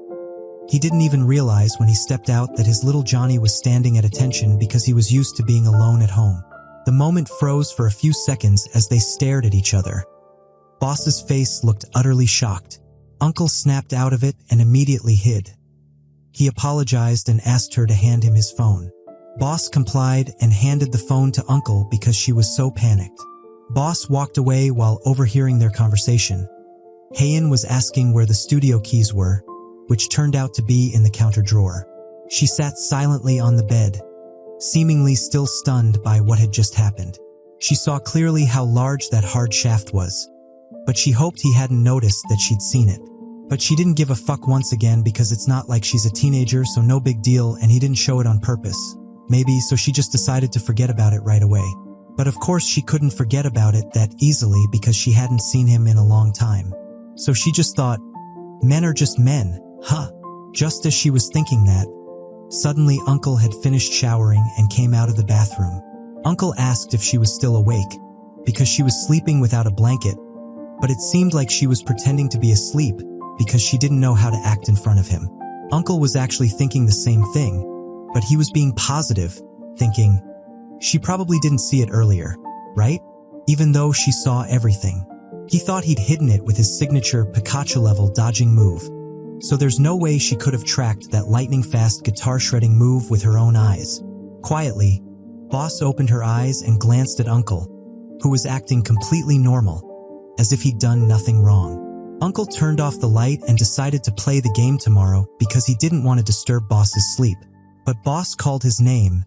He didn't even realize when he stepped out that his little Johnny was standing at attention because he was used to being alone at home. The moment froze for a few seconds as they stared at each other. Boss's face looked utterly shocked. Uncle snapped out of it and immediately hid. He apologized and asked her to hand him his phone. Boss complied and handed the phone to Uncle because she was so panicked. Boss walked away while overhearing their conversation. Haein was asking where the studio keys were, which turned out to be in the counter drawer. She sat silently on the bed, seemingly still stunned by what had just happened. She saw clearly how large that hard shaft was, but she hoped he hadn't noticed that she'd seen it. But she didn't give a fuck once again because it's not like she's a teenager, so no big deal, and he didn't show it on purpose. Maybe, so she just decided to forget about it right away. But of course she couldn't forget about it that easily because she hadn't seen him in a long time. So she just thought, men are just men, huh? Just as she was thinking that, suddenly Uncle had finished showering and came out of the bathroom. Uncle asked if she was still awake, because she was sleeping without a blanket, but it seemed like she was pretending to be asleep because she didn't know how to act in front of him. Uncle was actually thinking the same thing, but he was being positive, thinking, she probably didn't see it earlier, right? Even though she saw everything. He thought he'd hidden it with his signature Pikachu-level dodging move, so there's no way she could have tracked that lightning-fast guitar-shredding move with her own eyes. Quietly, Boss opened her eyes and glanced at Uncle, who was acting completely normal, as if he'd done nothing wrong. Uncle turned off the light and decided to play the game tomorrow because he didn't want to disturb Boss's sleep. But Boss called his name,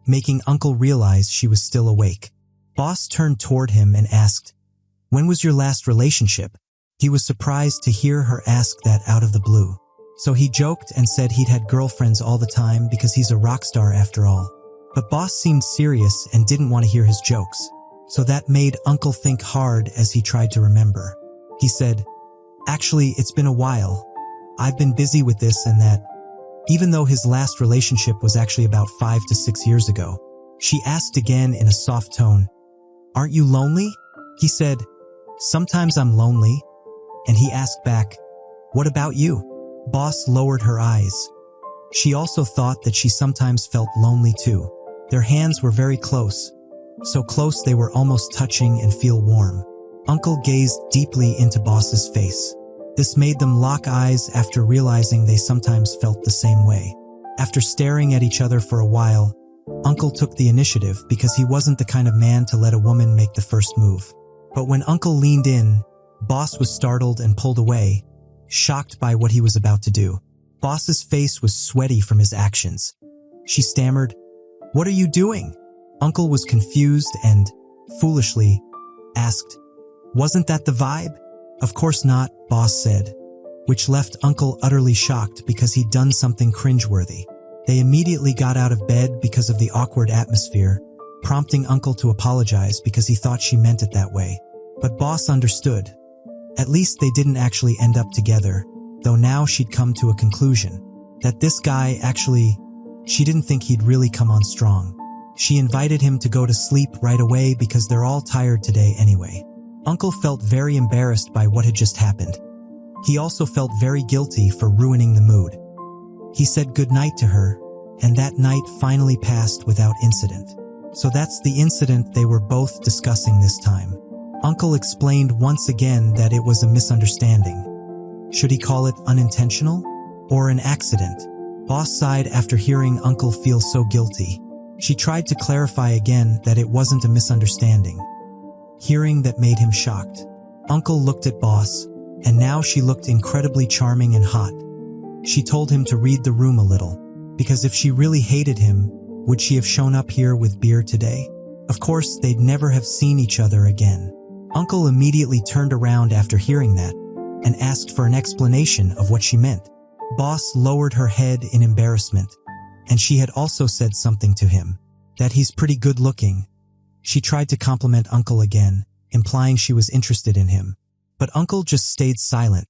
making Uncle realize she was still awake. Boss turned toward him and asked, "When was your last relationship?" He was surprised to hear her ask that out of the blue. So he joked and said he'd had girlfriends all the time because he's a rock star after all. But boss seemed serious and didn't want to hear his jokes. So that made Uncle think hard as he tried to remember. He said, "Actually, it's been a while. I've been busy with this and that." Even though his last relationship was actually about 5 to 6 years ago. She asked again in a soft tone, "Aren't you lonely?" He said, "Sometimes I'm lonely." And he asked back, "What about you?" Boss lowered her eyes. She also thought that she sometimes felt lonely too. Their hands were very close. So close they were almost touching and feel warm. Uncle gazed deeply into Boss's face. This made them lock eyes after realizing they sometimes felt the same way. After staring at each other for a while, Uncle took the initiative because he wasn't the kind of man to let a woman make the first move. But when Uncle leaned in, Boss was startled and pulled away, shocked by what he was about to do. Boss's face was sweaty from his actions. She stammered, "What are you doing?" Uncle was confused and, foolishly, asked, "Wasn't that the vibe?" "Of course not," Boss said, which left Uncle utterly shocked because he'd done something cringeworthy. They immediately got out of bed because of the awkward atmosphere, prompting Uncle to apologize because he thought she meant it that way. But Boss understood. At least they didn't actually end up together, though now she'd come to a conclusion. That this guy actually, she didn't think he'd really come on strong. She invited him to go to sleep right away because they're all tired today anyway. Uncle felt very embarrassed by what had just happened. He also felt very guilty for ruining the mood. He said goodnight to her, and that night finally passed without incident. So that's the incident they were both discussing this time. Uncle explained once again that it was a misunderstanding. Should he call it unintentional? Or an accident? Boss sighed after hearing Uncle feel so guilty. She tried to clarify again that it wasn't a misunderstanding. Hearing that made him shocked. Uncle looked at Boss, and now she looked incredibly charming and hot. She told him to read the room a little, because if she really hated him, would she have shown up here with beer today? Of course, they'd never have seen each other again. Uncle immediately turned around after hearing that, and asked for an explanation of what she meant. Boss lowered her head in embarrassment, and she had also said something to him, that he's pretty good looking. She tried to compliment Uncle again, implying she was interested in him. But Uncle just stayed silent,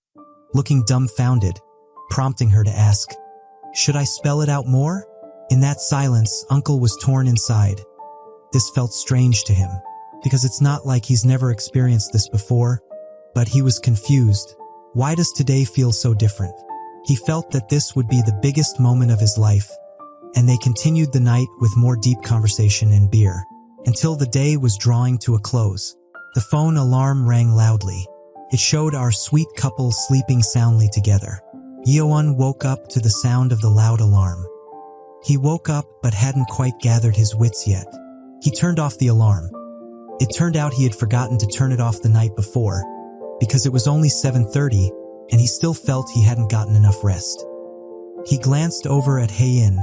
looking dumbfounded, prompting her to ask, "Should I spell it out more?" In that silence, Uncle was torn inside. This felt strange to him, because it's not like he's never experienced this before, but he was confused. Why does today feel so different? He felt that this would be the biggest moment of his life, and they continued the night with more deep conversation and beer, until the day was drawing to a close. The phone alarm rang loudly. It showed our sweet couple sleeping soundly together. Yeowon woke up to the sound of the loud alarm. He woke up but hadn't quite gathered his wits yet. He turned off the alarm. It turned out he had forgotten to turn it off the night before, because it was only 7:30 and he still felt he hadn't gotten enough rest. He glanced over at Haein,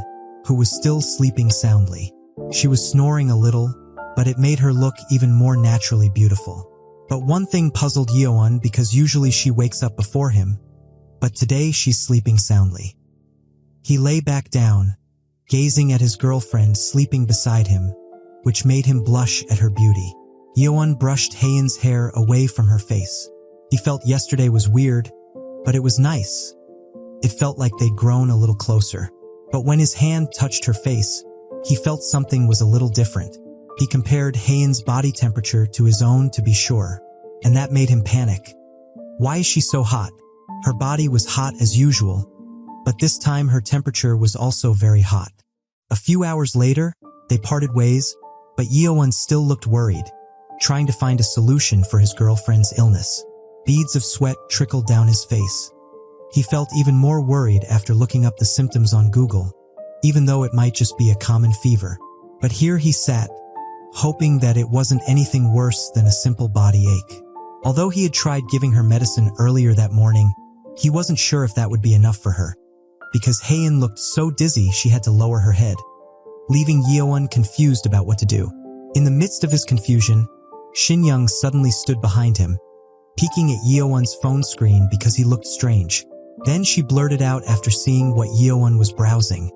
who was still sleeping soundly. She was snoring a little, but it made her look even more naturally beautiful. But one thing puzzled Yeowon because usually she wakes up before him, but today she's sleeping soundly. He lay back down, gazing at his girlfriend sleeping beside him, which made him blush at her beauty. Yeowon brushed Haein's hair away from her face. He felt yesterday was weird, but it was nice. It felt like they'd grown a little closer. But when his hand touched her face, he felt something was a little different. He compared Haein's body temperature to his own to be sure, and that made him panic. Why is she so hot? Her body was hot as usual, but this time her temperature was also very hot. A few hours later, they parted ways, but Yeowon still looked worried, trying to find a solution for his girlfriend's illness. Beads of sweat trickled down his face. He felt even more worried after looking up the symptoms on Google, even though it might just be a common fever. But here he sat, hoping that it wasn't anything worse than a simple body ache. Although he had tried giving her medicine earlier that morning, he wasn't sure if that would be enough for her, because Haein looked so dizzy she had to lower her head, leaving Yeowon confused about what to do. In the midst of his confusion, Shin-young suddenly stood behind him, peeking at Yeowon's phone screen because he looked strange. Then she blurted out after seeing what Yeowon was browsing,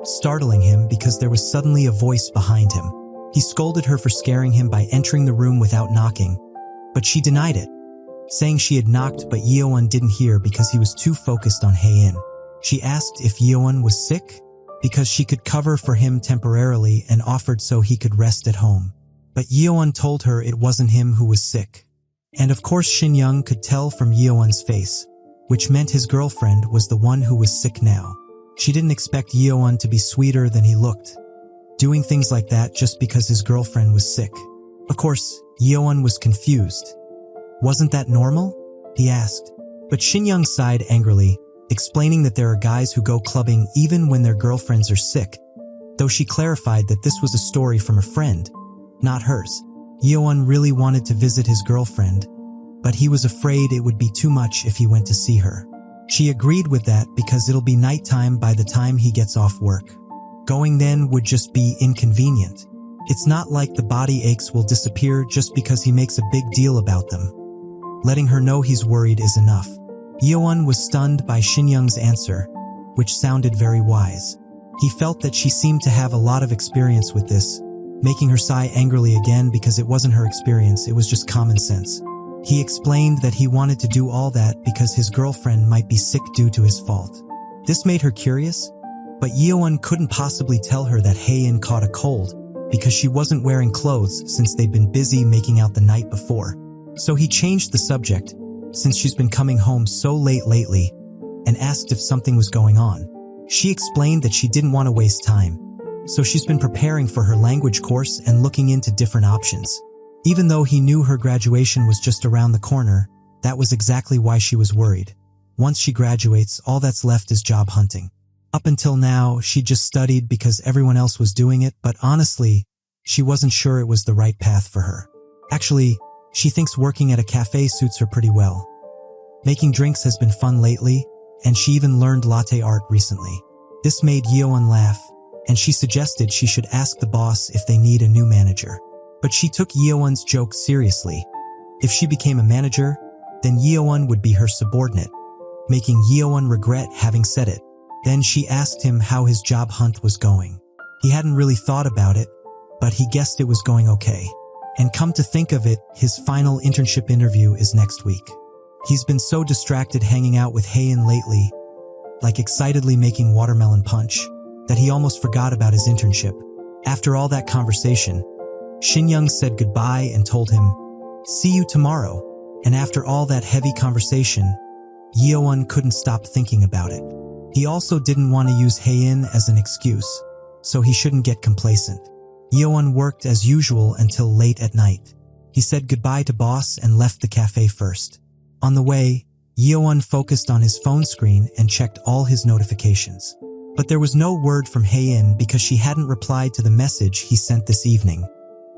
startling him because there was suddenly a voice behind him. He scolded her for scaring him by entering the room without knocking, but she denied it, saying she had knocked but Yeowon didn't hear because he was too focused on Hae-in. She asked if Yeowon was sick, because she could cover for him temporarily and offered so he could rest at home. But Yeowon told her it wasn't him who was sick. And of course Shin Young could tell from Yeowon's face, which meant his girlfriend was the one who was sick now. She didn't expect Yeowon to be sweeter than he looked, doing things like that just because his girlfriend was sick. Of course, Yeowon was confused. Wasn't that normal? He asked. But Shin Young sighed angrily, explaining that there are guys who go clubbing even when their girlfriends are sick, though she clarified that this was a story from a friend, not hers. Yeowon really wanted to visit his girlfriend, but he was afraid it would be too much if he went to see her. She agreed with that because it'll be nighttime by the time he gets off work. Going then would just be inconvenient. It's not like the body aches will disappear just because he makes a big deal about them. Letting her know he's worried is enough. Yeowon was stunned by Shin Young's answer, which sounded very wise. He felt that she seemed to have a lot of experience with this, making her sigh angrily again because it wasn't her experience, it was just common sense. He explained that he wanted to do all that because his girlfriend might be sick due to his fault. This made her curious, but Yeowon couldn't possibly tell her that Hae-in caught a cold because she wasn't wearing clothes since they'd been busy making out the night before. So he changed the subject, since she's been coming home so late lately, and asked if something was going on. She explained that she didn't want to waste time, so she's been preparing for her language course and looking into different options. Even though he knew her graduation was just around the corner, that was exactly why she was worried. Once she graduates, all that's left is job hunting. Up until now, she just studied because everyone else was doing it, but honestly, she wasn't sure it was the right path for her. Actually, she thinks working at a cafe suits her pretty well. Making drinks has been fun lately, and she even learned latte art recently. This made Yeowon laugh, and she suggested she should ask the boss if they need a new manager. But she took Yeowon's joke seriously. If she became a manager, then Yeowon would be her subordinate, making Yeowon regret having said it. Then she asked him how his job hunt was going. He hadn't really thought about it, but he guessed it was going okay. And come to think of it, his final internship interview is next week. He's been so distracted hanging out with Hae-in lately, like excitedly making watermelon punch, that he almost forgot about his internship. After all that conversation, Shin Young said goodbye and told him, "See you tomorrow." And after all that heavy conversation, Yeowon couldn't stop thinking about it. He also didn't want to use Hae-in as an excuse, so he shouldn't get complacent. Yeowon worked as usual until late at night. He said goodbye to boss and left the cafe first. On the way, Yeowon focused on his phone screen and checked all his notifications. But there was no word from Hae-in because she hadn't replied to the message he sent this evening,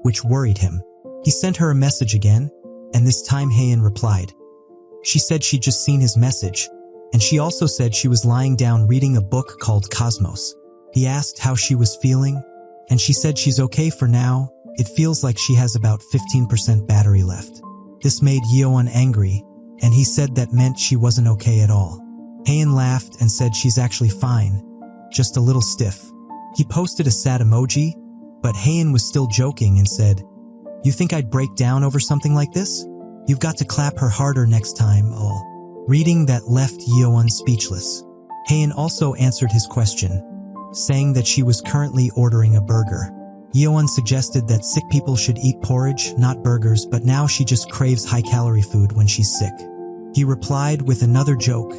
which worried him. He sent her a message again, and this time Hae-in replied. She said she'd just seen his message, and she also said she was lying down reading a book called Cosmos. He asked how she was feeling, and she said she's okay for now. It feels like she has about 15% battery left. This made Yeowon angry, and he said that meant she wasn't okay at all. Hae-in laughed and said she's actually fine, just a little stiff. He posted a sad emoji, but Hae-in was still joking and said, "You think I'd break down over something like this? You've got to clap her harder next time, ol." Reading that left Yeowon speechless. Hae-in also answered his question, saying that she was currently ordering a burger. Yeowon suggested that sick people should eat porridge, not burgers, but now she just craves high-calorie food when she's sick. He replied with another joke,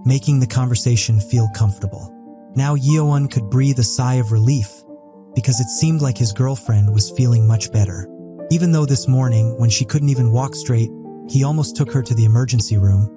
making the conversation feel comfortable. Now Yeowon could breathe a sigh of relief, because it seemed like his girlfriend was feeling much better. Even though this morning, when she couldn't even walk straight, he almost took her to the emergency room,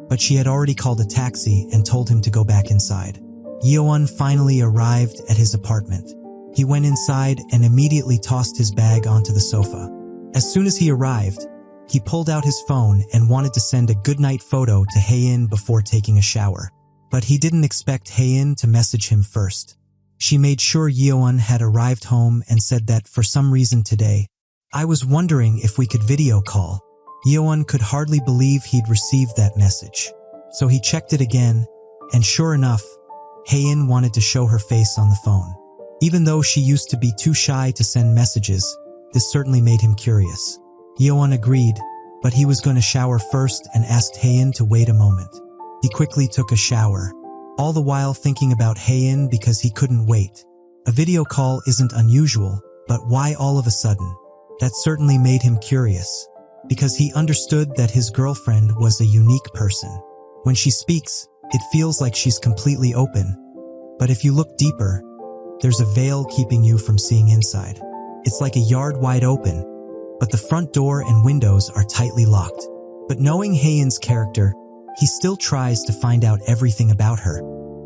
but she had already called a taxi and told him to go back inside. Yeowon finally arrived at his apartment. He went inside and immediately tossed his bag onto the sofa. As soon as he arrived, he pulled out his phone and wanted to send a goodnight photo to Hae-in before taking a shower. But he didn't expect Hae-in to message him first. She made sure Yeowon had arrived home and said that for some reason today, "I was wondering if we could video call." Yeowon could hardly believe he'd received that message. So he checked it again, and sure enough, Haein wanted to show her face on the phone. Even though she used to be too shy to send messages, this certainly made him curious. Yeowon agreed, but he was going to shower first and asked Haein to wait a moment. He quickly took a shower, all the while thinking about Haein because he couldn't wait. A video call isn't unusual, but why all of a sudden? That certainly made him curious, because he understood that his girlfriend was a unique person. When she speaks, it feels like she's completely open, but if you look deeper, there's a veil keeping you from seeing inside. It's like a yard wide open, but the front door and windows are tightly locked. But knowing Haein's character, he still tries to find out everything about her,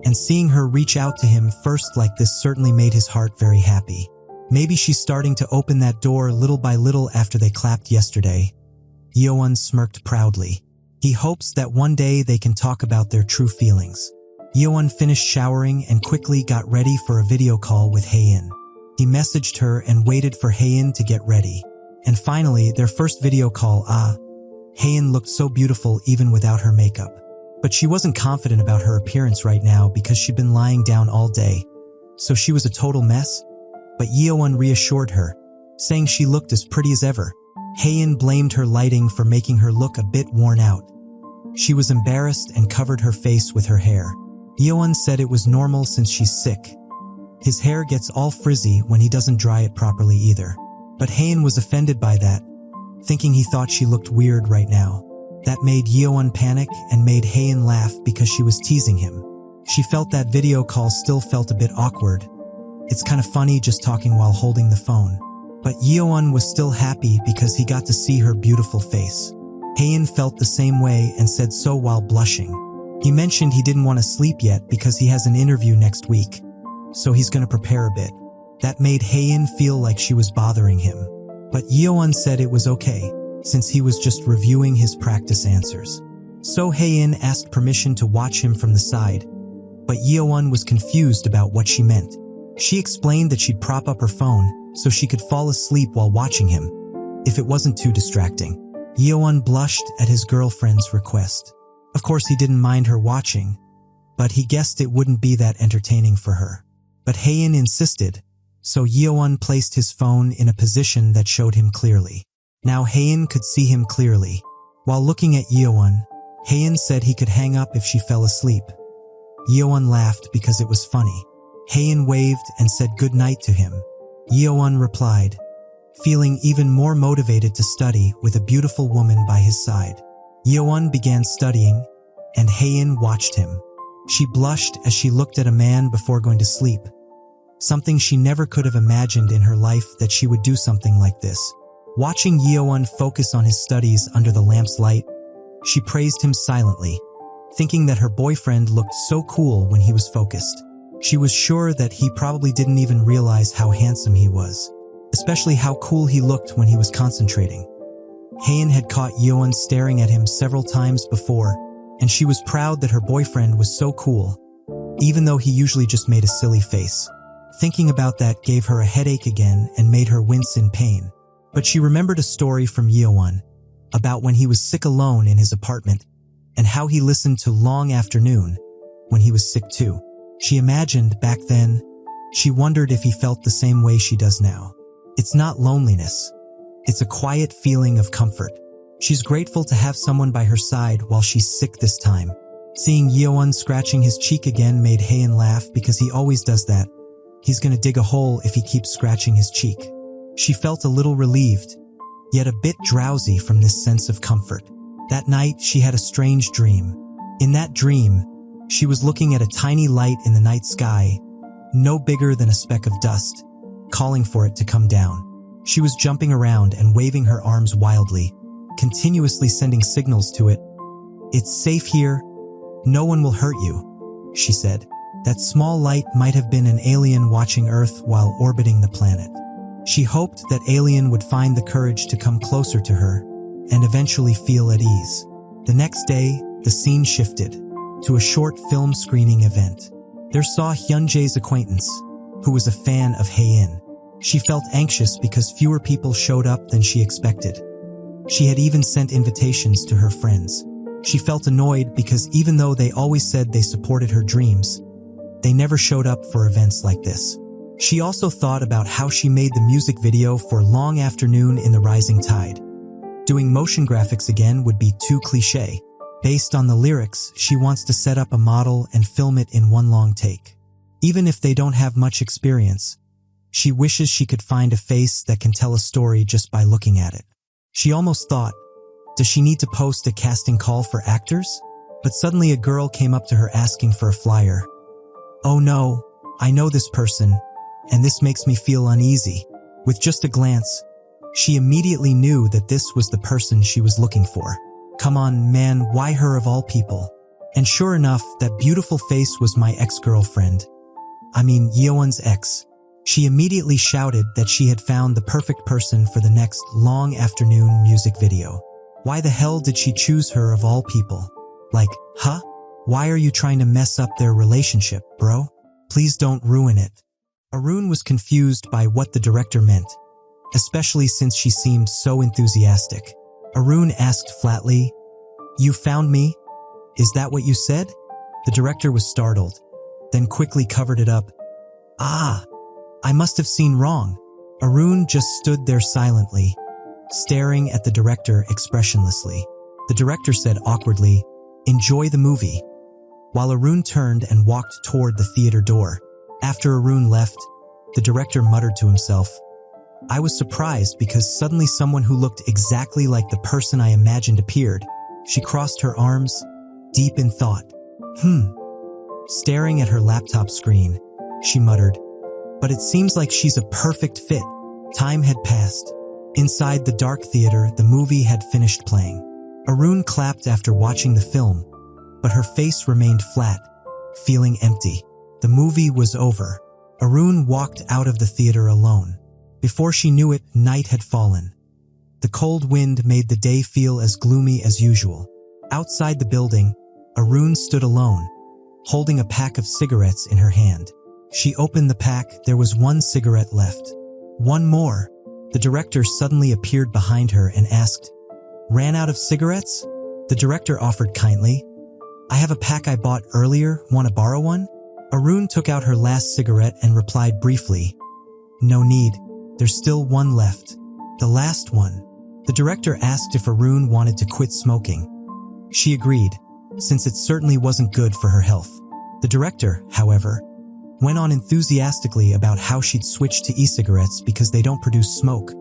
and seeing her reach out to him first like this certainly made his heart very happy. Maybe she's starting to open that door little by little after they clapped yesterday. Yeowon smirked proudly. He hopes that one day they can talk about their true feelings. Yeowon finished showering and quickly got ready for a video call with Haein. He messaged her and waited for Haein to get ready. And finally, their first video call. Haein looked so beautiful even without her makeup. But she wasn't confident about her appearance right now because she'd been lying down all day. So she was a total mess? But Yeowon reassured her, saying she looked as pretty as ever. Haein blamed her lighting for making her look a bit worn out. She was embarrassed and covered her face with her hair. Yeowon said it was normal since she's sick. His hair gets all frizzy when he doesn't dry it properly either. But Haein was offended by that, thinking he thought she looked weird right now. That made Yeowon panic and made Haein laugh because she was teasing him. She felt that video call still felt a bit awkward. It's kind of funny just talking while holding the phone. But Yeowon was still happy because he got to see her beautiful face. Haein felt the same way and said so while blushing. He mentioned he didn't want to sleep yet because he has an interview next week, so he's going to prepare a bit. That made Haein feel like she was bothering him. But Yeowon said it was okay, since he was just reviewing his practice answers. So Haein asked permission to watch him from the side, but Yeowon was confused about what she meant. She explained that she'd prop up her phone so she could fall asleep while watching him, if it wasn't too distracting. Yeowon blushed at his girlfriend's request. Of course, he didn't mind her watching, but he guessed it wouldn't be that entertaining for her. But Haein insisted, so Yeowon placed his phone in a position that showed him clearly. Now Haein could see him clearly. While looking at Yeowon, Haein said he could hang up if she fell asleep. Yeowon laughed because it was funny. Haein waved and said good night to him. Yeowon replied, feeling even more motivated to study with a beautiful woman by his side. Yeowon began studying, and Haein watched him. She blushed as she looked at a man before going to sleep, something she never could have imagined in her life that she would do something like this. Watching Yeowon focus on his studies under the lamp's light, she praised him silently, thinking that her boyfriend looked so cool when he was focused. She was sure that he probably didn't even realize how handsome he was, especially how cool he looked when he was concentrating. Haein had caught Yeowon staring at him several times before, and she was proud that her boyfriend was so cool, even though he usually just made a silly face. Thinking about that gave her a headache again and made her wince in pain. But she remembered a story from Yeowon about when he was sick alone in his apartment and how he listened to Long Afternoon when he was sick too. She imagined back then, she wondered if he felt the same way she does now. It's not loneliness. It's a quiet feeling of comfort. She's grateful to have someone by her side while she's sick this time. Seeing Yeowon scratching his cheek again made Haein laugh because he always does that. He's gonna dig a hole if he keeps scratching his cheek. She felt a little relieved, yet a bit drowsy from this sense of comfort. That night, she had a strange dream. In that dream, she was looking at a tiny light in the night sky, no bigger than a speck of dust, calling for it to come down. She was jumping around and waving her arms wildly, continuously sending signals to it. "It's safe here. No one will hurt you," she said. That small light might have been an alien watching Earth while orbiting the planet. She hoped that alien would find the courage to come closer to her and eventually feel at ease. The next day, the scene shifted to a short film screening event. There saw Hyunjae's acquaintance, who was a fan of Haein. She felt anxious because fewer people showed up than she expected. She had even sent invitations to her friends. She felt annoyed because even though they always said they supported her dreams, they never showed up for events like this. She also thought about how she made the music video for Long Afternoon in the Rising Tide. Doing motion graphics again would be too cliché. Based on the lyrics, she wants to set up a model and film it in one long take. Even if they don't have much experience, she wishes she could find a face that can tell a story just by looking at it. She almost thought, does she need to post a casting call for actors? But suddenly a girl came up to her asking for a flyer. Oh no, I know this person, and this makes me feel uneasy. With just a glance, she immediately knew that this was the person she was looking for. Come on, man, why her of all people? And sure enough, that beautiful face was my ex-girlfriend. I mean, Yeowon's ex. She immediately shouted that she had found the perfect person for the next Long Afternoon music video. Why the hell did she choose her of all people? Like, huh? Why are you trying to mess up their relationship, bro? Please don't ruin it. Arun was confused by what the director meant, especially since she seemed so enthusiastic. Arun asked flatly, "You found me? Is that what you said?" The director was startled, then quickly covered it up. "Ah, I must have seen wrong." Arun just stood there silently, staring at the director expressionlessly. The director said awkwardly, "Enjoy the movie," while Arun turned and walked toward the theater door. After Arun left, the director muttered to himself, "I was surprised because suddenly someone who looked exactly like the person I imagined appeared." She crossed her arms, deep in thought. Staring at her laptop screen, she muttered, "But it seems like she's a perfect fit." Time had passed. Inside the dark theater, the movie had finished playing. Arun clapped after watching the film, but her face remained flat, feeling empty. The movie was over. Arun walked out of the theater alone. Before she knew it, night had fallen. The cold wind made the day feel as gloomy as usual. Outside the building, Arun stood alone, holding a pack of cigarettes in her hand. She opened the pack. There was one cigarette left. One more. The director suddenly appeared behind her and asked, "Ran out of cigarettes?" The director offered kindly, "I have a pack I bought earlier. Want to borrow one?" Arun took out her last cigarette and replied briefly, "No need. There's still one left." The last one. The director asked if Arun wanted to quit smoking. She agreed, since it certainly wasn't good for her health. The director, however, went on enthusiastically about how she'd switched to e-cigarettes because they don't produce smoke,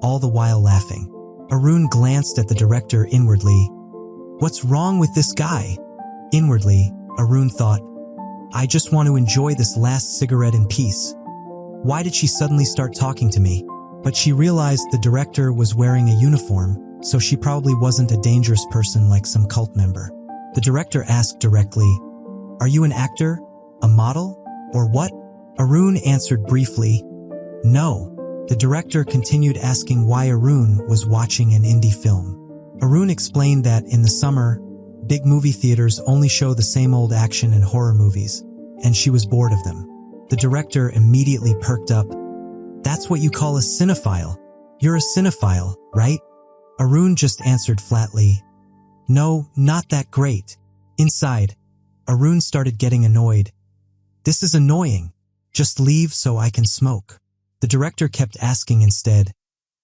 all the while laughing. Arun glanced at the director inwardly. What's wrong with this guy? Inwardly, Arun thought, I just want to enjoy this last cigarette in peace. Why did she suddenly start talking to me? But she realized the director was wearing a uniform, so she probably wasn't a dangerous person like some cult member. The director asked directly, "Are you an actor? A model? Or what?" Arun answered briefly, "No." The director continued asking why Arun was watching an indie film. Arun explained that in the summer, big movie theaters only show the same old action and horror movies, and she was bored of them. The director immediately perked up. "That's what you call a cinephile. You're a cinephile, right?" Arun just answered flatly, "No, not that great." Inside, Arun started getting annoyed. "This is annoying. Just leave so I can smoke." The director kept asking instead,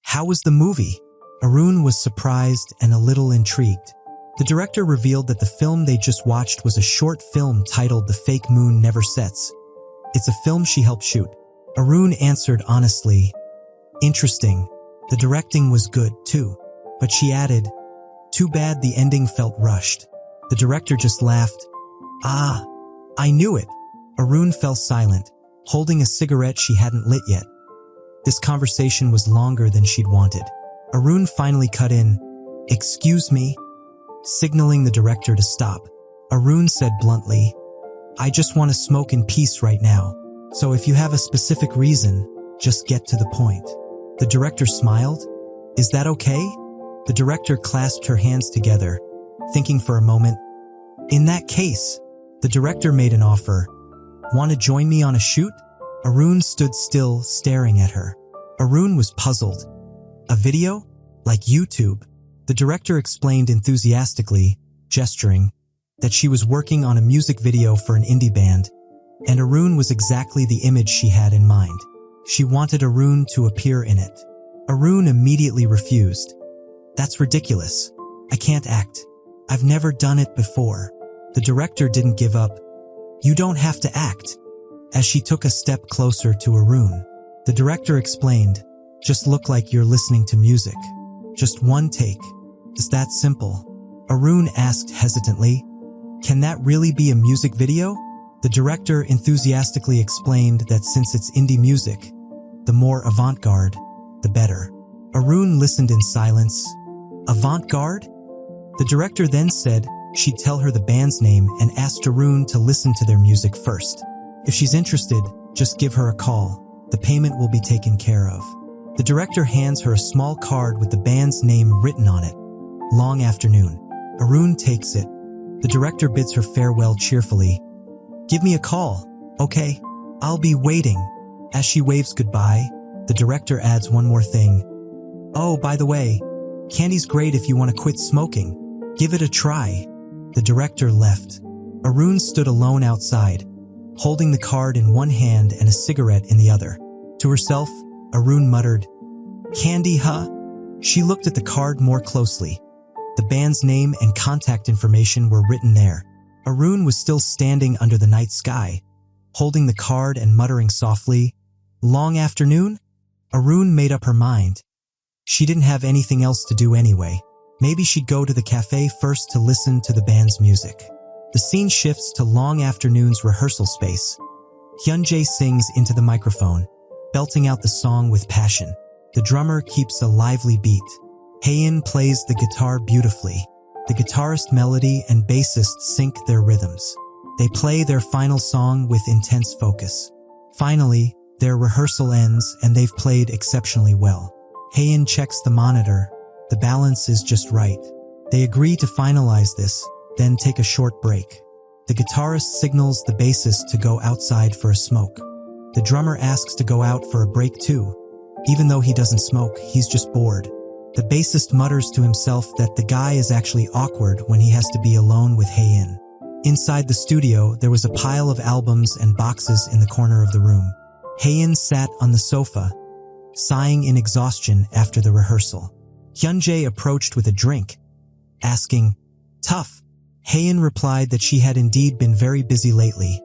"How was the movie?" Arun was surprised and a little intrigued. The director revealed that the film they just watched was a short film titled The Fake Moon Never Sets. It's a film she helped shoot. Arun answered honestly, "Interesting. The directing was good, too." But she added, "Too bad the ending felt rushed." The director just laughed. "Ah, I knew it." Arun fell silent, holding a cigarette she hadn't lit yet. This conversation was longer than she'd wanted. Arun finally cut in, "Excuse me?" signaling the director to stop. Arun said bluntly, "I just want to smoke in peace right now. So if you have a specific reason, just get to the point." The director smiled. "Is that okay?" The director clasped her hands together, thinking for a moment. "In that case," the director made an offer. "Want to join me on a shoot?" Arun stood still, staring at her. Arun was puzzled. "A video? Like YouTube?" The director explained enthusiastically, gesturing, that she was working on a music video for an indie band, and Arun was exactly the image she had in mind. She wanted Arun to appear in it. Arun immediately refused. "That's ridiculous. I can't act. I've never done it before." The director didn't give up. "You don't have to act." As she took a step closer to Arun, the director explained, "Just look like you're listening to music. Just one take. It's that simple." Arun asked hesitantly, "Can that really be a music video?" The director enthusiastically explained that since it's indie music, the more avant-garde, the better. Arun listened in silence. Avant-garde? The director then said she'd tell her the band's name and asked Arun to listen to their music first. If she's interested, just give her a call. The payment will be taken care of. The director hands her a small card with the band's name written on it. Long Afternoon. Arun takes it. The director bids her farewell cheerfully. "Give me a call, okay? I'll be waiting." As she waves goodbye, the director adds one more thing. "Oh, by the way, candy's great if you want to quit smoking. Give it a try." The director left. Arun stood alone outside, holding the card in one hand and a cigarette in the other. To herself, Arun muttered, "Candy, huh?" She looked at the card more closely. The band's name and contact information were written there. Arun was still standing under the night sky, holding the card and muttering softly, "Long Afternoon?" Arun made up her mind. She didn't have anything else to do anyway. Maybe she'd go to the cafe first to listen to the band's music. The scene shifts to Long Afternoon's rehearsal space. Hyunjae sings into the microphone, belting out the song with passion. The drummer keeps a lively beat. Haein plays the guitar beautifully. The guitarist melody and bassist sync their rhythms. They play their final song with intense focus. Finally, their rehearsal ends and they've played exceptionally well. Haein checks the monitor. The balance is just right. They agree to finalize this, then take a short break. The guitarist signals the bassist to go outside for a smoke. The drummer asks to go out for a break too. Even though he doesn't smoke, he's just bored. The bassist mutters to himself that the guy is actually awkward when he has to be alone with Haein. Inside the studio, there was a pile of albums and boxes in the corner of the room. Haein sat on the sofa, sighing in exhaustion after the rehearsal. Hyunjae approached with a drink, asking, "Tough?" Haein replied that she had indeed been very busy lately,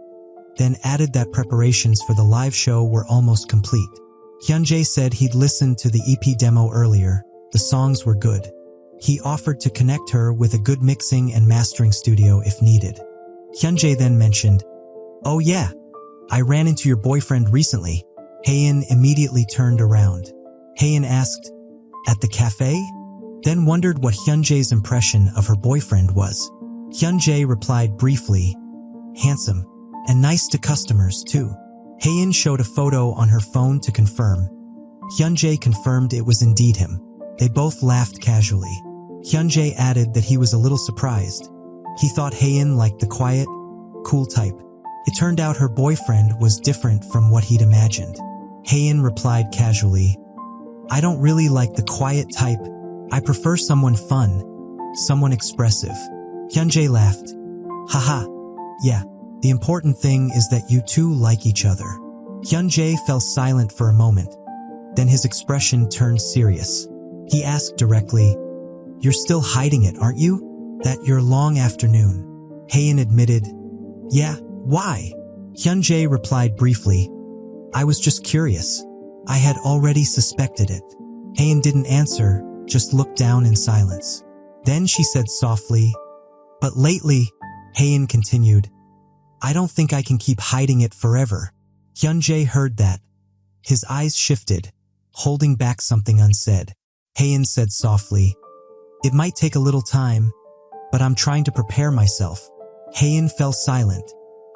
then added that preparations for the live show were almost complete. Hyunjae said he'd listened to the EP demo earlier. The songs were good. He offered to connect her with a good mixing and mastering studio if needed. Hyunjae then mentioned, "Oh yeah, I ran into your boyfriend recently." Haein immediately turned around. Haein asked, "At the cafe?" Then wondered what Hyunjae's impression of her boyfriend was. Hyunjae replied briefly, "Handsome, and nice to customers too." Haein showed a photo on her phone to confirm. Hyunjae confirmed it was indeed him. They both laughed casually. Hyunjae added that he was a little surprised. He thought Haein liked the quiet, cool type. It turned out her boyfriend was different from what he'd imagined. Haein replied casually, "I don't really like the quiet type. I prefer someone fun, someone expressive." Hyunjae laughed. "Haha, yeah, the important thing is that you two like each other." Hyunjae fell silent for a moment. Then his expression turned serious. He asked directly, "You're still hiding it, aren't you? That your Long Afternoon?" Haein admitted, "Yeah, why?" Hyunjae replied briefly, "I was just curious. I had already suspected it." Haein didn't answer, just looked down in silence. Then she said softly, "But lately," Haein continued, "I don't think I can keep hiding it forever." Hyunjae heard that. His eyes shifted, holding back something unsaid. Haein said softly, "It might take a little time, but I'm trying to prepare myself." Haein fell silent,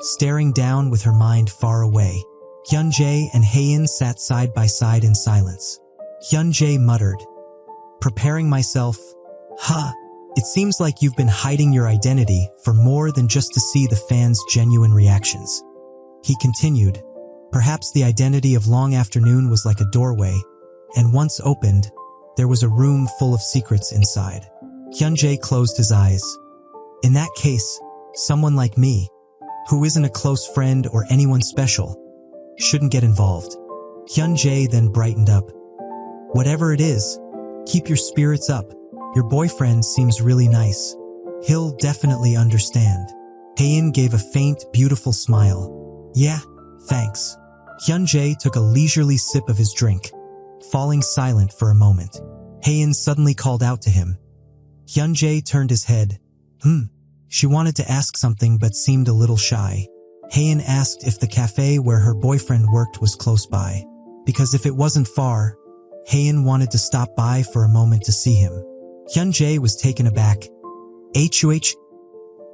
staring down with her mind far away. Hyunjae and Haein sat side by side in silence. Hyunjae muttered, "Preparing myself? Huh, it seems like you've been hiding your identity for more than just to see the fans' genuine reactions." He continued, "Perhaps the identity of Long Afternoon was like a doorway, and once opened, there was a room full of secrets inside." Hyunjae closed his eyes. In that case, someone like me, who isn't a close friend or anyone special, shouldn't get involved. Hyun-jae then brightened up. Whatever it is, keep your spirits up. Your boyfriend seems really nice. He'll definitely understand. Haein gave a faint, beautiful smile. Yeah, thanks. Hyun-jae took a leisurely sip of his drink, falling silent for a moment. Haein suddenly called out to him. Hyun-jae turned his head. She wanted to ask something but seemed a little shy. Haein asked if the cafe where her boyfriend worked was close by, because if it wasn't far, Haein wanted to stop by for a moment to see him. Hyun-jae was taken aback. HUH?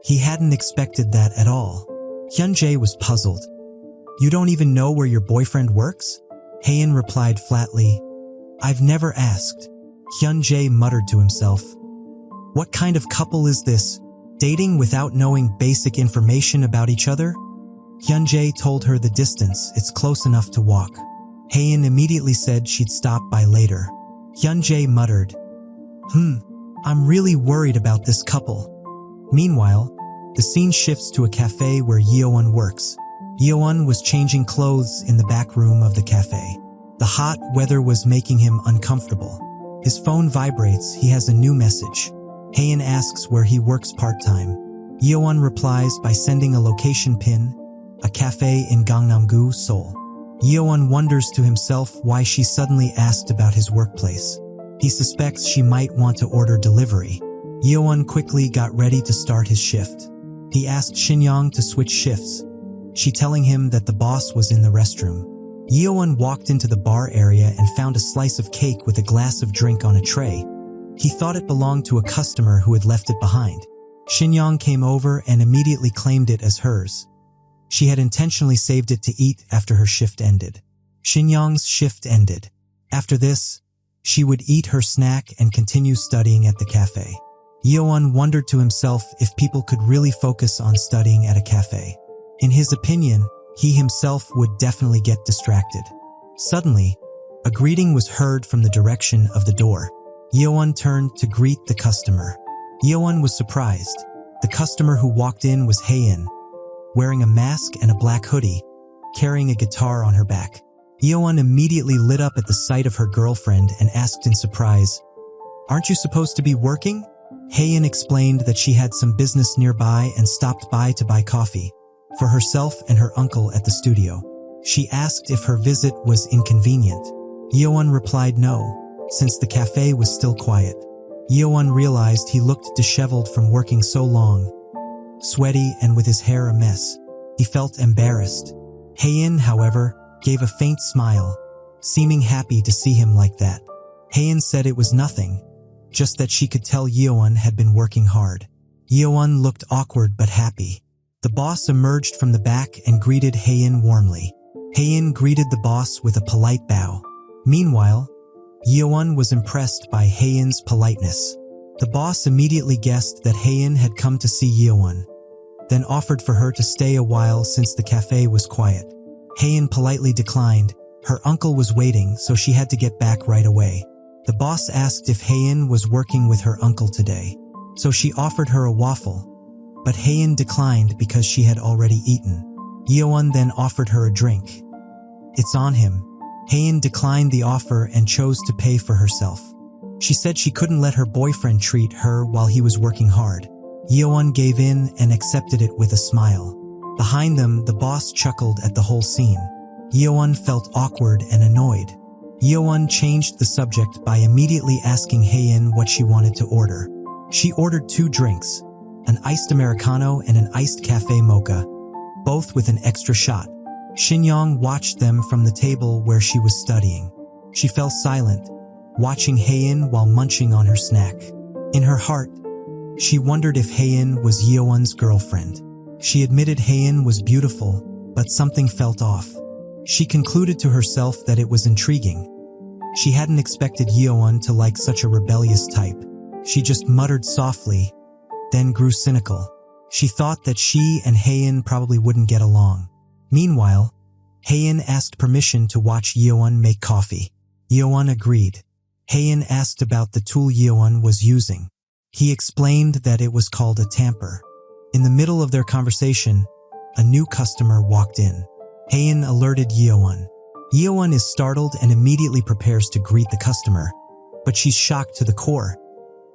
He hadn't expected that at all. Hyun-jae was puzzled. You don't even know where your boyfriend works? Haein replied flatly. I've never asked. Hyun-jae muttered to himself. What kind of couple is this? Dating without knowing basic information about each other? Hyun-jae told her the distance, it's close enough to walk. Haein immediately said she'd stop by later. Hyun-jae muttered. I'm really worried about this couple. Meanwhile, the scene shifts to a cafe where Yeowon works. Yeowon was changing clothes in the back room of the cafe. The hot weather was making him uncomfortable. His phone vibrates, he has a new message. Haein asks where he works part-time. Yeowon replies by sending a location pin, a cafe in Gangnam-gu, Seoul. Yeowon wonders to himself why she suddenly asked about his workplace. He suspects she might want to order delivery. Yeowon quickly got ready to start his shift. He asked Shin-young to switch shifts, she telling him that the boss was in the restroom. Yeowon walked into the bar area and found a slice of cake with a glass of drink on a tray. He thought it belonged to a customer who had left it behind. Shin-young came over and immediately claimed it as hers. She had intentionally saved it to eat after her shift ended. Shin-young's shift ended. After this, she would eat her snack and continue studying at the cafe. Yeowon wondered to himself if people could really focus on studying at a cafe. In his opinion, he himself would definitely get distracted. Suddenly, a greeting was heard from the direction of the door. Yeowon turned to greet the customer. Yeowon was surprised. The customer who walked in was Haein, wearing a mask and a black hoodie, carrying a guitar on her back. Yeowon immediately lit up at the sight of her girlfriend and asked in surprise, "Aren't you supposed to be working?" Haein explained that she had some business nearby and stopped by to buy coffee for herself and her uncle at the studio. She asked if her visit was inconvenient. Yeowon replied no, since the cafe was still quiet. Yeowon realized he looked disheveled from working so long, sweaty and with his hair a mess. He felt embarrassed. Haein, however, gave a faint smile, seeming happy to see him like that. Haein said it was nothing, just that she could tell Yeowon had been working hard. Yeowon looked awkward but happy. The boss emerged from the back and greeted Haein warmly. Haein greeted the boss with a polite bow. Meanwhile, Yeowon was impressed by Haein's politeness. The boss immediately guessed that Haein had come to see Yeowon, then offered for her to stay a while since the cafe was quiet. Haein politely declined. Her uncle was waiting, so she had to get back right away. The boss asked if Haein was working with her uncle today, so she offered her a waffle, but Haein declined because she had already eaten. Yeowon then offered her a drink. It's on him. Haein declined the offer and chose to pay for herself. She said she couldn't let her boyfriend treat her while he was working hard. Yeowon gave in and accepted it with a smile. Behind them, the boss chuckled at the whole scene. Yeowon felt awkward and annoyed. Yeowon changed the subject by immediately asking Haein what she wanted to order. She ordered 2 drinks, an iced Americano and an iced cafe mocha, both with an extra shot. Shin-young watched them from the table where she was studying. She fell silent, watching Haein while munching on her snack. In her heart, she wondered if Haein was Yeowon's girlfriend. She admitted Haein was beautiful, but something felt off. She concluded to herself that it was intriguing. She hadn't expected Yeowon to like such a rebellious type. She just muttered softly, then grew cynical. She thought that she and Haein probably wouldn't get along. Meanwhile, Haein asked permission to watch Yeowon make coffee. Yeowon agreed. Haein asked about the tool Yeowon was using. He explained that it was called a tamper. In the middle of their conversation, a new customer walked in. Haein alerted Yeowon. Yeowon is startled and immediately prepares to greet the customer, but she's shocked to the core.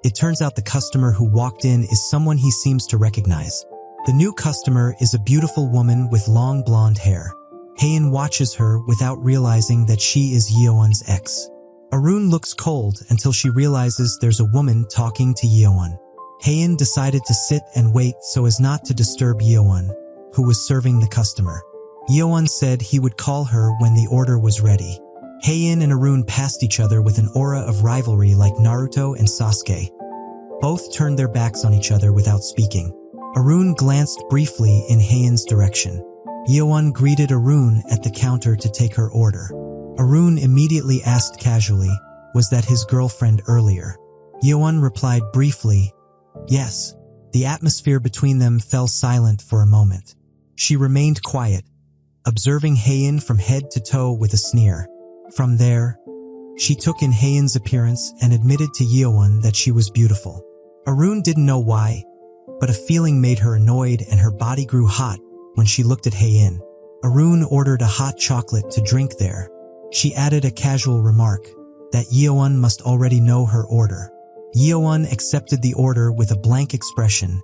It turns out the customer who walked in is someone he seems to recognize. The new customer is a beautiful woman with long blonde hair. Haein watches her without realizing that she is Yeowon's ex. Arun looks cold until she realizes there's a woman talking to Yeowon. Haein decided to sit and wait so as not to disturb Yeowon, who was serving the customer. Yeowon said he would call her when the order was ready. Haein and Arun passed each other with an aura of rivalry like Naruto and Sasuke. Both turned their backs on each other without speaking. Arun glanced briefly in Haein's direction. Yeowon greeted Arun at the counter to take her order. Arun immediately asked casually, "Was that his girlfriend earlier?" Yeowon replied briefly, "Yes." The atmosphere between them fell silent for a moment. She remained quiet, observing Haein from head to toe with a sneer. From there, she took in Haein's appearance and admitted to Yeowon that she was beautiful. Arun didn't know why, but a feeling made her annoyed and her body grew hot when she looked at Haein. Arun ordered a hot chocolate to drink there. She added a casual remark that Yeowon must already know her order. Yeowon accepted the order with a blank expression,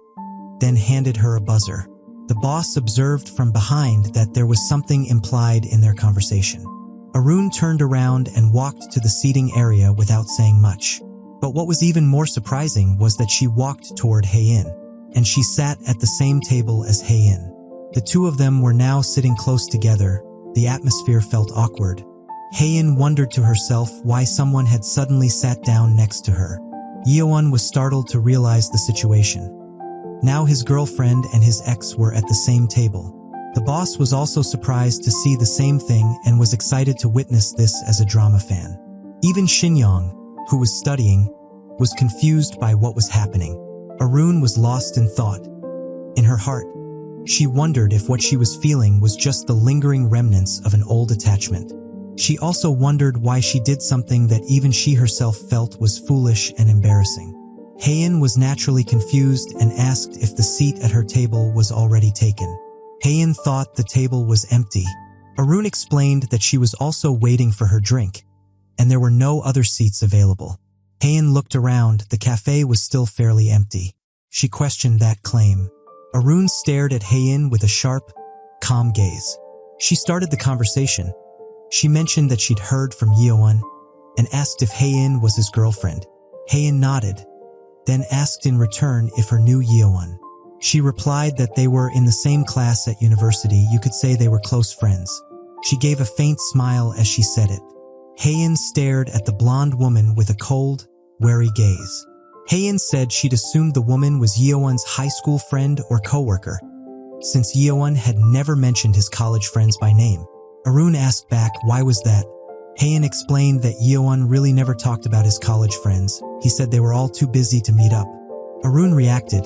then handed her a buzzer. The boss observed from behind that there was something implied in their conversation. Arun turned around and walked to the seating area without saying much. But what was even more surprising was that she walked toward Haein, and she sat at the same table as Haein. The two of them were now sitting close together. The atmosphere felt awkward. Haein wondered to herself why someone had suddenly sat down next to her. Yeowon was startled to realize the situation. Now his girlfriend and his ex were at the same table. The boss was also surprised to see the same thing and was excited to witness this as a drama fan. Even Shinyong, who was studying, was confused by what was happening. Arun was lost in thought. In her heart, she wondered if what she was feeling was just the lingering remnants of an old attachment. She also wondered why she did something that even she herself felt was foolish and embarrassing. Haein was naturally confused and asked if the seat at her table was already taken. Haein thought the table was empty. Arun explained that she was also waiting for her drink, and there were no other seats available. Haein looked around. The cafe was still fairly empty. She questioned that claim. Arun stared at Haein with a sharp, calm gaze. She started the conversation. She mentioned that she'd heard from Yeowon and asked if Haein was his girlfriend. Haein nodded, then asked in return if her knew Yeowon. She replied that they were in the same class at university. You could say they were close friends. She gave a faint smile as she said it. Haein stared at the blonde woman with a cold, wary gaze. Haein said she'd assumed the woman was Yeowon's high school friend or coworker, since Yeowon had never mentioned his college friends by name. Arun asked back, why was that? Haein explained that Yeowon really never talked about his college friends. He said they were all too busy to meet up. Arun reacted.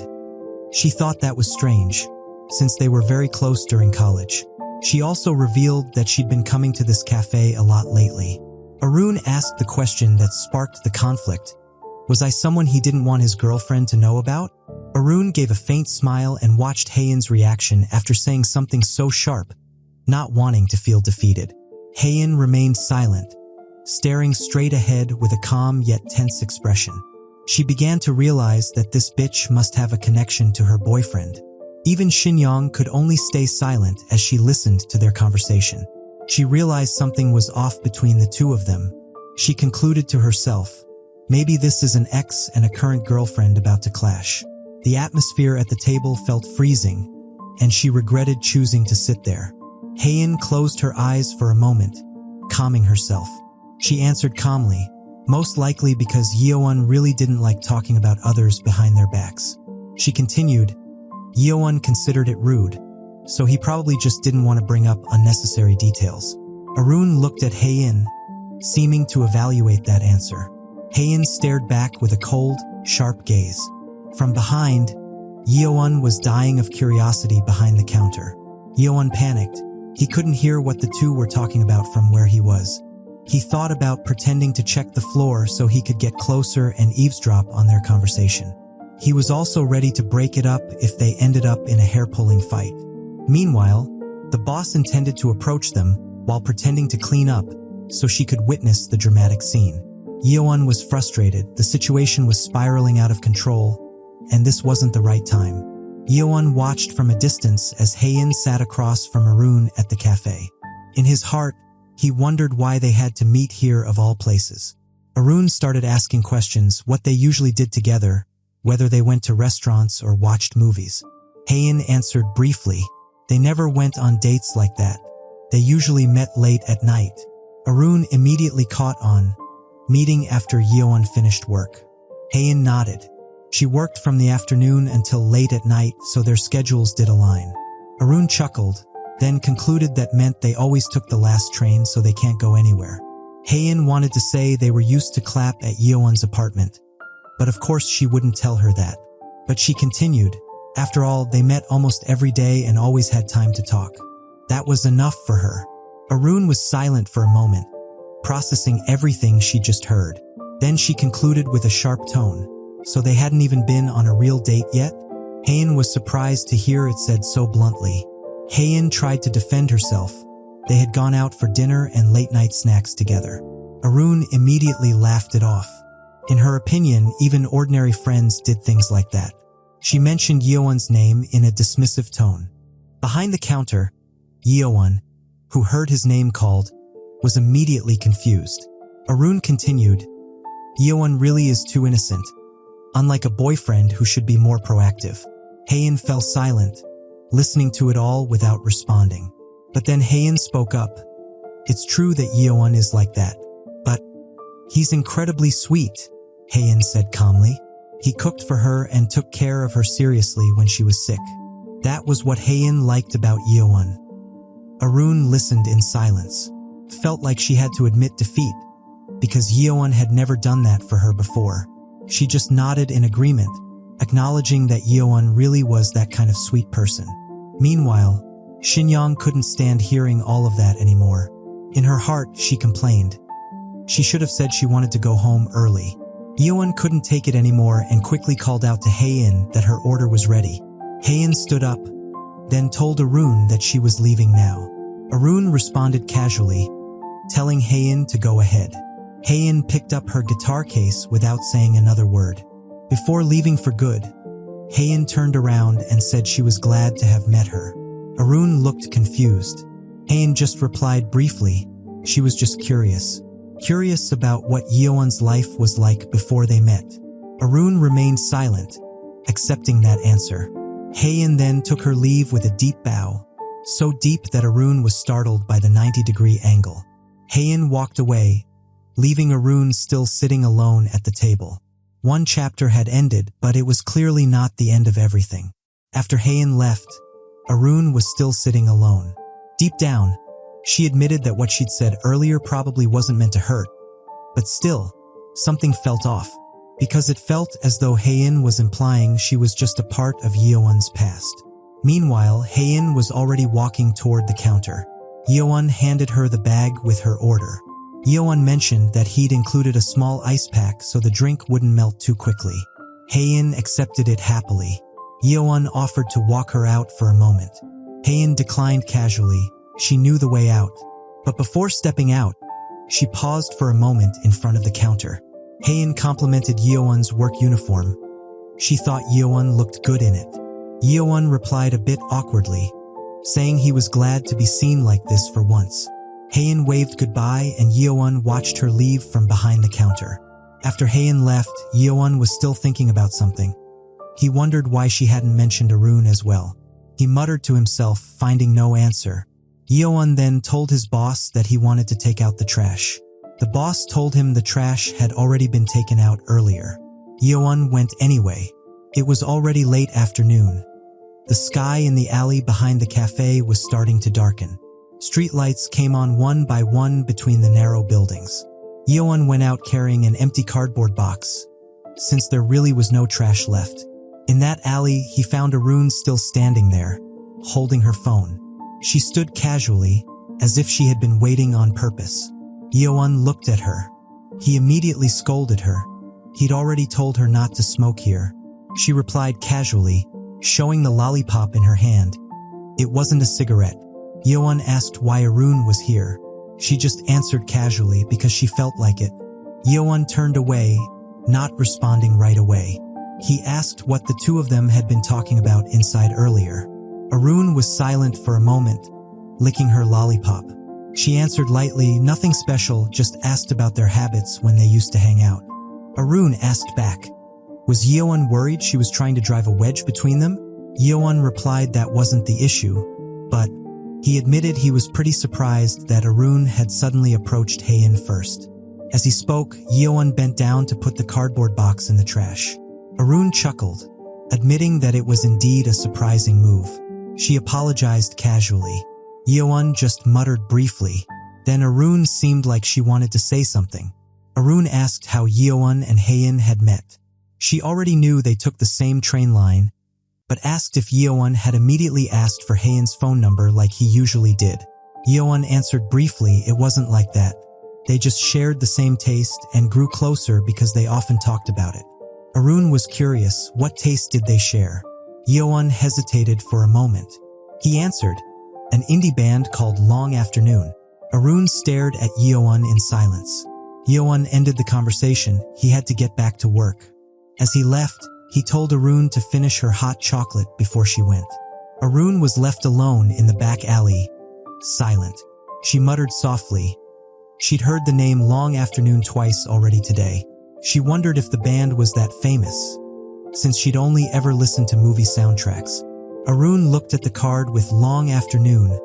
She thought that was strange, since they were very close during college. She also revealed that she'd been coming to this cafe a lot lately. Arun asked the question that sparked the conflict. Was I someone he didn't want his girlfriend to know about? Arun gave a faint smile and watched Haein's reaction after saying something so sharp, not wanting to feel defeated. Haein remained silent, staring straight ahead with a calm yet tense expression. She began to realize that this bitch must have a connection to her boyfriend. Even Shinyong could only stay silent as she listened to their conversation. She realized something was off between the two of them. She concluded to herself, maybe this is an ex and a current girlfriend about to clash. The atmosphere at the table felt freezing, and she regretted choosing to sit there. Haein closed her eyes for a moment, calming herself. She answered calmly, most likely because Yeowon really didn't like talking about others behind their backs. She continued, Yeowon considered it rude, so he probably just didn't want to bring up unnecessary details. Arun looked at Haein, seeming to evaluate that answer. Haein stared back with a cold, sharp gaze. From behind, Yeowon was dying of curiosity behind the counter. Yeowon panicked. He couldn't hear what the two were talking about from where he was. He thought about pretending to check the floor so he could get closer and eavesdrop on their conversation. He was also ready to break it up if they ended up in a hair-pulling fight. Meanwhile, the boss intended to approach them while pretending to clean up so she could witness the dramatic scene. Yeowon was frustrated. The situation was spiraling out of control, and this wasn't the right time. Yeowon watched from a distance as Haein sat across from Arun at the cafe. In his heart, he wondered why they had to meet here of all places. Arun started asking questions, what they usually did together, whether they went to restaurants or watched movies. Haein answered briefly. They never went on dates like that. They usually met late at night. Arun immediately caught on, meeting after Yeowon finished work. Haein nodded. She worked from the afternoon until late at night, so their schedules did align. Arun chuckled, then concluded that meant they always took the last train so they can't go anywhere. Haein wanted to say they were used to clap at Yeowon's apartment, but of course she wouldn't tell her that. But she continued, after all, they met almost every day and always had time to talk. That was enough for her. Arun was silent for a moment, processing everything she just heard. Then she concluded with a sharp tone, so they hadn't even been on a real date yet? Haein was surprised to hear it said so bluntly. Haein tried to defend herself. They had gone out for dinner and late-night snacks together. Arun immediately laughed it off. In her opinion, even ordinary friends did things like that. She mentioned Yeowon's name in a dismissive tone. Behind the counter, Yeowon, who heard his name called, was immediately confused. Arun continued, Yeowon really is too innocent, unlike a boyfriend who should be more proactive. Haein fell silent, listening to it all without responding. But then Haein spoke up. It's true that Yeowon is like that, but he's incredibly sweet, Haein said calmly. He cooked for her and took care of her seriously when she was sick. That was what Haein liked about Yeowon. Arun listened in silence, felt like she had to admit defeat, because Yeowon had never done that for her before. She just nodded in agreement, acknowledging that Yeowon really was that kind of sweet person. Meanwhile, Shinyoung couldn't stand hearing all of that anymore. In her heart, she complained. She should have said she wanted to go home early. Yeowon couldn't take it anymore and quickly called out to Haein that her order was ready. Haein stood up, then told Arun that she was leaving now. Arun responded casually, telling Haein to go ahead. Haein picked up her guitar case without saying another word. Before leaving for good, Haein turned around and said she was glad to have met her. Arun looked confused. Haein just replied briefly, she was just curious. Curious about what Yeowon's life was like before they met. Arun remained silent, accepting that answer. Haein then took her leave with a deep bow, so deep that Arun was startled by the 90-degree angle. Haein walked away, leaving Arun still sitting alone at the table. One chapter had ended, but it was clearly not the end of everything. After Haein left, Arun was still sitting alone. Deep down, she admitted that what she'd said earlier probably wasn't meant to hurt, but still, something felt off, because it felt as though Haein was implying she was just a part of Yeowon's past. Meanwhile, Haein was already walking toward the counter. Yeowon handed her the bag with her order. Yeowon mentioned that he'd included a small ice pack so the drink wouldn't melt too quickly. Haein accepted it happily. Yeowon offered to walk her out for a moment. Haein declined casually. She knew the way out. But before stepping out, she paused for a moment in front of the counter. Haein complimented Yeowon's work uniform. She thought Yeowon looked good in it. Yeowon replied a bit awkwardly, saying he was glad to be seen like this for once. Haein waved goodbye and Yeowon watched her leave from behind the counter. After Haein left, Yeowon was still thinking about something. He wondered why she hadn't mentioned Arun as well. He muttered to himself, finding no answer. Yeowon then told his boss that he wanted to take out the trash. The boss told him the trash had already been taken out earlier. Yeowon went anyway. It was already late afternoon. The sky in the alley behind the cafe was starting to darken. Streetlights came on one by one between the narrow buildings. Yeowon went out carrying an empty cardboard box, since there really was no trash left. In that alley, he found Arun still standing there, holding her phone. She stood casually, as if she had been waiting on purpose. Yeowon looked at her. He immediately scolded her. He'd already told her not to smoke here. She replied casually, showing the lollipop in her hand. It wasn't a cigarette. Yeowon asked why Arun was here. She just answered casually because she felt like it. Yeowon turned away, not responding right away. He asked what the two of them had been talking about inside earlier. Arun was silent for a moment, licking her lollipop. She answered lightly, nothing special, just asked about their habits when they used to hang out. Arun asked back, was Yeowon worried she was trying to drive a wedge between them? Yeowon replied that wasn't the issue, but he admitted he was pretty surprised that Arun had suddenly approached Haein first. As he spoke, Yeowon bent down to put the cardboard box in the trash. Arun chuckled, admitting that it was indeed a surprising move. She apologized casually. Yeowon just muttered briefly. Then Arun seemed like she wanted to say something. Arun asked how Yeowon and Haein had met. She already knew they took the same train line, but asked if Yeowon had immediately asked for Haein's phone number like he usually did. Yeowon answered briefly it wasn't like that. They just shared the same taste and grew closer because they often talked about it. Arun was curious, what taste did they share? Yeowon hesitated for a moment. He answered, an indie band called Long Afternoon. Arun stared at Yeowon in silence. Yeowon ended the conversation. He had to get back to work. As he left, he told Arun to finish her hot chocolate before she went. Arun was left alone in the back alley, silent. She muttered softly. She'd heard the name Long Afternoon twice already today. She wondered if the band was that famous, since she'd only ever listened to movie soundtracks. Arun looked at the card with Long Afternoon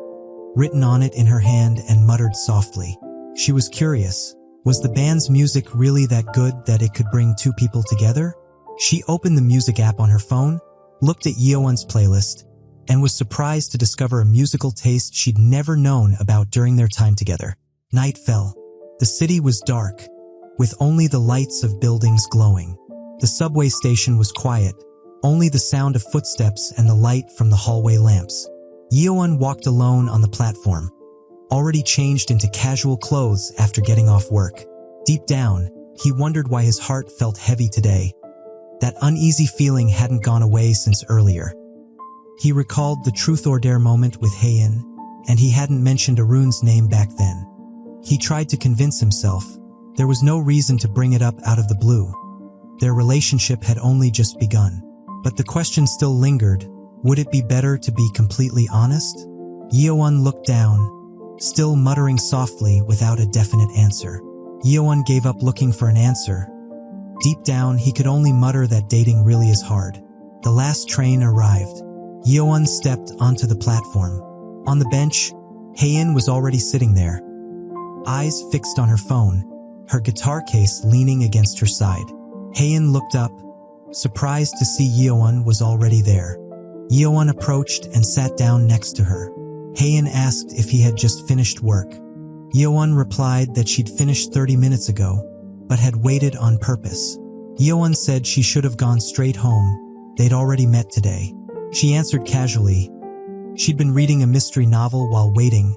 written on it in her hand and muttered softly. She was curious. Was the band's music really that good that it could bring two people together? She opened the music app on her phone, looked at Yeowon's playlist, and was surprised to discover a musical taste she'd never known about during their time together. Night fell. The city was dark, with only the lights of buildings glowing. The subway station was quiet, only the sound of footsteps and the light from the hallway lamps. Yeowon walked alone on the platform, already changed into casual clothes after getting off work. Deep down, he wondered why his heart felt heavy today. That uneasy feeling hadn't gone away since earlier. He recalled the truth or dare moment with Haein, and he hadn't mentioned Arun's name back then. He tried to convince himself there was no reason to bring it up out of the blue. Their relationship had only just begun. But the question still lingered. Would it be better to be completely honest? Yeowon looked down, still muttering softly without a definite answer. Yeowon gave up looking for an answer. Deep down, he could only mutter that dating really is hard. The last train arrived. Yeowon stepped onto the platform. On the bench, Haein was already sitting there, eyes fixed on her phone, her guitar case leaning against her side. Haein looked up, surprised to see Yeowon was already there. Yeowon approached and sat down next to her. Haein asked if he had just finished work. Yeowon replied that she'd finished 30 minutes ago, but had waited on purpose. Yeowon said she should have gone straight home. They'd already met today. She answered casually. She'd been reading a mystery novel while waiting,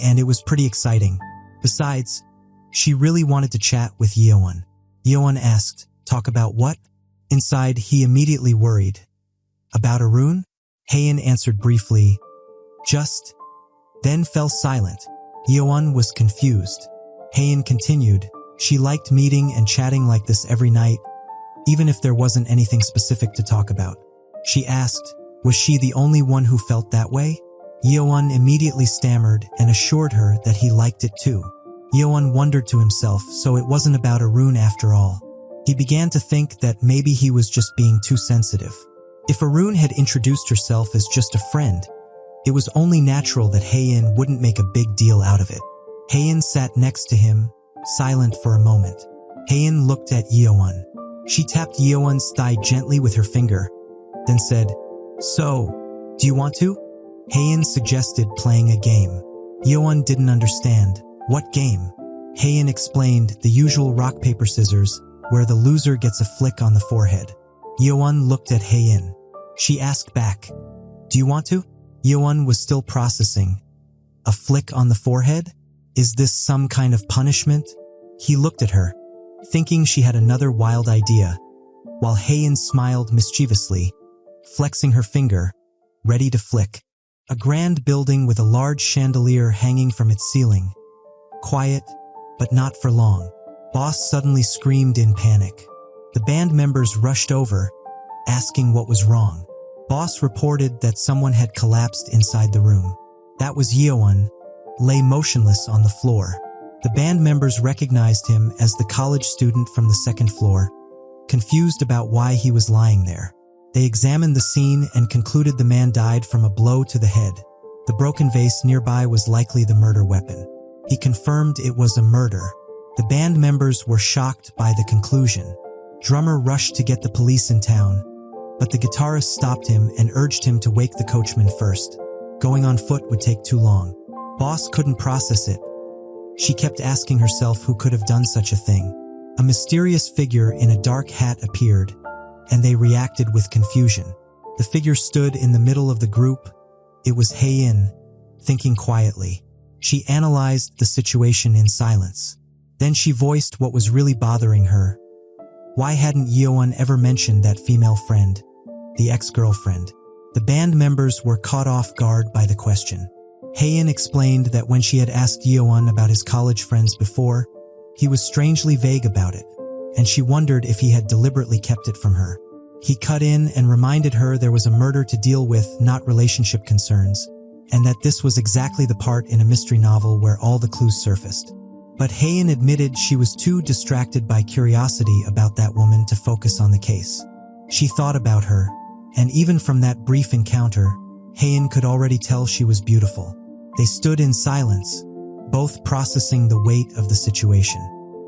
and it was pretty exciting. Besides, she really wanted to chat with Yeowon. Yeowon asked, talk about what? Inside, he immediately worried. About Arun? Haein answered briefly, just, then fell silent. Yeowon was confused. Haein continued, she liked meeting and chatting like this every night, even if there wasn't anything specific to talk about. She asked, was she the only one who felt that way? Yeowon immediately stammered and assured her that he liked it too. Yeowon wondered to himself, so it wasn't about Arun after all. He began to think that maybe he was just being too sensitive. If Arun had introduced herself as just a friend, it was only natural that Haein wouldn't make a big deal out of it. Haein sat next to him, silent for a moment. Haein looked at Yeowon. She tapped Yeowon's thigh gently with her finger, then said, so, do you want to? Haein suggested playing a game. Yeowon didn't understand. What game? Haein explained, the usual rock, paper, scissors, where the loser gets a flick on the forehead. Yeowon looked at Haein. She asked back, do you want to? Yeowon was still processing. A flick on the forehead? Is this some kind of punishment? He looked at her, thinking she had another wild idea. while Heian smiled mischievously, flexing her finger, ready to flick. A grand building with a large chandelier hanging from its ceiling. Quiet, but not for long. Boss suddenly screamed in panic. The band members rushed over, asking what was wrong. Boss reported that someone had collapsed inside the room. That was Yeowon, lay motionless on the floor. The band members recognized him as the college student from the second floor, confused about why he was lying there. They examined the scene and concluded the man died from a blow to the head. The broken vase nearby was likely the murder weapon. He confirmed it was a murder. The band members were shocked by the conclusion. Drummer rushed to get the police in town, but the guitarist stopped him and urged him to wake the coachman first. Going on foot would take too long. Boss couldn't process it. She kept asking herself who could have done such a thing. A mysterious figure in a dark hat appeared, and they reacted with confusion. The figure stood in the middle of the group. It was Heian, thinking quietly. She analyzed the situation in silence. Then she voiced what was really bothering her. Why hadn't Yeowon ever mentioned that female friend, the ex-girlfriend? The band members were caught off guard by the question. Heian explained that when she had asked Yeowon about his college friends before, he was strangely vague about it, and she wondered if he had deliberately kept it from her. He cut in and reminded her there was a murder to deal with, not relationship concerns, and that this was exactly the part in a mystery novel where all the clues surfaced. But Heian admitted she was too distracted by curiosity about that woman to focus on the case. She thought about her, and even from that brief encounter, Heian could already tell she was beautiful. They stood in silence, both processing the weight of the situation.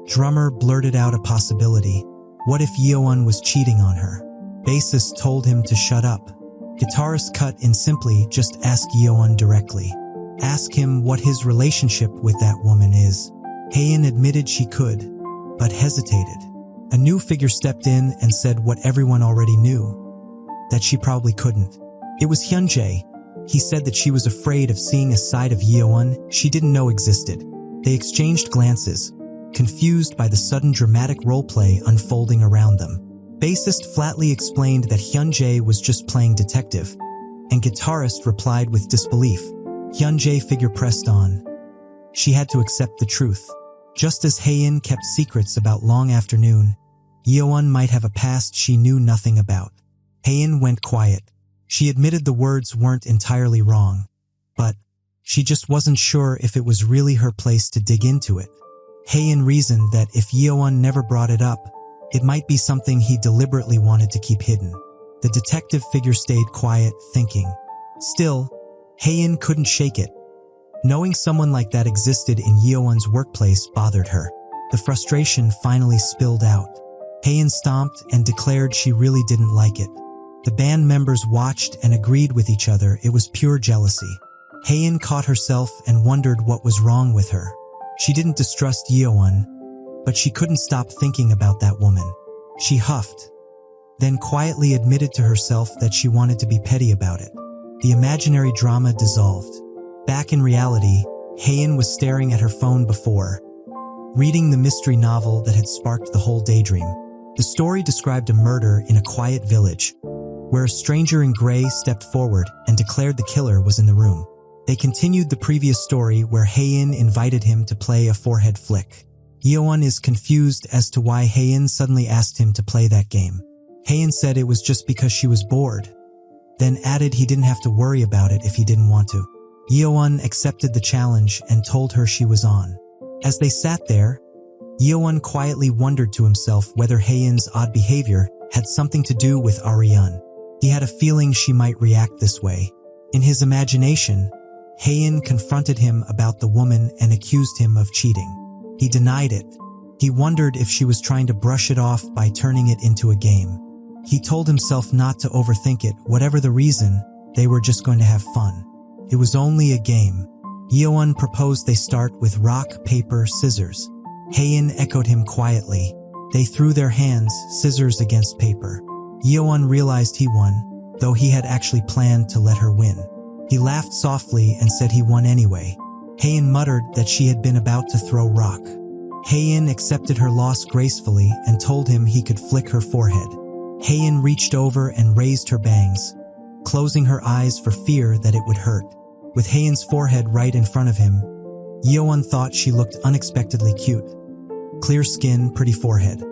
Drummer blurted out a possibility. What if Yeowon was cheating on her? Bassist told him to shut up. Guitarist cut in simply, just ask Yeowon directly. Ask him what his relationship with that woman is. Heian admitted she could, but hesitated. A new figure stepped in and said what everyone already knew, that she probably couldn't. It was Hyunjae. He said that she was afraid of seeing a side of Yeowon she didn't know existed. They exchanged glances, confused by the sudden dramatic roleplay unfolding around them. Bassist flatly explained that Hyunjae was just playing detective, and guitarist replied with disbelief. Hyunjae figure pressed on. She had to accept the truth. Just as Heian kept secrets about Long Afternoon, Yeowon might have a past she knew nothing about. Heian went quiet. She admitted the words weren't entirely wrong, but she just wasn't sure if it was really her place to dig into it. Heian reasoned that if Yeowon never brought it up, it might be something he deliberately wanted to keep hidden. The detective figure stayed quiet, thinking. Still, Heian couldn't shake it. Knowing someone like that existed in Yeowon's workplace bothered her. The frustration finally spilled out. Heian stomped and declared she really didn't like it. The band members watched and agreed with each other it was pure jealousy. Heian caught herself and wondered what was wrong with her. She didn't distrust Yeowon, but she couldn't stop thinking about that woman. She huffed, then quietly admitted to herself that she wanted to be petty about it. The imaginary drama dissolved. Back in reality, Heian was staring at her phone before, reading the mystery novel that had sparked the whole daydream. The story described a murder in a quiet village, where a stranger in gray stepped forward and declared the killer was in the room. They continued the previous story where Heian invited him to play a forehead flick. Yeowon is confused as to why Heian suddenly asked him to play that game. Heian said it was just because she was bored, then added he didn't have to worry about it if he didn't want to. Yeowon accepted the challenge and told her she was on. As they sat there, Yeowon quietly wondered to himself whether Heian's odd behavior had something to do with Ariane. He had a feeling she might react this way. In his imagination, Heian confronted him about the woman and accused him of cheating. He denied it. He wondered if she was trying to brush it off by turning it into a game. He told himself not to overthink it. Whatever the reason, they were just going to have fun. It was only a game. Yeowon proposed they start with rock, paper, scissors. Heian echoed him quietly. They threw their hands, scissors against paper. Yeowon realized he won, though he had actually planned to let her win. He laughed softly and said he won anyway. Heian muttered that she had been about to throw rock. Heian accepted her loss gracefully and told him he could flick her forehead. Haein reached over and raised her bangs, closing her eyes for fear that it would hurt. With Haein's forehead right in front of him, Yeowon thought she looked unexpectedly cute. Clear skin, pretty forehead.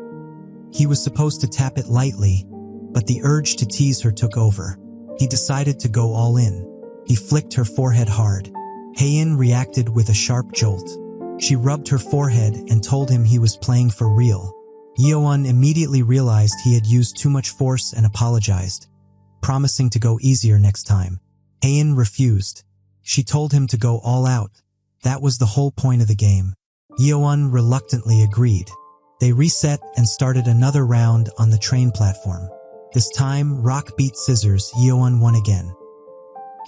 He was supposed to tap it lightly, but the urge to tease her took over. He decided to go all in. He flicked her forehead hard. Haein reacted with a sharp jolt. She rubbed her forehead and told him he was playing for real. Yeowon immediately realized he had used too much force and apologized, promising to go easier next time. Haein refused. She told him to go all out. That was the whole point of the game. Yeowon reluctantly agreed. They reset and started another round on the train platform. This time, rock beat scissors. Yeowon won again.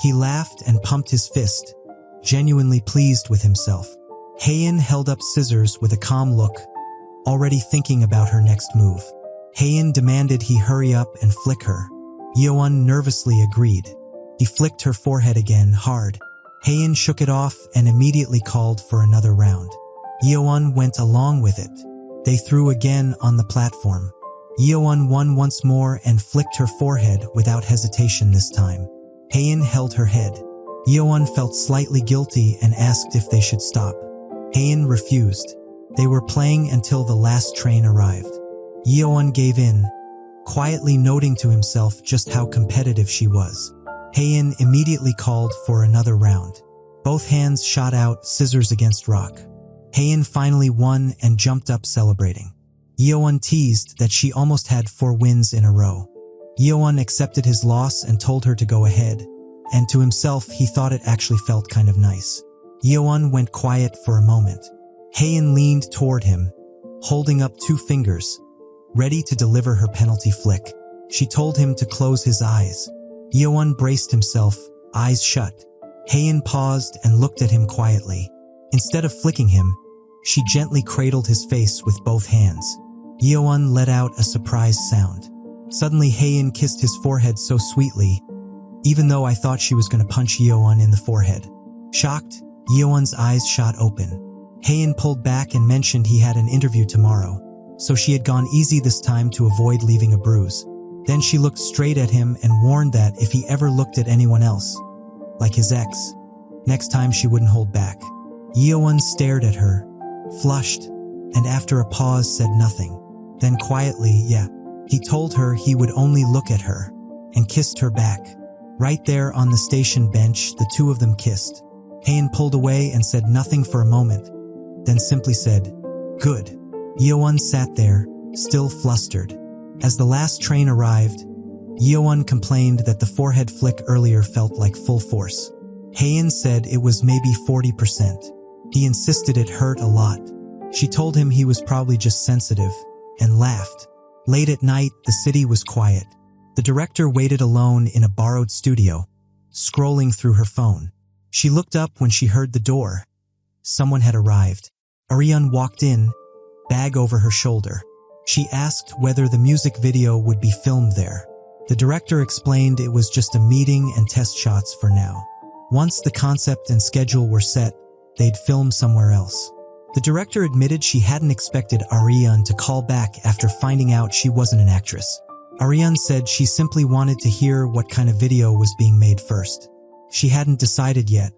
He laughed and pumped his fist, genuinely pleased with himself. Haein held up scissors with a calm look, already thinking about her next move. Haein demanded he hurry up and flick her. Yeowon nervously agreed. He flicked her forehead again, hard. Haein shook it off and immediately called for another round. Yeowon went along with it. They threw again on the platform. Yeowon won once more and flicked her forehead without hesitation this time. Haein held her head. Yeowon felt slightly guilty and asked if they should stop. Haein refused. They were playing until the last train arrived. Yeowon gave in, quietly noting to himself just how competitive she was. Haein immediately called for another round. Both hands shot out, scissors against rock. Haein finally won and jumped up celebrating. Yeowon teased that she almost had 4 wins in a row. Yeowon accepted his loss and told her to go ahead, and to himself he thought it actually felt kind of nice. Yeowon went quiet for a moment. Haein leaned toward him, holding up 2 fingers, ready to deliver her penalty flick. She told him to close his eyes. Yeowon braced himself, eyes shut. Haein paused and looked at him quietly. Instead of flicking him, she gently cradled his face with both hands. Yeowon let out a surprised sound. Suddenly Haein kissed his forehead so sweetly, even though I thought she was going to punch Yeowon in the forehead. Shocked, Yeowon's eyes shot open. Haein pulled back and mentioned he had an interview tomorrow, so she had gone easy this time to avoid leaving a bruise. Then she looked straight at him and warned that if he ever looked at anyone else, like his ex, next time she wouldn't hold back. Yeowon stared at her, flushed, and after a pause said nothing. Then quietly, he told her he would only look at her, and kissed her back. Right there on the station bench, the 2 of them kissed. Haein pulled away and said nothing for a moment, then simply said, "Good." Yeowon sat there, still flustered. As the last train arrived, Yeowon complained that the forehead flick earlier felt like full force. Haein said it was maybe 40%. He insisted it hurt a lot. She told him he was probably just sensitive, and laughed. Late at night, the city was quiet. The director waited alone in a borrowed studio, scrolling through her phone. She looked up when she heard the door. Someone had arrived. Ariane walked in, bag over her shoulder. She asked whether the music video would be filmed there. The director explained it was just a meeting and test shots for now. Once the concept and schedule were set, they'd film somewhere else. The director admitted she hadn't expected Ariane to call back after finding out she wasn't an actress. Ariane said she simply wanted to hear what kind of video was being made first. She hadn't decided yet.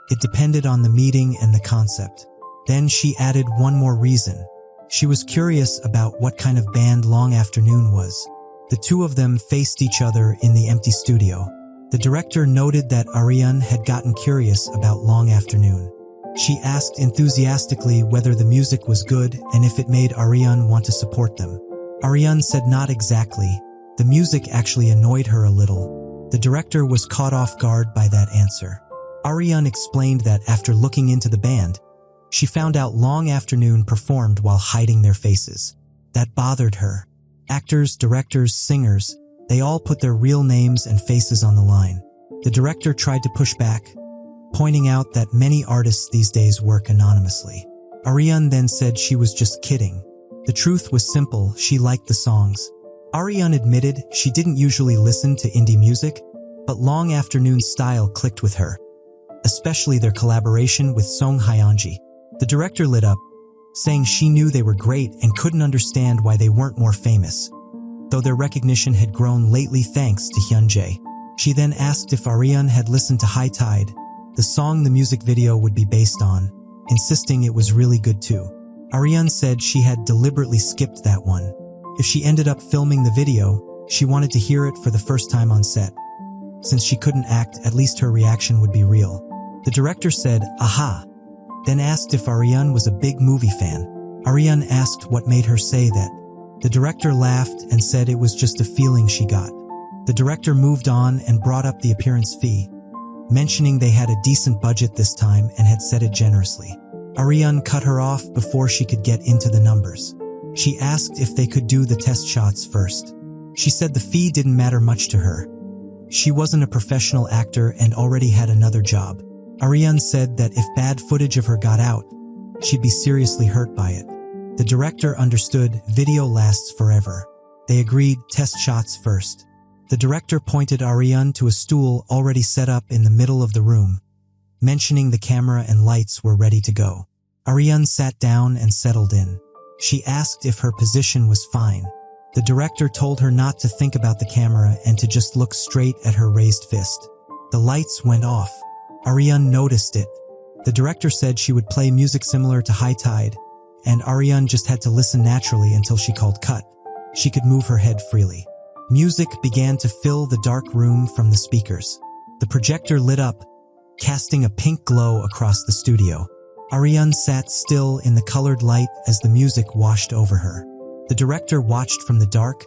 It depended on the meeting and the concept. Then she added one more reason. She was curious about what kind of band Long Afternoon was. The 2 of them faced each other in the empty studio. The director noted that Ariane had gotten curious about Long Afternoon. She asked enthusiastically whether the music was good and if it made Ariane want to support them. Ariane said not exactly. The music actually annoyed her a little. The director was caught off guard by that answer. Ariane explained that after looking into the band, she found out Long Afternoon performed while hiding their faces. That bothered her. Actors, directors, singers, they all put their real names and faces on the line. The director tried to push back, pointing out that many artists these days work anonymously. Ariane then said she was just kidding. The truth was simple, she liked the songs. Ariane admitted she didn't usually listen to indie music, but Long Afternoon's style clicked with her, especially their collaboration with Song Hyeonji. The director lit up, saying she knew they were great and couldn't understand why they weren't more famous. though their recognition had grown lately thanks to Hyunjae. She then asked if Arian had listened to High Tide, the song the music video would be based on, insisting it was really good too. Arian said she had deliberately skipped that one. If she ended up filming the video, she wanted to hear it for the first time on set. Since she couldn't act, at least her reaction would be real. The director said, "Aha," then asked if Arian was a big movie fan. Arian asked what made her say that. The director laughed and said it was just a feeling she got. The director moved on and brought up the appearance fee, mentioning they had a decent budget this time and had set it generously. Arian cut her off before she could get into the numbers. She asked if they could do the test shots first. She said the fee didn't matter much to her. She wasn't a professional actor and already had another job. Arian said that if bad footage of her got out, she'd be seriously hurt by it. The director understood video lasts forever. They agreed test shots first. The director pointed Arian to a stool already set up in the middle of the room, mentioning the camera and lights were ready to go. Arian sat down and settled in. She asked if her position was fine. The director told her not to think about the camera and to just look straight at her raised fist. The lights went off. Arian noticed it. The director said she would play music similar to High Tide, and Arian just had to listen naturally until she called cut. She could move her head freely. Music began to fill the dark room from the speakers. The projector lit up, casting a pink glow across the studio. Arian sat still in the colored light as the music washed over her. The director watched from the dark,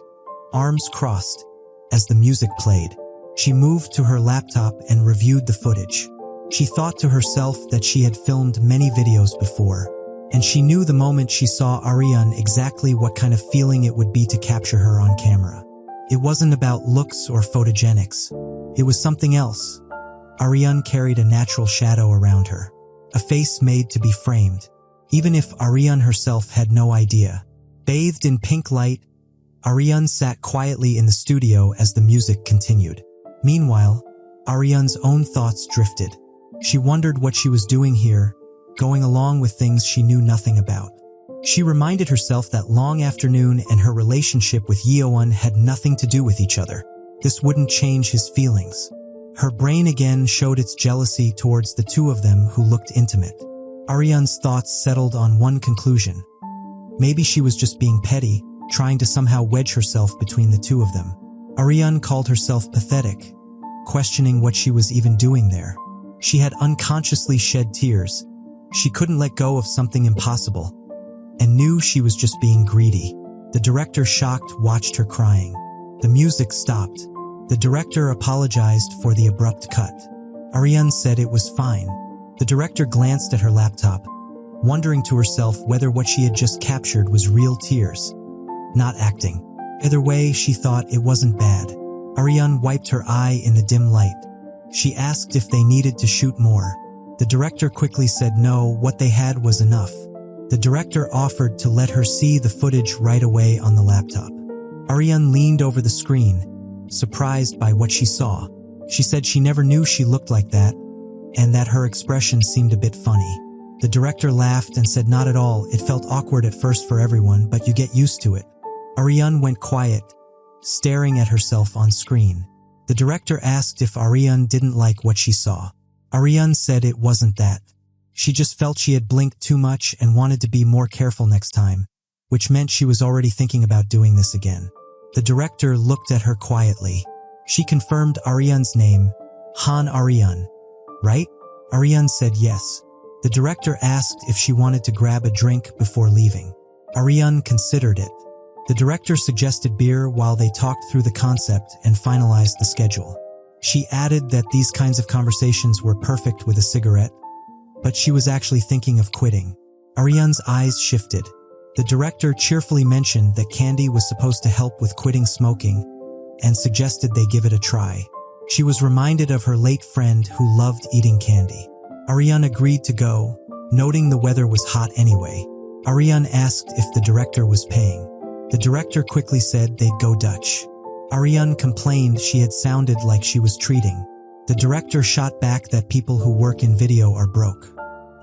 arms crossed, as the music played. She moved to her laptop and reviewed the footage. She thought to herself that she had filmed many videos before, and she knew the moment she saw Arian exactly what kind of feeling it would be to capture her on camera. It wasn't about looks or photogenics. It was something else. Arian carried a natural shadow around her, a face made to be framed, even if Arian herself had no idea. Bathed in pink light, Arian sat quietly in the studio as the music continued. Meanwhile, Arian's own thoughts drifted. She wondered what she was doing here, going along with things she knew nothing about. She reminded herself that long afternoon and her relationship with Yeowon had nothing to do with each other. This wouldn't change his feelings. Her brain again showed its jealousy towards the two of them who looked intimate. Arian's thoughts settled on one conclusion. Maybe she was just being petty, trying to somehow wedge herself between the two of them. Arian called herself pathetic, questioning what she was even doing there. She had unconsciously shed tears. She couldn't let go of something impossible, and knew she was just being greedy. The director, shocked, watched her crying. The music stopped. The director apologized for the abrupt cut. Arian said it was fine. The director glanced at her laptop, wondering to herself whether what she had just captured was real tears, not acting. Either way, she thought it wasn't bad. Arian wiped her eye in the dim light. She asked if they needed to shoot more. The director quickly said no, what they had was enough. The director offered to let her see the footage right away on the laptop. Arian leaned over the screen, surprised by what she saw. She said she never knew she looked like that, and that her expression seemed a bit funny. The director laughed and said not at all, it felt awkward at first for everyone, but you get used to it. Arian went quiet, staring at herself on screen. The director asked if Arian didn't like what she saw. Arian said it wasn't that. She just felt she had blinked too much and wanted to be more careful next time, which meant she was already thinking about doing this again. The director looked at her quietly. She confirmed Arian's name, Han Arian, right? Arian said yes. The director asked if she wanted to grab a drink before leaving. Arian considered it. The director suggested beer while they talked through the concept and finalized the schedule. She added that these kinds of conversations were perfect with a cigarette, but she was actually thinking of quitting. Arian's eyes shifted. The director cheerfully mentioned that candy was supposed to help with quitting smoking and suggested they give it a try. She was reminded of her late friend who loved eating candy. Arian agreed to go, noting the weather was hot anyway. Arian asked if the director was paying. The director quickly said they'd go Dutch. Arian complained she had sounded like she was treating. The director shot back that people who work in video are broke.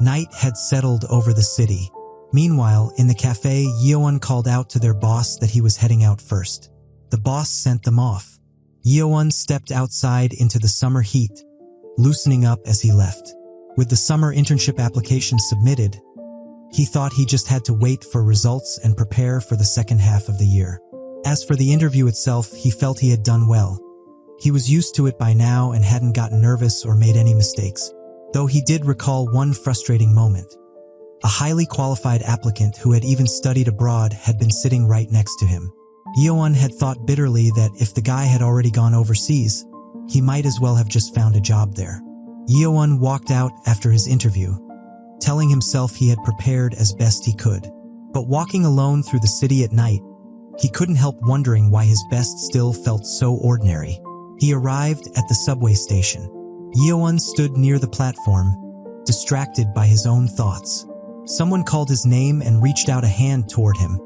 Night had settled over the city. Meanwhile, in the cafe, Yeowon called out to their boss that he was heading out first. The boss sent them off. Yeowon stepped outside into the summer heat, loosening up as he left. With the summer internship application submitted, he thought he just had to wait for results and prepare for the second half of the year. As for the interview itself, he felt he had done well. He was used to it by now and hadn't gotten nervous or made any mistakes, though he did recall one frustrating moment. A highly qualified applicant who had even studied abroad had been sitting right next to him. Yeowon had thought bitterly that if the guy had already gone overseas, he might as well have just found a job there. Yeowon walked out after his interview, telling himself he had prepared as best he could. But walking alone through the city at night, he couldn't help wondering why his best still felt so ordinary. He arrived at the subway station. Yeowon stood near the platform, distracted by his own thoughts. Someone called his name and reached out a hand toward him.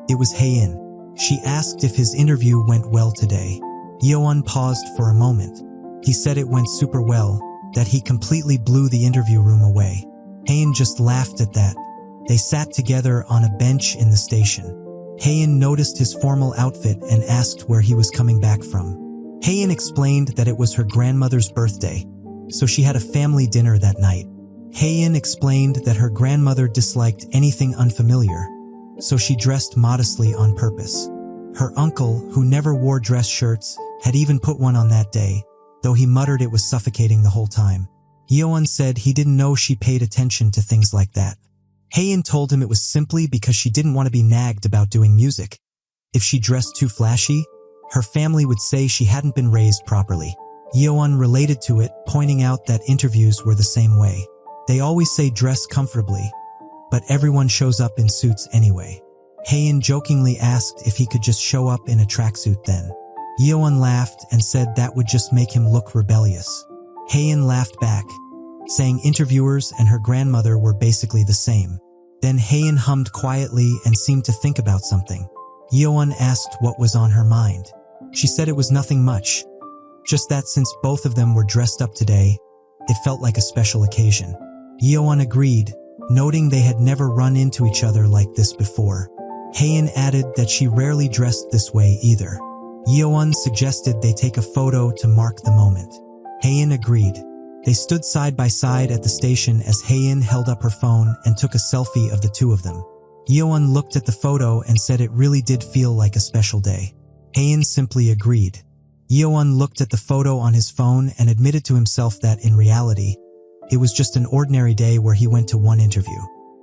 It was Hae-in. She asked if his interview went well today. Yeowon paused for a moment. He said it went super well, that he completely blew the interview room away. Hae-in just laughed at that. They sat together on a bench in the station. Hae-in noticed his formal outfit and asked where he was coming back from. Hae-in explained that it was her grandmother's birthday, so she had a family dinner that night. Hae-in explained that her grandmother disliked anything unfamiliar, so she dressed modestly on purpose. Her uncle, who never wore dress shirts, had even put one on that day, though he muttered it was suffocating the whole time. Yeowon said he didn't know she paid attention to things like that. Hae-in told him it was simply because she didn't want to be nagged about doing music. If she dressed too flashy, her family would say she hadn't been raised properly. Yeowon related to it, pointing out that interviews were the same way. They always say dress comfortably, but everyone shows up in suits anyway. Hae-in jokingly asked if he could just show up in a tracksuit then. Yeowon laughed and said that would just make him look rebellious. Hae-in laughed back, saying interviewers and her grandmother were basically the same. Then Hae-in hummed quietly and seemed to think about something. Yeowon asked what was on her mind. She said it was nothing much, just that since both of them were dressed up today, it felt like a special occasion. Yeowon agreed, noting they had never run into each other like this before. Hae-in added that she rarely dressed this way either. Yeowon suggested they take a photo to mark the moment. Hae-in agreed. They stood side by side at the station as Hae-in held up her phone and took a selfie of the two of them. Yeowon looked at the photo and said it really did feel like a special day. Hae-in simply agreed. Yeowon looked at the photo on his phone and admitted to himself that in reality, it was just an ordinary day where he went to one interview.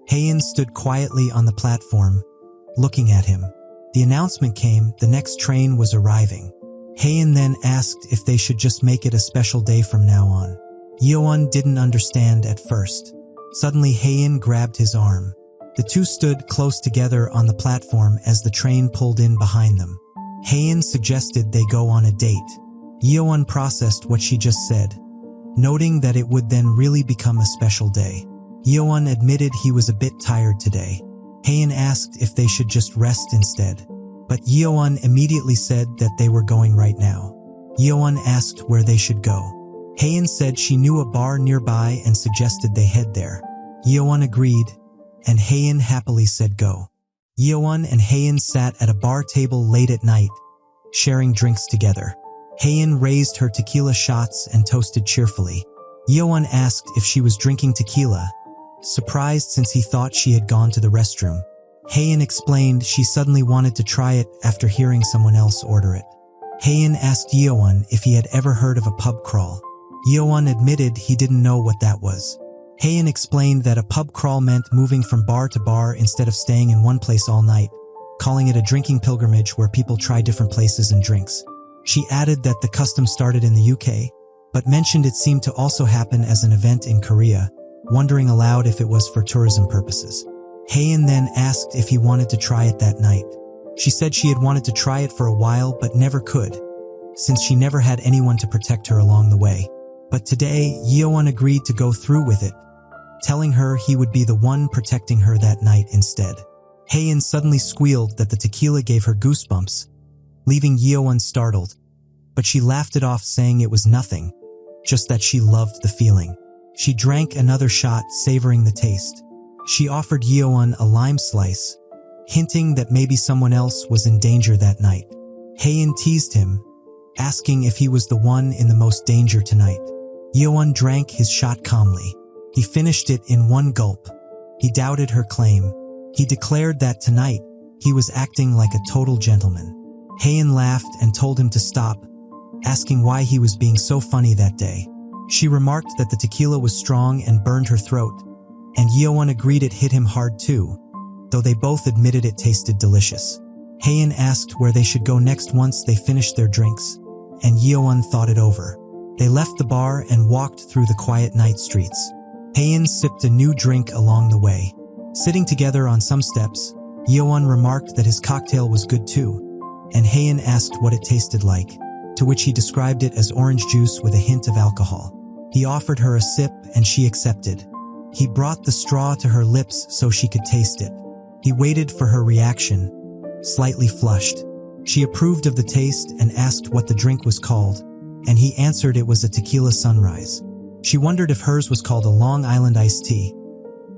Hae-in stood quietly on the platform, looking at him. The announcement came, the next train was arriving. Hae-in then asked if they should just make it a special day from now on. Yeowon didn't understand at first. Suddenly Hae-in grabbed his arm. The two stood close together on the platform as the train pulled in behind them. Hae-in suggested they go on a date. Yeowon processed what she just said, noting that it would then really become a special day. Yeowon admitted he was a bit tired today. Hae-in asked if they should just rest instead, but Yeowon immediately said that they were going right now. Yeowon asked where they should go. Hae-in said she knew a bar nearby and suggested they head there. Yeowon agreed, and Hae-in happily said go. Yeowon and Hae-in sat at a bar table late at night, sharing drinks together. Hae-in raised her tequila shots and toasted cheerfully. Yeowon asked if she was drinking tequila, surprised since he thought she had gone to the restroom. Hae-in explained she suddenly wanted to try it after hearing someone else order it. Hae-in asked Yeowon if he had ever heard of a pub crawl. Yeowon admitted he didn't know what that was. Hae-in explained that a pub crawl meant moving from bar to bar instead of staying in one place all night, calling it a drinking pilgrimage where people try different places and drinks. She added that the custom started in the UK, but mentioned it seemed to also happen as an event in Korea, wondering aloud if it was for tourism purposes. Hae-in then asked if he wanted to try it that night. She said she had wanted to try it for a while but never could, since she never had anyone to protect her along the way. But today, Yeowon agreed to go through with it, telling her he would be the one protecting her that night instead. Hae-in suddenly squealed that the tequila gave her goosebumps, leaving Yeowon startled, but she laughed it off saying it was nothing, just that she loved the feeling. She drank another shot, savoring the taste. She offered Yeowon a lime slice, hinting that maybe someone else was in danger that night. Haein teased him, asking if he was the one in the most danger tonight. Yeowon drank his shot calmly. He finished it in one gulp. He doubted her claim. He declared that tonight, he was acting like a total gentleman. Haein laughed and told him to stop, asking why he was being so funny that day. She remarked that the tequila was strong and burned her throat, and Yeowon agreed it hit him hard too, though they both admitted it tasted delicious. Haein asked where they should go next once they finished their drinks, and Yeowon thought it over. They left the bar and walked through the quiet night streets. Haein sipped a new drink along the way. Sitting together on some steps, Yeowon remarked that his cocktail was good too, and Haein asked what it tasted like, to which he described it as orange juice with a hint of alcohol. He offered her a sip and she accepted. He brought the straw to her lips so she could taste it. He waited for her reaction, slightly flushed. She approved of the taste and asked what the drink was called, and he answered it was a tequila sunrise. She wondered if hers was called a Long Island iced tea,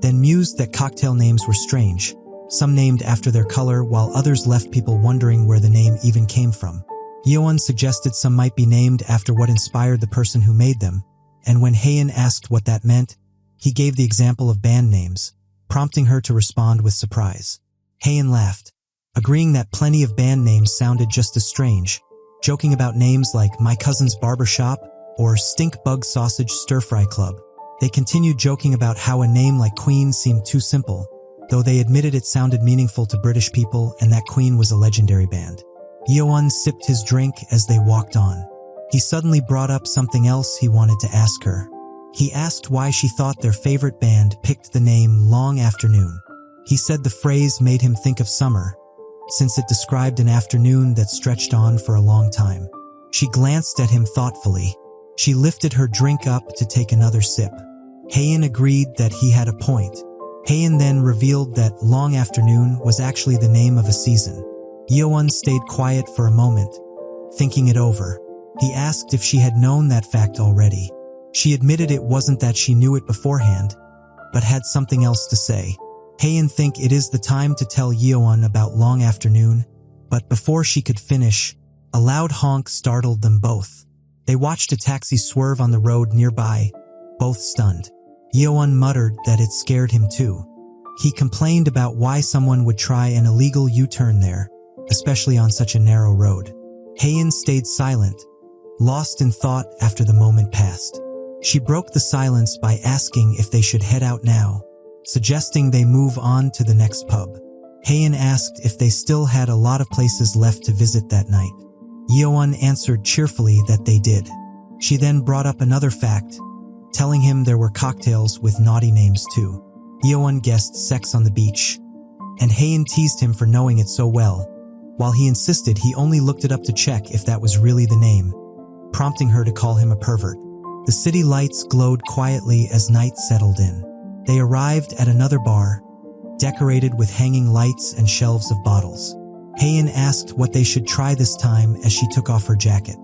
then mused that cocktail names were strange, some named after their color while others left people wondering where the name even came from. Yeowon suggested some might be named after what inspired the person who made them, and when Haein asked what that meant, he gave the example of band names, prompting her to respond with surprise. Haein laughed, agreeing that plenty of band names sounded just as strange, joking about names like My Cousin's Barber Shop or Stink Bug Sausage Stir-Fry Club. They continued joking about how a name like Queen seemed too simple, though they admitted it sounded meaningful to British people and that Queen was a legendary band. Yeowon sipped his drink as they walked on. He suddenly brought up something else he wanted to ask her. He asked why she thought their favorite band picked the name Long Afternoon. He said the phrase made him think of summer, since it described an afternoon that stretched on for a long time. She glanced at him thoughtfully. She lifted her drink up to take another sip. Haein agreed that he had a point. Haein then revealed that Long Afternoon was actually the name of a season. Yeowon stayed quiet for a moment, thinking it over. He asked if she had known that fact already. She admitted it wasn't that she knew it beforehand, but had something else to say. Haein think it is the time to tell Yeowon about Long Afternoon, but before she could finish, a loud honk startled them both. They watched a taxi swerve on the road nearby, both stunned. Yeowon muttered that it scared him too. He complained about why someone would try an illegal U-turn there, especially on such a narrow road. Haein stayed silent, lost in thought after the moment passed. She broke the silence by asking if they should head out now, suggesting they move on to the next pub. Haein asked if they still had a lot of places left to visit that night. Yeowon answered cheerfully that they did. She then brought up another fact, telling him there were cocktails with naughty names too. Yeowon guessed Sex on the Beach, and Haein teased him for knowing it so well, while he insisted he only looked it up to check if that was really the name, prompting her to call him a pervert. The city lights glowed quietly as night settled in. They arrived at another bar, decorated with hanging lights and shelves of bottles. Haein asked what they should try this time as she took off her jacket.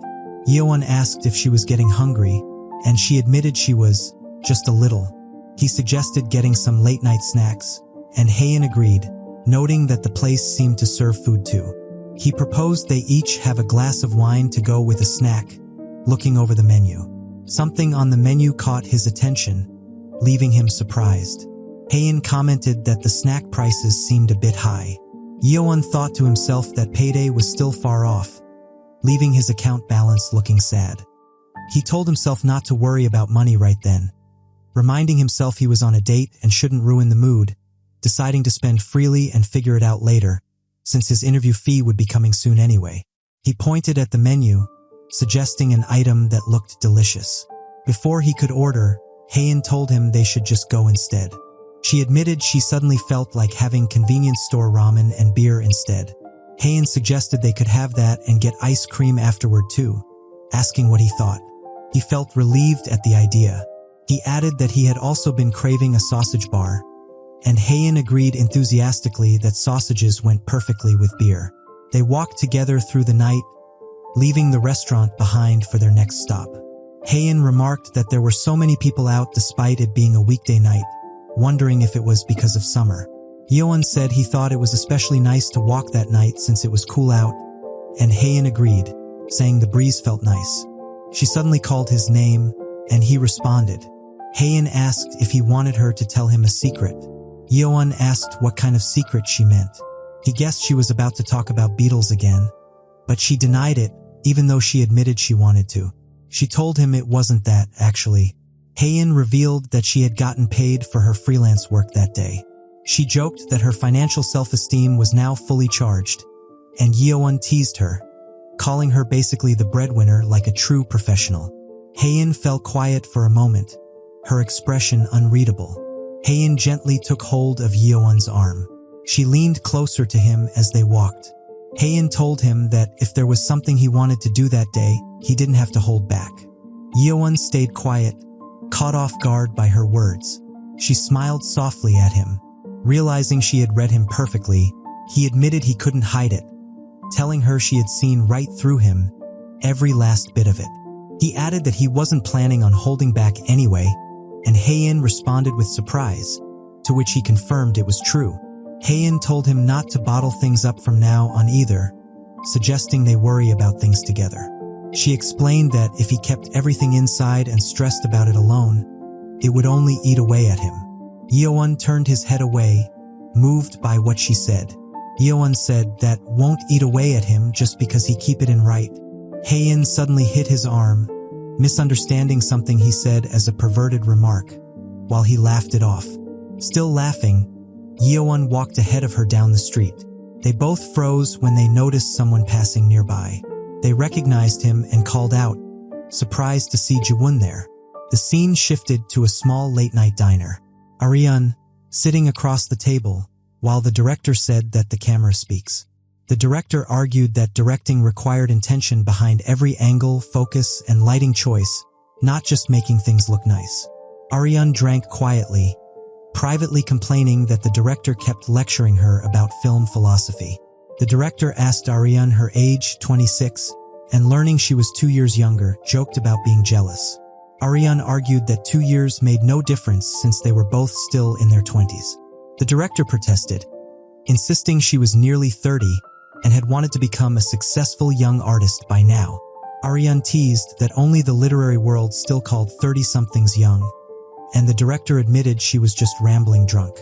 Yeowon asked if she was getting hungry, and she admitted she was, just a little. He suggested getting some late-night snacks, and Haein agreed, noting that the place seemed to serve food too. He proposed they each have a glass of wine to go with a snack, looking over the menu. Something on the menu caught his attention, leaving him surprised. Haein commented that the snack prices seemed a bit high. Yeowon thought to himself that payday was still far off, leaving his account balance looking sad. He told himself not to worry about money right then, reminding himself he was on a date and shouldn't ruin the mood, deciding to spend freely and figure it out later, since his interview fee would be coming soon anyway. He pointed at the menu, suggesting an item that looked delicious. Before he could order, Haein told him they should just go instead. She admitted she suddenly felt like having convenience store ramen and beer instead. Haein suggested they could have that and get ice cream afterward too, asking what he thought. He felt relieved at the idea. He added that he had also been craving a sausage bar, and Haein agreed enthusiastically that sausages went perfectly with beer. They walked together through the night, leaving the restaurant behind for their next stop. Haein remarked that there were so many people out despite it being a weekday night, wondering if it was because of summer. Yeowon said he thought it was especially nice to walk that night since it was cool out, and Haein agreed, saying the breeze felt nice. She suddenly called his name, and he responded. Haein asked if he wanted her to tell him a secret. Yeowon asked what kind of secret she meant. He guessed she was about to talk about beetles again, but she denied it, even though she admitted she wanted to. She told him it wasn't that, actually. Haein revealed that she had gotten paid for her freelance work that day. She joked that her financial self-esteem was now fully charged, and Yeowon teased her, calling her basically the breadwinner like a true professional. Haein fell quiet for a moment, her expression unreadable. Haein gently took hold of Yeowon's arm. She leaned closer to him as they walked. Haein told him that if there was something he wanted to do that day, he didn't have to hold back. Yeowon stayed quiet, caught off guard by her words. She smiled softly at him. Realizing she had read him perfectly, he admitted he couldn't hide it, telling her she had seen right through him, every last bit of it. He added that he wasn't planning on holding back anyway, and Haein responded with surprise, to which he confirmed it was true. Haein told him not to bottle things up from now on either, suggesting they worry about things together. She explained that if he kept everything inside and stressed about it alone, it would only eat away at him. Yeowon turned his head away, moved by what she said. Yeowon said that won't eat away at him just because he keep it in right. Haein suddenly hit his arm, misunderstanding something he said as a perverted remark, while he laughed it off. Still laughing, Yeowon walked ahead of her down the street. They both froze when they noticed someone passing nearby. They recognized him and called out, surprised to see Jiwon there. The scene shifted to a small late-night diner. Arian, sitting across the table, while the director said that the camera speaks. The director argued that directing required intention behind every angle, focus, and lighting choice, not just making things look nice. Arian drank quietly, privately complaining that the director kept lecturing her about film philosophy. The director asked Arian her age, 26, and learning she was 2 years younger, joked about being jealous. Arian argued that 2 years made no difference since they were both still in their 20s. The director protested, insisting she was nearly 30 and had wanted to become a successful young artist by now. Arian teased that only the literary world still called 30-somethings young, and the director admitted she was just rambling drunk.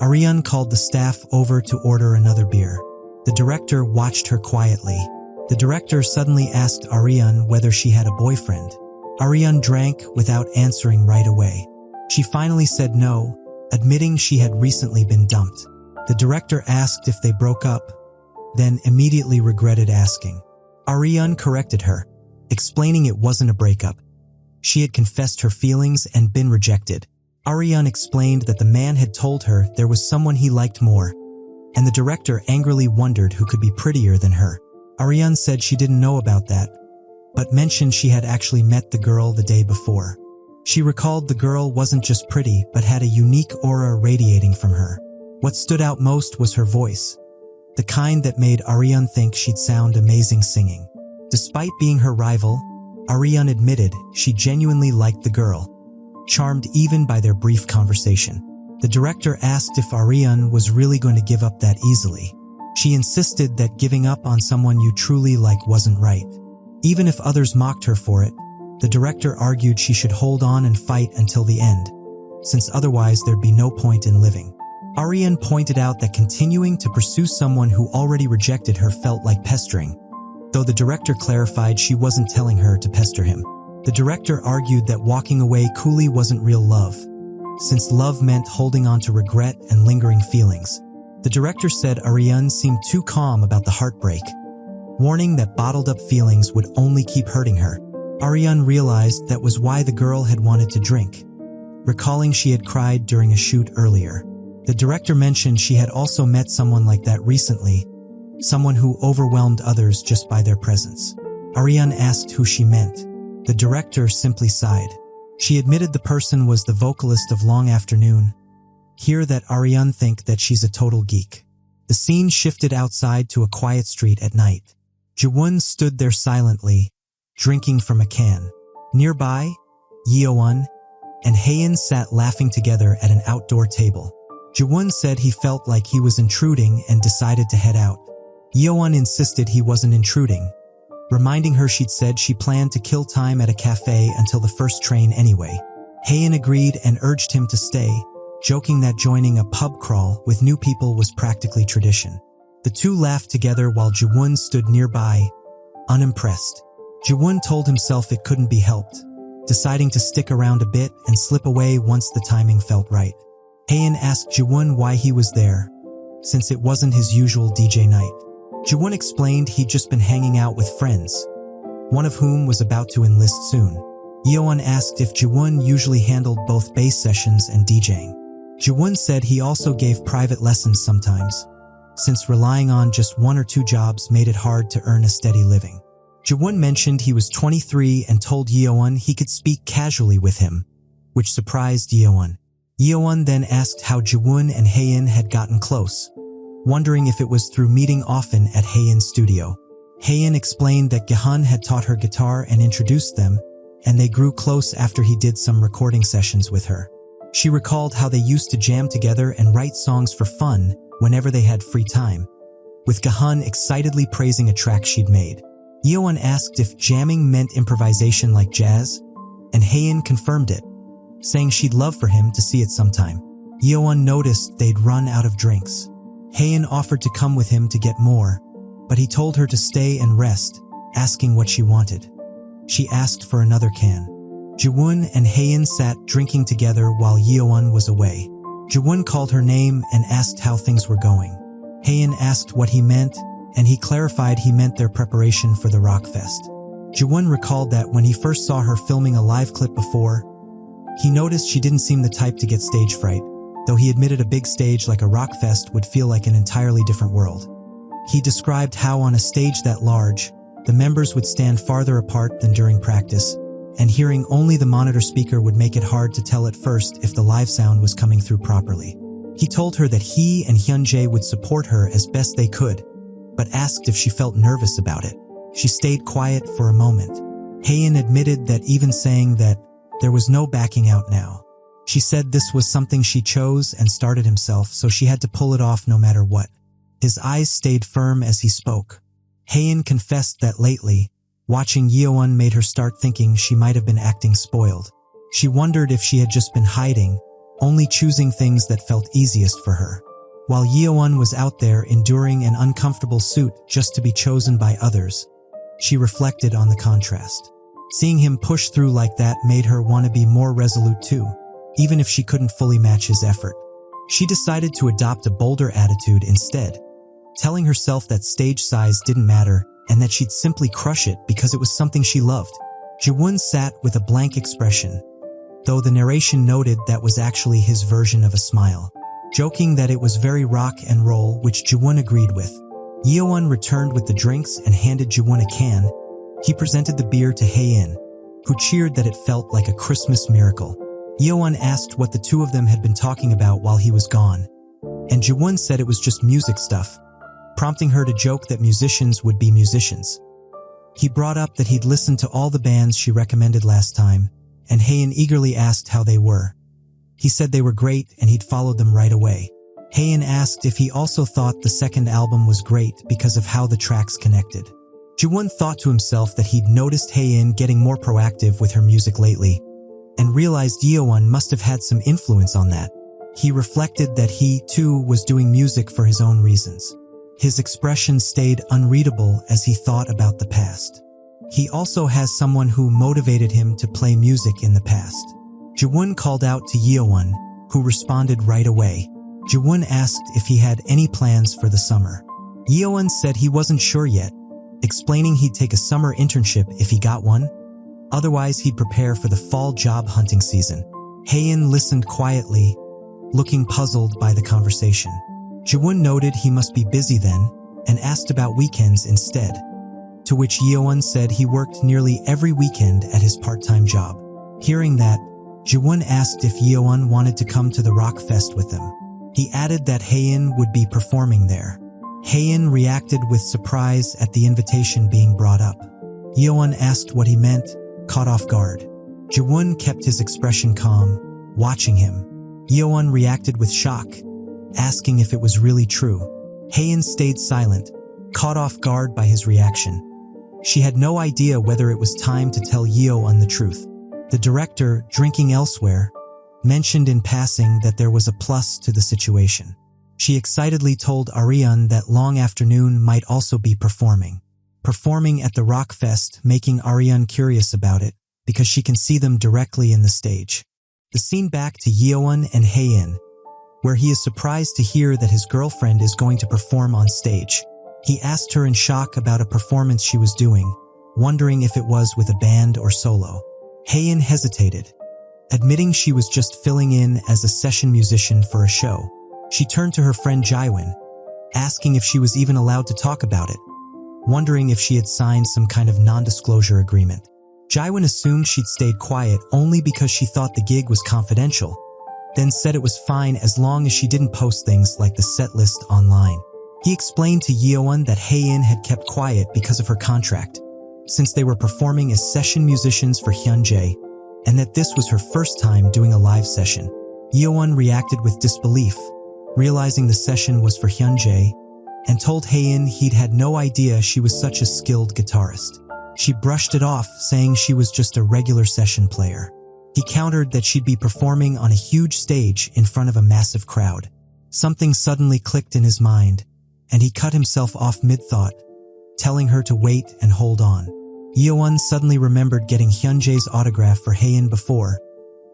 Arian called the staff over to order another beer. The director watched her quietly. The director suddenly asked Arian whether she had a boyfriend. Arian drank without answering right away. She finally said no, admitting she had recently been dumped. The director asked if they broke up, then immediately regretted asking. Arian corrected her, explaining it wasn't a breakup. She had confessed her feelings and been rejected. Arian explained that the man had told her there was someone he liked more, and the director angrily wondered who could be prettier than her. Arian said she didn't know about that, but mentioned she had actually met the girl the day before. She recalled the girl wasn't just pretty, but had a unique aura radiating from her. What stood out most was her voice, the kind that made Arian think she'd sound amazing singing. Despite being her rival, Arian admitted she genuinely liked the girl, charmed even by their brief conversation. The director asked if Arian was really going to give up that easily. She insisted that giving up on someone you truly like wasn't right. Even if others mocked her for it, the director argued she should hold on and fight until the end, since otherwise there'd be no point in living. Arian pointed out that continuing to pursue someone who already rejected her felt like pestering, though the director clarified she wasn't telling her to pester him. The director argued that walking away coolly wasn't real love, since love meant holding on to regret and lingering feelings. The director said Arian seemed too calm about the heartbreak, warning that bottled-up feelings would only keep hurting her. Arian realized that was why the girl had wanted to drink, recalling she had cried during a shoot earlier. The director mentioned she had also met someone like that recently, someone who overwhelmed others just by their presence. Arian asked who she meant. The director simply sighed. She admitted the person was the vocalist of Long Afternoon. Hear that Arian think that she's a total geek. The scene shifted outside to a quiet street at night. Jiwon stood there silently, drinking from a can. Nearby, Yeowon and Haein sat laughing together at an outdoor table. Jiwon said he felt like he was intruding and decided to head out. Yeowon insisted he wasn't intruding, reminding her she'd said she planned to kill time at a cafe until the first train anyway. Haein agreed and urged him to stay, joking that joining a pub crawl with new people was practically tradition. The two laughed together while Jiwon stood nearby, unimpressed. Jiwon told himself it couldn't be helped, deciding to stick around a bit and slip away once the timing felt right. Haein asked Jiwon why he was there, since it wasn't his usual DJ night. Jiwon explained he'd just been hanging out with friends, one of whom was about to enlist soon. Yeowon asked if Jiwon usually handled both bass sessions and DJing. Jiwon said he also gave private lessons sometimes, since relying on just 1 or 2 jobs made it hard to earn a steady living. Jiwon mentioned he was 23 and told Yeowon he could speak casually with him, which surprised Yeowon. Yeowon then asked how Jiwon and Haein had gotten close, wondering if it was through meeting often at Haein's studio. Haein explained that Gahan had taught her guitar and introduced them, and they grew close after he did some recording sessions with her. She recalled how they used to jam together and write songs for fun whenever they had free time, with Gahan excitedly praising a track she'd made. Yeowon asked if jamming meant improvisation like jazz, and Haein confirmed it, saying she'd love for him to see it sometime. Yeowon noticed they'd run out of drinks. Haein offered to come with him to get more, but he told her to stay and rest, asking what she wanted. She asked for another can. Jiwon and Haein sat drinking together while Yeowon was away. Jiwon called her name and asked how things were going. Haein asked what he meant, and he clarified he meant their preparation for the rock fest. Jiwon recalled that when he first saw her filming a live clip before, he noticed she didn't seem the type to get stage fright, though he admitted a big stage like a rock fest would feel like an entirely different world. He described how on a stage that large, the members would stand farther apart than during practice, and hearing only the monitor speaker would make it hard to tell at first if the live sound was coming through properly. He told her that he and Hyunjae would support her as best they could, but asked if she felt nervous about it. She stayed quiet for a moment. Haein admitted that even saying that there was no backing out now. She said this was something she chose and started himself, so she had to pull it off no matter what. His eyes stayed firm as he spoke. Haein confessed that lately, watching Yeowon made her start thinking she might have been acting spoiled. She wondered if she had just been hiding, only choosing things that felt easiest for her. While Yeowon was out there enduring an uncomfortable suit just to be chosen by others, she reflected on the contrast. Seeing him push through like that made her want to be more resolute too, even if she couldn't fully match his effort. She decided to adopt a bolder attitude instead, telling herself that stage size didn't matter and that she'd simply crush it because it was something she loved. Jiwon sat with a blank expression, though the narration noted that was actually his version of a smile, joking that it was very rock and roll, which Jiwon agreed with. Yeowon returned with the drinks and handed Jiwon a can. He presented the beer to Haein, who cheered that it felt like a Christmas miracle. Yeowon asked what the two of them had been talking about while he was gone, and Jiwon said it was just music stuff, prompting her to joke that musicians would be musicians. He brought up that he'd listened to all the bands she recommended last time, and Haein eagerly asked how they were. He said they were great and he'd followed them right away. Haein asked if he also thought the second album was great because of how the tracks connected. Jiwon thought to himself that he'd noticed Haein getting more proactive with her music lately, and realized Yeowon must have had some influence on that. He reflected that he, too, was doing music for his own reasons. His expression stayed unreadable as he thought about the past. He also has someone who motivated him to play music in the past. Jiwon called out to Yeowon, who responded right away. Jiwon asked if he had any plans for the summer. Yeowon said he wasn't sure yet, explaining he'd take a summer internship if he got one. Otherwise, he'd prepare for the fall job hunting season. Haein listened quietly, looking puzzled by the conversation. Jiwon noted he must be busy then, and asked about weekends instead, to which Yeowon said he worked nearly every weekend at his part-time job. Hearing that, Jiwon asked if Yeowon wanted to come to the rock fest with them. He added that Haein would be performing there. Haein reacted with surprise at the invitation being brought up. Yeowon asked what he meant, caught off guard. Jiwon kept his expression calm, watching him. Yeowon reacted with shock, asking if it was really true. Haein stayed silent, caught off guard by his reaction. She had no idea whether it was time to tell Yeon the truth. The director, drinking elsewhere, mentioned in passing that there was a plus to the situation. She excitedly told Arian that Long Afternoon might also be performing at the Rock Fest, making Arian curious about it because she can see them directly in the stage. The scene back to Yeon and Haein, where he is surprised to hear that his girlfriend is going to perform on stage. He asked her in shock about a performance she was doing, wondering if it was with a band or solo. Haein hesitated, admitting she was just filling in as a session musician for a show. She turned to her friend Jiwon, asking if she was even allowed to talk about it, wondering if she had signed some kind of non-disclosure agreement. Jiwon assumed she'd stayed quiet only because she thought the gig was confidential, then said it was fine as long as she didn't post things like the set list online. He explained to Yeon that Haein had kept quiet because of her contract, since they were performing as session musicians for Hyunjae, and that this was her first time doing a live session. Yeon reacted with disbelief, realizing the session was for Hyunjae, and told Haein he'd had no idea she was such a skilled guitarist. She brushed it off, saying she was just a regular session player. He countered that she'd be performing on a huge stage in front of a massive crowd. Something suddenly clicked in his mind, and he cut himself off mid-thought, telling her to wait and hold on. Yeon suddenly remembered getting Hyunjae's autograph for Haein before,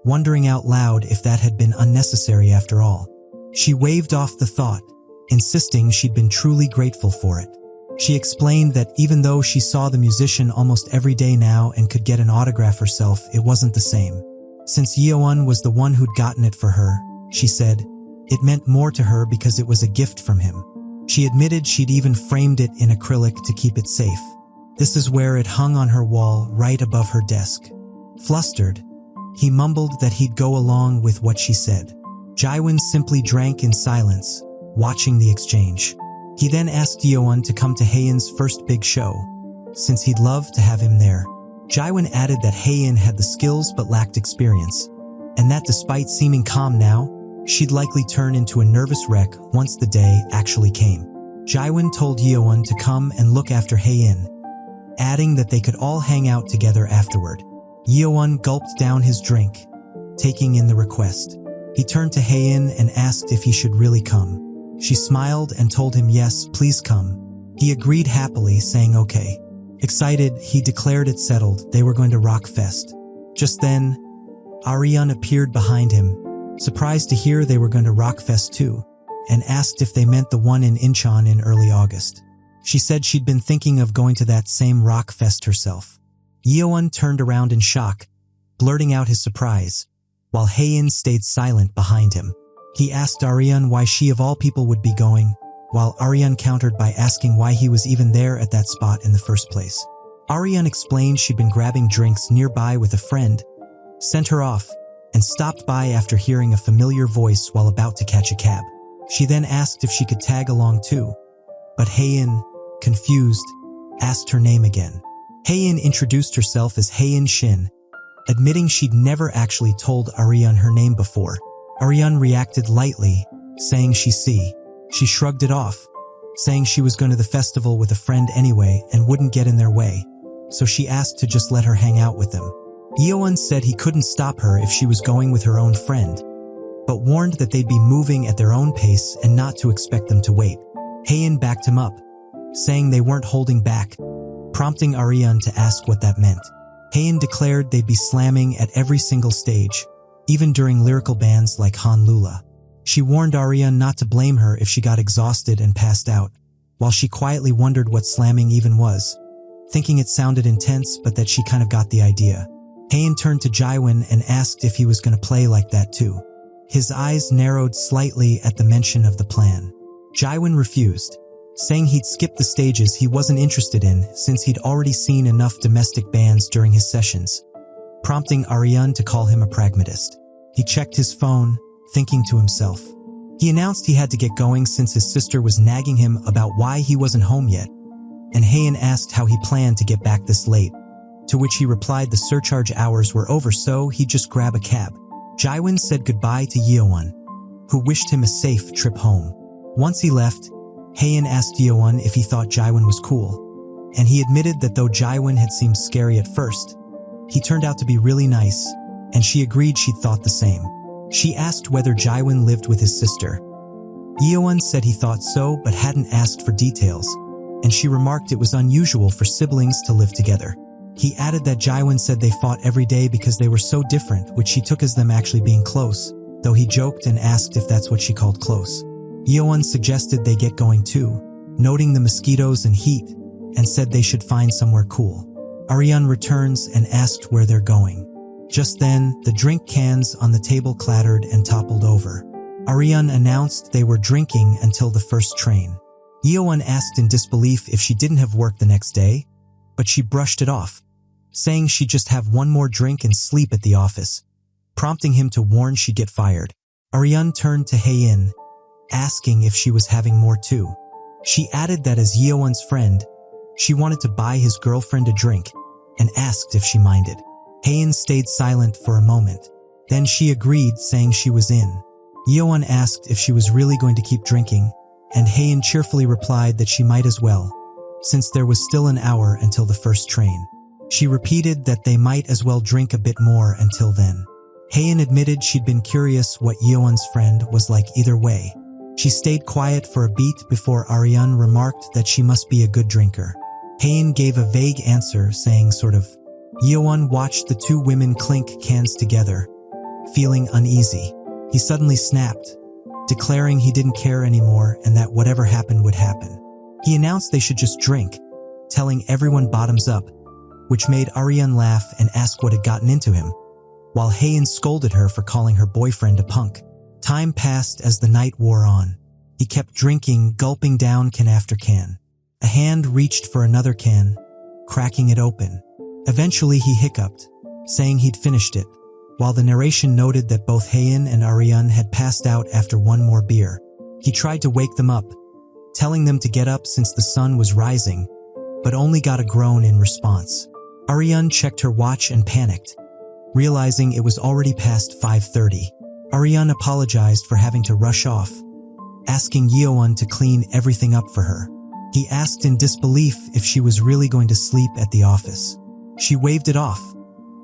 wondering out loud if that had been unnecessary after all. She waved off the thought, insisting she'd been truly grateful for it. She explained that even though she saw the musician almost every day now and could get an autograph herself, it wasn't the same. Since Yeon was the one who'd gotten it for her, she said, it meant more to her because it was a gift from him. She admitted she'd even framed it in acrylic to keep it safe. This is where it hung on her wall right above her desk. Flustered, he mumbled that he'd go along with what she said. Jiwon simply drank in silence, watching the exchange. He then asked Yeon to come to Haein's first big show, since he'd love to have him there. Jiwon added that Haein had the skills but lacked experience, and that despite seeming calm now, she'd likely turn into a nervous wreck once the day actually came. Jiwon told Yeon to come and look after Haein, adding that they could all hang out together afterward. Yeon gulped down his drink, taking in the request. He turned to Haein and asked if he should really come. She smiled and told him yes, please come. He agreed happily, saying okay. Excited, he declared it settled, they were going to Rock Fest. Just then, Arian appeared behind him, surprised to hear they were going to Rock Fest too, and asked if they meant the one in Incheon in early August. She said she'd been thinking of going to that same Rock Fest herself. Yeon turned around in shock, blurting out his surprise, while Haein stayed silent behind him. He asked Arian why she of all people would be going, while Arian countered by asking why he was even there at that spot in the first place. Arian explained she'd been grabbing drinks nearby with a friend, sent her off, and stopped by after hearing a familiar voice while about to catch a cab. She then asked if she could tag along too, but Haein, confused, asked her name again. Haein introduced herself as Haein Shin, admitting she'd never actually told Arian her name before. Arian reacted lightly, saying she see. She shrugged it off, saying she was going to the festival with a friend anyway and wouldn't get in their way, so she asked to just let her hang out with them. Yeon said he couldn't stop her if she was going with her own friend, but warned that they'd be moving at their own pace and not to expect them to wait. Haein backed him up, saying they weren't holding back, prompting Arian to ask what that meant. Haein declared they'd be slamming at every single stage, even during lyrical bands like Hanlula. She warned Arian not to blame her if she got exhausted and passed out, while she quietly wondered what slamming even was, thinking it sounded intense but that she kind of got the idea. Haein turned to Jiwon and asked if he was going to play like that too. His eyes narrowed slightly at the mention of the plan. Jiwon refused, saying he'd skip the stages he wasn't interested in since he'd already seen enough domestic bands during his sessions, prompting Arian to call him a pragmatist. He checked his phone, thinking to himself. He announced he had to get going since his sister was nagging him about why he wasn't home yet, and Haein asked how he planned to get back this late, to which he replied the surcharge hours were over so he'd just grab a cab. Jiwon said goodbye to Yeon, who wished him a safe trip home. Once he left, Haein asked Yeowon if he thought Jaewon was cool, and he admitted that though Jaewon had seemed scary at first, he turned out to be really nice, and she agreed she'd thought the same. She asked whether Jaewon lived with his sister. Yeowon said he thought so but hadn't asked for details, and she remarked it was unusual for siblings to live together. He added that Jaewon said they fought every day because they were so different, which she took as them actually being close, though he joked and asked if that's what she called close. Yeowon suggested they get going too, noting the mosquitoes and heat, and said they should find somewhere cool. Arian returns and asked where they're going. Just then, the drink cans on the table clattered and toppled over. Arian announced they were drinking until the first train. Yeowon asked in disbelief if she didn't have work the next day, but she brushed it off, saying she'd just have one more drink and sleep at the office, prompting him to warn she'd get fired. Arian turned to Haein, asking if she was having more too. She added that as Yeowon's friend, she wanted to buy his girlfriend a drink, and asked if she minded. Haein stayed silent for a moment. Then she agreed, saying she was in. Yeowon asked if she was really going to keep drinking, and Haein cheerfully replied that she might as well, since there was still an hour until the first train. She repeated that they might as well drink a bit more until then. Haein admitted she'd been curious what Yeowon's friend was like either way. She stayed quiet for a beat before Arian remarked that she must be a good drinker. Haein gave a vague answer, saying sort of. Yeowon watched the two women clink cans together, feeling uneasy. He suddenly snapped, declaring he didn't care anymore and that whatever happened would happen. He announced they should just drink, telling everyone bottoms up, which made Arian laugh and ask what had gotten into him, while Haein scolded her for calling her boyfriend a punk. Time passed as the night wore on. He kept drinking, gulping down can after can. A hand reached for another can, cracking it open. Eventually he hiccuped, saying he'd finished it, while the narration noted that both Haein and Arian had passed out after one more beer. He tried to wake them up, telling them to get up since the sun was rising, but only got a groan in response. Arian checked her watch and panicked, realizing it was already past 5:30. Arian apologized for having to rush off, asking Yeowon to clean everything up for her. He asked in disbelief if she was really going to sleep at the office. She waved it off,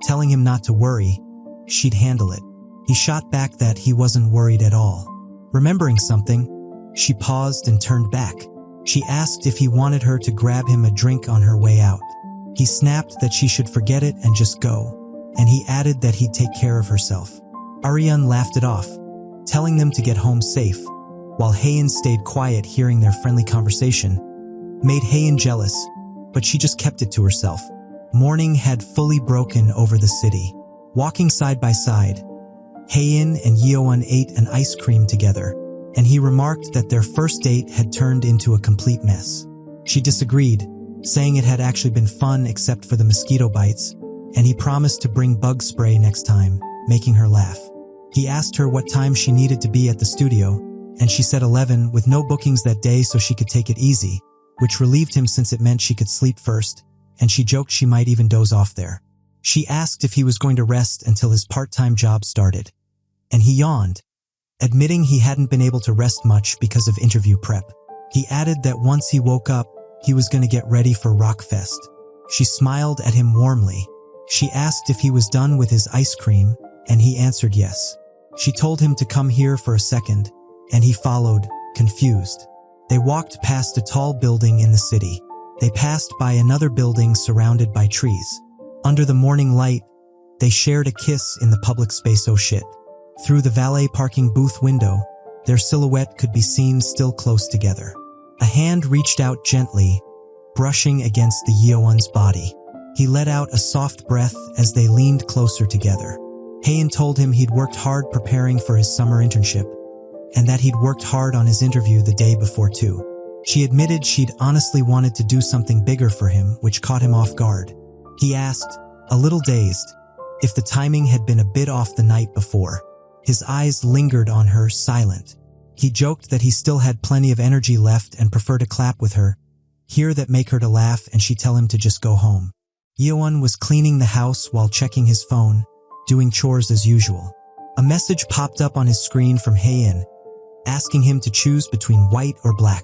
telling him not to worry, she'd handle it. He shot back that he wasn't worried at all. Remembering something, she paused and turned back. She asked if he wanted her to grab him a drink on her way out. He snapped that she should forget it and just go, and he added that he'd take care of herself. Arian laughed it off, telling them to get home safe, while Haein stayed quiet. Hearing their friendly conversation made Haein jealous, but she just kept it to herself. Morning had fully broken over the city. Walking side by side, Haein and Yeowon ate an ice cream together, and he remarked that their first date had turned into a complete mess. She disagreed, saying it had actually been fun except for the mosquito bites, and he promised to bring bug spray next time, making her laugh. He asked her what time she needed to be at the studio, and she said 11 with no bookings that day so she could take it easy, which relieved him since it meant she could sleep first, and she joked she might even doze off there. She asked if he was going to rest until his part-time job started, and he yawned, admitting he hadn't been able to rest much because of interview prep. He added that once he woke up, he was going to get ready for Rockfest. She smiled at him warmly. She asked if he was done with his ice cream, and he answered yes. She told him to come here for a second, and he followed, confused. They walked past a tall building in the city. They passed by another building surrounded by trees. Under the morning light, they shared a kiss in the public space. Oh shit. Through the valet parking booth window, their silhouette could be seen still close together. A hand reached out gently, brushing against the Yeowon's body. He let out a soft breath as they leaned closer together. Haein told him he'd worked hard preparing for his summer internship, and that he'd worked hard on his interview the day before too. She admitted she'd honestly wanted to do something bigger for him, which caught him off guard. He asked, a little dazed, if the timing had been a bit off the night before. His eyes lingered on her, silent. He joked that he still had plenty of energy left and preferred to clap with her, hear that make her to laugh, and she tell him to just go home. Yeowon was cleaning the house while checking his phone, doing chores as usual. A message popped up on his screen from Haein, asking him to choose between white or black.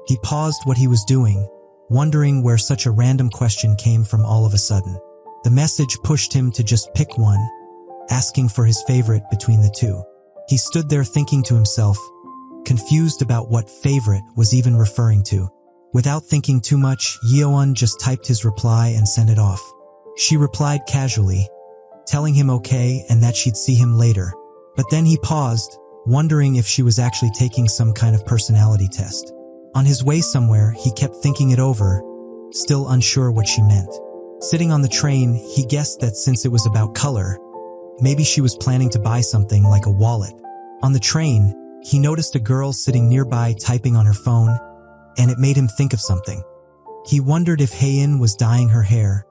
He paused what he was doing, wondering where such a random question came from all of a sudden. The message pushed him to just pick one, asking for his favorite between the two. He stood there thinking to himself, confused about what favorite was even referring to. Without thinking too much, Yeowon just typed his reply and sent it off. She replied casually, telling him okay and that she'd see him later. But then he paused, wondering if she was actually taking some kind of personality test. On his way somewhere, he kept thinking it over, still unsure what she meant. Sitting on the train, he guessed that since it was about color, maybe she was planning to buy something like a wallet. On the train, he noticed a girl sitting nearby typing on her phone, and it made him think of something. He wondered if Haein was dyeing her hair,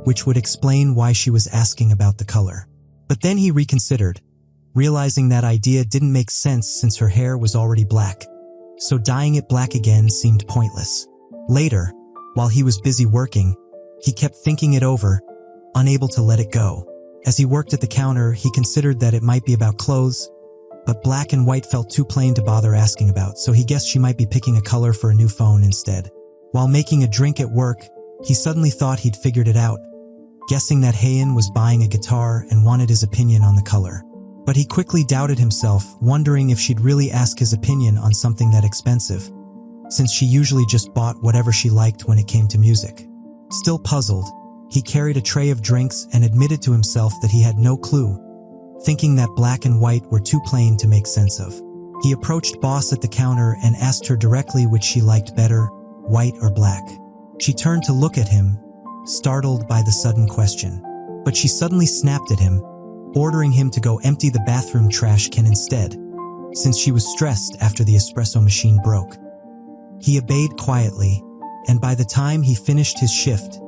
which would explain why she was asking about the color. But then he reconsidered, realizing that idea didn't make sense since her hair was already black, so dyeing it black again seemed pointless. Later, while he was busy working, he kept thinking it over, unable to let it go. As he worked at the counter, he considered that it might be about clothes, but black and white felt too plain to bother asking about, so he guessed she might be picking a color for a new phone instead. While making a drink at work, he suddenly thought he'd figured it out, guessing that Haein was buying a guitar and wanted his opinion on the color. But he quickly doubted himself, wondering if she'd really ask his opinion on something that expensive, since she usually just bought whatever she liked when it came to music. Still puzzled, he carried a tray of drinks and admitted to himself that he had no clue, thinking that black and white were too plain to make sense of. He approached Boss at the counter and asked her directly which she liked better, white or black. She turned to look at him, startled by the sudden question. But she suddenly snapped at him, ordering him to go empty the bathroom trash can instead, since she was stressed after the espresso machine broke. He obeyed quietly, and by the time he finished his shift,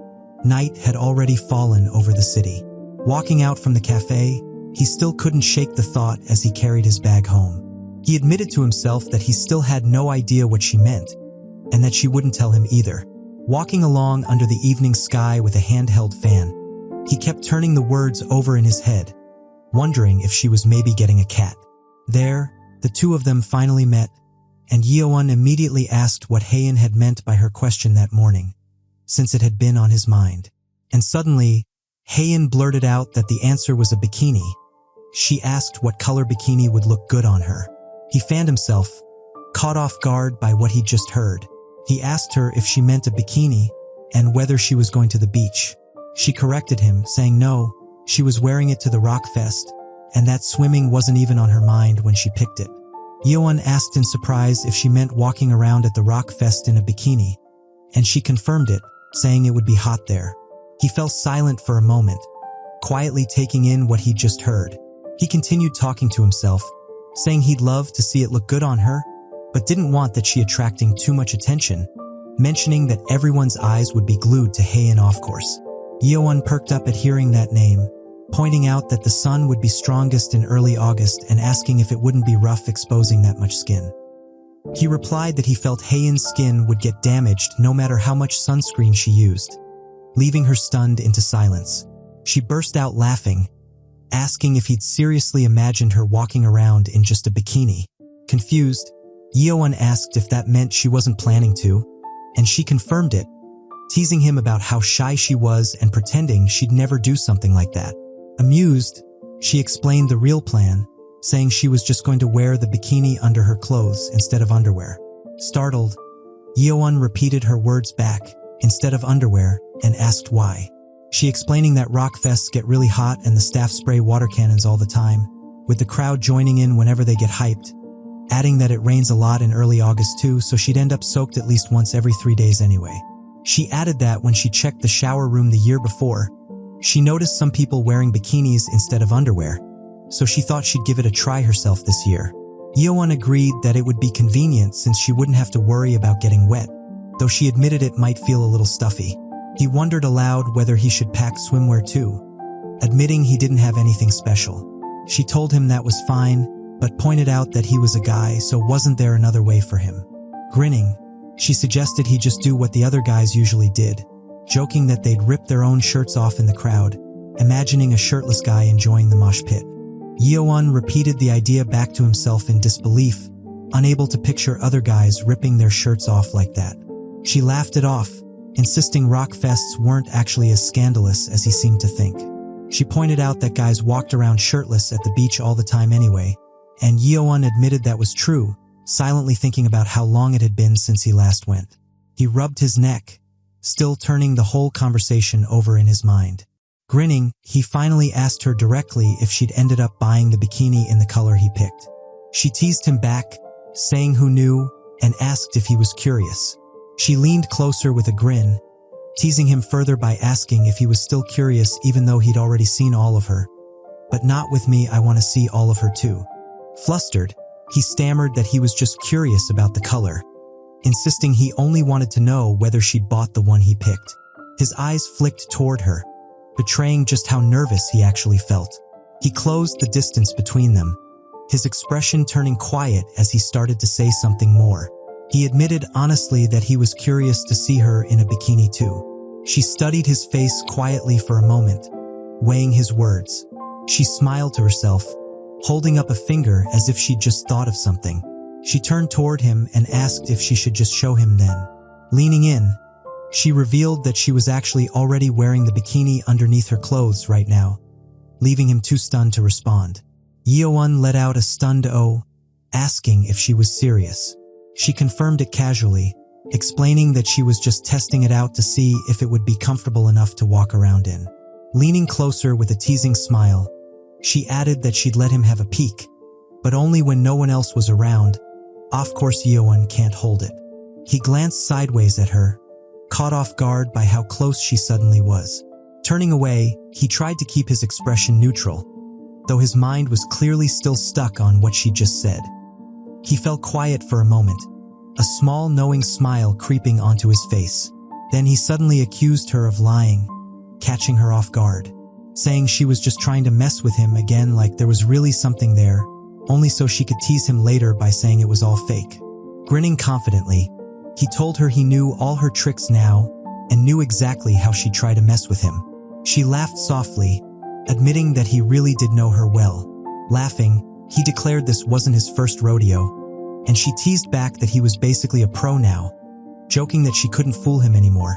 night had already fallen over the city. Walking out from the cafe, he still couldn't shake the thought as he carried his bag home. He admitted to himself that he still had no idea what she meant, and that she wouldn't tell him either. Walking along under the evening sky with a handheld fan, he kept turning the words over in his head, wondering if she was maybe getting a cat. There, the two of them finally met, and Yeowon immediately asked what Haein had meant by her question that morning, since it had been on his mind. And suddenly, Haein blurted out that the answer was a bikini. She asked what color bikini would look good on her. He fanned himself, caught off guard by what he'd just heard. He asked her if she meant a bikini and whether she was going to the beach. She corrected him, saying no, she was wearing it to the rock fest, and that swimming wasn't even on her mind when she picked it. Yeowon asked in surprise if she meant walking around at the rock fest in a bikini, and she confirmed it, saying it would be hot there. He fell silent for a moment, quietly taking in what he'd just heard. He continued talking to himself, saying he'd love to see it look good on her, but didn't want that she attracting too much attention, mentioning that everyone's eyes would be glued to Haein off course. Yeowon perked up at hearing that name, pointing out that the sun would be strongest in early August and asking if it wouldn't be rough exposing that much skin. He replied that he felt Haein's skin would get damaged no matter how much sunscreen she used, leaving her stunned into silence. She burst out laughing, asking if he'd seriously imagined her walking around in just a bikini. Confused, Yeowon asked if that meant she wasn't planning to, and she confirmed it, teasing him about how shy she was and pretending she'd never do something like that. Amused, she explained the real plan, saying she was just going to wear the bikini under her clothes instead of underwear. Startled, Yeowon repeated her words back, instead of underwear, and asked why. She explaining that rock fests get really hot and the staff spray water cannons all the time, with the crowd joining in whenever they get hyped, adding that it rains a lot in early August too, so she'd end up soaked at least once every 3 days anyway. She added that when she checked the shower room the year before, she noticed some people wearing bikinis instead of underwear, so she thought she'd give it a try herself this year. Yeowon agreed that it would be convenient since she wouldn't have to worry about getting wet, though she admitted it might feel a little stuffy. He wondered aloud whether he should pack swimwear too, admitting he didn't have anything special. She told him that was fine, but pointed out that he was a guy, so wasn't there another way for him. Grinning, she suggested he just do what the other guys usually did, joking that they'd rip their own shirts off in the crowd, imagining a shirtless guy enjoying the mosh pit. Yeowon repeated the idea back to himself in disbelief, unable to picture other guys ripping their shirts off like that. She laughed it off, insisting rock fests weren't actually as scandalous as he seemed to think. She pointed out that guys walked around shirtless at the beach all the time anyway, and Yeowon admitted that was true, silently thinking about how long it had been since he last went. He rubbed his neck, still turning the whole conversation over in his mind. Grinning, he finally asked her directly if she'd ended up buying the bikini in the color he picked. She teased him back, saying who knew, and asked if he was curious. She leaned closer with a grin, teasing him further by asking if he was still curious even though he'd already seen all of her. But not with me, I want to see all of her too. Flustered, he stammered that he was just curious about the color, insisting he only wanted to know whether she'd bought the one he picked. His eyes flicked toward her, betraying just how nervous he actually felt. He closed the distance between them, his expression turning quiet as he started to say something more. He admitted honestly that he was curious to see her in a bikini too. She studied his face quietly for a moment, weighing his words. She smiled to herself, holding up a finger as if she'd just thought of something. She turned toward him and asked if she should just show him then. Leaning in, she revealed that she was actually already wearing the bikini underneath her clothes right now, leaving him too stunned to respond. Yeowon let out a stunned "oh," asking if she was serious. She confirmed it casually, explaining that she was just testing it out to see if it would be comfortable enough to walk around in. Leaning closer with a teasing smile, she added that she'd let him have a peek, but only when no one else was around. Of course, Yeowon can't hold it. He glanced sideways at her, caught off guard by how close she suddenly was. Turning away, he tried to keep his expression neutral, though his mind was clearly still stuck on what she just said. He fell quiet for a moment, a small knowing smile creeping onto his face. Then he suddenly accused her of lying, catching her off guard, saying she was just trying to mess with him again, like there was really something there, only so she could tease him later by saying it was all fake. Grinning confidently, he told her he knew all her tricks now and knew exactly how she'd try to mess with him. She laughed softly, admitting that he really did know her well. Laughing, he declared this wasn't his first rodeo, and she teased back that he was basically a pro now, joking that she couldn't fool him anymore,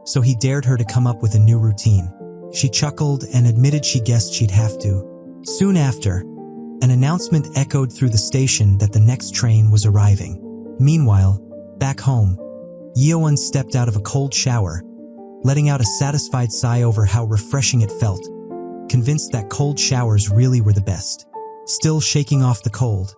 so he dared her to come up with a new routine. She chuckled and admitted she guessed she'd have to. Soon after, an announcement echoed through the station that the next train was arriving. Meanwhile, back home, Yeowon stepped out of a cold shower, letting out a satisfied sigh over how refreshing it felt, convinced that cold showers really were the best. Still shaking off the cold,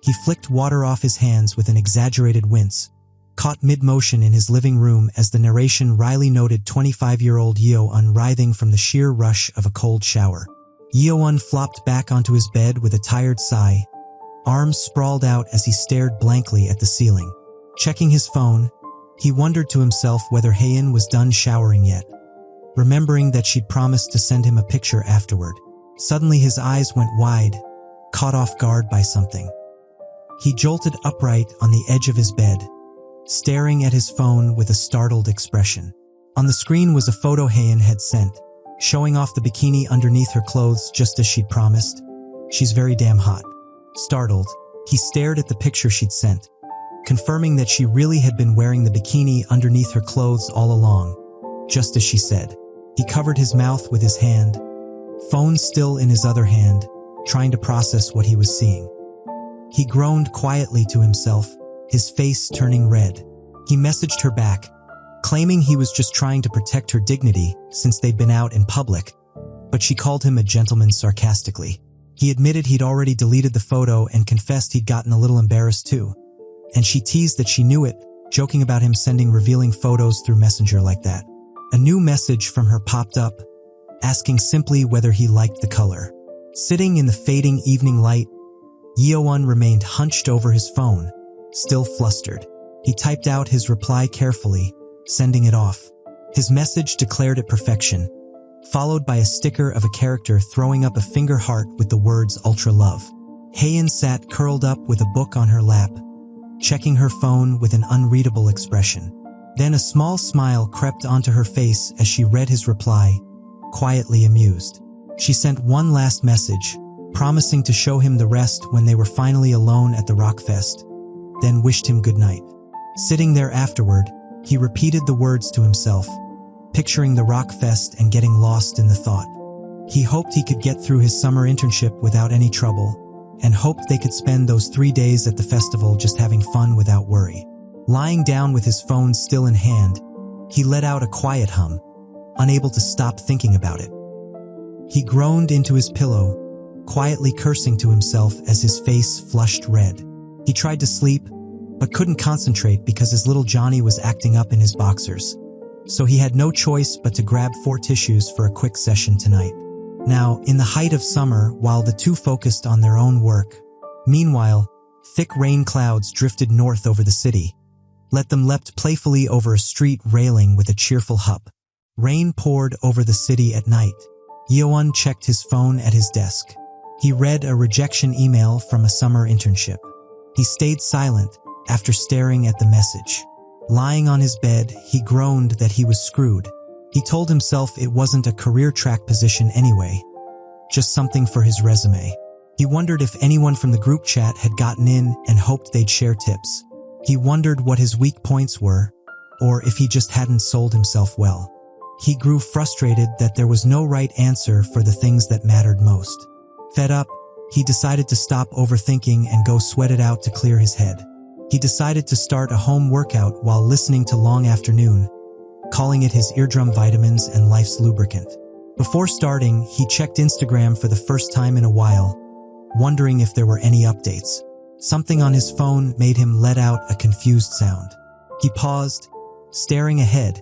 he flicked water off his hands with an exaggerated wince, caught mid-motion in his living room as the narration wryly noted 25-year-old Yeowon writhing from the sheer rush of a cold shower. Yeowon flopped back onto his bed with a tired sigh, arms sprawled out as he stared blankly at the ceiling. Checking his phone, he wondered to himself whether Haein was done showering yet, remembering that she'd promised to send him a picture afterward. Suddenly his eyes went wide, caught off guard by something. He jolted upright on the edge of his bed, staring at his phone with a startled expression. On the screen was a photo Haein had sent, showing off the bikini underneath her clothes just as she'd promised. She's very damn hot. Startled, he stared at the picture she'd sent, confirming that she really had been wearing the bikini underneath her clothes all along, just as she said. He covered his mouth with his hand, phone still in his other hand, trying to process what he was seeing. He groaned quietly to himself, his face turning red. He messaged her back, claiming he was just trying to protect her dignity since they'd been out in public, but she called him a gentleman sarcastically. He admitted he'd already deleted the photo and confessed he'd gotten a little embarrassed too, and she teased that she knew it, joking about him sending revealing photos through Messenger like that. A new message from her popped up, asking simply whether he liked the color. Sitting in the fading evening light, Yeowon remained hunched over his phone, still flustered. He typed out his reply carefully, sending it off. His message declared it perfection, followed by a sticker of a character throwing up a finger heart with the words ultra love. Haein sat curled up with a book on her lap, checking her phone with an unreadable expression. Then a small smile crept onto her face as she read his reply, quietly amused. She sent one last message, promising to show him the rest when they were finally alone at the rock fest, then wished him good night. Sitting there afterward, he repeated the words to himself, picturing the rock fest and getting lost in the thought. He hoped he could get through his summer internship without any trouble, and hoped they could spend those 3 days at the festival just having fun without worry. Lying down with his phone still in hand, he let out a quiet hum, unable to stop thinking about it. He groaned into his pillow, quietly cursing to himself as his face flushed red. He tried to sleep, but couldn't concentrate because his little Johnny was acting up in his boxers. So he had no choice but to grab 4 tissues for a quick session tonight. Now, in the height of summer, while the two focused on their own work, meanwhile, thick rain clouds drifted north over the city. Let them leapt playfully over a street railing with a cheerful hup. Rain poured over the city at night. Yeowon checked his phone at his desk. He read a rejection email from a summer internship. He stayed silent after staring at the message. Lying on his bed, he groaned that he was screwed. He told himself it wasn't a career track position anyway, just something for his resume. He wondered if anyone from the group chat had gotten in and hoped they'd share tips. He wondered what his weak points were, or if he just hadn't sold himself well. He grew frustrated that there was no right answer for the things that mattered most. Fed up, he decided to stop overthinking and go sweat it out to clear his head. He decided to start a home workout while listening to Long Afternoon, calling it his eardrum vitamins and life's lubricant. Before starting, he checked Instagram for the first time in a while, wondering if there were any updates. Something on his phone made him let out a confused sound. He paused, staring ahead,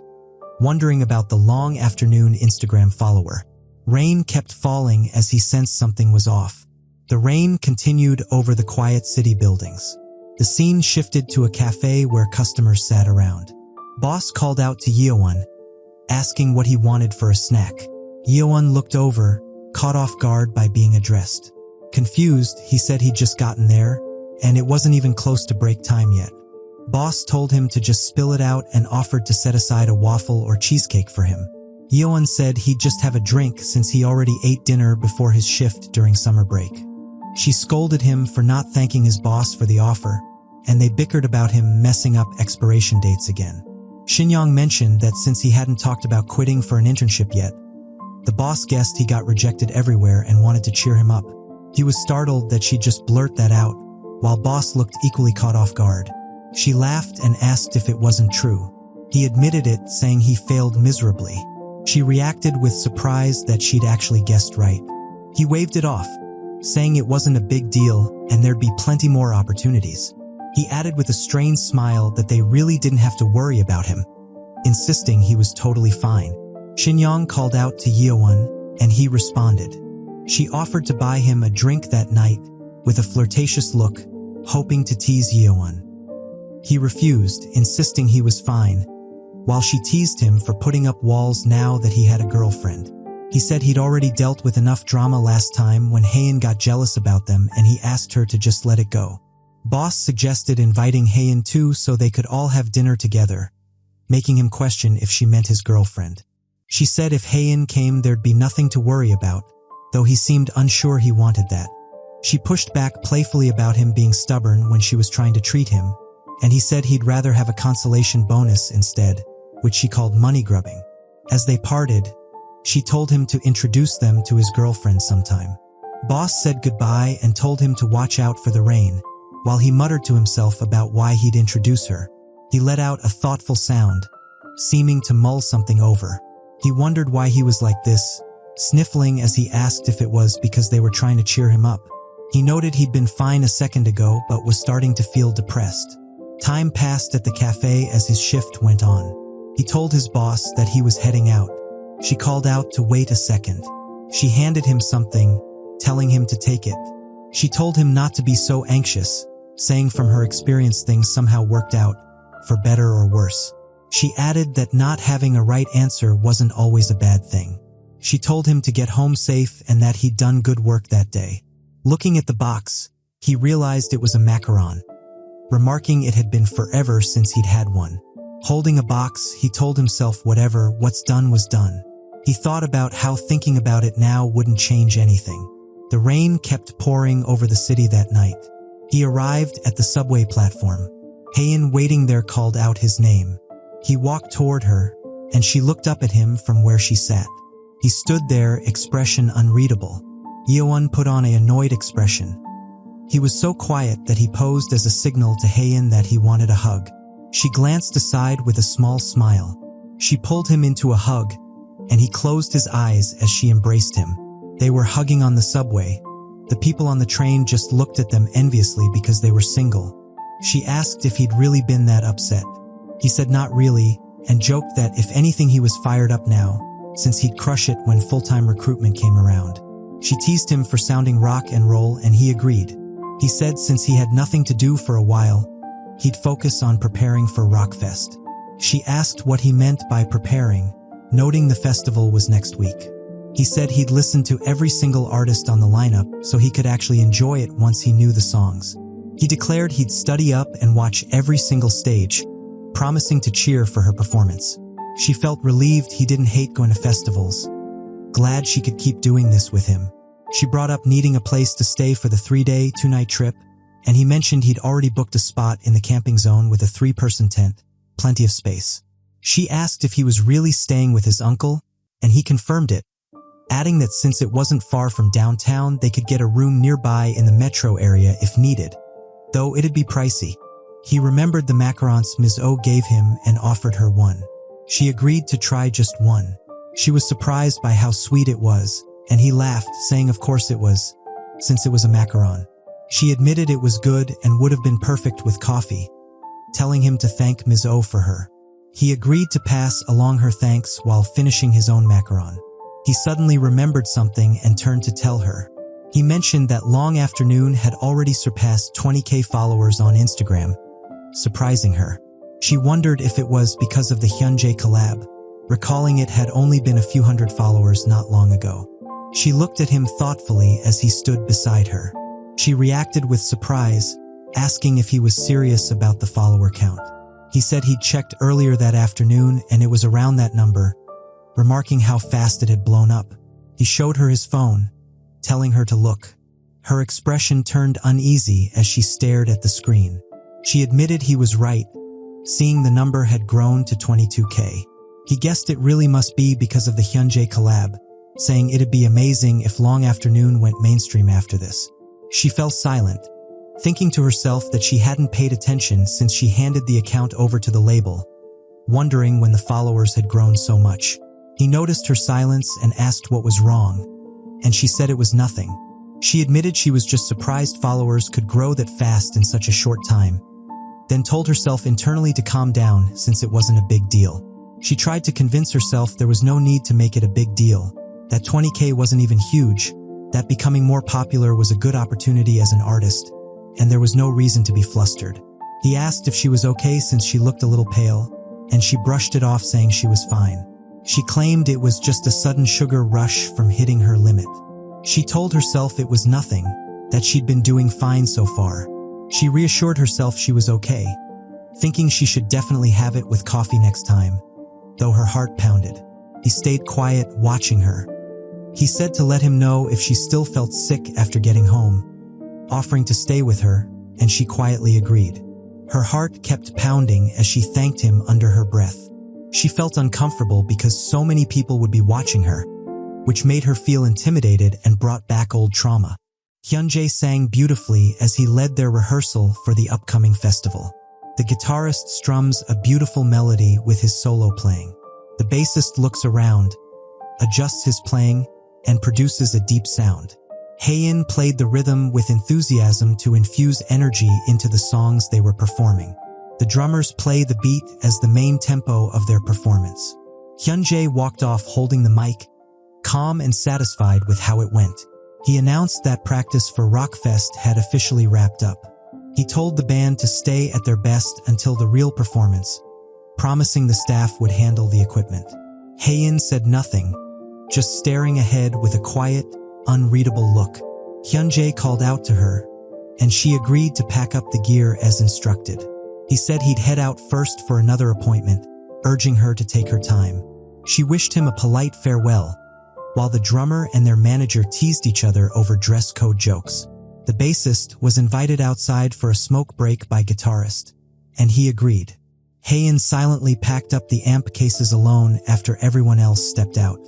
wondering about the Long Afternoon Instagram follower. Rain kept falling as he sensed something was off. The rain continued over the quiet city buildings. The scene shifted to a cafe where customers sat around. Boss called out to Yeowon, asking what he wanted for a snack. Yeowon looked over, caught off guard by being addressed. Confused, he said he'd just gotten there, and it wasn't even close to break time yet. Boss told him to just spill it out and offered to set aside a waffle or cheesecake for him. Yeowon said he'd just have a drink since he already ate dinner before his shift during summer break. She scolded him for not thanking his boss for the offer, and they bickered about him messing up expiration dates again. Shin-young mentioned that since he hadn't talked about quitting for an internship yet, the boss guessed he got rejected everywhere and wanted to cheer him up. He was startled that she'd just blurt that out, while boss looked equally caught off guard. She laughed and asked if it wasn't true. He admitted it, saying he failed miserably. She reacted with surprise that she'd actually guessed right. He waved it off, saying it wasn't a big deal and there'd be plenty more opportunities. He added with a strained smile that they really didn't have to worry about him, insisting he was totally fine. Shin-young called out to Yeowon, and he responded. She offered to buy him a drink that night with a flirtatious look, hoping to tease Yeowon. He refused, insisting he was fine, while she teased him for putting up walls now that he had a girlfriend. He said he'd already dealt with enough drama last time when Haein got jealous about them, and he asked her to just let it go. Boss suggested inviting Haein too so they could all have dinner together, making him question if she meant his girlfriend. She said if Haein came there'd be nothing to worry about, though he seemed unsure he wanted that. She pushed back playfully about him being stubborn when she was trying to treat him, and he said he'd rather have a consolation bonus instead, which she called money grubbing. As they parted, she told him to introduce them to his girlfriend sometime. Boss said goodbye and told him to watch out for the rain, while he muttered to himself about why he'd introduce her. He let out a thoughtful sound, seeming to mull something over. He wondered why he was like this, sniffling as he asked if it was because they were trying to cheer him up. He noted he'd been fine a second ago but was starting to feel depressed. Time passed at the cafe as his shift went on. He told his boss that he was heading out. She called out to wait a second. She handed him something, telling him to take it. She told him not to be so anxious, saying from her experience things somehow worked out, for better or worse. She added that not having a right answer wasn't always a bad thing. She told him to get home safe and that he'd done good work that day. Looking at the box, he realized it was a macaron, remarking it had been forever since he'd had one. Holding a box, he told himself what's done was done. He thought about how thinking about it now wouldn't change anything. The rain kept pouring over the city that night. He arrived at the subway platform. Haein, waiting there, called out his name. He walked toward her, and she looked up at him from where she sat. He stood there, expression unreadable. Yeowon put on an annoyed expression. He was so quiet that he posed as a signal to Haein that he wanted a hug. She glanced aside with a small smile. She pulled him into a hug, and he closed his eyes as she embraced him. They were hugging on the subway. The people on the train just looked at them enviously because they were single. She asked if he'd really been that upset. He said not really, and joked that if anything he was fired up now, since he'd crush it when full-time recruitment came around. She teased him for sounding rock and roll, and he agreed. He said since he had nothing to do for a while, he'd focus on preparing for Rockfest. She asked what he meant by preparing, noting the festival was next week. He said he'd listen to every single artist on the lineup so he could actually enjoy it once he knew the songs. He declared he'd study up and watch every single stage, promising to cheer for her performance. She felt relieved he didn't hate going to festivals. Glad she could keep doing this with him. She brought up needing a place to stay for the 3-day, 2-night trip, and he mentioned he'd already booked a spot in the camping zone with a 3-person tent, plenty of space. She asked if he was really staying with his uncle, and he confirmed it, adding that since it wasn't far from downtown, they could get a room nearby in the metro area if needed, though it'd be pricey. He remembered the macarons Ms. O gave him and offered her one. She agreed to try just one. She was surprised by how sweet it was, and he laughed, saying of course it was, since it was a macaron. She admitted it was good and would have been perfect with coffee, telling him to thank Ms. O for her. He agreed to pass along her thanks while finishing his own macaron. He suddenly remembered something and turned to tell her. He mentioned that Long Afternoon had already surpassed 20,000 followers on Instagram, surprising her. She wondered if it was because of the Hyunjae collab, recalling it had only been a few hundred followers not long ago. She looked at him thoughtfully as he stood beside her. She reacted with surprise, asking if he was serious about the follower count. He said he'd checked earlier that afternoon and it was around that number, remarking how fast it had blown up. He showed her his phone, telling her to look. Her expression turned uneasy as she stared at the screen. She admitted he was right, seeing the number had grown to 22,000. He guessed it really must be because of the Hyunjae collab, saying it'd be amazing if Long Afternoon went mainstream after this. She fell silent, thinking to herself that she hadn't paid attention since she handed the account over to the label, wondering when the followers had grown so much. He noticed her silence and asked what was wrong, and she said it was nothing. She admitted she was just surprised followers could grow that fast in such a short time, then told herself internally to calm down since it wasn't a big deal. She tried to convince herself there was no need to make it a big deal, that 20,000 wasn't even huge, that becoming more popular was a good opportunity as an artist, and there was no reason to be flustered. He asked if she was okay since she looked a little pale, and she brushed it off saying she was fine. She claimed it was just a sudden sugar rush from hitting her limit. She told herself it was nothing, that she'd been doing fine so far. She reassured herself she was okay, thinking she should definitely have it with coffee next time, though her heart pounded. He stayed quiet, watching her. He said to let him know if she still felt sick after getting home, offering to stay with her, and she quietly agreed. Her heart kept pounding as she thanked him under her breath. She felt uncomfortable because so many people would be watching her, which made her feel intimidated and brought back old trauma. Hyunjae sang beautifully as he led their rehearsal for the upcoming festival. The guitarist strums a beautiful melody with his solo playing. The bassist looks around, adjusts his playing, and produces a deep sound. Haein played the rhythm with enthusiasm to infuse energy into the songs they were performing. The drummers play the beat as the main tempo of their performance. Hyunjae walked off holding the mic, calm and satisfied with how it went. He announced that practice for Rockfest had officially wrapped up. He told the band to stay at their best until the real performance, promising the staff would handle the equipment. Haein said nothing, just staring ahead with a quiet, unreadable look. Hyunjae called out to her, and she agreed to pack up the gear as instructed. He said he'd head out first for another appointment, urging her to take her time. She wished him a polite farewell, while the drummer and their manager teased each other over dress code jokes. The bassist was invited outside for a smoke break by guitarist, and he agreed. Haein silently packed up the amp cases alone after everyone else stepped out.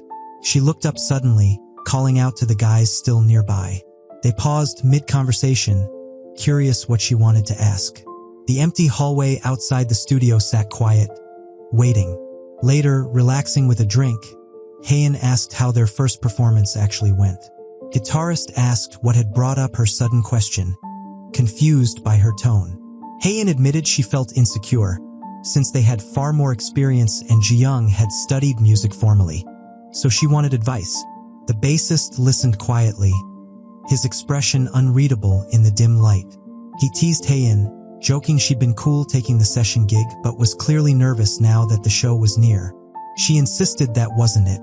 She looked up suddenly, calling out to the guys still nearby. They paused mid-conversation, curious what she wanted to ask. The empty hallway outside the studio sat quiet, waiting. Later, relaxing with a drink, Haein asked how their first performance actually went. Guitarist asked what had brought up her sudden question, confused by her tone. Haein admitted she felt insecure, since they had far more experience and Ji-young had studied music formally, so she wanted advice. The bassist listened quietly, his expression unreadable in the dim light. He teased Haein, joking she'd been cool taking the session gig but was clearly nervous now that the show was near. She insisted that wasn't it,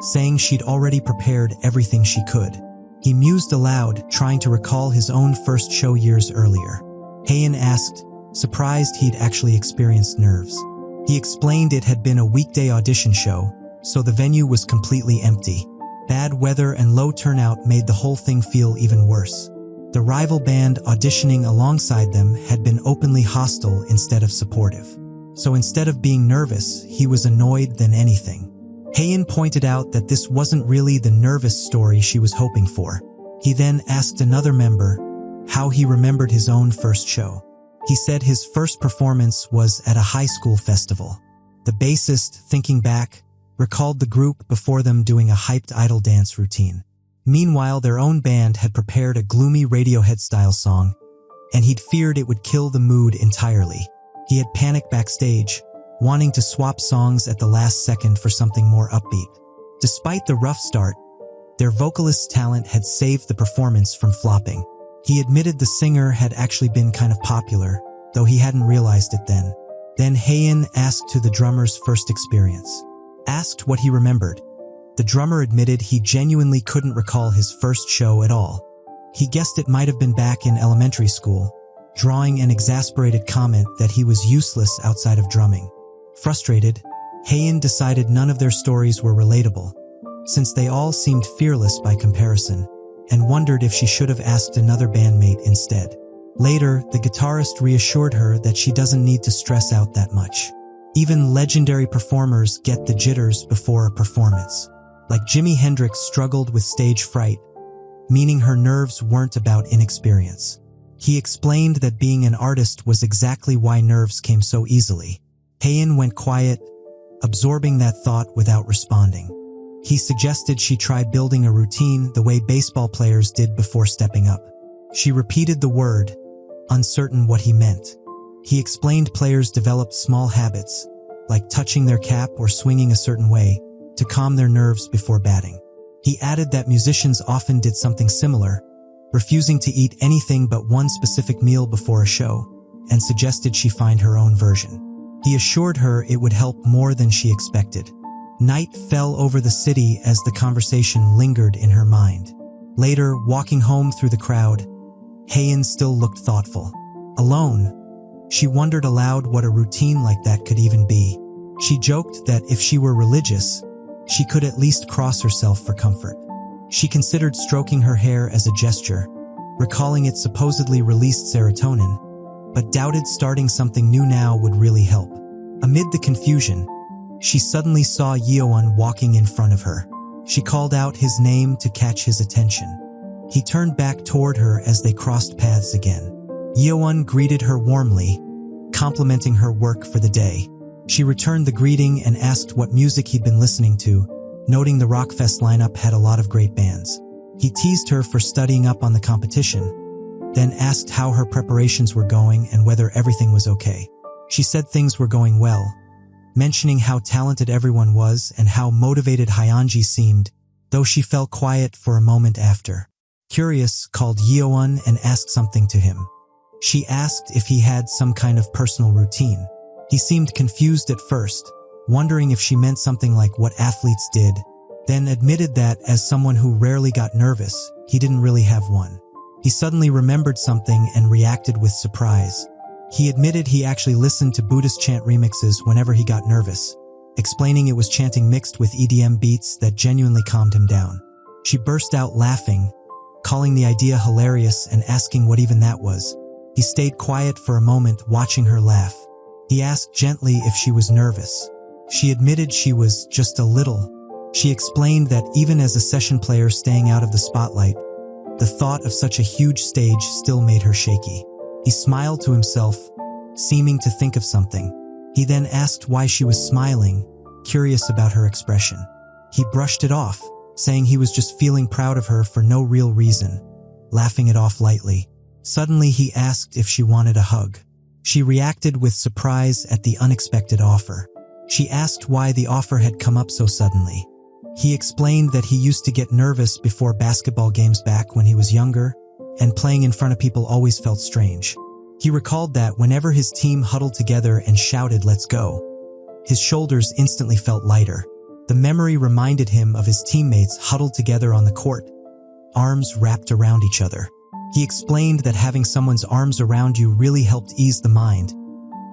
saying she'd already prepared everything she could. He mused aloud, trying to recall his own first show years earlier. Haein asked, surprised he'd actually experienced nerves. He explained it had been a weekday audition show, so the venue was completely empty. Bad weather and low turnout made the whole thing feel even worse. The rival band auditioning alongside them had been openly hostile instead of supportive. So instead of being nervous, he was annoyed than anything. Haein pointed out that this wasn't really the nervous story she was hoping for. He then asked another member how he remembered his own first show. He said his first performance was at a high school festival. The bassist, thinking back, recalled the group before them doing a hyped idol dance routine. Meanwhile, their own band had prepared a gloomy Radiohead-style song, and he'd feared it would kill the mood entirely. He had panicked backstage, wanting to swap songs at the last second for something more upbeat. Despite the rough start, their vocalist's talent had saved the performance from flopping. He admitted the singer had actually been kind of popular, though he hadn't realized it then. Then Haein asked to the drummer's first experience. Asked what he remembered. The drummer admitted he genuinely couldn't recall his first show at all. He guessed it might have been back in elementary school, drawing an exasperated comment that he was useless outside of drumming. Frustrated, Haein decided none of their stories were relatable, since they all seemed fearless by comparison, and wondered if she should have asked another bandmate instead. Later, the guitarist reassured her that she doesn't need to stress out that much. Even legendary performers get the jitters before a performance. Like Jimi Hendrix struggled with stage fright, meaning her nerves weren't about inexperience. He explained that being an artist was exactly why nerves came so easily. Haein went quiet, absorbing that thought without responding. He suggested she try building a routine the way baseball players did before stepping up. She repeated the word, uncertain what he meant. He explained players developed small habits, like touching their cap or swinging a certain way, to calm their nerves before batting. He added that musicians often did something similar, refusing to eat anything but one specific meal before a show, and suggested she find her own version. He assured her it would help more than she expected. Night fell over the city as the conversation lingered in her mind. Later, walking home through the crowd, Haein still looked thoughtful. Alone, she wondered aloud what a routine like that could even be. She joked that if she were religious, she could at least cross herself for comfort. She considered stroking her hair as a gesture, recalling it supposedly released serotonin, but doubted starting something new now would really help. Amid the confusion, she suddenly saw Yeowon walking in front of her. She called out his name to catch his attention. He turned back toward her as they crossed paths again. Yeowon greeted her warmly, complimenting her work for the day. She returned the greeting and asked what music he'd been listening to, noting the Rockfest lineup had a lot of great bands. He teased her for studying up on the competition, then asked how her preparations were going and whether everything was okay. She said things were going well, mentioning how talented everyone was and how motivated Hyunji seemed, though she fell quiet for a moment after. Curious, called Yeowon and asked something to him. She asked if he had some kind of personal routine. He seemed confused at first, wondering if she meant something like what athletes did, then admitted that as someone who rarely got nervous, he didn't really have one. He suddenly remembered something and reacted with surprise. He admitted he actually listened to Buddhist chant remixes whenever he got nervous, explaining it was chanting mixed with EDM beats that genuinely calmed him down. She burst out laughing, calling the idea hilarious and asking what even that was. He stayed quiet for a moment, watching her laugh. He asked gently if she was nervous. She admitted she was just a little. She explained that even as a session player staying out of the spotlight, the thought of such a huge stage still made her shaky. He smiled to himself, seeming to think of something. He then asked why she was smiling, curious about her expression. He brushed it off, saying he was just feeling proud of her for no real reason, laughing it off lightly. Suddenly he asked if she wanted a hug. She reacted with surprise at the unexpected offer. She asked why the offer had come up so suddenly. He explained that he used to get nervous before basketball games back when he was younger, and playing in front of people always felt strange. He recalled that whenever his team huddled together and shouted, "Let's go," his shoulders instantly felt lighter. The memory reminded him of his teammates huddled together on the court, arms wrapped around each other. He explained that having someone's arms around you really helped ease the mind,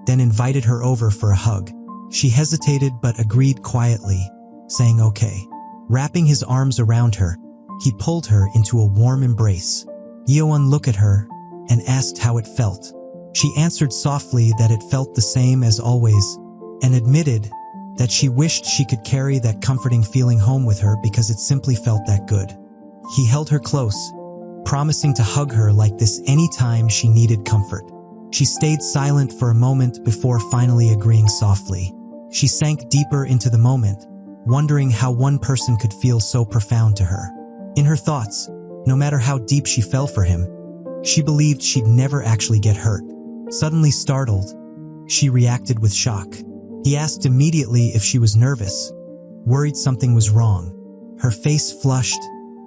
then invited her over for a hug. She hesitated but agreed quietly, saying okay. Wrapping his arms around her, he pulled her into a warm embrace. Yeowon looked at her and asked how it felt. She answered softly that it felt the same as always, and admitted that she wished she could carry that comforting feeling home with her because it simply felt that good. He held her close, promising to hug her like this anytime she needed comfort. She stayed silent for a moment before finally agreeing softly. She sank deeper into the moment, wondering how one person could feel so profound to her. In her thoughts, no matter how deep she fell for him, she believed she'd never actually get hurt. Suddenly startled, she reacted with shock. He asked immediately if she was nervous, worried something was wrong. Her face flushed,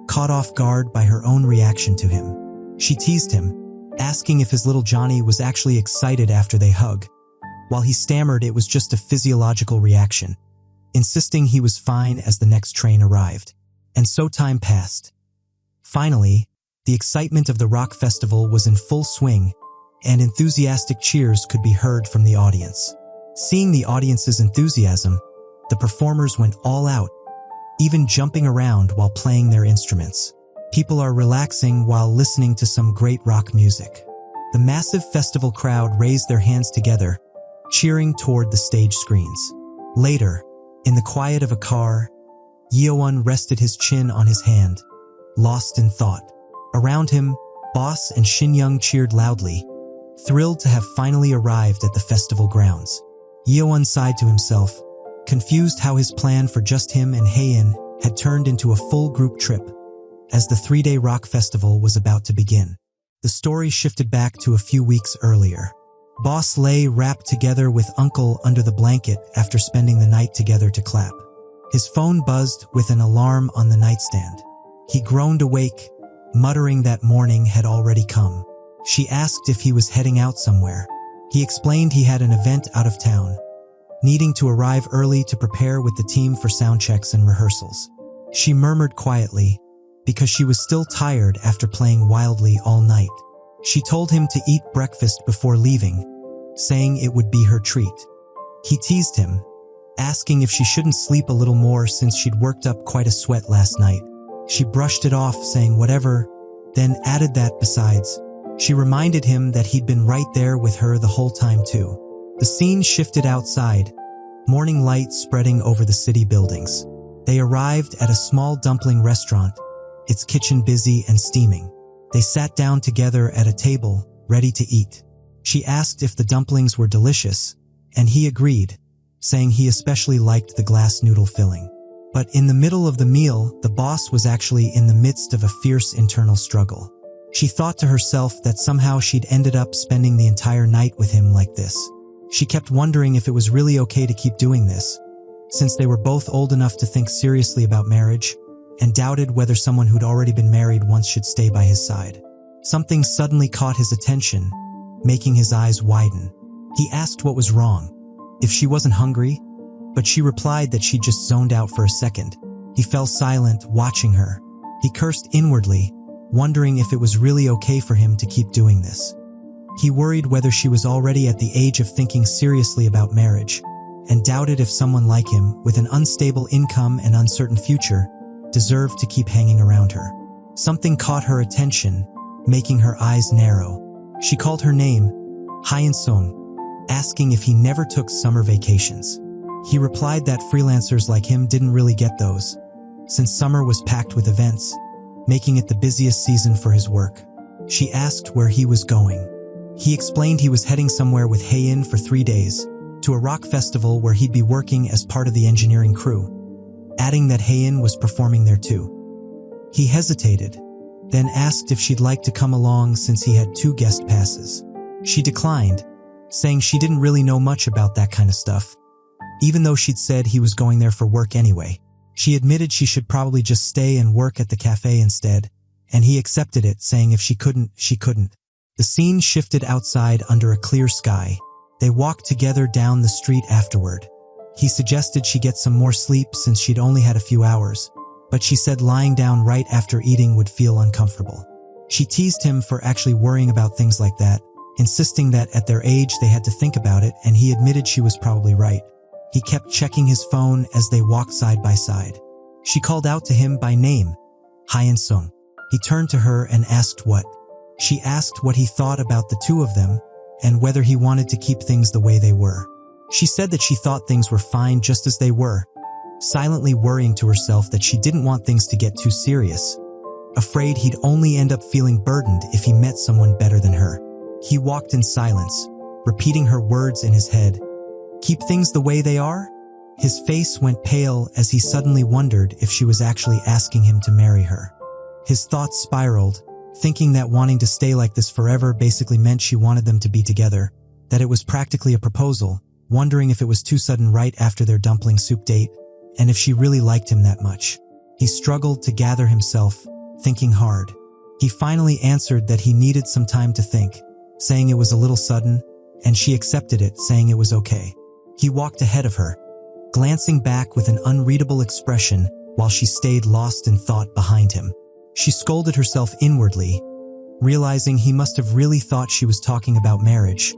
caught off guard by her own reaction to him. She teased him, asking if his little Johnny was actually excited after they hug. While he stammered it was just a physiological reaction, insisting he was fine as the next train arrived. And so time passed. Finally, the excitement of the rock festival was in full swing, and enthusiastic cheers could be heard from the audience. Seeing the audience's enthusiasm, the performers went all out, even jumping around while playing their instruments. People are relaxing while listening to some great rock music. The massive festival crowd raised their hands together, cheering toward the stage screens. Later, in the quiet of a car, Yeowon rested his chin on his hand, lost in thought. Around him, Boss and Shin-young cheered loudly, thrilled to have finally arrived at the festival grounds. Yeowon sighed to himself, confused how his plan for just him and Haein had turned into a full group trip. As the 3-day rock festival was about to begin, the story shifted back to a few weeks earlier. Boss lay wrapped together with Uncle under the blanket after spending the night together to clap. His phone buzzed with an alarm on the nightstand. He groaned awake, muttering that morning had already come. She asked if he was heading out somewhere. He explained he had an event out of town, needing to arrive early to prepare with the team for sound checks and rehearsals. She murmured quietly, because she was still tired after playing wildly all night. She told him to eat breakfast before leaving, saying it would be her treat. He teased him, asking if she shouldn't sleep a little more since she'd worked up quite a sweat last night. She brushed it off, saying whatever, then added that besides, she reminded him that he'd been right there with her the whole time too. The scene shifted outside, morning light spreading over the city buildings. They arrived at a small dumpling restaurant, its kitchen busy and steaming. They sat down together at a table, ready to eat. She asked if the dumplings were delicious, and he agreed, saying he especially liked the glass noodle filling. But in the middle of the meal, the boss was actually in the midst of a fierce internal struggle. She thought to herself that somehow she'd ended up spending the entire night with him like this. She kept wondering if it was really okay to keep doing this, since they were both old enough to think seriously about marriage, and doubted whether someone who'd already been married once should stay by his side. Something suddenly caught his attention, making his eyes widen. He asked what was wrong, if she wasn't hungry, but she replied that she just zoned out for a second. He fell silent, watching her. He cursed inwardly, wondering if it was really okay for him to keep doing this. He worried whether she was already at the age of thinking seriously about marriage, and doubted if someone like him, with an unstable income and uncertain future, deserved to keep hanging around her. Something caught her attention, making her eyes narrow. She called her name, Hyun-sung, asking if he never took summer vacations. He replied that freelancers like him didn't really get those, since summer was packed with events, making it the busiest season for his work. She asked where he was going. He explained he was heading somewhere with Hae-in for 3 days, to a rock festival where he'd be working as part of the engineering crew, adding that Hae-in was performing there too. He hesitated, then asked if she'd like to come along since he had 2 guest passes. She declined, saying she didn't really know much about that kind of stuff, even though she'd said he was going there for work anyway. She admitted she should probably just stay and work at the cafe instead, and he accepted it, saying if she couldn't, she couldn't. The scene shifted outside under a clear sky. They walked together down the street afterward. He suggested she get some more sleep since she'd only had a few hours, but she said lying down right after eating would feel uncomfortable. She teased him for actually worrying about things like that, insisting that at their age they had to think about it, and he admitted she was probably right. He kept checking his phone as they walked side by side. She called out to him by name, Hyun-sung. He turned to her and asked what. She asked what he thought about the 2 of them, and whether he wanted to keep things the way they were. She said that she thought things were fine just as they were, silently worrying to herself that she didn't want things to get too serious, afraid he'd only end up feeling burdened if he met someone better than her. He walked in silence, repeating her words in his head. Keep things the way they are? His face went pale as he suddenly wondered if she was actually asking him to marry her. His thoughts spiraled, thinking that wanting to stay like this forever basically meant she wanted them to be together, that it was practically a proposal, wondering if it was too sudden right after their dumpling soup date, and if she really liked him that much. He struggled to gather himself, thinking hard. He finally answered that he needed some time to think, saying it was a little sudden, and she accepted it, saying it was okay. He walked ahead of her, glancing back with an unreadable expression while she stayed lost in thought behind him. She scolded herself inwardly, realizing he must have really thought she was talking about marriage,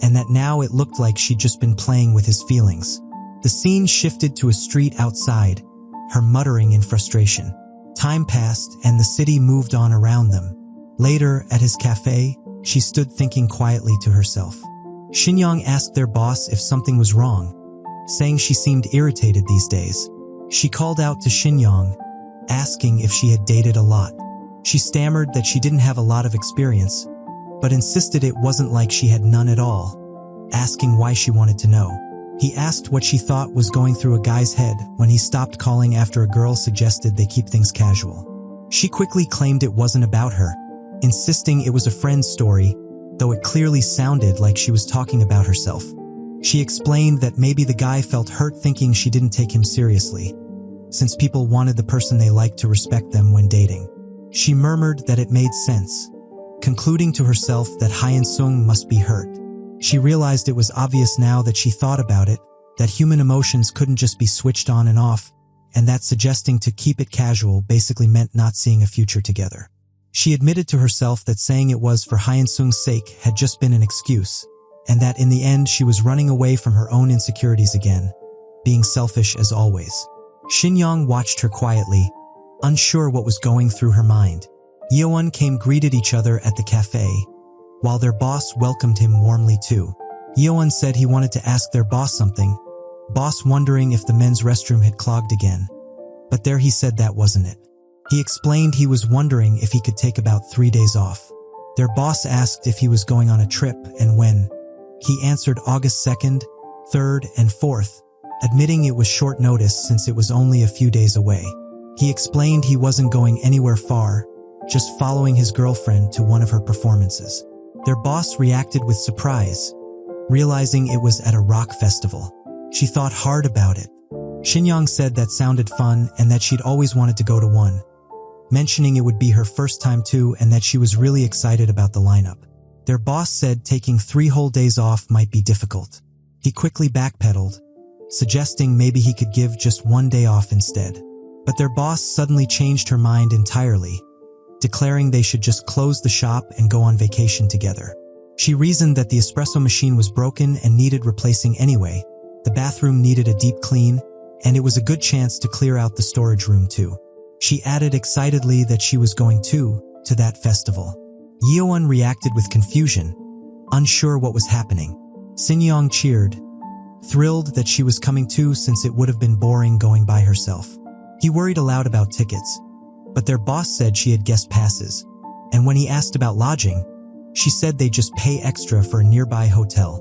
and that now it looked like she'd just been playing with his feelings. The scene shifted to a street outside, her muttering in frustration. Time passed and the city moved on around them. Later, at his cafe, she stood thinking quietly to herself. Shin-young asked their boss if something was wrong, saying she seemed irritated these days. She called out to Shin-young, asking if she had dated a lot. She stammered that she didn't have a lot of experience, but insisted it wasn't like she had none at all, asking why she wanted to know. He asked what she thought was going through a guy's head when he stopped calling after a girl suggested they keep things casual. She quickly claimed it wasn't about her, insisting it was a friend's story, though it clearly sounded like she was talking about herself. She explained that maybe the guy felt hurt thinking she didn't take him seriously, since people wanted the person they liked to respect them when dating. She murmured that it made sense, concluding to herself that Hyun-sung must be hurt. She realized it was obvious now that she thought about it, that human emotions couldn't just be switched on and off, and that suggesting to keep it casual basically meant not seeing a future together. She admitted to herself that saying it was for Hyun-sung's sake had just been an excuse, and that in the end she was running away from her own insecurities again, being selfish as always. Shin-young watched her quietly, unsure what was going through her mind. Yeowon came greeted each other at the cafe, while their boss welcomed him warmly too. Yeowon said he wanted to ask their boss something, boss wondering if the men's restroom had clogged again. But there he said that wasn't it. He explained he was wondering if he could take about 3 days off. Their boss asked if he was going on a trip and when. He answered August 2nd, 3rd, and 4th, admitting it was short notice since it was only a few days away. He explained he wasn't going anywhere far, just following his girlfriend to one of her performances. Their boss reacted with surprise, realizing it was at a rock festival. She thought hard about it. Shin-young said that sounded fun and that she'd always wanted to go to one, mentioning it would be her first time too and that she was really excited about the lineup. Their boss said taking 3 whole days off might be difficult. He quickly backpedaled, suggesting maybe he could give just 1 day off instead. But their boss suddenly changed her mind entirely, declaring they should just close the shop and go on vacation together. She reasoned that the espresso machine was broken and needed replacing anyway, the bathroom needed a deep clean, and it was a good chance to clear out the storage room too. She added excitedly that she was going to that festival. Yeowon reacted with confusion, unsure what was happening. Sinyoung cheered, thrilled that she was coming too since it would have been boring going by herself. He worried aloud about tickets, but their boss said she had guest passes, and when he asked about lodging, she said they'd just pay extra for a nearby hotel,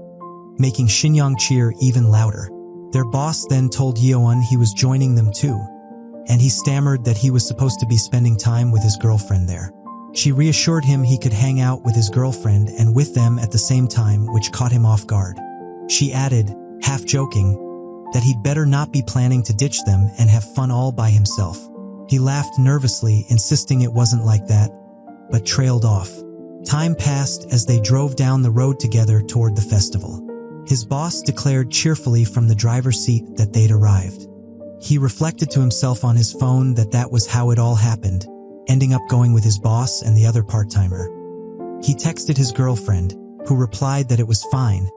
making Sinyoung cheer even louder. Their boss then told Yeowon he was joining them too, and he stammered that he was supposed to be spending time with his girlfriend there. She reassured him he could hang out with his girlfriend and with them at the same time, which caught him off guard. She added, half joking, that he'd better not be planning to ditch them and have fun all by himself. He laughed nervously, insisting it wasn't like that, but trailed off. Time passed as they drove down the road together toward the festival. His boss declared cheerfully from the driver's seat that they'd arrived. He reflected to himself on his phone that was how it all happened, ending up going with his boss and the other part-timer. He texted his girlfriend, who replied that it was fine,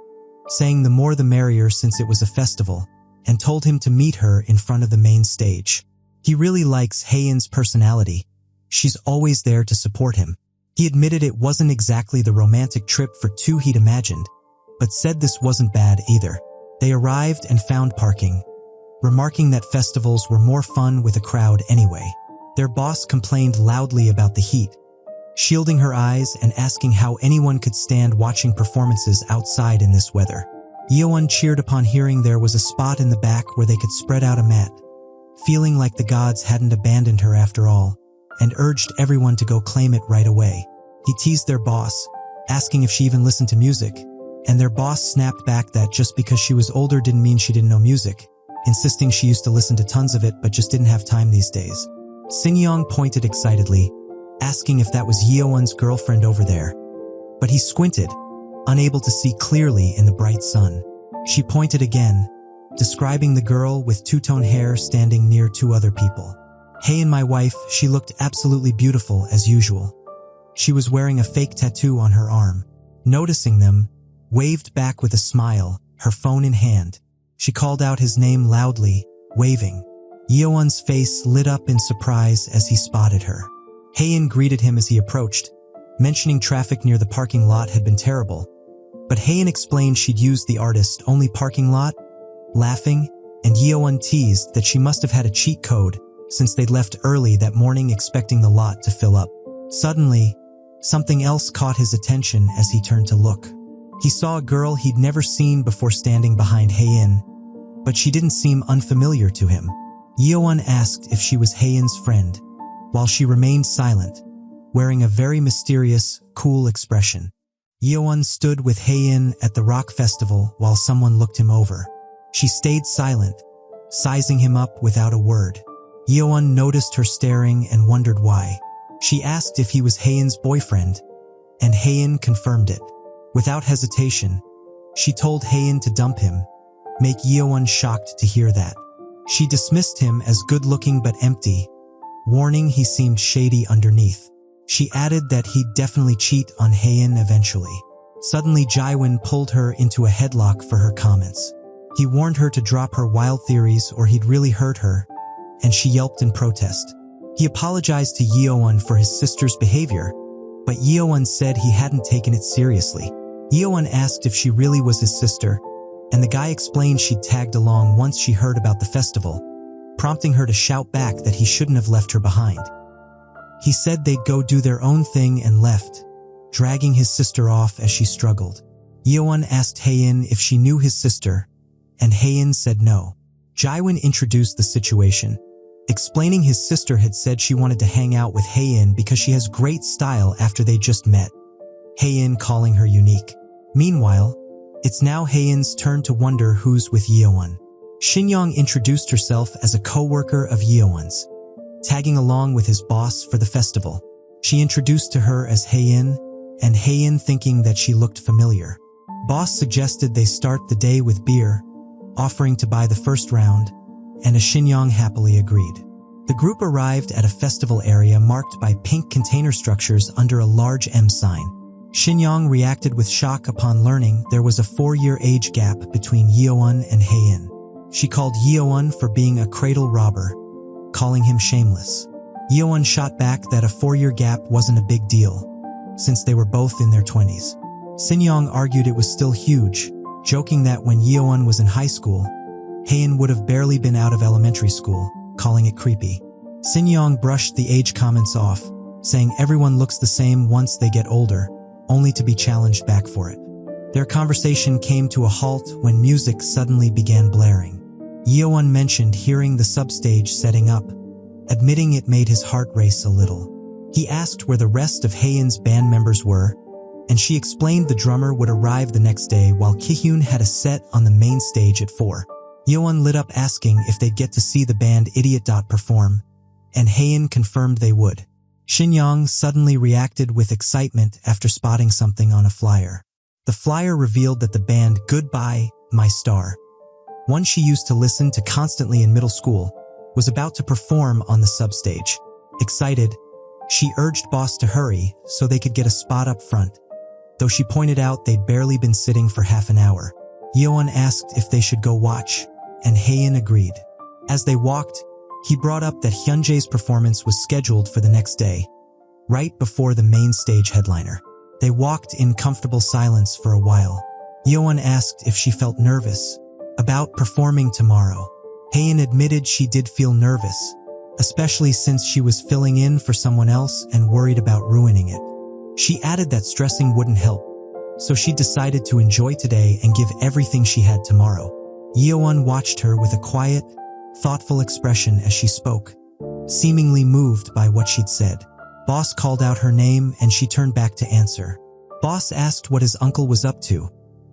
saying the more the merrier since it was a festival, and told him to meet her in front of the main stage. He really likes Haeun's personality. She's always there to support him. He admitted it wasn't exactly the romantic trip for two he'd imagined, but said this wasn't bad either. They arrived and found parking, remarking that festivals were more fun with a crowd anyway. Their boss complained loudly about the heat, shielding her eyes and asking how anyone could stand watching performances outside in this weather. Yeowon cheered upon hearing there was a spot in the back where they could spread out a mat, feeling like the gods hadn't abandoned her after all, and urged everyone to go claim it right away. He teased their boss, asking if she even listened to music, and their boss snapped back that just because she was older didn't mean she didn't know music, insisting she used to listen to tons of it but just didn't have time these days. Sinyoung pointed excitedly, asking if that was Yeowon's girlfriend over there, but he squinted, unable to see clearly in the bright sun. She pointed again, describing the girl with two-tone hair standing near two other people. Haeun, my wife, she looked absolutely beautiful as usual. She was wearing a fake tattoo on her arm. Noticing them, waved back with a smile, her phone in hand. She called out his name loudly, waving. Yeowon's face lit up in surprise as he spotted her. Haeun greeted him as he approached, mentioning traffic near the parking lot had been terrible, but Haeun explained she'd used the artist-only parking lot, laughing, and Yeowon teased that she must have had a cheat code since they'd left early that morning expecting the lot to fill up. Suddenly, something else caught his attention as he turned to look. He saw a girl he'd never seen before standing behind Haeun, but she didn't seem unfamiliar to him. Yeowon asked if she was Haeun's friend, while she remained silent, wearing a very mysterious, cool expression. Yeowon stood with Haeun at the rock festival while someone looked him over. She stayed silent, sizing him up without a word. Yeowon noticed her staring and wondered why. She asked if he was Haeun's boyfriend, and Haeun confirmed it. Without hesitation, she told Haeun to dump him, make Yeowon shocked to hear that. She dismissed him as good-looking but empty, warning he seemed shady underneath. She added that he'd definitely cheat on Haeun eventually. Suddenly, Jaewon pulled her into a headlock for her comments. He warned her to drop her wild theories or he'd really hurt her, and she yelped in protest. He apologized to Yeowon for his sister's behavior, but Yeowon said he hadn't taken it seriously. Yeowon asked if she really was his sister, and the guy explained she'd tagged along once she heard about the festival, prompting her to shout back that he shouldn't have left her behind. He said they'd go do their own thing and left, dragging his sister off as she struggled. Yeowon asked Haeun if she knew his sister, and Haeun said no. Jaewon introduced the situation, explaining his sister had said she wanted to hang out with Haeun because she has great style after they just met, Haeun calling her unique. Meanwhile, it's now Haeun's turn to wonder who's with Yeowon. Sinyoung introduced herself as a co-worker of Yeowon's, tagging along with his boss for the festival. She introduced to her as Haeun, and Haeun thinking that she looked familiar. Boss suggested they start the day with beer, offering to buy the first round, and Sinyoung happily agreed. The group arrived at a festival area marked by pink container structures under a large M sign. Sinyoung reacted with shock upon learning there was a 4-year age gap between Yeowon and Haeun. She called Yeowon for being a cradle robber, calling him shameless. Yeowon shot back that a 4-year gap wasn't a big deal, since they were both in their 20s. Shin-young argued it was still huge, joking that when Yeowon was in high school, Haein would have barely been out of elementary school, calling it creepy. Shin-young brushed the age comments off, saying everyone looks the same once they get older, only to be challenged back for it. Their conversation came to a halt when music suddenly began blaring. Yeowon mentioned hearing the substage setting up, admitting it made his heart race a little. He asked where the rest of Haein's band members were, and she explained the drummer would arrive the next day while Kihyun had a set on the main stage at 4. Yeowon lit up asking if they'd get to see the band Idiot. Perform, and Haein confirmed they would. Shin-young suddenly reacted with excitement after spotting something on a flyer. The flyer revealed that the band Goodbye, My Star, one she used to listen to constantly in middle school, was about to perform on the substage. Excited, she urged Boss to hurry so they could get a spot up front, though she pointed out they'd barely been sitting for half an hour. Yeowon asked if they should go watch, and Haein agreed. As they walked, he brought up that Hyunjae's performance was scheduled for the next day, right before the main stage headliner. They walked in comfortable silence for a while. Yeowon asked if she felt nervous about performing tomorrow. Haein admitted she did feel nervous, especially since she was filling in for someone else and worried about ruining it. She added that stressing wouldn't help, so she decided to enjoy today and give everything she had tomorrow. Yeowon watched her with a quiet, thoughtful expression as she spoke, seemingly moved by what she'd said. Boss called out her name and she turned back to answer. Boss asked what his uncle was up to,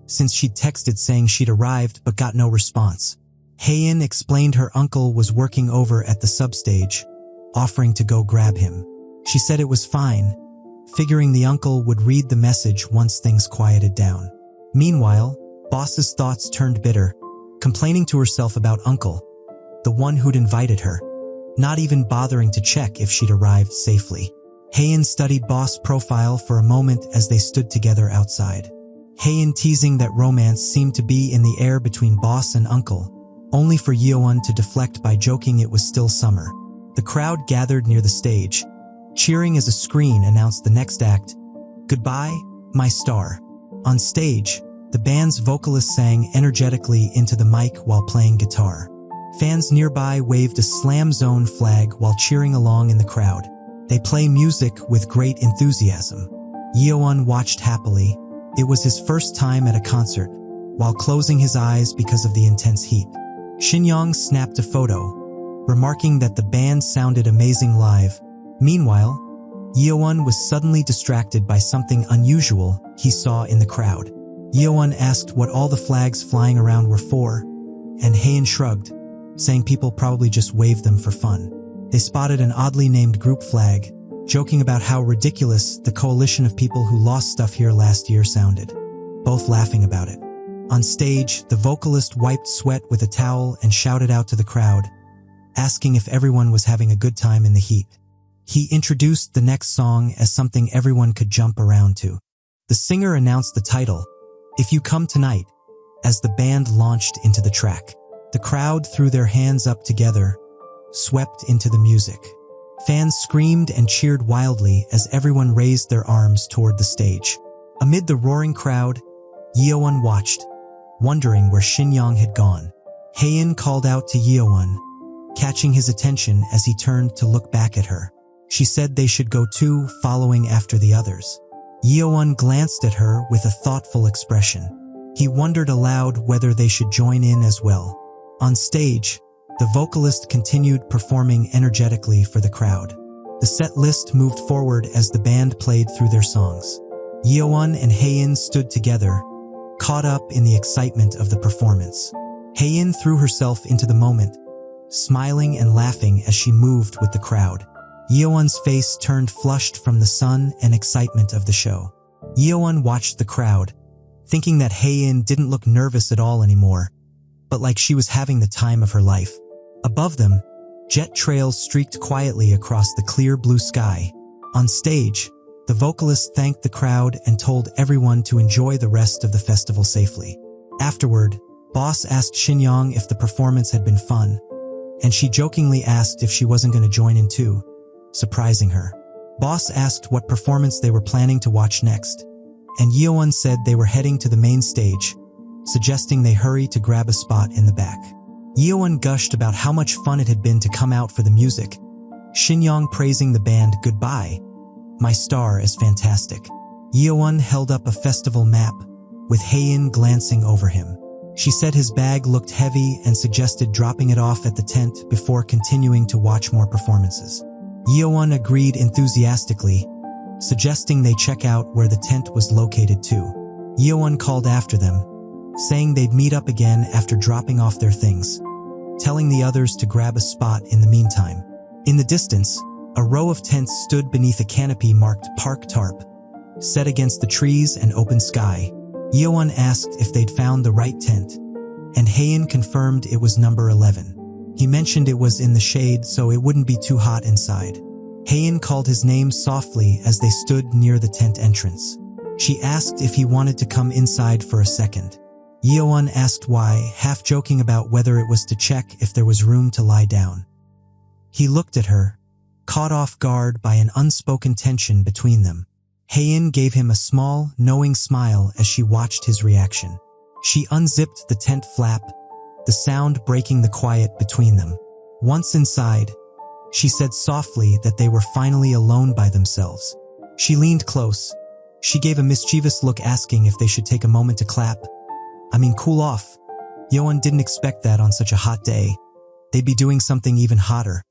since she'd texted saying she'd arrived but got no response. Haein explained her uncle was working over at the substage, offering to go grab him. She said it was fine, figuring the uncle would read the message once things quieted down. Meanwhile, Boss's thoughts turned bitter, complaining to herself about Uncle, the one who'd invited her, not even bothering to check if she'd arrived safely. Haein studied Boss' profile for a moment as they stood together outside. Haein teasing that romance seemed to be in the air between Boss and Uncle, only for Yeowon to deflect by joking it was still summer. The crowd gathered near the stage, cheering as a screen announced the next act, Goodbye, My Star. On stage, the band's vocalist sang energetically into the mic while playing guitar. Fans nearby waved a Slam Zone flag while cheering along in the crowd. They play music with great enthusiasm. Yeowon watched happily. It was his first time at a concert, while closing his eyes because of the intense heat. Shin-young snapped a photo, remarking that the band sounded amazing live. Meanwhile, Yeowon was suddenly distracted by something unusual he saw in the crowd. Yeowon asked what all the flags flying around were for, and Haein shrugged, saying people probably just waved them for fun. They spotted an oddly named group flag, joking about how ridiculous the coalition of people who lost stuff here last year sounded, both laughing about it. On stage, the vocalist wiped sweat with a towel and shouted out to the crowd, asking if everyone was having a good time in the heat. He introduced the next song as something everyone could jump around to. The singer announced the title, If You Come Tonight, as the band launched into the track. The crowd threw their hands up together, swept into the music. Fans screamed and cheered wildly as everyone raised their arms toward the stage. Amid the roaring crowd, Yeowon watched, wondering where Shin-young had gone. Haein called out to Yeowon, catching his attention as he turned to look back at her. She said they should go too, following after the others. Yeowon glanced at her with a thoughtful expression. He wondered aloud whether they should join in as well. On stage, the vocalist continued performing energetically for the crowd. The set list moved forward as the band played through their songs. Yeowon and Haein stood together, caught up in the excitement of the performance. Haein threw herself into the moment, smiling and laughing as she moved with the crowd. Yeowon's face turned flushed from the sun and excitement of the show. Yeowon watched the crowd, thinking that Haein didn't look nervous at all anymore, but like she was having the time of her life. Above them, jet trails streaked quietly across the clear blue sky. On stage, the vocalist thanked the crowd and told everyone to enjoy the rest of the festival safely. Afterward, Boss asked Shin-young if the performance had been fun, and she jokingly asked if she wasn't going to join in too, surprising her. Boss asked what performance they were planning to watch next, and Yeowon said they were heading to the main stage, suggesting they hurry to grab a spot in the back. Yeowon gushed about how much fun it had been to come out for the music, Shin-young praising the band goodbye. My star is fantastic. Yeowon held up a festival map, with Haein glancing over him. She said his bag looked heavy and suggested dropping it off at the tent before continuing to watch more performances. Yeowon agreed enthusiastically, suggesting they check out where the tent was located too. Yeowon called after them, saying they'd meet up again after dropping off their things, telling the others to grab a spot in the meantime. In the distance, a row of tents stood beneath a canopy marked Park Tarp, set against the trees and open sky. Yeowon asked if they'd found the right tent, and Haein confirmed it was number 11. He mentioned it was in the shade so it wouldn't be too hot inside. Haein called his name softly as they stood near the tent entrance. She asked if he wanted to come inside for a second. Yeowon asked why, half joking about whether it was to check if there was room to lie down. He looked at her, caught off guard by an unspoken tension between them. Haein gave him a small, knowing smile as she watched his reaction. She unzipped the tent flap, the sound breaking the quiet between them. Once inside, she said softly that they were finally alone by themselves. She leaned close. She gave a mischievous look asking if they should take a moment to clap. Cool off. Yeowon didn't expect that on such a hot day. They'd be doing something even hotter.